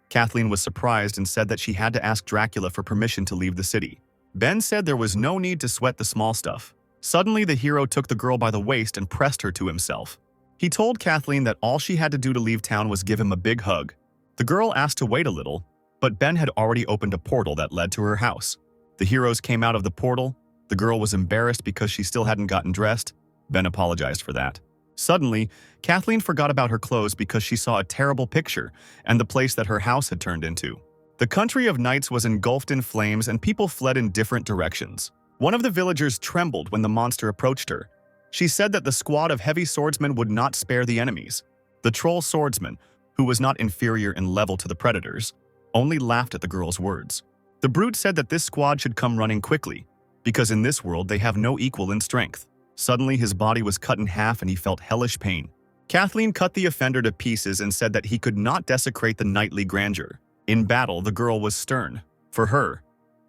Kathleen was surprised and said that she had to ask Dracula for permission to leave the city. Ben said there was no need to sweat the small stuff. Suddenly, the hero took the girl by the waist and pressed her to himself. He told Kathleen that all she had to do to leave town was give him a big hug. The girl asked to wait a little, but Ben had already opened a portal that led to her house. The heroes came out of the portal. The girl was embarrassed because she still hadn't gotten dressed. Ben apologized for that. Suddenly, Kathleen forgot about her clothes because she saw a terrible picture and the place that her house had turned into. The country of knights was engulfed in flames and people fled in different directions. One of the villagers trembled when the monster approached her. She said that the squad of heavy swordsmen would not spare the enemies. The troll swordsman, who was not inferior in level to the predators, only laughed at the girl's words. The brute said that this squad should come running quickly, because in this world they have no equal in strength. Suddenly his body was cut in half and he felt hellish pain. Kathleen cut the offender to pieces and said that he could not desecrate the knightly grandeur. In battle, the girl was stern. For her,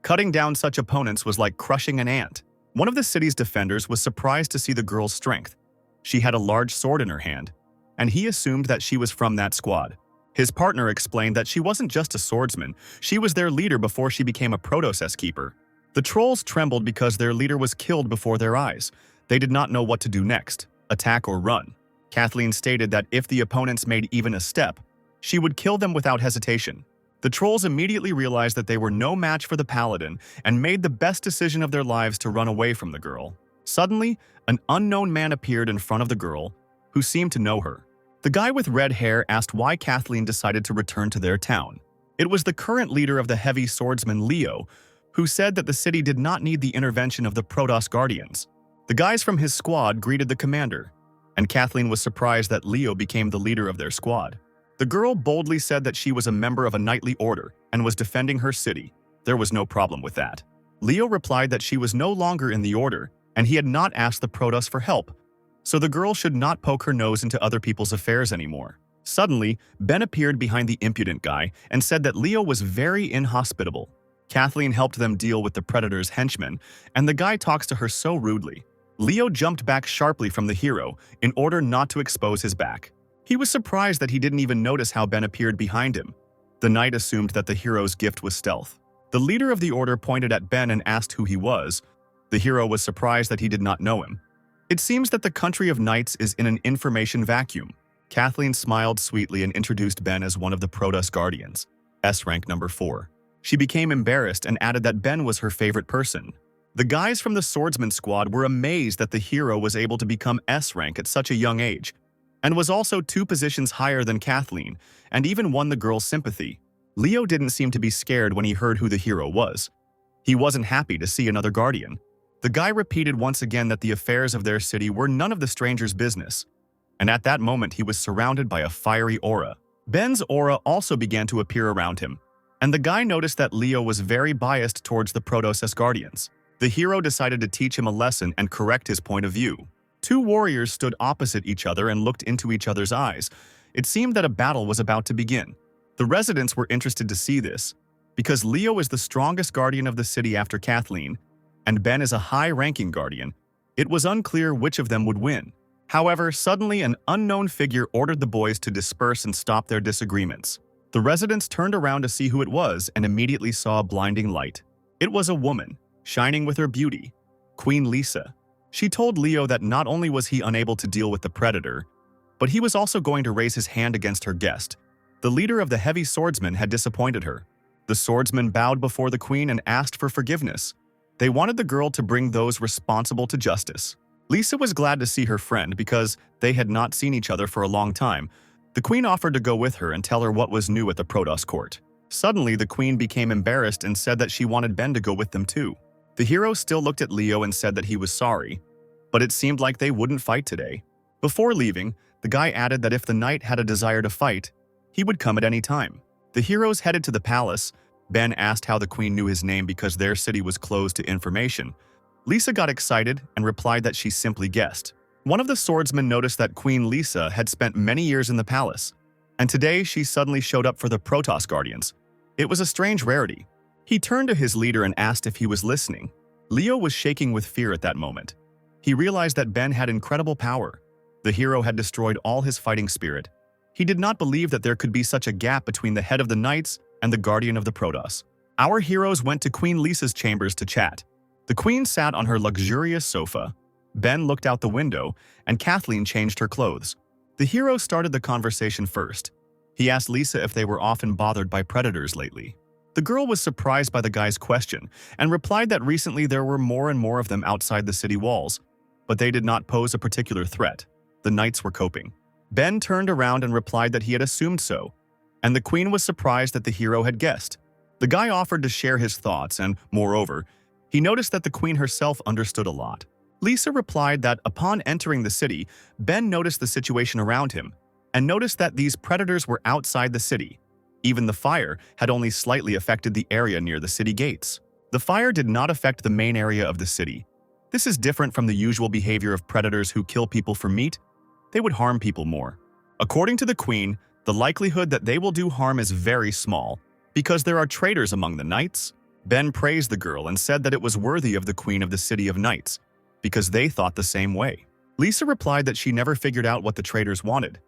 cutting down such opponents was like crushing an ant. One of the city's defenders was surprised to see the girl's strength. She had a large sword in her hand, and he assumed that she was from that squad. His partner explained that she wasn't just a swordsman, she was their leader before she became a Protos keeper. The trolls trembled because their leader was killed before their eyes. They did not know what to do next, attack or run. Kathleen stated that if the opponents made even a step, she would kill them without hesitation. The trolls immediately realized that they were no match for the paladin and made the best decision of their lives to run away from the girl. Suddenly, an unknown man appeared in front of the girl, who seemed to know her. The guy with red hair asked why Kathleen decided to return to their town. It was the current leader of the heavy swordsman Leo, who said that the city did not need the intervention of the Protos guardians. The guys from his squad greeted the commander, and Kathleen was surprised that Leo became the leader of their squad. The girl boldly said that she was a member of a knightly order and was defending her city. There was no problem with that. Leo replied that she was no longer in the order, and he had not asked the Protos for help, so the girl should not poke her nose into other people's affairs anymore. Suddenly, Ben appeared behind the impudent guy and said that Leo was very inhospitable. Kathleen helped them deal with the predator's henchmen, and the guy talks to her so rudely. Leo jumped back sharply from the hero in order not to expose his back. He was surprised that he didn't even notice how Ben appeared behind him. The knight assumed that the hero's gift was stealth. The leader of the order pointed at Ben and asked who he was. The hero was surprised that he did not know him. It seems that the country of knights is in an information vacuum. Kathleen smiled sweetly and introduced Ben as one of the Protos guardians, S rank number 4. She became embarrassed and added that Ben was her favorite person. The guys from the swordsman squad were amazed that the hero was able to become S rank at such a young age, and was also 2 positions higher than Kathleen, and even won the girl's sympathy. Leo didn't seem to be scared when he heard who the hero was. He wasn't happy to see another guardian. The guy repeated once again that the affairs of their city were none of the stranger's business, and at that moment he was surrounded by a fiery aura. Ben's aura also began to appear around him, and the guy noticed that Leo was very biased towards the Protos guardians. The hero decided to teach him a lesson and correct his point of view. 2 warriors stood opposite each other and looked into each other's eyes. It seemed that a battle was about to begin. The residents were interested to see this, because Leo is the strongest guardian of the city after Kathleen, and Ben is a high-ranking guardian. It was unclear which of them would win. However, suddenly an unknown figure ordered the boys to disperse and stop their disagreements. The residents turned around to see who it was and immediately saw a blinding light. It was a woman, shining with her beauty, Queen Lisa. She told Leo that not only was he unable to deal with the predator, but he was also going to raise his hand against her guest. The leader of the heavy swordsmen had disappointed her. The swordsman bowed before the queen and asked for forgiveness. They wanted the girl to bring those responsible to justice. Lisa was glad to see her friend because they had not seen each other for a long time. The queen offered to go with her and tell her what was new at the Protos court. Suddenly, the queen became embarrassed and said that she wanted Ben to go with them too. The hero still looked at Leo and said that he was sorry, but it seemed like they wouldn't fight today. Before leaving, the guy added that if the knight had a desire to fight, he would come at any time. The heroes headed to the palace. Ben asked how the queen knew his name because their city was closed to information. Lisa got excited and replied that she simply guessed. One of the swordsmen noticed that Queen Lisa had spent many years in the palace, and today she suddenly showed up for the Protos Guardians. It was a strange rarity. He turned to his leader and asked if he was listening. Leo was shaking with fear at that moment. He realized that Ben had incredible power. The hero had destroyed all his fighting spirit. He did not believe that there could be such a gap between the head of the knights and the guardian of the Protos. Our heroes went to Queen Lisa's chambers to chat. The queen sat on her luxurious sofa. Ben looked out the window, and Kathleen changed her clothes. The hero started the conversation first. He asked Lisa if they were often bothered by predators lately. The girl was surprised by the guy's question and replied that recently there were more and more of them outside the city walls, but they did not pose a particular threat. The knights were coping. Ben turned around and replied that he had assumed so, and the queen was surprised that the hero had guessed. The guy offered to share his thoughts and, moreover, he noticed that the queen herself understood a lot. Lisa replied that upon entering the city, Ben noticed the situation around him and noticed that these predators were outside the city. Even the fire had only slightly affected the area near the city gates. The fire did not affect the main area of the city. This is different from the usual behavior of predators who kill people for meat. They would harm people more. According to the queen, the likelihood that they will do harm is very small because there are traitors among the knights. Ben praised the girl and said that it was worthy of the queen of the city of knights because they thought the same way. Lisa replied that she never figured out what the traitors wanted,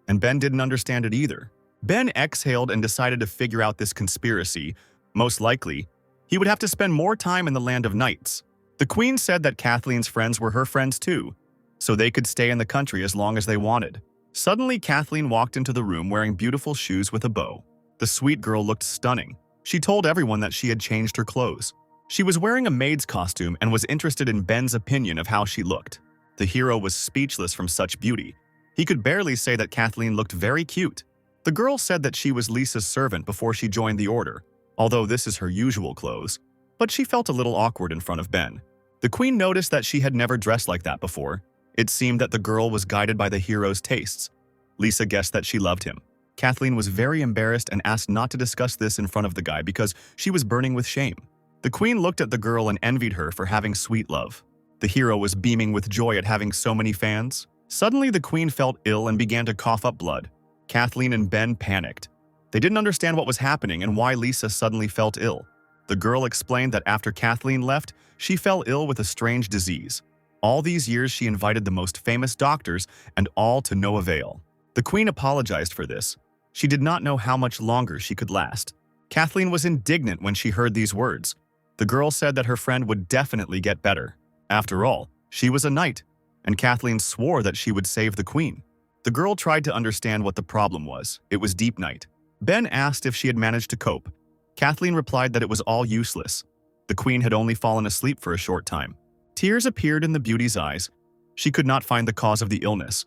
and Ben didn't understand it either. Ben exhaled and decided to figure out this conspiracy. Most likely, he would have to spend more time in the land of knights. The queen said that Kathleen's friends were her friends too, so they could stay in the country as long as they wanted. Suddenly, Kathleen walked into the room wearing beautiful shoes with a bow. The sweet girl looked stunning. She told everyone that she had changed her clothes. She was wearing a maid's costume and was interested in Ben's opinion of how she looked. The hero was speechless from such beauty. He could barely say that Kathleen looked very cute. The girl said that she was Lisa's servant before she joined the order, although this is her usual clothes, but she felt a little awkward in front of Ben. The queen noticed that she had never dressed like that before. It seemed that the girl was guided by the hero's tastes. Lisa guessed that she loved him. Kathleen was very embarrassed and asked not to discuss this in front of the guy because she was burning with shame. The queen looked at the girl and envied her for having sweet love. The hero was beaming with joy at having so many fans. Suddenly, the queen felt ill and began to cough up blood. Kathleen and Ben panicked. They didn't understand what was happening and why Lisa suddenly felt ill. The girl explained that after Kathleen left, she fell ill with a strange disease. All these years she invited the most famous doctors and all to no avail. The queen apologized for this. She did not know how much longer she could last. Kathleen was indignant when she heard these words. The girl said that her friend would definitely get better. After all, she was a knight, and Kathleen swore that she would save the queen. The girl tried to understand what the problem was. It was deep night. Ben asked if she had managed to cope. Kathleen replied that it was all useless. The queen had only fallen asleep for a short time. Tears appeared in the beauty's eyes. She could not find the cause of the illness,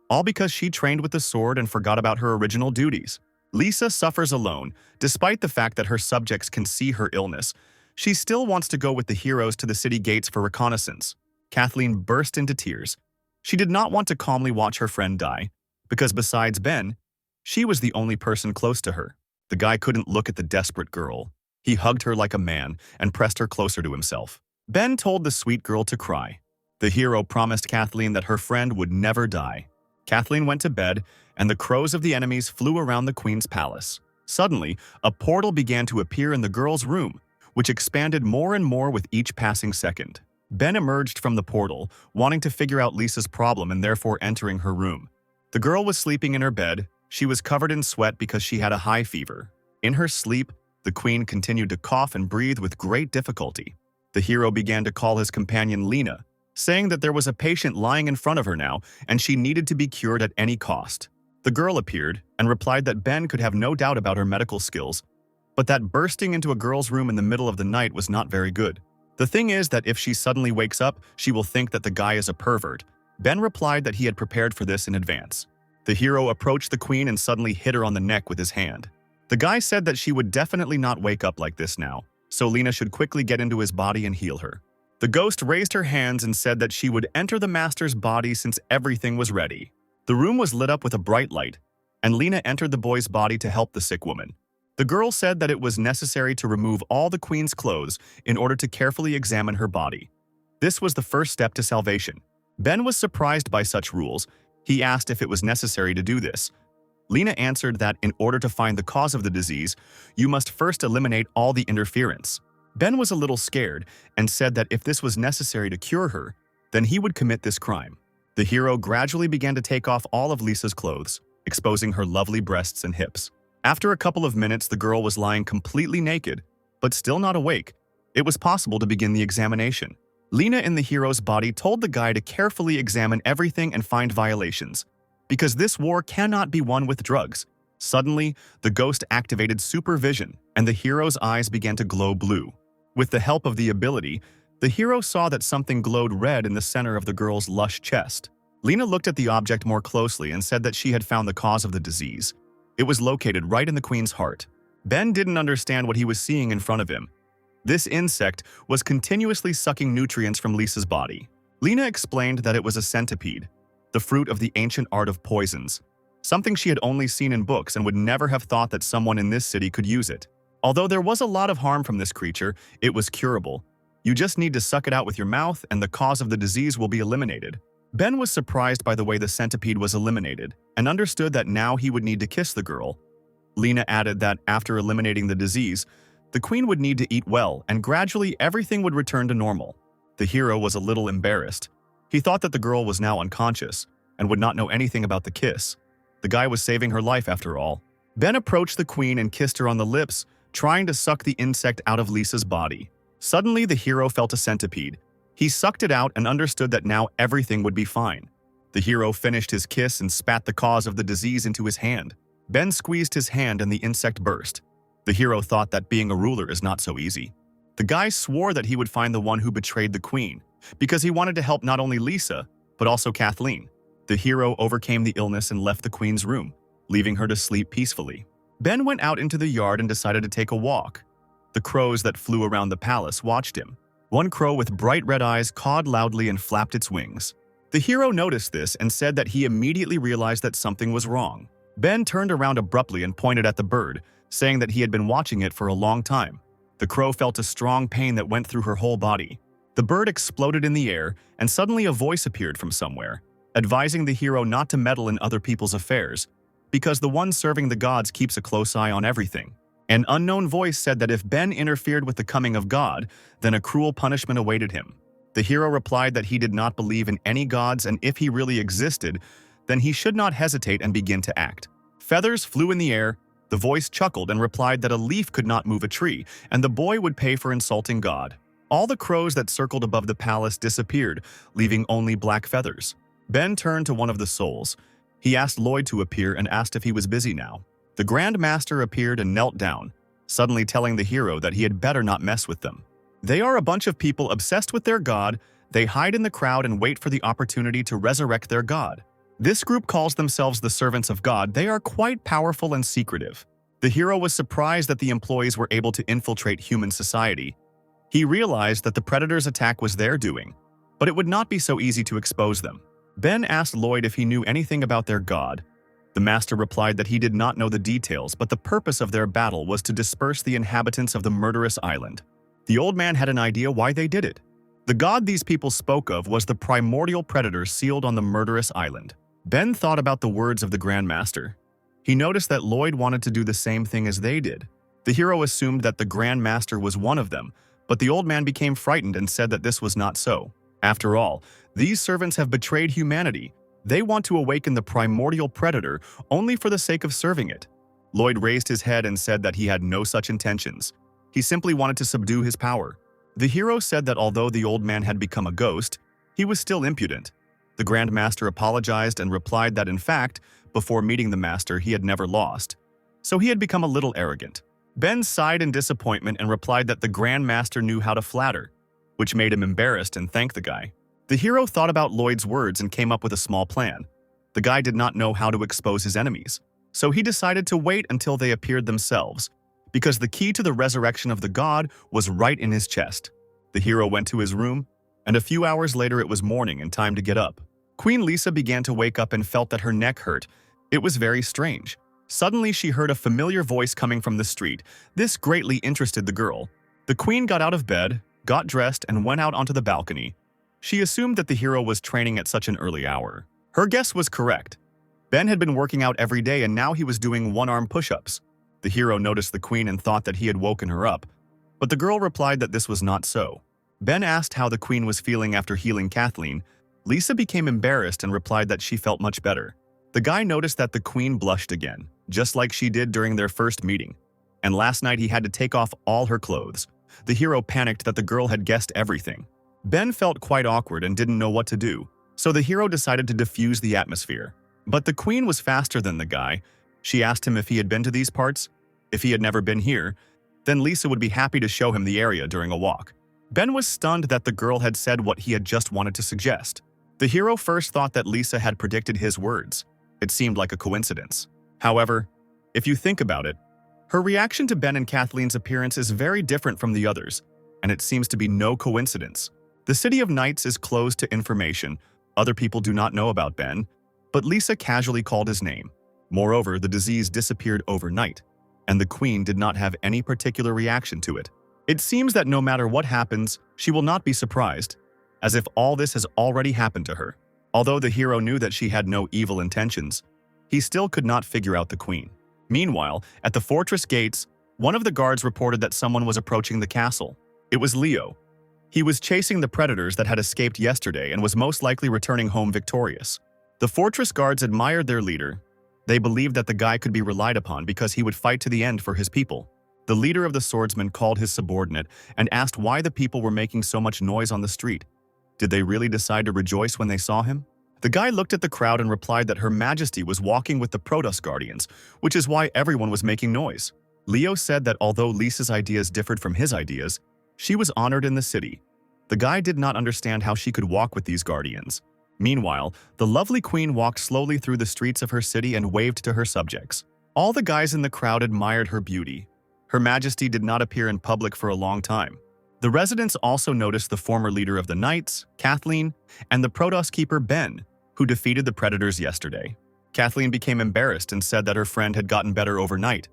all because she trained with the sword and forgot about her original duties. Lisa suffers alone, despite the fact that her subjects can see her illness. She still wants to go with the heroes to the city gates for reconnaissance. Kathleen burst into tears. She did not want to calmly watch her friend die, because besides Ben, she was the only person close to her. The guy couldn't look at the desperate girl. He hugged her like a man and pressed her closer to himself. Ben told the sweet girl to cry. The hero promised Kathleen that her friend would never die. Kathleen went to bed, and the crows of the enemies flew around the queen's palace. Suddenly, a portal began to appear in the girl's room, which expanded more and more with each passing second. Ben emerged from the portal, wanting to figure out Lisa's problem and therefore entering her room. The girl was sleeping in her bed. She was covered in sweat because she had a high fever. In her sleep, the queen continued to cough and breathe with great difficulty. The hero began to call his companion Lena, saying that there was a patient lying in front of her now and she needed to be cured at any cost. The girl appeared and replied that Ben could have no doubt about her medical skills, but that bursting into a girl's room in the middle of the night was not very good. The thing is that if she suddenly wakes up, she will think that the guy is a pervert. Ben replied that he had prepared for this in advance. The hero approached the queen and suddenly hit her on the neck with his hand. The guy said that she would definitely not wake up like this now, so Lena should quickly get into his body and heal her. The ghost raised her hands and said that she would enter the master's body since everything was ready. The room was lit up with a bright light, and Lena entered the boy's body to help the sick woman. The girl said that it was necessary to remove all the queen's clothes in order to carefully examine her body. This was the first step to salvation. Ben was surprised by such rules. He asked if it was necessary to do this. Lena answered that in order to find the cause of the disease, you must first eliminate all the interference. Ben was a little scared and said that if this was necessary to cure her, then he would commit this crime. The hero gradually began to take off all of Lisa's clothes, exposing her lovely breasts and hips. After a couple of minutes, the girl was lying completely naked, but still not awake. It was possible to begin the examination. Lena in the hero's body told the guy to carefully examine everything and find violations, because this war cannot be won with drugs. Suddenly, the ghost activated supervision, and the hero's eyes began to glow blue. With the help of the ability, the hero saw that something glowed red in the center of the girl's lush chest. Lena looked at the object more closely and said that she had found the cause of the disease. It was located right in the queen's heart. Ben didn't understand what he was seeing in front of him. This insect was continuously sucking nutrients from Lisa's body. Lena explained that it was a centipede, the fruit of the ancient art of poisons, something she had only seen in books and would never have thought that someone in this city could use it. Although there was a lot of harm from this creature, it was curable. You just need to suck it out with your mouth and the cause of the disease will be eliminated. Ben was surprised by the way the centipede was eliminated and understood that now he would need to kiss the girl. Lena added that after eliminating the disease, the queen would need to eat well and gradually everything would return to normal. The hero was a little embarrassed. He thought that the girl was now unconscious and would not know anything about the kiss. The guy was saving her life after all. Ben approached the queen and kissed her on the lips, trying to suck the insect out of Lisa's body. Suddenly, the hero felt a centipede. He sucked it out and understood that now everything would be fine. The hero finished his kiss and spat the cause of the disease into his hand. Ben squeezed his hand and the insect burst. The hero thought that being a ruler is not so easy. The guy swore that he would find the one who betrayed the queen, because he wanted to help not only Lisa, but also Kathleen. The hero overcame the illness and left the queen's room, leaving her to sleep peacefully. Ben went out into the yard and decided to take a walk. The crows that flew around the palace watched him. One crow with bright red eyes cawed loudly and flapped its wings. The hero noticed this and said that he immediately realized that something was wrong. Ben turned around abruptly and pointed at the bird, saying that he had been watching it for a long time. The crow felt a strong pain that went through her whole body. The bird exploded in the air, and suddenly a voice appeared from somewhere, advising the hero not to meddle in other people's affairs, because the one serving the gods keeps a close eye on everything. An unknown voice said that if Ben interfered with the coming of God, then a cruel punishment awaited him. The hero replied that he did not believe in any gods, and if he really existed, then he should not hesitate and begin to act. Feathers flew in the air. The voice chuckled and replied that a leaf could not move a tree, and the boy would pay for insulting God. All the crows that circled above the palace disappeared, leaving only black feathers. Ben turned to one of the souls. He asked Lloyd to appear and asked if he was busy now. The Grand Master appeared and knelt down, suddenly telling the hero that he had better not mess with them. They are a bunch of people obsessed with their god. They hide in the crowd and wait for the opportunity to resurrect their god. This group calls themselves the Servants of God. They are quite powerful and secretive. The hero was surprised that the employees were able to infiltrate human society. He realized that the Predator's attack was their doing, but it would not be so easy to expose them. Ben asked Lloyd if he knew anything about their god. The Master replied that he did not know the details, but the purpose of their battle was to disperse the inhabitants of the murderous island. The old man had an idea why they did it. The god these people spoke of was the primordial predator sealed on the murderous island. Ben thought about the words of the Grand Master. He noticed that Lloyd wanted to do the same thing as they did. The hero assumed that the Grand Master was one of them, but the old man became frightened and said that this was not so. After all, these servants have betrayed humanity. They want to awaken the primordial predator only for the sake of serving it. Lloyd raised his head and said that he had no such intentions. He simply wanted to subdue his power. The hero said that although the old man had become a ghost, he was still impudent. The Grand Master apologized and replied that in fact, before meeting the master he had never lost, so he had become a little arrogant. Ben sighed in disappointment and replied that the Grand Master knew how to flatter, which made him embarrassed and thanked the guy. The hero thought about Lloyd's words and came up with a small plan. The guy did not know how to expose his enemies, so he decided to wait until they appeared themselves, because the key to the resurrection of the god was right in his chest. The hero went to his room, and a few hours later it was morning and time to get up. Queen Lisa began to wake up and felt that her neck hurt. It was very strange. Suddenly she heard a familiar voice coming from the street. This greatly interested the girl. The queen got out of bed, got dressed, and went out onto the balcony. She assumed that the hero was training at such an early hour. Her guess was correct. Ben had been working out every day and now he was doing one-arm push-ups. The hero noticed the queen and thought that he had woken her up, but the girl replied that this was not so. Ben asked how the queen was feeling after healing Kathleen. Lisa became embarrassed and replied that she felt much better. The guy noticed that the queen blushed again, just like she did during their first meeting. And last night he had to take off all her clothes. The hero panicked that the girl had guessed everything. Ben felt quite awkward and didn't know what to do, so the hero decided to diffuse the atmosphere. But the queen was faster than the guy. She asked him if he had been to these parts. If he had never been here, then Lisa would be happy to show him the area during a walk. Ben was stunned that the girl had said what he had just wanted to suggest. The hero first thought that Lisa had predicted his words. It seemed like a coincidence. However, if you think about it, her reaction to Ben and Kathleen's appearance is very different from the others, and it seems to be no coincidence. The City of Knights is closed to information. Other people do not know about Ben, but Lisa casually called his name. Moreover, the disease disappeared overnight, and the queen did not have any particular reaction to it. It seems that no matter what happens, she will not be surprised, as if all this has already happened to her. Although the hero knew that she had no evil intentions, he still could not figure out the queen. Meanwhile, at the fortress gates, one of the guards reported that someone was approaching the castle. It was Leo. He was chasing the predators that had escaped yesterday and was most likely returning home victorious. The fortress guards admired their leader. They believed that the guy could be relied upon because he would fight to the end for his people. The leader of the swordsmen called his subordinate and asked why the people were making so much noise on the street. Did they really decide to rejoice when they saw him? The guy looked at the crowd and replied that Her Majesty was walking with the Protos guardians, which is why everyone was making noise. Leo said that although Lisa's ideas differed from his ideas, she was honored in the city. The guy did not understand how she could walk with these guardians. Meanwhile, the lovely queen walked slowly through the streets of her city and waved to her subjects. All the guys in the crowd admired her beauty. Her Majesty did not appear in public for a long time. The residents also noticed the former leader of the Knights, Kathleen, and the Protos keeper Ben, who defeated the predators yesterday. Kathleen became embarrassed and said that her friend had gotten better overnight.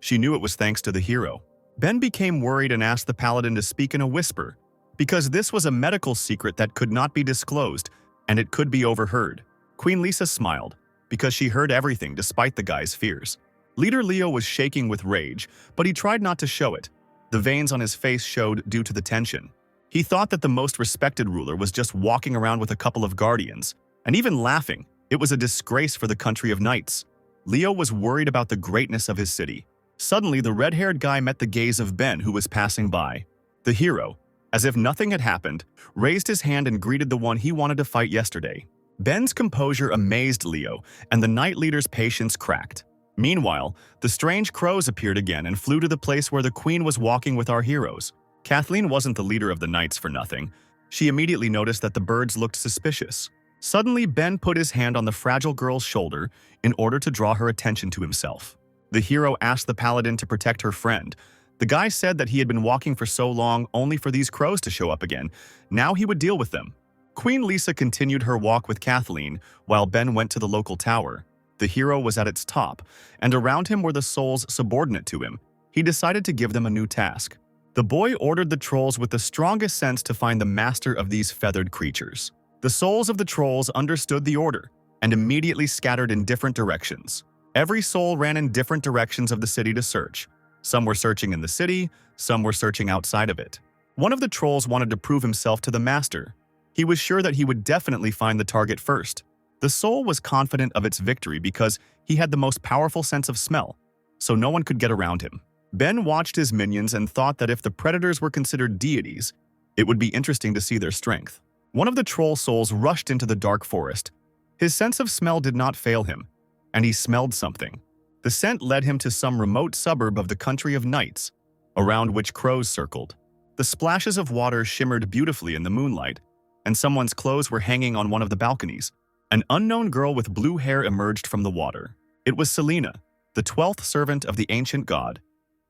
She knew it was thanks to the hero. Ben became worried and asked the paladin to speak in a whisper, because this was a medical secret that could not be disclosed, and it could be overheard. Queen Lisa smiled, because she heard everything despite the guy's fears. Leader Leo was shaking with rage, but he tried not to show it. The veins on his face showed due to the tension. He thought that the most respected ruler was just walking around with a couple of guardians, and even laughing. It was a disgrace for the country of knights. Leo was worried about the greatness of his city. Suddenly, the red-haired guy met the gaze of Ben, who was passing by. The hero, as if nothing had happened, raised his hand and greeted the one he wanted to fight yesterday. Ben's composure amazed Leo, and the knight leader's patience cracked. Meanwhile, the strange crows appeared again and flew to the place where the queen was walking with our heroes. Kathleen wasn't the leader of the knights for nothing. She immediately noticed that the birds looked suspicious. Suddenly, Ben put his hand on the fragile girl's shoulder in order to draw her attention to himself. The hero asked the paladin to protect her friend. The guy said that he had been walking for so long only for these crows to show up again. Now he would deal with them. Queen Lisa continued her walk with Kathleen while Ben went to the local tower. The hero was at its top, and around him were the souls subordinate to him. He decided to give them a new task. The boy ordered the trolls with the strongest sense to find the master of these feathered creatures. The souls of the trolls understood the order and immediately scattered in different directions. Every soul ran in different directions of the city to search. Some were searching in the city, some were searching outside of it. One of the trolls wanted to prove himself to the master. He was sure that he would definitely find the target first. The soul was confident of its victory because he had the most powerful sense of smell, so no one could get around him. Ben watched his minions and thought that if the predators were considered deities, it would be interesting to see their strength. One of the troll souls rushed into the dark forest. His sense of smell did not fail him. and he smelled something. The scent led him to some remote suburb of the country of Knights, around which crows circled. The splashes of water shimmered beautifully in the moonlight, and someone's clothes were hanging on one of the balconies. An unknown girl with blue hair emerged from the water. It was Selena, the 12th servant of the ancient god.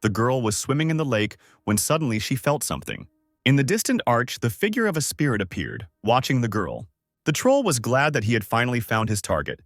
The girl was swimming in the lake when suddenly she felt something. In the distant arch, the figure of a spirit appeared, watching the girl. The troll was glad that he had finally found his target.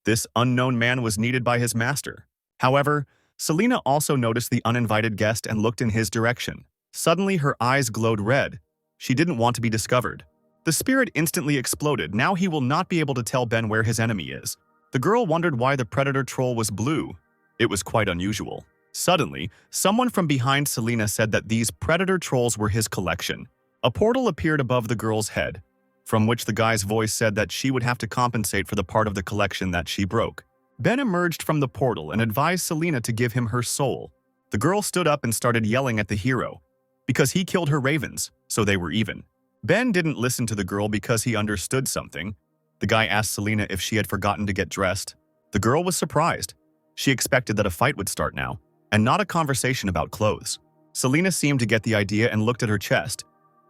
This unknown man was needed by his master. However, Selena also noticed the uninvited guest and looked in his direction. Suddenly, her eyes glowed red. She didn't want to be discovered. The spirit instantly exploded. Now he will not be able to tell Ben where his enemy is. The girl wondered why the predator troll was blue. It was quite unusual. Suddenly, someone from behind Selena said that these predator trolls were his collection. A portal appeared above the girl's head, from which the guy's voice said that she would have to compensate for the part of the collection that she broke. Ben emerged from the portal and advised Selena to give him her soul. The girl stood up and started yelling at the hero, because he killed her ravens, so they were even. Ben didn't listen to the girl because he understood something. The guy asked Selena if she had forgotten to get dressed. The girl was surprised. She expected that a fight would start now, and not a conversation about clothes. Selena seemed to get the idea and looked at her chest.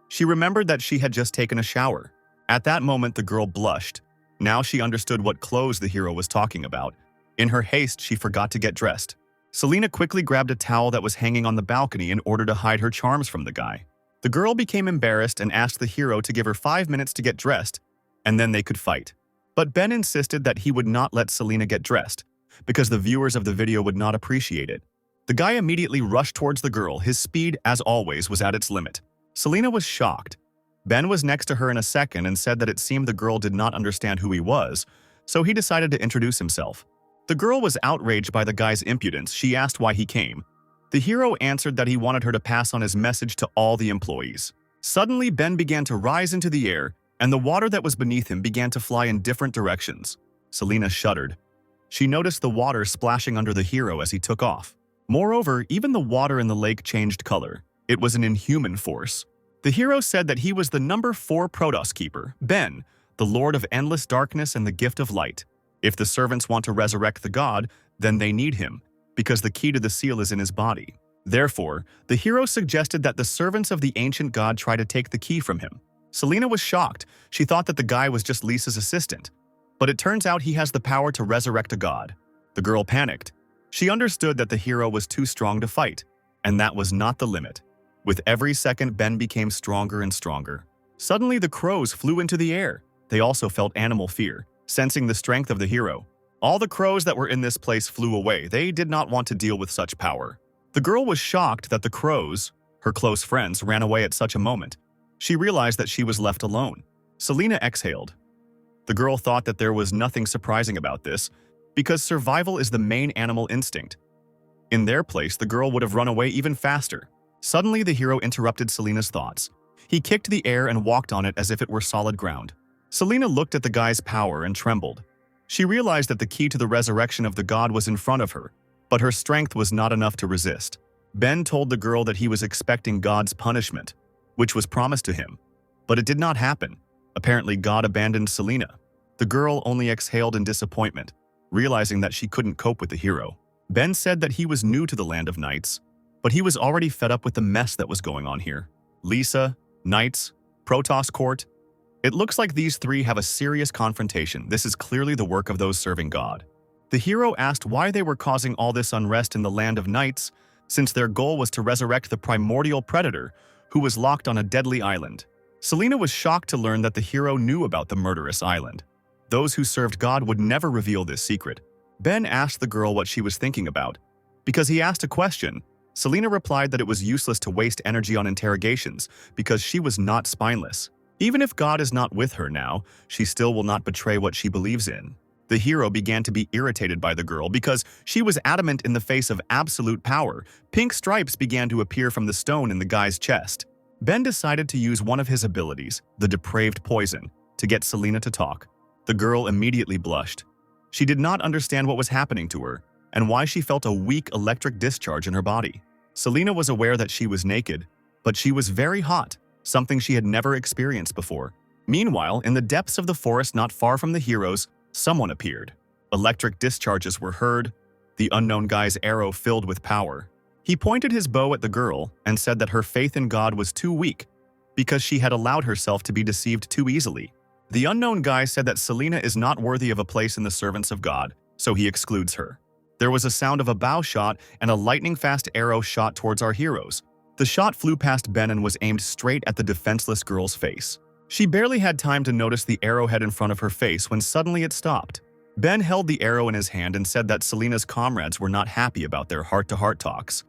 She remembered that she had just taken a shower. At that moment, the girl blushed. Now she understood what clothes the hero was talking about. In her haste, she forgot to get dressed. Selena quickly grabbed a towel that was hanging on the balcony in order to hide her charms from the guy. The girl became embarrassed and asked the hero to give her 5 minutes to get dressed, and then they could fight. But Ben insisted that he would not let Selena get dressed, because the viewers of the video would not appreciate it. The guy immediately rushed towards the girl. His speed, as always, was at its limit. Selena was shocked. Ben was next to her in a second and said that it seemed the girl did not understand who he was, so he decided to introduce himself. The girl was outraged by the guy's impudence. She asked why he came. The hero answered that he wanted her to pass on his message to all the employees. Suddenly, Ben began to rise into the air, and the water that was beneath him began to fly in different directions. Selena shuddered. She noticed the water splashing under the hero as he took off. Moreover, even the water in the lake changed color. It was an inhuman force. The hero said that he was the number 4 Protos keeper, Ben, the Lord of Endless Darkness and the Gift of Light. If the servants want to resurrect the god, then they need him, because the key to the seal is in his body. Therefore, the hero suggested that the servants of the ancient god try to take the key from him. Selena was shocked. She thought that the guy was just Lisa's assistant. But it turns out he has the power to resurrect a god. The girl panicked. She understood that the hero was too strong to fight, and that was not the limit. With every second, Ben became stronger and stronger. Suddenly, the crows flew into the air. They also felt animal fear, sensing the strength of the hero. All the crows that were in this place flew away. They did not want to deal with such power. The girl was shocked that the crows, her close friends, ran away at such a moment. She realized that she was left alone. Selena exhaled. The girl thought that there was nothing surprising about this, because survival is the main animal instinct. In their place, the girl would have run away even faster. Suddenly, the hero interrupted Selena's thoughts. He kicked the air and walked on it as if it were solid ground. Selena looked at the guy's power and trembled. She realized that the key to the resurrection of the god was in front of her, but her strength was not enough to resist. Ben told the girl that he was expecting God's punishment, which was promised to him. But it did not happen. Apparently, God abandoned Selena. The girl only exhaled in disappointment, realizing that she couldn't cope with the hero. Ben said that he was new to the land of Knights, but he was already fed up with the mess that was going on here. Lisa, Knights, Protos Court. It looks like these three have a serious confrontation. This is clearly the work of those serving God. The hero asked why they were causing all this unrest in the land of Knights, since their goal was to resurrect the primordial predator who was locked on a deadly island. Selena was shocked to learn that the hero knew about the murderous island. Those who served God would never reveal this secret. Ben asked the girl what she was thinking about. Because he asked a question, Selena replied that it was useless to waste energy on interrogations because she was not spineless. Even if God is not with her now, she still will not betray what she believes in. The hero began to be irritated by the girl because she was adamant in the face of absolute power. Pink stripes began to appear from the stone in the guy's chest. Ben decided to use one of his abilities, the depraved poison, to get Selena to talk. The girl immediately blushed. She did not understand what was happening to her and why she felt a weak electric discharge in her body. Selena was aware that she was naked, but she was very hot, something she had never experienced before. Meanwhile, in the depths of the forest not far from the heroes, someone appeared. Electric discharges were heard, the unknown guy's arrow filled with power. He pointed his bow at the girl and said that her faith in God was too weak because she had allowed herself to be deceived too easily. The unknown guy said that Selena is not worthy of a place in the servants of God, so he excludes her. There was a sound of a bow shot and a lightning-fast arrow shot towards our heroes. The shot flew past Ben and was aimed straight at the defenseless girl's face. She barely had time to notice the arrowhead in front of her face when suddenly it stopped. Ben held the arrow in his hand and said that Selena's comrades were not happy about their heart-to-heart talks.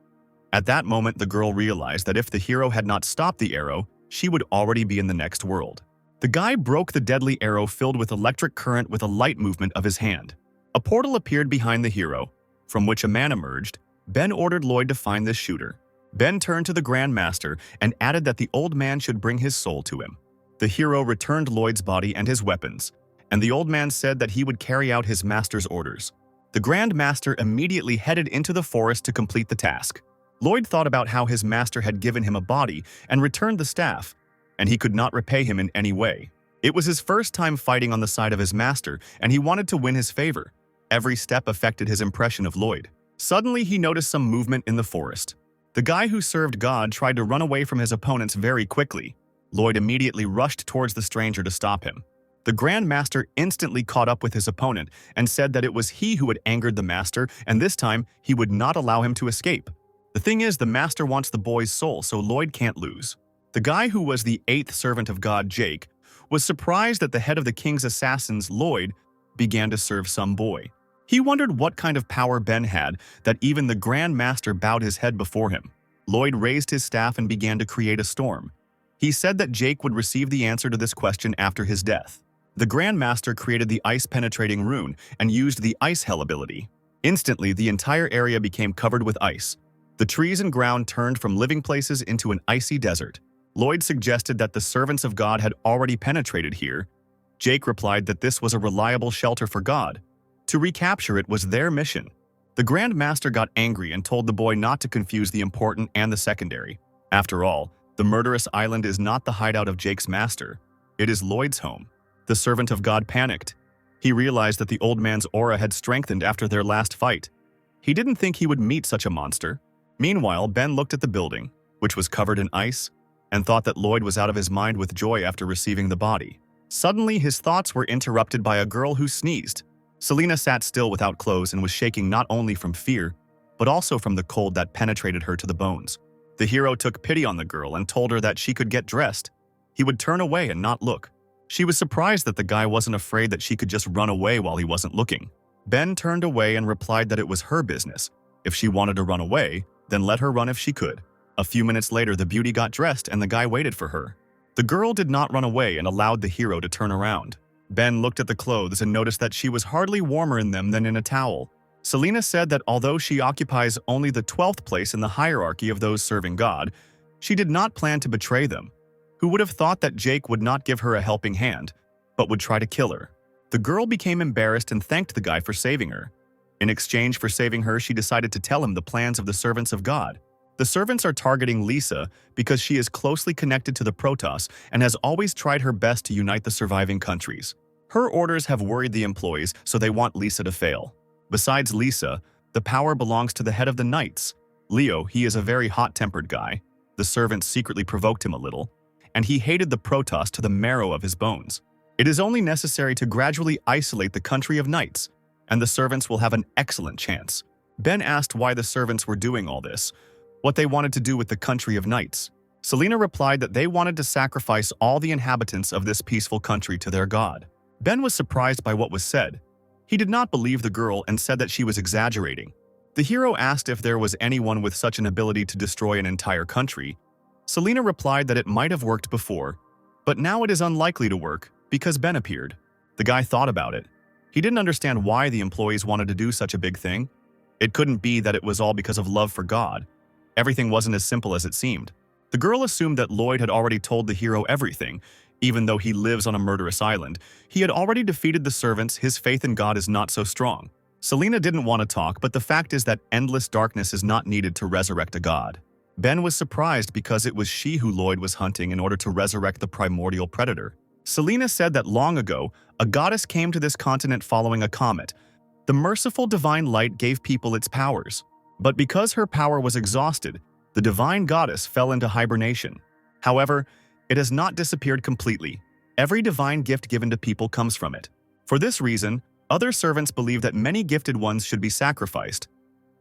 At that moment, the girl realized that if the hero had not stopped the arrow, she would already be in the next world. The guy broke the deadly arrow filled with electric current with a light movement of his hand. A portal appeared behind the hero, from which a man emerged. Ben ordered Lloyd to find this shooter. Ben turned to the Grand Master and added that the old man should bring his soul to him. The hero returned Lloyd's body and his weapons, and the old man said that he would carry out his master's orders. The Grand Master immediately headed into the forest to complete the task. Lloyd thought about how his master had given him a body and returned the staff, and he could not repay him in any way. It was his first time fighting on the side of his master, and he wanted to win his favor. Every step affected his impression of Lloyd. Suddenly, he noticed some movement in the forest. The guy who served God tried to run away from his opponents very quickly. Lloyd immediately rushed towards the stranger to stop him. The Grand Master instantly caught up with his opponent and said that it was he who had angered the master, and this time he would not allow him to escape. The thing is, the master wants the boy's soul, so Lloyd can't lose. The guy who was the 8th servant of God, Jake, was surprised that the head of the king's assassins, Lloyd, began to serve some boy. He wondered what kind of power Ben had that even the Grand Master bowed his head before him. Lloyd raised his staff and began to create a storm. He said that Jake would receive the answer to this question after his death. The Grand Master created the ice-penetrating rune and used the Ice Hell ability. Instantly, the entire area became covered with ice. The trees and ground turned from living places into an icy desert. Lloyd suggested that the servants of God had already penetrated here. Jake replied that this was a reliable shelter for God. To recapture it was their mission. The Grand Master got angry and told the boy not to confuse the important and the secondary. After all, the murderous island is not the hideout of Jake's master. It is Lloyd's home. The servant of God panicked. He realized that the old man's aura had strengthened after their last fight. He didn't think he would meet such a monster. Meanwhile, Ben looked at the building, which was covered in ice, and thought that Lloyd was out of his mind with joy after receiving the body. Suddenly, his thoughts were interrupted by a girl who sneezed. Selena sat still without clothes and was shaking not only from fear, but also from the cold that penetrated her to the bones. The hero took pity on the girl and told her that she could get dressed. He would turn away and not look. She was surprised that the guy wasn't afraid that she could just run away while he wasn't looking. Ben turned away and replied that it was her business. If she wanted to run away, then let her run if she could. A few minutes later, the beauty got dressed and the guy waited for her. The girl did not run away and allowed the hero to turn around. Ben looked at the clothes and noticed that she was hardly warmer in them than in a towel. Selena said that although she occupies only the 12th place in the hierarchy of those serving God, she did not plan to betray them. Who would have thought that Jake would not give her a helping hand, but would try to kill her? The girl became embarrassed and thanked the guy for saving her. In exchange for saving her, she decided to tell him the plans of the servants of God. The servants are targeting Lisa because she is closely connected to the Protos and has always tried her best to unite the surviving countries. Her orders have worried the employees, so they want Lisa to fail. Besides Lisa, the power belongs to the head of the Knights. Leo, he is a very hot-tempered guy. The servants secretly provoked him a little, and he hated the Protos to the marrow of his bones. It is only necessary to gradually isolate the country of Knights, and the servants will have an excellent chance. Ben asked why the servants were doing all this, what they wanted to do with the country of Knights. Selena replied that they wanted to sacrifice all the inhabitants of this peaceful country to their god. Ben was surprised by what was said. He did not believe the girl and said that she was exaggerating. The hero asked if there was anyone with such an ability to destroy an entire country. Selena replied that it might have worked before, but now it is unlikely to work because Ben appeared. The guy thought about it. He didn't understand why the employees wanted to do such a big thing. It couldn't be that it was all because of love for God. Everything wasn't as simple as it seemed. The girl assumed that Lloyd had already told the hero everything. Even though he lives on a murderous island, he had already defeated the servants. His faith in God is not so strong. Selena didn't want to talk, but the fact is that endless darkness is not needed to resurrect a god. Ben was surprised because it was she who Lloyd was hunting in order to resurrect the primordial predator. Selena said that long ago, a goddess came to this continent following a comet, The merciful divine light gave people its powers. But because her power was exhausted, the divine goddess fell into hibernation. However, it has not disappeared completely. Every divine gift given to people comes from it. For this reason, other servants believe that many gifted ones should be sacrificed.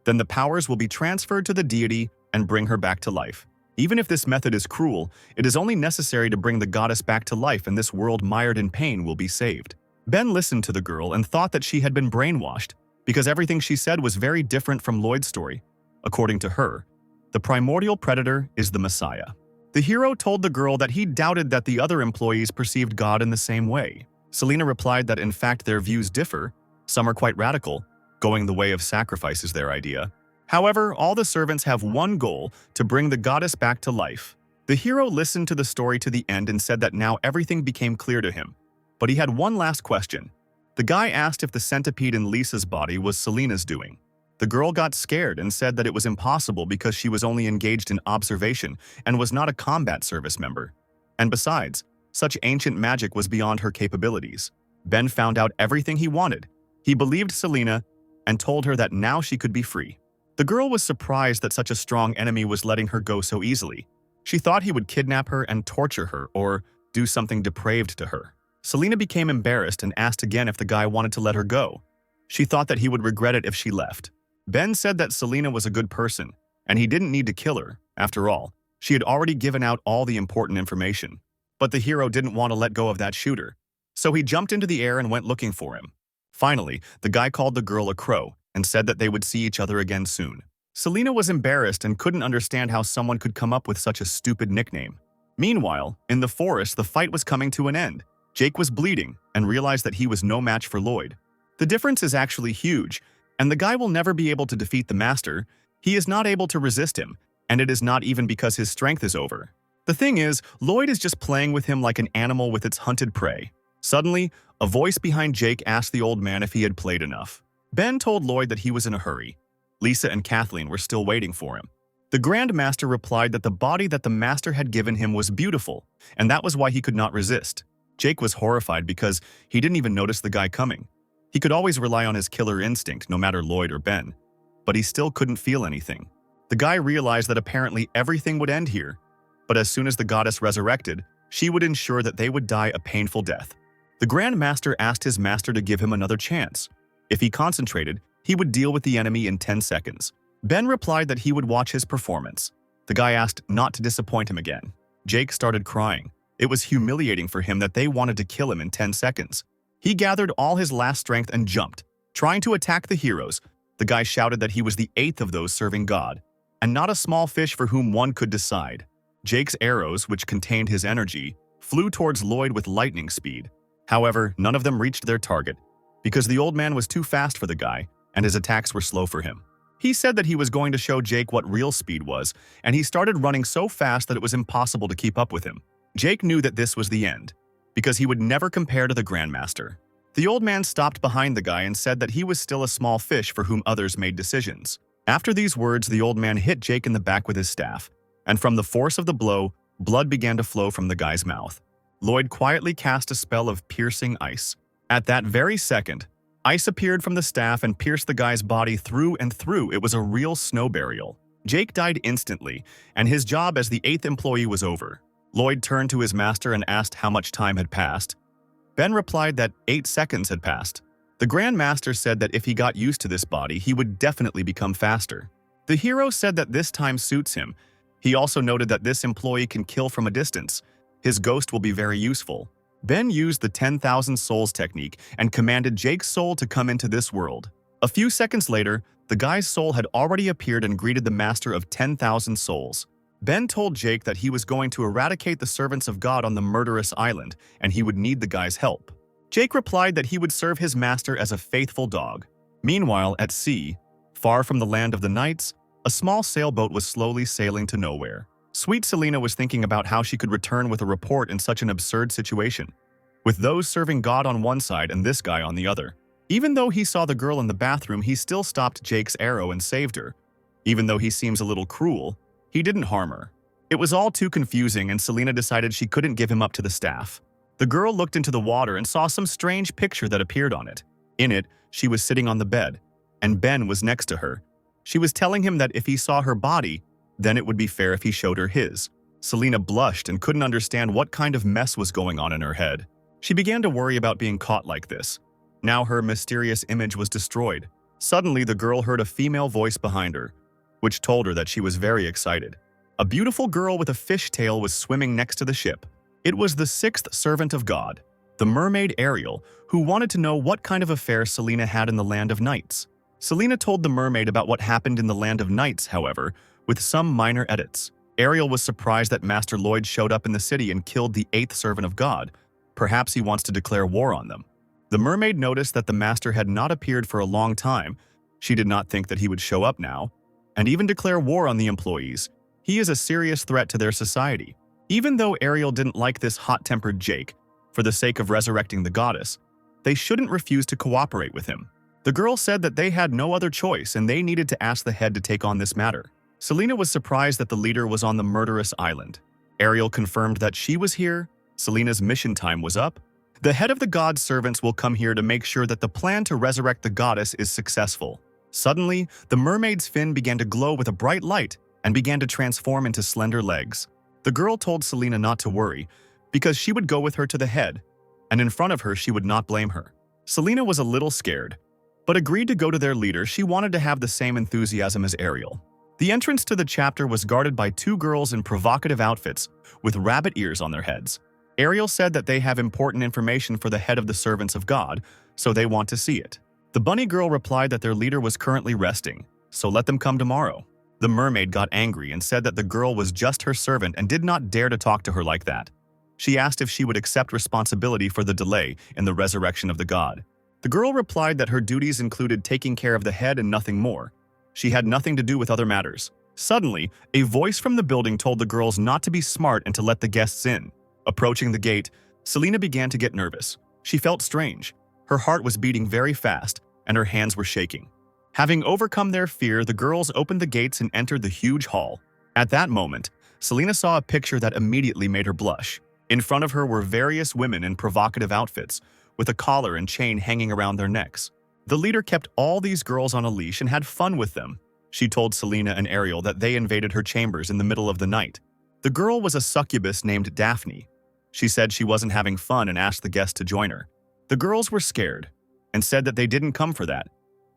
Then the powers will be transferred to the deity and bring her back to life. Even if this method is cruel, it is only necessary to bring the goddess back to life and this world mired in pain will be saved. Ben listened to the girl and thought that she had been brainwashed because everything she said was very different from Lloyd's story. According to her, the primordial predator is the Messiah. The hero told the girl that he doubted that the other employees perceived God in the same way. Selena replied that in fact their views differ. Some are quite radical, going the way of sacrifice is their idea. However, all the servants have one goal: to bring the goddess back to life. The hero listened to the story to the end and said that now everything became clear to him. But he had one last question. The guy asked if the centipede in Lisa's body was Selena's doing. The girl got scared and said that it was impossible because she was only engaged in observation and was not a combat service member. And besides, such ancient magic was beyond her capabilities. Ben found out everything he wanted. He believed Selena and told her that now she could be free. The girl was surprised that such a strong enemy was letting her go so easily. She thought he would kidnap her and torture her or do something depraved to her. Selena became embarrassed and asked again if the guy wanted to let her go. She thought that he would regret it if she left. Ben said that Selena was a good person, and he didn't need to kill her. After all, she had already given out all the important information. But the hero didn't want to let go of that shooter, so he jumped into the air and went looking for him. Finally, the guy called the girl a crow and said that they would see each other again soon. Selena was embarrassed and couldn't understand how someone could come up with such a stupid nickname. Meanwhile, in the forest, the fight was coming to an end. Jake was bleeding and realized that he was no match for Lloyd. The difference is actually huge, and the guy will never be able to defeat the master. He is not able to resist him, and it is not even because his strength is over. The thing is, Lloyd is just playing with him like an animal with its hunted prey. Suddenly, a voice behind Jake asked the old man if he had played enough. Ben told Lloyd that he was in a hurry. Lisa and Kathleen were still waiting for him. The Grand Master replied that the body that the master had given him was beautiful, and that was why he could not resist. Jake was horrified because he didn't even notice the guy coming. He could always rely on his killer instinct, no matter Lloyd or Ben, but he still couldn't feel anything. The guy realized that apparently everything would end here, but as soon as the goddess resurrected, she would ensure that they would die a painful death. The Grand Master asked his master to give him another chance. If he concentrated, he would deal with the enemy in 10 seconds. Ben replied that he would watch his performance. The guy asked not to disappoint him again. Jake started crying. It was humiliating for him that they wanted to kill him in 10 seconds. He gathered all his last strength and jumped, trying to attack the heroes. The guy shouted that he was the 8th of those serving God, and not a small fish for whom one could decide. Jake's arrows, which contained his energy, flew towards Lloyd with lightning speed. However, none of them reached their target, because the old man was too fast for the guy, and his attacks were slow for him. He said that he was going to show Jake what real speed was, and he started running so fast that it was impossible to keep up with him. Jake knew that this was the end, because he would never compare to the Grandmaster. The old man stopped behind the guy and said that he was still a small fish for whom others made decisions. After these words, the old man hit Jake in the back with his staff, and from the force of the blow, blood began to flow from the guy's mouth. Lloyd quietly cast a spell of piercing ice. At that very second, ice appeared from the staff and pierced the guy's body through and through. It was a real snow burial. Jake died instantly, and his job as the 8th employee was over. Lloyd turned to his master and asked how much time had passed. Ben replied that 8 seconds had passed. The Grand Master said that if he got used to this body, he would definitely become faster. The hero said that this time suits him. He also noted that this employee can kill from a distance. His ghost will be very useful. Ben used the 10,000 souls technique and commanded Jake's soul to come into this world. A few seconds later, the guy's soul had already appeared and greeted the master of 10,000 souls. Ben told Jake that he was going to eradicate the servants of God on the murderous island, and he would need the guy's help. Jake replied that he would serve his master as a faithful dog. Meanwhile, at sea, far from the land of the knights, a small sailboat was slowly sailing to nowhere. Sweet Selena was thinking about how she could return with a report in such an absurd situation, with those serving God on one side and this guy on the other. Even though he saw the girl in the bathroom, he still stopped Jake's arrow and saved her. Even though he seems a little cruel, he didn't harm her. It was all too confusing, and Selena decided she couldn't give him up to the staff. The girl looked into the water and saw some strange picture that appeared on it. In it, she was sitting on the bed, and Ben was next to her. She was telling him that if he saw her body, then it would be fair if he showed her his. Selena blushed and couldn't understand what kind of mess was going on in her head. She began to worry about being caught like this. Now her mysterious image was destroyed. Suddenly, the girl heard a female voice behind her, which told her that she was very excited. A beautiful girl with a fishtail was swimming next to the ship. It was the sixth servant of God, the mermaid Ariel, who wanted to know what kind of affair Selena had in the Land of Nights. Selena told the mermaid about what happened in the Land of Nights, however, with some minor edits. Ariel was surprised that Master Lloyd showed up in the city and killed the eighth servant of God. Perhaps he wants to declare war on them. The mermaid noticed that the master had not appeared for a long time. She did not think that he would show up now, and even declare war on the employees. He is a serious threat to their society. Even though Ariel didn't like this hot-tempered Jake, for the sake of resurrecting the goddess, they shouldn't refuse to cooperate with him. The girl said that they had no other choice and they needed to ask the head to take on this matter. Selena was surprised that the leader was on the murderous island. Ariel confirmed that she was here. Selena's mission time was up. The head of the god's servants will come here to make sure that the plan to resurrect the goddess is successful. Suddenly, the mermaid's fin began to glow with a bright light and began to transform into slender legs. The girl told Selena not to worry, because she would go with her to the head, and in front of her she would not blame her. Selena was a little scared, but agreed to go to their leader. She wanted to have the same enthusiasm as Ariel. The entrance to the chapter was guarded by two girls in provocative outfits with rabbit ears on their heads. Ariel said that they have important information for the head of the servants of God, so they want to see it. The bunny girl replied that their leader was currently resting, so let them come tomorrow. The mermaid got angry and said that the girl was just her servant and did not dare to talk to her like that. She asked if she would accept responsibility for the delay in the resurrection of the god. The girl replied that her duties included taking care of the head and nothing more. She had nothing to do with other matters. Suddenly, a voice from the building told the girls not to be smart and to let the guests in. Approaching the gate, Selena began to get nervous. She felt strange. Her heart was beating very fast, and her hands were shaking. Having overcome their fear, the girls opened the gates and entered the huge hall. At that moment, Selena saw a picture that immediately made her blush. In front of her were various women in provocative outfits, with a collar and chain hanging around their necks. The leader kept all these girls on a leash and had fun with them. She told Selena and Ariel that they invaded her chambers in the middle of the night. The girl was a succubus named Daphne. She said she wasn't having fun and asked the guests to join her. The girls were scared and said that they didn't come for that.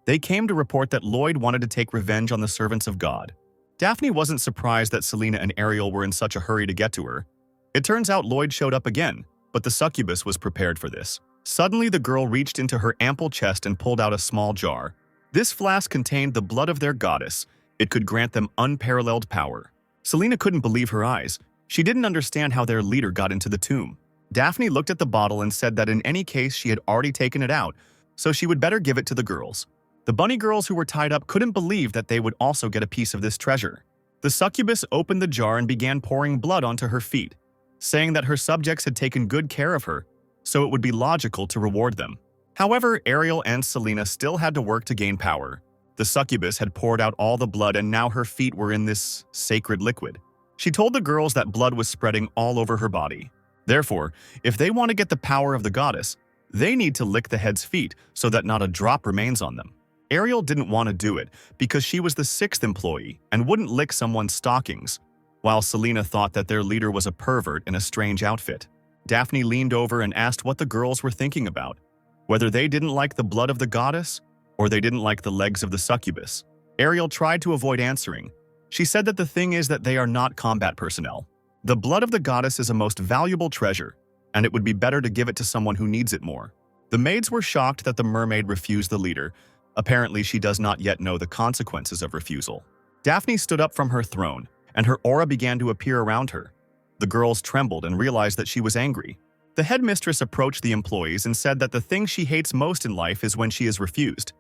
They came to report that Lloyd wanted to take revenge on the servants of God. Daphne wasn't surprised that Selena and Ariel were in such a hurry to get to her. It turns out Lloyd showed up again, but the succubus was prepared for this. Suddenly, the girl reached into her ample chest and pulled out a small jar. This flask contained the blood of their goddess. It could grant them unparalleled power. Selena couldn't believe her eyes. She didn't understand how their leader got into the tomb. Daphne looked at the bottle and said that in any case she had already taken it out, so she would better give it to the girls. The bunny girls who were tied up couldn't believe that they would also get a piece of this treasure. The succubus opened the jar and began pouring blood onto her feet, saying that her subjects had taken good care of her, so it would be logical to reward them. However, Ariel and Selena still had to work to gain power. The succubus had poured out all the blood and now her feet were in this sacred liquid. She told the girls that blood was spreading all over her body. Therefore, if they want to get the power of the goddess, they need to lick the head's feet so that not a drop remains on them. Ariel didn't want to do it because she was the sixth employee and wouldn't lick someone's stockings, while Selena thought that their leader was a pervert in a strange outfit. Daphne leaned over and asked what the girls were thinking about, whether they didn't like the blood of the goddess or they didn't like the legs of the succubus. Ariel tried to avoid answering. She said that the thing is that they are not combat personnel. The blood of the goddess is a most valuable treasure, and it would be better to give it to someone who needs it more. The maids were shocked that the mermaid refused the leader. Apparently, she does not yet know the consequences of refusal. Daphne stood up from her throne, and her aura began to appear around her. The girls trembled and realized that she was angry. The headmistress approached the employees and said that the thing she hates most in life is when she is refused.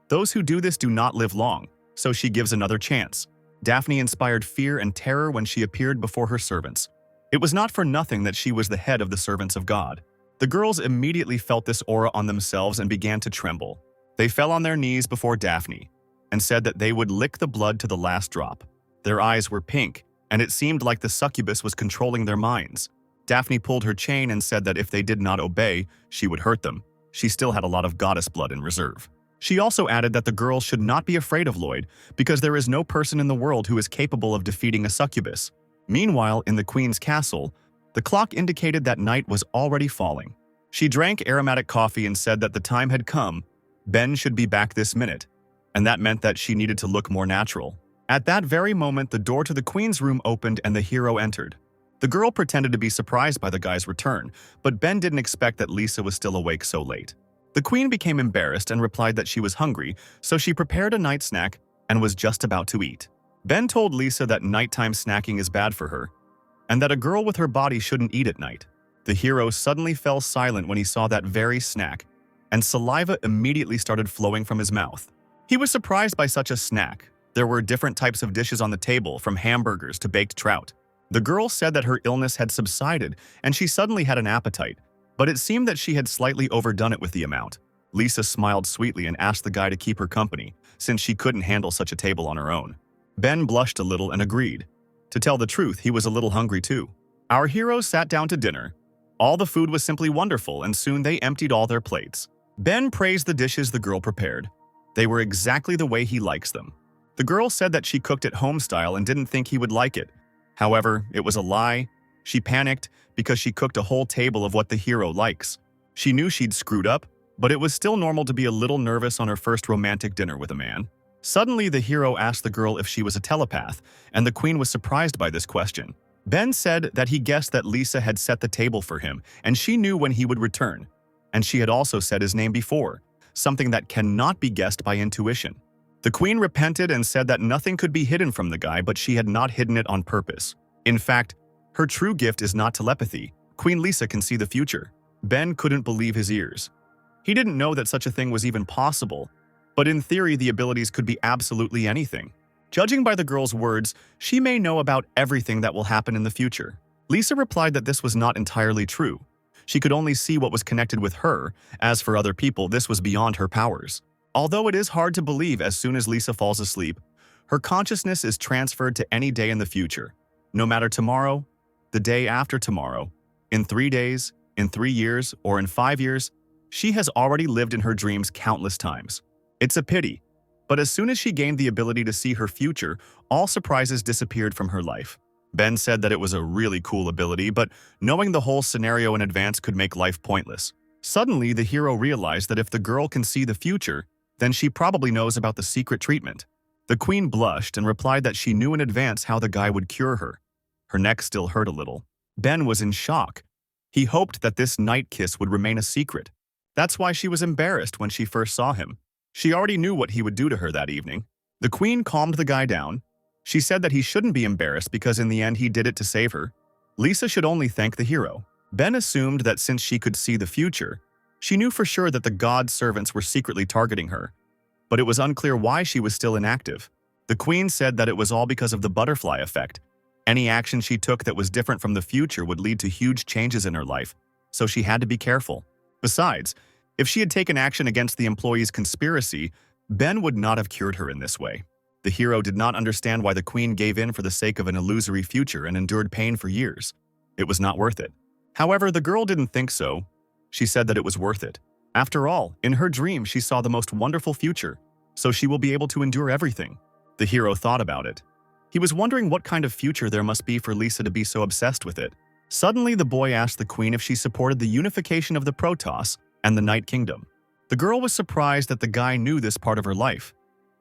Those who do this do not live long, so she gives another chance. Daphne inspired fear and terror when she appeared before her servants. It was not for nothing that she was the head of the servants of God. The girls immediately felt this aura on themselves and began to tremble. They fell on their knees before Daphne and said that they would lick the blood to the last drop. Their eyes were pink, and it seemed like the succubus was controlling their minds. Daphne pulled her chain and said that if they did not obey, she would hurt them. She still had a lot of goddess blood in reserve. She also added that the girl should not be afraid of Lloyd because there is no person in the world who is capable of defeating a succubus. Meanwhile, in the queen's castle, the clock indicated that night was already falling. She drank aromatic coffee and said that the time had come. Ben should be back this minute, and that meant that she needed to look more natural. At that very moment, the door to the queen's room opened and the hero entered. The girl pretended to be surprised by the guy's return, but Ben didn't expect that Lisa was still awake so late. The queen became embarrassed and replied that she was hungry, so she prepared a night snack and was just about to eat. Ben told Lisa that nighttime snacking is bad for her, and that a girl with her body shouldn't eat at night. The hero suddenly fell silent when he saw that very snack, and saliva immediately started flowing from his mouth. He was surprised by such a snack. There were different types of dishes on the table, from hamburgers to baked trout. The girl said that her illness had subsided and she suddenly had an appetite, but it seemed that she had slightly overdone it with the amount. Lisa smiled sweetly and asked the guy to keep her company, since she couldn't handle such a table on her own. Ben blushed a little and agreed. To tell the truth, he was a little hungry too. Our heroes sat down to dinner. All the food was simply wonderful, and soon they emptied all their plates. Ben praised the dishes the girl prepared. They were exactly the way he likes them. The girl said that she cooked it home style and didn't think he would like it. However, it was a lie. She panicked because she cooked a whole table of what the hero likes. She knew she'd screwed up, but it was still normal to be a little nervous on her first romantic dinner with a man. Suddenly, the hero asked the girl if she was a telepath, and the queen was surprised by this question. Ben said that he guessed that Lisa had set the table for him, and she knew when he would return. And she had also said his name before, something that cannot be guessed by intuition. The queen repented and said that nothing could be hidden from the guy, but she had not hidden it on purpose. In fact, her true gift is not telepathy. Queen Lisa can see the future. Ben couldn't believe his ears. He didn't know that such a thing was even possible, but in theory the abilities could be absolutely anything. Judging by the girl's words, she may know about everything that will happen in the future. Lisa replied that this was not entirely true. She could only see what was connected with her. As for other people, this was beyond her powers. Although it is hard to believe, as soon as Lisa falls asleep, her consciousness is transferred to any day in the future. No matter tomorrow, the day after tomorrow, in 3 days, in 3 years, or in 5 years, she has already lived in her dreams countless times. It's a pity, but as soon as she gained the ability to see her future, all surprises disappeared from her life. Ben said that it was a really cool ability, but knowing the whole scenario in advance could make life pointless. Suddenly, the hero realized that if the girl can see the future, then she probably knows about the secret treatment. The queen blushed and replied that she knew in advance how the guy would cure her. Her neck still hurt a little. Ben was in shock. He hoped that this night kiss would remain a secret. That's why she was embarrassed when she first saw him. She already knew what he would do to her that evening. The queen calmed the guy down. She said that he shouldn't be embarrassed because in the end he did it to save her. Lisa should only thank the hero. Ben assumed that since she could see the future, she knew for sure that the god's servants were secretly targeting her. But it was unclear why she was still inactive. The queen said that it was all because of the butterfly effect. Any action she took that was different from the future would lead to huge changes in her life, so she had to be careful. Besides, if she had taken action against the employee's conspiracy, Ben would not have cured her in this way. The hero did not understand why the queen gave in for the sake of an illusory future and endured pain for years. It was not worth it. However, the girl didn't think so. She said that it was worth it. After all, in her dream she saw the most wonderful future, so she will be able to endure everything. The hero thought about it. He was wondering what kind of future there must be for Lisa to be so obsessed with it. Suddenly, the boy asked the queen if she supported the unification of the Protos and the Night Kingdom. The girl was surprised that the guy knew this part of her life.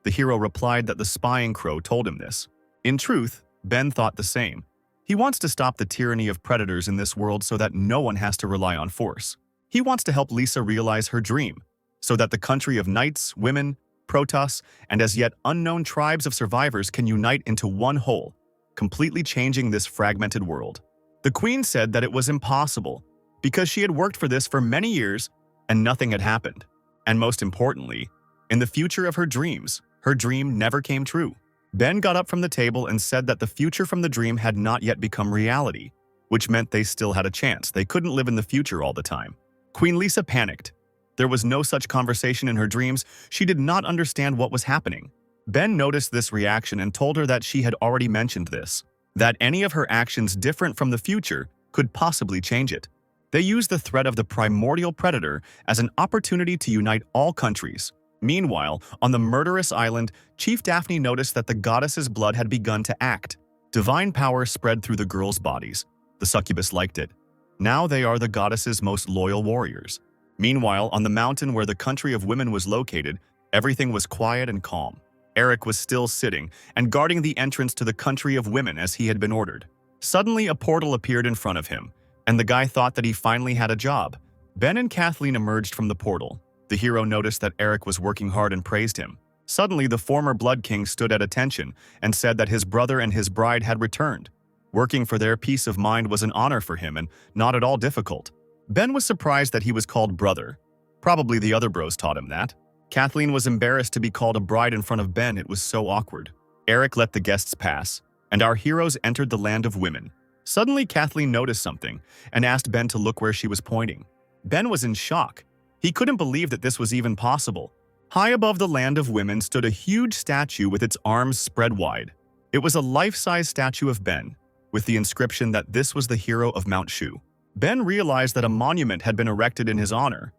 The hero replied that the spying crow told him this. In truth, Ben thought the same. He wants to stop the tyranny of predators in this world so that no one has to rely on force. He wants to help Lisa realize her dream, so that the country of knights, women, Protos, and as yet unknown tribes of survivors can unite into one whole, completely changing this fragmented world. The queen said that it was impossible, because she had worked for this for many years and nothing had happened. And most importantly, in the future of her dreams, her dream never came true. Ben got up from the table and said that the future from the dream had not yet become reality, which meant they still had a chance. They couldn't live in the future all the time. Queen Lisa panicked. There was no such conversation in her dreams. She did not understand what was happening. Ben noticed this reaction and told her that she had already mentioned this, that any of her actions different from the future could possibly change it. They used the threat of the primordial predator as an opportunity to unite all countries. Meanwhile, on the murderous island, Chief Daphne noticed that the goddess's blood had begun to act. Divine power spread through the girls' bodies. The succubus liked it. Now they are the goddess's most loyal warriors. Meanwhile, on the mountain where the country of women was located, everything was quiet and calm. Eric was still sitting and guarding the entrance to the country of women as he had been ordered. Suddenly, a portal appeared in front of him, and the guy thought that he finally had a job. Ben and Kathleen emerged from the portal. The hero noticed that Eric was working hard and praised him. Suddenly, the former Blood King stood at attention and said that his brother and his bride had returned. Working for their peace of mind was an honor for him and not at all difficult. Ben was surprised that he was called brother. Probably the other bros taught him that. Kathleen was embarrassed to be called a bride in front of Ben. It was so awkward. Eric let the guests pass, and our heroes entered the land of women. Suddenly, Kathleen noticed something and asked Ben to look where she was pointing. Ben was in shock. He couldn't believe that this was even possible. High above the land of women stood a huge statue with its arms spread wide. It was a life-size statue of Ben, with the inscription that this was the hero of Mount Shu. Ben realized that a monument had been erected in his honor,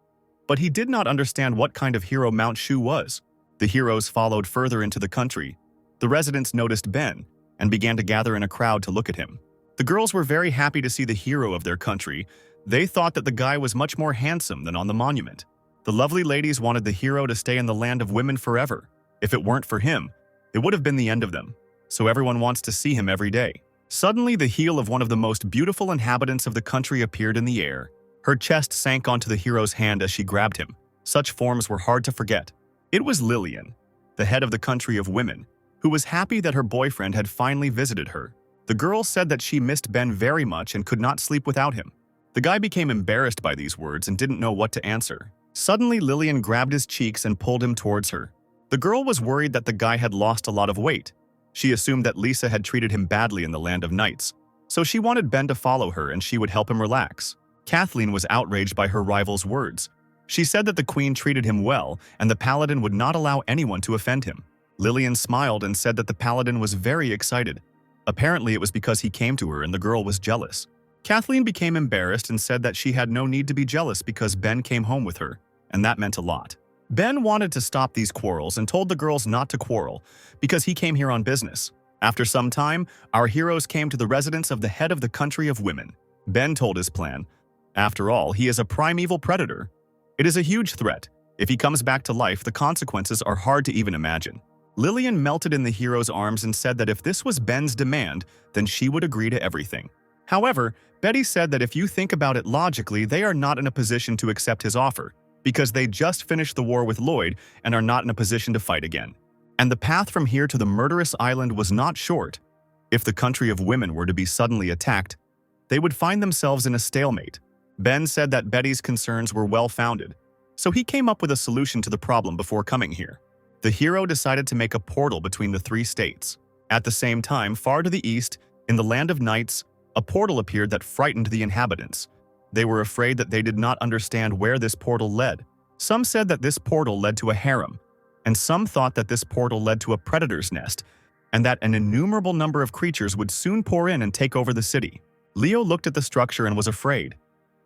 but he did not understand what kind of hero Mount Shu was. The heroes followed further into the country. The residents noticed Ben and began to gather in a crowd to look at him. The girls were very happy to see the hero of their country. They thought that the guy was much more handsome than on the monument. The lovely ladies wanted the hero to stay in the land of women forever. If it weren't for him, it would have been the end of them. So everyone wants to see him every day. Suddenly, the heel of one of the most beautiful inhabitants of the country appeared in the air. Her chest sank onto the hero's hand as she grabbed him. Such forms were hard to forget. It was Lillian, the head of the country of women, who was happy that her boyfriend had finally visited her. The girl said that she missed Ben very much and could not sleep without him. The guy became embarrassed by these words and didn't know what to answer. Suddenly, Lillian grabbed his cheeks and pulled him towards her. The girl was worried that the guy had lost a lot of weight. She assumed that Lisa had treated him badly in the land of knights, so she wanted Ben to follow her and she would help him relax. Kathleen was outraged by her rival's words. She said that the queen treated him well and the paladin would not allow anyone to offend him. Lillian smiled and said that the paladin was very excited. Apparently, it was because he came to her and the girl was jealous. Kathleen became embarrassed and said that she had no need to be jealous because Ben came home with her, and that meant a lot. Ben wanted to stop these quarrels and told the girls not to quarrel because he came here on business. After some time, our heroes came to the residence of the head of the country of women. Ben told his plan. After all, he is a primeval predator. It is a huge threat. If he comes back to life, the consequences are hard to even imagine. Lillian melted in the hero's arms and said that if this was Ben's demand, then she would agree to everything. However, Betty said that if you think about it logically, they are not in a position to accept his offer, because they just finished the war with Lloyd and are not in a position to fight again. And the path from here to the murderous island was not short. If the country of women were to be suddenly attacked, they would find themselves in a stalemate. Ben said that Betty's concerns were well-founded, so he came up with a solution to the problem before coming here. The hero decided to make a portal between the three states. At the same time, far to the east, in the land of knights, a portal appeared that frightened the inhabitants. They were afraid that they did not understand where this portal led. Some said that this portal led to a harem, and some thought that this portal led to a predator's nest, and that an innumerable number of creatures would soon pour in and take over the city. Leo looked at the structure and was afraid.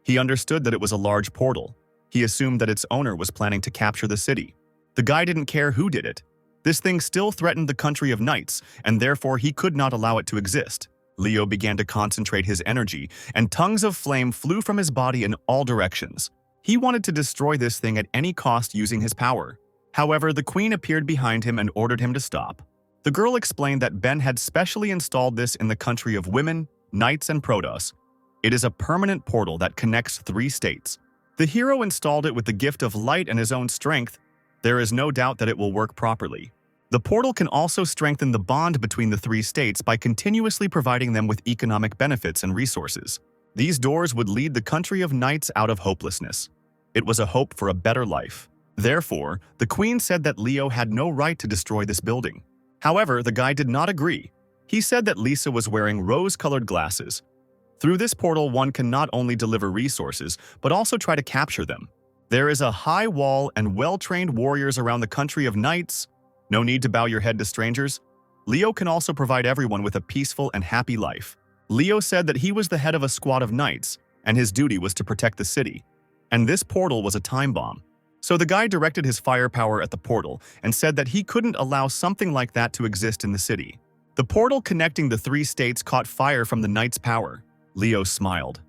He understood that it was a large portal. He assumed that its owner was planning to capture the city. The guy didn't care who did it. This thing still threatened the country of knights, and therefore he could not allow it to exist. Leo began to concentrate his energy, and tongues of flame flew from his body in all directions. He wanted to destroy this thing at any cost using his power. However, the queen appeared behind him and ordered him to stop. The girl explained that Ben had specially installed this in the country of women, knights, and Protos. It is a permanent portal that connects three states. The hero installed it with the gift of light and his own strength. There is no doubt that it will work properly. The portal can also strengthen the bond between the three states by continuously providing them with economic benefits and resources. These doors would lead the country of knights out of hopelessness. It was a hope for a better life. Therefore, the queen said that Leo had no right to destroy this building. However, the guy did not agree. He said that Lisa was wearing rose-colored glasses. Through this portal, one can not only deliver resources, but also try to capture them. There is a high wall and well-trained warriors around the country of knights. No need to bow your head to strangers. Leo can also provide everyone with a peaceful and happy life. Leo said that he was the head of a squad of knights, and his duty was to protect the city. And this portal was a time bomb. So the guy directed his firepower at the portal and said that he couldn't allow something like that to exist in the city. The portal connecting the 3 states caught fire from the knight's power. Leo smiled.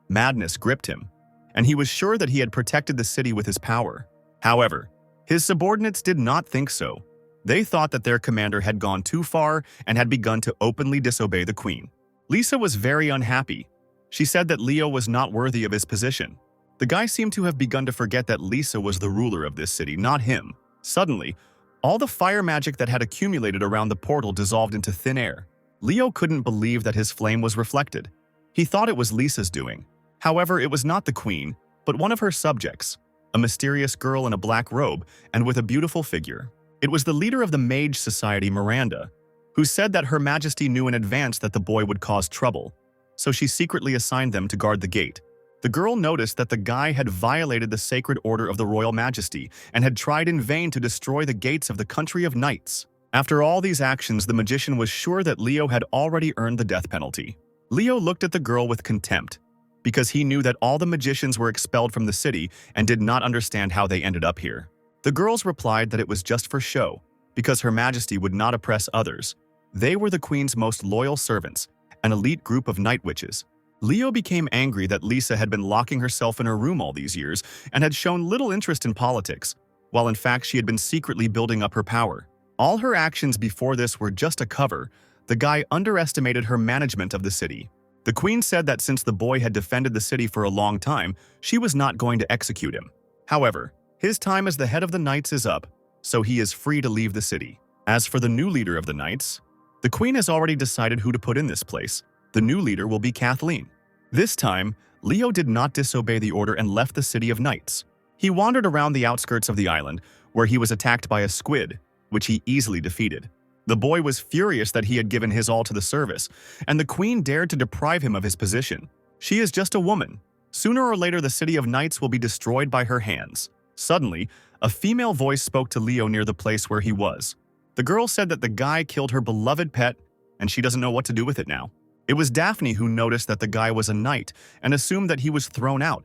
Madness gripped him, and he was sure that he had protected the city with his power. However, his subordinates did not think so. They thought that their commander had gone too far and had begun to openly disobey the queen. Lisa was very unhappy. She said that Leo was not worthy of his position. The guy seemed to have begun to forget that Lisa was the ruler of this city, not him. Suddenly, all the fire magic that had accumulated around the portal dissolved into thin air. Leo couldn't believe that his flame was reflected. He thought it was Lisa's doing. However, it was not the queen, but one of her subjects, a mysterious girl in a black robe and with a beautiful figure. It was the leader of the Mage Society, Miranda, who said that Her Majesty knew in advance that the boy would cause trouble, so she secretly assigned them to guard the gate. The girl noticed that the guy had violated the sacred order of the Royal Majesty and had tried in vain to destroy the gates of the country of knights. After all these actions, the magician was sure that Leo had already earned the death penalty. Leo looked at the girl with contempt, because he knew that all the magicians were expelled from the city and did not understand how they ended up here. The girls replied that it was just for show, because Her Majesty would not oppress others. They were the queen's most loyal servants, an elite group of night witches. Leo became angry that Lisa had been locking herself in her room all these years and had shown little interest in politics, while in fact she had been secretly building up her power. All her actions before this were just a cover. The guy underestimated her management of the city. The queen said that since the boy had defended the city for a long time, she was not going to execute him. However, his time as the head of the knights is up, so he is free to leave the city. As for the new leader of the knights, the queen has already decided who to put in this place. The new leader will be Kathleen. This time, Leo did not disobey the order and left the city of knights. He wandered around the outskirts of the island, where he was attacked by a squid, which he easily defeated. The boy was furious that he had given his all to the service, and the queen dared to deprive him of his position. She is just a woman. Sooner or later, the city of knights will be destroyed by her hands. Suddenly, a female voice spoke to Leo near the place where he was. The girl said that the guy killed her beloved pet, and she doesn't know what to do with it now. It was Daphne who noticed that the guy was a knight and assumed that he was thrown out.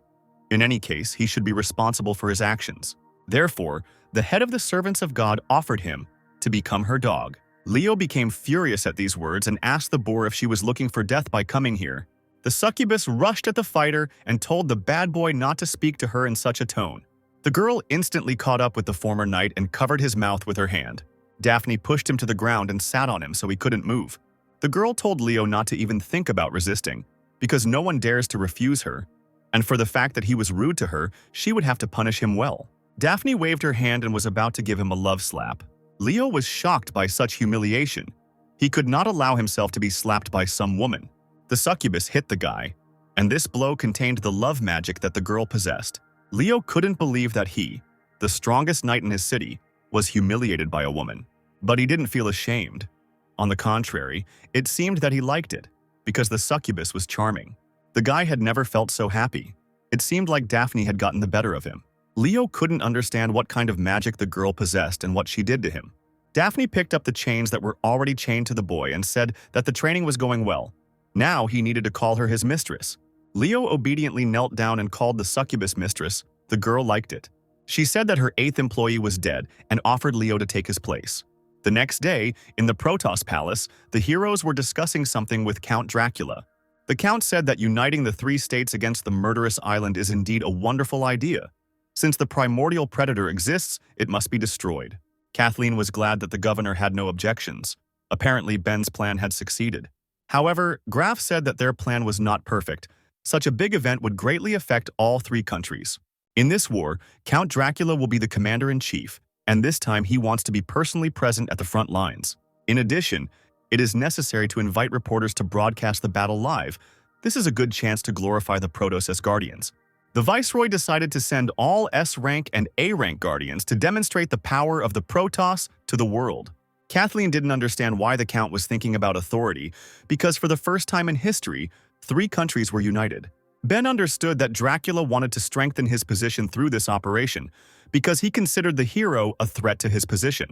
In any case, he should be responsible for his actions. Therefore, the head of the servants of God offered him to become her dog. Leo became furious at these words and asked the boar if she was looking for death by coming here. The succubus rushed at the fighter and told the bad boy not to speak to her in such a tone. The girl instantly caught up with the former knight and covered his mouth with her hand. Daphne pushed him to the ground and sat on him so he couldn't move. The girl told Leo not to even think about resisting, because no one dares to refuse her, and for the fact that he was rude to her, she would have to punish him well. Daphne waved her hand and was about to give him a love slap. Leo was shocked by such humiliation. He could not allow himself to be slapped by some woman. The succubus hit the guy, and this blow contained the love magic that the girl possessed. Leo couldn't believe that he, the strongest knight in his city, was humiliated by a woman. But he didn't feel ashamed. On the contrary, it seemed that he liked it, because the succubus was charming. The guy had never felt so happy. It seemed like Daphne had gotten the better of him. Leo couldn't understand what kind of magic the girl possessed and what she did to him. Daphne picked up the chains that were already chained to the boy and said that the training was going well. Now he needed to call her his mistress. Leo obediently knelt down and called the succubus mistress. The girl liked it. She said that her 8th employee was dead and offered Leo to take his place. The next day, in the Protos palace, the heroes were discussing something with Count Dracula. The Count said that uniting the 3 states against the murderous island is indeed a wonderful idea. Since the primordial predator exists, it must be destroyed. Kathleen was glad that the governor had no objections. Apparently, Ben's plan had succeeded. However, Graf said that their plan was not perfect. Such a big event would greatly affect all 3 countries. In this war, Count Dracula will be the commander-in-chief, and this time he wants to be personally present at the front lines. In addition, it is necessary to invite reporters to broadcast the battle live. This is a good chance to glorify the Protos as guardians. The Viceroy decided to send all S-rank and A-rank guardians to demonstrate the power of the Protos to the world. Kathleen didn't understand why the Count was thinking about authority, because for the first time in history, 3 countries were united. Ben understood that Dracula wanted to strengthen his position through this operation, because he considered the hero a threat to his position.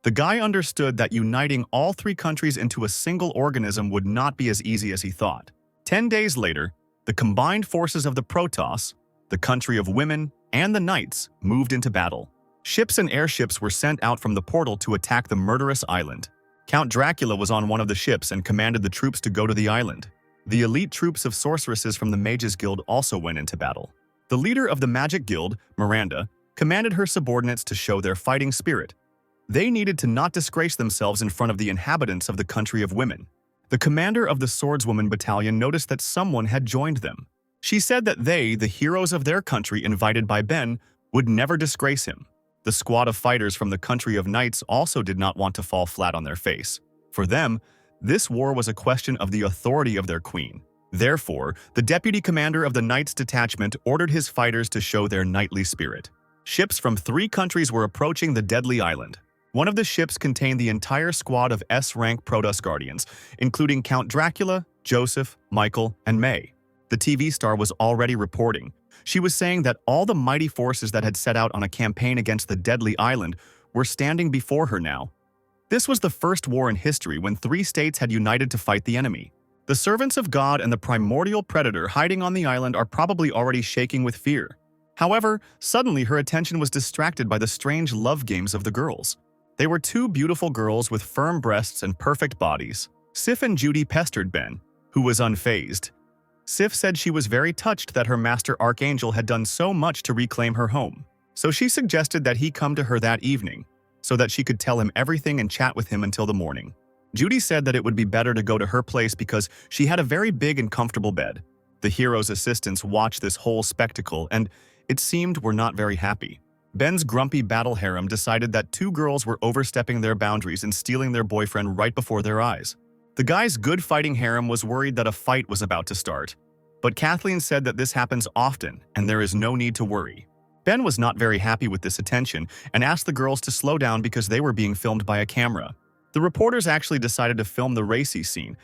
The guy understood that uniting all 3 countries into a single organism would not be as easy as he thought. 10 days later, The combined forces of the Protos, the country of women, and the knights moved into battle. Ships and airships were sent out from the portal to attack the murderous island. Count Dracula was on one of the ships and commanded the troops to go to the island. The elite troops of sorceresses from the Mages Guild also went into battle. The leader of the Magic Guild, Miranda, commanded her subordinates to show their fighting spirit. They needed to not disgrace themselves in front of the inhabitants of the country of women. The commander of the Swordswoman Battalion noticed that someone had joined them. She said that they, the heroes of their country invited by Ben, would never disgrace him. The squad of fighters from the country of knights also did not want to fall flat on their face. For them, this war was a question of the authority of their queen. Therefore, the deputy commander of the Knights Detachment ordered his fighters to show their knightly spirit. Ships from 3 countries were approaching the deadly island. One of the ships contained the entire squad of S-rank Protos Guardians, including Count Dracula, Joseph, Michael, and May. The TV star was already reporting. She was saying that all the mighty forces that had set out on a campaign against the deadly island were standing before her now. This was the first war in history when 3 states had united to fight the enemy. The servants of God and the primordial predator hiding on the island are probably already shaking with fear. However, suddenly her attention was distracted by the strange love games of the girls. They were 2 beautiful girls with firm breasts and perfect bodies. Sif and Judy pestered Ben, who was unfazed. Sif said she was very touched that her master archangel had done so much to reclaim her home. So she suggested that he come to her that evening, so that she could tell him everything and chat with him until the morning. Judy said that it would be better to go to her place because she had a very big and comfortable bed. The hero's assistants watched this whole spectacle and, it seemed, were not very happy. Ben's grumpy battle harem decided that 2 girls were overstepping their boundaries and stealing their boyfriend right before their eyes. The guy's good fighting harem was worried that a fight was about to start. But Kathleen said that this happens often and there is no need to worry. Ben was not very happy with this attention and asked the girls to slow down because they were being filmed by a camera. The reporters actually decided to film the racy scene,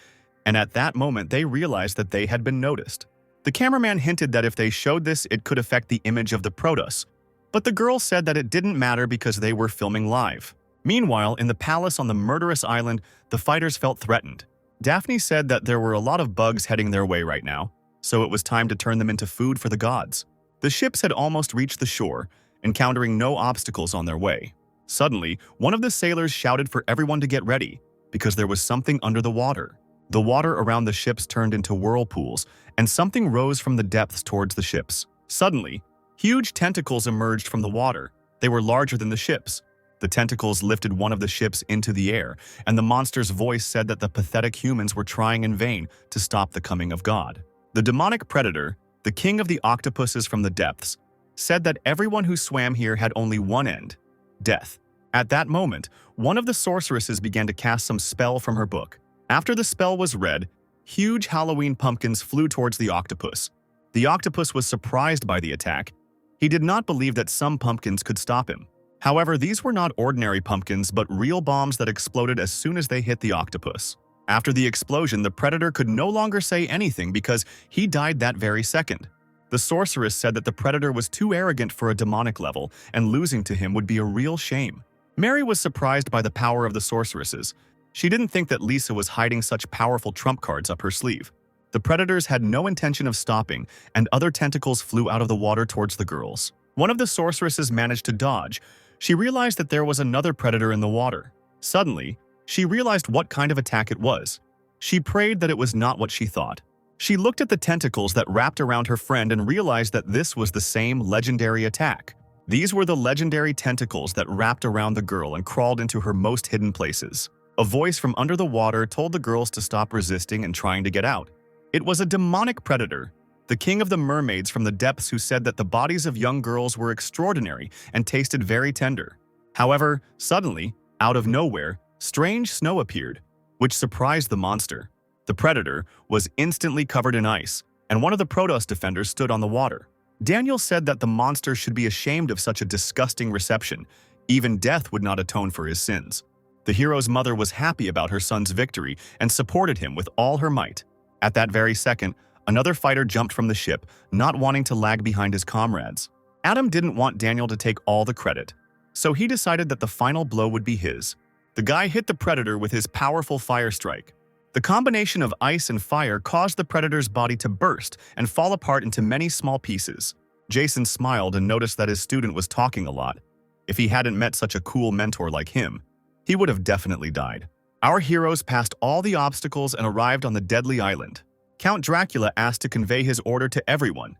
and at that moment they realized that they had been noticed. The cameraman hinted that if they showed this, it could affect the image of the Protos, but the girls said that it didn't matter because they were filming live. Meanwhile, in the palace on the murderous island, the fighters felt threatened. Daphne said that there were a lot of bugs heading their way right now, so it was time to turn them into food for the gods. The ships had almost reached the shore, encountering no obstacles on their way. Suddenly, one of the sailors shouted for everyone to get ready, because there was something under the water. The water around the ships turned into whirlpools, and something rose from the depths towards the ships. Suddenly, huge tentacles emerged from the water. They were larger than the ships. The tentacles lifted one of the ships into the air, and the monster's voice said that the pathetic humans were trying in vain to stop the coming of God. The demonic predator, the king of the octopuses from the depths, said that everyone who swam here had only one end: death. At that moment, one of the sorceresses began to cast some spell from her book. After the spell was read, huge Halloween pumpkins flew towards the octopus. The octopus was surprised by the attack. He did not believe that some pumpkins could stop him. However, these were not ordinary pumpkins but real bombs that exploded as soon as they hit the octopus. After the explosion, the predator could no longer say anything because he died that very second. The sorceress said that the predator was too arrogant for a demonic level, and losing to him would be a real shame. Mary was surprised by the power of the sorceresses. She didn't think that Lisa was hiding such powerful trump cards up her sleeve. The predators had no intention of stopping, and other tentacles flew out of the water towards the girls. One of the sorceresses managed to dodge. She realized that there was another predator in the water. Suddenly, she realized what kind of attack it was. She prayed that it was not what she thought. She looked at the tentacles that wrapped around her friend and realized that this was the same legendary attack. These were the legendary tentacles that wrapped around the girl and crawled into her most hidden places. A voice from under the water told the girls to stop resisting and trying to get out. It was a demonic predator, the king of the mermaids from the depths, who said that the bodies of young girls were extraordinary and tasted very tender. However, suddenly, out of nowhere, strange snow appeared, which surprised the monster. The predator was instantly covered in ice, and one of the Protos defenders stood on the water. Daniel said that the monster should be ashamed of such a disgusting reception. Even death would not atone for his sins. The hero's mother was happy about her son's victory and supported him with all her might. At that very second, another fighter jumped from the ship, not wanting to lag behind his comrades. Adam didn't want Daniel to take all the credit, so he decided that the final blow would be his. The guy hit the predator with his powerful fire strike. The combination of ice and fire caused the predator's body to burst and fall apart into many small pieces. Jason smiled and noticed that his student was talking a lot. If he hadn't met such a cool mentor like him, he would have definitely died. Our heroes passed all the obstacles and arrived on the deadly island. Count Dracula asked to convey his order to everyone.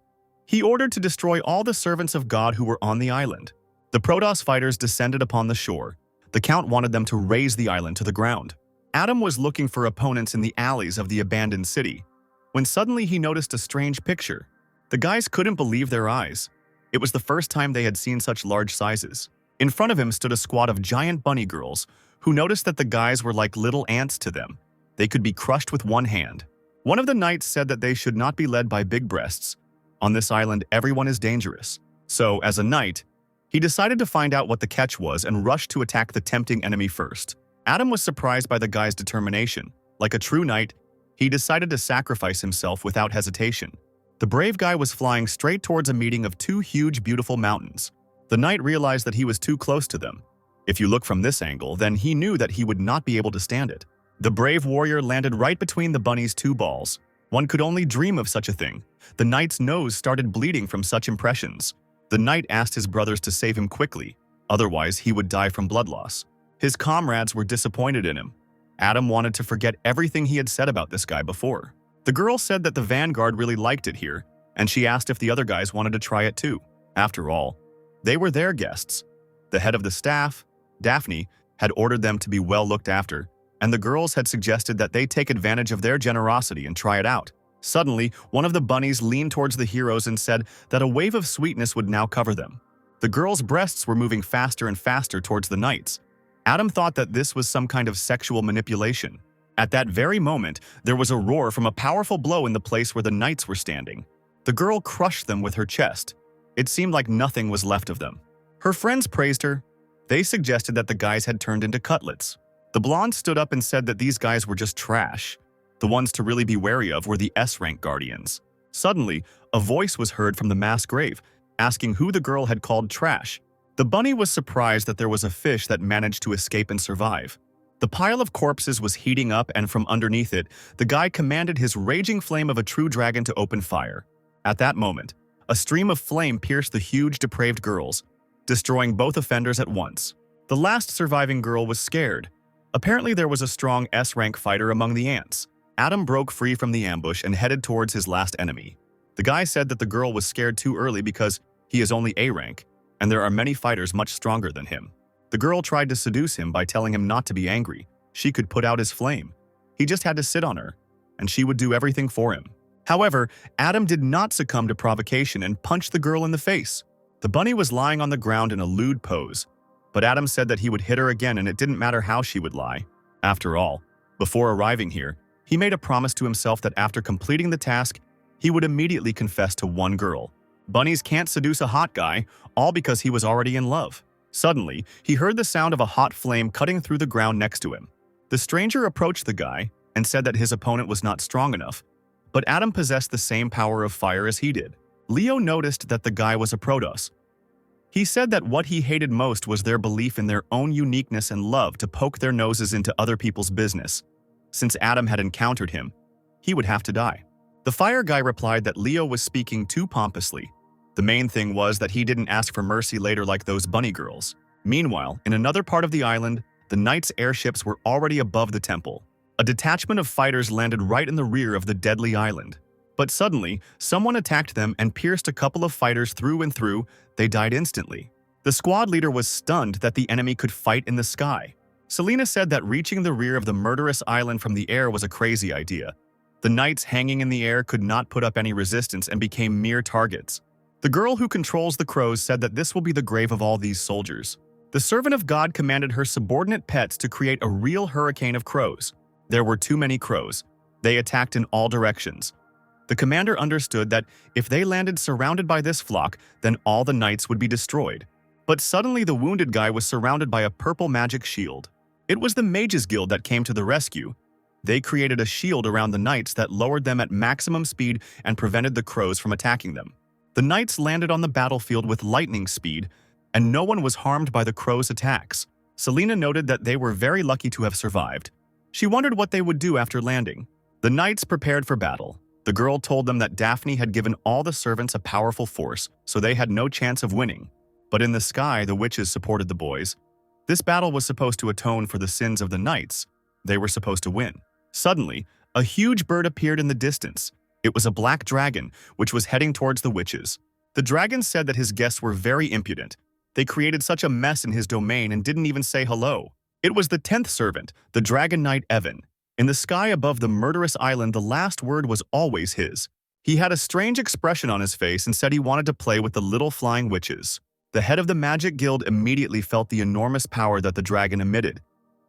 He ordered to destroy all the servants of God who were on the island. The Protos fighters descended upon the shore. The Count wanted them to raze the island to the ground. Adam was looking for opponents in the alleys of the abandoned city, when suddenly he noticed a strange picture. The guys couldn't believe their eyes. It was the first time they had seen such large sizes. In front of him stood a squad of giant bunny girls, who noticed that the guys were like little ants to them. They could be crushed with one hand. One of the knights said that they should not be led by big breasts. On this island, everyone is dangerous. So, as a knight, he decided to find out what the catch was and rushed to attack the tempting enemy first. Adam was surprised by the guy's determination. Like a true knight, he decided to sacrifice himself without hesitation. The brave guy was flying straight towards a meeting of two huge, beautiful mountains. The knight realized that he was too close to them. If you look from this angle, then he knew that he would not be able to stand it. The brave warrior landed right between the bunny's two balls. One could only dream of such a thing. The knight's nose started bleeding from such impressions. The knight asked his brothers to save him quickly, otherwise he would die from blood loss. His comrades were disappointed in him. Adam wanted to forget everything he had said about this guy before. The girl said that the vanguard really liked it here, and she asked if the other guys wanted to try it too. After all, they were their guests. The head of the staff, Daphne, had ordered them to be well looked after, and the girls had suggested that they take advantage of their generosity and try it out. Suddenly, one of the bunnies leaned towards the heroes and said that a wave of sweetness would now cover them. The girls' breasts were moving faster and faster towards the knights. Adam thought that this was some kind of sexual manipulation. At that very moment, there was a roar from a powerful blow in the place where the knights were standing. The girl crushed them with her chest. It seemed like nothing was left of them. Her friends praised her. They suggested that the guys had turned into cutlets. The blonde stood up and said that these guys were just trash. The ones to really be wary of were the S-rank guardians. Suddenly, a voice was heard from the mass grave, asking who the girl had called trash. The bunny was surprised that there was a fish that managed to escape and survive. The pile of corpses was heating up, and from underneath it, the guy commanded his raging flame of a true dragon to open fire. At that moment, a stream of flame pierced the huge, depraved girls, destroying both offenders at once. The last surviving girl was scared. Apparently there was a strong S-rank fighter among the ants. Adam broke free from the ambush and headed towards his last enemy. The guy said that the girl was scared too early because he is only A-rank, and there are many fighters much stronger than him. The girl tried to seduce him by telling him not to be angry. She could put out his flame. He just had to sit on her, and she would do everything for him. However, Adam did not succumb to provocation and punched the girl in the face. The bunny was lying on the ground in a lewd pose, but Adam said that he would hit her again and it didn't matter how she would lie. After all, before arriving here, he made a promise to himself that after completing the task, he would immediately confess to one girl. Bunnies can't seduce a hot guy, all because he was already in love. Suddenly, he heard the sound of a hot flame cutting through the ground next to him. The stranger approached the guy and said that his opponent was not strong enough, but Adam possessed the same power of fire as he did. Leo noticed that the guy was a Protos. He said that what he hated most was their belief in their own uniqueness and love to poke their noses into other people's business. Since Adam had encountered him, he would have to die. The fire guy replied that Leo was speaking too pompously. The main thing was that he didn't ask for mercy later like those bunny girls. Meanwhile, in another part of the island, the knights' airships were already above the temple. A detachment of fighters landed right in the rear of the deadly island. But suddenly, someone attacked them and pierced a couple of fighters through and through. They died instantly. The squad leader was stunned that the enemy could fight in the sky. Selena said that reaching the rear of the murderous island from the air was a crazy idea. The knights hanging in the air could not put up any resistance and became mere targets. The girl who controls the crows said that this will be the grave of all these soldiers. The servant of God commanded her subordinate pets to create a real hurricane of crows. There were too many crows. They attacked in all directions. The commander understood that if they landed surrounded by this flock, then all the knights would be destroyed. But suddenly the wounded guy was surrounded by a purple magic shield. It was the Mages Guild that came to the rescue. They created a shield around the knights that lowered them at maximum speed and prevented the crows from attacking them. The knights landed on the battlefield with lightning speed, and no one was harmed by the crows' attacks. Selena noted that they were very lucky to have survived. She wondered what they would do after landing. The knights prepared for battle. The girl told them that Daphne had given all the servants a powerful force, so they had no chance of winning. But in the sky, the witches supported the boys. This battle was supposed to atone for the sins of the knights. They were supposed to win. Suddenly, a huge bird appeared in the distance. It was a black dragon, which was heading towards the witches. The dragon said that his guests were very impudent. They created such a mess in his domain and didn't even say hello. It was the 10th servant, the dragon knight Evan. In the sky above the murderous island, the last word was always his. He had a strange expression on his face and said he wanted to play with the little flying witches. The head of the magic guild immediately felt the enormous power that the dragon emitted.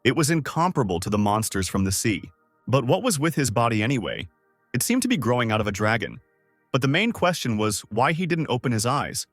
It was incomparable to the monsters from the sea. But what was with his body anyway? It seemed to be growing out of a dragon. But the main question was why he didn't open his eyes.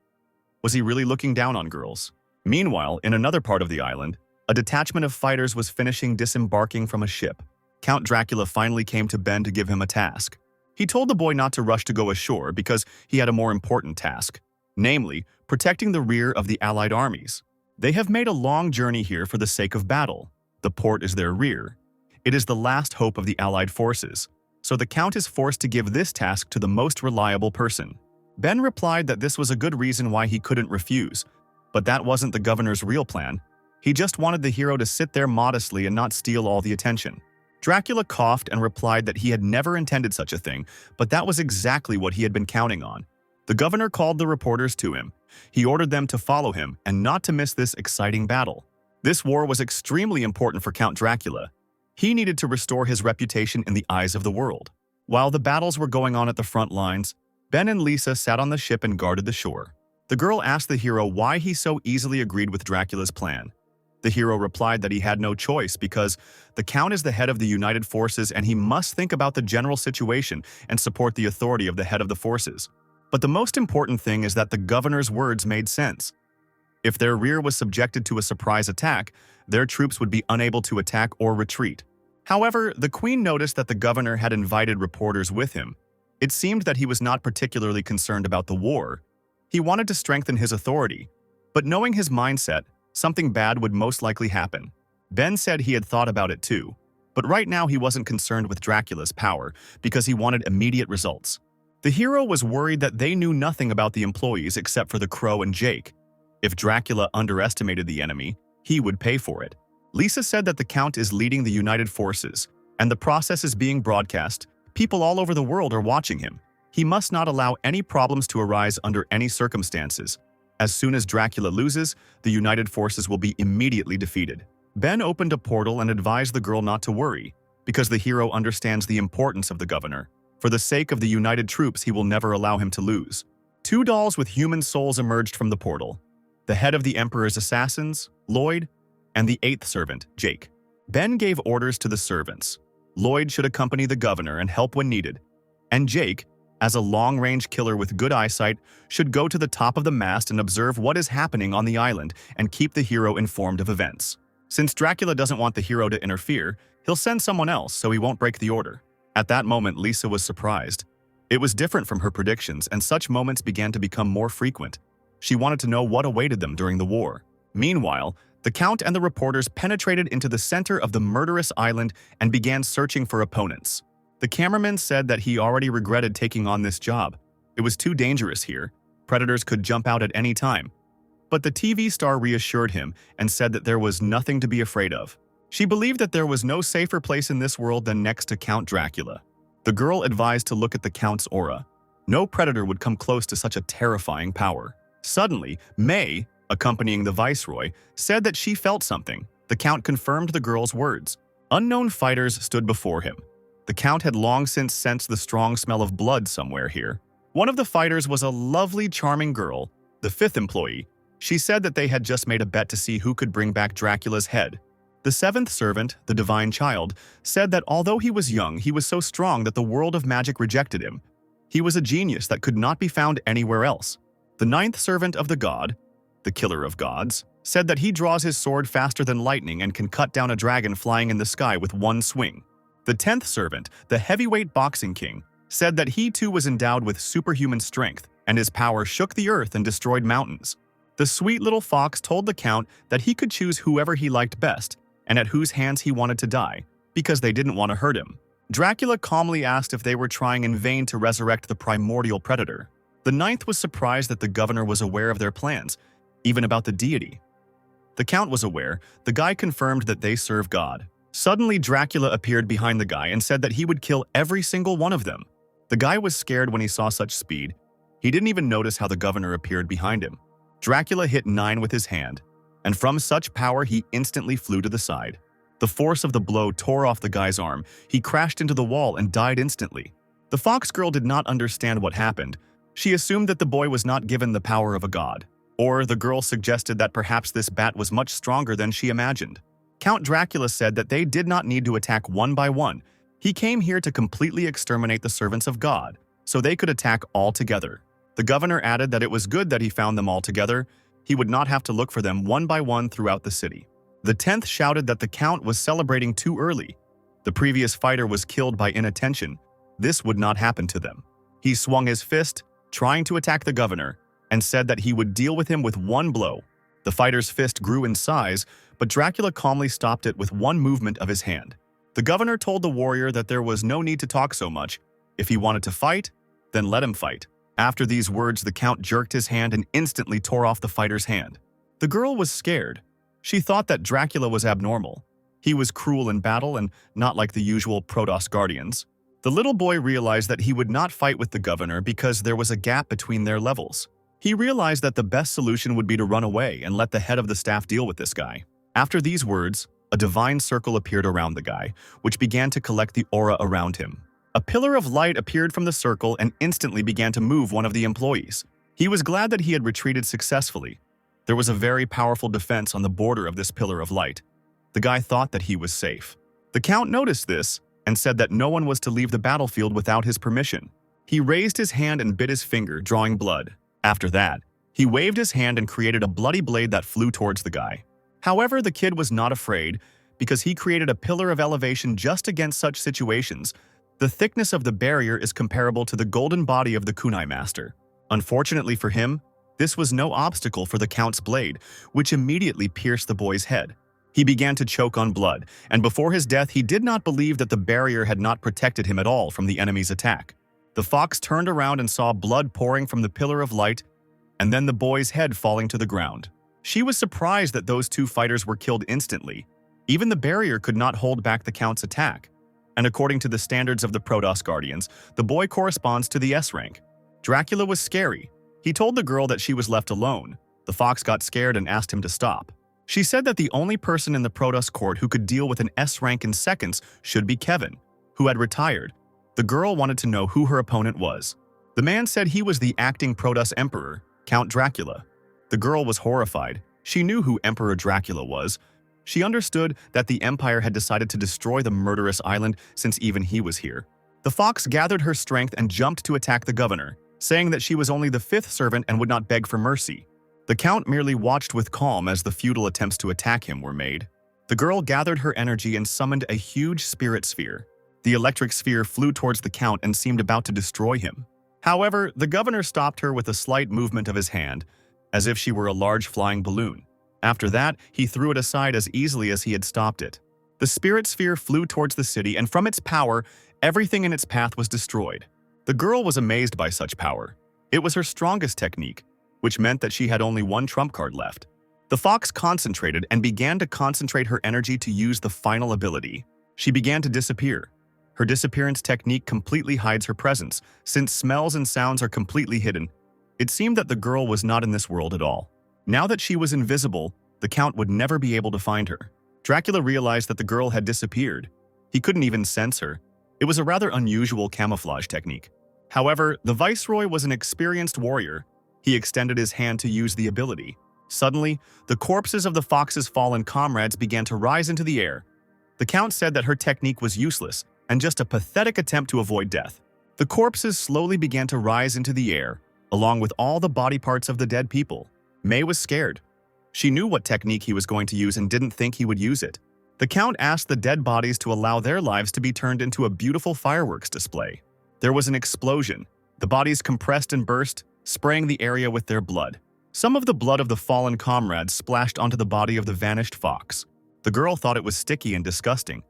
Was he really looking down on girls? Meanwhile, in another part of the island, a detachment of fighters was finishing disembarking from a ship. Count Dracula finally came to Ben to give him a task. He told the boy not to rush to go ashore because he had a more important task, namely, protecting the rear of the Allied armies. They have made a long journey here for the sake of battle. The port is their rear. It is the last hope of the Allied forces, so the Count is forced to give this task to the most reliable person. Ben replied that this was a good reason why he couldn't refuse, but that wasn't the governor's real plan. He just wanted the hero to sit there modestly and not steal all the attention. Dracula coughed and replied that he had never intended such a thing, but that was exactly what he had been counting on. The governor called the reporters to him. He ordered them to follow him and not to miss this exciting battle. This war was extremely important for Count Dracula. He needed to restore his reputation in the eyes of the world. While the battles were going on at the front lines, Ben and Lisa sat on the ship and guarded the shore. The girl asked the hero why he so easily agreed with Dracula's plan. The hero replied that he had no choice because the Count is the head of the United Forces and he must think about the general situation and support the authority of the head of the forces. But the most important thing is that the governor's words made sense. If their rear was subjected to a surprise attack, their troops would be unable to attack or retreat. However, the queen noticed that the governor had invited reporters with him. It seemed that he was not particularly concerned about the war. He wanted to strengthen his authority, but knowing his mindset, something bad would most likely happen. Ben said he had thought about it too, but right now he wasn't concerned with Dracula's power because he wanted immediate results. The hero was worried that they knew nothing about the employees except for the Crow and Jake. If Dracula underestimated the enemy, he would pay for it. Lisa said that the Count is leading the United Forces, and the process is being broadcast. People all over the world are watching him. He must not allow any problems to arise under any circumstances. As soon as Dracula loses, the United Forces will be immediately defeated. Ben opened a portal and advised the girl not to worry, because the hero understands the importance of the governor. For the sake of the United troops, he will never allow him to lose. 2 dolls with human souls emerged from the portal. The head of the Emperor's assassins, Lloyd, and the 8th servant, Jake. Ben gave orders to the servants. Lloyd should accompany the governor and help when needed, and Jake, as a long-range killer with good eyesight, should go to the top of the mast and observe what is happening on the island and keep the hero informed of events. Since Dracula doesn't want the hero to interfere, he'll send someone else so he won't break the order. At that moment, Lisa was surprised. It was different from her predictions, and such moments began to become more frequent. She wanted to know what awaited them during the war. Meanwhile, the Count and the reporters penetrated into the center of the murderous island and began searching for opponents. The cameraman said that he already regretted taking on this job. It was too dangerous here. Predators could jump out at any time. But the TV star reassured him and said that there was nothing to be afraid of. She believed that there was no safer place in this world than next to Count Dracula. The girl advised to look at the Count's aura. No predator would come close to such a terrifying power. Suddenly, May, accompanying the Viceroy, said that she felt something. The Count confirmed the girl's words. Unknown fighters stood before him. The Count had long since sensed the strong smell of blood somewhere here. One of the fighters was a lovely, charming girl, the 5th employee. She said that they had just made a bet to see who could bring back Dracula's head. The 7th servant, the divine child, said that although he was young, he was so strong that the world of magic rejected him. He was a genius that could not be found anywhere else. The 9th servant of the god, the killer of gods, said that he draws his sword faster than lightning and can cut down a dragon flying in the sky with one swing. The 10th servant, the heavyweight boxing king, said that he too was endowed with superhuman strength, and his power shook the earth and destroyed mountains. The sweet little fox told the Count that he could choose whoever he liked best, and at whose hands he wanted to die. because they didn't want to hurt him. Dracula calmly asked if they were trying in vain to resurrect the primordial predator. The ninth was surprised that the governor was aware of their plans, even about the deity. The Count was aware. The guy confirmed that they serve God. Suddenly, Dracula appeared behind the guy and said that he would kill every single one of them. The guy was scared when he saw such speed. He didn't even notice how the governor appeared behind him. Dracula hit 9 with his hand, and from such power he instantly flew to the side. The force of the blow tore off the guy's arm. He crashed into the wall and died instantly. The fox girl did not understand what happened. She assumed that the boy was not given the power of a god. Or the girl suggested that perhaps this bat was much stronger than she imagined. Count Dracula said that they did not need to attack one by one. He came here to completely exterminate the servants of God, so they could attack all together. The governor added that it was good that he found them all together. He would not have to look for them one by one throughout the city. The 10th shouted that the Count was celebrating too early. The previous fighter was killed by inattention. This would not happen to them. He swung his fist, trying to attack the governor, and said that he would deal with him with one blow. The fighter's fist grew in size, but Dracula calmly stopped it with one movement of his hand. The governor told the warrior that there was no need to talk so much. If he wanted to fight, then let him fight. After these words, the Count jerked his hand and instantly tore off the fighter's hand. The girl was scared. She thought that Dracula was abnormal. He was cruel in battle and not like the usual Protos guardians. The little boy realized that he would not fight with the governor because there was a gap between their levels. He realized that the best solution would be to run away and let the head of the staff deal with this guy. After these words, a divine circle appeared around the guy, which began to collect the aura around him. A pillar of light appeared from the circle and instantly began to move one of the employees. He was glad that he had retreated successfully. There was a very powerful defense on the border of this pillar of light. The guy thought that he was safe. The Count noticed this and said that no one was to leave the battlefield without his permission. He raised his hand and bit his finger, drawing blood. After that, he waved his hand and created a bloody blade that flew towards the guy. However, the kid was not afraid because he created a pillar of elevation just against such situations. The thickness of the barrier is comparable to the golden body of the kunai master. Unfortunately for him, this was no obstacle for the Count's blade, which immediately pierced the boy's head. He began to choke on blood, and before his death, he did not believe that the barrier had not protected him at all from the enemy's attack. The fox turned around and saw blood pouring from the pillar of light, and then the boy's head falling to the ground. She was surprised that those two fighters were killed instantly. Even the barrier could not hold back the Count's attack. And according to the standards of the Protos Guardians, the boy corresponds to the S rank. Dracula was scary. He told the girl that she was left alone. The fox got scared and asked him to stop. She said that the only person in the Protos court who could deal with an S rank in seconds should be Kevin, who had retired. The girl wanted to know who her opponent was. The man said he was the acting Protos Emperor, Count Dracula. The girl was horrified. She knew who Emperor Dracula was. She understood that the Empire had decided to destroy the murderous island since even he was here. The fox gathered her strength and jumped to attack the governor, saying that she was only the 5th servant and would not beg for mercy. The Count merely watched with calm as the futile attempts to attack him were made. The girl gathered her energy and summoned a huge spirit sphere. The electric sphere flew towards the Count and seemed about to destroy him. However, the governor stopped her with a slight movement of his hand, as if she were a large flying balloon. After that, he threw it aside as easily as he had stopped it. The spirit sphere flew towards the city, and from its power, everything in its path was destroyed. The girl was amazed by such power. It was her strongest technique, which meant that she had only one trump card left. The fox concentrated and began to concentrate her energy to use the final ability. She began to disappear. Her disappearance technique completely hides her presence, since smells and sounds are completely hidden. It seemed that the girl was not in this world at all. Now that she was invisible, the Count would never be able to find her. Dracula realized that the girl had disappeared. He couldn't even sense her. It was a rather unusual camouflage technique. However, the Viceroy was an experienced warrior. He extended his hand to use the ability. Suddenly, the corpses of the fox's fallen comrades began to rise into the air. The Count said that her technique was useless and just a pathetic attempt to avoid death. The corpses slowly began to rise into the air, along with all the body parts of the dead people. May was scared. She knew what technique he was going to use and didn't think he would use it. The Count asked the dead bodies to allow their lives to be turned into a beautiful fireworks display. There was an explosion. The bodies compressed and burst, spraying the area with their blood. Some of the blood of the fallen comrades splashed onto the body of the vanished fox. The girl thought it was sticky and disgusting.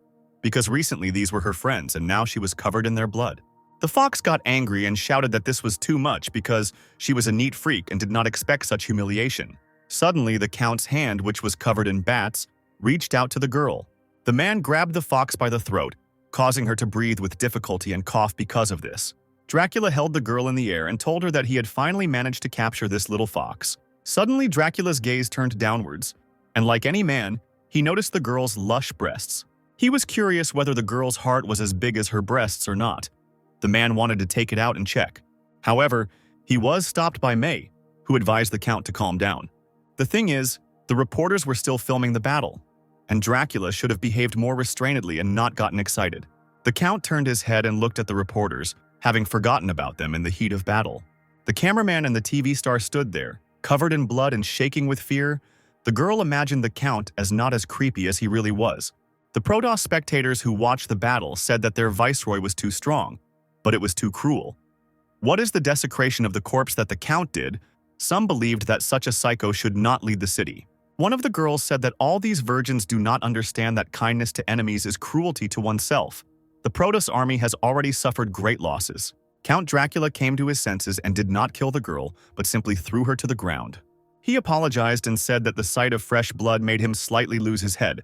because recently these were her friends and now she was covered in their blood. The fox got angry and shouted that this was too much because she was a neat freak and did not expect such humiliation. Suddenly, the count's hand, which was covered in bats, reached out to the girl. The man grabbed the fox by the throat, causing her to breathe with difficulty and cough because of this. Dracula held the girl in the air and told her that he had finally managed to capture this little fox. Suddenly, Dracula's gaze turned downwards, and like any man, he noticed the girl's lush breasts. He was curious whether the girl's heart was as big as her breasts or not. The man wanted to take it out and check. However, he was stopped by May, who advised the count to calm down. The thing is, the reporters were still filming the battle, and Dracula should have behaved more restrainedly and not gotten excited. The count turned his head and looked at the reporters, having forgotten about them in the heat of battle. The cameraman and the TV star stood there, covered in blood and shaking with fear. The girl imagined the count as not as creepy as he really was. The Protos spectators who watched the battle said that their viceroy was too strong, but it was too cruel. What is the desecration of the corpse that the count did? Some believed that such a psycho should not lead the city. One of the girls said that all these virgins do not understand that kindness to enemies is cruelty to oneself. The Protos army has already suffered great losses. Count Dracula came to his senses and did not kill the girl, but simply threw her to the ground. He apologized and said that the sight of fresh blood made him slightly lose his head.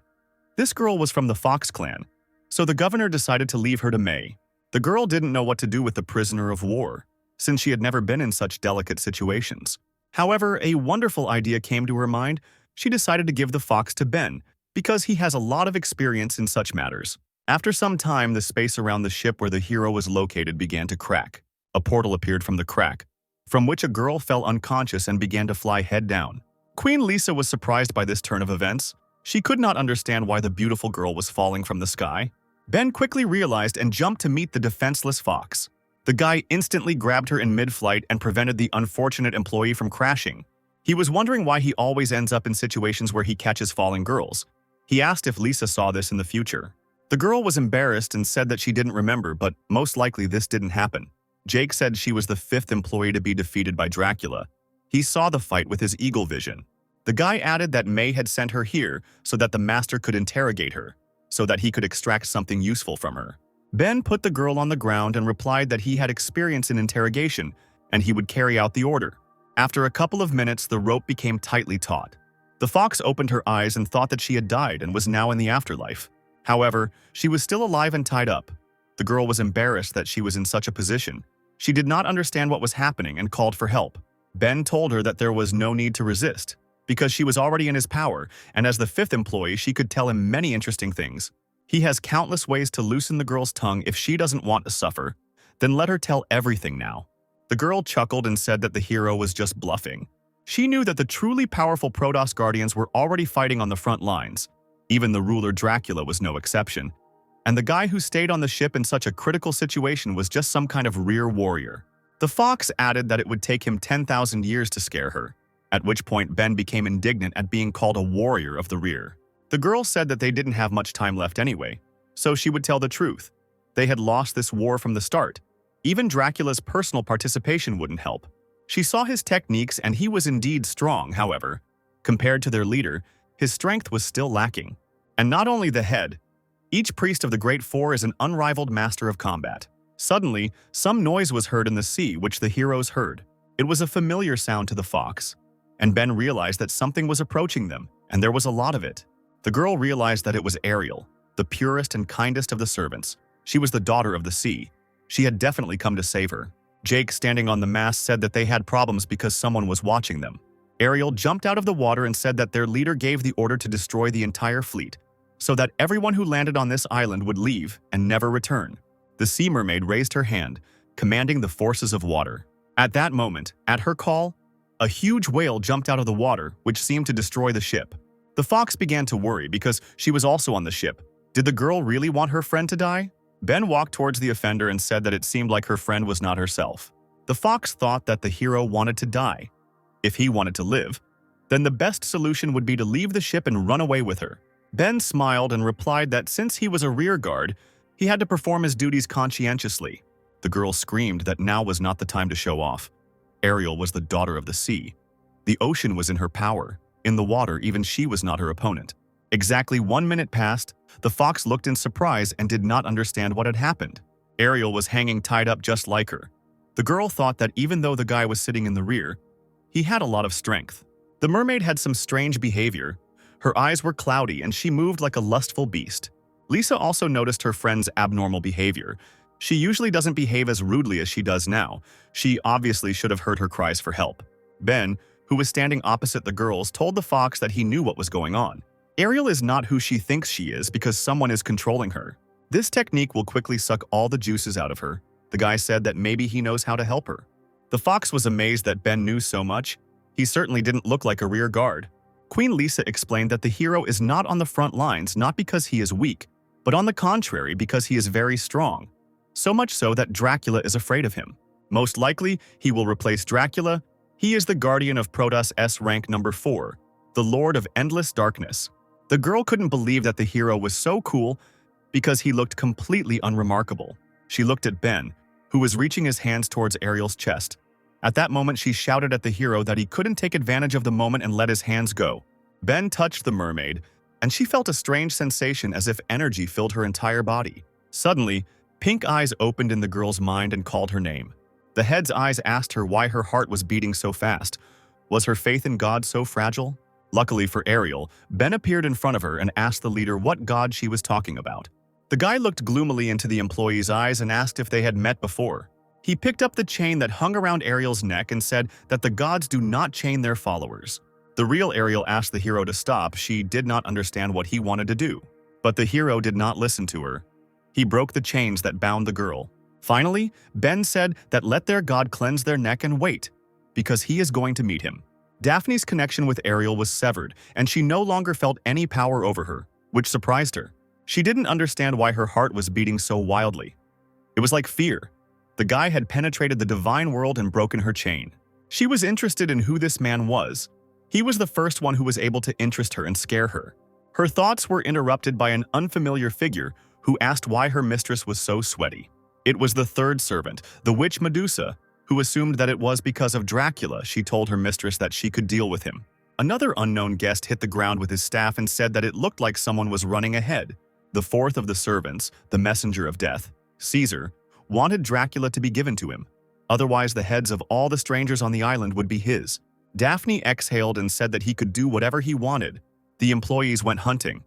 This girl was from the Fox clan, so the governor decided to leave her to May. The girl didn't know what to do with the prisoner of war, since she had never been in such delicate situations. However, a wonderful idea came to her mind. She decided to give the fox to Ben, because he has a lot of experience in such matters. After some time, the space around the ship where the hero was located began to crack. A portal appeared from the crack, from which a girl fell unconscious and began to fly head down. Queen Lisa was surprised by this turn of events. She could not understand why the beautiful girl was falling from the sky. Ben quickly realized and jumped to meet the defenseless fox. The guy instantly grabbed her in mid-flight and prevented the unfortunate employee from crashing. He was wondering why he always ends up in situations where he catches falling girls. He asked if Lisa saw this in the future. The girl was embarrassed and said that she didn't remember, but most likely this didn't happen. Jake said she was the 5th employee to be defeated by Dracula. He saw the fight with his eagle vision. The guy added that May had sent her here so that the master could interrogate her, so that he could extract something useful from her. Ben put the girl on the ground and replied that he had experience in interrogation and he would carry out the order. After a couple of minutes, the rope became tightly taut. The fox opened her eyes and thought that she had died and was now in the afterlife. However, she was still alive and tied up. The girl was embarrassed that she was in such a position. She did not understand what was happening and called for help. Ben told her that there was no need to resist, because she was already in his power, and as the 5th employee, she could tell him many interesting things. He has countless ways to loosen the girl's tongue if she doesn't want to suffer. Then let her tell everything now. The girl chuckled and said that the hero was just bluffing. She knew that the truly powerful Protos guardians were already fighting on the front lines. Even the ruler Dracula was no exception. And the guy who stayed on the ship in such a critical situation was just some kind of rear warrior. The fox added that it would take him 10,000 years to scare her, at which point Ben became indignant at being called a warrior of the rear. The girl said that they didn't have much time left anyway, so she would tell the truth. They had lost this war from the start. Even Dracula's personal participation wouldn't help. She saw his techniques and he was indeed strong, however. Compared to their leader, his strength was still lacking. And not only the head, each priest of the Great Four is an unrivaled master of combat. Suddenly, some noise was heard in the sea, which the heroes heard. It was a familiar sound to the fox, and Ben realized that something was approaching them, and there was a lot of it. The girl realized that it was Ariel, the purest and kindest of the servants. She was the daughter of the sea. She had definitely come to save her. Jake, standing on the mast, said that they had problems because someone was watching them. Ariel jumped out of the water and said that their leader gave the order to destroy the entire fleet, so that everyone who landed on this island would leave and never return. The sea mermaid raised her hand, commanding the forces of water. At that moment, at her call, a huge whale jumped out of the water, which seemed to destroy the ship. The fox began to worry because she was also on the ship. Did the girl really want her friend to die? Ben walked towards the offender and said that it seemed like her friend was not herself. The fox thought that the hero wanted to die. If he wanted to live, then the best solution would be to leave the ship and run away with her. Ben smiled and replied that since he was a rear guard, he had to perform his duties conscientiously. The girl screamed that now was not the time to show off. Ariel was the daughter of the sea. The ocean was in her power. In the water, even she was not her opponent. Exactly 1 minute passed. The fox looked in surprise and did not understand what had happened. Ariel was hanging tied up just like her. The girl thought that even though the guy was sitting in the rear, he had a lot of strength. The mermaid had some strange behavior. Her eyes were cloudy and she moved like a lustful beast. Lisa also noticed her friend's abnormal behavior. She usually doesn't behave as rudely as she does now. She obviously should have heard her cries for help. Ben, who was standing opposite the girls, told the fox that he knew what was going on. Ariel is not who she thinks she is because someone is controlling her. This technique will quickly suck all the juices out of her. The guy said that maybe he knows how to help her. The fox was amazed that Ben knew so much. He certainly didn't look like a rear guard. Queen Lisa explained that the hero is not on the front lines not because he is weak, but on the contrary because he is very strong. So much so that Dracula is afraid of him. Most likely, he will replace Dracula. He is the guardian of Protos S rank number 4, the Lord of Endless Darkness. The girl couldn't believe that the hero was so cool because he looked completely unremarkable. She looked at Ben, who was reaching his hands towards Ariel's chest. At that moment, she shouted at the hero that he couldn't take advantage of the moment and let his hands go. Ben touched the mermaid, and she felt a strange sensation as if energy filled her entire body. Suddenly, pink eyes opened in the girl's mind and called her name. The head's eyes asked her why her heart was beating so fast. Was her faith in God so fragile? Luckily for Ariel, Ben appeared in front of her and asked the leader what god she was talking about. The guy looked gloomily into the employee's eyes and asked if they had met before. He picked up the chain that hung around Ariel's neck and said that the gods do not chain their followers. The real Ariel asked the hero to stop. She did not understand what he wanted to do. But the hero did not listen to her. He broke the chains that bound the girl. Finally, Ben said that let their god cleanse their neck and wait, because he is going to meet him. Daphne's connection with Ariel was severed, and she no longer felt any power over her, which surprised her. She didn't understand why her heart was beating so wildly. It was like fear. The guy had penetrated the divine world and broken her chain. She was interested in who this man was. He was the first one who was able to interest her and scare her. Her thoughts were interrupted by an unfamiliar figure who asked why her mistress was so sweaty. It was the third servant, the witch Medusa, who assumed that it was because of Dracula. She told her mistress that she could deal with him. Another unknown guest hit the ground with his staff and said that it looked like someone was running ahead. The fourth of the servants, the messenger of death, Caesar, wanted Dracula to be given to him. Otherwise, the heads of all the strangers on the island would be his. Daphne exhaled and said that he could do whatever he wanted. The employees went hunting,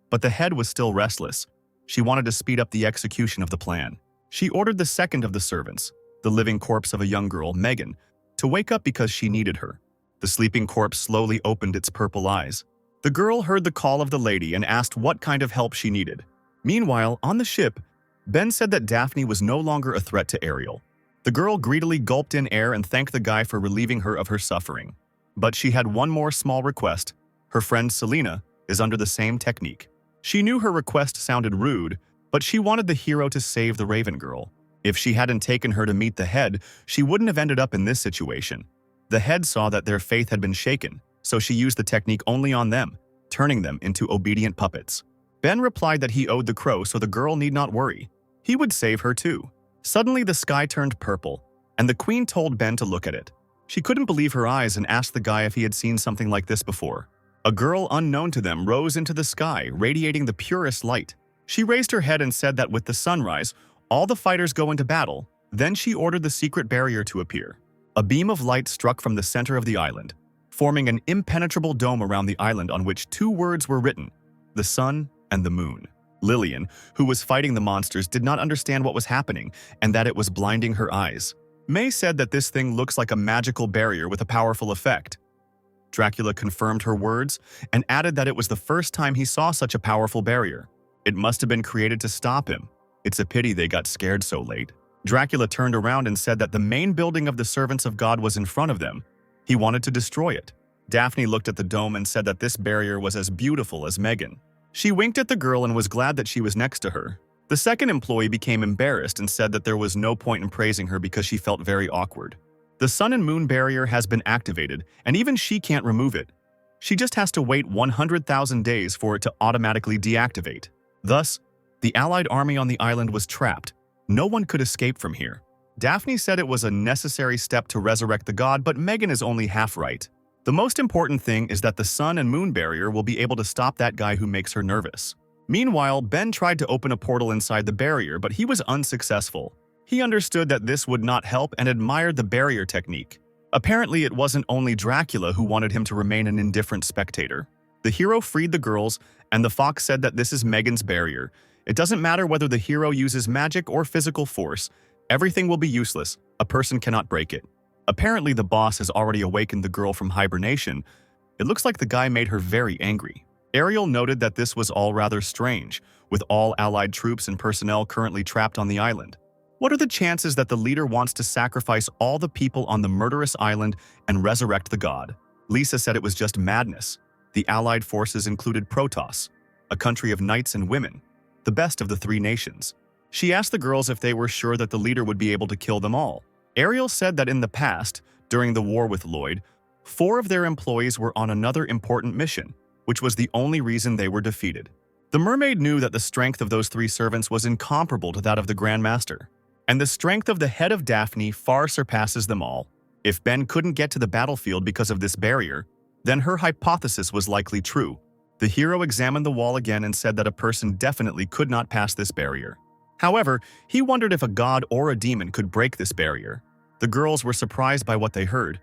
but the head was still restless. She wanted to speed up the execution of the plan. She ordered the second of the servants, the living corpse of a young girl, Megan, to wake up because she needed her. The sleeping corpse slowly opened its purple eyes. The girl heard the call of the lady and asked what kind of help she needed. Meanwhile, on the ship, Ben said that Daphne was no longer a threat to Ariel. The girl greedily gulped in air and thanked the guy for relieving her of her suffering. But she had one more small request. Her friend Selena is under the same technique. She knew her request sounded rude, but she wanted the hero to save the Raven Girl. If she hadn't taken her to meet the head, she wouldn't have ended up in this situation. The head saw that their faith had been shaken, so she used the technique only on them, turning them into obedient puppets. Ben replied that he owed the crow so the girl need not worry. He would save her too. Suddenly the sky turned purple, and the queen told Ben to look at it. She couldn't believe her eyes and asked the guy if he had seen something like this before. A girl unknown to them rose into the sky, radiating the purest light. She raised her head and said that with the sunrise, all the fighters go into battle. Then she ordered the secret barrier to appear. A beam of light struck from the center of the island, forming an impenetrable dome around the island on which two words were written: the sun and the moon. Lillian, who was fighting the monsters, did not understand what was happening and that it was blinding her eyes. May said that this thing looks like a magical barrier with a powerful effect. Dracula confirmed her words and added that it was the first time he saw such a powerful barrier. It must have been created to stop him. It's a pity they got scared so late. Dracula turned around and said that the main building of the servants of God was in front of them. He wanted to destroy it. Daphne looked at the dome and said that this barrier was as beautiful as Megan. She winked at the girl and was glad that she was next to her. The second employee became embarrassed and said that there was no point in praising her because she felt very awkward. The sun and moon barrier has been activated, and even she can't remove it. She just has to wait 100,000 days for it to automatically deactivate. Thus, the Allied army on the island was trapped. No one could escape from here. Daphne said it was a necessary step to resurrect the god, but Megan is only half right. The most important thing is that the sun and moon barrier will be able to stop that guy who makes her nervous. Meanwhile, Ben tried to open a portal inside the barrier, but he was unsuccessful. He understood that this would not help and admired the barrier technique. Apparently, it wasn't only Dracula who wanted him to remain an indifferent spectator. The hero freed the girls, and the fox said that this is Megan's barrier. It doesn't matter whether the hero uses magic or physical force. Everything will be useless. A person cannot break it. Apparently, the boss has already awakened the girl from hibernation. It looks like the guy made her very angry. Ariel noted that this was all rather strange, with all allied troops and personnel currently trapped on the island. What are the chances that the leader wants to sacrifice all the people on the murderous island and resurrect the god? Lisa said it was just madness. The allied forces included Protos, a country of knights and women, the best of the three nations. She asked the girls if they were sure that the leader would be able to kill them all. Ariel said that in the past, during the war with Lloyd, 4 of their employees were on another important mission, which was the only reason they were defeated. The mermaid knew that the strength of those 3 servants was incomparable to that of the Grand Master, and the strength of the head of Daphne far surpasses them all. If Ben couldn't get to the battlefield because of this barrier, then her hypothesis was likely true. The hero examined the wall again and said that a person definitely could not pass this barrier. However, he wondered if a god or a demon could break this barrier. The girls were surprised by what they heard.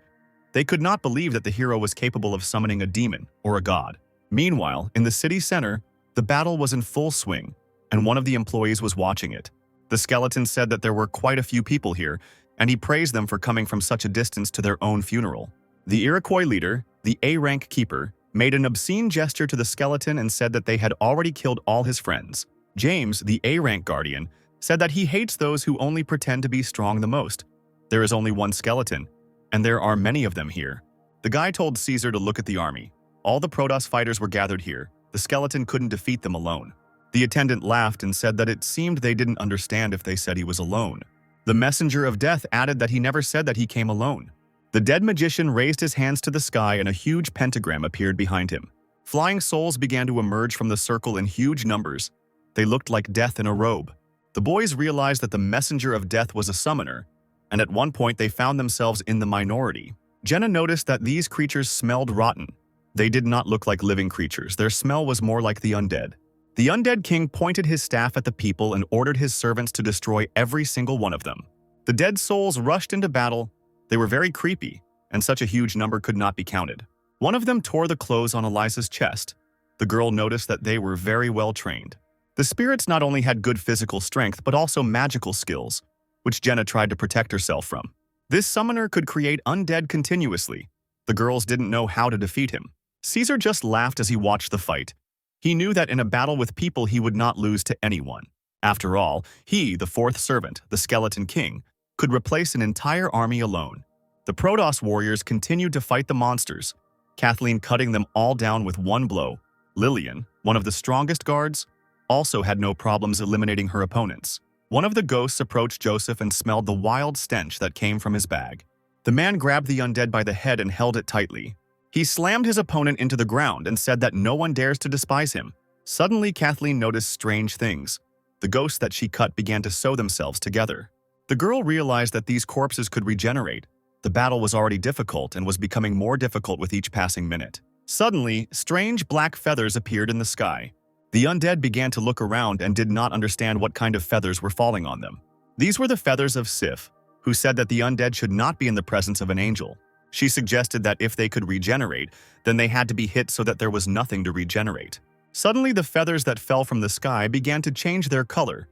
They could not believe that the hero was capable of summoning a demon or a god. Meanwhile, in the city center, the battle was in full swing, and one of the employees was watching it. The skeleton said that there were quite a few people here, and he praised them for coming from such a distance to their own funeral. The Iroquois leader, the A-rank keeper, made an obscene gesture to the skeleton and said that they had already killed all his friends. James, the A-rank guardian, said that he hates those who only pretend to be strong the most. There is only one skeleton, and there are many of them here. The guy told Caesar to look at the army. All the Protoss fighters were gathered here. The skeleton couldn't defeat them alone. The attendant laughed and said that it seemed they didn't understand if they said he was alone. The messenger of death added that he never said that he came alone. The dead magician raised his hands to the sky and a huge pentagram appeared behind him. Flying souls began to emerge from the circle in huge numbers. They looked like death in a robe. The boys realized that the messenger of death was a summoner, and at one point they found themselves in the minority. Jenna noticed that these creatures smelled rotten. They did not look like living creatures. Their smell was more like the undead. The undead king pointed his staff at the people and ordered his servants to destroy every single one of them. The dead souls rushed into battle. They were very creepy, and such a huge number could not be counted. One of them tore the clothes on Eliza's chest. The girl noticed that they were very well trained. The spirits not only had good physical strength, but also magical skills, which Jenna tried to protect herself from. This summoner could create undead continuously. The girls didn't know how to defeat him. Caesar just laughed as he watched the fight. He knew that in a battle with people he would not lose to anyone. After all, he, the 4th servant, the Skeleton King, could replace an entire army alone. The Protoss warriors continued to fight the monsters, Kathleen cutting them all down with one blow. Lillian, one of the strongest guards, also had no problems eliminating her opponents. One of the ghosts approached Joseph and smelled the wild stench that came from his bag. The man grabbed the undead by the head and held it tightly. He slammed his opponent into the ground and said that no one dares to despise him. Suddenly, Kathleen noticed strange things. The ghosts that she cut began to sew themselves together. The girl realized that these corpses could regenerate. The battle was already difficult and was becoming more difficult with each passing minute. Suddenly, strange black feathers appeared in the sky. The undead began to look around and did not understand what kind of feathers were falling on them. These were the feathers of Sif, who said that the undead should not be in the presence of an angel. She suggested that if they could regenerate, then they had to be hit so that there was nothing to regenerate. Suddenly, the feathers that fell from the sky began to change their color.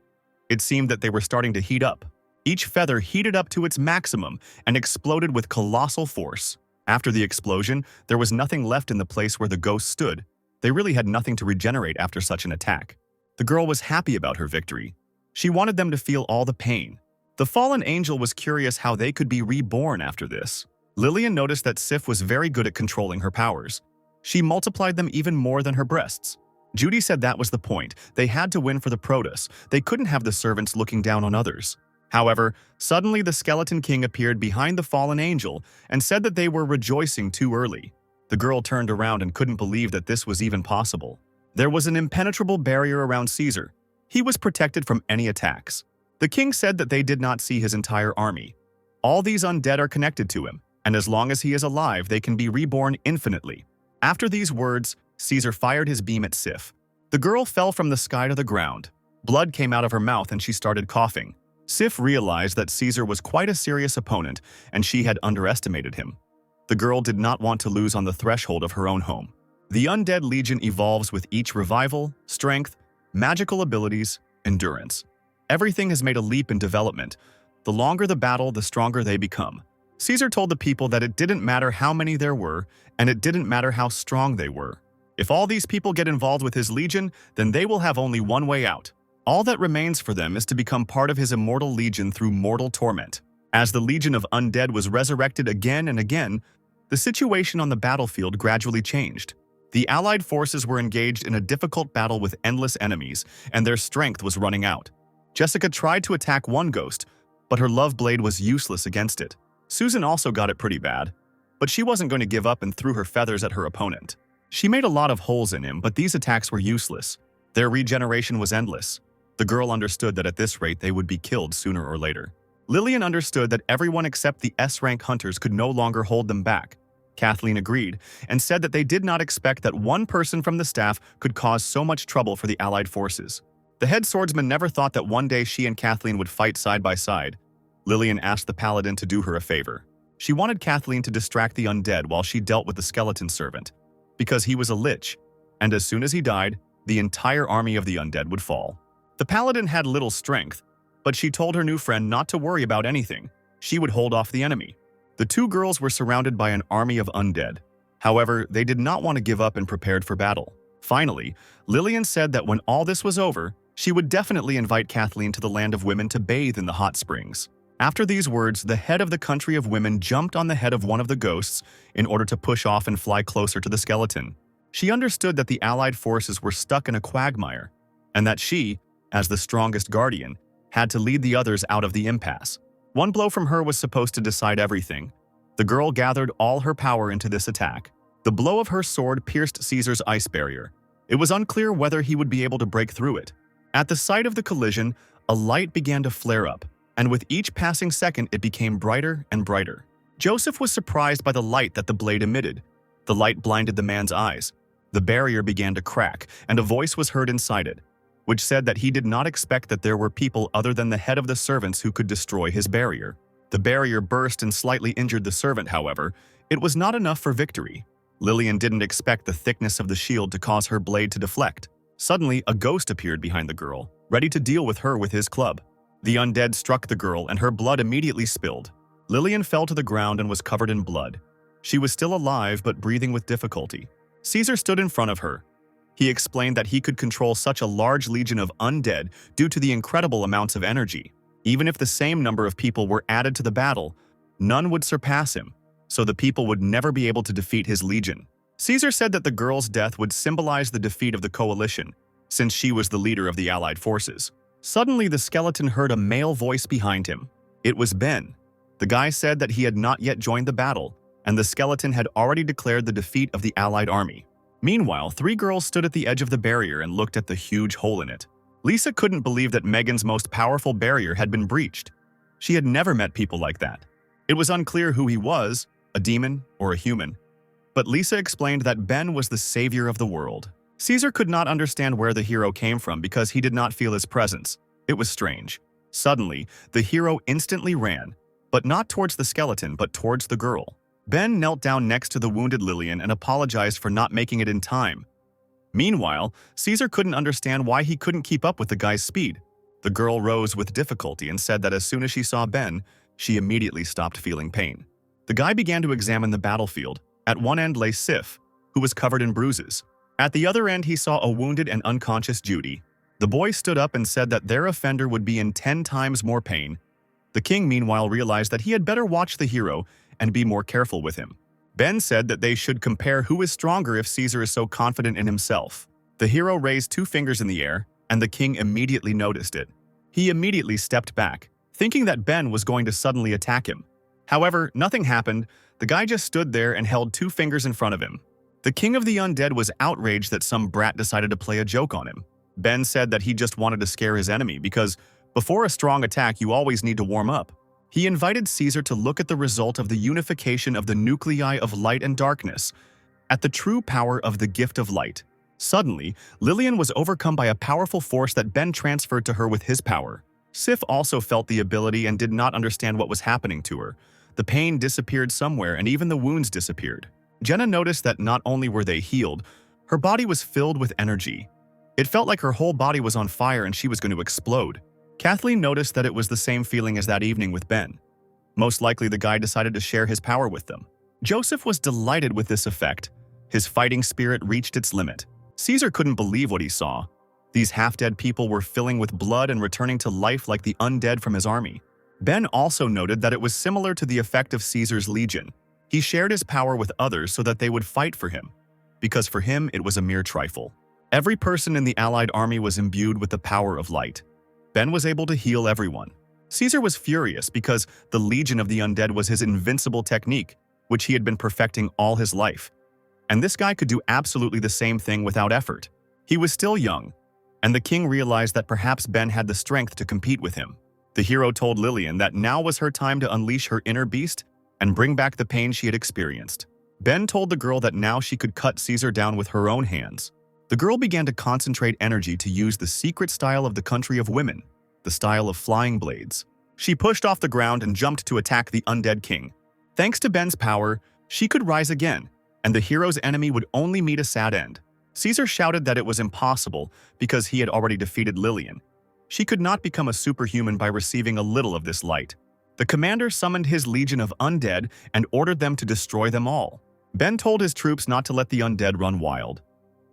It seemed that they were starting to heat up. Each feather heated up to its maximum and exploded with colossal force. After the explosion, there was nothing left in the place where the ghost stood. They really had nothing to regenerate after such an attack. The girl was happy about her victory. She wanted them to feel all the pain. The fallen angel was curious how they could be reborn after this. Lillian noticed that Sif was very good at controlling her powers. She multiplied them even more than her breasts. Judy said that was the point. They had to win for the Protoss. They couldn't have the servants looking down on others. However, suddenly the Skeleton King appeared behind the fallen angel and said that they were rejoicing too early. The girl turned around and couldn't believe that this was even possible. There was an impenetrable barrier around Caesar. He was protected from any attacks. The king said that they did not see his entire army. All these undead are connected to him. and as long as he is alive, they can be reborn infinitely. After these words, Caesar fired his beam at Sif. The girl fell from the sky to the ground. Blood came out of her mouth and she started coughing. Sif realized that Caesar was quite a serious opponent and she had underestimated him. The girl did not want to lose on the threshold of her own home. The Undead Legion evolves with each revival, strength, magical abilities, endurance. Everything has made a leap in development. The longer the battle, the stronger they become. Caesar told the people that it didn't matter how many there were, and it didn't matter how strong they were. If all these people get involved with his legion, then they will have only one way out. All that remains for them is to become part of his immortal legion through mortal torment. As the legion of undead was resurrected again and again, the situation on the battlefield gradually changed. The Allied forces were engaged in a difficult battle with endless enemies, and their strength was running out. Jessica tried to attack one ghost, but her love blade was useless against it. Susan also got it pretty bad, but she wasn't going to give up and threw her feathers at her opponent. She made a lot of holes in him, but these attacks were useless. Their regeneration was endless. The girl understood that at this rate they would be killed sooner or later. Lillian understood that everyone except the S-rank hunters could no longer hold them back. Kathleen agreed and said that they did not expect that one person from the staff could cause so much trouble for the Allied forces. The head swordsman never thought that one day she and Kathleen would fight side by side. Lillian asked the paladin to do her a favor. She wanted Kathleen to distract the undead while she dealt with the skeleton servant, because he was a lich, and as soon as he died, the entire army of the undead would fall. The paladin had little strength, but she told her new friend not to worry about anything. She would hold off the enemy. The two girls were surrounded by an army of undead. However, they did not want to give up and prepared for battle. Finally, Lillian said that when all this was over, she would definitely invite Kathleen to the land of women to bathe in the hot springs. After these words, the head of the country of women jumped on the head of one of the ghosts in order to push off and fly closer to the skeleton. She understood that the Allied forces were stuck in a quagmire, and that she, as the strongest guardian, had to lead the others out of the impasse. One blow from her was supposed to decide everything. The girl gathered all her power into this attack. The blow of her sword pierced Caesar's ice barrier. It was unclear whether he would be able to break through it. At the sight of the collision, a light began to flare up, and with each passing second it became brighter and brighter. Joseph was surprised by the light that the blade emitted. The light blinded the man's eyes. The barrier began to crack, and a voice was heard inside it, which said that he did not expect that there were people other than the head of the servants who could destroy his barrier. The barrier burst and slightly injured the servant, however. It was not enough for victory. Lillian didn't expect the thickness of the shield to cause her blade to deflect. Suddenly, a ghost appeared behind the girl, ready to deal with her with his club. The undead struck the girl, and her blood immediately spilled. Lillian fell to the ground and was covered in blood. She was still alive, but breathing with difficulty. Caesar stood in front of her. He explained that he could control such a large legion of undead due to the incredible amounts of energy. Even if the same number of people were added to the battle, none would surpass him, so the people would never be able to defeat his legion. Caesar said that the girl's death would symbolize the defeat of the coalition, since she was the leader of the Allied forces. Suddenly, the skeleton heard a male voice behind him. It was Ben. The guy said that he had not yet joined the battle, and the skeleton had already declared the defeat of the Allied army. Meanwhile, three girls stood at the edge of the barrier and looked at the huge hole in it. Lisa couldn't believe that Megan's most powerful barrier had been breached. She had never met people like that. It was unclear who he was, a demon or a human. But Lisa explained that Ben was the savior of the world. Caesar could not understand where the hero came from because he did not feel his presence. It was strange. Suddenly, the hero instantly ran, but not towards the skeleton, but towards the girl. Ben knelt down next to the wounded Lillian and apologized for not making it in time. Meanwhile, Caesar couldn't understand why he couldn't keep up with the guy's speed. The girl rose with difficulty and said that as soon as she saw Ben, she immediately stopped feeling pain. The guy began to examine the battlefield. At one end lay Sif, who was covered in bruises. At the other end, he saw a wounded and unconscious Judy. The boy stood up and said that their offender would be in 10 times more pain. The king, meanwhile, realized that he had better watch the hero and be more careful with him. Ben said that they should compare who is stronger if Caesar is so confident in himself. The hero raised 2 fingers in the air, and the king immediately noticed it. He immediately stepped back, thinking that Ben was going to suddenly attack him. However, nothing happened. The guy just stood there and held 2 fingers in front of him. The king of the undead was outraged that some brat decided to play a joke on him. Ben said that he just wanted to scare his enemy because before a strong attack you always need to warm up. He invited Caesar to look at the result of the unification of the nuclei of light and darkness, at the true power of the gift of light. Suddenly, Lillian was overcome by a powerful force that Ben transferred to her with his power. Sif also felt the ability and did not understand what was happening to her. The pain disappeared somewhere and even the wounds disappeared. Jenna noticed that not only were they healed, her body was filled with energy. It felt like her whole body was on fire and she was going to explode. Kathleen noticed that it was the same feeling as that evening with Ben. Most likely the guy decided to share his power with them. Joseph was delighted with this effect. His fighting spirit reached its limit. Caesar couldn't believe what he saw. These half-dead people were filling with blood and returning to life like the undead from his army. Ben also noted that it was similar to the effect of Caesar's legion. He shared his power with others so that they would fight for him, because for him it was a mere trifle. Every person in the allied army was imbued with the power of light. Ben was able to heal everyone. Caesar was furious because the Legion of the Undead was his invincible technique, which he had been perfecting all his life. And this guy could do absolutely the same thing without effort. He was still young, and the king realized that perhaps Ben had the strength to compete with him. The hero told Lillian that now was her time to unleash her inner beast and bring back the pain she had experienced. Ben told the girl that now she could cut Caesar down with her own hands. The girl began to concentrate energy to use the secret style of the country of women, the style of flying blades. She pushed off the ground and jumped to attack the undead king. Thanks to Ben's power, she could rise again, and the hero's enemy would only meet a sad end. Caesar shouted that it was impossible because he had already defeated Lillian. She could not become a superhuman by receiving a little of this light. The commander summoned his legion of undead and ordered them to destroy them all. Ben told his troops not to let the undead run wild.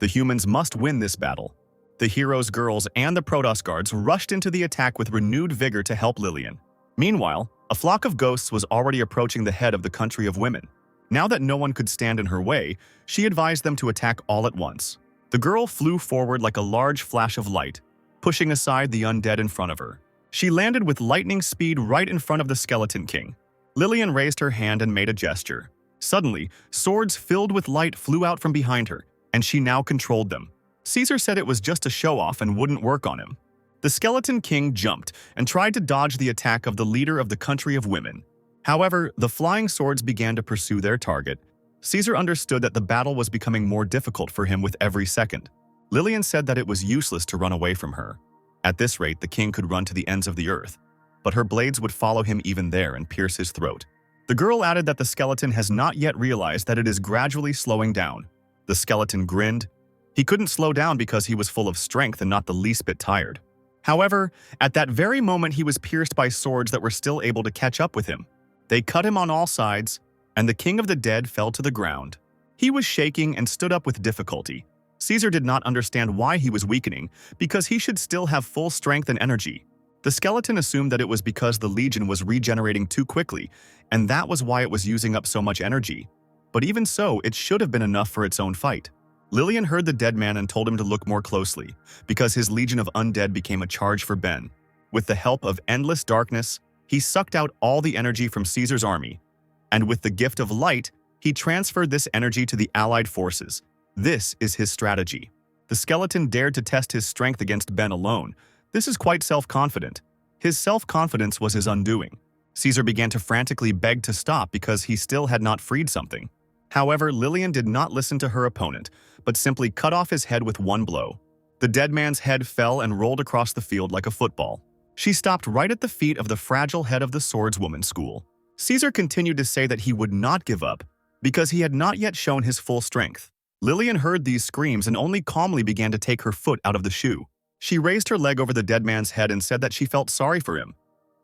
The humans must win this battle. The heroes, girls, and the Protos guards rushed into the attack with renewed vigor to help Lillian. Meanwhile, a flock of ghosts was already approaching the head of the country of women. Now that no one could stand in her way, she advised them to attack all at once. The girl flew forward like a large flash of light, pushing aside the undead in front of her. She landed with lightning speed right in front of the Skeleton King. Lillian raised her hand and made a gesture. Suddenly, swords filled with light flew out from behind her, and she now controlled them. Caesar said it was just a show-off and wouldn't work on him. The Skeleton King jumped and tried to dodge the attack of the leader of the country of women. However, the flying swords began to pursue their target. Caesar understood that the battle was becoming more difficult for him with every second. Lillian said that it was useless to run away from her. At this rate, the king could run to the ends of the earth, but her blades would follow him even there and pierce his throat. The girl added that the skeleton has not yet realized that it is gradually slowing down. The skeleton grinned. He couldn't slow down because he was full of strength and not the least bit tired. However, at that very moment he was pierced by swords that were still able to catch up with him. They cut him on all sides, and the king of the dead fell to the ground. He was shaking and stood up with difficulty. Caesar did not understand why he was weakening, because he should still have full strength and energy. The skeleton assumed that it was because the legion was regenerating too quickly, and that was why it was using up so much energy. But even so, it should have been enough for its own fight. Lillian heard the dead man and told him to look more closely, because his legion of undead became a charge for Ben. With the help of endless darkness, he sucked out all the energy from Caesar's army, and with the gift of light, he transferred this energy to the allied forces. This is his strategy. The skeleton dared to test his strength against Ben alone. This is quite self-confident. His self-confidence was his undoing. Caesar began to frantically beg to stop because he still had not freed something. However, Lillian did not listen to her opponent, but simply cut off his head with one blow. The dead man's head fell and rolled across the field like a football. She stopped right at the feet of the fragile head of the swordswoman school. Caesar continued to say that he would not give up because he had not yet shown his full strength. Lillian heard these screams and only calmly began to take her foot out of the shoe. She raised her leg over the dead man's head and said that she felt sorry for him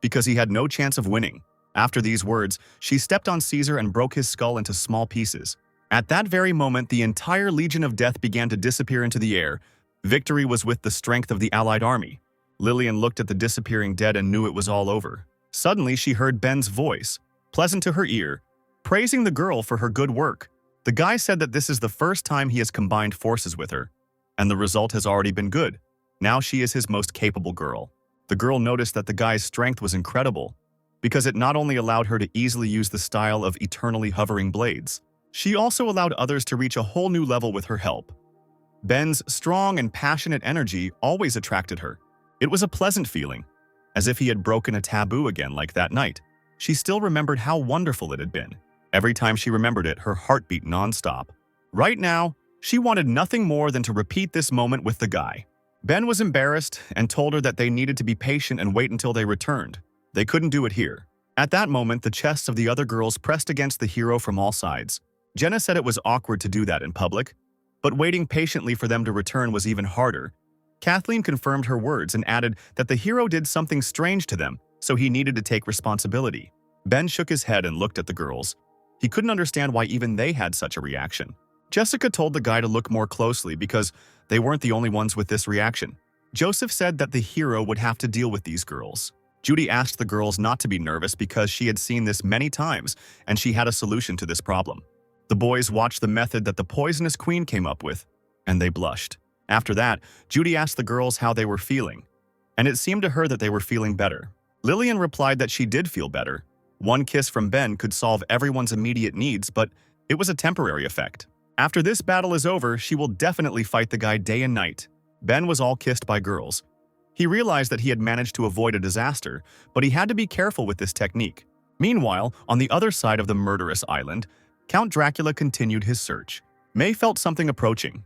because he had no chance of winning. After these words, she stepped on Caesar and broke his skull into small pieces. At that very moment, the entire Legion of Death began to disappear into the air. Victory was with the strength of the allied army. Lillian looked at the disappearing dead and knew it was all over. Suddenly, she heard Ben's voice, pleasant to her ear, praising the girl for her good work. The guy said that this is the first time he has combined forces with her, and the result has already been good. Now she is his most capable girl. The girl noticed that the guy's strength was incredible, because it not only allowed her to easily use the style of eternally hovering blades, she also allowed others to reach a whole new level with her help. Ben's strong and passionate energy always attracted her. It was a pleasant feeling, as if he had broken a taboo again like that night. she still remembered how wonderful it had been. Every time she remembered it, her heart beat nonstop. Right now, she wanted nothing more than to repeat this moment with the guy. Ben was embarrassed and told her that they needed to be patient and wait until they returned. They couldn't do it here. At that moment, the chests of the other girls pressed against the hero from all sides. Jenna said it was awkward to do that in public, but waiting patiently for them to return was even harder. Kathleen confirmed her words and added that the hero did something strange to them, so he needed to take responsibility. Ben shook his head and looked at the girls. He couldn't understand why even they had such a reaction. Jessica told the guy to look more closely because they weren't the only ones with this reaction. Joseph said that the hero would have to deal with these girls. Judy asked the girls not to be nervous because she had seen this many times and she had a solution to this problem. The boys watched the method that the poisonous queen came up with, and they blushed. After that, Judy asked the girls how they were feeling, and it seemed to her that they were feeling better. Lillian replied that she did feel better. One kiss from Ben could solve everyone's immediate needs, but it was a temporary effect. After this battle is over, she will definitely fight the guy day and night. Ben was all kissed by girls. He realized that he had managed to avoid a disaster, but he had to be careful with this technique. Meanwhile, on the other side of the murderous island, Count Dracula continued his search. May felt something approaching.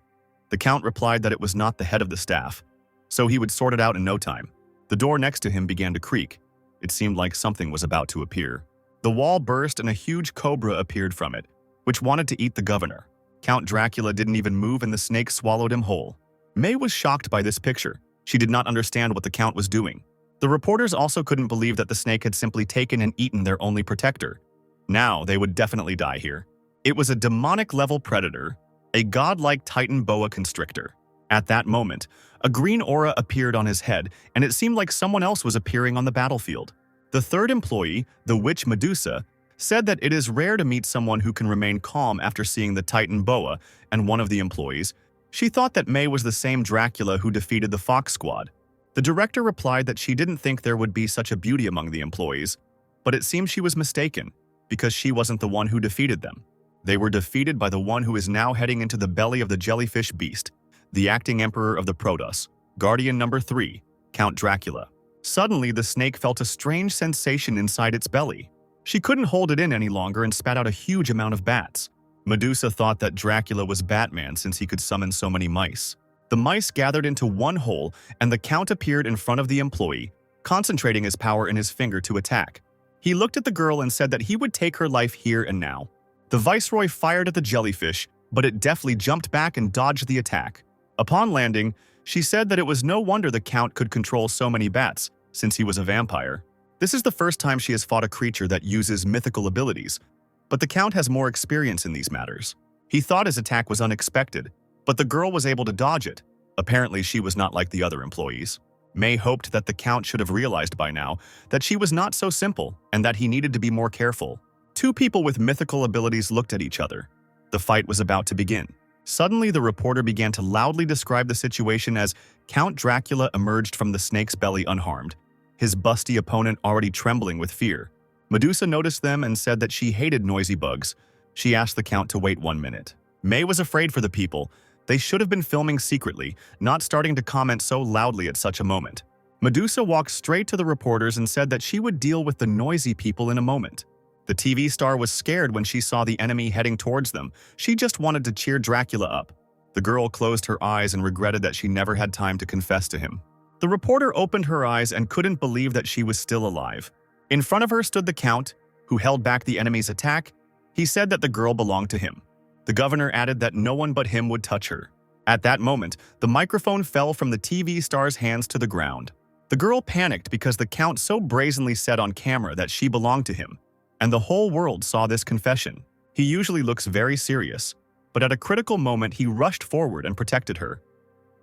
The Count replied that it was not the head of the staff, so he would sort it out in no time. The door next to him began to creak. It seemed like something was about to appear. The wall burst and a huge cobra appeared from it, which wanted to eat the governor. Count Dracula didn't even move and the snake swallowed him whole. May was shocked by this picture. She did not understand what the Count was doing. The reporters also couldn't believe that the snake had simply taken and eaten their only protector. Now they would definitely die here. It was a demonic-level predator, a godlike Titan boa constrictor. At that moment, a green aura appeared on his head, and it seemed like someone else was appearing on the battlefield. The third employee, the witch Medusa, said that it is rare to meet someone who can remain calm after seeing the Titan boa, and one of the employees, she thought that May was the same Dracula who defeated the Fox Squad. The director replied that she didn't think there would be such a beauty among the employees, but it seemed she was mistaken, because she wasn't the one who defeated them. They were defeated by the one who is now heading into the belly of the jellyfish beast, the acting emperor of the Protos, Guardian number 3, Count Dracula. Suddenly, the snake felt a strange sensation inside its belly. She couldn't hold it in any longer and spat out a huge amount of bats. Medusa thought that Dracula was Batman since he could summon so many mice. The mice gathered into one hole, and the Count appeared in front of the employee, concentrating his power in his finger to attack. He looked at the girl and said that he would take her life here and now. The Viceroy fired at the jellyfish, but it deftly jumped back and dodged the attack. Upon landing, she said that it was no wonder the Count could control so many bats, since he was a vampire. This is the first time she has fought a creature that uses mythical abilities, but the Count has more experience in these matters. He thought his attack was unexpected, but the girl was able to dodge it. Apparently, she was not like the other employees. May hoped that the Count should have realized by now that she was not so simple and that he needed to be more careful. Two people with mythical abilities looked at each other. The fight was about to begin. Suddenly, the reporter began to loudly describe the situation as Count Dracula emerged from the snake's belly unharmed, his busty opponent already trembling with fear. Medusa noticed them and said that she hated noisy bugs. She asked the Count to wait 1 minute. May was afraid for the people. They should have been filming secretly, not starting to comment so loudly at such a moment. Medusa walked straight to the reporters and said that she would deal with the noisy people in a moment. The TV star was scared when she saw the enemy heading towards them. She just wanted to cheer Dracula up. The girl closed her eyes and regretted that she never had time to confess to him. The reporter opened her eyes and couldn't believe that she was still alive. In front of her stood the Count, who held back the enemy's attack. He said that the girl belonged to him. The governor added that no one but him would touch her. At that moment, the microphone fell from the TV star's hands to the ground. The girl panicked because the Count so brazenly said on camera that she belonged to him, and the whole world saw this confession. He usually looks very serious, but at a critical moment he rushed forward and protected her.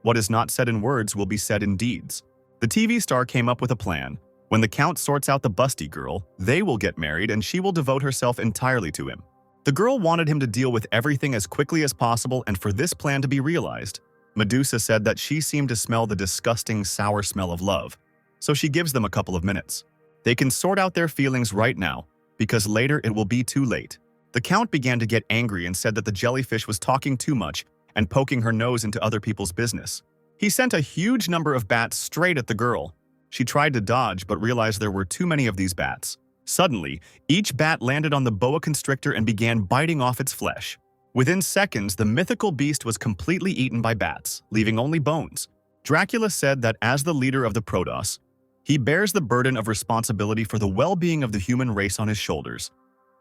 What is not said in words will be said in deeds. The TV star came up with a plan. When the Count sorts out the busty girl, they will get married and she will devote herself entirely to him. The girl wanted him to deal with everything as quickly as possible and for this plan to be realized. Medusa said that she seemed to smell the disgusting sour smell of love, so she gives them a couple of minutes. They can sort out their feelings right now, because later it will be too late. The Count began to get angry and said that the jellyfish was talking too much and poking her nose into other people's business. He sent a huge number of bats straight at the girl. She tried to dodge but realized there were too many of these bats. Suddenly, each bat landed on the boa constrictor and began biting off its flesh. Within seconds, the mythical beast was completely eaten by bats, leaving only bones. Dracula said that as the leader of the Protos, he bears the burden of responsibility for the well-being of the human race on his shoulders,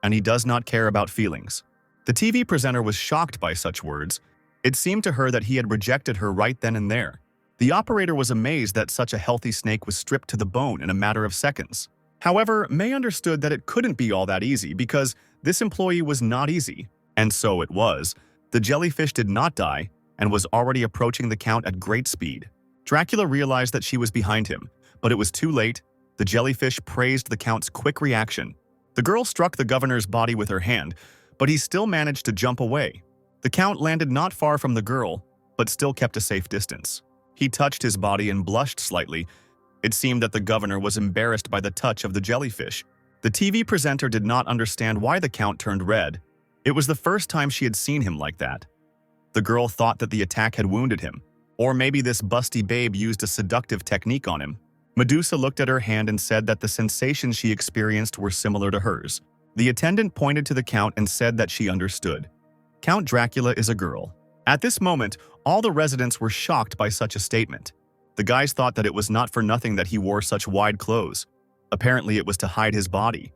and he does not care about feelings. The TV presenter was shocked by such words. It seemed to her that he had rejected her right then and there. The operator was amazed that such a healthy snake was stripped to the bone in a matter of seconds. However, May understood that it couldn't be all that easy because this employee was not easy. And so it was. The jellyfish did not die and was already approaching the Count at great speed. Dracula realized that she was behind him, but it was too late. The jellyfish praised the Count's quick reaction. The girl struck the governor's body with her hand, but he still managed to jump away. The Count landed not far from the girl, but still kept a safe distance. He touched his body and blushed slightly. It seemed that the governor was embarrassed by the touch of the jellyfish. The TV presenter did not understand why the Count turned red. It was the first time she had seen him like that. The girl thought that the attack had wounded him, or maybe this busty babe used a seductive technique on him. Medusa looked at her hand and said that the sensations she experienced were similar to hers. The attendant pointed to the Count and said that she understood. Count Dracula is a girl. At this moment, all the residents were shocked by such a statement. The guys thought that it was not for nothing that he wore such wide clothes. Apparently it was to hide his body.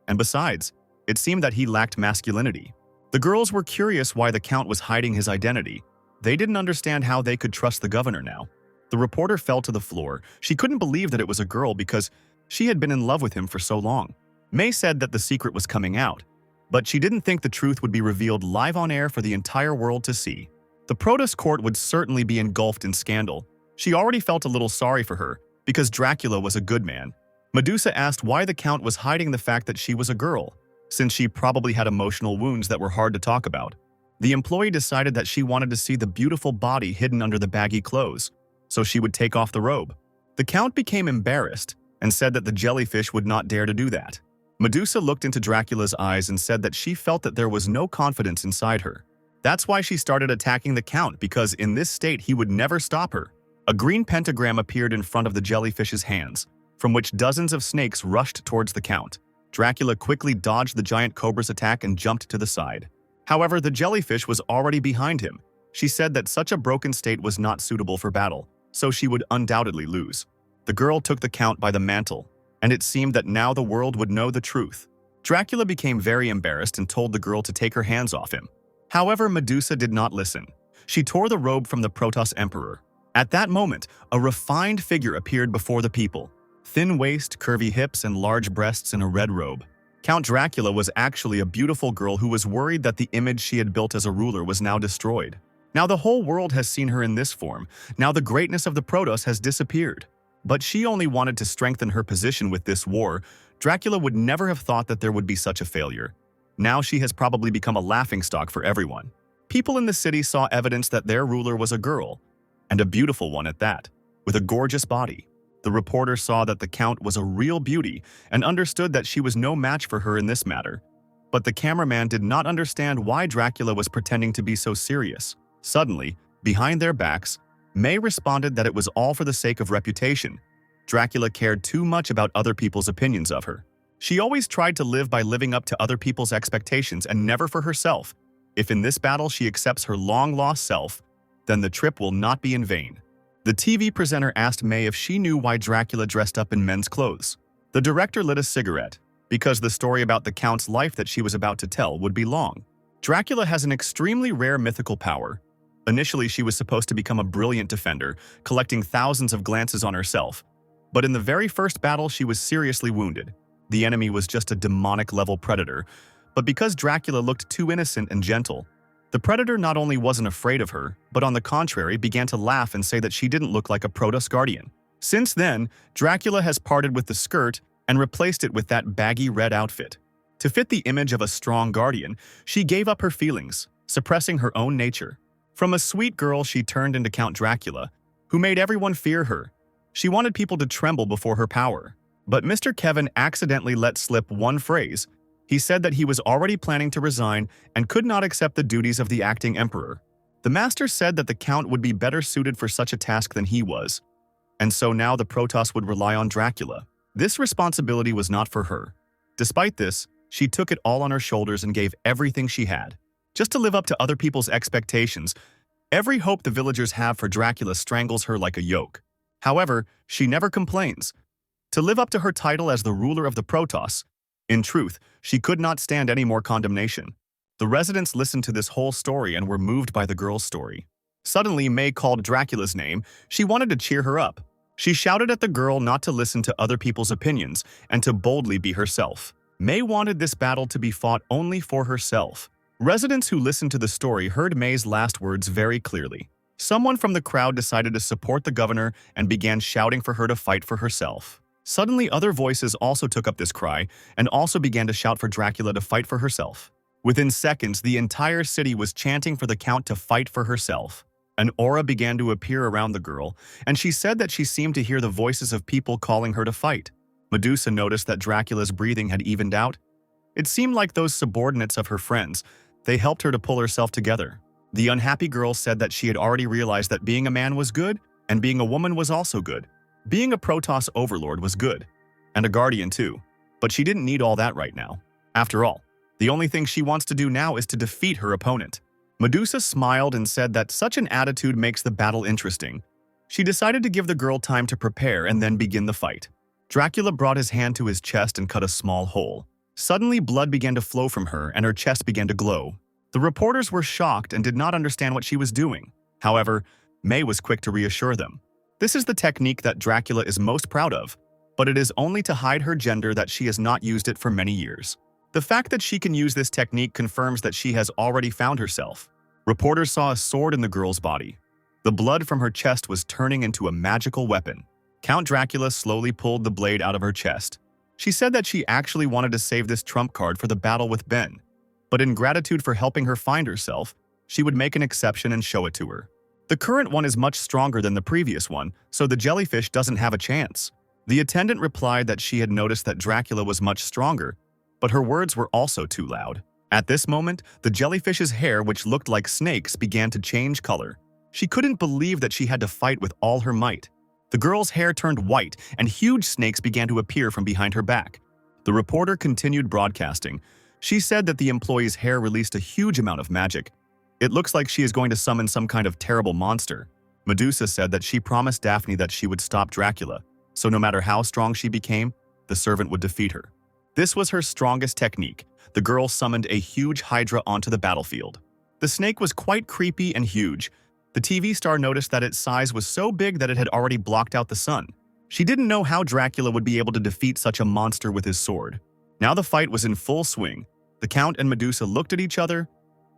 And besides, it seemed that he lacked masculinity. The girls were curious why the Count was hiding his identity. They didn't understand how they could trust the governor now. The reporter fell to the floor. She couldn't believe that it was a girl because she had been in love with him for so long. May said that the secret was coming out, but she didn't think the truth would be revealed live on air for the entire world to see. The Protos court would certainly be engulfed in scandal. She already felt a little sorry for her because Dracula was a good man. Medusa asked why the Count was hiding the fact that she was a girl, since she probably had emotional wounds that were hard to talk about. The employee decided that she wanted to see the beautiful body hidden under the baggy clothes, so she would take off the robe. The Count became embarrassed and said that the jellyfish would not dare to do that. Medusa looked into Dracula's eyes and said that she felt that there was no confidence inside her. That's why she started attacking the Count, because in this state he would never stop her. A green pentagram appeared in front of the jellyfish's hands, from which dozens of snakes rushed towards the Count. Dracula quickly dodged the giant cobra's attack and jumped to the side. However, the jellyfish was already behind him. She said that such a broken state was not suitable for battle, so she would undoubtedly lose. The girl took the Count by the mantle, and it seemed that now the world would know the truth. Dracula became very embarrassed and told the girl to take her hands off him. However, Medusa did not listen. She tore the robe from the Protos emperor. At that moment, a refined figure appeared before the people. Thin waist, curvy hips, and large breasts in a red robe. Count Dracula was actually a beautiful girl who was worried that the image she had built as a ruler was now destroyed. Now the whole world has seen her in this form. Now the greatness of the Protos has disappeared. But she only wanted to strengthen her position with this war. Dracula would never have thought that there would be such a failure. Now she has probably become a laughingstock for everyone. People in the city saw evidence that their ruler was a girl, and a beautiful one at that, with a gorgeous body. The reporter saw that the Count was a real beauty and understood that she was no match for her in this matter. But the cameraman did not understand why Dracula was pretending to be so serious. Suddenly, behind their backs, May responded that it was all for the sake of reputation. Dracula cared too much about other people's opinions of her. She always tried to live by living up to other people's expectations and never for herself. If in this battle she accepts her long-lost self, then the trip will not be in vain. The TV presenter asked May if she knew why Dracula dressed up in men's clothes. The director lit a cigarette, because the story about the Count's life that she was about to tell would be long. Dracula has an extremely rare mythical power. Initially, she was supposed to become a brilliant defender, collecting thousands of glances on herself. But in the very first battle, she was seriously wounded. The enemy was just a demonic-level predator, but because Dracula looked too innocent and gentle, the predator not only wasn't afraid of her, but on the contrary began to laugh and say that she didn't look like a Protos guardian. Since then, Dracula has parted with the skirt and replaced it with that baggy red outfit. To fit the image of a strong guardian, she gave up her feelings, suppressing her own nature. From a sweet girl, she turned into Count Dracula, who made everyone fear her. She wanted people to tremble before her power. But Mr. Kevin accidentally let slip one phrase. He said that he was already planning to resign and could not accept the duties of the acting emperor. The master said that the Count would be better suited for such a task than he was, and so now the Protos would rely on Dracula. This responsibility was not for her. Despite this, she took it all on her shoulders and gave everything she had. Just to live up to other people's expectations, every hope the villagers have for Dracula strangles her like a yoke. However, she never complains. To live up to her title as the ruler of the Protos, in truth, she could not stand any more condemnation. The residents listened to this whole story and were moved by the girl's story. Suddenly, May called Dracula's name. She wanted to cheer her up. She shouted at the girl not to listen to other people's opinions and to boldly be herself. May wanted this battle to be fought only for herself. Residents who listened to the story heard May's last words very clearly. Someone from the crowd decided to support the governor and began shouting for her to fight for herself. Suddenly, other voices also took up this cry and also began to shout for Dracula to fight for herself. Within seconds, the entire city was chanting for the Count to fight for herself. An aura began to appear around the girl, and she said that she seemed to hear the voices of people calling her to fight. Medusa noticed that Dracula's breathing had evened out. It seemed like those subordinates of her friends. They helped her to pull herself together. The unhappy girl said that she had already realized that being a man was good, and being a woman was also good. Being a Protoss overlord was good, and a guardian too. But she didn't need all that right now. After all, the only thing she wants to do now is to defeat her opponent. Medusa smiled and said that such an attitude makes the battle interesting. She decided to give the girl time to prepare and then begin the fight. Dracula brought his hand to his chest and cut a small hole. Suddenly, blood began to flow from her and her chest began to glow. The reporters were shocked and did not understand what she was doing. However, May was quick to reassure them. This is the technique that Dracula is most proud of, but it is only to hide her gender that she has not used it for many years. The fact that she can use this technique confirms that she has already found herself. Reporters saw a sword in the girl's body. The blood from her chest was turning into a magical weapon. Count Dracula slowly pulled the blade out of her chest. She said that she actually wanted to save this trump card for the battle with Ben, but in gratitude for helping her find herself, she would make an exception and show it to her. The current one is much stronger than the previous one, so the jellyfish doesn't have a chance. The attendant replied that she had noticed that Dracula was much stronger, but her words were also too loud. At this moment, the jellyfish's hair, which looked like snakes, began to change color. She couldn't believe that she had to fight with all her might. The girl's hair turned white, and huge snakes began to appear from behind her back. The reporter continued broadcasting. She said that the employee's hair released a huge amount of magic. It looks like she is going to summon some kind of terrible monster. Medusa said that she promised Daphne that she would stop Dracula, so no matter how strong she became, the servant would defeat her. This was her strongest technique. The girl summoned a huge hydra onto the battlefield. The snake was quite creepy and huge. The TV star noticed that its size was so big that it had already blocked out the sun. She didn't know how Dracula would be able to defeat such a monster with his sword. Now the fight was in full swing. The Count and Medusa looked at each other,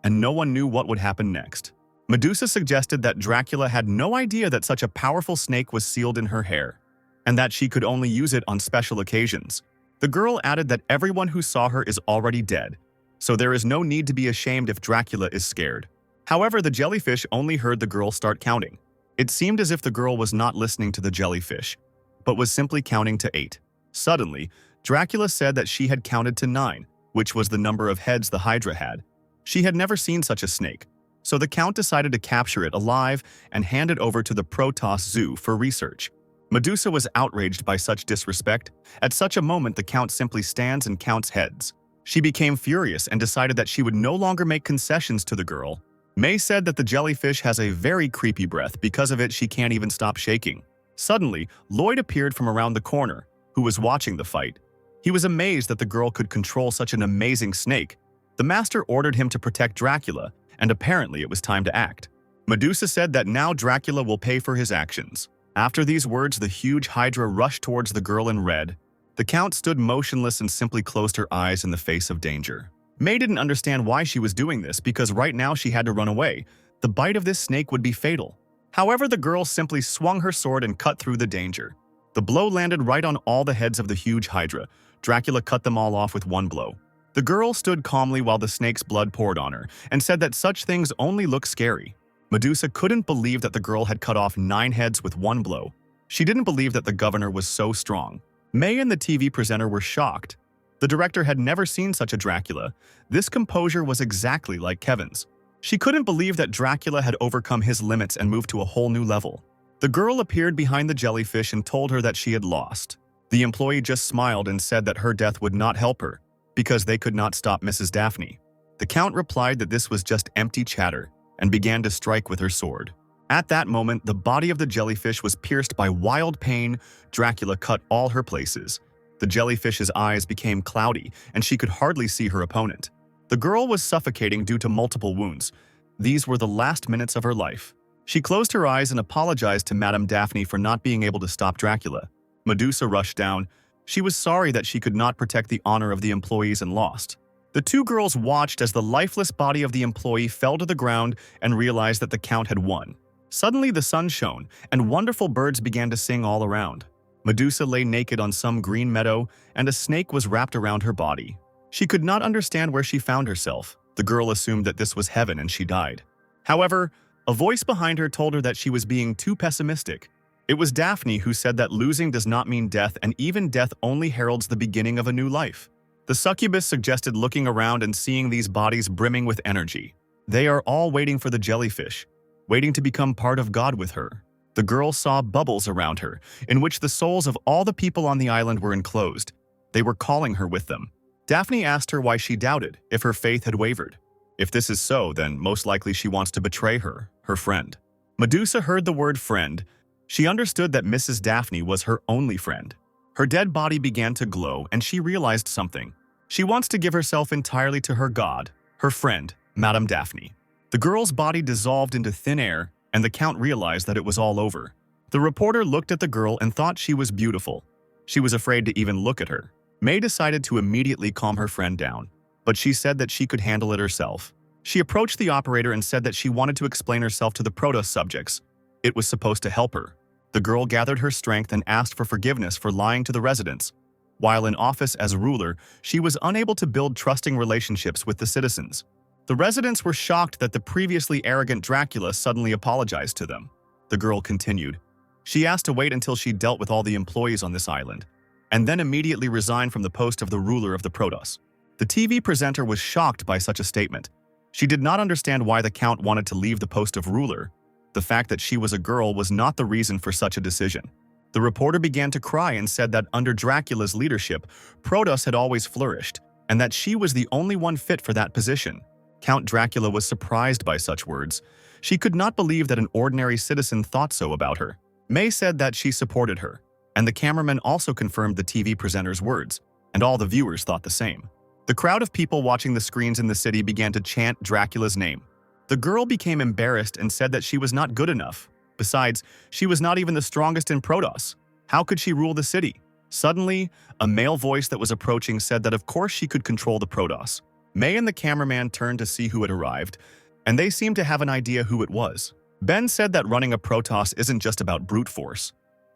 and no one knew what would happen next. Medusa suggested that Dracula had no idea that such a powerful snake was sealed in her hair, and that she could only use it on special occasions. The girl added that everyone who saw her is already dead, so there is no need to be ashamed if Dracula is scared. However, the jellyfish only heard the girl start counting. It seemed as if the girl was not listening to the jellyfish, but was simply counting to 8. Suddenly, Dracula said that she had counted to 9, which was the number of heads the Hydra had. She had never seen such a snake, so the Count decided to capture it alive and hand it over to the Protos Zoo for research. Medusa was outraged by such disrespect. At such a moment, the Count simply stands and counts heads. She became furious and decided that she would no longer make concessions to the girl. May said that the jellyfish has a very creepy breath. Because of it, she can't even stop shaking. Suddenly, Lloyd appeared from around the corner, who was watching the fight. He was amazed that the girl could control such an amazing snake. The master ordered him to protect Dracula, and apparently it was time to act. Medusa said that now Dracula will pay for his actions. After these words, the huge hydra rushed towards the girl in red. The Count stood motionless and simply closed her eyes in the face of danger. May didn't understand why she was doing this because right now she had to run away. The bite of this snake would be fatal. However, the girl simply swung her sword and cut through the danger. The blow landed right on all the heads of the huge hydra. Dracula cut them all off with one blow. The girl stood calmly while the snake's blood poured on her and said that such things only look scary. Medusa couldn't believe that the girl had cut off 9 heads with one blow. She didn't believe that the governor was so strong. May and the TV presenter were shocked. The director had never seen such a Dracula. This composure was exactly like Kevin's. She couldn't believe that Dracula had overcome his limits and moved to a whole new level. The girl appeared behind the jellyfish and told her that she had lost. The employee just smiled and said that her death would not help her, because they could not stop Mrs. Daphne. The Count replied that this was just empty chatter, and began to strike with her sword. At that moment, the body of the jellyfish was pierced by wild pain. Dracula cut all her places. The jellyfish's eyes became cloudy, and she could hardly see her opponent. The girl was suffocating due to multiple wounds. These were the last minutes of her life. She closed her eyes and apologized to Madame Daphne for not being able to stop Dracula. Medusa rushed down. She was sorry that she could not protect the honor of the employees and lost. The two girls watched as the lifeless body of the employee fell to the ground and realized that the Count had won. Suddenly the sun shone, and wonderful birds began to sing all around. Medusa lay naked on some green meadow, and a snake was wrapped around her body. She could not understand where she found herself. The girl assumed that this was heaven and she died. However, a voice behind her told her that she was being too pessimistic. It was Daphne who said that losing does not mean death, and even death only heralds the beginning of a new life. The succubus suggested looking around and seeing these bodies brimming with energy. They are all waiting for the jellyfish, waiting to become part of God with her. The girl saw bubbles around her, in which the souls of all the people on the island were enclosed. They were calling her with them. Daphne asked her why she doubted, if her faith had wavered. If this is so, then most likely she wants to betray her friend. Medusa heard the word friend. She understood that Mrs. Daphne was her only friend. Her dead body began to glow, and she realized something. She wants to give herself entirely to her god, her friend, Madame Daphne. The girl's body dissolved into thin air, and the Count realized that it was all over. The reporter looked at the girl and thought she was beautiful. She was afraid to even look at her. May decided to immediately calm her friend down, but she said that she could handle it herself. She approached the operator and said that she wanted to explain herself to the Protos subjects. It was supposed to help her. The girl gathered her strength and asked for forgiveness for lying to the residents. While in office as ruler, she was unable to build trusting relationships with the citizens. The residents were shocked that the previously arrogant Dracula suddenly apologized to them. The girl continued. She asked to wait until she dealt with all the employees on this island, and then immediately resigned from the post of the ruler of the Protos. The TV presenter was shocked by such a statement. She did not understand why the Count wanted to leave the post of ruler. The fact that she was a girl was not the reason for such a decision. The reporter began to cry and said that under Dracula's leadership, Protos had always flourished, and that she was the only one fit for that position. Count Dracula was surprised by such words. She could not believe that an ordinary citizen thought so about her. May said that she supported her, and the cameraman also confirmed the TV presenter's words, and all the viewers thought the same. The crowd of people watching the screens in the city began to chant Dracula's name. The girl became embarrassed and said that she was not good enough. Besides, she was not even the strongest in Protos. How could she rule the city? Suddenly, a male voice that was approaching said that of course she could control the Protos. May and the cameraman turned to see who had arrived, and they seemed to have an idea who it was. Ben said that running a Protos isn't just about brute force.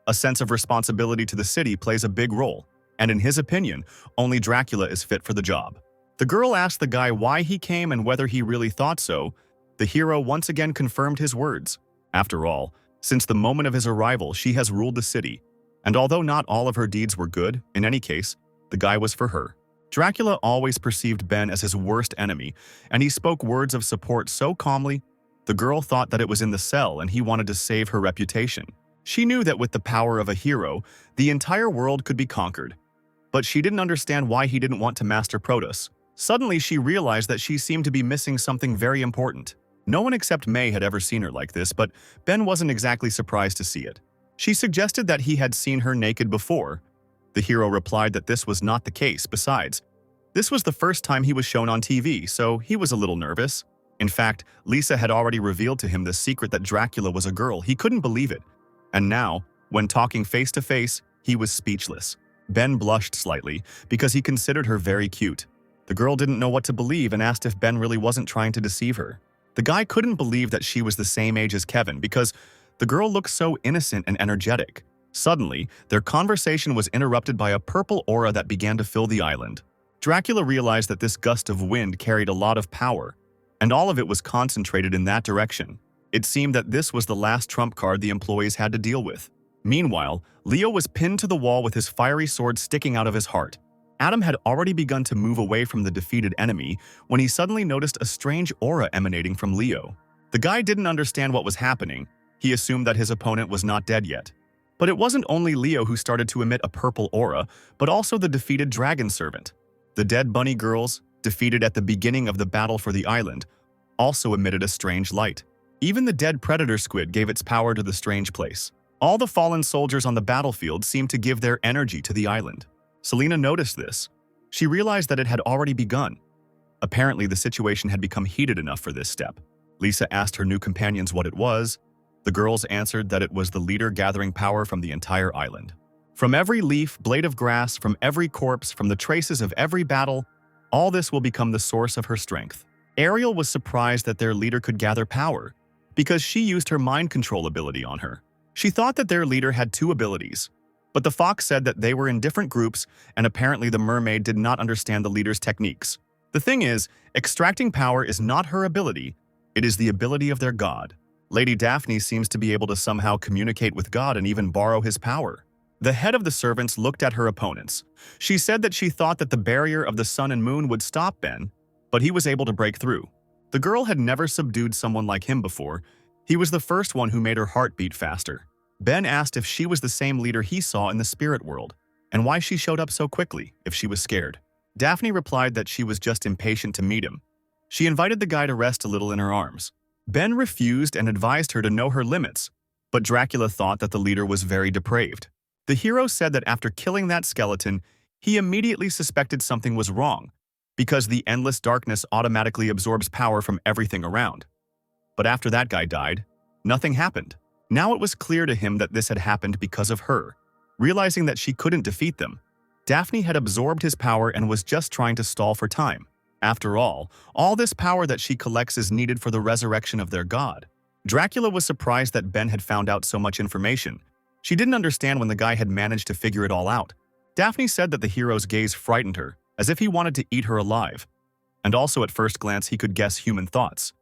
A sense of responsibility to the city plays a big role, and in his opinion, only Dracula is fit for the job. The girl asked the guy why he came and whether he really thought so. The hero once again confirmed his words. After all, since the moment of his arrival, she has ruled the city, and although not all of her deeds were good, in any case, the guy was for her. Dracula always perceived Ben as his worst enemy, and he spoke words of support so calmly. The girl thought that it was in the cell and he wanted to save her reputation. She knew that with the power of a hero, the entire world could be conquered. But she didn't understand why he didn't want to master Protos. Suddenly, she realized that she seemed to be missing something very important. No one except May had ever seen her like this, but Ben wasn't exactly surprised to see it. She suggested that he had seen her naked before. The hero replied that this was not the case. Besides, this was the first time he was shown on TV, so he was a little nervous. In fact, Lisa had already revealed to him the secret that Dracula was a girl. He couldn't believe it. And now, when talking face to face, he was speechless. Ben blushed slightly because he considered her very cute. The girl didn't know what to believe and asked if Ben really wasn't trying to deceive her. The guy couldn't believe that she was the same age as Kevin because the girl looked so innocent and energetic. Suddenly, their conversation was interrupted by a purple aura that began to fill the island. Dracula realized that this gust of wind carried a lot of power, and all of it was concentrated in that direction. It seemed that this was the last trump card the employees had to deal with. Meanwhile, Leo was pinned to the wall with his fiery sword sticking out of his heart. Adam had already begun to move away from the defeated enemy when he suddenly noticed a strange aura emanating from Leo. The guy didn't understand what was happening. He assumed that his opponent was not dead yet. But it wasn't only Leo who started to emit a purple aura, but also the defeated dragon servant. The dead bunny girls, defeated at the beginning of the battle for the island, also emitted a strange light. Even the dead predator squid gave its power to the strange place. All the fallen soldiers on the battlefield seemed to give their energy to the island. Selena noticed this. She realized that it had already begun. Apparently, the situation had become heated enough for this step. Lisa asked her new companions what it was. The girls answered that it was the leader gathering power from the entire island. From every leaf, blade of grass, from every corpse, from the traces of every battle, all this will become the source of her strength. Ariel was surprised that their leader could gather power, because she used her mind control ability on her. She thought that their leader had two abilities, but the fox said that they were in different groups, and apparently the mermaid did not understand the leader's techniques. The thing is, extracting power is not her ability, it is the ability of their god. Lady Daphne seems to be able to somehow communicate with God and even borrow his power. The head of the servants looked at her opponents. She said that she thought that the barrier of the sun and moon would stop Ben, but he was able to break through. The girl had never subdued someone like him before. He was the first one who made her heart beat faster. Ben asked if she was the same leader he saw in the spirit world, and why she showed up so quickly, if she was scared. Daphne replied that she was just impatient to meet him. She invited the guy to rest a little in her arms. Ben refused and advised her to know her limits, but Dracula thought that the leader was very depraved. The hero said that after killing that skeleton, he immediately suspected something was wrong, because the endless darkness automatically absorbs power from everything around. But after that guy died, nothing happened. Now it was clear to him that this had happened because of her. Realizing that she couldn't defeat them, Daphne had absorbed his power and was just trying to stall for time. After all this power that she collects is needed for the resurrection of their god. Dracula was surprised that Ben had found out so much information. She didn't understand when the guy had managed to figure it all out. Daphne said that the hero's gaze frightened her, as if he wanted to eat her alive. And also at first glance he could guess human thoughts.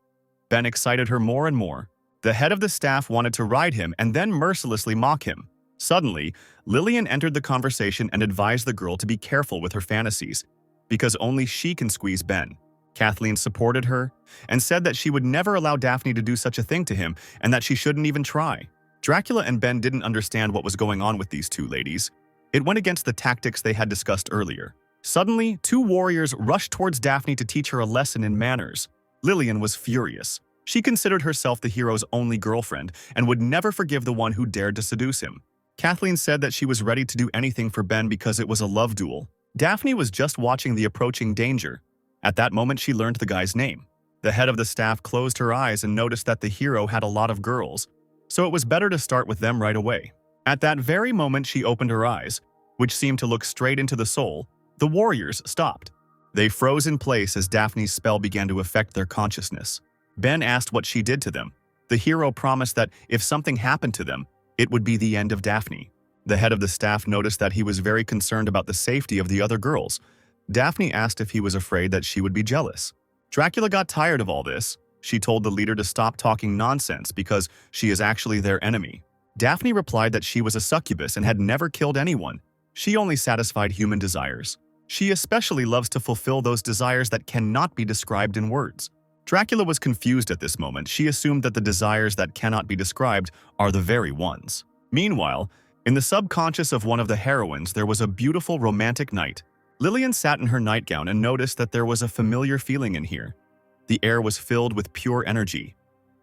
Ben excited her more and more. The head of the staff wanted to ride him and then mercilessly mock him. Suddenly, Lillian entered the conversation and advised the girl to be careful with her fantasies, because only she can squeeze Ben. Kathleen supported her and said that she would never allow Daphne to do such a thing to him and that she shouldn't even try. Dracula and Ben didn't understand what was going on with these two ladies. It went against the tactics they had discussed earlier. Suddenly, two warriors rushed towards Daphne to teach her a lesson in manners. Lillian was furious. She considered herself the hero's only girlfriend and would never forgive the one who dared to seduce him. Kathleen said that she was ready to do anything for Ben because it was a love duel. Daphne was just watching the approaching danger. At that moment, she learned the guy's name. The head of the staff closed her eyes and noticed that the hero had a lot of girls, so it was better to start with them right away. At that very moment, she opened her eyes, which seemed to look straight into the soul. The warriors stopped. They froze in place as Daphne's spell began to affect their consciousness. Ben asked what she did to them. The hero promised that if something happened to them, it would be the end of Daphne. The head of the staff noticed that he was very concerned about the safety of the other girls. Daphne asked if he was afraid that she would be jealous. Dracula got tired of all this. She told the leader to stop talking nonsense because she is actually their enemy. Daphne replied that she was a succubus and had never killed anyone. She only satisfied human desires. She especially loves to fulfill those desires that cannot be described in words. Dracula was confused at this moment. She assumed that the desires that cannot be described are the very ones. Meanwhile, in the subconscious of one of the heroines, there was a beautiful romantic night. Lillian sat in her nightgown and noticed that there was a familiar feeling in here. The air was filled with pure energy.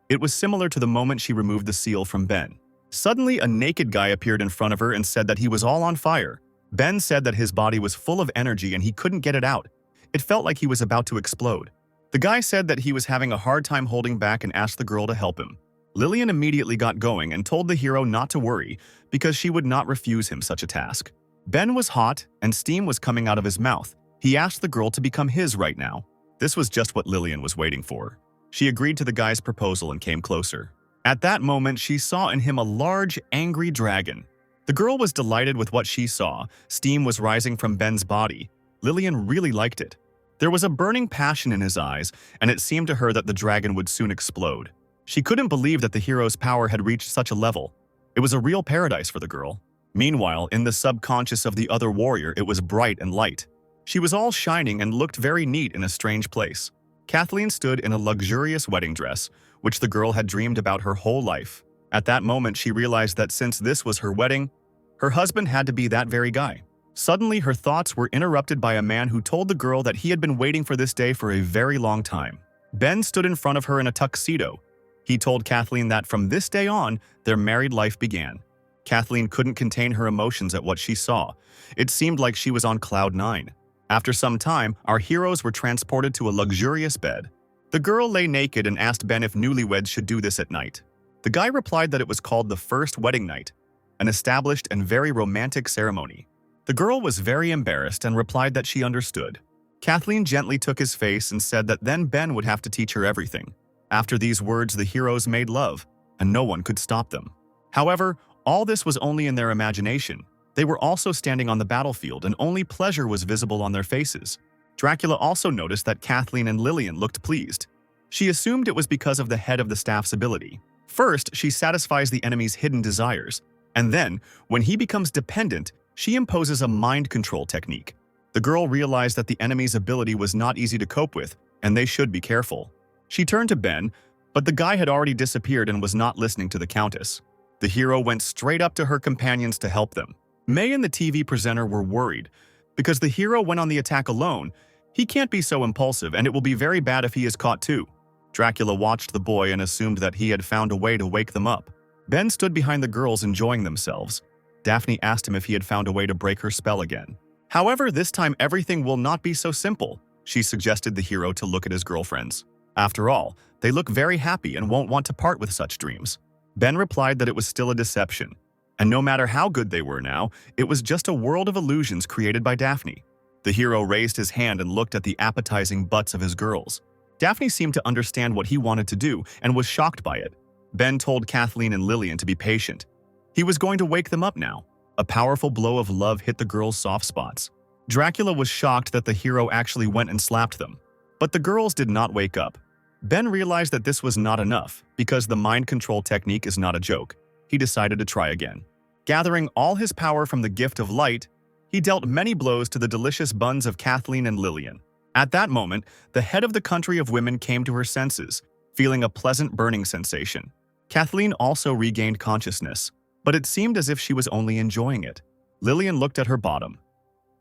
It was similar to the moment she removed the seal from Ben. Suddenly, a naked guy appeared in front of her and said that he was all on fire. Ben said that his body was full of energy and he couldn't get it out. It felt like he was about to explode. The guy said that he was having a hard time holding back and asked the girl to help him. Lillian immediately got going and told the hero not to worry because she would not refuse him such a task. Ben was hot and steam was coming out of his mouth. He asked the girl to become his right now. This was just what Lillian was waiting for. She agreed to the guy's proposal and came closer. At that moment, she saw in him a large, angry dragon. The girl was delighted with what she saw. Steam was rising from Ben's body. Lillian really liked it. There was a burning passion in his eyes, and it seemed to her that the dragon would soon explode. She couldn't believe that the hero's power had reached such a level. It was a real paradise for the girl. Meanwhile, in the subconscious of the other warrior, it was bright and light. She was all shining and looked very neat in a strange place. Kathleen stood in a luxurious wedding dress, which the girl had dreamed about her whole life. At that moment, she realized that since this was her wedding, her husband had to be that very guy. Suddenly, her thoughts were interrupted by a man who told the girl that he had been waiting for this day for a very long time. Ben stood in front of her in a tuxedo. He told Kathleen that from this day on, their married life began. Kathleen couldn't contain her emotions at what she saw. It seemed like she was on cloud nine. After some time, our heroes were transported to a luxurious bed. The girl lay naked and asked Ben if newlyweds should do this at night. The guy replied that it was called the first wedding night, an established and very romantic ceremony. The girl was very embarrassed and replied that she understood. Kathleen gently took his face and said that then Ben would have to teach her everything. After these words, the heroes made love, and no one could stop them. However, all this was only in their imagination. They were also standing on the battlefield, and only pleasure was visible on their faces. Dracula also noticed that Kathleen and Lillian looked pleased. She assumed it was because of the head of the staff's ability. First, she satisfies the enemy's hidden desires, and then, when he becomes dependent, she imposes a mind control technique. The girl realized that the enemy's ability was not easy to cope with, and they should be careful. She turned to Ben, but the guy had already disappeared and was not listening to the Countess. The hero went straight up to her companions to help them. May and the TV presenter were worried. Because the hero went on the attack alone, he can't be so impulsive, and it will be very bad if he is caught too. Dracula watched the boy and assumed that he had found a way to wake them up. Ben stood behind the girls enjoying themselves. Daphne asked him if he had found a way to break her spell again. However, this time everything will not be so simple. She suggested the hero to look at his girlfriends. After all, they look very happy and won't want to part with such dreams. Ben replied that it was still a deception, and no matter how good they were now, it was just a world of illusions created by Daphne. The hero raised his hand and looked at the appetizing butts of his girls. Daphne seemed to understand what he wanted to do and was shocked by it. Ben told Kathleen and Lillian to be patient. He was going to wake them up now. A powerful blow of love hit the girls' soft spots. Dracula was shocked that the hero actually went and slapped them. But the girls did not wake up. Ben realized that this was not enough, because the mind control technique is not a joke. He decided to try again. Gathering all his power from the gift of light, he dealt many blows to the delicious buns of Kathleen and Lillian. At that moment, the head of the country of women came to her senses, feeling a pleasant burning sensation. Kathleen also regained consciousness, but it seemed as if she was only enjoying it. Lillian looked at her bottom.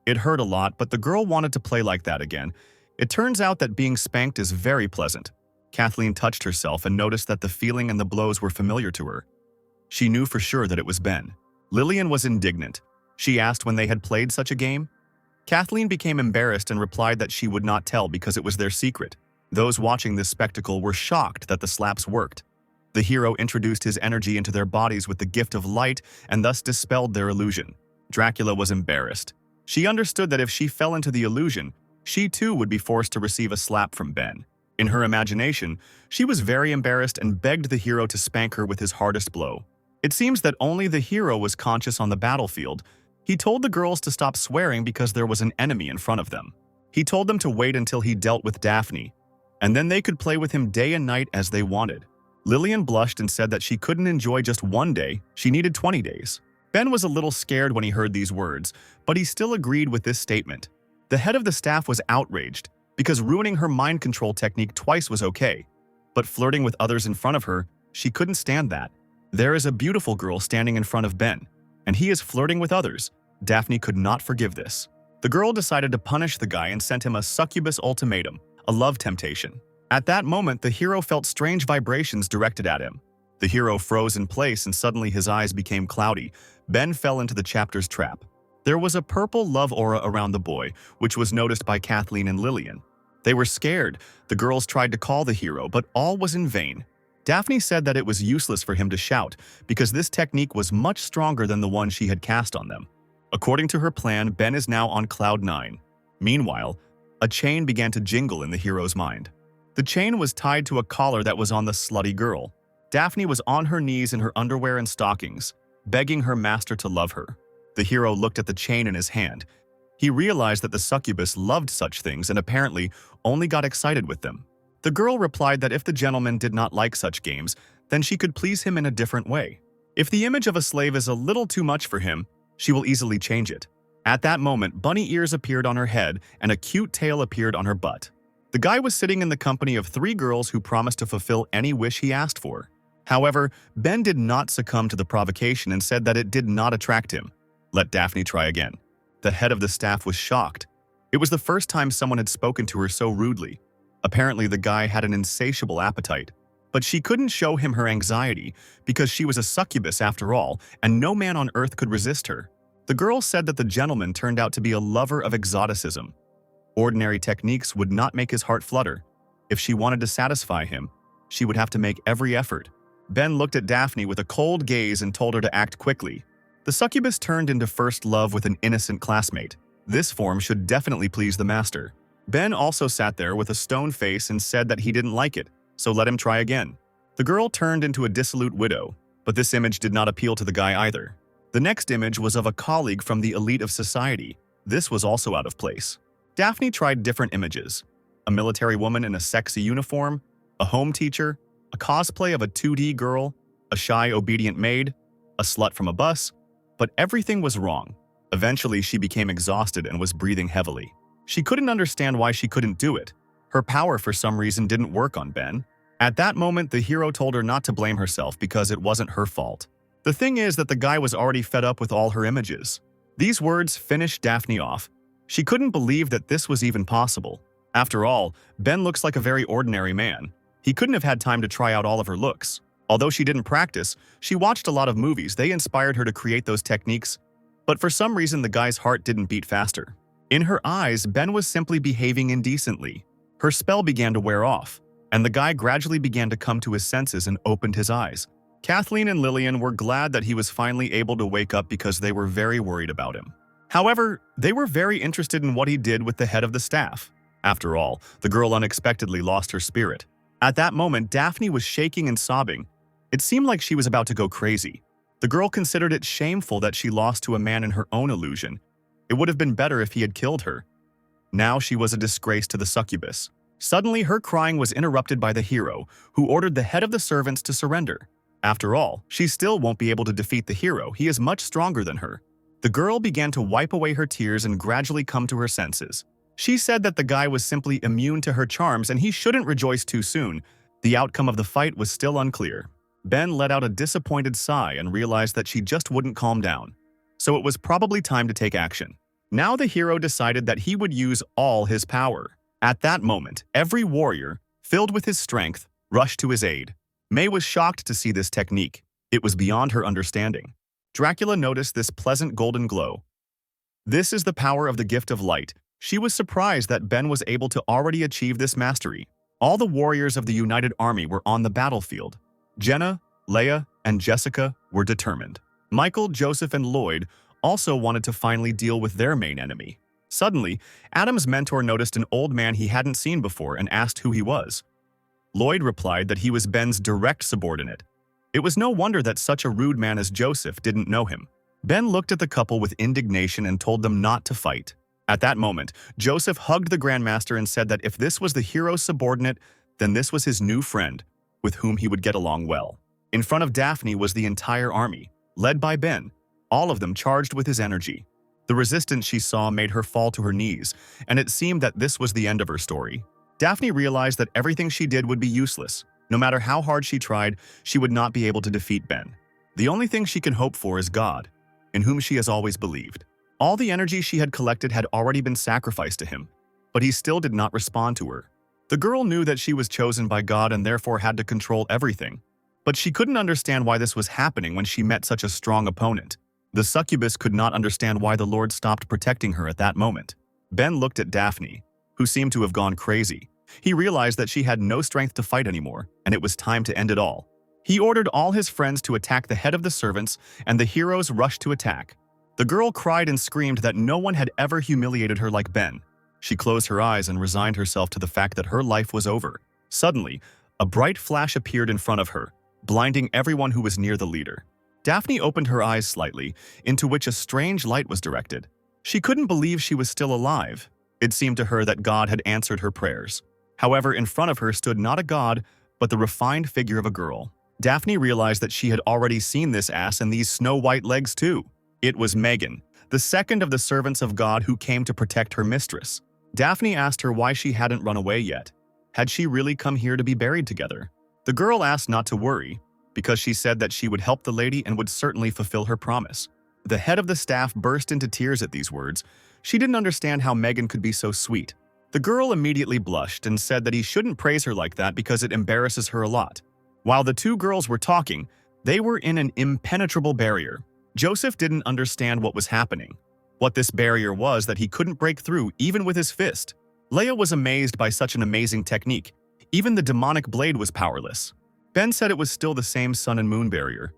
It hurt a lot, but the girl wanted to play like that again. It turns out that being spanked is very pleasant. Kathleen touched herself and noticed that the feeling and the blows were familiar to her. She knew for sure that it was Ben. Lillian was indignant. She asked when they had played such a game. Kathleen became embarrassed and replied that she would not tell because it was their secret. Those watching this spectacle were shocked that the slaps worked. The hero introduced his energy into their bodies with the gift of light and thus dispelled their illusion. Dracula was embarrassed. She understood that if she fell into the illusion, she too would be forced to receive a slap from Ben. In her imagination, she was very embarrassed and begged the hero to spank her with his hardest blow. It seems that only the hero was conscious on the battlefield. He told the girls to stop swearing because there was an enemy in front of them. He told them to wait until he dealt with Daphne, and then they could play with him day and night as they wanted. Lillian blushed and said that she couldn't enjoy just one day, she needed 20 days. Ben was a little scared when he heard these words, but he still agreed with this statement. The head of the staff was outraged, because ruining her mind control technique twice was okay. But flirting with others in front of her, she couldn't stand that. There is a beautiful girl standing in front of Ben, and he is flirting with others. Daphne could not forgive this. The girl decided to punish the guy and sent him a succubus ultimatum, a love temptation. At that moment, the hero felt strange vibrations directed at him. The hero froze in place and suddenly his eyes became cloudy. Ben fell into the chapter's trap. There was a purple love aura around the boy, which was noticed by Kathleen and Lillian. They were scared. The girls tried to call the hero, but all was in vain. Daphne said that it was useless for him to shout, because this technique was much stronger than the one she had cast on them. According to her plan, Ben is now on cloud 9. Meanwhile, a chain began to jingle in the hero's mind. The chain was tied to a collar that was on the slutty girl. Daphne was on her knees in her underwear and stockings, begging her master to love her. The hero looked at the chain in his hand. He realized that the succubus loved such things and apparently only got excited with them. The girl replied that if the gentleman did not like such games, then she could please him in a different way. If the image of a slave is a little too much for him, she will easily change it. At that moment, bunny ears appeared on her head and a cute tail appeared on her butt. The guy was sitting in the company of 3 girls who promised to fulfill any wish he asked for. However, Ben did not succumb to the provocation and said that it did not attract him. Let Daphne try again. The head of the staff was shocked. It was the first time someone had spoken to her so rudely. Apparently, the guy had an insatiable appetite. But she couldn't show him her anxiety because she was a succubus after all, and no man on earth could resist her. The girl said that the gentleman turned out to be a lover of exoticism. Ordinary techniques would not make his heart flutter. If she wanted to satisfy him, she would have to make every effort. Ben looked at Daphne with a cold gaze and told her to act quickly. The succubus turned into first love with an innocent classmate. This form should definitely please the master. Ben also sat there with a stone face and said that he didn't like it, so let him try again. The girl turned into a dissolute widow, but this image did not appeal to the guy either. The next image was of a colleague from the elite of society. This was also out of place. Daphne tried different images. A military woman in a sexy uniform, a home teacher, a cosplay of a 2D girl, a shy obedient maid, a slut from a bus, but everything was wrong. Eventually, she became exhausted and was breathing heavily. She couldn't understand why she couldn't do it. Her power for some reason didn't work on Ben. At that moment, the hero told her not to blame herself because it wasn't her fault. The thing is that the guy was already fed up with all her images. These words finished Daphne off. She couldn't believe that this was even possible. After all, Ben looks like a very ordinary man. He couldn't have had time to try out all of her looks. Although she didn't practice, she watched a lot of movies. They inspired her to create those techniques. But for some reason, the guy's heart didn't beat faster. In her eyes, Ben was simply behaving indecently. Her spell began to wear off, and the guy gradually began to come to his senses and opened his eyes. Kathleen and Lillian were glad that he was finally able to wake up because they were very worried about him. However, they were very interested in what he did with the head of the staff. After all, the girl unexpectedly lost her spirit. At that moment, Daphne was shaking and sobbing. It seemed like she was about to go crazy. The girl considered it shameful that she lost to a man in her own illusion. It would have been better if he had killed her. Now she was a disgrace to the succubus. Suddenly, her crying was interrupted by the hero, who ordered the head of the servants to surrender. After all, she still won't be able to defeat the hero. He is much stronger than her. The girl began to wipe away her tears and gradually come to her senses. She said that the guy was simply immune to her charms and he shouldn't rejoice too soon. The outcome of the fight was still unclear. Ben let out a disappointed sigh and realized that she just wouldn't calm down. So it was probably time to take action. Now the hero decided that he would use all his power. At that moment, every warrior, filled with his strength, rushed to his aid. May was shocked to see this technique. It was beyond her understanding. Dracula noticed this pleasant golden glow. This is the power of the gift of light. She was surprised that Ben was able to already achieve this mastery. All the warriors of the United Army were on the battlefield. Jenna, Leia, and Jessica were determined. Michael, Joseph, and Lloyd also wanted to finally deal with their main enemy. Suddenly, Adam's mentor noticed an old man he hadn't seen before and asked who he was. Lloyd replied that he was Ben's direct subordinate. It was no wonder that such a rude man as Joseph didn't know him. Ben looked at the couple with indignation and told them not to fight. At that moment, Joseph hugged the Grandmaster and said that if this was the hero's subordinate, then this was his new friend, with whom he would get along well. In front of Daphne was the entire army, led by Ben, all of them charged with his energy. The resistance she saw made her fall to her knees, and it seemed that this was the end of her story. Daphne realized that everything she did would be useless. No matter how hard she tried, she would not be able to defeat Ben. The only thing she can hope for is God, in whom she has always believed. All the energy she had collected had already been sacrificed to him, but he still did not respond to her. The girl knew that she was chosen by God and therefore had to control everything. But she couldn't understand why this was happening when she met such a strong opponent. The succubus could not understand why the Lord stopped protecting her at that moment. Ben looked at Daphne, who seemed to have gone crazy. He realized that she had no strength to fight anymore, and it was time to end it all. He ordered all his friends to attack the head of the servants, and the heroes rushed to attack. The girl cried and screamed that no one had ever humiliated her like Ben. She closed her eyes and resigned herself to the fact that her life was over. Suddenly, a bright flash appeared in front of her, blinding everyone who was near the leader. Daphne opened her eyes slightly, into which a strange light was directed. She couldn't believe she was still alive. It seemed to her that God had answered her prayers. However, in front of her stood not a god, but the refined figure of a girl. Daphne realized that she had already seen this ass and these snow-white legs too. It was Megan, the second of the servants of God who came to protect her mistress. Daphne asked her why she hadn't run away yet. Had she really come here to be buried together? The girl asked not to worry, because she said that she would help the lady and would certainly fulfill her promise. The head of the staff burst into tears at these words. She didn't understand how Megan could be so sweet. The girl immediately blushed and said that he shouldn't praise her like that because it embarrasses her a lot. While the two girls were talking, they were in an impenetrable barrier. Joseph didn't understand what was happening. What this barrier was that he couldn't break through even with his fist. Leia was amazed by such an amazing technique. Even the demonic blade was powerless. Ben said it was still the same sun and moon barrier,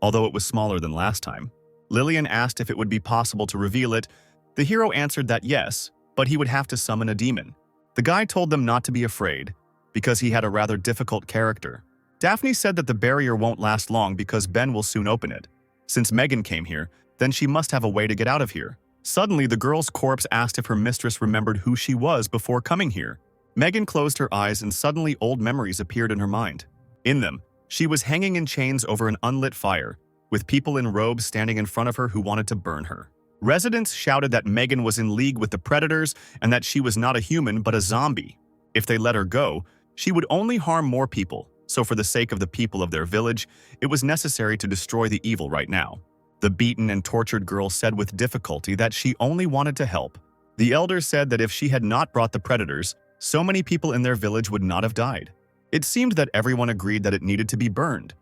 although it was smaller than last time. Lillian asked if it would be possible to reveal it. The hero answered that yes, but he would have to summon a demon. The guy told them not to be afraid, because he had a rather difficult character. Daphne said that the barrier won't last long because Ben will soon open it. Since Megan came here, then she must have a way to get out of here. Suddenly, the girl's corpse asked if her mistress remembered who she was before coming here. Megan closed her eyes and suddenly old memories appeared in her mind. In them, she was hanging in chains over an unlit fire, with people in robes standing in front of her who wanted to burn her. Residents shouted that Megan was in league with the predators and that she was not a human but a zombie. If they let her go, she would only harm more people, so for the sake of the people of their village, it was necessary to destroy the evil right now. The beaten and tortured girl said with difficulty that she only wanted to help. The elders said that if she had not brought the predators, so many people in their village would not have died. It seemed that everyone agreed that it needed to be burned.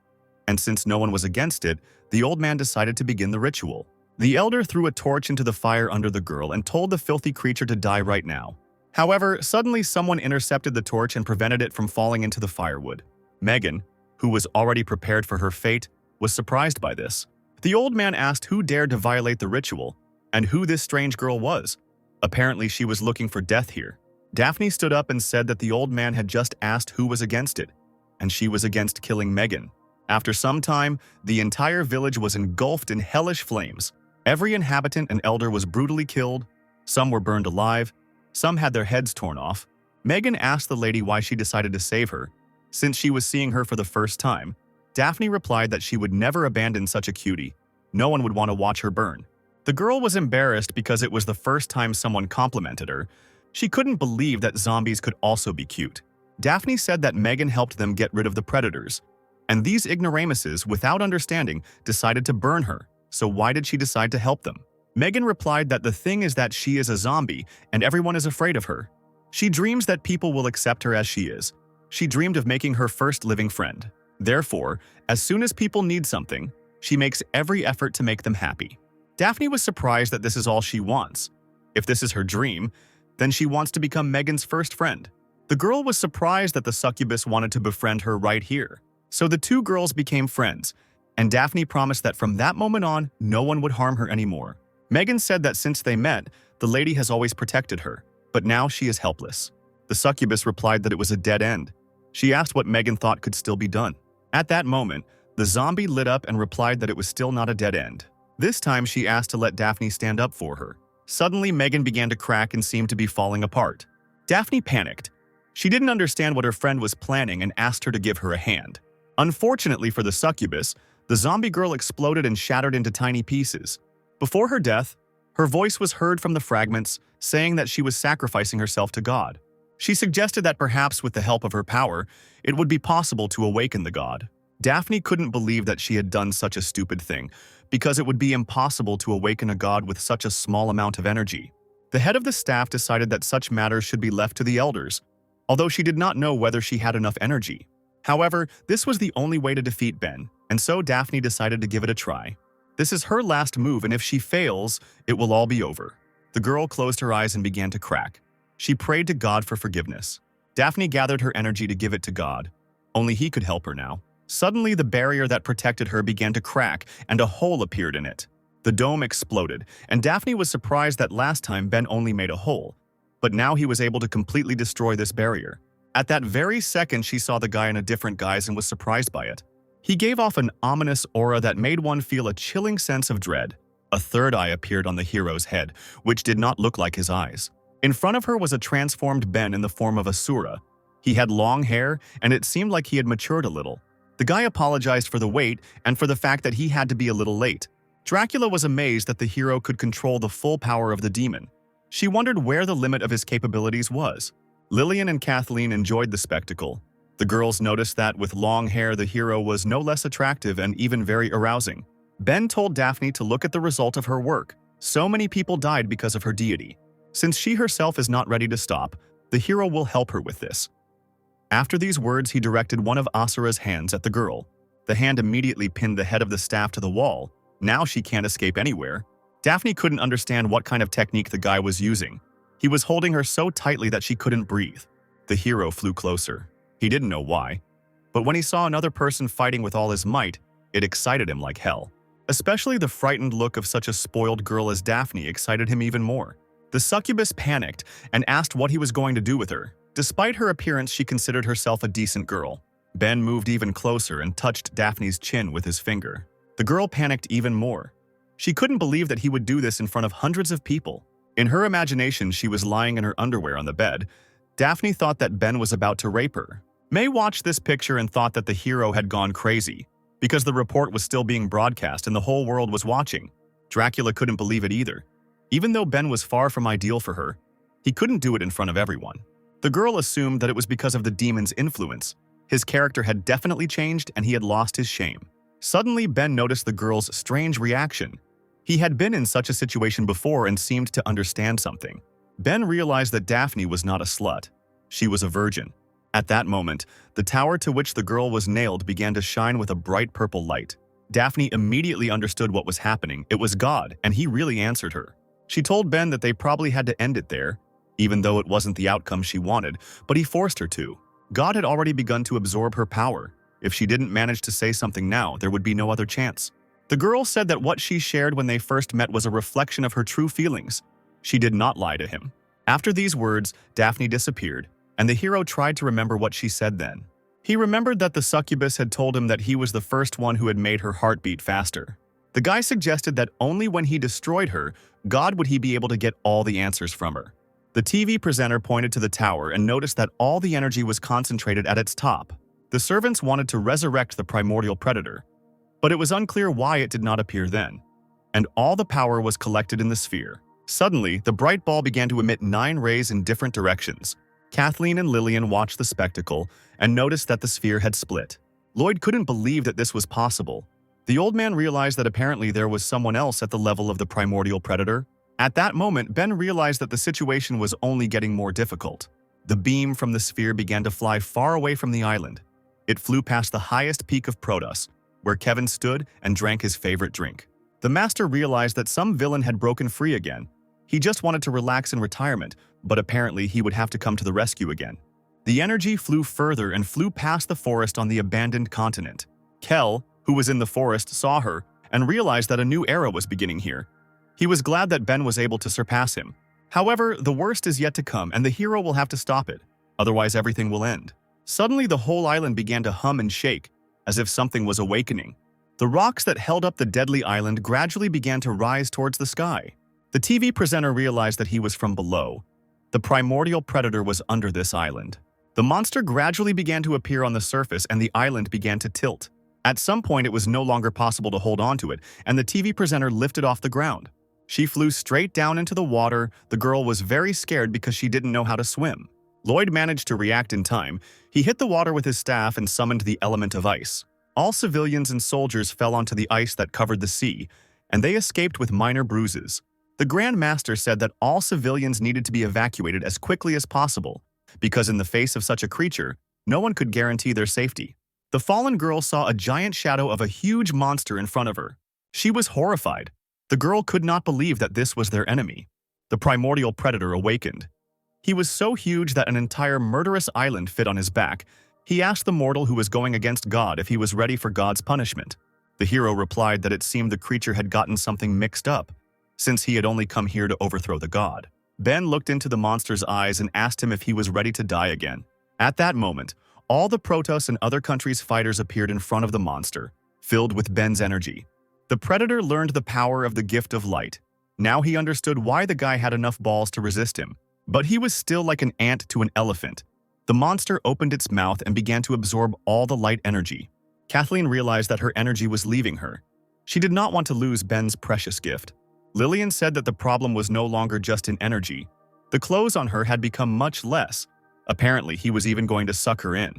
And since no one was against it, the old man decided to begin the ritual. The elder threw a torch into the fire under the girl and told the filthy creature to die right now. However, suddenly someone intercepted the torch and prevented it from falling into the firewood. Megan, who was already prepared for her fate, was surprised by this. The old man asked who dared to violate the ritual, and who this strange girl was. Apparently she was looking for death here. Daphne stood up and said that the old man had just asked who was against it, and she was against killing Megan. After some time, the entire village was engulfed in hellish flames. Every inhabitant and elder was brutally killed. Some were burned alive. Some had their heads torn off. Megan asked the lady why she decided to save her. Since she was seeing her for the first time, Daphne replied that she would never abandon such a cutie. No one would want to watch her burn. The girl was embarrassed because it was the first time someone complimented her. She couldn't believe that zombies could also be cute. Daphne said that Megan helped them get rid of the predators, and these ignoramuses, without understanding, decided to burn her. So why did she decide to help them? Megan replied that the thing is that she is a zombie and everyone is afraid of her. She dreams that people will accept her as she is. She dreamed of making her first living friend. Therefore, as soon as people need something, she makes every effort to make them happy. Daphne was surprised that this is all she wants. If this is her dream, then she wants to become Megan's first friend. The girl was surprised that the succubus wanted to befriend her right here. So the two girls became friends, and Daphne promised that from that moment on, no one would harm her anymore. Megan said that since they met, the lady has always protected her, but now she is helpless. The succubus replied that it was a dead end. She asked what Megan thought could still be done. At that moment, the zombie lit up and replied that it was still not a dead end. This time she asked to let Daphne stand up for her. Suddenly, Megan began to crack and seemed to be falling apart. Daphne panicked. She didn't understand what her friend was planning and asked her to give her a hand. Unfortunately for the succubus, the zombie girl exploded and shattered into tiny pieces. Before her death, her voice was heard from the fragments, saying that she was sacrificing herself to God. She suggested that perhaps with the help of her power, it would be possible to awaken the god. Daphne couldn't believe that she had done such a stupid thing, because it would be impossible to awaken a god with such a small amount of energy. The head of the staff decided that such matters should be left to the elders, although she did not know whether she had enough energy. However, this was the only way to defeat Ben, and so Daphne decided to give it a try. This is her last move, and if she fails, it will all be over. The girl closed her eyes and began to crack. She prayed to God for forgiveness. Daphne gathered her energy to give it to God. Only he could help her now. Suddenly, the barrier that protected her began to crack, and a hole appeared in it. The dome exploded, and Daphne was surprised that last time Ben only made a hole, but now he was able to completely destroy this barrier. At that very second, she saw the guy in a different guise and was surprised by it. He gave off an ominous aura that made one feel a chilling sense of dread. A third eye appeared on the hero's head, which did not look like his eyes. In front of her was a transformed Ben in the form of Asura. He had long hair, and it seemed like he had matured a little. The guy apologized for the wait and for the fact that he had to be a little late. Dracula was amazed that the hero could control the full power of the demon. She wondered where the limit of his capabilities was. Lillian and Kathleen enjoyed the spectacle. The girls noticed that with long hair, the hero was no less attractive and even very arousing. Ben told Daphne to look at the result of her work. So many people died because of her deity. Since she herself is not ready to stop, the hero will help her with this. After these words, he directed one of Asura's hands at the girl. The hand immediately pinned the head of the staff to the wall. Now she can't escape anywhere. Daphne couldn't understand what kind of technique the guy was using. He was holding her so tightly that she couldn't breathe. The hero flew closer. He didn't know why. But when he saw another person fighting with all his might, it excited him like hell. Especially the frightened look of such a spoiled girl as Daphne excited him even more. The succubus panicked and asked what he was going to do with her. Despite her appearance, she considered herself a decent girl. Ben moved even closer and touched Daphne's chin with his finger. The girl panicked even more. She couldn't believe that he would do this in front of hundreds of people. In her imagination, she was lying in her underwear on the bed. Daphne thought that Ben was about to rape her. May watched this picture and thought that the hero had gone crazy, because the report was still being broadcast and the whole world was watching. Dracula couldn't believe it either. Even though Ben was far from ideal for her, he couldn't do it in front of everyone. The girl assumed that it was because of the demon's influence. His character had definitely changed and he had lost his shame. Suddenly, Ben noticed the girl's strange reaction. He had been in such a situation before and seemed to understand something. Ben realized that Daphne was not a slut. She was a virgin. At that moment, the tower to which the girl was nailed began to shine with a bright purple light. Daphne immediately understood what was happening. It was God, and he really answered her. She told Ben that they probably had to end it there, even though it wasn't the outcome she wanted, but he forced her to. God had already begun to absorb her power. If she didn't manage to say something now, there would be no other chance. The girl said that what she shared when they first met was a reflection of her true feelings. She did not lie to him. After these words, Daphne disappeared, and the hero tried to remember what she said then. He remembered that the succubus had told him that he was the first one who had made her heart beat faster. The guy suggested that only when he destroyed her, God would he be able to get all the answers from her. The TV presenter pointed to the tower and noticed that all the energy was concentrated at its top. The servants wanted to resurrect the primordial predator, but it was unclear why it did not appear then. And all the power was collected in the sphere. Suddenly, the bright ball began to emit 9 rays in different directions. Kathleen and Lillian watched the spectacle and noticed that the sphere had split. Lloyd couldn't believe that this was possible. The old man realized that apparently there was someone else at the level of the primordial predator. At that moment, Ben realized that the situation was only getting more difficult. The beam from the sphere began to fly far away from the island. It flew past the highest peak of Protos, where Kevin stood and drank his favorite drink. The master realized that some villain had broken free again. He just wanted to relax in retirement, but apparently he would have to come to the rescue again. The energy flew further and flew past the forest on the abandoned continent. Kell, who was in the forest, saw her and realized that a new era was beginning here. He was glad that Ben was able to surpass him. However, the worst is yet to come and the hero will have to stop it, otherwise everything will end. Suddenly, the whole island began to hum and shake, as if something was awakening. The rocks that held up the deadly island gradually began to rise towards the sky. The TV presenter realized that he was from below. The primordial predator was under this island. The monster gradually began to appear on the surface and the island began to tilt. At some point, it was no longer possible to hold onto it, and the TV presenter lifted off the ground. She flew straight down into the water. The girl was very scared because she didn't know how to swim. Lloyd managed to react in time. He hit the water with his staff and summoned the element of ice. All civilians and soldiers fell onto the ice that covered the sea, and they escaped with minor bruises. The Grand Master said that all civilians needed to be evacuated as quickly as possible, because in the face of such a creature, no one could guarantee their safety. The fallen girl saw a giant shadow of a huge monster in front of her. She was horrified. The girl could not believe that this was their enemy. The primordial predator awakened. He was so huge that an entire murderous island fit on his back. He asked the mortal who was going against God if he was ready for God's punishment. The hero replied that it seemed the creature had gotten something mixed up, since he had only come here to overthrow the god. Ben looked into the monster's eyes and asked him if he was ready to die again. At that moment, all the Protos and other countries' fighters appeared in front of the monster, filled with Ben's energy. The predator learned the power of the gift of light. Now he understood why the guy had enough balls to resist him. But he was still like an ant to an elephant. The monster opened its mouth and began to absorb all the light energy. Kathleen realized that her energy was leaving her. She did not want to lose Ben's precious gift. Lillian said that the problem was no longer just in energy. The clothes on her had become much less. Apparently, he was even going to suck her in.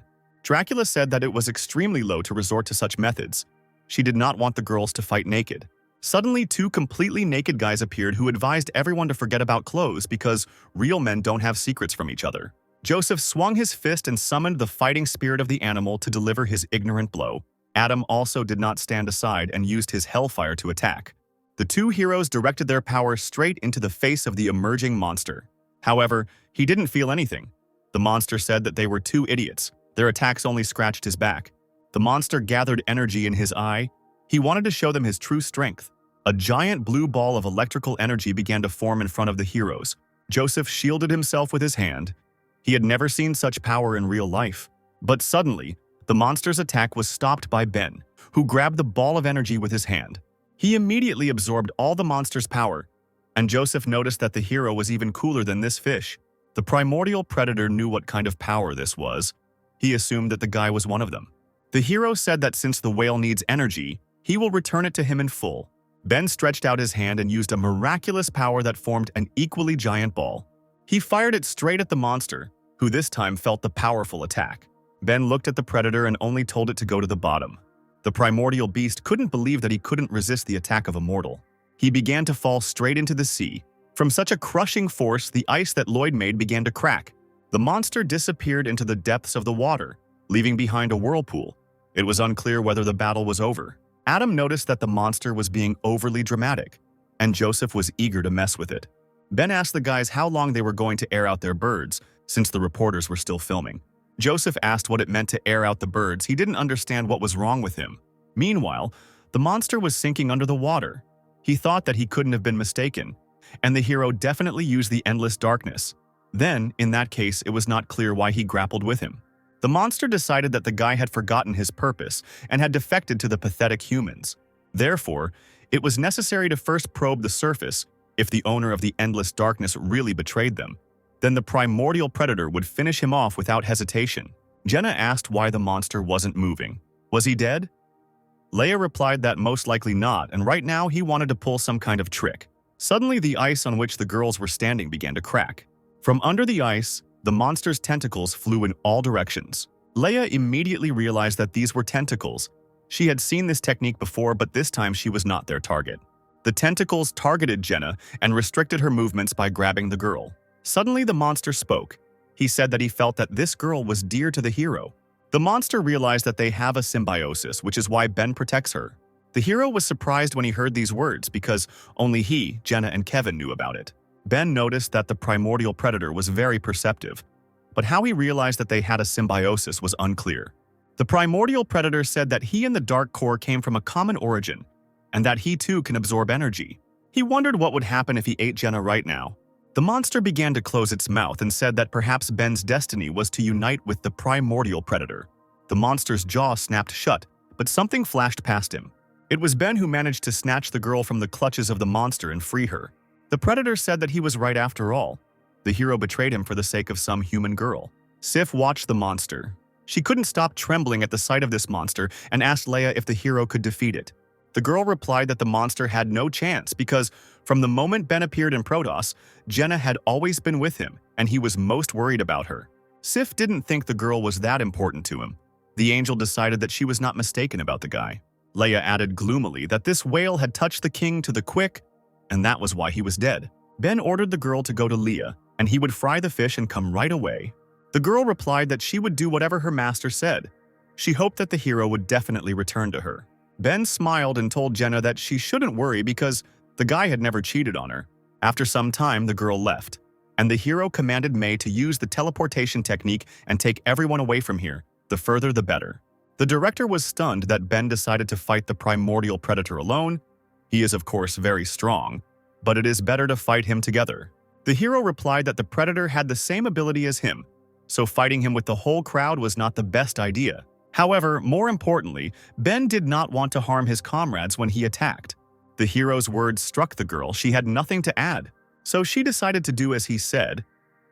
Dracula said that it was extremely low to resort to such methods. She did not want the girls to fight naked. Suddenly, two completely naked guys appeared who advised everyone to forget about clothes because real men don't have secrets from each other. Joseph swung his fist and summoned the fighting spirit of the animal to deliver his ignorant blow. Adam also did not stand aside and used his hellfire to attack. The two heroes directed their power straight into the face of the emerging monster. However, he didn't feel anything. The monster said that they were two idiots. Their attacks only scratched his back. The monster gathered energy in his eye. He wanted to show them his true strength. A giant blue ball of electrical energy began to form in front of the heroes. Joseph shielded himself with his hand. He had never seen such power in real life. But suddenly, the monster's attack was stopped by Ben, who grabbed the ball of energy with his hand. He immediately absorbed all the monster's power, and Joseph noticed that the hero was even cooler than this fish. The primordial predator knew what kind of power this was. He assumed that the guy was one of them. The hero said that since the whale needs energy, he will return it to him in full. Ben stretched out his hand and used a miraculous power that formed an equally giant ball. He fired it straight at the monster, who this time felt the powerful attack. Ben looked at the predator and only told it to go to the bottom. The primordial beast couldn't believe that he couldn't resist the attack of a mortal. He began to fall straight into the sea. From such a crushing force, the ice that Lloyd made began to crack. The monster disappeared into the depths of the water, leaving behind a whirlpool. It was unclear whether the battle was over. Adam noticed that the monster was being overly dramatic, and Joseph was eager to mess with it. Ben asked the guys how long they were going to air out their birds, since the reporters were still filming. Joseph asked what it meant to air out the birds. He didn't understand what was wrong with him. Meanwhile, the monster was sinking under the water. He thought that he couldn't have been mistaken, and the hero definitely used the endless darkness. Then, in that case, it was not clear why he grappled with him. The monster decided that the guy had forgotten his purpose and had defected to the pathetic humans. Therefore, it was necessary to first probe the surface. If the owner of the endless darkness really betrayed them, then the primordial predator would finish him off without hesitation. Jenna asked why the monster wasn't moving. Was he dead? Leia replied that most likely not, and right now he wanted to pull some kind of trick. Suddenly, the ice on which the girls were standing began to crack. From under the ice, the monster's tentacles flew in all directions. Leia immediately realized that these were tentacles. She had seen this technique before, but this time she was not their target. The tentacles targeted Jenna and restricted her movements by grabbing the girl. Suddenly, the monster spoke. He said that he felt that this girl was dear to the hero. The monster realized that they have a symbiosis, which is why Ben protects her. The hero was surprised when he heard these words because only he, Jenna, and Kevin knew about it. Ben noticed that the primordial predator was very perceptive, but how he realized that they had a symbiosis was unclear. The primordial predator said that he and the Dark Core came from a common origin, and that he too can absorb energy. He wondered what would happen if he ate Jenna right now. The monster began to close its mouth and said that perhaps Ben's destiny was to unite with the primordial predator. The monster's jaw snapped shut, but something flashed past him. It was Ben who managed to snatch the girl from the clutches of the monster and free her. The predator said that he was right after all. The hero betrayed him for the sake of some human girl. Sif watched the monster. She couldn't stop trembling at the sight of this monster and asked Leia if the hero could defeat it. The girl replied that the monster had no chance because from the moment Ben appeared in Protos, Jenna had always been with him, and he was most worried about her. Sif didn't think the girl was that important to him. The angel decided that she was not mistaken about the guy. Leia added gloomily that this whale had touched the king to the quick, and that was why he was dead. Ben ordered the girl to go to Leia, and he would fry the fish and come right away. The girl replied that she would do whatever her master said. She hoped that the hero would definitely return to her. Ben smiled and told Jenna that she shouldn't worry because the guy had never cheated on her. After some time, the girl left, and the hero commanded May to use the teleportation technique and take everyone away from here. The further, the better. The director was stunned that Ben decided to fight the primordial predator alone. He is, of course, very strong, but it is better to fight him together. The hero replied that the predator had the same ability as him, so fighting him with the whole crowd was not the best idea. However, more importantly, Ben did not want to harm his comrades when he attacked. The hero's words struck the girl. She had nothing to add, so she decided to do as he said.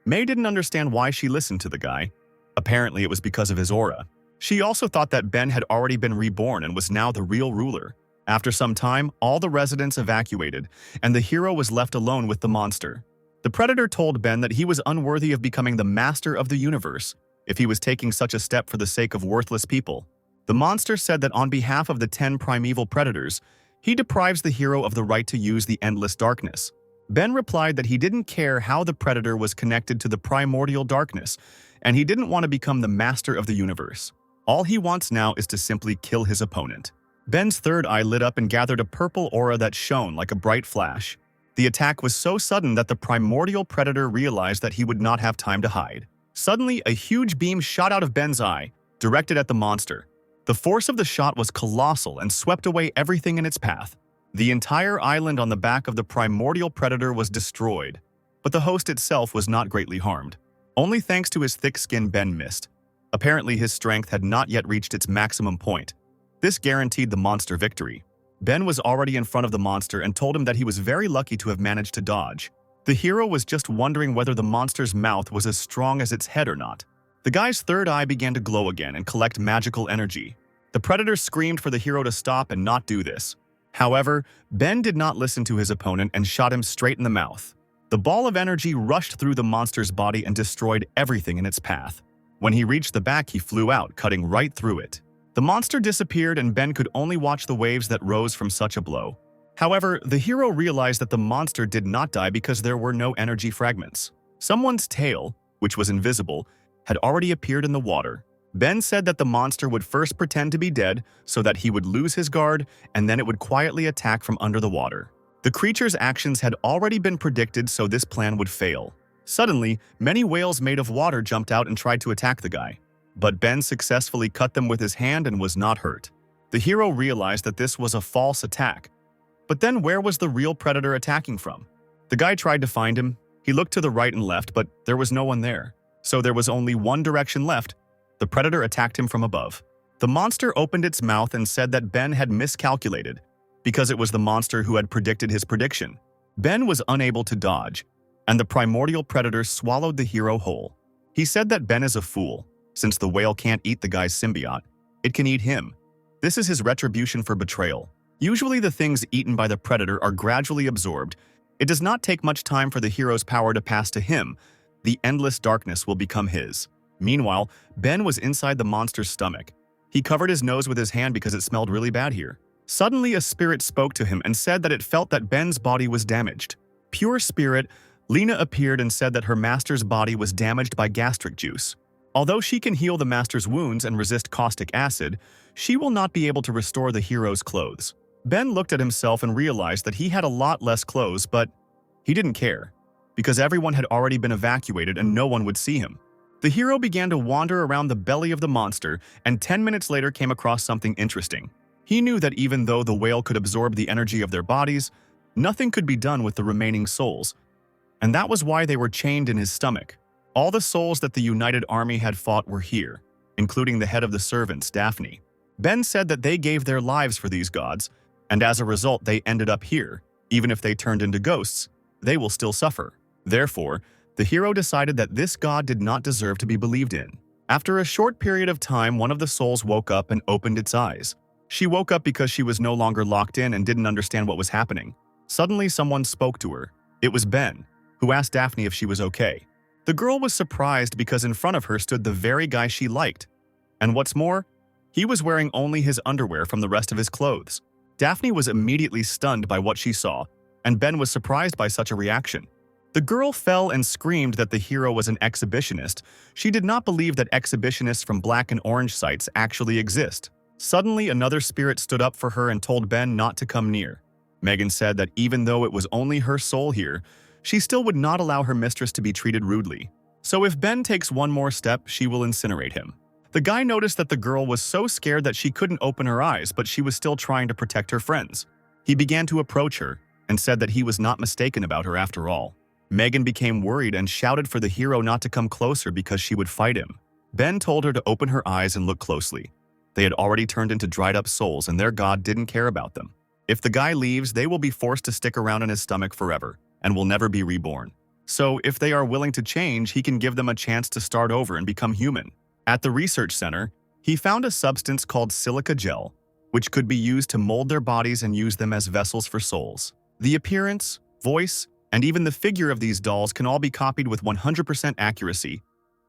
May didn't understand why she listened to the guy. Apparently, it was because of his aura. She also thought that Ben had already been reborn and was now the real ruler. After some time, all the residents evacuated, and the hero was left alone with the monster. The predator told Ben that he was unworthy of becoming the master of the universe. if he was taking such a step for the sake of worthless people. The monster said that on behalf of the 10 primeval predators, he deprives the hero of the right to use the endless darkness. Ben replied that he didn't care how the predator was connected to the primordial darkness, and he didn't want to become the master of the universe. All he wants now is to simply kill his opponent. Ben's third eye lit up and gathered a purple aura that shone like a bright flash. The attack was so sudden that the primordial predator realized that he would not have time to hide. Suddenly, a huge beam shot out of Ben's eye, directed at the monster. The force of the shot was colossal and swept away everything in its path. The entire island on the back of the primordial predator was destroyed, but the host itself was not greatly harmed. Only thanks to his thick skin Ben missed. Apparently his strength had not yet reached its maximum point. This guaranteed the monster victory. Ben was already in front of the monster and told him that he was very lucky to have managed to dodge. The hero was just wondering whether the monster's mouth was as strong as its head or not. The guy's third eye began to glow again and collect magical energy. The predator screamed for the hero to stop and not do this. However, Ben did not listen to his opponent and shot him straight in the mouth. The ball of energy rushed through the monster's body and destroyed everything in its path. When he reached the back, he flew out, cutting right through it. The monster disappeared and Ben could only watch the waves that rose from such a blow. However, the hero realized that the monster did not die because there were no energy fragments. Someone's tail, which was invisible, had already appeared in the water. Ben said that the monster would first pretend to be dead so that he would lose his guard, and then it would quietly attack from under the water. The creature's actions had already been predicted, so this plan would fail. Suddenly, many whales made of water jumped out and tried to attack the guy. But Ben successfully cut them with his hand and was not hurt. The hero realized that this was a false attack. But then where was the real predator attacking from? The guy tried to find him. He looked to the right and left, but there was no one there. So there was only one direction left. The predator attacked him from above. The monster opened its mouth and said that Ben had miscalculated, because it was the monster who had predicted his prediction. Ben was unable to dodge, and the primordial predator swallowed the hero whole. He said that Ben is a fool. Since the whale can't eat the guy's symbiote, it can eat him. This is his retribution for betrayal. Usually the things eaten by the predator are gradually absorbed. It does not take much time for the hero's power to pass to him. The endless darkness will become his. Meanwhile, Ben was inside the monster's stomach. He covered his nose with his hand because it smelled really bad here. Suddenly, a spirit spoke to him and said that it felt that Ben's body was damaged. Pure spirit, Lena appeared and said that her master's body was damaged by gastric juice. Although she can heal the master's wounds and resist caustic acid, she will not be able to restore the hero's clothes. Ben looked at himself and realized that he had a lot less clothes, but he didn't care, because everyone had already been evacuated and no one would see him. The hero began to wander around the belly of the monster and 10 minutes later came across something interesting. He knew that even though the whale could absorb the energy of their bodies, nothing could be done with the remaining souls. And that was why they were chained in his stomach. All the souls that the United Army had fought were here, including the head of the servants, Daphne. Ben said that they gave their lives for these gods, and as a result they ended up here. Even if they turned into ghosts, they will still suffer. Therefore, the hero decided that this god did not deserve to be believed in. After a short period of time, one of the souls woke up and opened its eyes. She woke up because she was no longer locked in and didn't understand what was happening. Suddenly, someone spoke to her. It was Ben, who asked Daphne if she was okay. The girl was surprised because in front of her stood the very guy she liked. And what's more, he was wearing only his underwear from the rest of his clothes. Daphne was immediately stunned by what she saw, and Ben was surprised by such a reaction. The girl fell and screamed that the hero was an exhibitionist. She did not believe that exhibitionists from black and orange sites actually exist. Suddenly, another spirit stood up for her and told Ben not to come near. Megan said that even though it was only her soul here, she still would not allow her mistress to be treated rudely. So if Ben takes one more step, she will incinerate him. The guy noticed that the girl was so scared that she couldn't open her eyes, but she was still trying to protect her friends. He began to approach her and said that he was not mistaken about her after all. Megan became worried and shouted for the hero not to come closer because she would fight him. Ben told her to open her eyes and look closely. They had already turned into dried-up souls and their god didn't care about them. If the guy leaves, they will be forced to stick around in his stomach forever and will never be reborn. So if they are willing to change, he can give them a chance to start over and become human. At the research center, he found a substance called silica gel, which could be used to mold their bodies and use them as vessels for souls. The appearance, voice, and even the figure of these dolls can all be copied with 100% accuracy.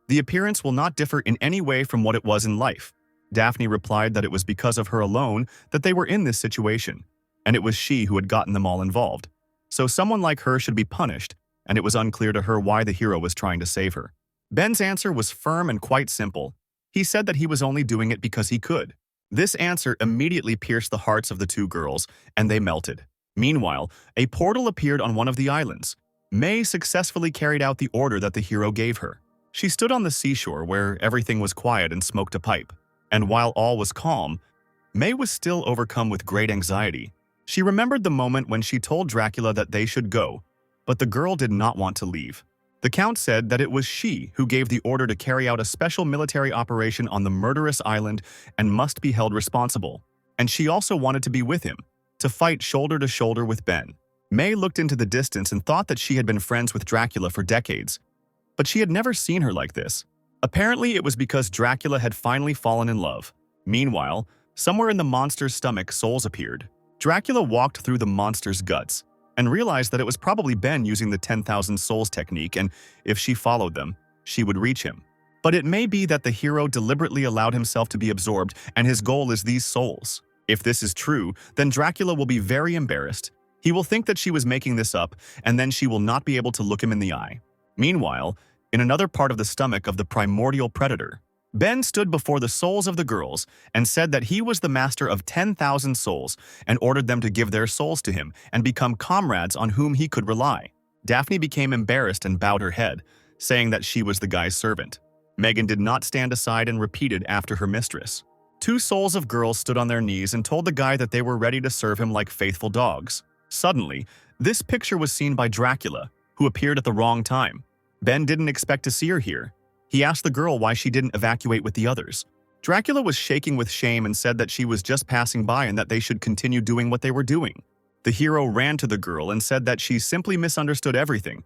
The appearance will not differ in any way from what it was in life. Daphne replied that it was because of her alone that they were in this situation, and it was she who had gotten them all involved. So someone like her should be punished, and it was unclear to her why the hero was trying to save her. Ben's answer was firm and quite simple. He said that he was only doing it because he could. This answer immediately pierced the hearts of the two girls, and they melted. Meanwhile, a portal appeared on one of the islands. May successfully carried out the order that the hero gave her. She stood on the seashore where everything was quiet and smoked a pipe. And while all was calm, May was still overcome with great anxiety. She remembered the moment when she told Dracula that they should go, but the girl did not want to leave. The Count said that it was she who gave the order to carry out a special military operation on the murderous island and must be held responsible. And she also wanted to be with him, to fight shoulder to shoulder with Ben. May looked into the distance and thought that she had been friends with Dracula for decades, but she had never seen her like this. Apparently, it was because Dracula had finally fallen in love. Meanwhile, somewhere in the monster's stomach, souls appeared. Dracula walked through the monster's guts and realized that it was probably Ben using the 10,000 souls technique, and if she followed them, she would reach him. But it may be that the hero deliberately allowed himself to be absorbed, and his goal is these souls. If this is true, then Dracula will be very embarrassed. He will think that she was making this up, and then she will not be able to look him in the eye. Meanwhile, in another part of the stomach of the primordial predator, Ben stood before the souls of the girls and said that he was the master of 10,000 souls and ordered them to give their souls to him and become comrades on whom he could rely. Daphne became embarrassed and bowed her head, saying that she was the guy's servant. Megan did not stand aside and repeated after her mistress. Two souls of girls stood on their knees and told the guy that they were ready to serve him like faithful dogs. Suddenly, this picture was seen by Dracula, who appeared at the wrong time. Ben didn't expect to see her here. He asked the girl why she didn't evacuate with the others. Dracula was shaking with shame and said that she was just passing by and that they should continue doing what they were doing. The hero ran to the girl and said that she simply misunderstood everything.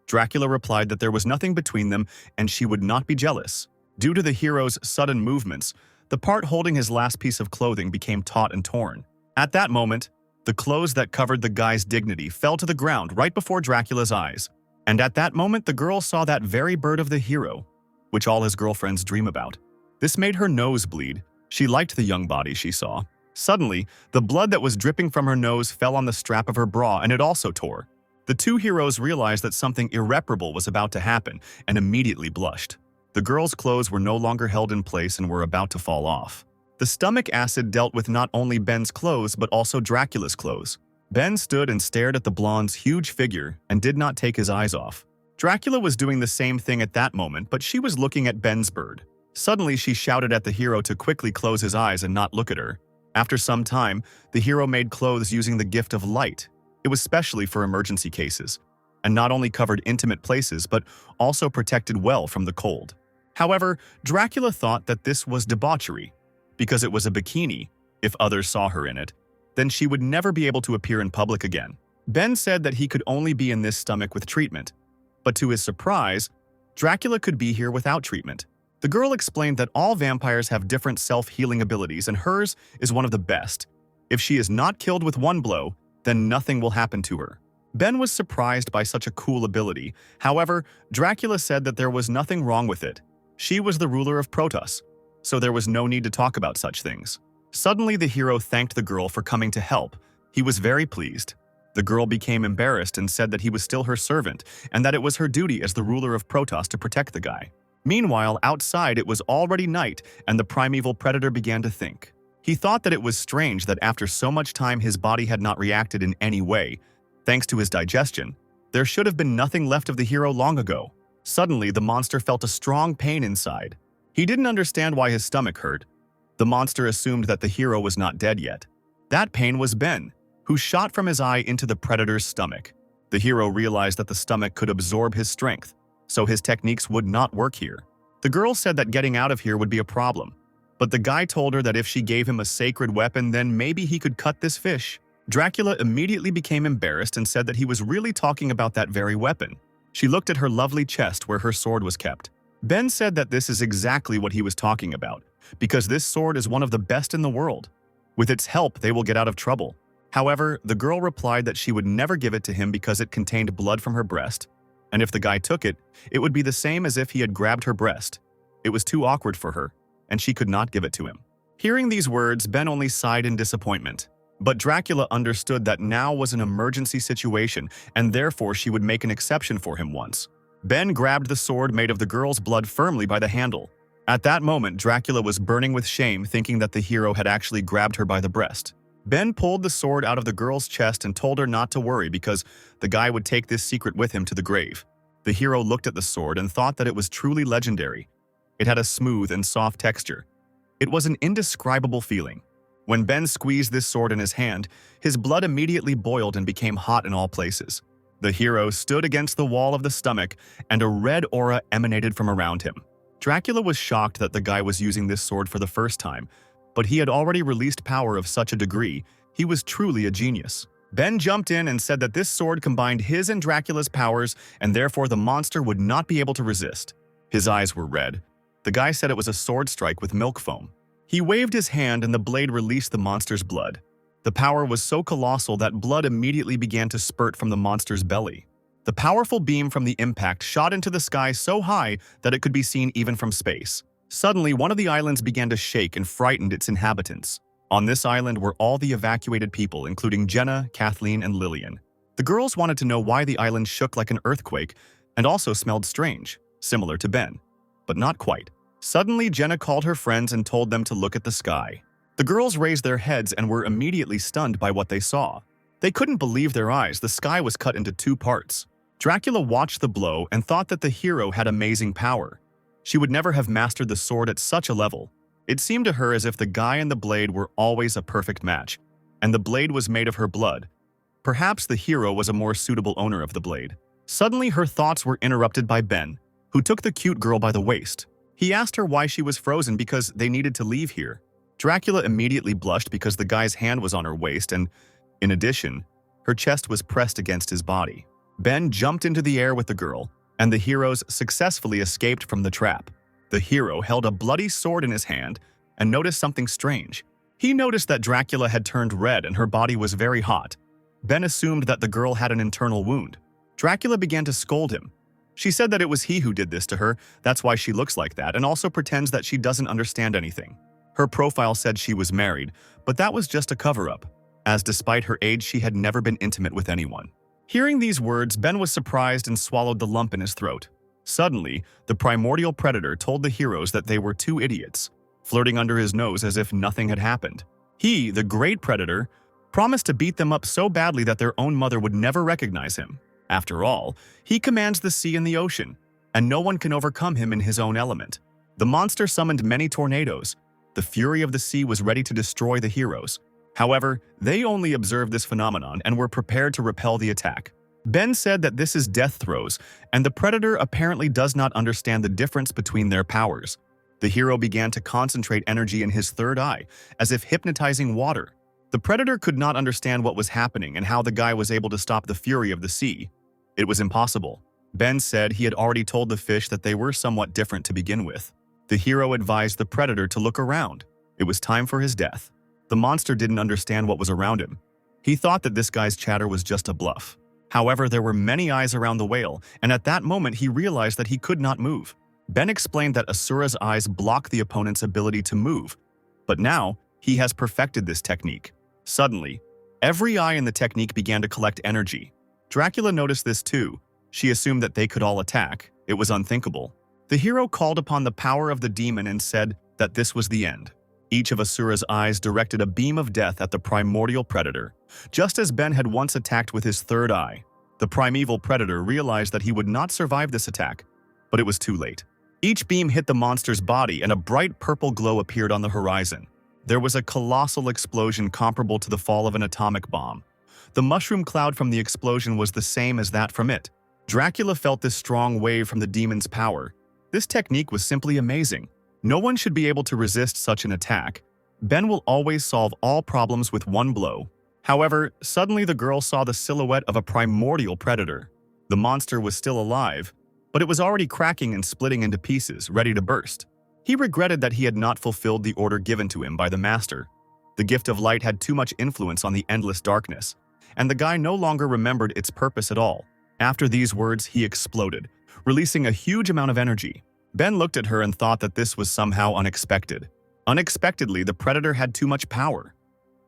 Dracula replied that there was nothing between them and she would not be jealous. Due to the hero's sudden movements, the part holding his last piece of clothing became taut and torn. At that moment, the clothes that covered the guy's dignity fell to the ground right before Dracula's eyes. And at that moment, the girl saw that very bird of the hero, which all his girlfriends dream about. This made her nose bleed. She liked the young body she saw. Suddenly, the blood that was dripping from her nose fell on the strap of her bra and it also tore. The two heroes realized that something irreparable was about to happen and immediately blushed. The girl's clothes were no longer held in place and were about to fall off. The stomach acid dealt with not only Ben's clothes but also Dracula's clothes. Ben stood and stared at the blonde's huge figure and did not take his eyes off. Dracula was doing the same thing at that moment, but she was looking at Ben's bird. Suddenly, she shouted at the hero to quickly close his eyes and not look at her. After some time, the hero made clothes using the gift of light. It was specially for emergency cases, and not only covered intimate places, but also protected well from the cold. However, Dracula thought that this was debauchery. Because it was a bikini, if others saw her in it, then she would never be able to appear in public again. Ben said that he could only be in this stomach with treatment. But to his surprise, Dracula could be here without treatment. The girl explained that all vampires have different self-healing abilities and hers is one of the best. If she is not killed with one blow, then nothing will happen to her. Ben was surprised by such a cool ability. However, Dracula said that there was nothing wrong with it. She was the ruler of Protos, so there was no need to talk about such things. Suddenly, the hero thanked the girl for coming to help. He was very pleased. The girl became embarrassed and said that he was still her servant and that it was her duty as the ruler of Protos to protect the guy. Meanwhile, outside it was already night and the primeval predator began to think. He thought that it was strange that after so much time his body had not reacted in any way. Thanks to his digestion, there should have been nothing left of the hero long ago. Suddenly, the monster felt a strong pain inside. He didn't understand why his stomach hurt. The monster assumed that the hero was not dead yet. That pain was Ben, who shot from his eye into the predator's stomach. The hero realized that the stomach could absorb his strength, so his techniques would not work here. The girl said that getting out of here would be a problem, but the guy told her that if she gave him a sacred weapon, then maybe he could cut this fish. Dracula immediately became embarrassed and said that he was really talking about that very weapon. She looked at her lovely chest where her sword was kept. Ben said that this is exactly what he was talking about, because this sword is one of the best in the world. With its help, they will get out of trouble. However, the girl replied that she would never give it to him because it contained blood from her breast. And if the guy took it, it would be the same as if he had grabbed her breast. It was too awkward for her, and she could not give it to him. Hearing these words, Ben only sighed in disappointment. But Dracula understood that now was an emergency situation, and therefore she would make an exception for him once. Ben grabbed the sword made of the girl's blood firmly by the handle. At that moment, Dracula was burning with shame, thinking that the hero had actually grabbed her by the breast. Ben pulled the sword out of the girl's chest and told her not to worry because the guy would take this secret with him to the grave. The hero looked at the sword and thought that it was truly legendary. It had a smooth and soft texture. It was an indescribable feeling. When Ben squeezed this sword in his hand, his blood immediately boiled and became hot in all places. The hero stood against the wall of the stomach, and a red aura emanated from around him. Dracula was shocked that the guy was using this sword for the first time, but he had already released power of such a degree. He was truly a genius. Ben jumped in and said that this sword combined his and Dracula's powers, and therefore the monster would not be able to resist. His eyes were red. The guy said it was a sword strike with milk foam. He waved his hand and the blade released the monster's blood. The power was so colossal that blood immediately began to spurt from the monster's belly. The powerful beam from the impact shot into the sky so high that it could be seen even from space. Suddenly, one of the islands began to shake and frightened its inhabitants. On this island were all the evacuated people, including Jenna, Kathleen, and Lillian. The girls wanted to know why the island shook like an earthquake and also smelled strange, similar to Ben, but not quite. Suddenly, Jenna called her friends and told them to look at the sky. The girls raised their heads and were immediately stunned by what they saw. They couldn't believe their eyes. The sky was cut into two parts. Dracula watched the blow and thought that the hero had amazing power. She would never have mastered the sword at such a level. It seemed to her as if the guy and the blade were always a perfect match, and the blade was made of her blood. Perhaps the hero was a more suitable owner of the blade. Suddenly, her thoughts were interrupted by Ben, who took the cute girl by the waist. He asked her why she was frozen because they needed to leave here. Dracula immediately blushed because the guy's hand was on her waist and, in addition, her chest was pressed against his body. Ben jumped into the air with the girl, and the heroes successfully escaped from the trap. The hero held a bloody sword in his hand and noticed something strange. He noticed that Dracula had turned red and her body was very hot. Ben assumed that the girl had an internal wound. Dracula began to scold him. She said that it was he who did this to her, that's why she looks like that, and also pretends that she doesn't understand anything. Her profile said she was married, but that was just a cover-up, as despite her age she had never been intimate with anyone. Hearing these words, Ben was surprised and swallowed the lump in his throat. Suddenly, the primordial predator told the heroes that they were two idiots, flirting under his nose as if nothing had happened. He, the great predator, promised to beat them up so badly that their own mother would never recognize him. After all, he commands the sea and the ocean, and no one can overcome him in his own element. The monster summoned many tornadoes. The fury of the sea was ready to destroy the heroes. However, they only observed this phenomenon and were prepared to repel the attack. Ben said that this is death throes, and the predator apparently does not understand the difference between their powers. The hero began to concentrate energy in his third eye, as if hypnotizing water. The predator could not understand what was happening and how the guy was able to stop the fury of the sea. It was impossible. Ben said he had already told the fish that they were somewhat different to begin with. The hero advised the predator to look around. It was time for his death. The monster didn't understand what was around him. He thought that this guy's chatter was just a bluff. However, there were many eyes around the whale, and at that moment he realized that he could not move. Ben explained that Asura's eyes block the opponent's ability to move, but now he has perfected this technique. Suddenly, every eye in the technique began to collect energy. Dracula noticed this too. She assumed that they could all attack. It was unthinkable. The hero called upon the power of the demon and said that this was the end. Each of Asura's eyes directed a beam of death at the primordial predator. Just as Ben had once attacked with his third eye, the primeval predator realized that he would not survive this attack, but it was too late. Each beam hit the monster's body and a bright purple glow appeared on the horizon. There was a colossal explosion comparable to the fall of an atomic bomb. The mushroom cloud from the explosion was the same as that from it. Dracula felt this strong wave from the demon's power. This technique was simply amazing. No one should be able to resist such an attack. Ben will always solve all problems with one blow. However, suddenly the girl saw the silhouette of a primordial predator. The monster was still alive, but it was already cracking and splitting into pieces, ready to burst. He regretted that he had not fulfilled the order given to him by the master. The gift of light had too much influence on the endless darkness, and the guy no longer remembered its purpose at all. After these words, he exploded, releasing a huge amount of energy. Ben looked at her and thought that this was somehow unexpected. Unexpectedly, the predator had too much power.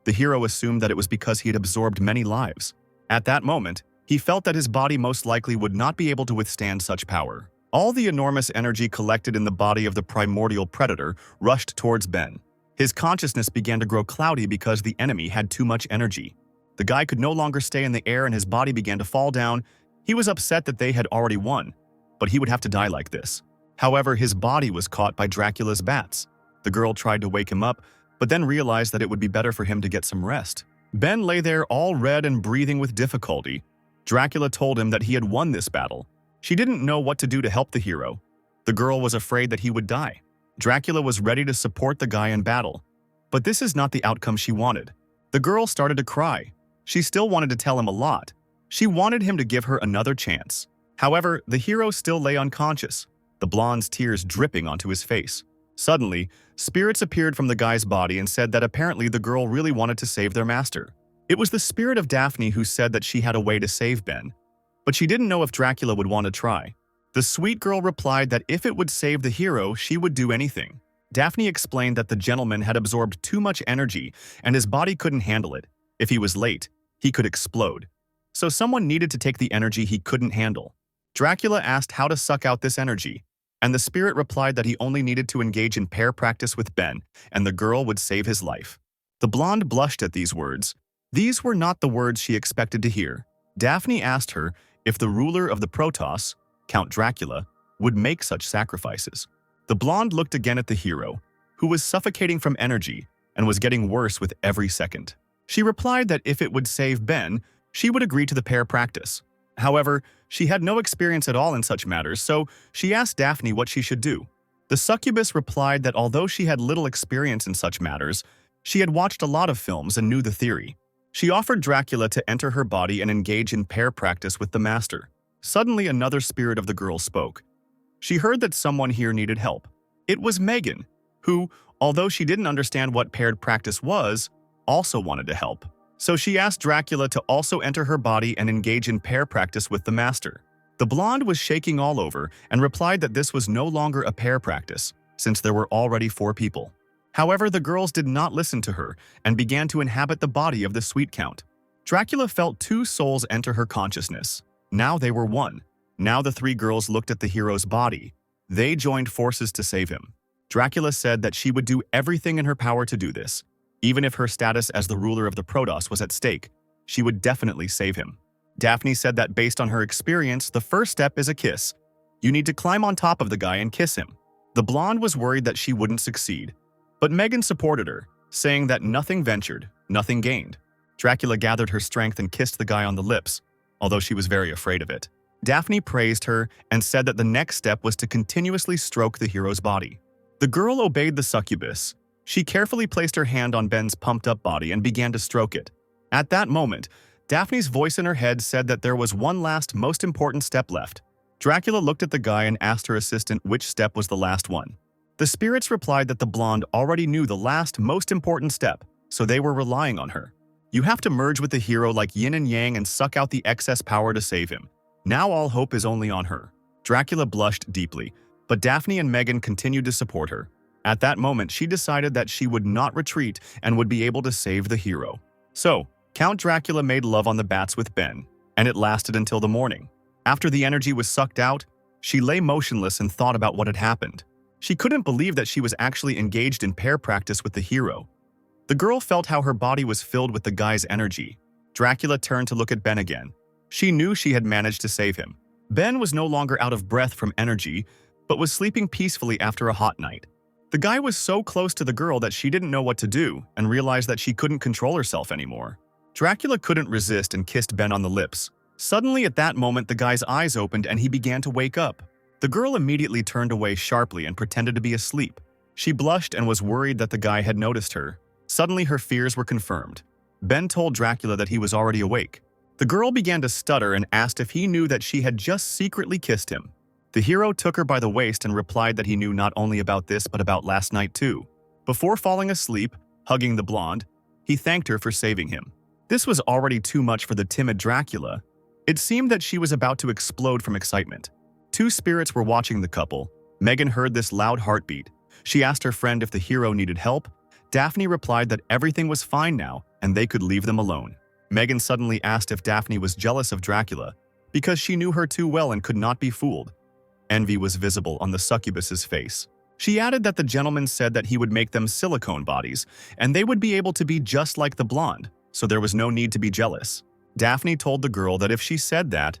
The hero assumed that it was because he had absorbed many lives. At that moment, he felt that his body most likely would not be able to withstand such power. All the enormous energy collected in the body of the primordial predator rushed towards Ben. His consciousness began to grow cloudy because the enemy had too much energy. The guy could no longer stay in the air and his body began to fall down. He was upset that they had already won, but he would have to die like this. However, his body was caught by Dracula's bats. The girl tried to wake him up, but then realized that it would be better for him to get some rest. Ben lay there all red and breathing with difficulty. Dracula told him that he had won this battle. She didn't know what to do to help the hero. The girl was afraid that he would die. Dracula was ready to support the guy in battle. But this is not the outcome she wanted. The girl started to cry. She still wanted to tell him a lot. She wanted him to give her another chance. However, the hero still lay unconscious, the blonde's tears dripping onto his face. Suddenly, spirits appeared from the guy's body and said that apparently the girl really wanted to save their master. It was the spirit of Daphne who said that she had a way to save Ben, but she didn't know if Dracula would want to try. The sweet girl replied that if it would save the hero, she would do anything. Daphne explained that the gentleman had absorbed too much energy and his body couldn't handle it. If he was late, he could explode. So someone needed to take the energy he couldn't handle. Dracula asked how to suck out this energy, and the spirit replied that he only needed to engage in pair practice with Ben, and the girl would save his life. The blonde blushed at these words. These were not the words she expected to hear. Daphne asked her if the ruler of the Protos, Count Dracula, would make such sacrifices. The blonde looked again at the hero, who was suffocating from energy and was getting worse with every second. She replied that if it would save Ben, she would agree to the pair practice. However, she had no experience at all in such matters, so she asked Daphne what she should do. The succubus replied that although she had little experience in such matters, she had watched a lot of films and knew the theory. She offered Dracula to enter her body and engage in pair practice with the master. Suddenly, another spirit of the girl spoke. She heard that someone here needed help. It was Megan, who, although she didn't understand what paired practice was, also wanted to help. So she asked Dracula to also enter her body and engage in pair practice with the master. The blonde was shaking all over and replied that this was no longer a pair practice, since there were already 4 people. However, the girls did not listen to her and began to inhabit the body of the sweet count. Dracula felt 2 souls enter her consciousness. Now they were one. Now the 3 girls looked at the hero's body. They joined forces to save him. Dracula said that she would do everything in her power to do this. Even if her status as the ruler of the Protos was at stake, she would definitely save him. Daphne said that based on her experience, the first step is a kiss. You need to climb on top of the guy and kiss him. The blonde was worried that she wouldn't succeed, but Megan supported her, saying that nothing ventured, nothing gained. Dracula gathered her strength and kissed the guy on the lips, although she was very afraid of it. Daphne praised her and said that the next step was to continuously stroke the hero's body. The girl obeyed the succubus. She carefully placed her hand on Ben's pumped-up body and began to stroke it. At that moment, Daphne's voice in her head said that there was one last, most important step left. Dracula looked at the guy and asked her assistant which step was the last one. The spirits replied that the blonde already knew the last, most important step, so they were relying on her. You have to merge with the hero like yin and yang and suck out the excess power to save him. Now all hope is only on her. Dracula blushed deeply, but Daphne and Megan continued to support her. At that moment, she decided that she would not retreat and would be able to save the hero. So, Count Dracula made love on the bats with Ben, and it lasted until the morning. After the energy was sucked out, she lay motionless and thought about what had happened. She couldn't believe that she was actually engaged in pair practice with the hero. The girl felt how her body was filled with the guy's energy. Dracula turned to look at Ben again. She knew she had managed to save him. Ben was no longer out of breath from energy, but was sleeping peacefully after a hot night. The guy was so close to the girl that she didn't know what to do and realized that she couldn't control herself anymore. Dracula couldn't resist and kissed Ben on the lips. Suddenly, at that moment, the guy's eyes opened and he began to wake up. The girl immediately turned away sharply and pretended to be asleep. She blushed and was worried that the guy had noticed her. Suddenly, her fears were confirmed. Ben told Dracula that he was already awake. The girl began to stutter and asked if he knew that she had just secretly kissed him. The hero took her by the waist and replied that he knew not only about this but about last night too. Before falling asleep, hugging the blonde, he thanked her for saving him. This was already too much for the timid Dracula. It seemed that she was about to explode from excitement. Two spirits were watching the couple. Megan heard this loud heartbeat. She asked her friend if the hero needed help. Daphne replied that everything was fine now and they could leave them alone. Megan suddenly asked if Daphne was jealous of Dracula because she knew her too well and could not be fooled. Envy was visible on the succubus's face. She added that the gentleman said that he would make them silicone bodies and they would be able to be just like the blonde, so there was no need to be jealous. Daphne told the girl that if she said that,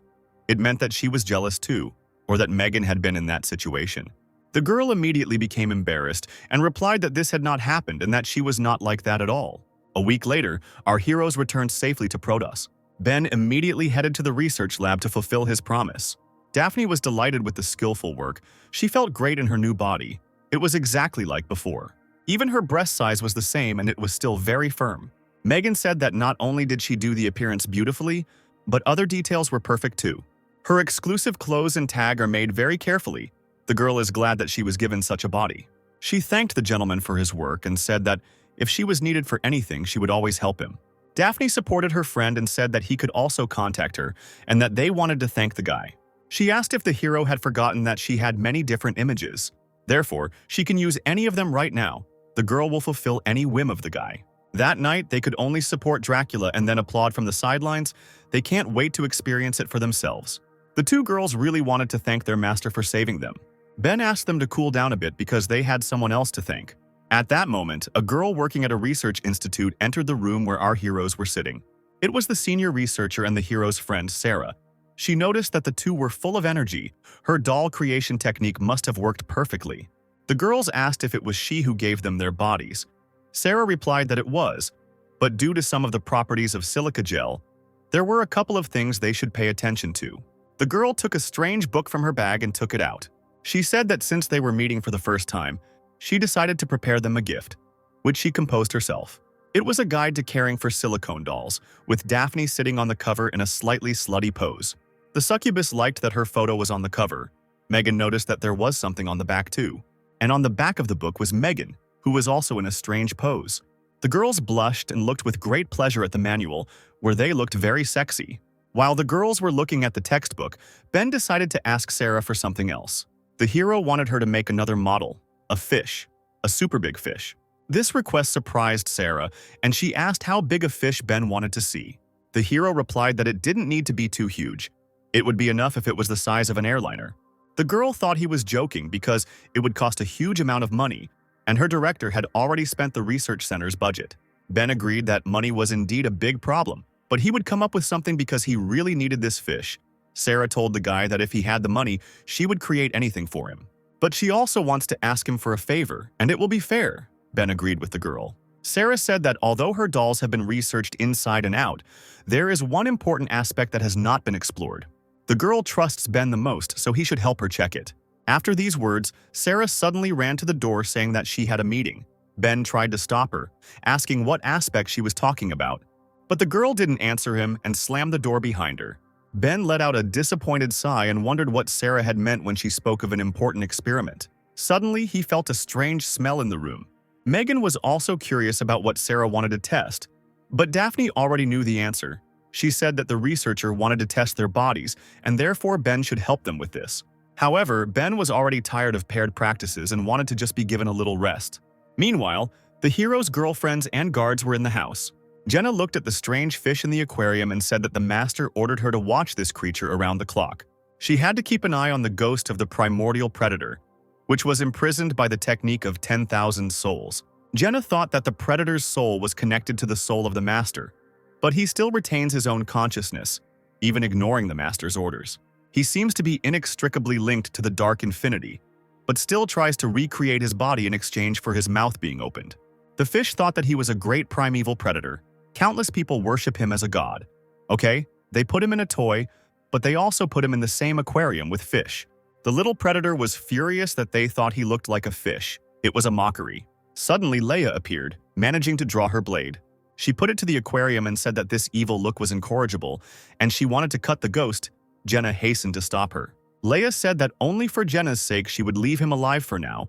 it meant that she was jealous too, or that Megan had been in that situation. The girl immediately became embarrassed and replied that this had not happened and that she was not like that at all. A week later, our heroes returned safely to Protos. Ben immediately headed to the research lab to fulfill his promise. Daphne was delighted with the skillful work. She felt great in her new body. It was exactly like before. Even her breast size was the same and it was still very firm. Megan said that not only did she do the appearance beautifully, but other details were perfect too. Her exclusive clothes and tag are made very carefully. The girl is glad that she was given such a body. She thanked the gentleman for his work and said that if she was needed for anything, she would always help him. Daphne supported her friend and said that he could also contact her and that they wanted to thank the guy. She asked if the hero had forgotten that she had many different images. Therefore, she can use any of them right now. The girl will fulfill any whim of the guy. That night, they could only support Dracula and then applaud from the sidelines. They can't wait to experience it for themselves. The two girls really wanted to thank their master for saving them. Ben asked them to cool down a bit because they had someone else to thank. At that moment, a girl working at a research institute entered the room where our heroes were sitting. It was the senior researcher and the hero's friend, Sarah. She noticed that the two were full of energy. Her doll creation technique must have worked perfectly. The girls asked if it was she who gave them their bodies. Sarah replied that it was, but due to some of the properties of silica gel, there were a couple of things they should pay attention to. The girl took a strange book from her bag and took it out. She said that since they were meeting for the first time, she decided to prepare them a gift, which she composed herself. It was a guide to caring for silicone dolls, with Daphne sitting on the cover in a slightly slutty pose. The succubus liked that her photo was on the cover. Megan noticed that there was something on the back too. And on the back of the book was Megan, who was also in a strange pose. The girls blushed and looked with great pleasure at the manual, where they looked very sexy. While the girls were looking at the textbook, Ben decided to ask Sarah for something else. The hero wanted her to make another model, a fish, a super big fish. This request surprised Sarah, and she asked how big a fish Ben wanted to see. The hero replied that it didn't need to be too huge. It would be enough if it was the size of an airliner. The girl thought he was joking because it would cost a huge amount of money, and her director had already spent the research center's budget. Ben agreed that money was indeed a big problem, but he would come up with something because he really needed this fish. Sarah told the guy that if he had the money, she would create anything for him. But she also wants to ask him for a favor, and it will be fair. Ben agreed with the girl. Sarah said that although her dolls have been researched inside and out, there is one important aspect that has not been explored. The girl trusts Ben the most, so he should help her check it. After these words, Sarah suddenly ran to the door saying that she had a meeting. Ben tried to stop her, asking what aspect she was talking about. But the girl didn't answer him and slammed the door behind her. Ben let out a disappointed sigh and wondered what Sarah had meant when she spoke of an important experiment. Suddenly, he felt a strange smell in the room. Megan was also curious about what Sarah wanted to test, but Daphne already knew the answer. She said that the researcher wanted to test their bodies, and therefore Ben should help them with this. However, Ben was already tired of paired practices and wanted to just be given a little rest. Meanwhile, the hero's girlfriends and guards were in the house. Jenna looked at the strange fish in the aquarium and said that the master ordered her to watch this creature around the clock. She had to keep an eye on the ghost of the primordial predator, which was imprisoned by the technique of 10,000 souls. Jenna thought that the predator's soul was connected to the soul of the master, but he still retains his own consciousness, even ignoring the master's orders. He seems to be inextricably linked to the dark infinity, but still tries to recreate his body in exchange for his mouth being opened. The fish thought that he was a great primeval predator. Countless people worship him as a god. Okay, they put him in a toy, but they also put him in the same aquarium with fish. The little predator was furious that they thought he looked like a fish. It was a mockery. Suddenly, Leia appeared, managing to draw her blade. She put it to the aquarium and said that this evil look was incorrigible, and she wanted to cut the ghost. Jenna hastened to stop her. Leia said that only for Jenna's sake she would leave him alive for now,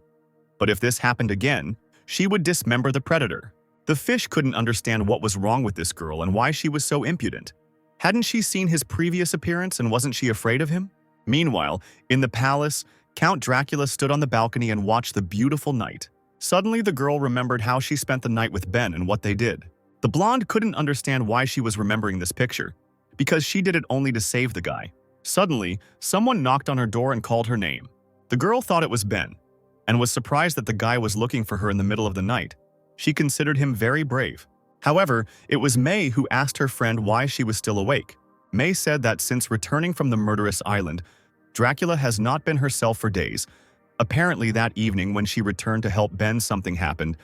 but if this happened again, she would dismember the predator. The fish couldn't understand what was wrong with this girl and why she was so impudent. Hadn't she seen his previous appearance and wasn't she afraid of him? Meanwhile, in the palace, Count Dracula stood on the balcony and watched the beautiful night. Suddenly, the girl remembered how she spent the night with Ben and what they did. The blonde couldn't understand why she was remembering this picture, because she did it only to save the guy. Suddenly, someone knocked on her door and called her name. The girl thought it was Ben, and was surprised that the guy was looking for her in the middle of the night. She considered him very brave. However, it was May who asked her friend why she was still awake. May said that since returning from the murderous island, Dracula has not been herself for days. Apparently that evening when she returned to help Ben, something happened.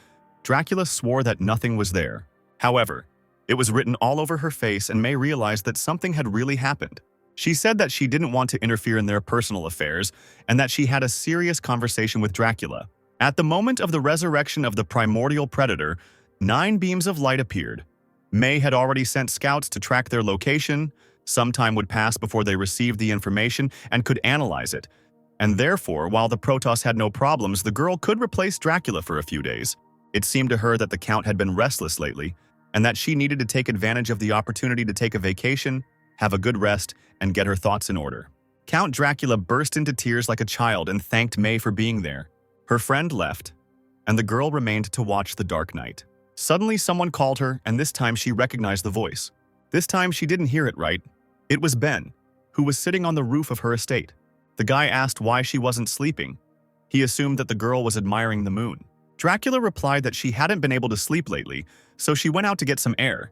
Dracula swore that nothing was there. However, it was written all over her face and May realized that something had really happened. She said that she didn't want to interfere in their personal affairs and that she had a serious conversation with Dracula. At the moment of the resurrection of the primordial predator, 9 beams of light appeared. May had already sent scouts to track their location. Some time would pass before they received the information and could analyze it. And therefore, while the Protos had no problems, the girl could replace Dracula for a few days. It seemed to her that the Count had been restless lately, and that she needed to take advantage of the opportunity to take a vacation, have a good rest, and get her thoughts in order. Count Dracula burst into tears like a child and thanked May for being there. Her friend left, and the girl remained to watch the dark night. Suddenly someone called her, and this time she recognized the voice. This time she didn't hear it right. It was Ben, who was sitting on the roof of her estate. The guy asked why she wasn't sleeping. He assumed that the girl was admiring the moon. Dracula replied that she hadn't been able to sleep lately, so she went out to get some air.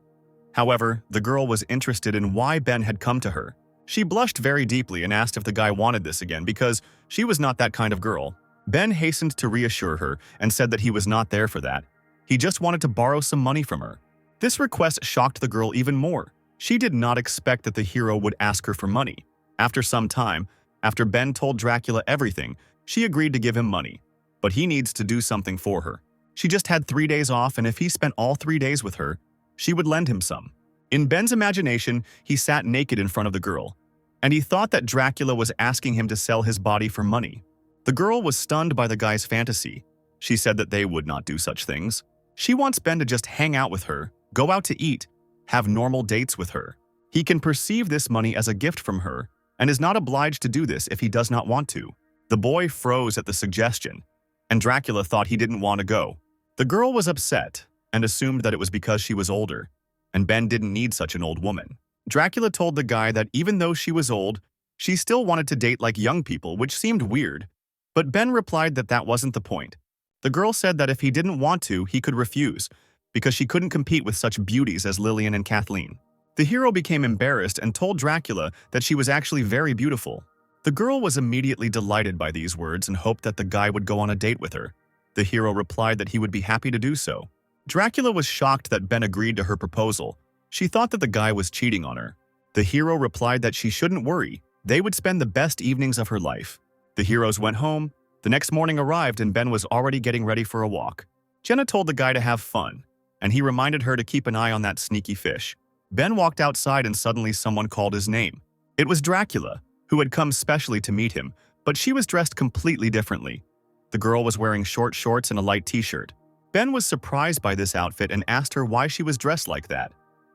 However, the girl was interested in why Ben had come to her. She blushed very deeply and asked if the guy wanted this again because she was not that kind of girl. Ben hastened to reassure her and said that he was not there for that. He just wanted to borrow some money from her. This request shocked the girl even more. She did not expect that the hero would ask her for money. After some time, after Ben told Dracula everything, she agreed to give him money. But he needs to do something for her. She just had 3 days off, and if he spent all 3 days with her, she would lend him some. In Ben's imagination, he sat naked in front of the girl, and he thought that Dracula was asking him to sell his body for money. The girl was stunned by the guy's fantasy. She said that they would not do such things. She wants Ben to just hang out with her, go out to eat, have normal dates with her. He can perceive this money as a gift from her and is not obliged to do this if he does not want to. The boy froze at the suggestion, and Dracula thought he didn't want to go. The girl was upset and assumed that it was because she was older, and Ben didn't need such an old woman. Dracula told the guy that even though she was old, she still wanted to date like young people, which seemed weird. But Ben replied that that wasn't the point. The girl said that if he didn't want to, he could refuse, because she couldn't compete with such beauties as Lillian and Kathleen. The hero became embarrassed and told Dracula that she was actually very beautiful. The girl was immediately delighted by these words and hoped that the guy would go on a date with her. The hero replied that he would be happy to do so. Dracula was shocked that Ben agreed to her proposal. She thought that the guy was cheating on her. The hero replied that she shouldn't worry. They would spend the best evenings of her life. The heroes went home. The next morning arrived and Ben was already getting ready for a walk. Jenna told the guy to have fun, and he reminded her to keep an eye on that sneaky fish. Ben walked outside and suddenly someone called his name. It was Dracula, who had come specially to meet him, but she was dressed completely differently. The girl was wearing short shorts and a light t-shirt. Ben was surprised by this outfit and asked her why she was dressed like that.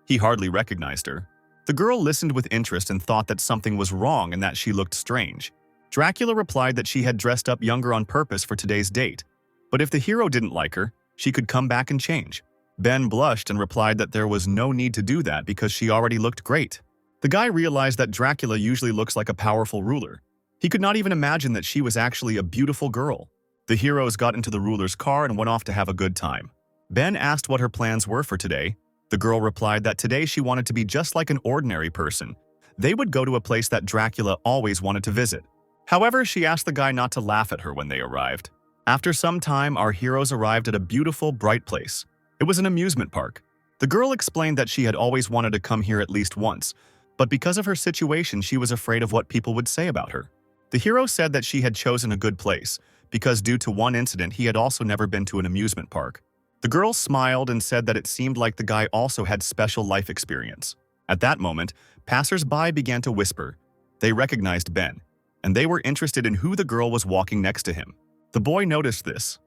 He hardly recognized her. The girl listened with interest and thought that something was wrong and that she looked strange. Dracula replied that she had dressed up younger on purpose for today's date, but if the hero didn't like her, she could come back and change. Ben blushed and replied that there was no need to do that because she already looked great. The guy realized that Dracula usually looks like a powerful ruler. He could not even imagine that she was actually a beautiful girl. The heroes got into the ruler's car and went off to have a good time. Ben asked what her plans were for today. The girl replied that today she wanted to be just like an ordinary person. They would go to a place that Dracula always wanted to visit. However, she asked the guy not to laugh at her when they arrived. After some time, our heroes arrived at a beautiful, bright place. It was an amusement park. The girl explained that she had always wanted to come here at least once, but because of her situation, she was afraid of what people would say about her. The hero said that she had chosen a good place, because due to one incident, he had also never been to an amusement park. The girl smiled and said that it seemed like the guy also had special life experience. At that moment, passers-by began to whisper. They recognized Ben, and they were interested in who the girl was walking next to him. The boy noticed this.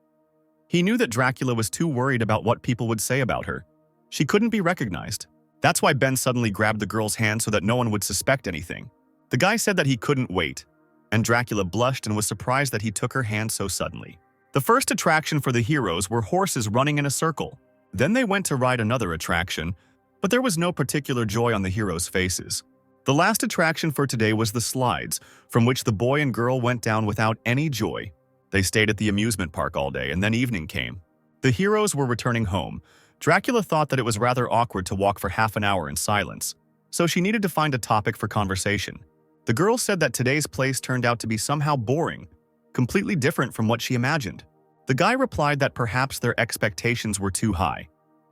He knew that Dracula was too worried about what people would say about her. She couldn't be recognized. That's why Ben suddenly grabbed the girl's hand so that no one would suspect anything. The guy said that he couldn't wait, and Dracula blushed and was surprised that he took her hand so suddenly. The first attraction for the heroes were horses running in a circle. Then they went to ride another attraction, but there was no particular joy on the heroes' faces. The last attraction for today was the slides, from which the boy and girl went down without any joy. They stayed at the amusement park all day, and then evening came. The heroes were returning home. Dracula thought that it was rather awkward to walk for half an hour in silence, so she needed to find a topic for conversation. The girl said that today's place turned out to be somehow boring, completely different from what she imagined. The guy replied that perhaps their expectations were too high,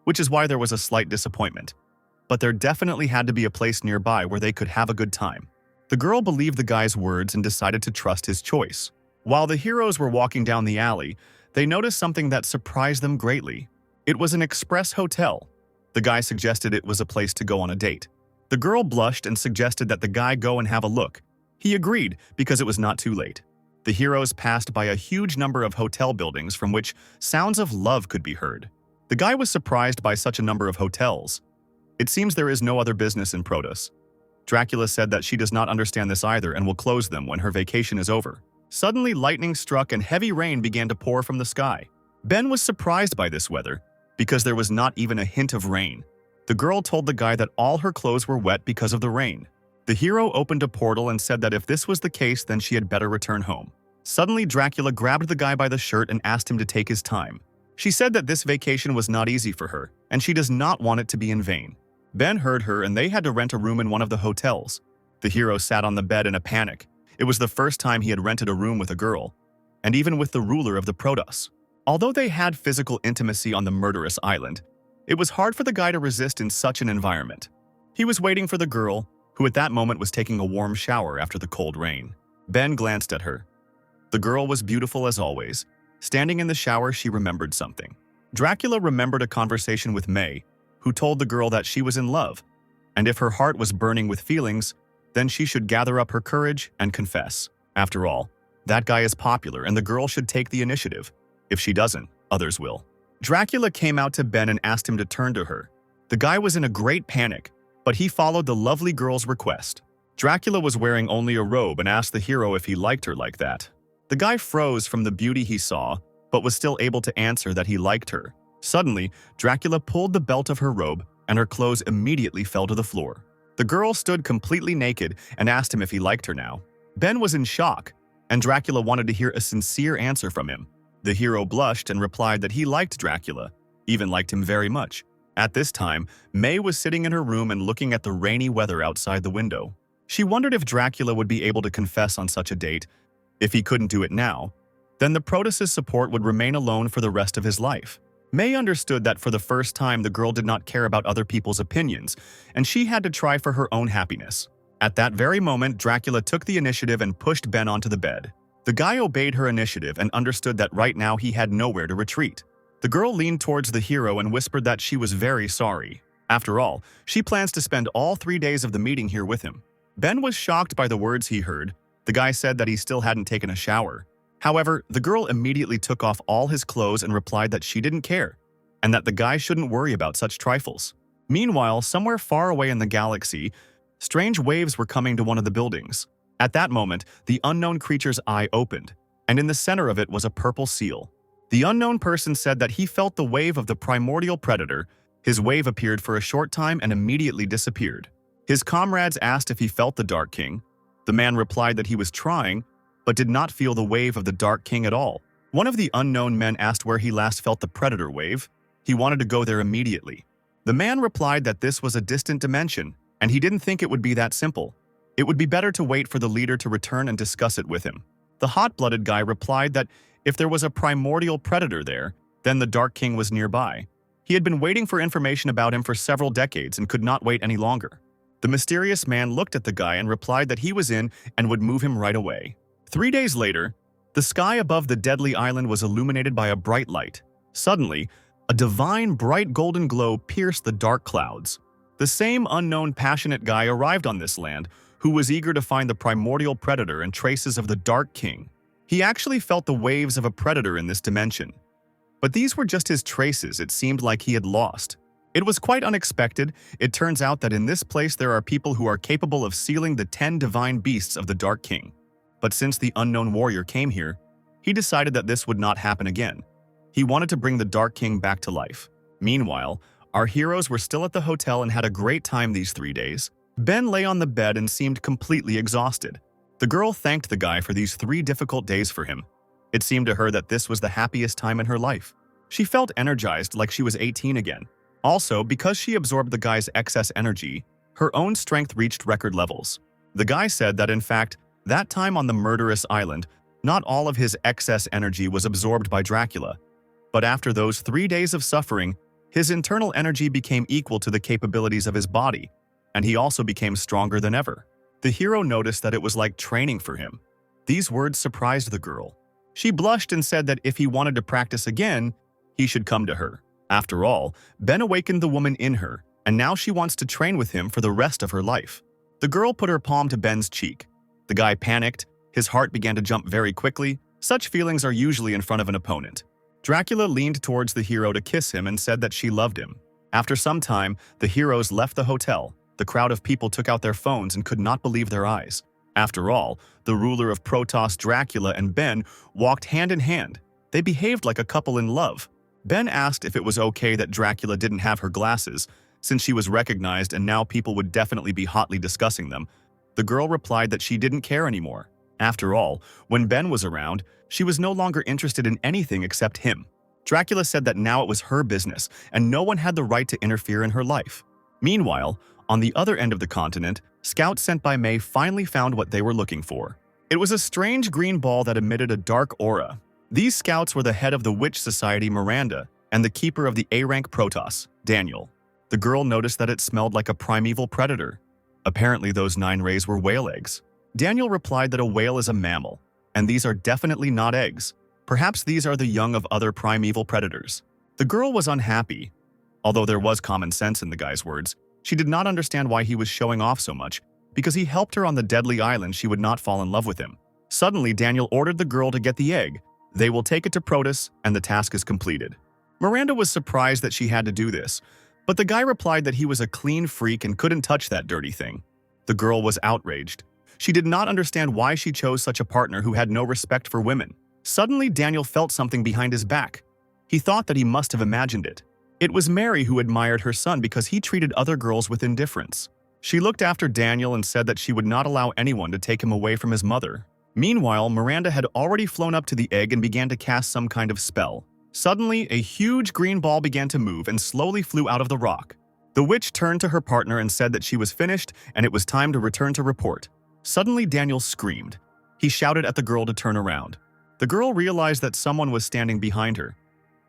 which is why there was a slight disappointment. But there definitely had to be a place nearby where they could have a good time. The girl believed the guy's words and decided to trust his choice. While the heroes were walking down the alley, they noticed something that surprised them greatly. It was an express hotel. The guy suggested it was a place to go on a date. The girl blushed and suggested that the guy go and have a look. He agreed because it was not too late. The heroes passed by a huge number of hotel buildings from which sounds of love could be heard. The guy was surprised by such a number of hotels. It seems there is no other business in Protos. Dracula said that she does not understand this either and will close them when her vacation is over. Suddenly, lightning struck and heavy rain began to pour from the sky. Ben was surprised by this weather, because there was not even a hint of rain. The girl told the guy that all her clothes were wet because of the rain. The hero opened a portal and said that if this was the case, then she had better return home. Suddenly, Dracula grabbed the guy by the shirt and asked him to take his time. She said that this vacation was not easy for her, and she does not want it to be in vain. Ben heard her and they had to rent a room in one of the hotels. The hero sat on the bed in a panic. It was the first time he had rented a room with a girl, and even with the ruler of the Protos. Although they had physical intimacy on the murderous island, it was hard for the guy to resist in such an environment. He was waiting for the girl, who at that moment was taking a warm shower after the cold rain. Ben glanced at her. The girl was beautiful as always. Standing in the shower, she remembered something. Dracula remembered a conversation with May, who told the girl that she was in love, and if her heart was burning with feelings, then she should gather up her courage and confess. After all, that guy is popular and the girl should take the initiative. If she doesn't, others will. Dracula came out to Ben and asked him to turn to her. The guy was in a great panic, but he followed the lovely girl's request. Dracula was wearing only a robe and asked the hero if he liked her like that. The guy froze from the beauty he saw, but was still able to answer that he liked her. Suddenly, Dracula pulled the belt of her robe, and her clothes immediately fell to the floor. The girl stood completely naked and asked him if he liked her now. Ben was in shock, and Dracula wanted to hear a sincere answer from him. The hero blushed and replied that he liked Dracula, even liked him very much. At this time, May was sitting in her room and looking at the rainy weather outside the window. She wondered if Dracula would be able to confess on such a date. If he couldn't do it now, then the Protos' support would remain alone for the rest of his life. May understood that for the first time the girl did not care about other people's opinions, and she had to try for her own happiness. At that very moment, Dracula took the initiative and pushed Ben onto the bed. The guy obeyed her initiative and understood that right now he had nowhere to retreat. The girl leaned towards the hero and whispered that she was very sorry. After all, she plans to spend all 3 days of the meeting here with him. Ben was shocked by the words he heard. The guy said that he still hadn't taken a shower. However, the girl immediately took off all his clothes and replied that she didn't care, and that the guy shouldn't worry about such trifles. Meanwhile, somewhere far away in the galaxy, strange waves were coming to one of the buildings. At that moment, the unknown creature's eye opened, and in the center of it was a purple seal. The unknown person said that he felt the wave of the primordial predator. His wave appeared for a short time and immediately disappeared. His comrades asked if he felt the Dark King. The man replied that he was trying, but did not feel the wave of the Dark King at all. One of the unknown men asked where he last felt the predator wave. He wanted to go there immediately. The man replied that this was a distant dimension, and he didn't think it would be that simple. It would be better to wait for the leader to return and discuss it with him. The hot-blooded guy replied that if there was a primordial predator there, then the Dark King was nearby. He had been waiting for information about him for several decades and could not wait any longer. The mysterious man looked at the guy and replied that he was in and would move him right away. 3 days later, the sky above the deadly island was illuminated by a bright light. Suddenly, a divine bright golden glow pierced the dark clouds. The same unknown passionate guy arrived on this land, who was eager to find the primordial predator and traces of the Dark King. He actually felt the waves of a predator in this dimension. But these were just his traces. It seemed like he had lost. It was quite unexpected. It turns out that in this place there are people who are capable of sealing the 10 divine beasts of the Dark King. But since the unknown warrior came here, he decided that this would not happen again. He wanted to bring the Dark King back to life. Meanwhile, our heroes were still at the hotel and had a great time these 3 days. Ben lay on the bed and seemed completely exhausted. The girl thanked the guy for these 3 difficult days for him. It seemed to her that this was the happiest time in her life. She felt energized like she was 18 again. Also, because she absorbed the guy's excess energy, her own strength reached record levels. The guy said that in fact, that time on the murderous island, not all of his excess energy was absorbed by Dracula. But after those 3 days of suffering, his internal energy became equal to the capabilities of his body, and he also became stronger than ever. The hero noticed that it was like training for him. These words surprised the girl. She blushed and said that if he wanted to practice again, he should come to her. After all, Ben awakened the woman in her, and now she wants to train with him for the rest of her life. The girl put her palm to Ben's cheek. The guy panicked. His heart began to jump very quickly. Such feelings are usually in front of an opponent. Dracula leaned towards the hero to kiss him and said that she loved him. After some time, the heroes left the hotel. The crowd of people took out their phones and could not believe their eyes. After all, the ruler of Protos, Dracula, and Ben walked hand in hand. They behaved like a couple in love. Ben asked if it was okay that Dracula didn't have her glasses, since she was recognized and now people would definitely be hotly discussing them. The girl replied that she didn't care anymore. After all, when Ben was around, she was no longer interested in anything except him. Dracula said that now it was her business, and no one had the right to interfere in her life. Meanwhile, on the other end of the continent, scouts sent by May finally found what they were looking for. It was a strange green ball that emitted a dark aura. These scouts were the head of the witch society Miranda and the keeper of the A-rank Protos, Daniel. The girl noticed that it smelled like a primeval predator. Apparently those 9 rays were whale eggs. Daniel replied that a whale is a mammal, and these are definitely not eggs. Perhaps these are the young of other primeval predators. The girl was unhappy. Although there was common sense in the guy's words, she did not understand why he was showing off so much. Because he helped her on the deadly island, she would not fall in love with him. Suddenly, Daniel ordered the girl to get the egg. They will take it to Protos, and the task is completed. Miranda was surprised that she had to do this, but the guy replied that he was a clean freak and couldn't touch that dirty thing. The girl was outraged. She did not understand why she chose such a partner who had no respect for women. Suddenly, Daniel felt something behind his back. He thought that he must have imagined it. It was Mary who admired her son because he treated other girls with indifference. She looked after Daniel and said that she would not allow anyone to take him away from his mother. Meanwhile, Miranda had already flown up to the egg and began to cast some kind of spell. Suddenly, a huge green ball began to move and slowly flew out of the rock. The witch turned to her partner and said that she was finished and it was time to return to report. Suddenly, Daniel screamed. He shouted at the girl to turn around. The girl realized that someone was standing behind her.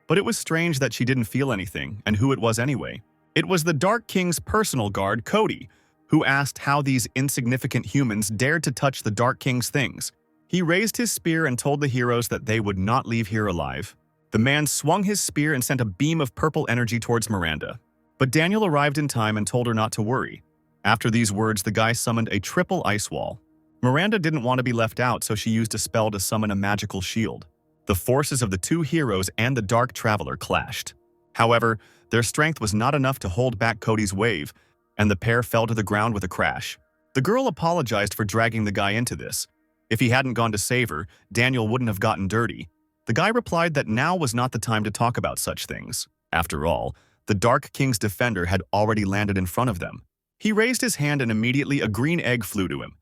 But it was strange that she didn't feel anything, and who it was anyway. It was the Dark King's personal guard, Cody, who asked how these insignificant humans dared to touch the Dark King's things. He raised his spear and told the heroes that they would not leave here alive. The man swung his spear and sent a beam of purple energy towards Miranda. But Daniel arrived in time and told her not to worry. After these words, the guy summoned a triple ice wall. Miranda didn't want to be left out, so she used a spell to summon a magical shield. The forces of the 2 heroes and the Dark Traveler clashed. However, their strength was not enough to hold back Cody's wave, and the pair fell to the ground with a crash. The girl apologized for dragging the guy into this. If he hadn't gone to save her, Daniel wouldn't have gotten dirty. The guy replied that now was not the time to talk about such things. After all, the Dark King's defender had already landed in front of them. He raised his hand and immediately a green egg flew to him.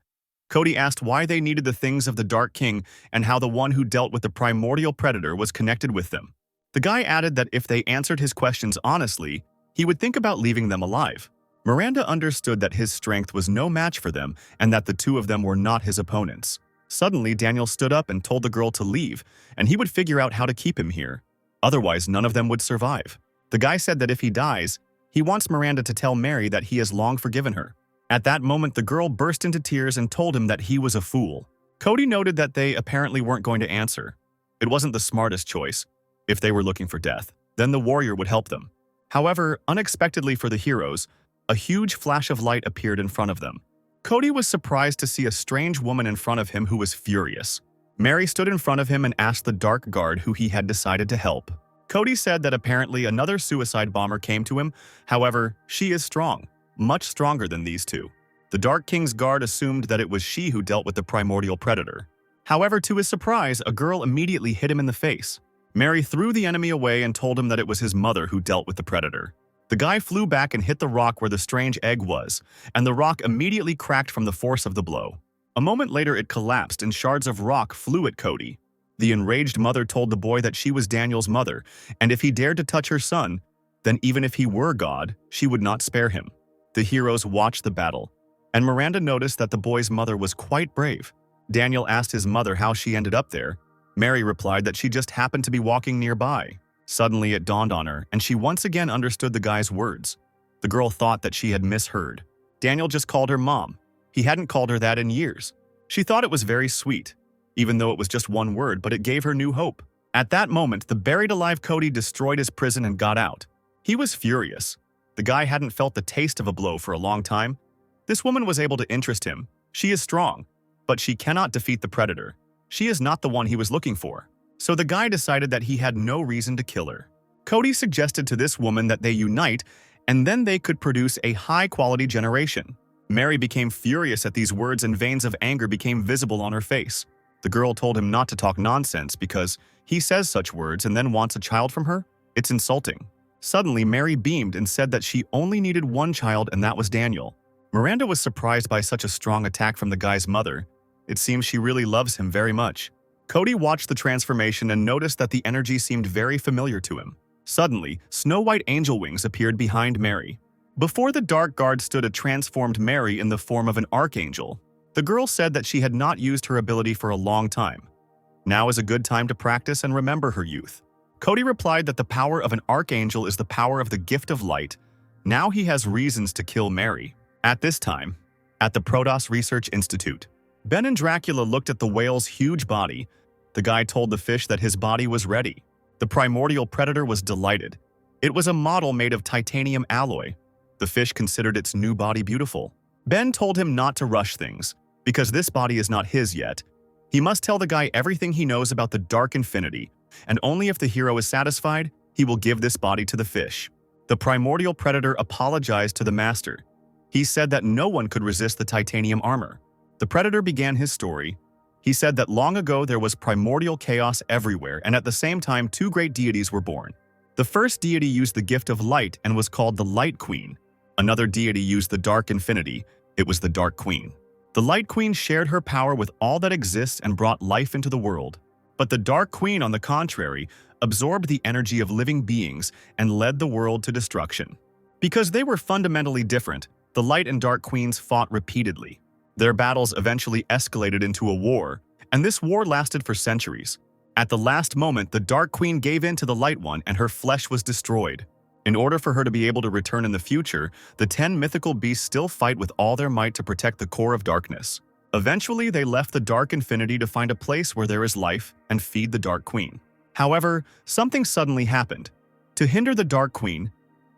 Cody asked why they needed the things of the Dark King and how the one who dealt with the primordial predator was connected with them. The guy added that if they answered his questions honestly, he would think about leaving them alive. Miranda understood that his strength was no match for them and that the 2 of them were not his opponents. Suddenly, Daniel stood up and told the girl to leave, and he would figure out how to keep him here. Otherwise, none of them would survive. The guy said that if he dies, he wants Miranda to tell Mary that he has long forgiven her. At that moment, the girl burst into tears and told him that he was a fool. Cody noted that they apparently weren't going to answer. It wasn't the smartest choice. If they were looking for death, then the warrior would help them. However, unexpectedly for the heroes, a huge flash of light appeared in front of them. Cody was surprised to see a strange woman in front of him who was furious. Mary stood in front of him and asked the Dark Guard who he had decided to help. Cody said that apparently another suicide bomber came to him. However, she is strong, much stronger than these two. The Dark King's guard assumed that it was she who dealt with the primordial predator. However, to his surprise, a girl immediately hit him in the face. Mary threw the enemy away and told him that it was his mother who dealt with the predator. The guy flew back and hit the rock where the strange egg was, and the rock immediately cracked from the force of the blow. A moment later, it collapsed and shards of rock flew at Cody. The enraged mother told the boy that she was Daniel's mother, and if he dared to touch her son, then even if he were God, she would not spare him. The heroes watched the battle, and Miranda noticed that the boy's mother was quite brave. Daniel asked his mother how she ended up there. Mary replied that she just happened to be walking nearby. Suddenly it dawned on her, and she once again understood the guy's words. The girl thought that she had misheard. Daniel just called her mom. He hadn't called her that in years. She thought it was very sweet, even though it was just one word, but it gave her new hope. At that moment, the buried-alive Cody destroyed his prison and got out. He was furious. The guy hadn't felt the taste of a blow for a long time. This woman was able to interest him. She is strong, but she cannot defeat the predator. She is not the one he was looking for. So the guy decided that he had no reason to kill her. Cody suggested to this woman that they unite, and then they could produce a high-quality generation. Mary became furious at these words and veins of anger became visible on her face. The girl told him not to talk nonsense because he says such words and then wants a child from her? It's insulting. Suddenly, Mary beamed and said that she only needed one child and that was Daniel. Miranda was surprised by such a strong attack from the guy's mother. It seems she really loves him very much. Cody watched the transformation and noticed that the energy seemed very familiar to him. Suddenly, snow-white angel wings appeared behind Mary. Before the dark guard stood a transformed Mary in the form of an archangel. The girl said that she had not used her ability for a long time. Now is a good time to practice and remember her youth. Cody replied that the power of an archangel is the power of the gift of light. Now he has reasons to kill Mary. At this time, at the Protos Research Institute, Ben and Dracula looked at the whale's huge body. The guy told the fish that his body was ready. The primordial predator was delighted. It was a model made of titanium alloy. The fish considered its new body beautiful. Ben told him not to rush things, because this body is not his yet. He must tell the guy everything he knows about the dark infinity, and only if the hero is satisfied, he will give this body to the fish. The primordial predator apologized to the master. He said that no one could resist the titanium armor. The predator began his story. He said that long ago there was primordial chaos everywhere, and at the same time two great deities were born. The first deity used the gift of light and was called the Light Queen. Another deity used the dark infinity. It was the Dark Queen. The Light Queen shared her power with all that exists and brought life into the world. But the Dark Queen, on the contrary, absorbed the energy of living beings and led the world to destruction. Because they were fundamentally different, the Light and Dark Queens fought repeatedly. Their battles eventually escalated into a war, and this war lasted for centuries. At the last moment, the Dark Queen gave in to the Light One and her flesh was destroyed. In order for her to be able to return in the future, the 10 mythical beasts still fight with all their might to protect the core of darkness. Eventually, they left the dark infinity to find a place where there is life and feed the Dark Queen. However, something suddenly happened. To hinder the Dark Queen,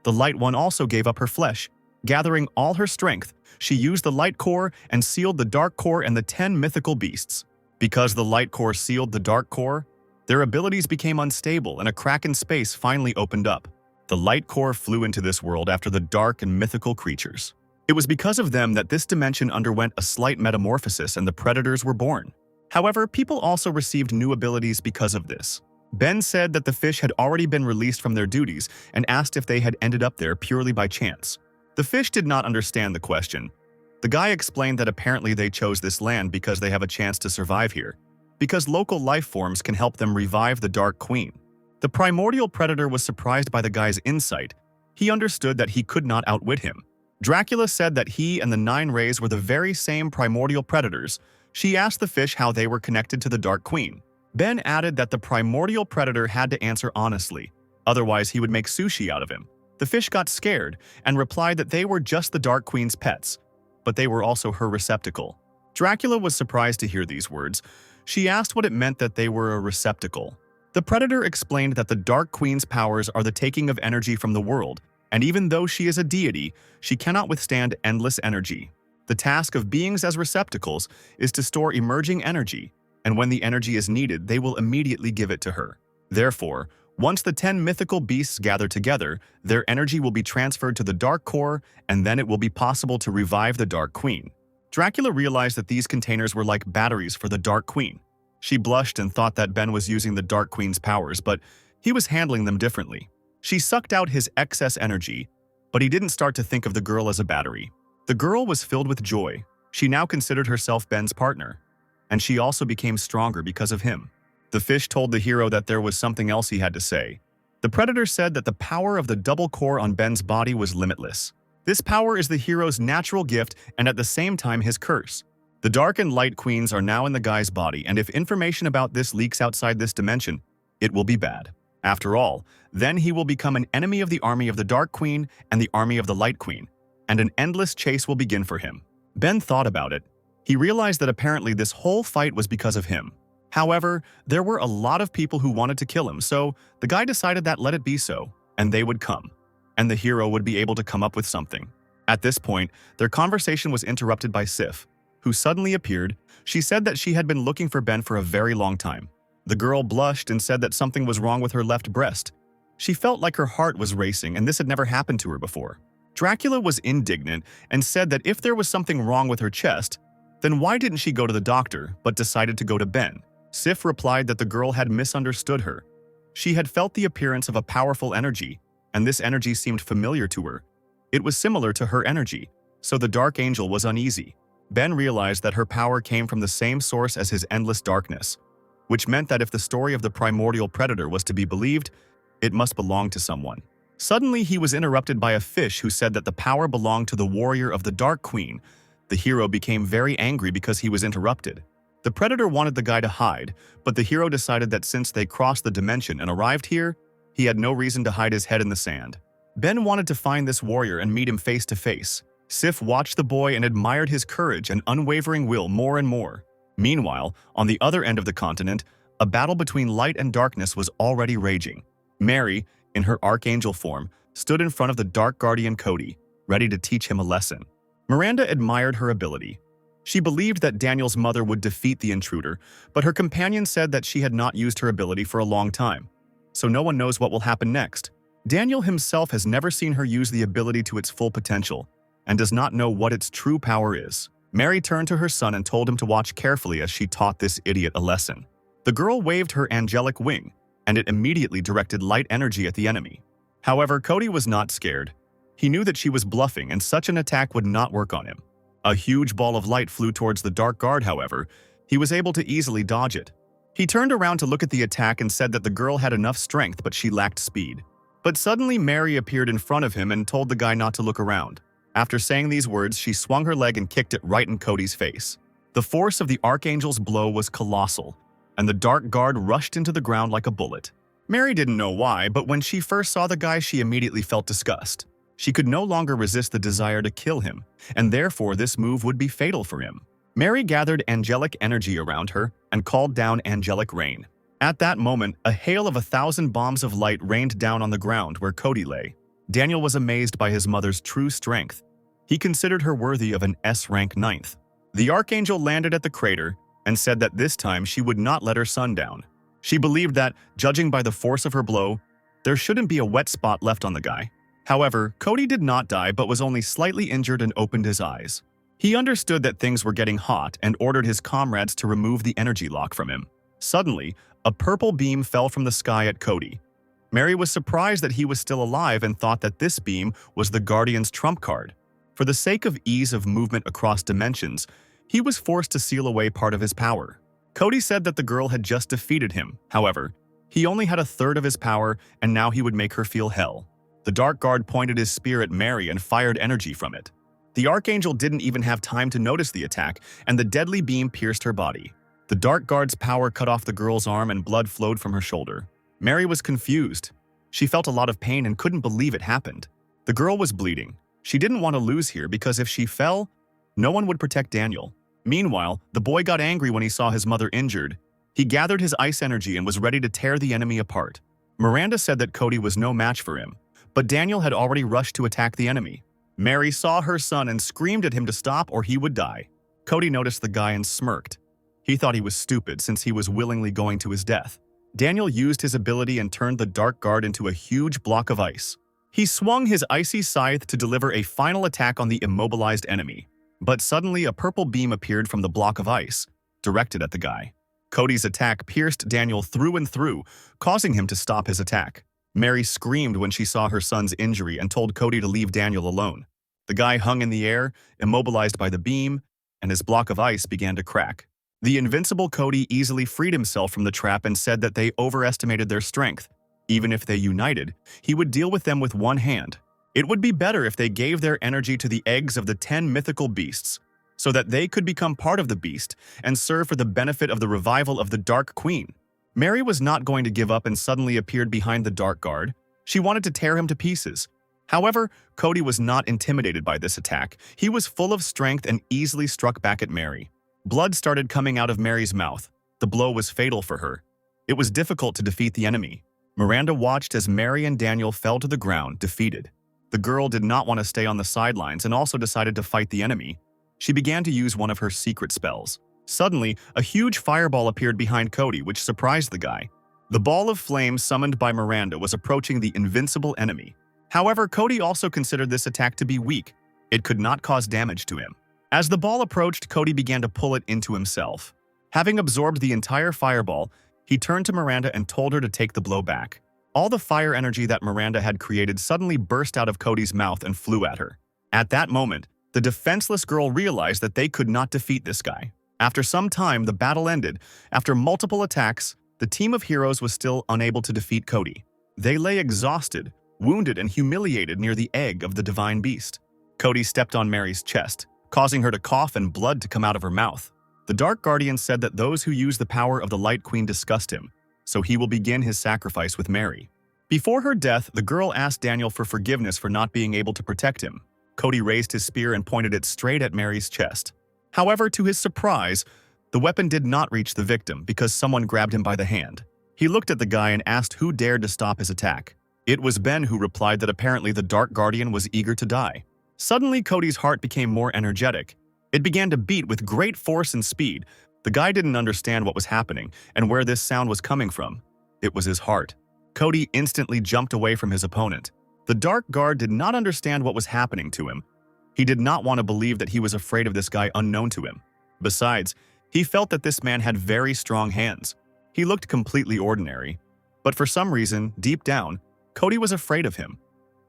the Light One also gave up her flesh. Gathering all her strength, she used the Light Core and sealed the Dark Core and the 10 mythical beasts. Because the Light Core sealed the Dark Core, their abilities became unstable and a crack in space finally opened up. The Light Core flew into this world after the dark and mythical creatures. It was because of them that this dimension underwent a slight metamorphosis and the predators were born. However, people also received new abilities because of this. Ben said that the fish had already been released from their duties and asked if they had ended up there purely by chance. The fish did not understand the question. The guy explained that apparently they chose this land because they have a chance to survive here, because local life forms can help them revive the Dark Queen. The primordial predator was surprised by the guy's insight. He understood that he could not outwit him. Dracula said that he and the 9 rays were the very same primordial predators. She asked the fish how they were connected to the Dark Queen. Ben added that the primordial predator had to answer honestly, otherwise he would make sushi out of him. The fish got scared and replied that they were just the Dark Queen's pets, but they were also her receptacle. Dracula was surprised to hear these words. She asked what it meant that they were a receptacle. The predator explained that the Dark Queen's powers are the taking of energy from the world, and even though she is a deity, she cannot withstand endless energy. The task of beings as receptacles is to store emerging energy, and when the energy is needed, they will immediately give it to her. Therefore, Once the 10 mythical beasts gather together, their energy will be transferred to the Dark Core, and then it will be possible to revive the Dark Queen. Dracula realized that these containers were like batteries for the Dark Queen. She blushed and thought that Ben was using the Dark Queen's powers, but he was handling them differently. She sucked out his excess energy, but he didn't start to think of the girl as a battery. The girl was filled with joy. She now considered herself Ben's partner, and she also became stronger because of him. The fish told the hero that there was something else he had to say. The predator said that the power of the double core on Ben's body was limitless. This power is the hero's natural gift and at the same time his curse. The dark and light queens are now in the guy's body, and if information about this leaks outside this dimension, it will be bad. After all, then he will become an enemy of the army of the Dark Queen and the army of the Light Queen, and an endless chase will begin for him. Ben thought about it. He realized that apparently this whole fight was because of him. However, there were a lot of people who wanted to kill him, so the guy decided that let it be so, and they would come. And the hero would be able to come up with something. At this point, their conversation was interrupted by Sif, who suddenly appeared. She said that she had been looking for Ben for a very long time. The girl blushed and said that something was wrong with her left breast. She felt like her heart was racing, and this had never happened to her before. Dracula was indignant and said that if there was something wrong with her chest, then why didn't she go to the doctor but decided to go to Ben? Sif replied that the girl had misunderstood her. She had felt the appearance of a powerful energy, and this energy seemed familiar to her. It was similar to her energy, so the Dark Angel was uneasy. Ben realized that her power came from the same source as his endless darkness, which meant that if the story of the primordial predator was to be believed, it must belong to someone. Suddenly, he was interrupted by a fish who said that the power belonged to the warrior of the Dark Queen. The hero became very angry because he was interrupted. The predator wanted the guy to hide, but the hero decided that since they crossed the dimension and arrived here, he had no reason to hide his head in the sand. Ben wanted to find this warrior and meet him face to face. Sif watched the boy and admired his courage and unwavering will more and more. Meanwhile, on the other end of the continent, a battle between light and darkness was already raging. Mary, in her archangel form, stood in front of the Dark Guardian Cody, ready to teach him a lesson. Miranda admired her ability. She believed that Daniel's mother would defeat the intruder, but her companion said that she had not used her ability for a long time, so no one knows what will happen next. Daniel himself has never seen her use the ability to its full potential and does not know what its true power is. Mary turned to her son and told him to watch carefully as she taught this idiot a lesson. The girl waved her angelic wing, and it immediately directed light energy at the enemy. However, Cody was not scared. He knew that she was bluffing and such an attack would not work on him. A huge ball of light flew towards the Dark Guard, however. He was able to easily dodge it. He turned around to look at the attack and said that the girl had enough strength but she lacked speed. But suddenly Mary appeared in front of him and told the guy not to look around. After saying these words, she swung her leg and kicked it right in Cody's face. The force of the Archangel's blow was colossal, and the Dark Guard rushed into the ground like a bullet. Mary didn't know why, but when she first saw the guy, she immediately felt disgust. She could no longer resist the desire to kill him, and therefore this move would be fatal for him. Mary gathered angelic energy around her and called down angelic rain. At that moment, a hail of 1,000 bombs of light rained down on the ground where Cody lay. Daniel was amazed by his mother's true strength. He considered her worthy of an S-rank 9th. The Archangel landed at the crater and said that this time she would not let her son down. She believed that, judging by the force of her blow, there shouldn't be a wet spot left on the guy. However, Cody did not die but was only slightly injured and opened his eyes. He understood that things were getting hot and ordered his comrades to remove the energy lock from him. Suddenly, a purple beam fell from the sky at Cody. Mary was surprised that he was still alive and thought that this beam was the Guardian's trump card. For the sake of ease of movement across dimensions, he was forced to seal away part of his power. Cody said that the girl had just defeated him. However, he only had a third of his power and now he would make her feel hell. The Dark Guard pointed his spear at Mary and fired energy from it. The Archangel didn't even have time to notice the attack, and the deadly beam pierced her body. The Dark Guard's power cut off the girl's arm and blood flowed from her shoulder. Mary was confused. She felt a lot of pain and couldn't believe it happened. The girl was bleeding. She didn't want to lose here because if she fell, no one would protect Daniel. Meanwhile, the boy got angry when he saw his mother injured. He gathered his ice energy and was ready to tear the enemy apart. Miranda said that Cody was no match for him, but Daniel had already rushed to attack the enemy. Mary saw her son and screamed at him to stop or he would die. Cody noticed the guy and smirked. He thought he was stupid since he was willingly going to his death. Daniel used his ability and turned the dark guard into a huge block of ice. He swung his icy scythe to deliver a final attack on the immobilized enemy. But suddenly a purple beam appeared from the block of ice, directed at the guy. Cody's attack pierced Daniel through and through, causing him to stop his attack. Mary screamed when she saw her son's injury and told Cody to leave Daniel alone. The guy hung in the air, immobilized by the beam, and his block of ice began to crack. The invincible Cody easily freed himself from the trap and said that they overestimated their strength. Even if they united, he would deal with them with one hand. It would be better if they gave their energy to the eggs of the 10 mythical beasts, so that they could become part of the beast and serve for the benefit of the revival of the Dark Queen. Mary was not going to give up and suddenly appeared behind the Dark Guard. She wanted to tear him to pieces. However, Cody was not intimidated by this attack. He was full of strength and easily struck back at Mary. Blood started coming out of Mary's mouth. The blow was fatal for her. It was difficult to defeat the enemy. Miranda watched as Mary and Daniel fell to the ground, defeated. The girl did not want to stay on the sidelines and also decided to fight the enemy. She began to use one of her secret spells. Suddenly, a huge fireball appeared behind Cody, which surprised the guy. The ball of flame summoned by Miranda was approaching the invincible enemy. However, Cody also considered this attack to be weak. It could not cause damage to him. As the ball approached, Cody began to pull it into himself. Having absorbed the entire fireball, he turned to Miranda and told her to take the blow back. All the fire energy that Miranda had created suddenly burst out of Cody's mouth and flew at her. At that moment, the defenseless girl realized that they could not defeat this guy. After some time, the battle ended. After multiple attacks, the team of heroes was still unable to defeat Cody. They lay exhausted, wounded, and humiliated near the egg of the divine beast. Cody stepped on Mary's chest, causing her to cough and blood to come out of her mouth. The Dark Guardian said that those who use the power of the Light Queen disgust him, so he will begin his sacrifice with Mary. Before her death, the girl asked Daniel for forgiveness for not being able to protect him. Cody raised his spear and pointed it straight at Mary's chest. However, to his surprise, the weapon did not reach the victim because someone grabbed him by the hand. He looked at the guy and asked who dared to stop his attack. It was Ben, who replied that apparently the Dark Guardian was eager to die. Suddenly, Cody's heart became more energetic. It began to beat with great force and speed. The guy didn't understand what was happening and where this sound was coming from. It was his heart. Cody instantly jumped away from his opponent. The Dark Guard did not understand what was happening to him. He did not want to believe that he was afraid of this guy unknown to him. Besides, he felt that this man had very strong hands. He looked completely ordinary. But for some reason, deep down, Cody was afraid of him.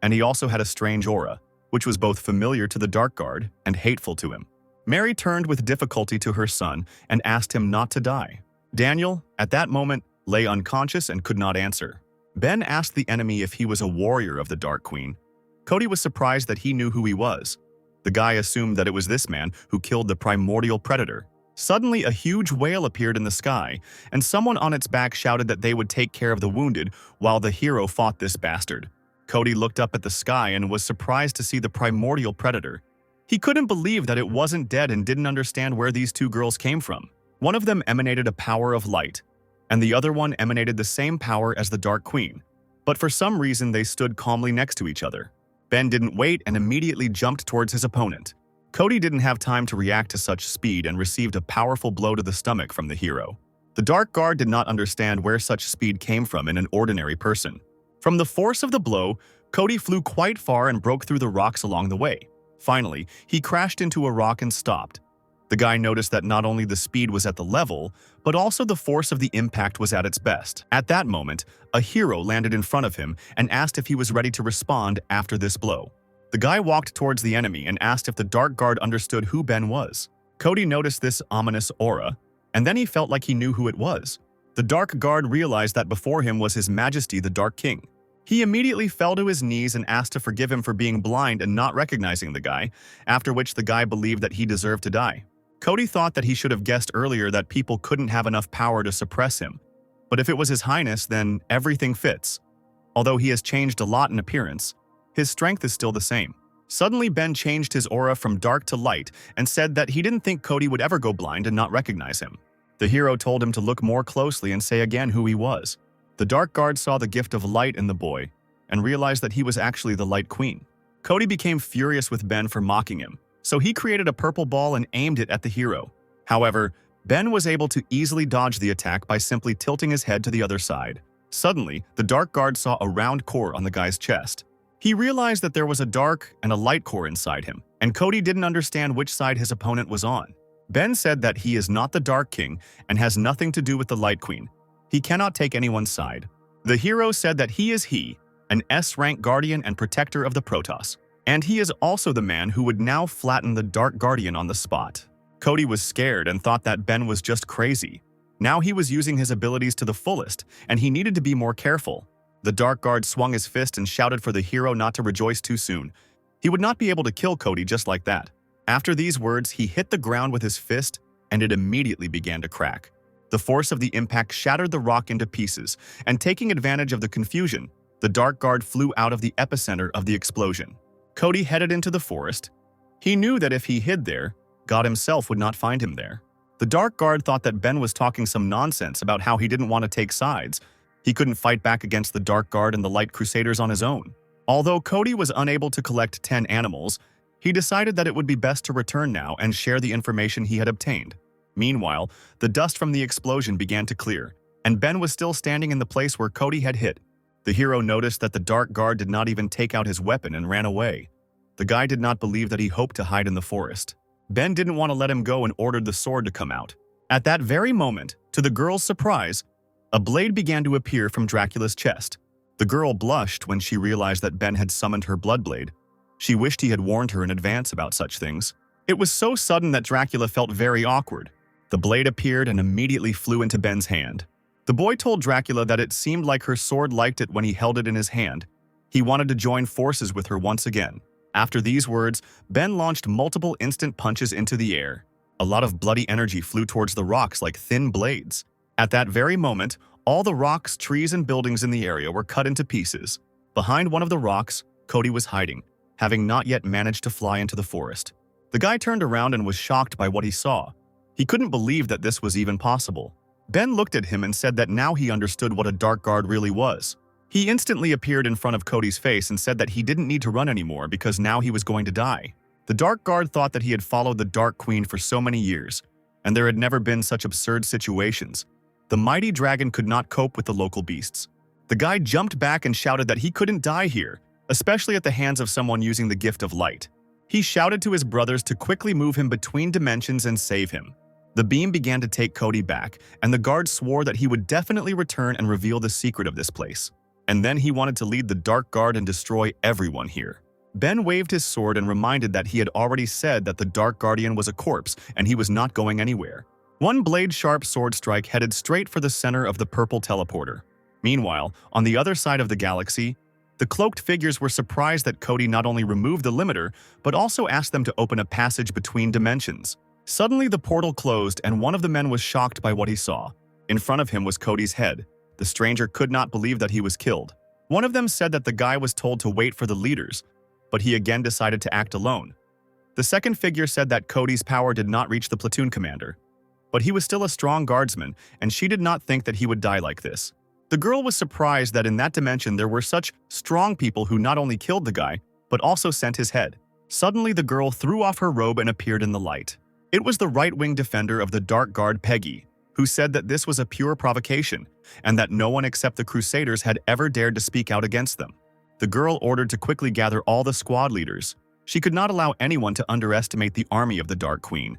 And he also had a strange aura, which was both familiar to the Dark Guard and hateful to him. Mary turned with difficulty to her son and asked him not to die. Daniel, at that moment, lay unconscious and could not answer. Ben asked the enemy if he was a warrior of the Dark Queen. Cody was surprised that he knew who he was. The guy assumed that it was this man who killed the primordial predator. Suddenly, a huge whale appeared in the sky, and someone on its back shouted that they would take care of the wounded while the hero fought this bastard. Cody looked up at the sky and was surprised to see the primordial predator. He couldn't believe that it wasn't dead and didn't understand where these two girls came from. One of them emanated a power of light, and the other one emanated the same power as the Dark Queen. But for some reason, they stood calmly next to each other. Ben didn't wait and immediately jumped towards his opponent. Cody didn't have time to react to such speed and received a powerful blow to the stomach from the hero. The Dark Guard did not understand where such speed came from in an ordinary person. From the force of the blow, Cody flew quite far and broke through the rocks along the way. Finally, he crashed into a rock and stopped. The guy noticed that not only the speed was at the level, but also the force of the impact was at its best. At that moment, a hero landed in front of him and asked if he was ready to respond after this blow. The guy walked towards the enemy and asked if the Dark Guard understood who Ben was. Cody noticed this ominous aura, and then he felt like he knew who it was. The Dark Guard realized that before him was His Majesty the Dark King. He immediately fell to his knees and asked to forgive him for being blind and not recognizing the guy, after which the guy believed that he deserved to die. Cody thought that he should have guessed earlier that people couldn't have enough power to suppress him. But if it was His Highness, then everything fits. Although he has changed a lot in appearance, his strength is still the same. Suddenly, Ben changed his aura from dark to light and said that he didn't think Cody would ever go blind and not recognize him. The hero told him to look more closely and say again who he was. The Dark Guard saw the gift of light in the boy and realized that he was actually the Light Queen. Cody became furious with Ben for mocking him, so he created a purple ball and aimed it at the hero. However, Ben was able to easily dodge the attack by simply tilting his head to the other side. Suddenly, the dark guard saw a round core on the guy's chest. He realized that there was a dark and a light core inside him, and Cody didn't understand which side his opponent was on. Ben said that he is not the Dark King and has nothing to do with the Light Queen. He cannot take anyone's side. The hero said that he is an S-rank guardian and protector of the Protos, and he is also the man who would now flatten the Dark Guardian on the spot. Cody was scared and thought that Ben was just crazy. Now he was using his abilities to the fullest, and he needed to be more careful. The Dark Guard swung his fist and shouted for the hero not to rejoice too soon. He would not be able to kill Cody just like that. After these words, he hit the ground with his fist, and it immediately began to crack. The force of the impact shattered the rock into pieces, and taking advantage of the confusion, the Dark Guard flew out of the epicenter of the explosion. Cody headed into the forest. He knew that if he hid there, God himself would not find him there. The Dark Guard thought that Ben was talking some nonsense about how he didn't want to take sides. He couldn't fight back against the Dark Guard and the Light Crusaders on his own. Although Cody was unable to collect 10 animals, he decided that it would be best to return now and share the information he had obtained. Meanwhile, the dust from the explosion began to clear, and Ben was still standing in the place where Cody had hit. The hero noticed that the Dark Guard did not even take out his weapon and ran away. The guy did not believe that he hoped to hide in the forest. Ben didn't want to let him go and ordered the sword to come out. At that very moment, to the girl's surprise, a blade began to appear from Dracula's chest. The girl blushed when she realized that Ben had summoned her Bloodblade. She wished he had warned her in advance about such things. It was so sudden that Dracula felt very awkward. The blade appeared and immediately flew into Ben's hand. The boy told Dracula that it seemed like her sword liked it when he held it in his hand. He wanted to join forces with her once again. After these words, Ben launched multiple instant punches into the air. A lot of bloody energy flew towards the rocks like thin blades. At that very moment, all the rocks, trees, and buildings in the area were cut into pieces. Behind one of the rocks, Cody was hiding, having not yet managed to fly into the forest. The guy turned around and was shocked by what he saw. He couldn't believe that this was even possible. Ben looked at him and said that now he understood what a Dark Guard really was. He instantly appeared in front of Cody's face and said that he didn't need to run anymore because now he was going to die. The Dark Guard thought that he had followed the Dark Queen for so many years, and there had never been such absurd situations. The mighty dragon could not cope with the local beasts. The guy jumped back and shouted that he couldn't die here, especially at the hands of someone using the gift of light. He shouted to his brothers to quickly move him between dimensions and save him. The beam began to take Cody back, and the guard swore that he would definitely return and reveal the secret of this place. And then he wanted to lead the Dark Guard and destroy everyone here. Ben waved his sword and reminded that he had already said that the Dark Guardian was a corpse and he was not going anywhere. One blade-sharp sword strike headed straight for the center of the purple teleporter. Meanwhile, on the other side of the galaxy, the cloaked figures were surprised that Cody not only removed the limiter, but also asked them to open a passage between dimensions. Suddenly, the portal closed and one of the men was shocked by what he saw. In front of him was Cody's head. The stranger could not believe that he was killed. One of them said that the guy was told to wait for the leaders, but he again decided to act alone. The second figure said that Cody's power did not reach the platoon commander, but he was still a strong guardsman, and she did not think that he would die like this. The girl was surprised that in that dimension there were such strong people who not only killed the guy, but also sent his head. Suddenly, the girl threw off her robe and appeared in the light. It was the right-wing defender of the Dark Guard, Peggy, who said that this was a pure provocation, and that no one except the Crusaders had ever dared to speak out against them. The girl ordered to quickly gather all the squad leaders. She could not allow anyone to underestimate the army of the Dark Queen.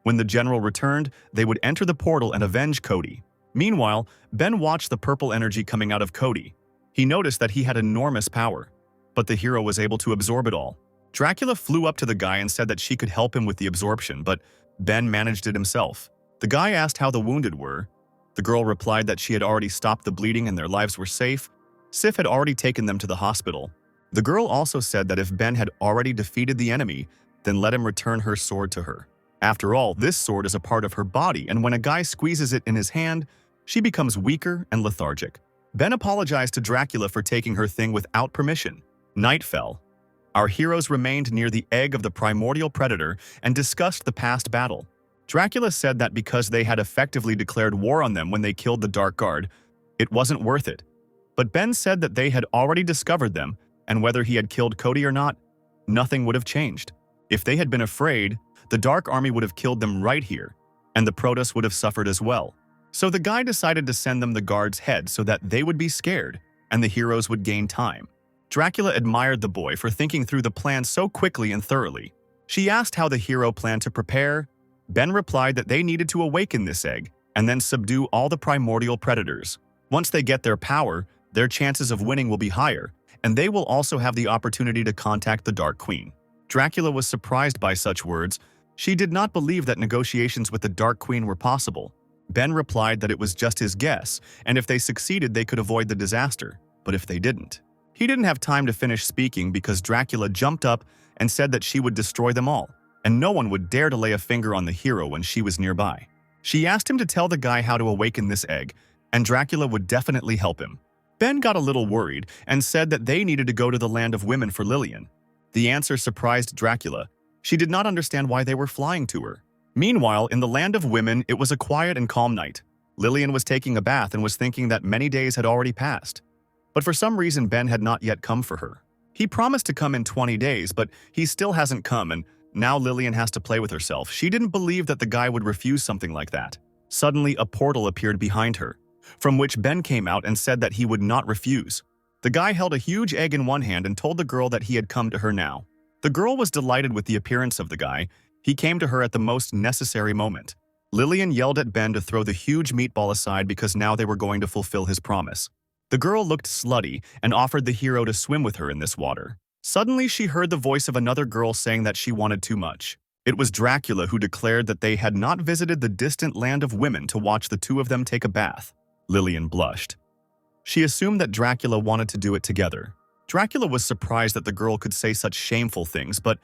When the general returned, they would enter the portal and avenge Cody. Meanwhile, Ben watched the purple energy coming out of Cody. He noticed that he had enormous power, but the hero was able to absorb it all. Dracula flew up to the guy and said that she could help him with the absorption, but Ben managed it himself. The guy asked how the wounded were. The girl replied that she had already stopped the bleeding and their lives were safe. Sif had already taken them to the hospital. The girl also said that if Ben had already defeated the enemy, then let him return her sword to her. After all, this sword is a part of her body, and when a guy squeezes it in his hand, she becomes weaker and lethargic. Ben apologized to Dracula for taking her thing without permission. Night fell. Our heroes remained near the egg of the primordial predator and discussed the past battle. Dracula said that because they had effectively declared war on them when they killed the Dark Guard, it wasn't worth it. But Ben said that they had already discovered them, and whether he had killed Cody or not, nothing would have changed. If they had been afraid, the Dark Army would have killed them right here, and the Protos would have suffered as well. So the guy decided to send them the guard's head so that they would be scared, and the heroes would gain time. Dracula admired the boy for thinking through the plan so quickly and thoroughly. She asked how the hero planned to prepare. Ben replied that they needed to awaken this egg and then subdue all the primordial predators. Once they get their power, their chances of winning will be higher, and they will also have the opportunity to contact the Dark Queen. Dracula was surprised by such words. She did not believe that negotiations with the Dark Queen were possible. Ben replied that it was just his guess, and if they succeeded they could avoid the disaster, but if they didn't. He didn't have time to finish speaking because Dracula jumped up and said that she would destroy them all, and no one would dare to lay a finger on the hero when she was nearby. She asked him to tell the guy how to awaken this egg, and Dracula would definitely help him. Ben got a little worried and said that they needed to go to the land of women for Lillian. The answer surprised Dracula. She did not understand why they were flying to her. Meanwhile, in the land of women, it was a quiet and calm night. Lillian was taking a bath and was thinking that many days had already passed. But for some reason, Ben had not yet come for her. He promised to come in 20 days, but he still hasn't come, and now Lillian has to play with herself. She didn't believe that the guy would refuse something like that. Suddenly, a portal appeared behind her, from which Ben came out and said that he would not refuse. The guy held a huge egg in one hand and told the girl that he had come to her now. The girl was delighted with the appearance of the guy. He came to her at the most necessary moment. Lillian yelled at Ben to throw the huge meatball aside because now they were going to fulfill his promise. The girl looked slutty and offered the hero to swim with her in this water. Suddenly, she heard the voice of another girl saying that she wanted too much. It was Dracula who declared that they had not visited the distant land of women to watch the two of them take a bath. Lillian blushed. She assumed that Dracula wanted to do it together. Dracula was surprised that the girl could say such shameful things, but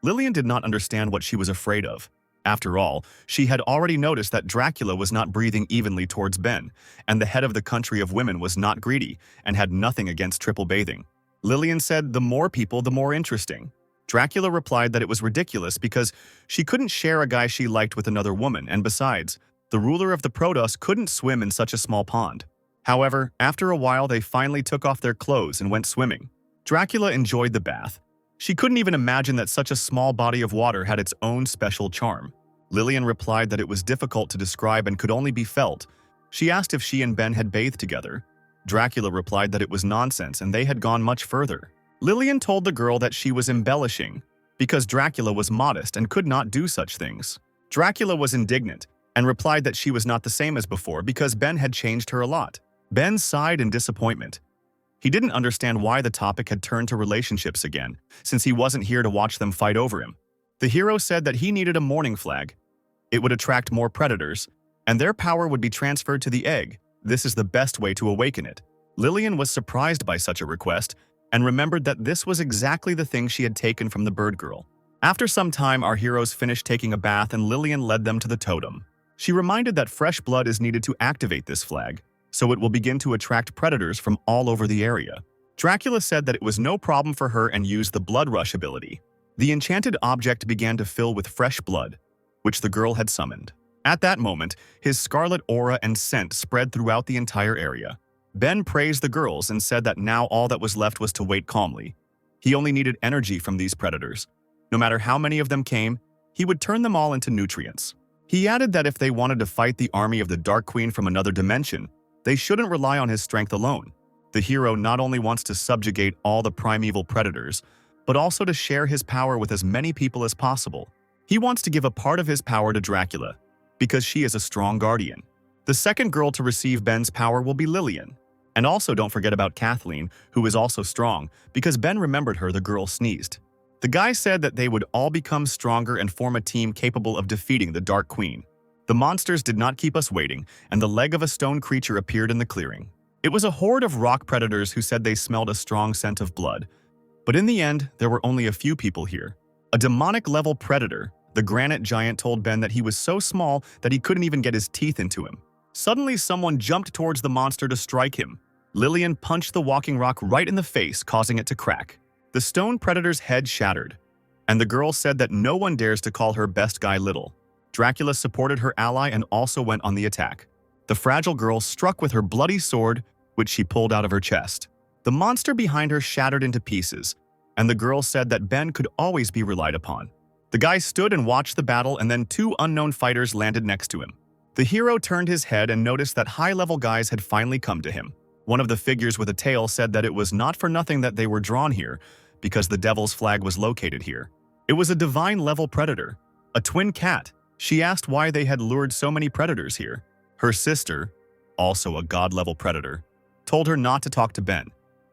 Lillian did not understand what she was afraid of. After all, she had already noticed that Dracula was not breathing evenly towards Ben, and the head of the country of women was not greedy and had nothing against triple bathing. Lillian said the more people, the more interesting. Dracula replied that it was ridiculous because she couldn't share a guy she liked with another woman, and besides, the ruler of the Protos couldn't swim in such a small pond. However, after a while they finally took off their clothes and went swimming. Dracula enjoyed the bath. She couldn't even imagine that such a small body of water had its own special charm. Lillian replied that it was difficult to describe and could only be felt. She asked if she and Ben had bathed together. Dracula replied that it was nonsense and they had gone much further. Lillian told the girl that she was embellishing because Dracula was modest and could not do such things. Dracula was indignant and replied that she was not the same as before because Ben had changed her a lot. Ben sighed in disappointment. He didn't understand why the topic had turned to relationships again, since he wasn't here to watch them fight over him. The hero said that he needed a morning flag. It would attract more predators, and their power would be transferred to the egg. This is the best way to awaken it. Lillian was surprised by such a request and remembered that this was exactly the thing she had taken from the bird girl. After some time, our heroes finished taking a bath and Lillian led them to the totem. She reminded that fresh blood is needed to activate this flag, so it will begin to attract predators from all over the area. Dracula said that it was no problem for her and used the blood rush ability. The enchanted object began to fill with fresh blood, which the girl had summoned. At that moment, his scarlet aura and scent spread throughout the entire area. Ben praised the girls and said that now all that was left was to wait calmly. He only needed energy from these predators. No matter how many of them came, he would turn them all into nutrients. He added that if they wanted to fight the army of the Dark Queen from another dimension, they shouldn't rely on his strength alone. The hero not only wants to subjugate all the primeval predators, but also to share his power with as many people as possible. He wants to give a part of his power to Dracula, because she is a strong guardian. The second girl to receive Ben's power will be Lillian. And also don't forget about Kathleen, who is also strong, because Ben remembered her, the girl sneezed. The guy said that they would all become stronger and form a team capable of defeating the Dark Queen. The monsters did not keep us waiting, and the leg of a stone creature appeared in the clearing. It was a horde of rock predators who said they smelled a strong scent of blood. But in the end, there were only a few people here. A demonic-level predator, the granite giant, told Ben that he was so small that he couldn't even get his teeth into him. Suddenly, someone jumped towards the monster to strike him. Lillian punched the walking rock right in the face, causing it to crack. The stone predator's head shattered, and the girl said that no one dares to call her best guy little. Dracula supported her ally and also went on the attack. The fragile girl struck with her bloody sword, which she pulled out of her chest. The monster behind her shattered into pieces, and the girl said that Ben could always be relied upon. The guy stood and watched the battle, and then two unknown fighters landed next to him. The hero turned his head and noticed that high-level guys had finally come to him. One of the figures with a tail said that it was not for nothing that they were drawn here, because the devil's flag was located here. It was a divine-level predator, a twin cat. She asked why they had lured so many predators here. Her sister, also a god-level predator, told her not to talk to Ben.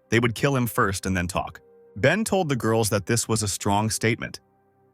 They would kill him first and then talk. Ben told the girls that this was a strong statement,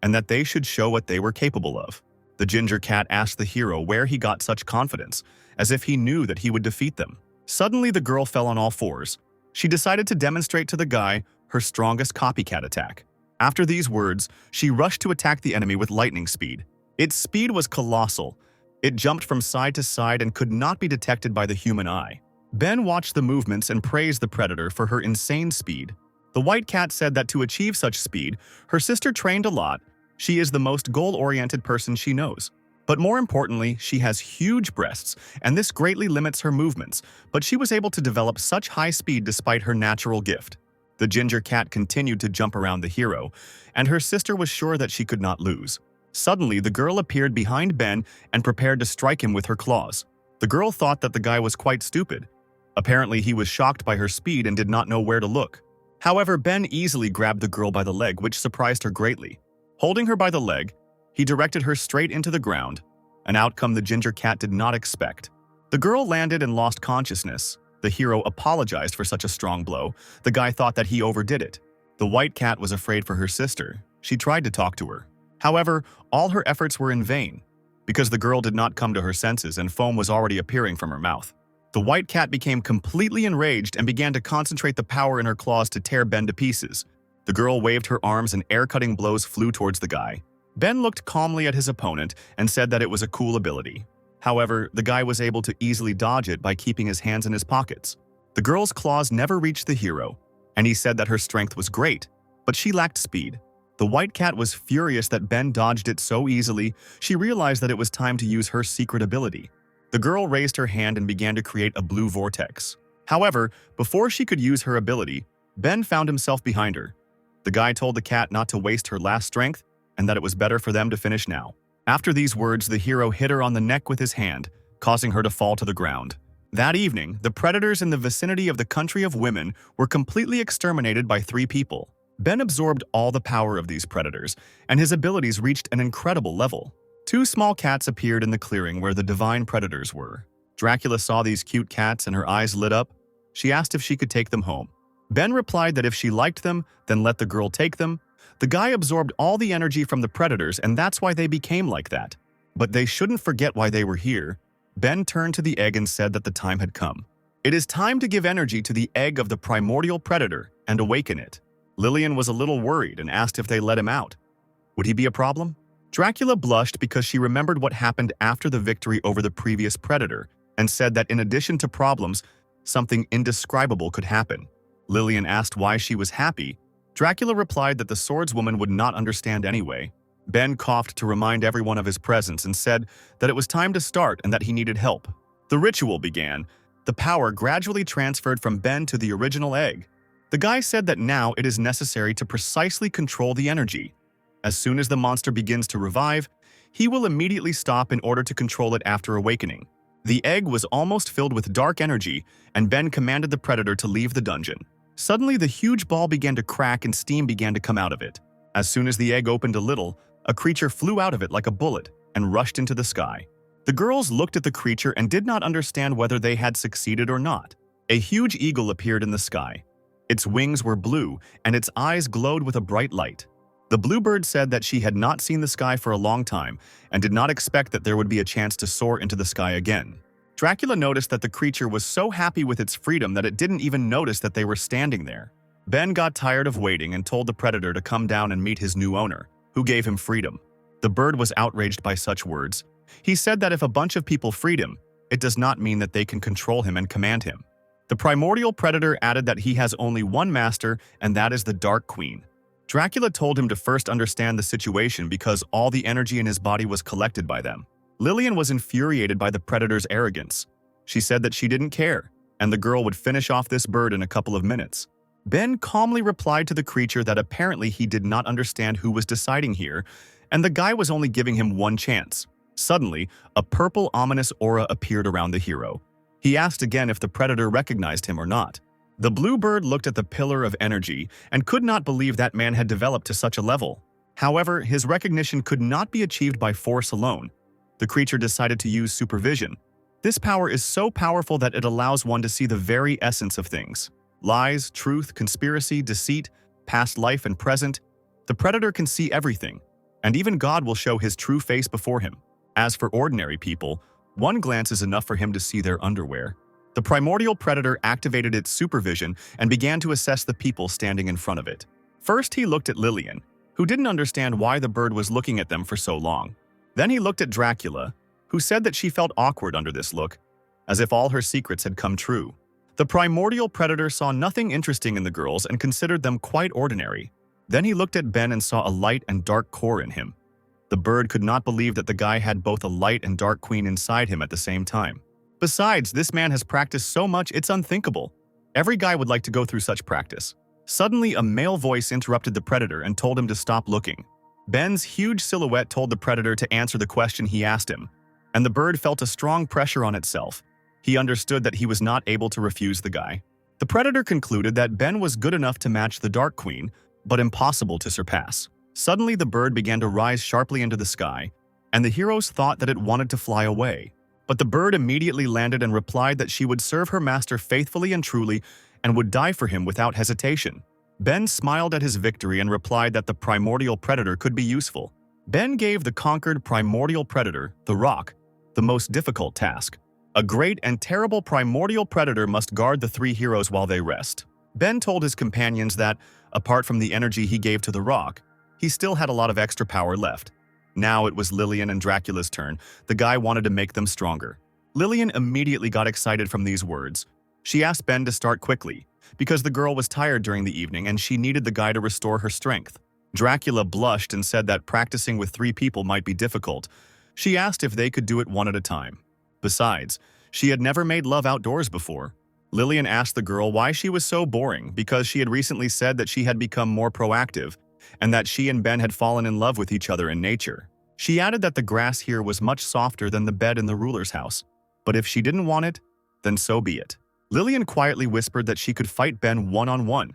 and that they should show what they were capable of. The ginger cat asked the hero where he got such confidence, as if he knew that he would defeat them. Suddenly, the girl fell on all fours. She decided to demonstrate to the guy her strongest copycat attack. After these words, she rushed to attack the enemy with lightning speed. Its speed was colossal. It jumped from side to side and could not be detected by the human eye. Ben watched the movements and praised the predator for her insane speed. The white cat said that to achieve such speed, her sister trained a lot. She is the most goal-oriented person she knows. But more importantly, she has huge breasts, and this greatly limits her movements, but she was able to develop such high speed despite her natural gift. The ginger cat continued to jump around the hero, and her sister was sure that she could not lose. Suddenly, the girl appeared behind Ben and prepared to strike him with her claws. The girl thought that the guy was quite stupid. Apparently, he was shocked by her speed and did not know where to look. However, Ben easily grabbed the girl by the leg, which surprised her greatly. Holding her by the leg, he directed her straight into the ground, an outcome the ginger cat did not expect. The girl landed and lost consciousness. The hero apologized for such a strong blow. The guy thought that he overdid it. The white cat was afraid for her sister. She tried to talk to her. However, all her efforts were in vain, because the girl did not come to her senses and foam was already appearing from her mouth. The white cat became completely enraged and began to concentrate the power in her claws to tear Ben to pieces. The girl waved her arms and air-cutting blows flew towards the guy. Ben looked calmly at his opponent and said that it was a cool ability. However, the guy was able to easily dodge it by keeping his hands in his pockets. The girl's claws never reached the hero, and he said that her strength was great, but she lacked speed. The white cat was furious that Ben dodged it so easily. She realized that it was time to use her secret ability. The girl raised her hand and began to create a blue vortex. However, before she could use her ability, Ben found himself behind her. The guy told the cat not to waste her last strength and that it was better for them to finish now. After these words, the hero hit her on the neck with his hand, causing her to fall to the ground. That evening, the predators in the vicinity of the country of women were completely exterminated by 3 people. Ben absorbed all the power of these predators, and his abilities reached an incredible level. 2 small cats appeared in the clearing where the divine predators were. Dracula saw these cute cats and her eyes lit up. She asked if she could take them home. Ben replied that if she liked them, then let the girl take them. The guy absorbed all the energy from the predators, and that's why they became like that. But they shouldn't forget why they were here. Ben turned to the egg and said that the time had come. It is time to give energy to the egg of the primordial predator and awaken it. Lillian was a little worried and asked if they let him out. Would he be a problem? Dracula blushed because she remembered what happened after the victory over the previous predator and said that in addition to problems, something indescribable could happen. Lillian asked why she was happy. Dracula replied that the swordswoman would not understand anyway. Ben coughed to remind everyone of his presence and said that it was time to start and that he needed help. The ritual began. The power gradually transferred from Ben to the original egg. The guy said that now it is necessary to precisely control the energy. As soon as the monster begins to revive, he will immediately stop in order to control it after awakening. The egg was almost filled with dark energy, and Ben commanded the predator to leave the dungeon. Suddenly, the huge ball began to crack and steam began to come out of it. As soon as the egg opened a little, a creature flew out of it like a bullet and rushed into the sky. The girls looked at the creature and did not understand whether they had succeeded or not. A huge eagle appeared in the sky. Its wings were blue, and its eyes glowed with a bright light. The bluebird said that she had not seen the sky for a long time and did not expect that there would be a chance to soar into the sky again. Dracula noticed that the creature was so happy with its freedom that it didn't even notice that they were standing there. Ben got tired of waiting and told the predator to come down and meet his new owner, who gave him freedom. The bird was outraged by such words. He said that if a bunch of people freed him, it does not mean that they can control him and command him. The primordial predator added that he has only one master, and that is the Dark Queen. Dracula told him to first understand the situation because all the energy in his body was collected by them. Lillian was infuriated by the predator's arrogance. She said that she didn't care, and the girl would finish off this bird in a couple of minutes. Ben calmly replied to the creature that apparently he did not understand who was deciding here, and the guy was only giving him one chance. Suddenly, a purple ominous aura appeared around the hero. He asked again if the predator recognized him or not. The blue bird looked at the pillar of energy and could not believe that man had developed to such a level. However, his recognition could not be achieved by force alone. The creature decided to use supervision. This power is so powerful that it allows one to see the very essence of things. Lies, truth, conspiracy, deceit, past life and present. The predator can see everything, and even God will show his true face before him. As for ordinary people, one glance is enough for him to see their underwear. The primordial predator activated its supervision and began to assess the people standing in front of it. First, he looked at Lillian, who didn't understand why the bird was looking at them for so long. Then he looked at Dracula, who said that she felt awkward under this look, as if all her secrets had come true. The primordial predator saw nothing interesting in the girls and considered them quite ordinary. Then he looked at Ben and saw a light and dark core in him. The bird could not believe that the guy had both a light and dark queen inside him at the same time. Besides, this man has practiced so much it's unthinkable. Every guy would like to go through such practice. Suddenly, a male voice interrupted the predator and told him to stop looking. Ben's huge silhouette told the predator to answer the question he asked him, and the bird felt a strong pressure on itself. He understood that he was not able to refuse the guy. The predator concluded that Ben was good enough to match the Dark Queen, but impossible to surpass. Suddenly, the bird began to rise sharply into the sky, and the heroes thought that it wanted to fly away. But the bird immediately landed and replied that she would serve her master faithfully and truly and would die for him without hesitation. Ben smiled at his victory and replied that the primordial predator could be useful. Ben gave the conquered primordial predator, the rock, the most difficult task. A great and terrible primordial predator must guard the three heroes while they rest. Ben told his companions that, apart from the energy he gave to the rock, he still had a lot of extra power left. Now it was Lillian and Dracula's turn. The guy wanted to make them stronger. Lillian immediately got excited from these words. She asked Ben to start quickly, because the girl was tired during the evening and she needed the guy to restore her strength. Dracula blushed and said that practicing with 3 people might be difficult. She asked if they could do it one at a time. Besides, she had never made love outdoors before. Lillian asked the girl why she was so boring because she had recently said that she had become more proactive and that she and Ben had fallen in love with each other in nature. She added that the grass here was much softer than the bed in the ruler's house, but if she didn't want it, then so be it. Lillian quietly whispered that she could fight Ben one-on-one,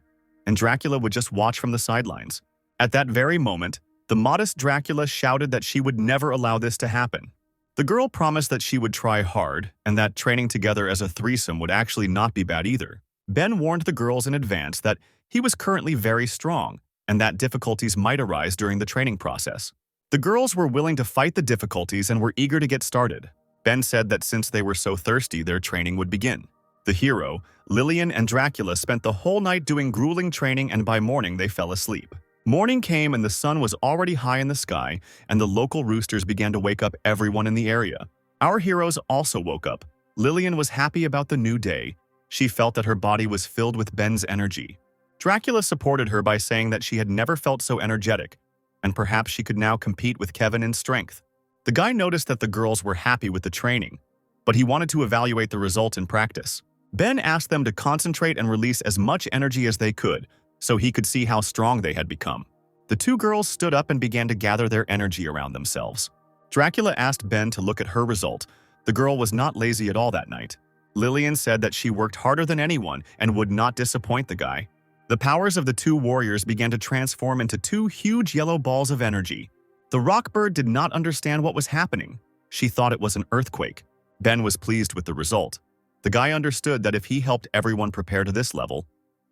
and Dracula would just watch from the sidelines. At that very moment, the modest Dracula shouted that she would never allow this to happen. The girl promised that she would try hard and that training together as a threesome would actually not be bad either. Ben warned the girls in advance that he was currently very strong and that difficulties might arise during the training process. The girls were willing to fight the difficulties and were eager to get started. Ben said that since they were so thirsty, their training would begin. The hero, Lillian and Dracula spent the whole night doing grueling training and by morning they fell asleep. Morning came and the sun was already high in the sky and the local roosters began to wake up everyone in the area. Our heroes also woke up. Lillian was happy about the new day. She felt that her body was filled with Ben's energy. Dracula supported her by saying that she had never felt so energetic, and perhaps she could now compete with Kevin in strength. The guy noticed that the girls were happy with the training, but he wanted to evaluate the result in practice. Ben asked them to concentrate and release as much energy as they could, so he could see how strong they had become. The 2 girls stood up and began to gather their energy around themselves. Dracula asked Ben to look at her result. The girl was not lazy at all that night. Lillian said that she worked harder than anyone and would not disappoint the guy. The powers of the 2 warriors began to transform into 2 huge yellow balls of energy. The rockbird did not understand what was happening. She thought it was an earthquake. Ben was pleased with the result. The guy understood that if he helped everyone prepare to this level,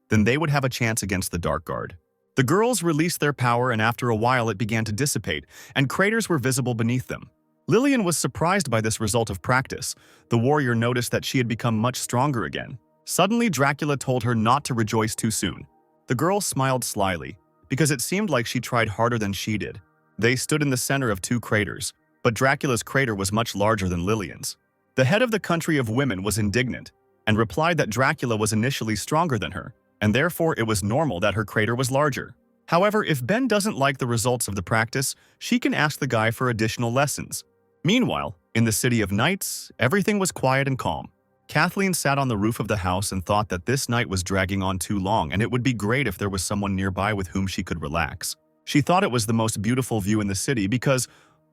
then they would have a chance against the Dark Guard. The girls released their power and after a while it began to dissipate, and craters were visible beneath them. Lillian was surprised by this result of practice. The warrior noticed that she had become much stronger again. Suddenly, Dracula told her not to rejoice too soon. The girl smiled slyly, because it seemed like she tried harder than she did. They stood in the center of 2 craters, but Dracula's crater was much larger than Lillian's. The head of the country of women was indignant, and replied that Dracula was initially stronger than her, and therefore it was normal that her crater was larger. However, if Ben doesn't like the results of the practice, she can ask the guy for additional lessons. Meanwhile, in the City of Knights, everything was quiet and calm. Kathleen sat on the roof of the house and thought that this night was dragging on too long and it would be great if there was someone nearby with whom she could relax. She thought it was the most beautiful view in the city because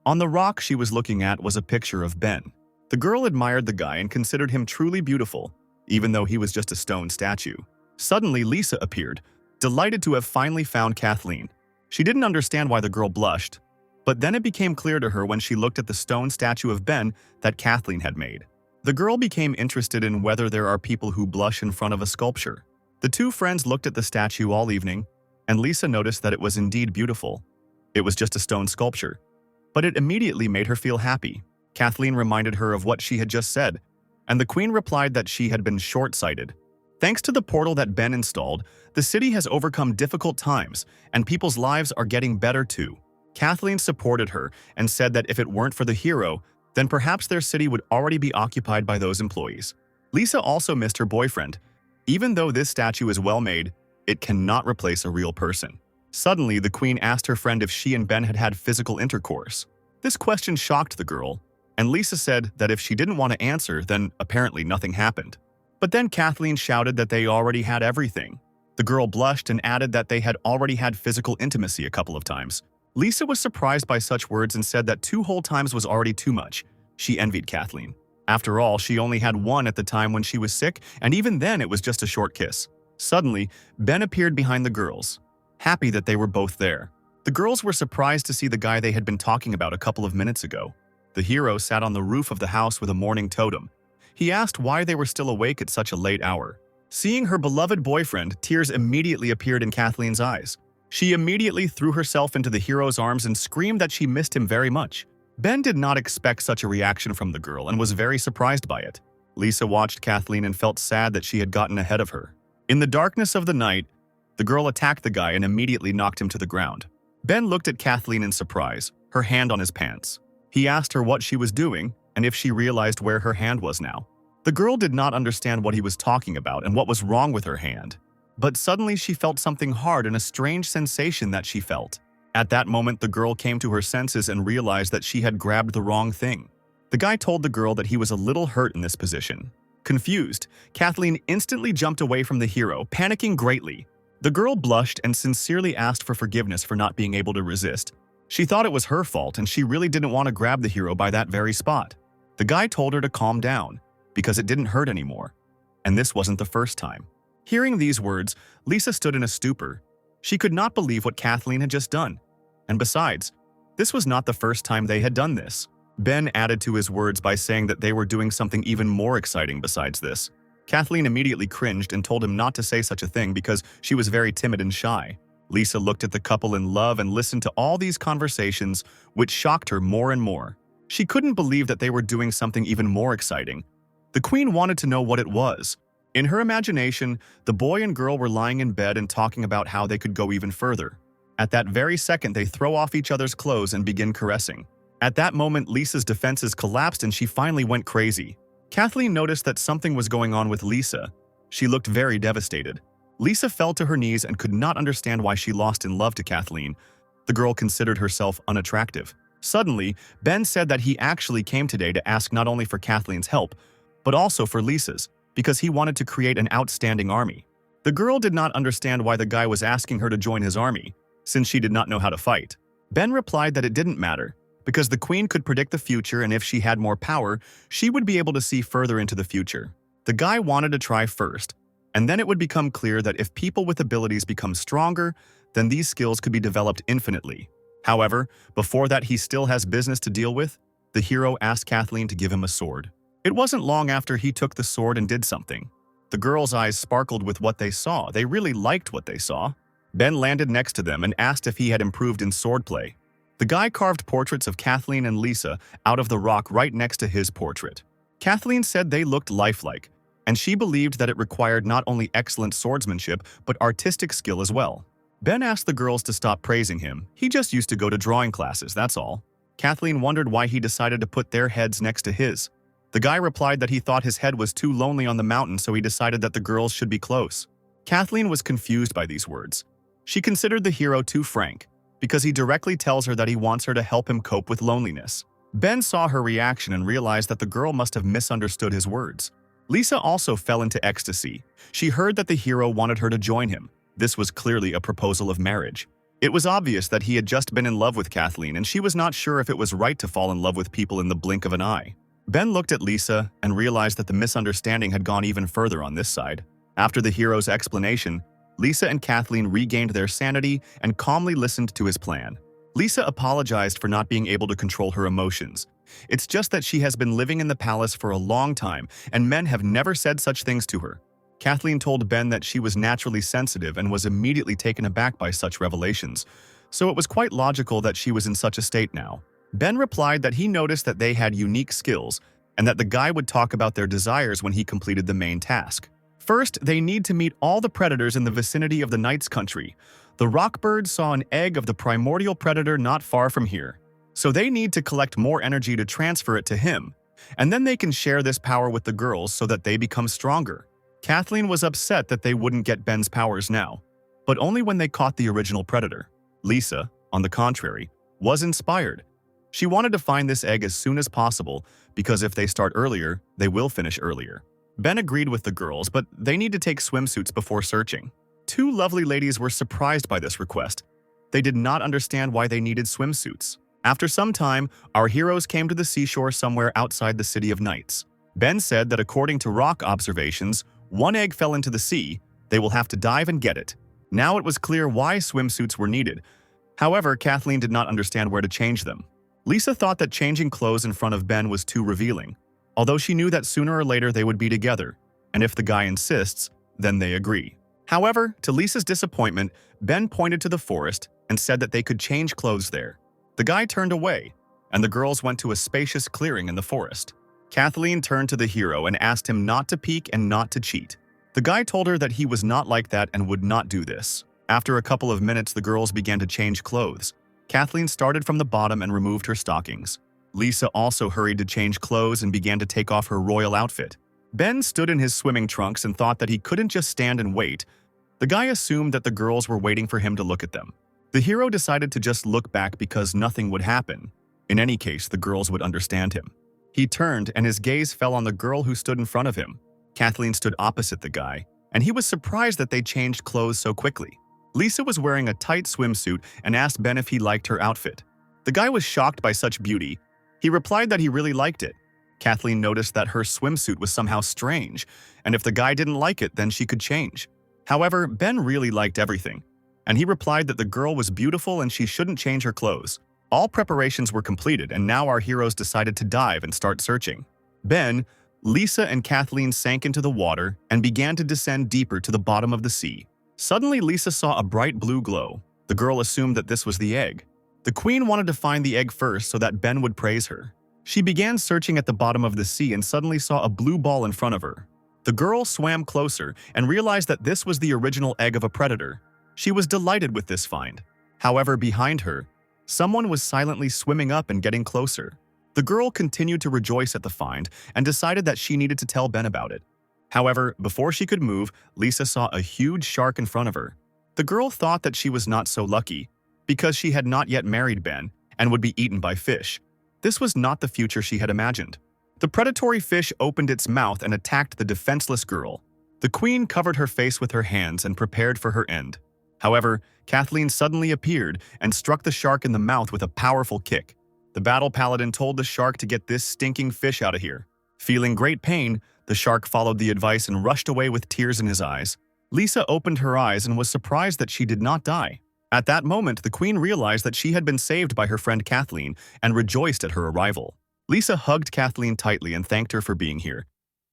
on the rock she was looking at was a picture of Ben. The girl admired the guy and considered him truly beautiful, even though he was just a stone statue. Suddenly, Lisa appeared, delighted to have finally found Kathleen. She didn't understand why the girl blushed, but then it became clear to her when she looked at the stone statue of Ben that Kathleen had made. The girl became interested in whether there are people who blush in front of a sculpture. The two friends looked at the statue all evening, and Lisa noticed that it was indeed beautiful. It was just a stone sculpture, but it immediately made her feel happy. Kathleen reminded her of what she had just said, and the queen replied that she had been short-sighted. Thanks to the portal that Ben installed, the city has overcome difficult times, and people's lives are getting better too. Kathleen supported her and said that if it weren't for the hero, then perhaps their city would already be occupied by those employees. Lisa also missed her boyfriend. Even though this statue is well made, it cannot replace a real person. Suddenly, the queen asked her friend if she and Ben had had physical intercourse. This question shocked the girl, and Lisa said that if she didn't want to answer, then apparently nothing happened. But then Kathleen shouted that they already had everything. The girl blushed and added that they had already had physical intimacy a couple of times. Lisa was surprised by such words and said that 2 whole times was already too much. She envied Kathleen. After all, she only had one at the time when she was sick, and even then it was just a short kiss. Suddenly, Ben appeared behind the girls, happy that they were both there. The girls were surprised to see the guy they had been talking about a couple of minutes ago. The hero sat on the roof of the house with a morning totem. He asked why they were still awake at such a late hour. Seeing her beloved boyfriend, tears immediately appeared in Kathleen's eyes. She immediately threw herself into the hero's arms and screamed that she missed him very much. Ben did not expect such a reaction from the girl and was very surprised by it. Lisa watched Kathleen and felt sad that she had gotten ahead of her. In the darkness of the night, the girl attacked the guy and immediately knocked him to the ground. Ben looked at Kathleen in surprise, her hand on his pants. He asked her what she was doing and if she realized where her hand was now. The girl did not understand what he was talking about and what was wrong with her hand. But suddenly she felt something hard and a strange sensation that she felt. At that moment, the girl came to her senses and realized that she had grabbed the wrong thing. The guy told the girl that he was a little hurt in this position. Confused, Kathleen instantly jumped away from the hero, panicking greatly. The girl blushed and sincerely asked for forgiveness for not being able to resist. She thought it was her fault and she really didn't want to grab the hero by that very spot. The guy told her to calm down, because it didn't hurt anymore. And this wasn't the first time. Hearing these words, Lisa stood in a stupor. She could not believe what Kathleen had just done. And besides, this was not the first time they had done this. Ben added to his words by saying that they were doing something even more exciting besides this. Kathleen immediately cringed and told him not to say such a thing because she was very timid and shy. Lisa looked at the couple in love and listened to all these conversations, which shocked her more and more. She couldn't believe that they were doing something even more exciting. The queen wanted to know what it was. In her imagination, the boy and girl were lying in bed and talking about how they could go even further. At that very second, they throw off each other's clothes and begin caressing. At that moment, Lisa's defenses collapsed and she finally went crazy. Kathleen noticed that something was going on with Lisa. She looked very devastated. Lisa fell to her knees and could not understand why she lost in love to Kathleen. The girl considered herself unattractive. Suddenly, Ben said that he actually came today to ask not only for Kathleen's help, but also for Lisa's, because he wanted to create an outstanding army. The girl did not understand why the guy was asking her to join his army, since she did not know how to fight. Ben replied that it didn't matter, because the queen could predict the future and if she had more power, she would be able to see further into the future. The guy wanted to try first, and then it would become clear that if people with abilities become stronger, then these skills could be developed infinitely. However, before that he still has business to deal with. The hero asked Kathleen to give him a sword. It wasn't long after he took the sword and did something. The girls' eyes sparkled with what they saw. They really liked what they saw. Ben landed next to them and asked if he had improved in swordplay. The guy carved portraits of Kathleen and Lisa out of the rock right next to his portrait. Kathleen said they looked lifelike, and she believed that it required not only excellent swordsmanship but artistic skill as well. Ben asked the girls to stop praising him. He just used to go to drawing classes, that's all. Kathleen wondered why he decided to put their heads next to his. The guy replied that he thought his head was too lonely on the mountain, so he decided that the girls should be close. Kathleen was confused by these words. She considered the hero too frank, because he directly tells her that he wants her to help him cope with loneliness. Ben saw her reaction and realized that the girl must have misunderstood his words. Lisa also fell into ecstasy. She heard that the hero wanted her to join him. This was clearly a proposal of marriage. It was obvious that he had just been in love with Kathleen, and she was not sure if it was right to fall in love with people in the blink of an eye. Ben looked at Lisa and realized that the misunderstanding had gone even further on this side. After the hero's explanation, Lisa and Kathleen regained their sanity and calmly listened to his plan. Lisa apologized for not being able to control her emotions. It's just that she has been living in the palace for a long time, and men have never said such things to her. Kathleen told Ben that she was naturally sensitive and was immediately taken aback by such revelations, so it was quite logical that she was in such a state now. Ben replied that he noticed that they had unique skills and that the guy would talk about their desires when he completed the main task. First, they need to meet all the predators in the vicinity of the Knight's country. The rockbird saw an egg of the primordial predator not far from here, so they need to collect more energy to transfer it to him, and then they can share this power with the girls so that they become stronger. Kathleen was upset that they wouldn't get Ben's powers now, but only when they caught the original predator. Lisa, on the contrary, was inspired. She wanted to find this egg as soon as possible because if they start earlier, they will finish earlier. Ben agreed with the girls, but they need to take swimsuits before searching. Two lovely ladies were surprised by this request. They did not understand why they needed swimsuits. After some time, our heroes came to the seashore somewhere outside the City of Knights. Ben said that according to rock observations, one egg fell into the sea. They will have to dive and get it. Now it was clear why swimsuits were needed. However, Kathleen did not understand where to change them. Lisa thought that changing clothes in front of Ben was too revealing, although she knew that sooner or later they would be together, and if the guy insists, then they agree. However, to Lisa's disappointment, Ben pointed to the forest and said that they could change clothes there. The guy turned away, and the girls went to a spacious clearing in the forest. Kathleen turned to the hero and asked him not to peek and not to cheat. The guy told her that he was not like that and would not do this. After a couple of minutes, the girls began to change clothes. Kathleen started from the bottom and removed her stockings. Lisa also hurried to change clothes and began to take off her royal outfit. Ben stood in his swimming trunks and thought that he couldn't just stand and wait. The guy assumed that the girls were waiting for him to look at them. The hero decided to just look back because nothing would happen. In any case, the girls would understand him. He turned and his gaze fell on the girl who stood in front of him. Kathleen stood opposite the guy, and he was surprised that they changed clothes so quickly. Lisa was wearing a tight swimsuit and asked Ben if he liked her outfit. The guy was shocked by such beauty. He replied that he really liked it. Kathleen noticed that her swimsuit was somehow strange, and if the guy didn't like it, then she could change. However, Ben really liked everything, and he replied that the girl was beautiful and she shouldn't change her clothes. All preparations were completed, and now our heroes decided to dive and start searching. Ben, Lisa, and Kathleen sank into the water and began to descend deeper to the bottom of the sea. Suddenly, Lisa saw a bright blue glow. The girl assumed that this was the egg. The queen wanted to find the egg first so that Ben would praise her. She began searching at the bottom of the sea and suddenly saw a blue ball in front of her. The girl swam closer and realized that this was the original egg of a predator. She was delighted with this find. However, behind her, someone was silently swimming up and getting closer. The girl continued to rejoice at the find and decided that she needed to tell Ben about it. However, before she could move, Lisa saw a huge shark in front of her. The girl thought that she was not so lucky because she had not yet married Ben and would be eaten by fish. This was not the future she had imagined. The predatory fish opened its mouth and attacked the defenseless girl. The queen covered her face with her hands and prepared for her end. However, Kathleen suddenly appeared and struck the shark in the mouth with a powerful kick. The battle paladin told the shark to get this stinking fish out of here. Feeling great pain, the shark followed the advice and rushed away with tears in his eyes. Lisa opened her eyes and was surprised that she did not die. At that moment, the queen realized that she had been saved by her friend Kathleen and rejoiced at her arrival. Lisa hugged Kathleen tightly and thanked her for being here.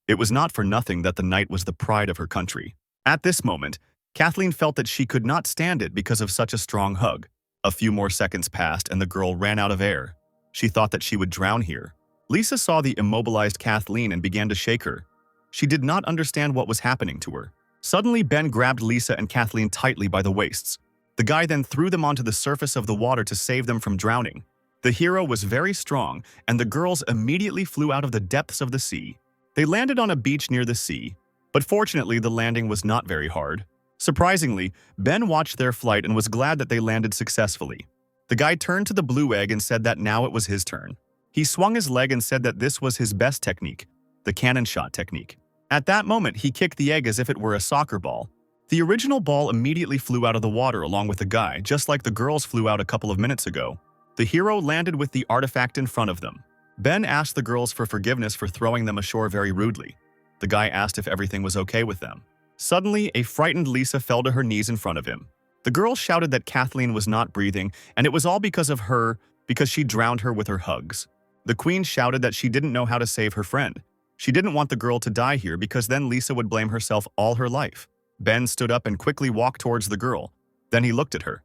It was not for nothing that the knight was the pride of her country. At this moment, Kathleen felt that she could not stand it because of such a strong hug. A few more seconds passed and the girl ran out of air. She thought that she would drown here. Lisa saw the immobilized Kathleen and began to shake her. She did not understand what was happening to her. Suddenly, Ben grabbed Lisa and Kathleen tightly by the waists. The guy then threw them onto the surface of the water to save them from drowning. The hero was very strong, and the girls immediately flew out of the depths of the sea. They landed on a beach near the sea, but fortunately the landing was not very hard. Surprisingly, Ben watched their flight and was glad that they landed successfully. The guy turned to the blue egg and said that now it was his turn. He swung his leg and said that this was his best technique, the cannon shot technique. At that moment, he kicked the egg as if it were a soccer ball. The original ball immediately flew out of the water along with the guy, just like the girls flew out a couple of minutes ago. The hero landed with the artifact in front of them. Ben asked the girls for forgiveness for throwing them ashore very rudely. The guy asked if everything was okay with them. Suddenly, a frightened Lisa fell to her knees in front of him. The girl shouted that Kathleen was not breathing, and it was all because of her, because she drowned her with her hugs. The queen shouted that she didn't know how to save her friend. She didn't want the girl to die here because then Lisa would blame herself all her life. Ben stood up and quickly walked towards the girl. Then he looked at her.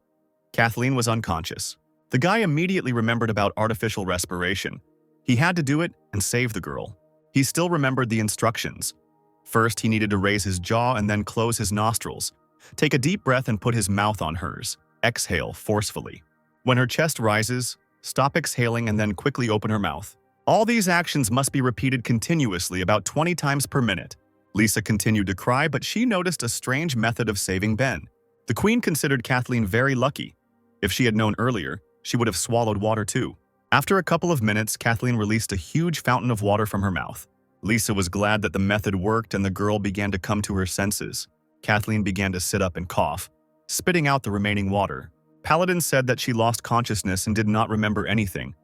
Kathleen was unconscious. The guy immediately remembered about artificial respiration. He had to do it and save the girl. He still remembered the instructions. First, he needed to raise his jaw and then close his nostrils. Take a deep breath and put his mouth on hers. Exhale forcefully. When her chest rises, stop exhaling and then quickly open her mouth. All these actions must be repeated continuously about 20 times per minute. Lisa continued to cry, but she noticed a strange method of saving Ben. The queen considered Kathleen very lucky. If she had known earlier, she would have swallowed water too. After a couple of minutes, Kathleen released a huge fountain of water from her mouth. Lisa was glad that the method worked and the girl began to come to her senses. Kathleen began to sit up and cough, spitting out the remaining water. Paladin said that she lost consciousness and did not remember anything,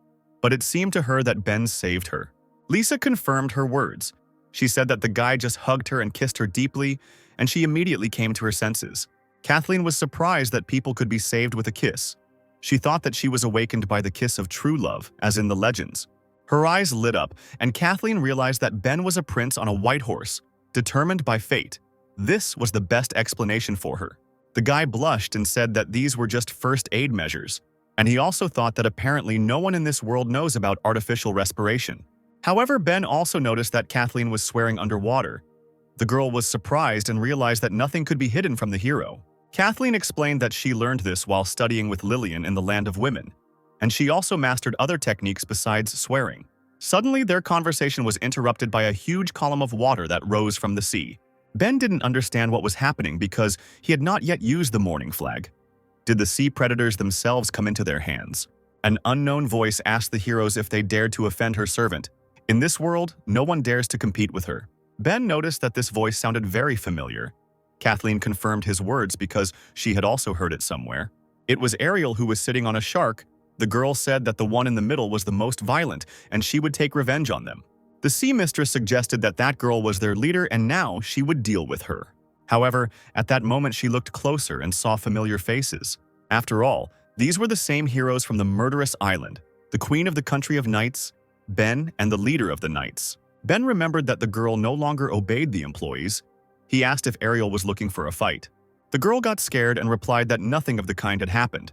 but it seemed to her that Ben saved her. Lisa confirmed her words. She said that the guy just hugged her and kissed her deeply, and she immediately came to her senses. Kathleen was surprised that people could be saved with a kiss. She thought that she was awakened by the kiss of true love, as in the legends. Her eyes lit up, and Kathleen realized that Ben was a prince on a white horse, determined by fate. This was the best explanation for her. The guy blushed and said that these were just first aid measures, and he also thought that apparently no one in this world knows about artificial respiration. However, Ben also noticed that Kathleen was swearing underwater. The girl was surprised and realized that nothing could be hidden from the hero. Kathleen explained that she learned this while studying with Lillian in the Land of Women, and she also mastered other techniques besides swearing. Suddenly, their conversation was interrupted by a huge column of water that rose from the sea. Ben didn't understand what was happening because he had not yet used the morning flag. Did the sea predators themselves come into their hands? An unknown voice asked the heroes if they dared to offend her servant. In this world, no one dares to compete with her. Ben noticed that this voice sounded very familiar. Kathleen confirmed his words because she had also heard it somewhere. It was Ariel who was sitting on a shark. The girl said that the one in the middle was the most violent, and she would take revenge on them. The sea mistress suggested that that girl was their leader and now she would deal with her. However, at that moment she looked closer and saw familiar faces. After all, these were the same heroes from the murderous island, the queen of the country of knights, Ben, and the leader of the knights. Ben remembered that the girl no longer obeyed the employees. He asked if Ariel was looking for a fight. The girl got scared and replied that nothing of the kind had happened.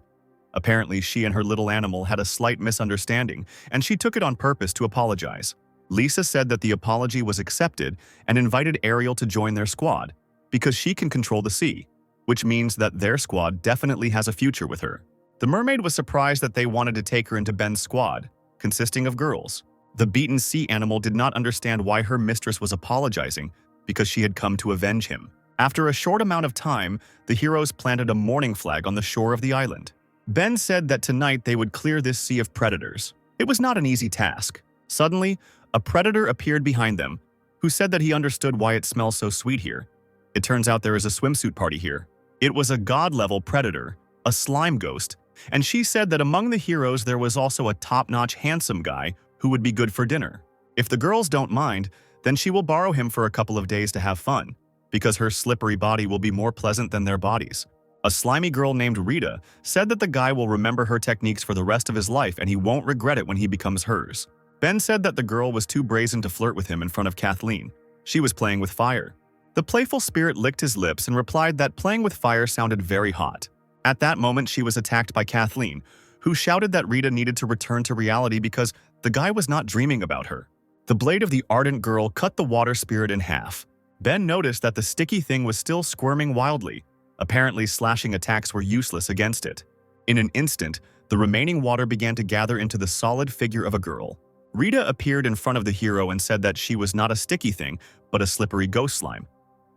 Apparently, she and her little animal had a slight misunderstanding, and she took it on purpose to apologize. Lisa said that the apology was accepted and invited Ariel to join their squad, because she can control the sea, which means that their squad definitely has a future with her. The mermaid was surprised that they wanted to take her into Ben's squad, consisting of girls. The beaten sea animal did not understand why her mistress was apologizing, because she had come to avenge him. After a short amount of time, the heroes planted a mourning flag on the shore of the island. Ben said that tonight they would clear this sea of predators. It was not an easy task. Suddenly, a predator appeared behind them, who said that he understood why it smells so sweet here. It turns out there is a swimsuit party here. It was a god-level predator, a slime ghost, and she said that among the heroes there was also a top-notch handsome guy who would be good for dinner. If the girls don't mind, then she will borrow him for a couple of days to have fun, because her slippery body will be more pleasant than their bodies. A slimy girl named Rita said that the guy will remember her techniques for the rest of his life and he won't regret it when he becomes hers. Ben said that the girl was too brazen to flirt with him in front of Kathleen. She was playing with fire. The playful spirit licked his lips and replied that playing with fire sounded very hot. At that moment, she was attacked by Kathleen, who shouted that Rita needed to return to reality because the guy was not dreaming about her. The blade of the ardent girl cut the water spirit in half. Ben noticed that the sticky thing was still squirming wildly. Apparently, slashing attacks were useless against it. In an instant, the remaining water began to gather into the solid figure of a girl. Rita appeared in front of the hero and said that she was not a sticky thing, but a slippery ghost slime.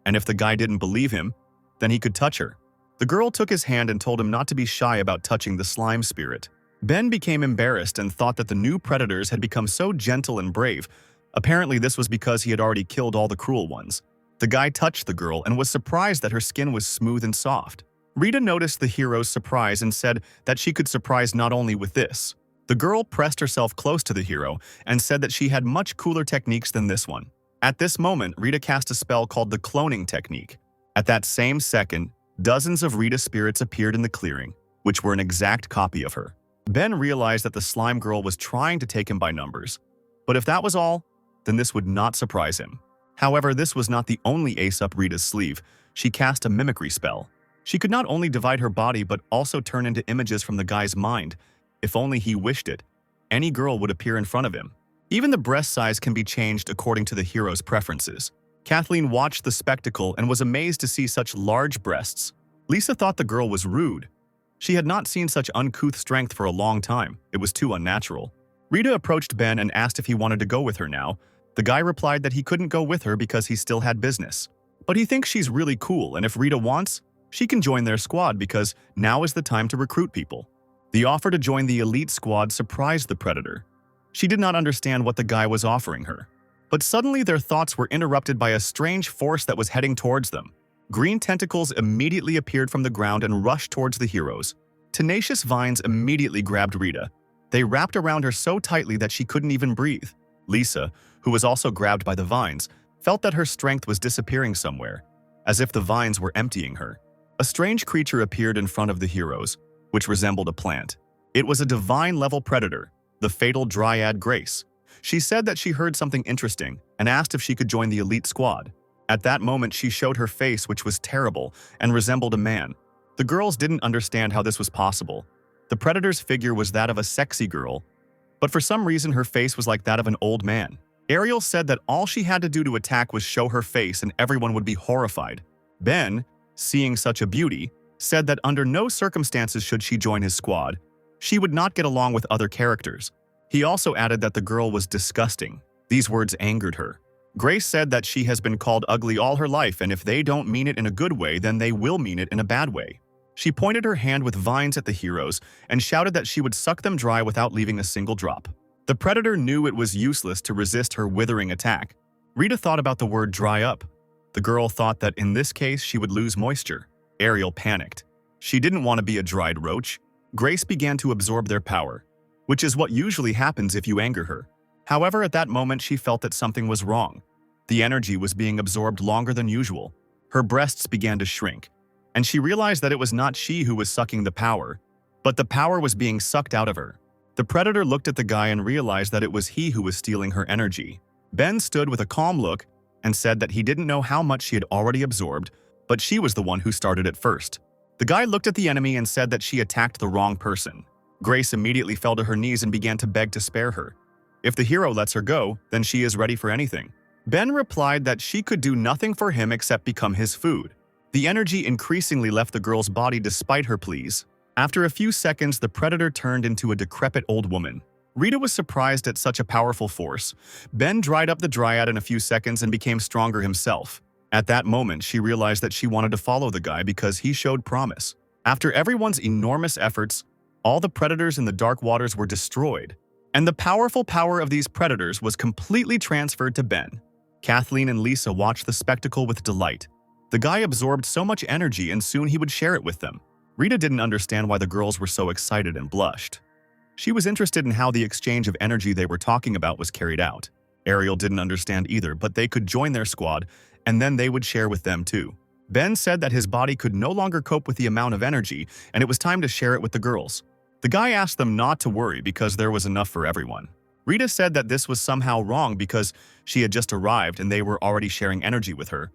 And if the guy didn't believe him, then he could touch her. The girl took his hand and told him not to be shy about touching the slime spirit. Ben became embarrassed and thought that the new predators had become so gentle and brave. Apparently, this was because he had already killed all the cruel ones. The guy touched the girl and was surprised that her skin was smooth and soft. Rita noticed the hero's surprise and said that she could surprise not only with this. The girl pressed herself close to the hero and said that she had much cooler techniques than this one. At this moment, Rita cast a spell called the cloning technique. At that same second, dozens of Rita spirits appeared in the clearing, which were an exact copy of her. Ben realized that the slime girl was trying to take him by numbers. But if that was all, then this would not surprise him. However, this was not the only ace up Rita's sleeve. She cast a mimicry spell. She could not only divide her body but also turn into images from the guy's mind. If only he wished it, any girl would appear in front of him. Even the breast size can be changed according to the hero's preferences. Kathleen watched the spectacle and was amazed to see such large breasts. Lisa thought the girl was rude. She had not seen such uncouth strength for a long time. It was too unnatural. Rita approached Ben and asked if he wanted to go with her now. The guy replied that he couldn't go with her because he still had business. But he thinks she's really cool, and if Rita wants, she can join their squad because now is the time to recruit people. The offer to join the elite squad surprised the Predator. She did not understand what the guy was offering her. But suddenly their thoughts were interrupted by a strange force that was heading towards them. Green tentacles immediately appeared from the ground and rushed towards the heroes. Tenacious vines immediately grabbed Rita. They wrapped around her so tightly that she couldn't even breathe. Lisa, who was also grabbed by the vines, felt that her strength was disappearing somewhere, as if the vines were emptying her. A strange creature appeared in front of the heroes, which resembled a plant. It was a divine-level predator, the fatal dryad Grace. She said that she heard something interesting and asked if she could join the elite squad. At that moment, she showed her face, which was terrible and resembled a man. The girls didn't understand how this was possible. The predator's figure was that of a sexy girl, but for some reason her face was like that of an old man. Ariel said that all she had to do to attack was show her face and everyone would be horrified. Ben, seeing such a beauty, said that under no circumstances should she join his squad. She would not get along with other characters. He also added that the girl was disgusting. These words angered her. Grace said that she has been called ugly all her life, and if they don't mean it in a good way, then they will mean it in a bad way. She pointed her hand with vines at the heroes and shouted that she would suck them dry without leaving a single drop. The predator knew it was useless to resist her withering attack. Rita thought about the word dry up. The girl thought that in this case she would lose moisture. Ariel panicked. She didn't want to be a dried roach. Grace began to absorb their power, which is what usually happens if you anger her. However, at that moment she felt that something was wrong. The energy was being absorbed longer than usual. Her breasts began to shrink, and she realized that it was not she who was sucking the power, but the power was being sucked out of her. The predator looked at the guy and realized that it was he who was stealing her energy. Ben stood with a calm look and said that he didn't know how much she had already absorbed, but she was the one who started it first. The guy looked at the enemy and said that she attacked the wrong person. Grace immediately fell to her knees and began to beg to spare her. If the hero lets her go, then she is ready for anything. Ben replied that she could do nothing for him except become his food. The energy increasingly left the girl's body despite her pleas. After a few seconds, the predator turned into a decrepit old woman. Rita was surprised at such a powerful force. Ben dried up the dryad in a few seconds and became stronger himself. At that moment, she realized that she wanted to follow the guy because he showed promise. After everyone's enormous efforts, all the predators in the dark waters were destroyed, and the powerful power of these predators was completely transferred to Ben. Kathleen and Lisa watched the spectacle with delight. The guy absorbed so much energy and soon he would share it with them. Rita didn't understand why the girls were so excited and blushed. She was interested in how the exchange of energy they were talking about was carried out. Ariel didn't understand either, but they could join their squad, and then they would share with them too. Ben said that his body could no longer cope with the amount of energy, and it was time to share it with the girls. The guy asked them not to worry because there was enough for everyone. Rita said that this was somehow wrong because she had just arrived and they were already sharing energy with her.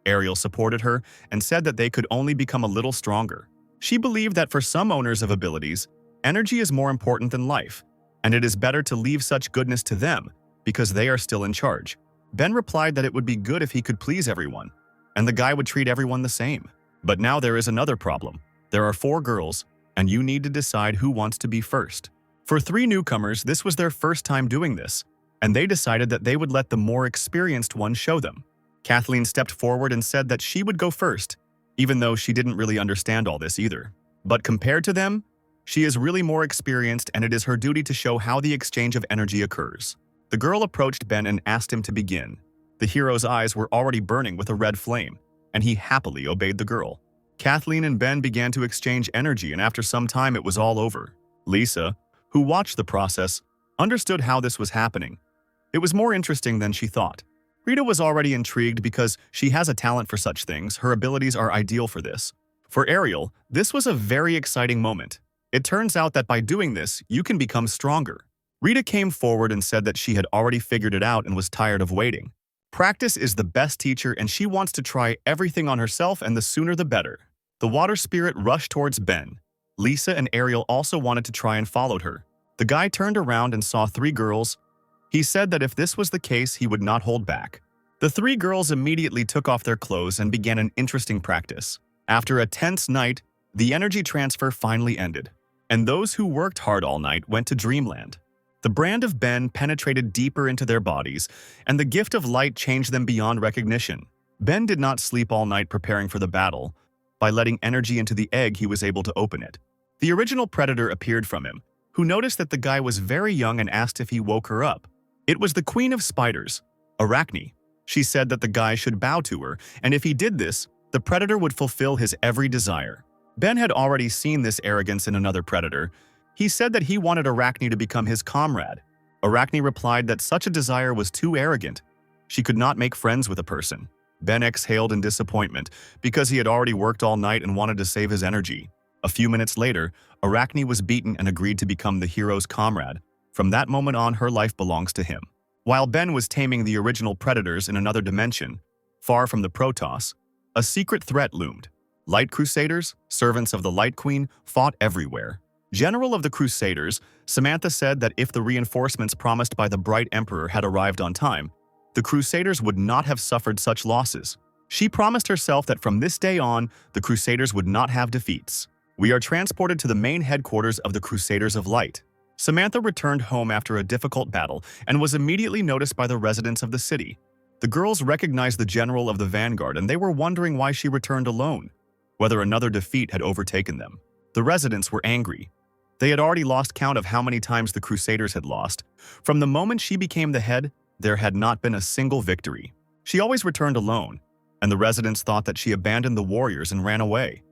Ariel supported her and said that they could only become a little stronger. She believed that for some owners of abilities, energy is more important than life, and it is better to leave such goodness to them because they are still in charge. Ben replied that it would be good if he could please everyone, and the guy would treat everyone the same. But now there is another problem. There are 4 girls, and you need to decide who wants to be first. For 3 newcomers, this was their first time doing this, and they decided that they would let the more experienced one show them. Kathleen stepped forward and said that she would go first, even though she didn't really understand all this either. But compared to them, she is really more experienced and it is her duty to show how the exchange of energy occurs. The girl approached Ben and asked him to begin. The hero's eyes were already burning with a red flame, and he happily obeyed the girl. Kathleen and Ben began to exchange energy, and after some time it was all over. Lisa, who watched the process, understood how this was happening. It was more interesting than she thought. Rita was already intrigued because she has a talent for such things. Her abilities are ideal for this. For Ariel, this was a very exciting moment. It turns out that by doing this, you can become stronger. Rita came forward and said that she had already figured it out and was tired of waiting. Practice is the best teacher, and she wants to try everything on herself, and the sooner the better. The water spirit rushed towards Ben. Lisa and Ariel also wanted to try and followed her. The guy turned around and saw 3 girls. He said that if this was the case, he would not hold back. The 3 girls immediately took off their clothes and began an interesting practice. After a tense night, the energy transfer finally ended, and those who worked hard all night went to dreamland. The brand of Ben penetrated deeper into their bodies, and the gift of light changed them beyond recognition. Ben did not sleep all night preparing for the battle. By letting energy into the egg, he was able to open it. The original predator appeared from him, who noticed that the guy was very young and asked if he woke her up. It was the queen of spiders, Arachne. She said that the guy should bow to her, and if he did this, the predator would fulfill his every desire. Ben had already seen this arrogance in another predator. He said that he wanted Arachne to become his comrade. Arachne replied that such a desire was too arrogant. She could not make friends with a person. Ben exhaled in disappointment because he had already worked all night and wanted to save his energy. A few minutes later, Arachne was beaten and agreed to become the hero's comrade. From that moment on, her life belongs to him. While Ben was taming the original predators in another dimension, far from the Protos, a secret threat loomed. Light Crusaders, servants of the Light Queen, fought everywhere. General of the Crusaders, Samantha said that if the reinforcements promised by the Bright Emperor had arrived on time, the Crusaders would not have suffered such losses. She promised herself that from this day on, the Crusaders would not have defeats. We are transported to the main headquarters of the Crusaders of Light. Samantha returned home after a difficult battle and was immediately noticed by the residents of the city. The girls recognized the general of the vanguard, and they were wondering why she returned alone, whether another defeat had overtaken them. The residents were angry. They had already lost count of how many times the Crusaders had lost. From the moment she became the head, there had not been a single victory. She always returned alone, and the residents thought that she abandoned the warriors and ran away.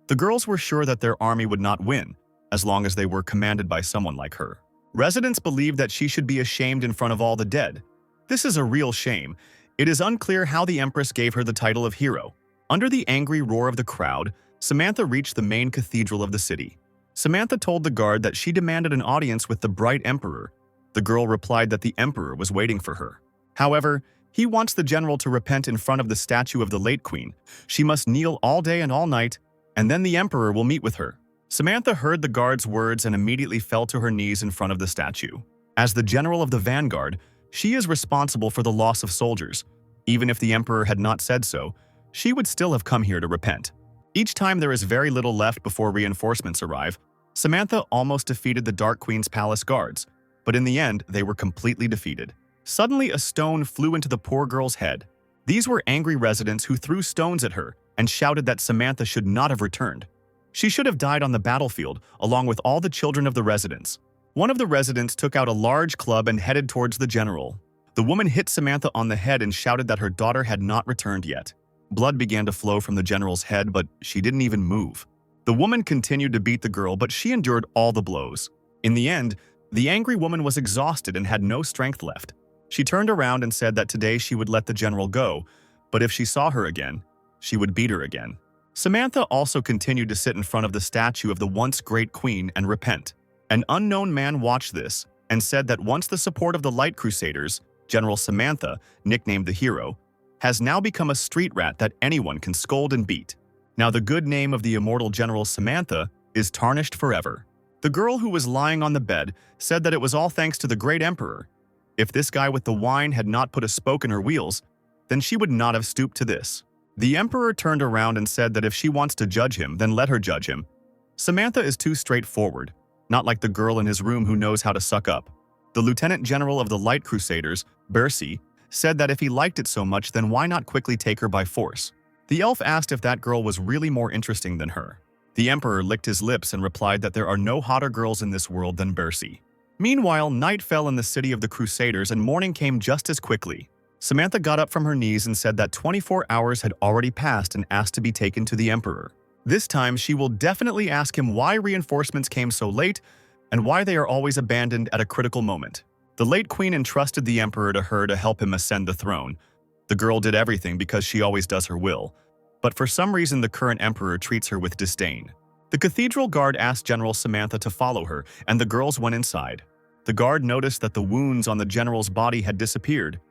The girls were sure that their army would not win, as long as they were commanded by someone like her. Residents believed that she should be ashamed in front of all the dead. This is a real shame. It is unclear how the Empress gave her the title of hero. Under the angry roar of the crowd, Samantha reached the main cathedral of the city. Samantha told the guard that she demanded an audience with the Bright Emperor. The girl replied that the Emperor was waiting for her. However, he wants the general to repent in front of the statue of the late queen. She must kneel all day and all night, and then the Emperor will meet with her. Samantha heard the guard's words and immediately fell to her knees in front of the statue. As the general of the vanguard, she is responsible for the loss of soldiers. Even if the Emperor had not said so, she would still have come here to repent. Each time there is very little left before reinforcements arrive, Samantha almost defeated the Dark Queen's palace guards, but in the end, they were completely defeated. Suddenly, a stone flew into the poor girl's head. These were angry residents who threw stones at her and shouted that Samantha should not have returned. She should have died on the battlefield, along with all the children of the residents. One of the residents took out a large club and headed towards the general. The woman hit Samantha on the head and shouted that her daughter had not returned yet. Blood began to flow from the general's head, but she didn't even move. The woman continued to beat the girl, but she endured all the blows. In the end, the angry woman was exhausted and had no strength left. She turned around and said that today she would let the general go, but if she saw her again, she would beat her again. Samantha also continued to sit in front of the statue of the once great queen and repent. An unknown man watched this and said that once the support of the Light Crusaders, General Samantha, nicknamed the hero, has now become a street rat that anyone can scold and beat. Now the good name of the immortal General Samantha is tarnished forever. The girl who was lying on the bed said that it was all thanks to the great emperor. If this guy with the wine had not put a spoke in her wheels, then she would not have stooped to this. The emperor turned around and said that if she wants to judge him, then let her judge him. Samantha is too straightforward, not like the girl in his room who knows how to suck up. The lieutenant general of the Light Crusaders, Bercy, said that if he liked it so much, then why not quickly take her by force? The elf asked if that girl was really more interesting than her. The emperor licked his lips and replied that there are no hotter girls in this world than Bercy. Meanwhile, night fell in the city of the Crusaders and morning came just as quickly. Samantha got up from her knees and said that 24 hours had already passed and asked to be taken to the Emperor. This time, she will definitely ask him why reinforcements came so late and why they are always abandoned at a critical moment. The late queen entrusted the Emperor to her to help him ascend the throne. The girl did everything because she always does her will, but for some reason the current Emperor treats her with disdain. The cathedral guard asked General Samantha to follow her, and the girls went inside. The guard noticed that the wounds on the general's body had disappeared,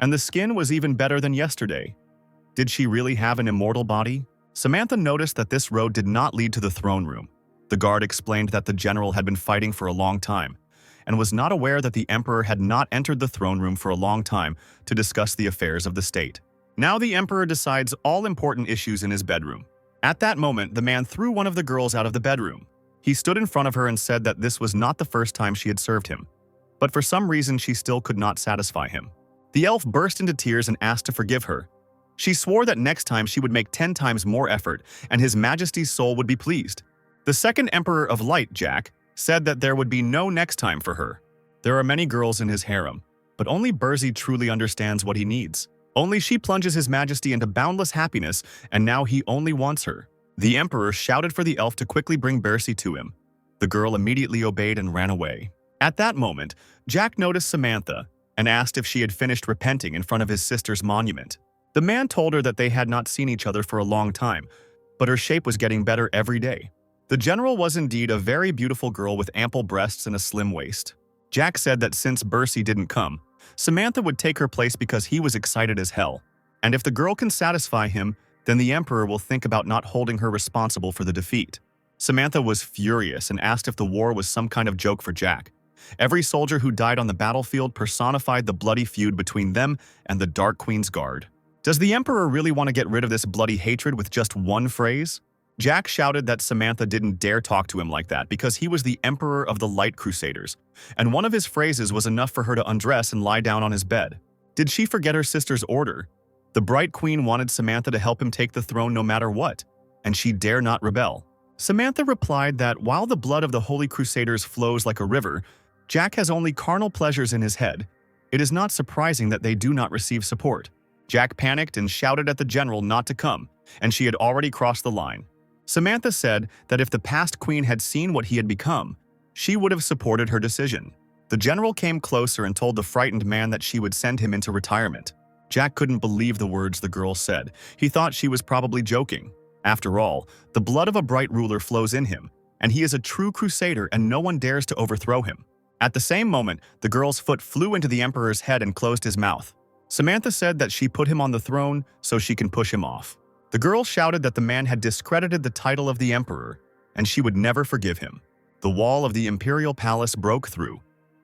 and the skin was even better than yesterday. Did she really have an immortal body? Samantha noticed that this road did not lead to the throne room. The guard explained that the general had been fighting for a long time, and was not aware that the emperor had not entered the throne room for a long time to discuss the affairs of the state. Now the emperor decides all important issues in his bedroom. At that moment, the man threw one of the girls out of the bedroom. He stood in front of her and said that this was not the first time she had served him, but for some reason she still could not satisfy him. The elf burst into tears and asked to forgive her. She swore that next time she would make 10 times more effort and His Majesty's soul would be pleased. The second Emperor of Light, Jack, said that there would be no next time for her. There are many girls in his harem, but only Burzy truly understands what he needs. Only she plunges His Majesty into boundless happiness, and now he only wants her. The Emperor shouted for the elf to quickly bring Burzy to him. The girl immediately obeyed and ran away. At that moment, Jack noticed Samantha and asked if she had finished repenting in front of his sister's monument. The man told her that they had not seen each other for a long time, but her shape was getting better every day. The general was indeed a very beautiful girl with ample breasts and a slim waist. Jack said that since Burzy didn't come, Samantha would take her place because he was excited as hell. And if the girl can satisfy him, then the emperor will think about not holding her responsible for the defeat. Samantha was furious and asked if the war was some kind of joke for Jack. Every soldier who died on the battlefield personified the bloody feud between them and the Dark Queen's guard. Does the emperor really want to get rid of this bloody hatred with just one phrase? Jack shouted that Samantha didn't dare talk to him like that because he was the emperor of the Light Crusaders, and one of his phrases was enough for her to undress and lie down on his bed. Did she forget her sister's order? The Bright Queen wanted Samantha to help him take the throne no matter what, and she dare not rebel. Samantha replied that while the blood of the Holy Crusaders flows like a river, Jack has only carnal pleasures in his head. It is not surprising that they do not receive support. Jack panicked and shouted at the general not to come, and she had already crossed the line. Samantha said that if the past queen had seen what he had become, she would have supported her decision. The general came closer and told the frightened man that she would send him into retirement. Jack couldn't believe the words the girl said. He thought she was probably joking. After all, the blood of a bright ruler flows in him, and he is a true crusader and no one dares to overthrow him. At the same moment, the girl's foot flew into the emperor's head and closed his mouth. Samantha said that she put him on the throne so she can push him off. The girl shouted that the man had discredited the title of the emperor, and she would never forgive him. The wall of the imperial palace broke through,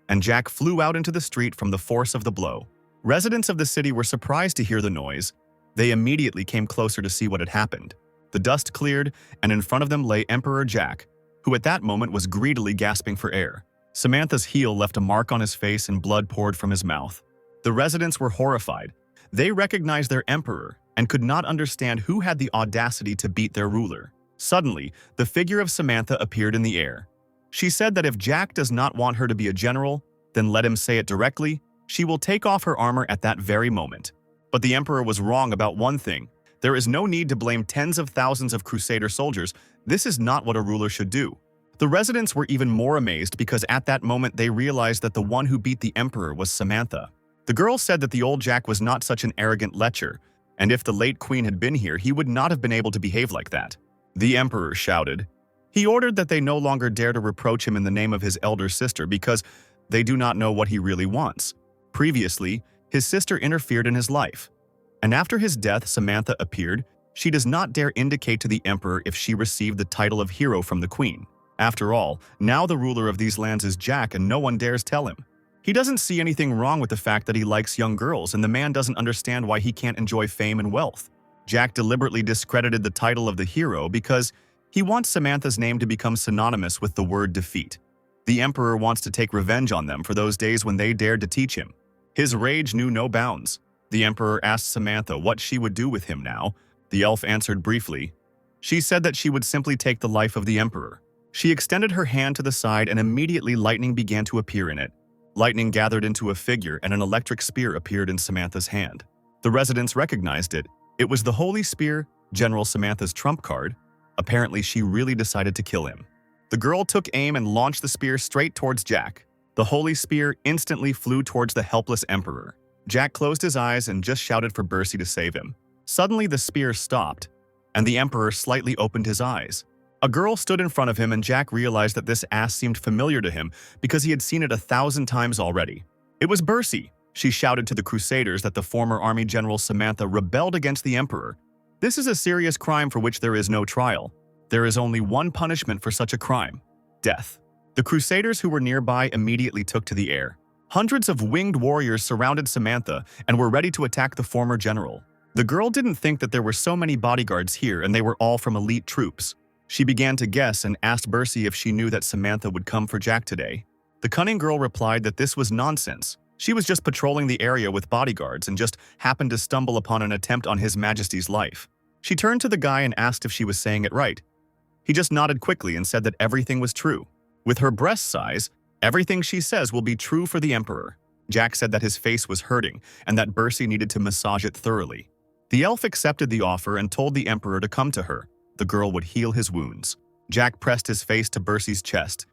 and Jack flew out into the street from the force of the blow. Residents of the city were surprised to hear the noise. They immediately came closer to see what had happened. The dust cleared, and in front of them lay Emperor Jack, who at that moment was greedily gasping for air. Samantha's heel left a mark on his face and blood poured from his mouth. The residents were horrified. They recognized their emperor and could not understand who had the audacity to beat their ruler. Suddenly, the figure of Samantha appeared in the air. She said that if Jack does not want her to be a general, then let him say it directly. She will take off her armor at that very moment. But the emperor was wrong about one thing. There is no need to blame tens of thousands of crusader soldiers. This is not what a ruler should do. The residents were even more amazed because at that moment they realized that the one who beat the emperor was Samantha. The girl said that the old Jack was not such an arrogant lecher, and if the late queen had been here, he would not have been able to behave like that. The emperor shouted. He ordered that they no longer dare to reproach him in the name of his elder sister because they do not know what he really wants. Previously, his sister interfered in his life, and after his death, Samantha appeared. She does not dare indicate to the emperor if she received the title of hero from the queen. After all, now the ruler of these lands is Jack and no one dares tell him. He doesn't see anything wrong with the fact that he likes young girls, and the man doesn't understand why he can't enjoy fame and wealth. Jack deliberately discredited the title of the hero because he wants Samantha's name to become synonymous with the word defeat. The emperor wants to take revenge on them for those days when they dared to teach him. His rage knew no bounds. The emperor asked Samantha what she would do with him now. The elf answered briefly. She said that she would simply take the life of the emperor. She extended her hand to the side and immediately lightning began to appear in it. Lightning gathered into a figure and an electric spear appeared in Samantha's hand. The residents recognized it. It was the Holy Spear, General Samantha's trump card. Apparently, she really decided to kill him. The girl took aim and launched the spear straight towards Jack. The Holy Spear instantly flew towards the helpless Emperor. Jack closed his eyes and just shouted for Bercy to save him. Suddenly, the spear stopped, and the Emperor slightly opened his eyes. A girl stood in front of him and Jack realized that this ass seemed familiar to him because he had seen it 1,000 times already. It was Bercy. She shouted to the Crusaders that the former Army General Samantha rebelled against the Emperor. This is a serious crime for which there is no trial. There is only one punishment for such a crime: death. The Crusaders who were nearby immediately took to the air. Hundreds of winged warriors surrounded Samantha and were ready to attack the former general. The girl didn't think that there were so many bodyguards here and they were all from elite troops. She began to guess and asked Bercy if she knew that Samantha would come for Jack today. The cunning girl replied that this was nonsense. She was just patrolling the area with bodyguards and just happened to stumble upon an attempt on His Majesty's life. She turned to the guy and asked if she was saying it right. He just nodded quickly and said that everything was true. With her breast size, everything she says will be true for the Emperor. Jack said that his face was hurting and that Bercy needed to massage it thoroughly. The elf accepted the offer and told the Emperor to come to her. The girl would heal his wounds. Jack pressed his face to Bercy's chest.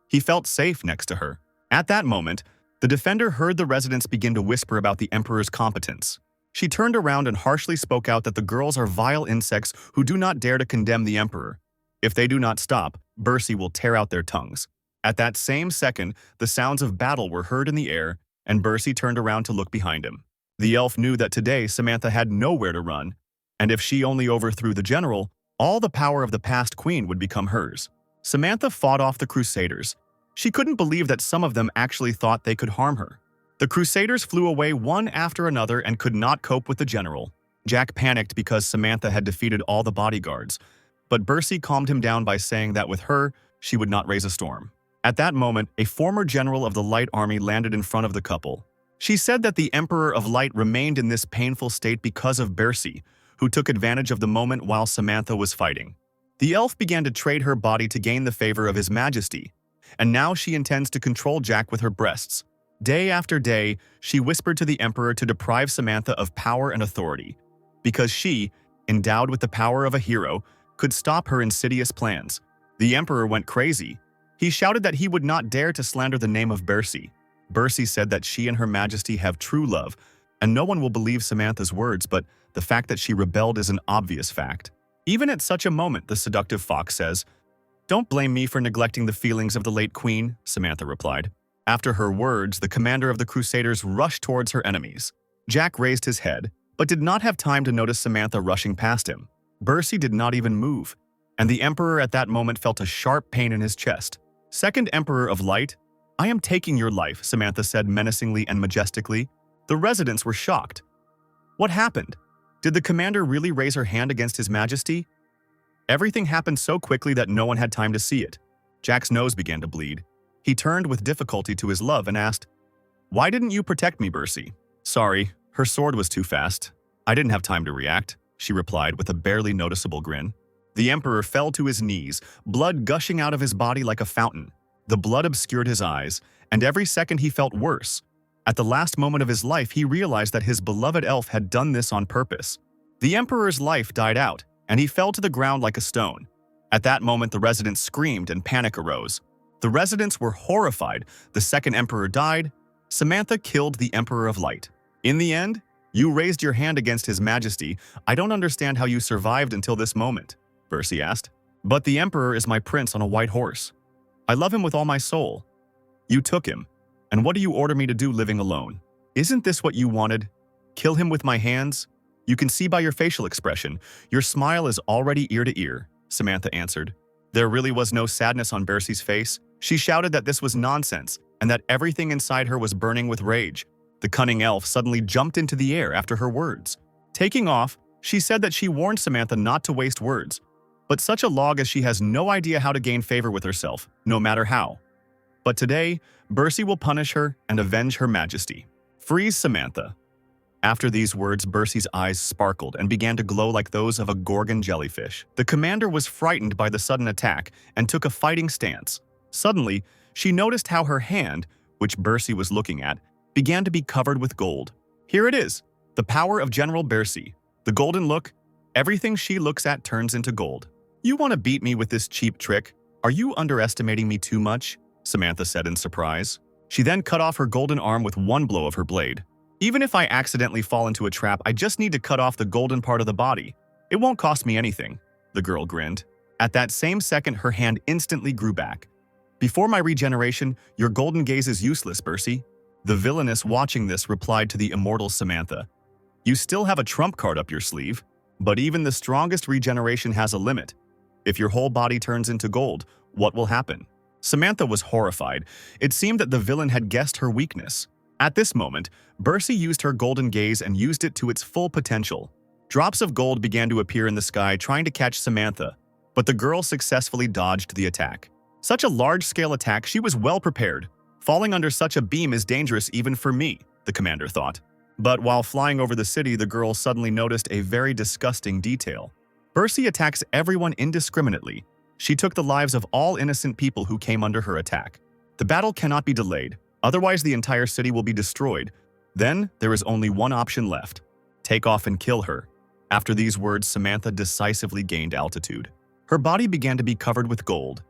He felt safe next to her. At that moment, the defender heard the residents begin to whisper about the Emperor's competence. She turned around and harshly spoke out that the girls are vile insects who do not dare to condemn the Emperor. If they do not stop, Bercy will tear out their tongues. At that same second, the sounds of battle were heard in the air, and Bercy turned around to look behind him. The elf knew that today Samantha had nowhere to run, and if she only overthrew the general, all the power of the past queen would become hers. Samantha fought off the Crusaders. She couldn't believe that some of them actually thought they could harm her. The Crusaders flew away one after another and could not cope with the general. Jack panicked because Samantha had defeated all the bodyguards, but Bercy calmed him down by saying that with her, she would not raise a storm. At that moment, a former general of the Light Army landed in front of the couple. She said that the Emperor of Light remained in this painful state because of Bercy, who took advantage of the moment while Samantha was fighting. The elf began to trade her body to gain the favor of His Majesty, and now she intends to control Jack with her breasts. Day after day, she whispered to the Emperor to deprive Samantha of power and authority, because she, endowed with the power of a hero, could stop her insidious plans. The Emperor went crazy. He shouted that he would not dare to slander the name of Bercy. Bercy said that she and Her Majesty have true love, and no one will believe Samantha's words, but the fact that she rebelled is an obvious fact. Even at such a moment, the seductive fox says, "Don't blame me for neglecting the feelings of the late queen," Samantha replied. After her words, the commander of the Crusaders rushed towards her enemies. Jack raised his head, but did not have time to notice Samantha rushing past him. Bercy did not even move, and the Emperor at that moment felt a sharp pain in his chest. "Second Emperor of Light, I am taking your life," Samantha said menacingly and majestically. The residents were shocked. What happened? Did the commander really raise her hand against His Majesty? Everything happened so quickly that no one had time to see it. Jack's nose began to bleed. He turned with difficulty to his love and asked, "Why didn't you protect me, Bercy?" "Sorry, her sword was too fast. I didn't have time to react," she replied with a barely noticeable grin. The Emperor fell to his knees, blood gushing out of his body like a fountain. The blood obscured his eyes, and every second he felt worse. At the last moment of his life, he realized that his beloved elf had done this on purpose. The Emperor's life died out, and he fell to the ground like a stone. At that moment, the residents screamed and panic arose. The residents were horrified. The second Emperor died. Samantha killed the Emperor of Light. In the end, you raised your hand against His Majesty. I don't understand how you survived until this moment, Bercy asked. But the Emperor is my prince on a white horse. I love him with all my soul. You took him. And what do you order me to do living alone? Isn't this what you wanted? Kill him with my hands? You can see by your facial expression. Your smile is already ear to ear, Samantha answered. There really was no sadness on Bercy's face. She shouted that this was nonsense and that everything inside her was burning with rage. The cunning elf suddenly jumped into the air after her words. Taking off, she said that she warned Samantha not to waste words, but such a log as she has no idea how to gain favor with herself, no matter how. But today, Bercy will punish her and avenge Her Majesty. Freeze Samantha. After these words, Bercy's eyes sparkled and began to glow like those of a gorgon jellyfish. The commander was frightened by the sudden attack and took a fighting stance. Suddenly, she noticed how her hand, which Bercy was looking at, began to be covered with gold. Here it is, the power of General Bercy. The golden look, everything she looks at turns into gold. You want to beat me with this cheap trick? Are you underestimating me too much? Samantha said in surprise. She then cut off her golden arm with one blow of her blade. Even if I accidentally fall into a trap, I just need to cut off the golden part of the body. It won't cost me anything, the girl grinned. At that same second, her hand instantly grew back. Before my regeneration, your golden gaze is useless, Bercy. The villainess watching this replied to the immortal Samantha. You still have a trump card up your sleeve, but even the strongest regeneration has a limit. If your whole body turns into gold, what will happen? Samantha was horrified. It seemed that the villain had guessed her weakness. At this moment, Bercy used her golden gaze and used it to its full potential. Drops of gold began to appear in the sky, trying to catch Samantha, but the girl successfully dodged the attack. Such a large-scale attack, she was well prepared. Falling under such a beam is dangerous even for me, the commander thought. But while flying over the city, the girl suddenly noticed a very disgusting detail. Bercy attacks everyone indiscriminately. She took the lives of all innocent people who came under her attack. The battle cannot be delayed, otherwise the entire city will be destroyed. Then there is only one option left. Take off and kill her. After these words, Samantha decisively gained altitude. Her body began to be covered with gold,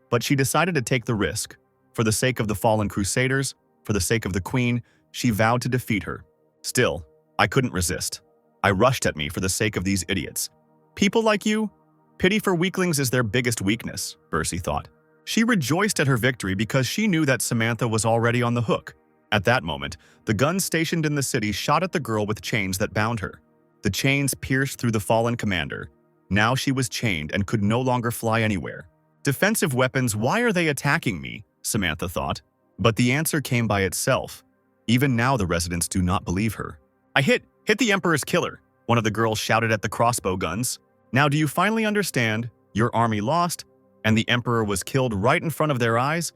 but she decided to take the risk. For the sake of the fallen crusaders, for the sake of the queen, she vowed to defeat her. Still, I couldn't resist. I rushed at me for the sake of these idiots. People like you? Pity for weaklings is their biggest weakness, Bercy thought. She rejoiced at her victory because she knew that Samantha was already on the hook. At that moment, the guns stationed in the city shot at the girl with chains that bound her. The chains pierced through the fallen commander. Now she was chained and could no longer fly anywhere. Defensive weapons, why are they attacking me? Samantha thought. But the answer came by itself. Even now the residents do not believe her. I hit the Emperor's killer, one of the girls shouted at the crossbow guns. Now do you finally understand? Your army lost, and the Emperor was killed right in front of their eyes?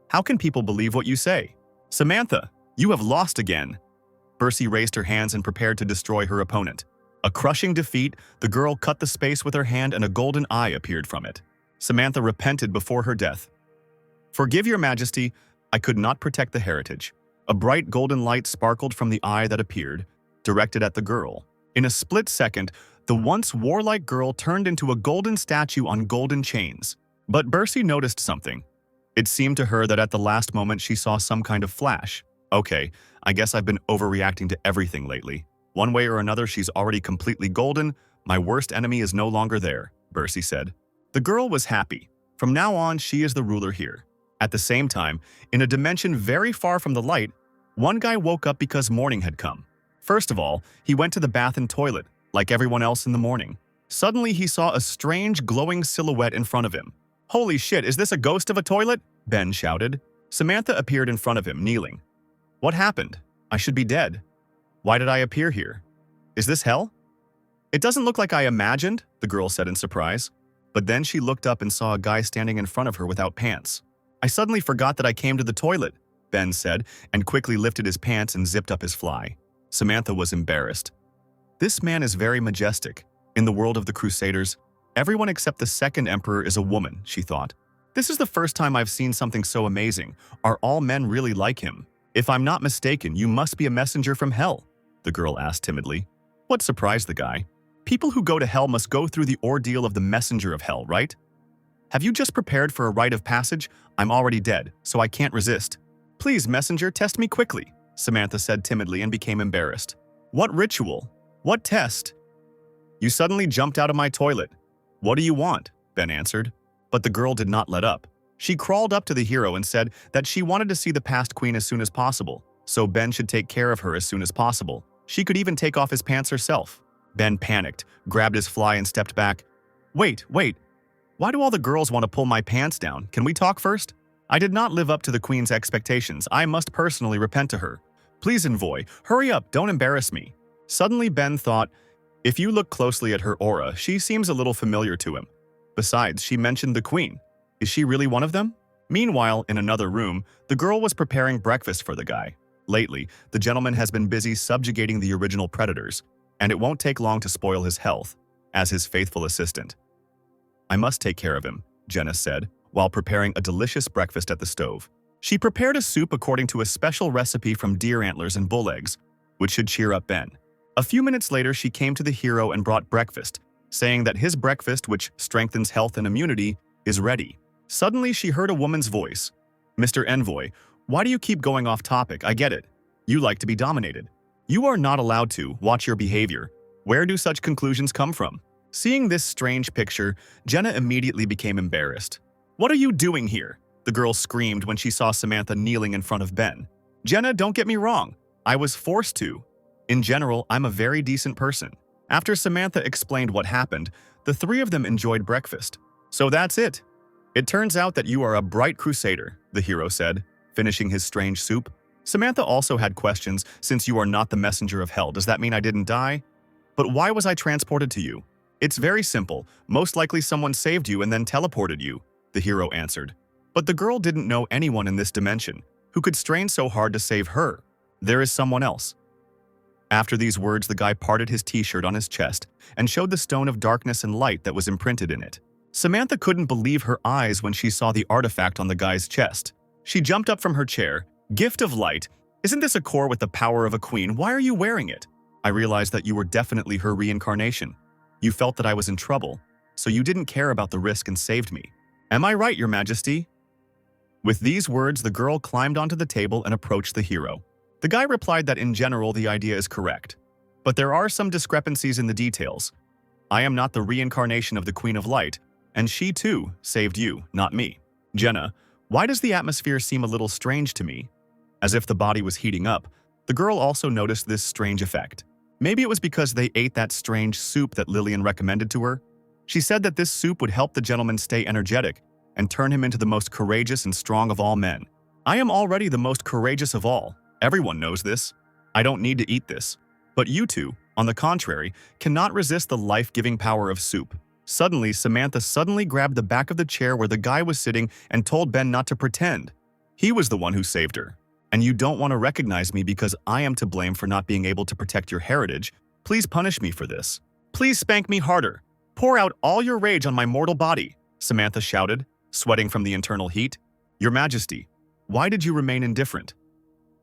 How can people believe what you say? Samantha, you have lost again. Bercy raised her hands and prepared to destroy her opponent. A crushing defeat, the girl cut the space with her hand and a golden eye appeared from it. Samantha repented before her death. Forgive your majesty, I could not protect the heritage. A bright golden light sparkled from the eye that appeared, directed at the girl. In a split second, the once warlike girl turned into a golden statue on golden chains. But Bercy noticed something. It seemed to her that at the last moment she saw some kind of flash. Okay, I guess I've been overreacting to everything lately. One way or another, she's already completely golden. My worst enemy is no longer there, Bercy said. The girl was happy. From now on, she is the ruler here. At the same time, in a dimension very far from the light, one guy woke up because morning had come. First of all, he went to the bath and toilet, like everyone else in the morning. Suddenly, he saw a strange glowing silhouette in front of him. Holy shit, is this a ghost of a toilet? Ben shouted. Samantha appeared in front of him, kneeling. What happened? I should be dead. Why did I appear here? Is this hell? It doesn't look like I imagined, the girl said in surprise. But then she looked up and saw a guy standing in front of her without pants. I suddenly forgot that I came to the toilet, Ben said, and quickly lifted his pants and zipped up his fly. Samantha was embarrassed. This man is very majestic. In the world of the Crusaders, everyone except the second emperor is a woman, she thought. This is the first time I've seen something so amazing. Are all men really like him? If I'm not mistaken, you must be a messenger from hell, the girl asked timidly. What surprised the guy? People who go to hell must go through the ordeal of the messenger of hell, right? Have you just prepared for a rite of passage? I'm already dead, so I can't resist. Please, messenger, test me quickly, Samantha said timidly and became embarrassed. What ritual? What test? You suddenly jumped out of my toilet. What do you want? Ben answered. But the girl did not let up. She crawled up to the hero and said that she wanted to see the past queen as soon as possible, so Ben should take care of her as soon as possible. She could even take off his pants herself. Ben panicked, grabbed his fly and stepped back. Wait. Why do all the girls want to pull my pants down? Can we talk first? I did not live up to the queen's expectations. I must personally repent to her. Please, envoy, hurry up, don't embarrass me. Suddenly Ben thought, if you look closely at her aura, she seems a little familiar to him. Besides, she mentioned the queen. Is she really one of them? Meanwhile, in another room, the girl was preparing breakfast for the guy. Lately, the gentleman has been busy subjugating the original predators, and it won't take long to spoil his health, as his faithful assistant. I must take care of him, Jenna said, while preparing a delicious breakfast at the stove. She prepared a soup according to a special recipe from deer antlers and bull eggs, which should cheer up Ben. A few minutes later, she came to the hero and brought breakfast, saying that his breakfast, which strengthens health and immunity, is ready. Suddenly, she heard a woman's voice. "Mr. Envoy, why do you keep going off topic? I get it. You like to be dominated. You are not allowed to. Watch your behavior. Where do such conclusions come from?" Seeing this strange picture, Jenna immediately became embarrassed. "What are you doing here?" the girl screamed when she saw Samantha kneeling in front of Ben. "Jenna, don't get me wrong. I was forced to. In general, I'm a very decent person." After Samantha explained what happened, the three of them enjoyed breakfast. "So that's it. It turns out that you are a bright crusader," the hero said, finishing his strange soup. Samantha also had questions. "Since you are not the messenger of hell, does that mean I didn't die? But why was I transported to you?" "It's very simple. Most likely someone saved you and then teleported you," the hero answered. But the girl didn't know anyone in this dimension who could strain so hard to save her. There is someone else. After these words, the guy parted his t-shirt on his chest and showed the stone of darkness and light that was imprinted in it. Samantha couldn't believe her eyes when she saw the artifact on the guy's chest. She jumped up from her chair. "Gift of light? Isn't this a core with the power of a queen? Why are you wearing it?" "I realized that you were definitely her reincarnation. You felt that I was in trouble, so you didn't care about the risk and saved me. Am I right, Your Majesty?" With these words, the girl climbed onto the table and approached the hero. The guy replied that in general the idea is correct, but there are some discrepancies in the details. "I am not the reincarnation of the Queen of Light, and she too saved you, not me." "Jenna, why does the atmosphere seem a little strange to me?" As if the body was heating up, the girl also noticed this strange effect. Maybe it was because they ate that strange soup that Lillian recommended to her. She said that this soup would help the gentleman stay energetic and turn him into the most courageous and strong of all men. "I am already the most courageous of all. Everyone knows this. I don't need to eat this. But you two, on the contrary, cannot resist the life-giving power of soup." Suddenly, Samantha grabbed the back of the chair where the guy was sitting and told Ben not to pretend. He was the one who saved her. "And you don't want to recognize me because I am to blame for not being able to protect your heritage. Please punish me for this. Please spank me harder. Pour out all your rage on my mortal body," Samantha shouted, sweating from the internal heat. "Your Majesty, why did you remain indifferent?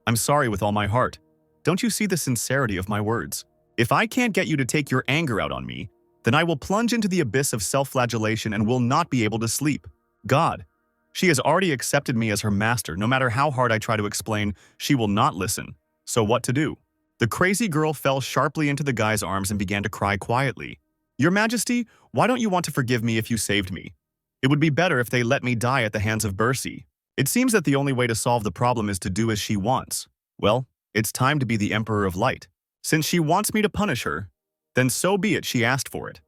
I'm sorry with all my heart. Don't you see the sincerity of my words? If I can't get you to take your anger out on me, then I will plunge into the abyss of self-flagellation and will not be able to sleep. God, she has already accepted me as her master. No matter how hard I try to explain, she will not listen. So what to do?" The crazy girl fell sharply into the guy's arms and began to cry quietly. "Your Majesty, why don't you want to forgive me if you saved me? It would be better if they let me die at the hands of Bercy. It seems that the only way to solve the problem is to do as she wants. Well, it's time to be the Emperor of Light. Since she wants me to punish her, then so be it, she asked for it."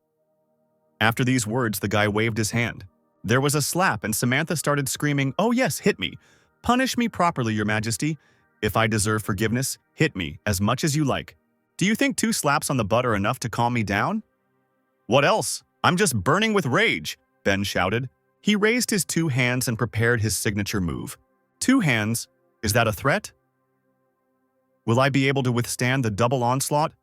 After these words, the guy waved his hand. There was a slap and Samantha started screaming, "Oh yes, hit me. Punish me properly, Your Majesty. If I deserve forgiveness, hit me as much as you like. Do you think 2 slaps on the butt are enough to calm me down?" "What else? I'm just burning with rage," Ben shouted. He raised his 2 hands and prepared his signature move. 2 hands? Is that a threat? Will I be able to withstand the double onslaught?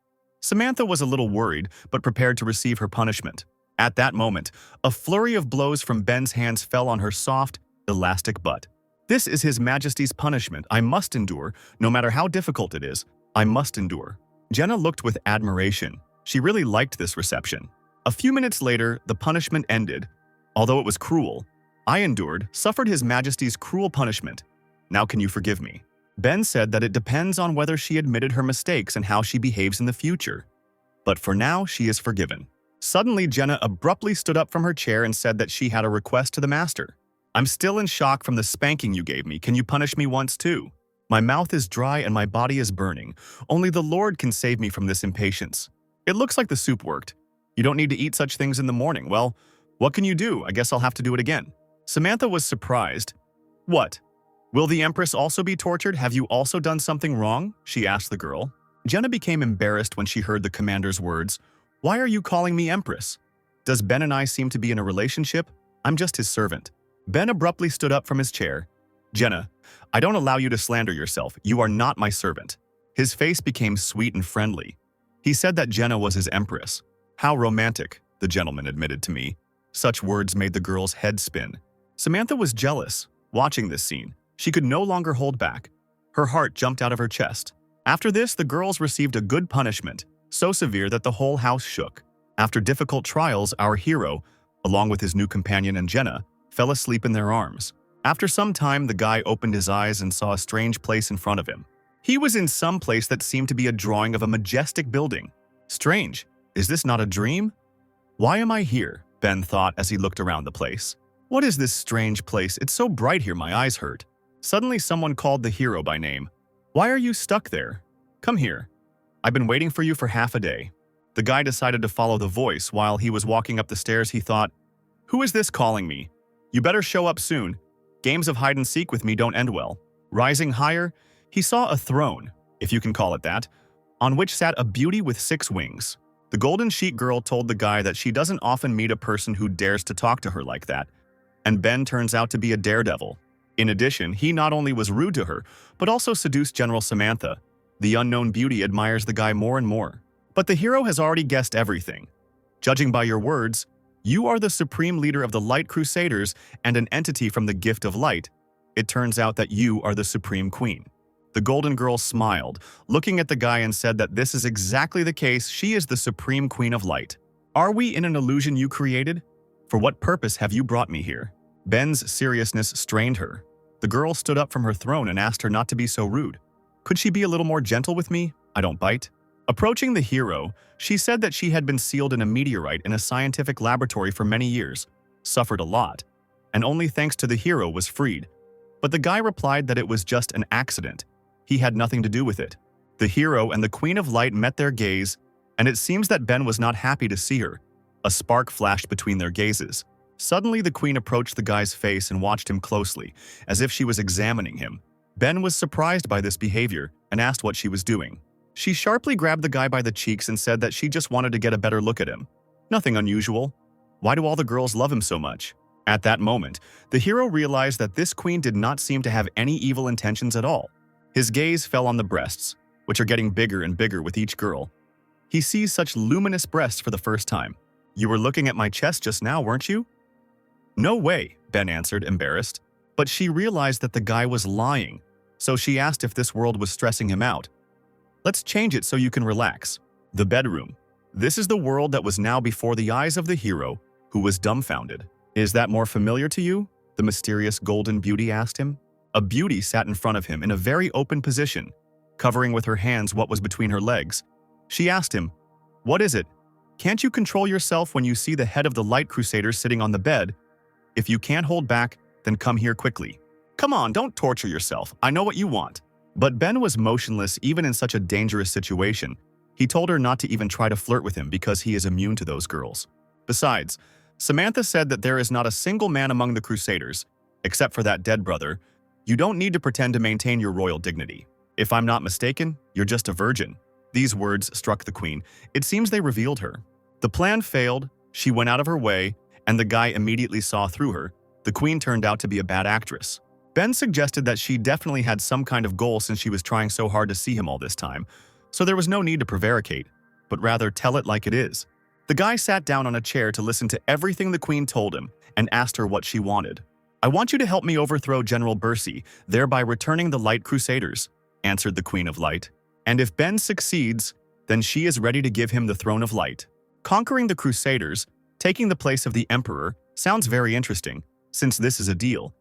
Samantha was a little worried, but prepared to receive her punishment. At that moment, a flurry of blows from Ben's hands fell on her soft, elastic butt. "This is His Majesty's punishment. I must endure, no matter how difficult it is. I must endure." Jenna looked with admiration. She really liked this reception. A few minutes later, the punishment ended. Although it was cruel, I endured, suffered His Majesty's cruel punishment. Now can you forgive me? Ben said that it depends on whether she admitted her mistakes and how she behaves in the future. But for now, she is forgiven. Suddenly, Jenna abruptly stood up from her chair and said that she had a request to the master. "I'm still in shock from the spanking you gave me. Can you punish me once too? My mouth is dry and my body is burning. Only the Lord can save me from this impatience. It looks like the soup worked. You don't need to eat such things in the morning. Well, what can you do? I guess I'll have to do it again." Samantha was surprised. "What? Will the Empress also be tortured? Have you also done something wrong?" she asked the girl. Jenna became embarrassed when she heard the commander's words. "Why are you calling me Empress? Does Ben and I seem to be in a relationship? I'm just his servant." Ben abruptly stood up from his chair. "Jenna, I don't allow you to slander yourself. You are not my servant." His face became sweet and friendly. He said that Jenna was his Empress. "How romantic," the gentleman admitted to me. Such words made the girl's head spin. Samantha was jealous, watching this scene. She could no longer hold back. Her heart jumped out of her chest. After this, the girls received a good punishment, so severe that the whole house shook. After difficult trials, our hero, along with his new companion and Jenna, fell asleep in their arms. After some time, the guy opened his eyes and saw a strange place in front of him. He was in some place that seemed to be a drawing of a majestic building. Strange, is this not a dream? Why am I here? Ben thought as he looked around the place. What is this strange place? It's so bright here, my eyes hurt. Suddenly someone called the hero by name. Why are you stuck there? Come here. I've been waiting for you for half a day. The guy decided to follow the voice. While he was walking up the stairs, he thought, who is this calling me? You better show up soon. Games of hide and seek with me don't end well. Rising higher, he saw a throne, if you can call it that, on which sat a beauty with 6 wings. The golden sheet girl told the guy that she doesn't often meet a person who dares to talk to her like that, and Ben turns out to be a daredevil. In addition, he not only was rude to her, but also seduced General Samantha. The unknown beauty admires the guy more and more. But the hero has already guessed everything. Judging by your words, you are the supreme leader of the Light Crusaders and an entity from the Gift of Light. It turns out that you are the supreme queen. The golden girl smiled, looking at the guy, and said that this is exactly the case. She is the supreme queen of light. Are we in an illusion you created? For what purpose have you brought me here? Ben's seriousness strained her. The girl stood up from her throne and asked her not to be so rude. Could she be a little more gentle with me? I don't bite. Approaching the hero, she said that she had been sealed in a meteorite in a scientific laboratory for many years, suffered a lot, and only thanks to the hero was freed. But the guy replied that it was just an accident. He had nothing to do with it. The hero and the Queen of Light met their gaze, and it seems that Ben was not happy to see her. A spark flashed between their gazes. Suddenly, the queen approached the guy's face and watched him closely, as if she was examining him. Ben was surprised by this behavior and asked what she was doing. She sharply grabbed the guy by the cheeks and said that she just wanted to get a better look at him. Nothing unusual. Why do all the girls love him so much? At that moment, the hero realized that this queen did not seem to have any evil intentions at all. His gaze fell on the breasts, which are getting bigger and bigger with each girl. He sees such luminous breasts for the first time. You were looking at my chest just now, weren't you? No way, Ben answered, embarrassed. But she realized that the guy was lying, so she asked if this world was stressing him out. Let's change it so you can relax. The bedroom. This is the world that was now before the eyes of the hero, who was dumbfounded. Is that more familiar to you? The mysterious golden beauty asked him. A beauty sat in front of him in a very open position, covering with her hands what was between her legs. She asked him, what is it? Can't you control yourself when you see the head of the Light Crusaders sitting on the bed? If you can't hold back, then come here quickly. Come on, don't torture yourself. I know what you want. But Ben was motionless even in such a dangerous situation. He told her not to even try to flirt with him because he is immune to those girls. Besides, Samantha said that there is not a single man among the Crusaders, except for that dead brother. You don't need to pretend to maintain your royal dignity. If I'm not mistaken, you're just a virgin. These words struck the queen. It seems they revealed her. The plan failed, she went out of her way, and the guy immediately saw through her. The queen turned out to be a bad actress. Ben suggested that she definitely had some kind of goal since she was trying so hard to see him all this time, so there was no need to prevaricate, but rather tell it like it is. The guy sat down on a chair to listen to everything the queen told him and asked her what she wanted. I want you to help me overthrow General Bercy, thereby returning the Light Crusaders, answered the Queen of Light. And if Ben succeeds, then she is ready to give him the Throne of Light. Conquering the Crusaders, taking the place of the Emperor, sounds very interesting. Since this is a deal,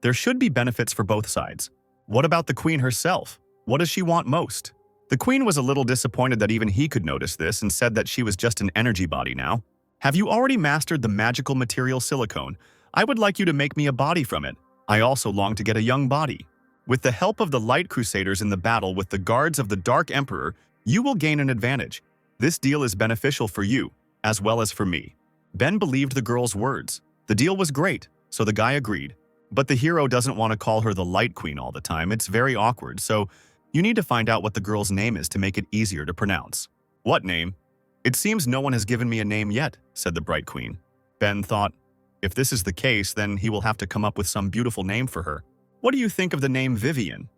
there should be benefits for both sides. What about the Queen herself? What does she want most? The Queen was a little disappointed that even he could notice this and said that she was just an energy body now. Have you already mastered the magical material silicone? I would like you to make me a body from it. I also long to get a young body. With the help of the Light Crusaders in the battle with the guards of the Dark Emperor, you will gain an advantage. This deal is beneficial for you, as well as for me. Ben believed the girl's words. The deal was great, so the guy agreed. But the hero doesn't want to call her the Light Queen all the time. It's very awkward, so you need to find out what the girl's name is to make it easier to pronounce. What name? It seems no one has given me a name yet, said the Bright Queen. Ben thought, if this is the case, then he will have to come up with some beautiful name for her. What do you think of the name Vivian?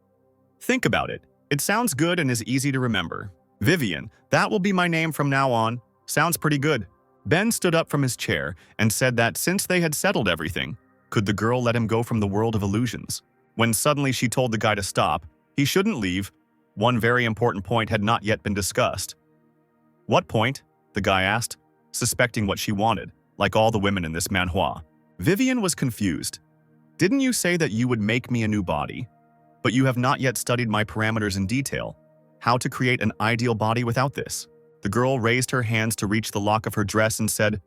Think about it. It sounds good and is easy to remember. Vivian, that will be my name from now on. Sounds pretty good. Ben stood up from his chair and said that since they had settled everything, could the girl let him go from the world of illusions? when suddenly she told the guy to stop. He shouldn't leave. One very important point had not yet been discussed. What point? The guy asked, suspecting what she wanted, like all the women in this manhwa. Vivian was confused. Didn't you say that you would make me a new body? But you have not yet studied my parameters in detail. How to create an ideal body without this? The girl raised her hands to reach the lock of her dress and said,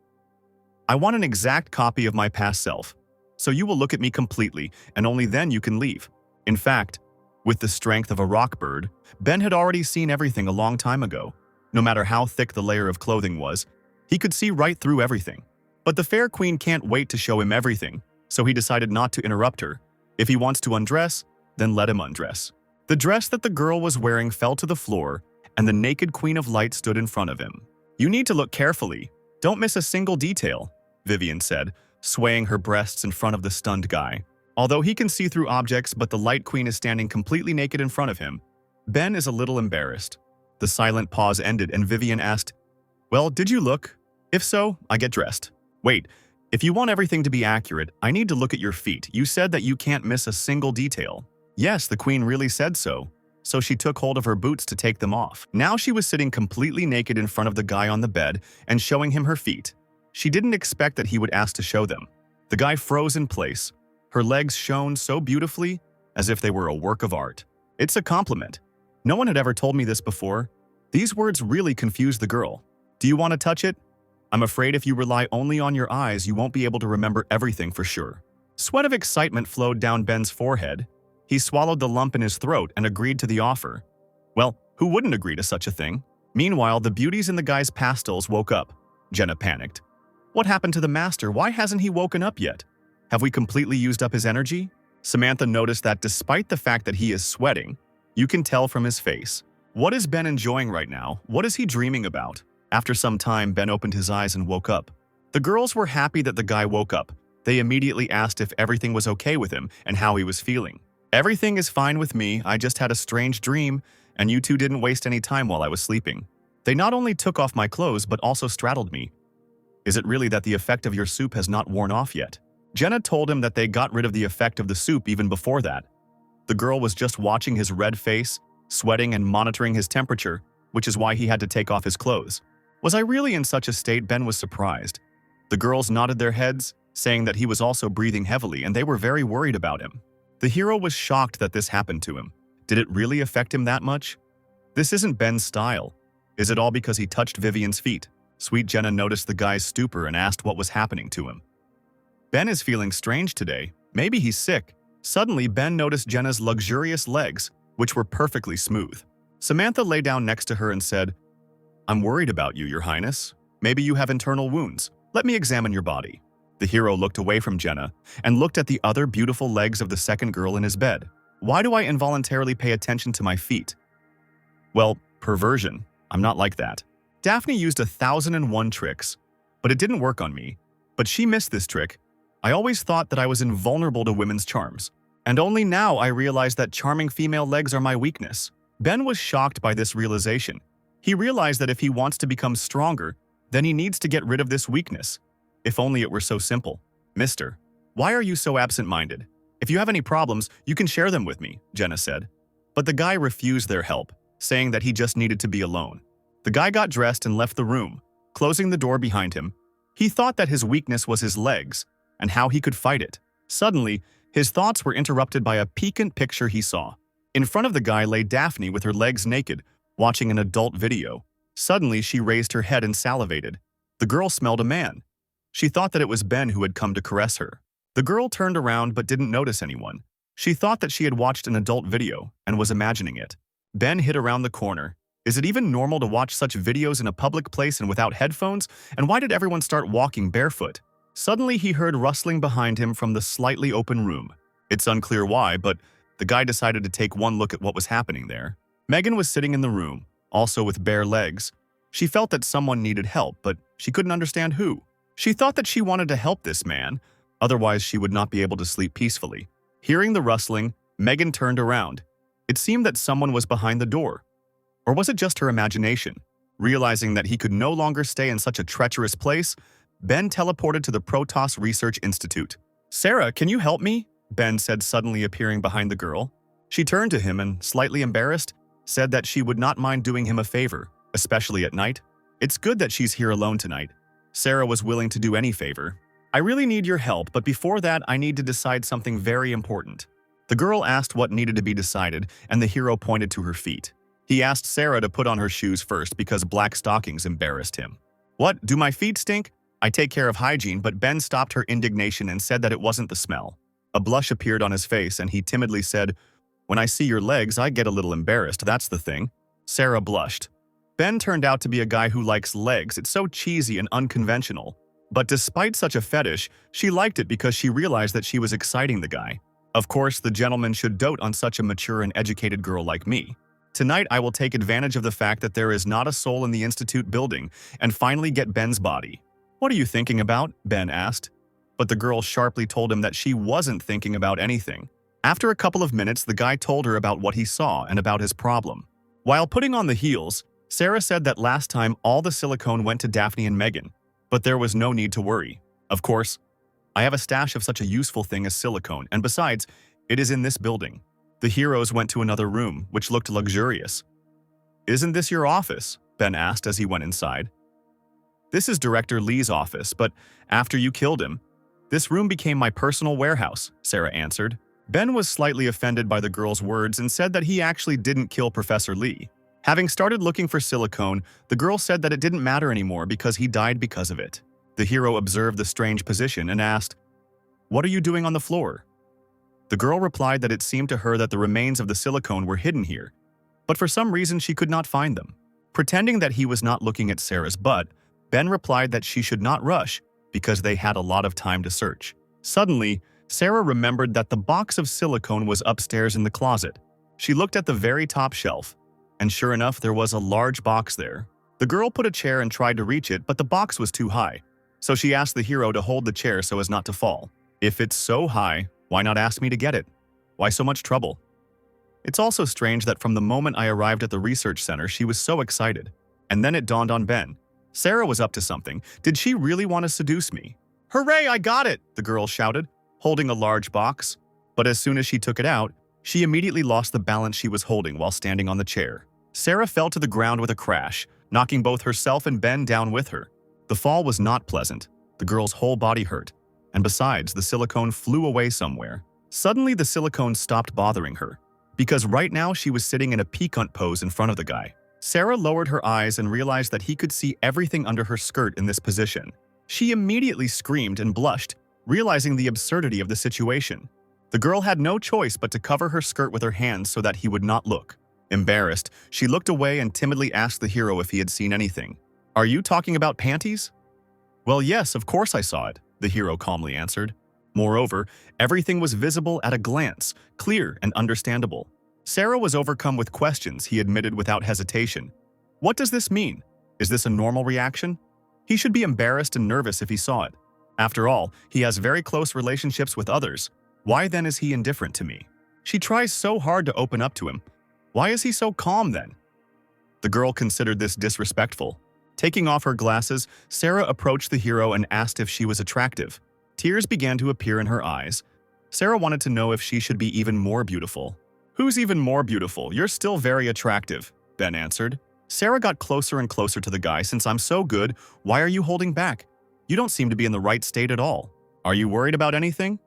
I want an exact copy of my past self. So you will look at me completely, and only then you can leave. In fact, with the strength of a rock bird, Ben had already seen everything a long time ago. No matter how thick the layer of clothing was, he could see right through everything. But the fair queen can't wait to show him everything, so he decided not to interrupt her. If he wants to undress, then let him undress. The dress that the girl was wearing fell to the floor, and the naked Queen of Light stood in front of him. You need to look carefully. Don't miss a single detail, Vivian said, swaying her breasts in front of the stunned guy. Although he can see through objects but the Light Queen is standing completely naked in front of him, Ben is a little embarrassed. The silent pause ended and Vivian asked, Well, did you look? If so, I get dressed. Wait, if you want everything to be accurate, I need to look at your feet. You said that you can't miss a single detail. Yes, the queen really said so. So she took hold of her boots to take them off. Now she was sitting completely naked in front of the guy on the bed and showing him her feet. She didn't expect that he would ask to show them. The guy froze in place. Her legs shone so beautifully, as if they were a work of art. It's a compliment. No one had ever told me this before. These words really confused the girl. Do you want to touch it? I'm afraid if you rely only on your eyes, you won't be able to remember everything for sure. Sweat of excitement flowed down Ben's forehead. He swallowed the lump in his throat and agreed to the offer. Well, who wouldn't agree to such a thing? Meanwhile, the beauties in the guy's pastels woke up. Jenna panicked. What happened to the master? Why hasn't he woken up yet? Have we completely used up his energy? Samantha noticed that despite the fact that he is sweating, you can tell from his face. What is Ben enjoying right now? What is he dreaming about? After some time, Ben opened his eyes and woke up. The girls were happy that the guy woke up. They immediately asked if everything was okay with him and how he was feeling. Everything is fine with me, I just had a strange dream, and you two didn't waste any time while I was sleeping. They not only took off my clothes but also straddled me. Is it really that the effect of your soup has not worn off yet? Jenna told him that they got rid of the effect of the soup even before that. The girl was just watching his red face, sweating and monitoring his temperature, which is why he had to take off his clothes. Was I really in such a state? Ben was surprised. The girls nodded their heads, saying that he was also breathing heavily and they were very worried about him. The hero was shocked that this happened to him. Did it really affect him that much? This isn't Ben's style. Is it all because he touched Vivian's feet? Sweet Jenna noticed the guy's stupor and asked what was happening to him. Ben is feeling strange today. Maybe he's sick. Suddenly, Ben noticed Jenna's luxurious legs, which were perfectly smooth. Samantha lay down next to her and said, I'm worried about you, Your Highness. Maybe you have internal wounds. Let me examine your body. The hero looked away from Jenna and looked at the other beautiful legs of the second girl in his bed. Why do I involuntarily pay attention to my feet? Well, perversion. I'm not like that. Daphne used 1,001 tricks, but it didn't work on me. But she missed this trick. I always thought that I was invulnerable to women's charms. And only now I realized that charming female legs are my weakness. Ben was shocked by this realization. He realized that if he wants to become stronger, then he needs to get rid of this weakness. If only it were so simple. Mister, why are you so absent-minded? If you have any problems, you can share them with me, Jenna said. But the guy refused their help, saying that he just needed to be alone. The guy got dressed and left the room, closing the door behind him. He thought that his weakness was his legs, and how he could fight it. Suddenly, his thoughts were interrupted by a piquant picture he saw. In front of the guy lay Daphne with her legs naked, watching an adult video. Suddenly, she raised her head and salivated. The girl smelled a man. She thought that it was Ben who had come to caress her. The girl turned around but didn't notice anyone. She thought that she had watched an adult video and was imagining it. Ben hid around the corner. Is it even normal to watch such videos in a public place and without headphones? And why did everyone start walking barefoot? Suddenly, he heard rustling behind him from the slightly open room. It's unclear why, but the guy decided to take one look at what was happening there. Megan was sitting in the room, also with bare legs. She felt that someone needed help, but she couldn't understand who. She thought that she wanted to help this man, otherwise she would not be able to sleep peacefully. Hearing the rustling, Megan turned around. It seemed that someone was behind the door. Or was it just her imagination? Realizing that he could no longer stay in such a treacherous place, Ben teleported to the Protos Research Institute. Sarah, can you help me? Ben said, suddenly appearing behind the girl. She turned to him and, slightly embarrassed, said that she would not mind doing him a favor, especially at night. It's good that she's here alone tonight. Sarah was willing to do any favor. I really need your help, but before that, I need to decide something very important. The girl asked what needed to be decided, and the hero pointed to her feet. He asked Sarah to put on her shoes first because black stockings embarrassed him. What, do my feet stink? I take care of hygiene, but Ben stopped her indignation and said that it wasn't the smell. A blush appeared on his face and he timidly said, when I see your legs, I get a little embarrassed, that's the thing. Sarah blushed. Ben turned out to be a guy who likes legs, it's so cheesy and unconventional. But despite such a fetish, she liked it because she realized that she was exciting the guy. Of course, the gentleman should dote on such a mature and educated girl like me. Tonight, I will take advantage of the fact that there is not a soul in the Institute building and finally get Ben's body. What are you thinking about? Ben asked. But the girl sharply told him that she wasn't thinking about anything. After a couple of minutes, the guy told her about what he saw and about his problem. While putting on the heels, Sarah said that last time all the silicone went to Daphne and Megan, but there was no need to worry. Of course, I have a stash of such a useful thing as silicone, and besides, it is in this building. The heroes went to another room, which looked luxurious. Isn't this your office? Ben asked as he went inside. This is Director Lee's office, but after you killed him, this room became my personal warehouse, Sarah answered. Ben was slightly offended by the girl's words and said that he actually didn't kill Professor Lee. Having started looking for silicone, the girl said that it didn't matter anymore because he died because of it. The hero observed the strange position and asked, "What are you doing on the floor?" The girl replied that it seemed to her that the remains of the silicone were hidden here, but for some reason she could not find them. Pretending that he was not looking at Sarah's butt, Ben replied that she should not rush because they had a lot of time to search. Suddenly, Sarah remembered that the box of silicone was upstairs in the closet. She looked at the very top shelf, and sure enough, there was a large box there. The girl put a chair and tried to reach it, but the box was too high, so she asked the hero to hold the chair so as not to fall. If it's so high, why not ask me to get it? Why so much trouble? It's also strange that from the moment I arrived at the research center, she was so excited. And then it dawned on Ben. Sarah was up to something. Did she really want to seduce me? Hooray, I got it! The girl shouted, holding a large box. But as soon as she took it out, she immediately lost the balance she was holding while standing on the chair. Sarah fell to the ground with a crash, knocking both herself and Ben down with her. The fall was not pleasant. The girl's whole body hurt. And besides, the silicone flew away somewhere. Suddenly, the silicone stopped bothering her, because right now she was sitting in a piquant pose in front of the guy. Sarah lowered her eyes and realized that he could see everything under her skirt in this position. She immediately screamed and blushed, realizing the absurdity of the situation. The girl had no choice but to cover her skirt with her hands so that he would not look. Embarrassed, she looked away and timidly asked the hero if he had seen anything. Are you talking about panties? Well, yes, of course I saw it, the hero calmly answered. Moreover, everything was visible at a glance, clear and understandable. Sarah was overcome with questions, he admitted without hesitation. What does this mean? Is this a normal reaction? He should be embarrassed and nervous if he saw it. After all, he has very close relationships with others. Why then is he indifferent to me? She tries so hard to open up to him. Why is he so calm then? The girl considered this disrespectful. Taking off her glasses, Sarah approached the hero and asked if she was attractive. Tears began to appear in her eyes. Sarah wanted to know if she should be even more beautiful. Who's even more beautiful? You're still very attractive, Ben answered. Sarah got closer and closer to the guy. Since I'm so good, why are you holding back? You don't seem to be in the right state at all. Are you worried about anything?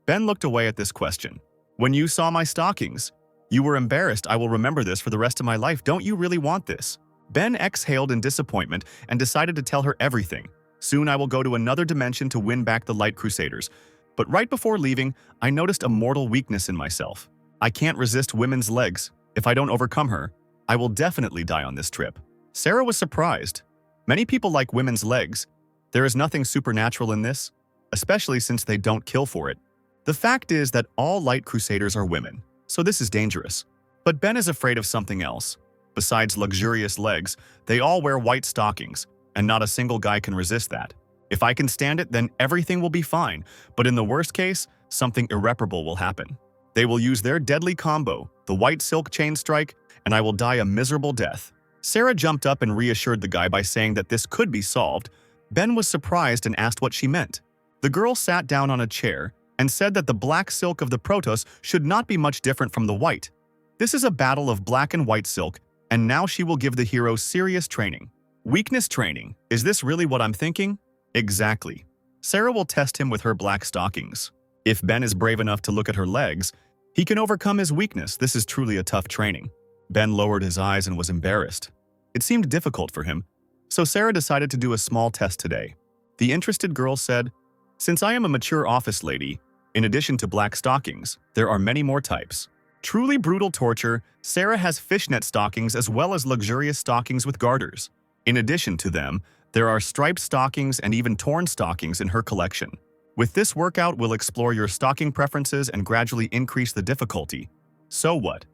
Ben looked away at this question. When you saw my stockings, you were embarrassed. I will remember this for the rest of my life. Don't you really want this? Ben exhaled in disappointment and decided to tell her everything. Soon I will go to another dimension to win back the Light Crusaders. But right before leaving, I noticed a mortal weakness in myself. I can't resist women's legs. If I don't overcome her, I will definitely die on this trip. Sarah was surprised. Many people like women's legs. There is nothing supernatural in this, especially since they don't kill for it. The fact is that all Light Crusaders are women, so this is dangerous. But Ben is afraid of something else. Besides luxurious legs, they all wear white stockings, and not a single guy can resist that. If I can stand it, then everything will be fine, but in the worst case, something irreparable will happen. They will use their deadly combo, the white silk chain strike, and I will die a miserable death. Sarah jumped up and reassured the guy by saying that this could be solved. Ben was surprised and asked what she meant. The girl sat down on a chair, and said that the black silk of the Protos should not be much different from the white. This is a battle of black and white silk, and now she will give the hero serious training. Weakness training. Is this really what I'm thinking? Exactly. Sarah will test him with her black stockings. If Ben is brave enough to look at her legs, he can overcome his weakness. This is truly a tough training. Ben lowered his eyes and was embarrassed. It seemed difficult for him, so Sarah decided to do a small test today. The interested girl said, "Since I am a mature office lady, in addition to black stockings, there are many more types. Truly brutal torture, Sarah has fishnet stockings as well as luxurious stockings with garters. In addition to them, there are striped stockings and even torn stockings in her collection. With this workout, we'll explore your stocking preferences and gradually increase the difficulty. So what?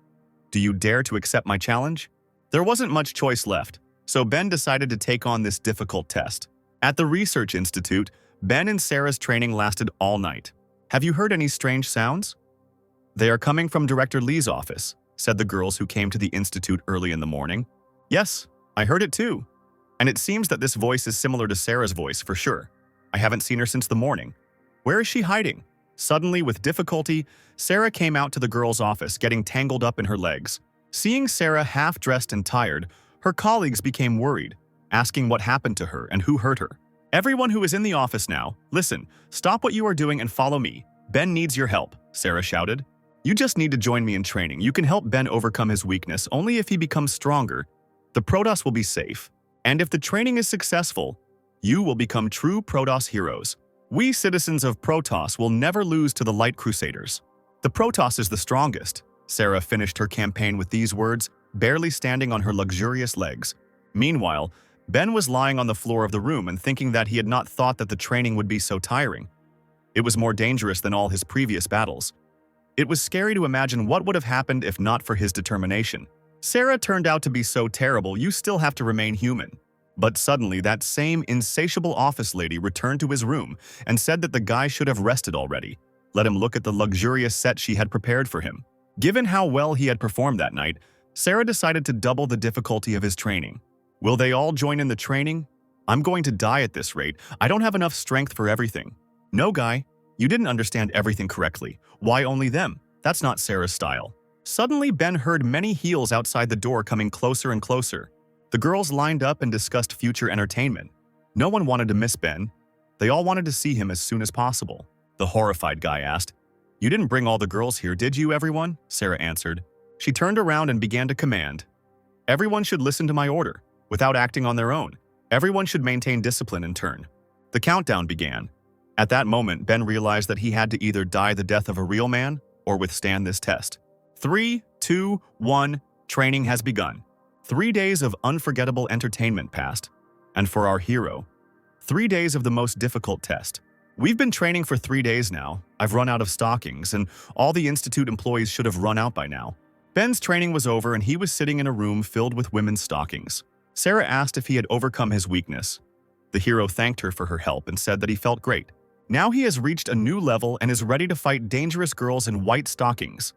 Do you dare to accept my challenge?" There wasn't much choice left, so Ben decided to take on this difficult test. At the Research Institute, Ben and Sarah's training lasted all night. "Have you heard any strange sounds?" "They are coming from Director Lee's office," said the girls who came to the institute early in the morning. "Yes, I heard it too. And it seems that this voice is similar to Sarah's voice for sure. I haven't seen her since the morning. Where is she hiding?" Suddenly, with difficulty, Sarah came out to the girls' office, getting tangled up in her legs. Seeing Sarah half-dressed and tired, her colleagues became worried, asking what happened to her and who hurt her. "Everyone who is in the office now, listen, stop what you are doing and follow me. Ben needs your help," Sarah shouted. "You just need to join me in training. You can help Ben overcome his weakness only if he becomes stronger. The Protos will be safe. And if the training is successful, you will become true Protos heroes. We citizens of Protos will never lose to the Light Crusaders. The Protos is the strongest." Sarah finished her campaign with these words, barely standing on her luxurious legs. Meanwhile, Ben was lying on the floor of the room and thinking that he had not thought that the training would be so tiring. It was more dangerous than all his previous battles. It was scary to imagine what would have happened if not for his determination. Sarah turned out to be so terrible, you still have to remain human. But suddenly, that same insatiable office lady returned to his room and said that the guy should have rested already. Let him look at the luxurious set she had prepared for him. Given how well he had performed that night, Sarah decided to double the difficulty of his training. Will they all join in the training? I'm going to die at this rate. I don't have enough strength for everything. No, guy, you didn't understand everything correctly. Why only them? That's not Sarah's style. Suddenly, Ben heard many heels outside the door coming closer and closer. The girls lined up and discussed future entertainment. No one wanted to miss Ben. They all wanted to see him as soon as possible. The horrified guy asked, "You didn't bring all the girls here, did you, everyone?" Sarah answered. She turned around and began to command. "Everyone should listen to my order, without acting on their own. Everyone should maintain discipline in turn." The countdown began. At that moment, Ben realized that he had to either die the death of a real man or withstand this test. 3, 2, 1, training has begun. 3 days of unforgettable entertainment passed. And for our hero, 3 days of the most difficult test. "We've been training for 3 days now. I've run out of stockings, and all the institute employees should have run out by now." Ben's training was over and he was sitting in a room filled with women's stockings. Sarah asked if he had overcome his weakness. The hero thanked her for her help and said that he felt great. Now he has reached a new level and is ready to fight dangerous girls in white stockings.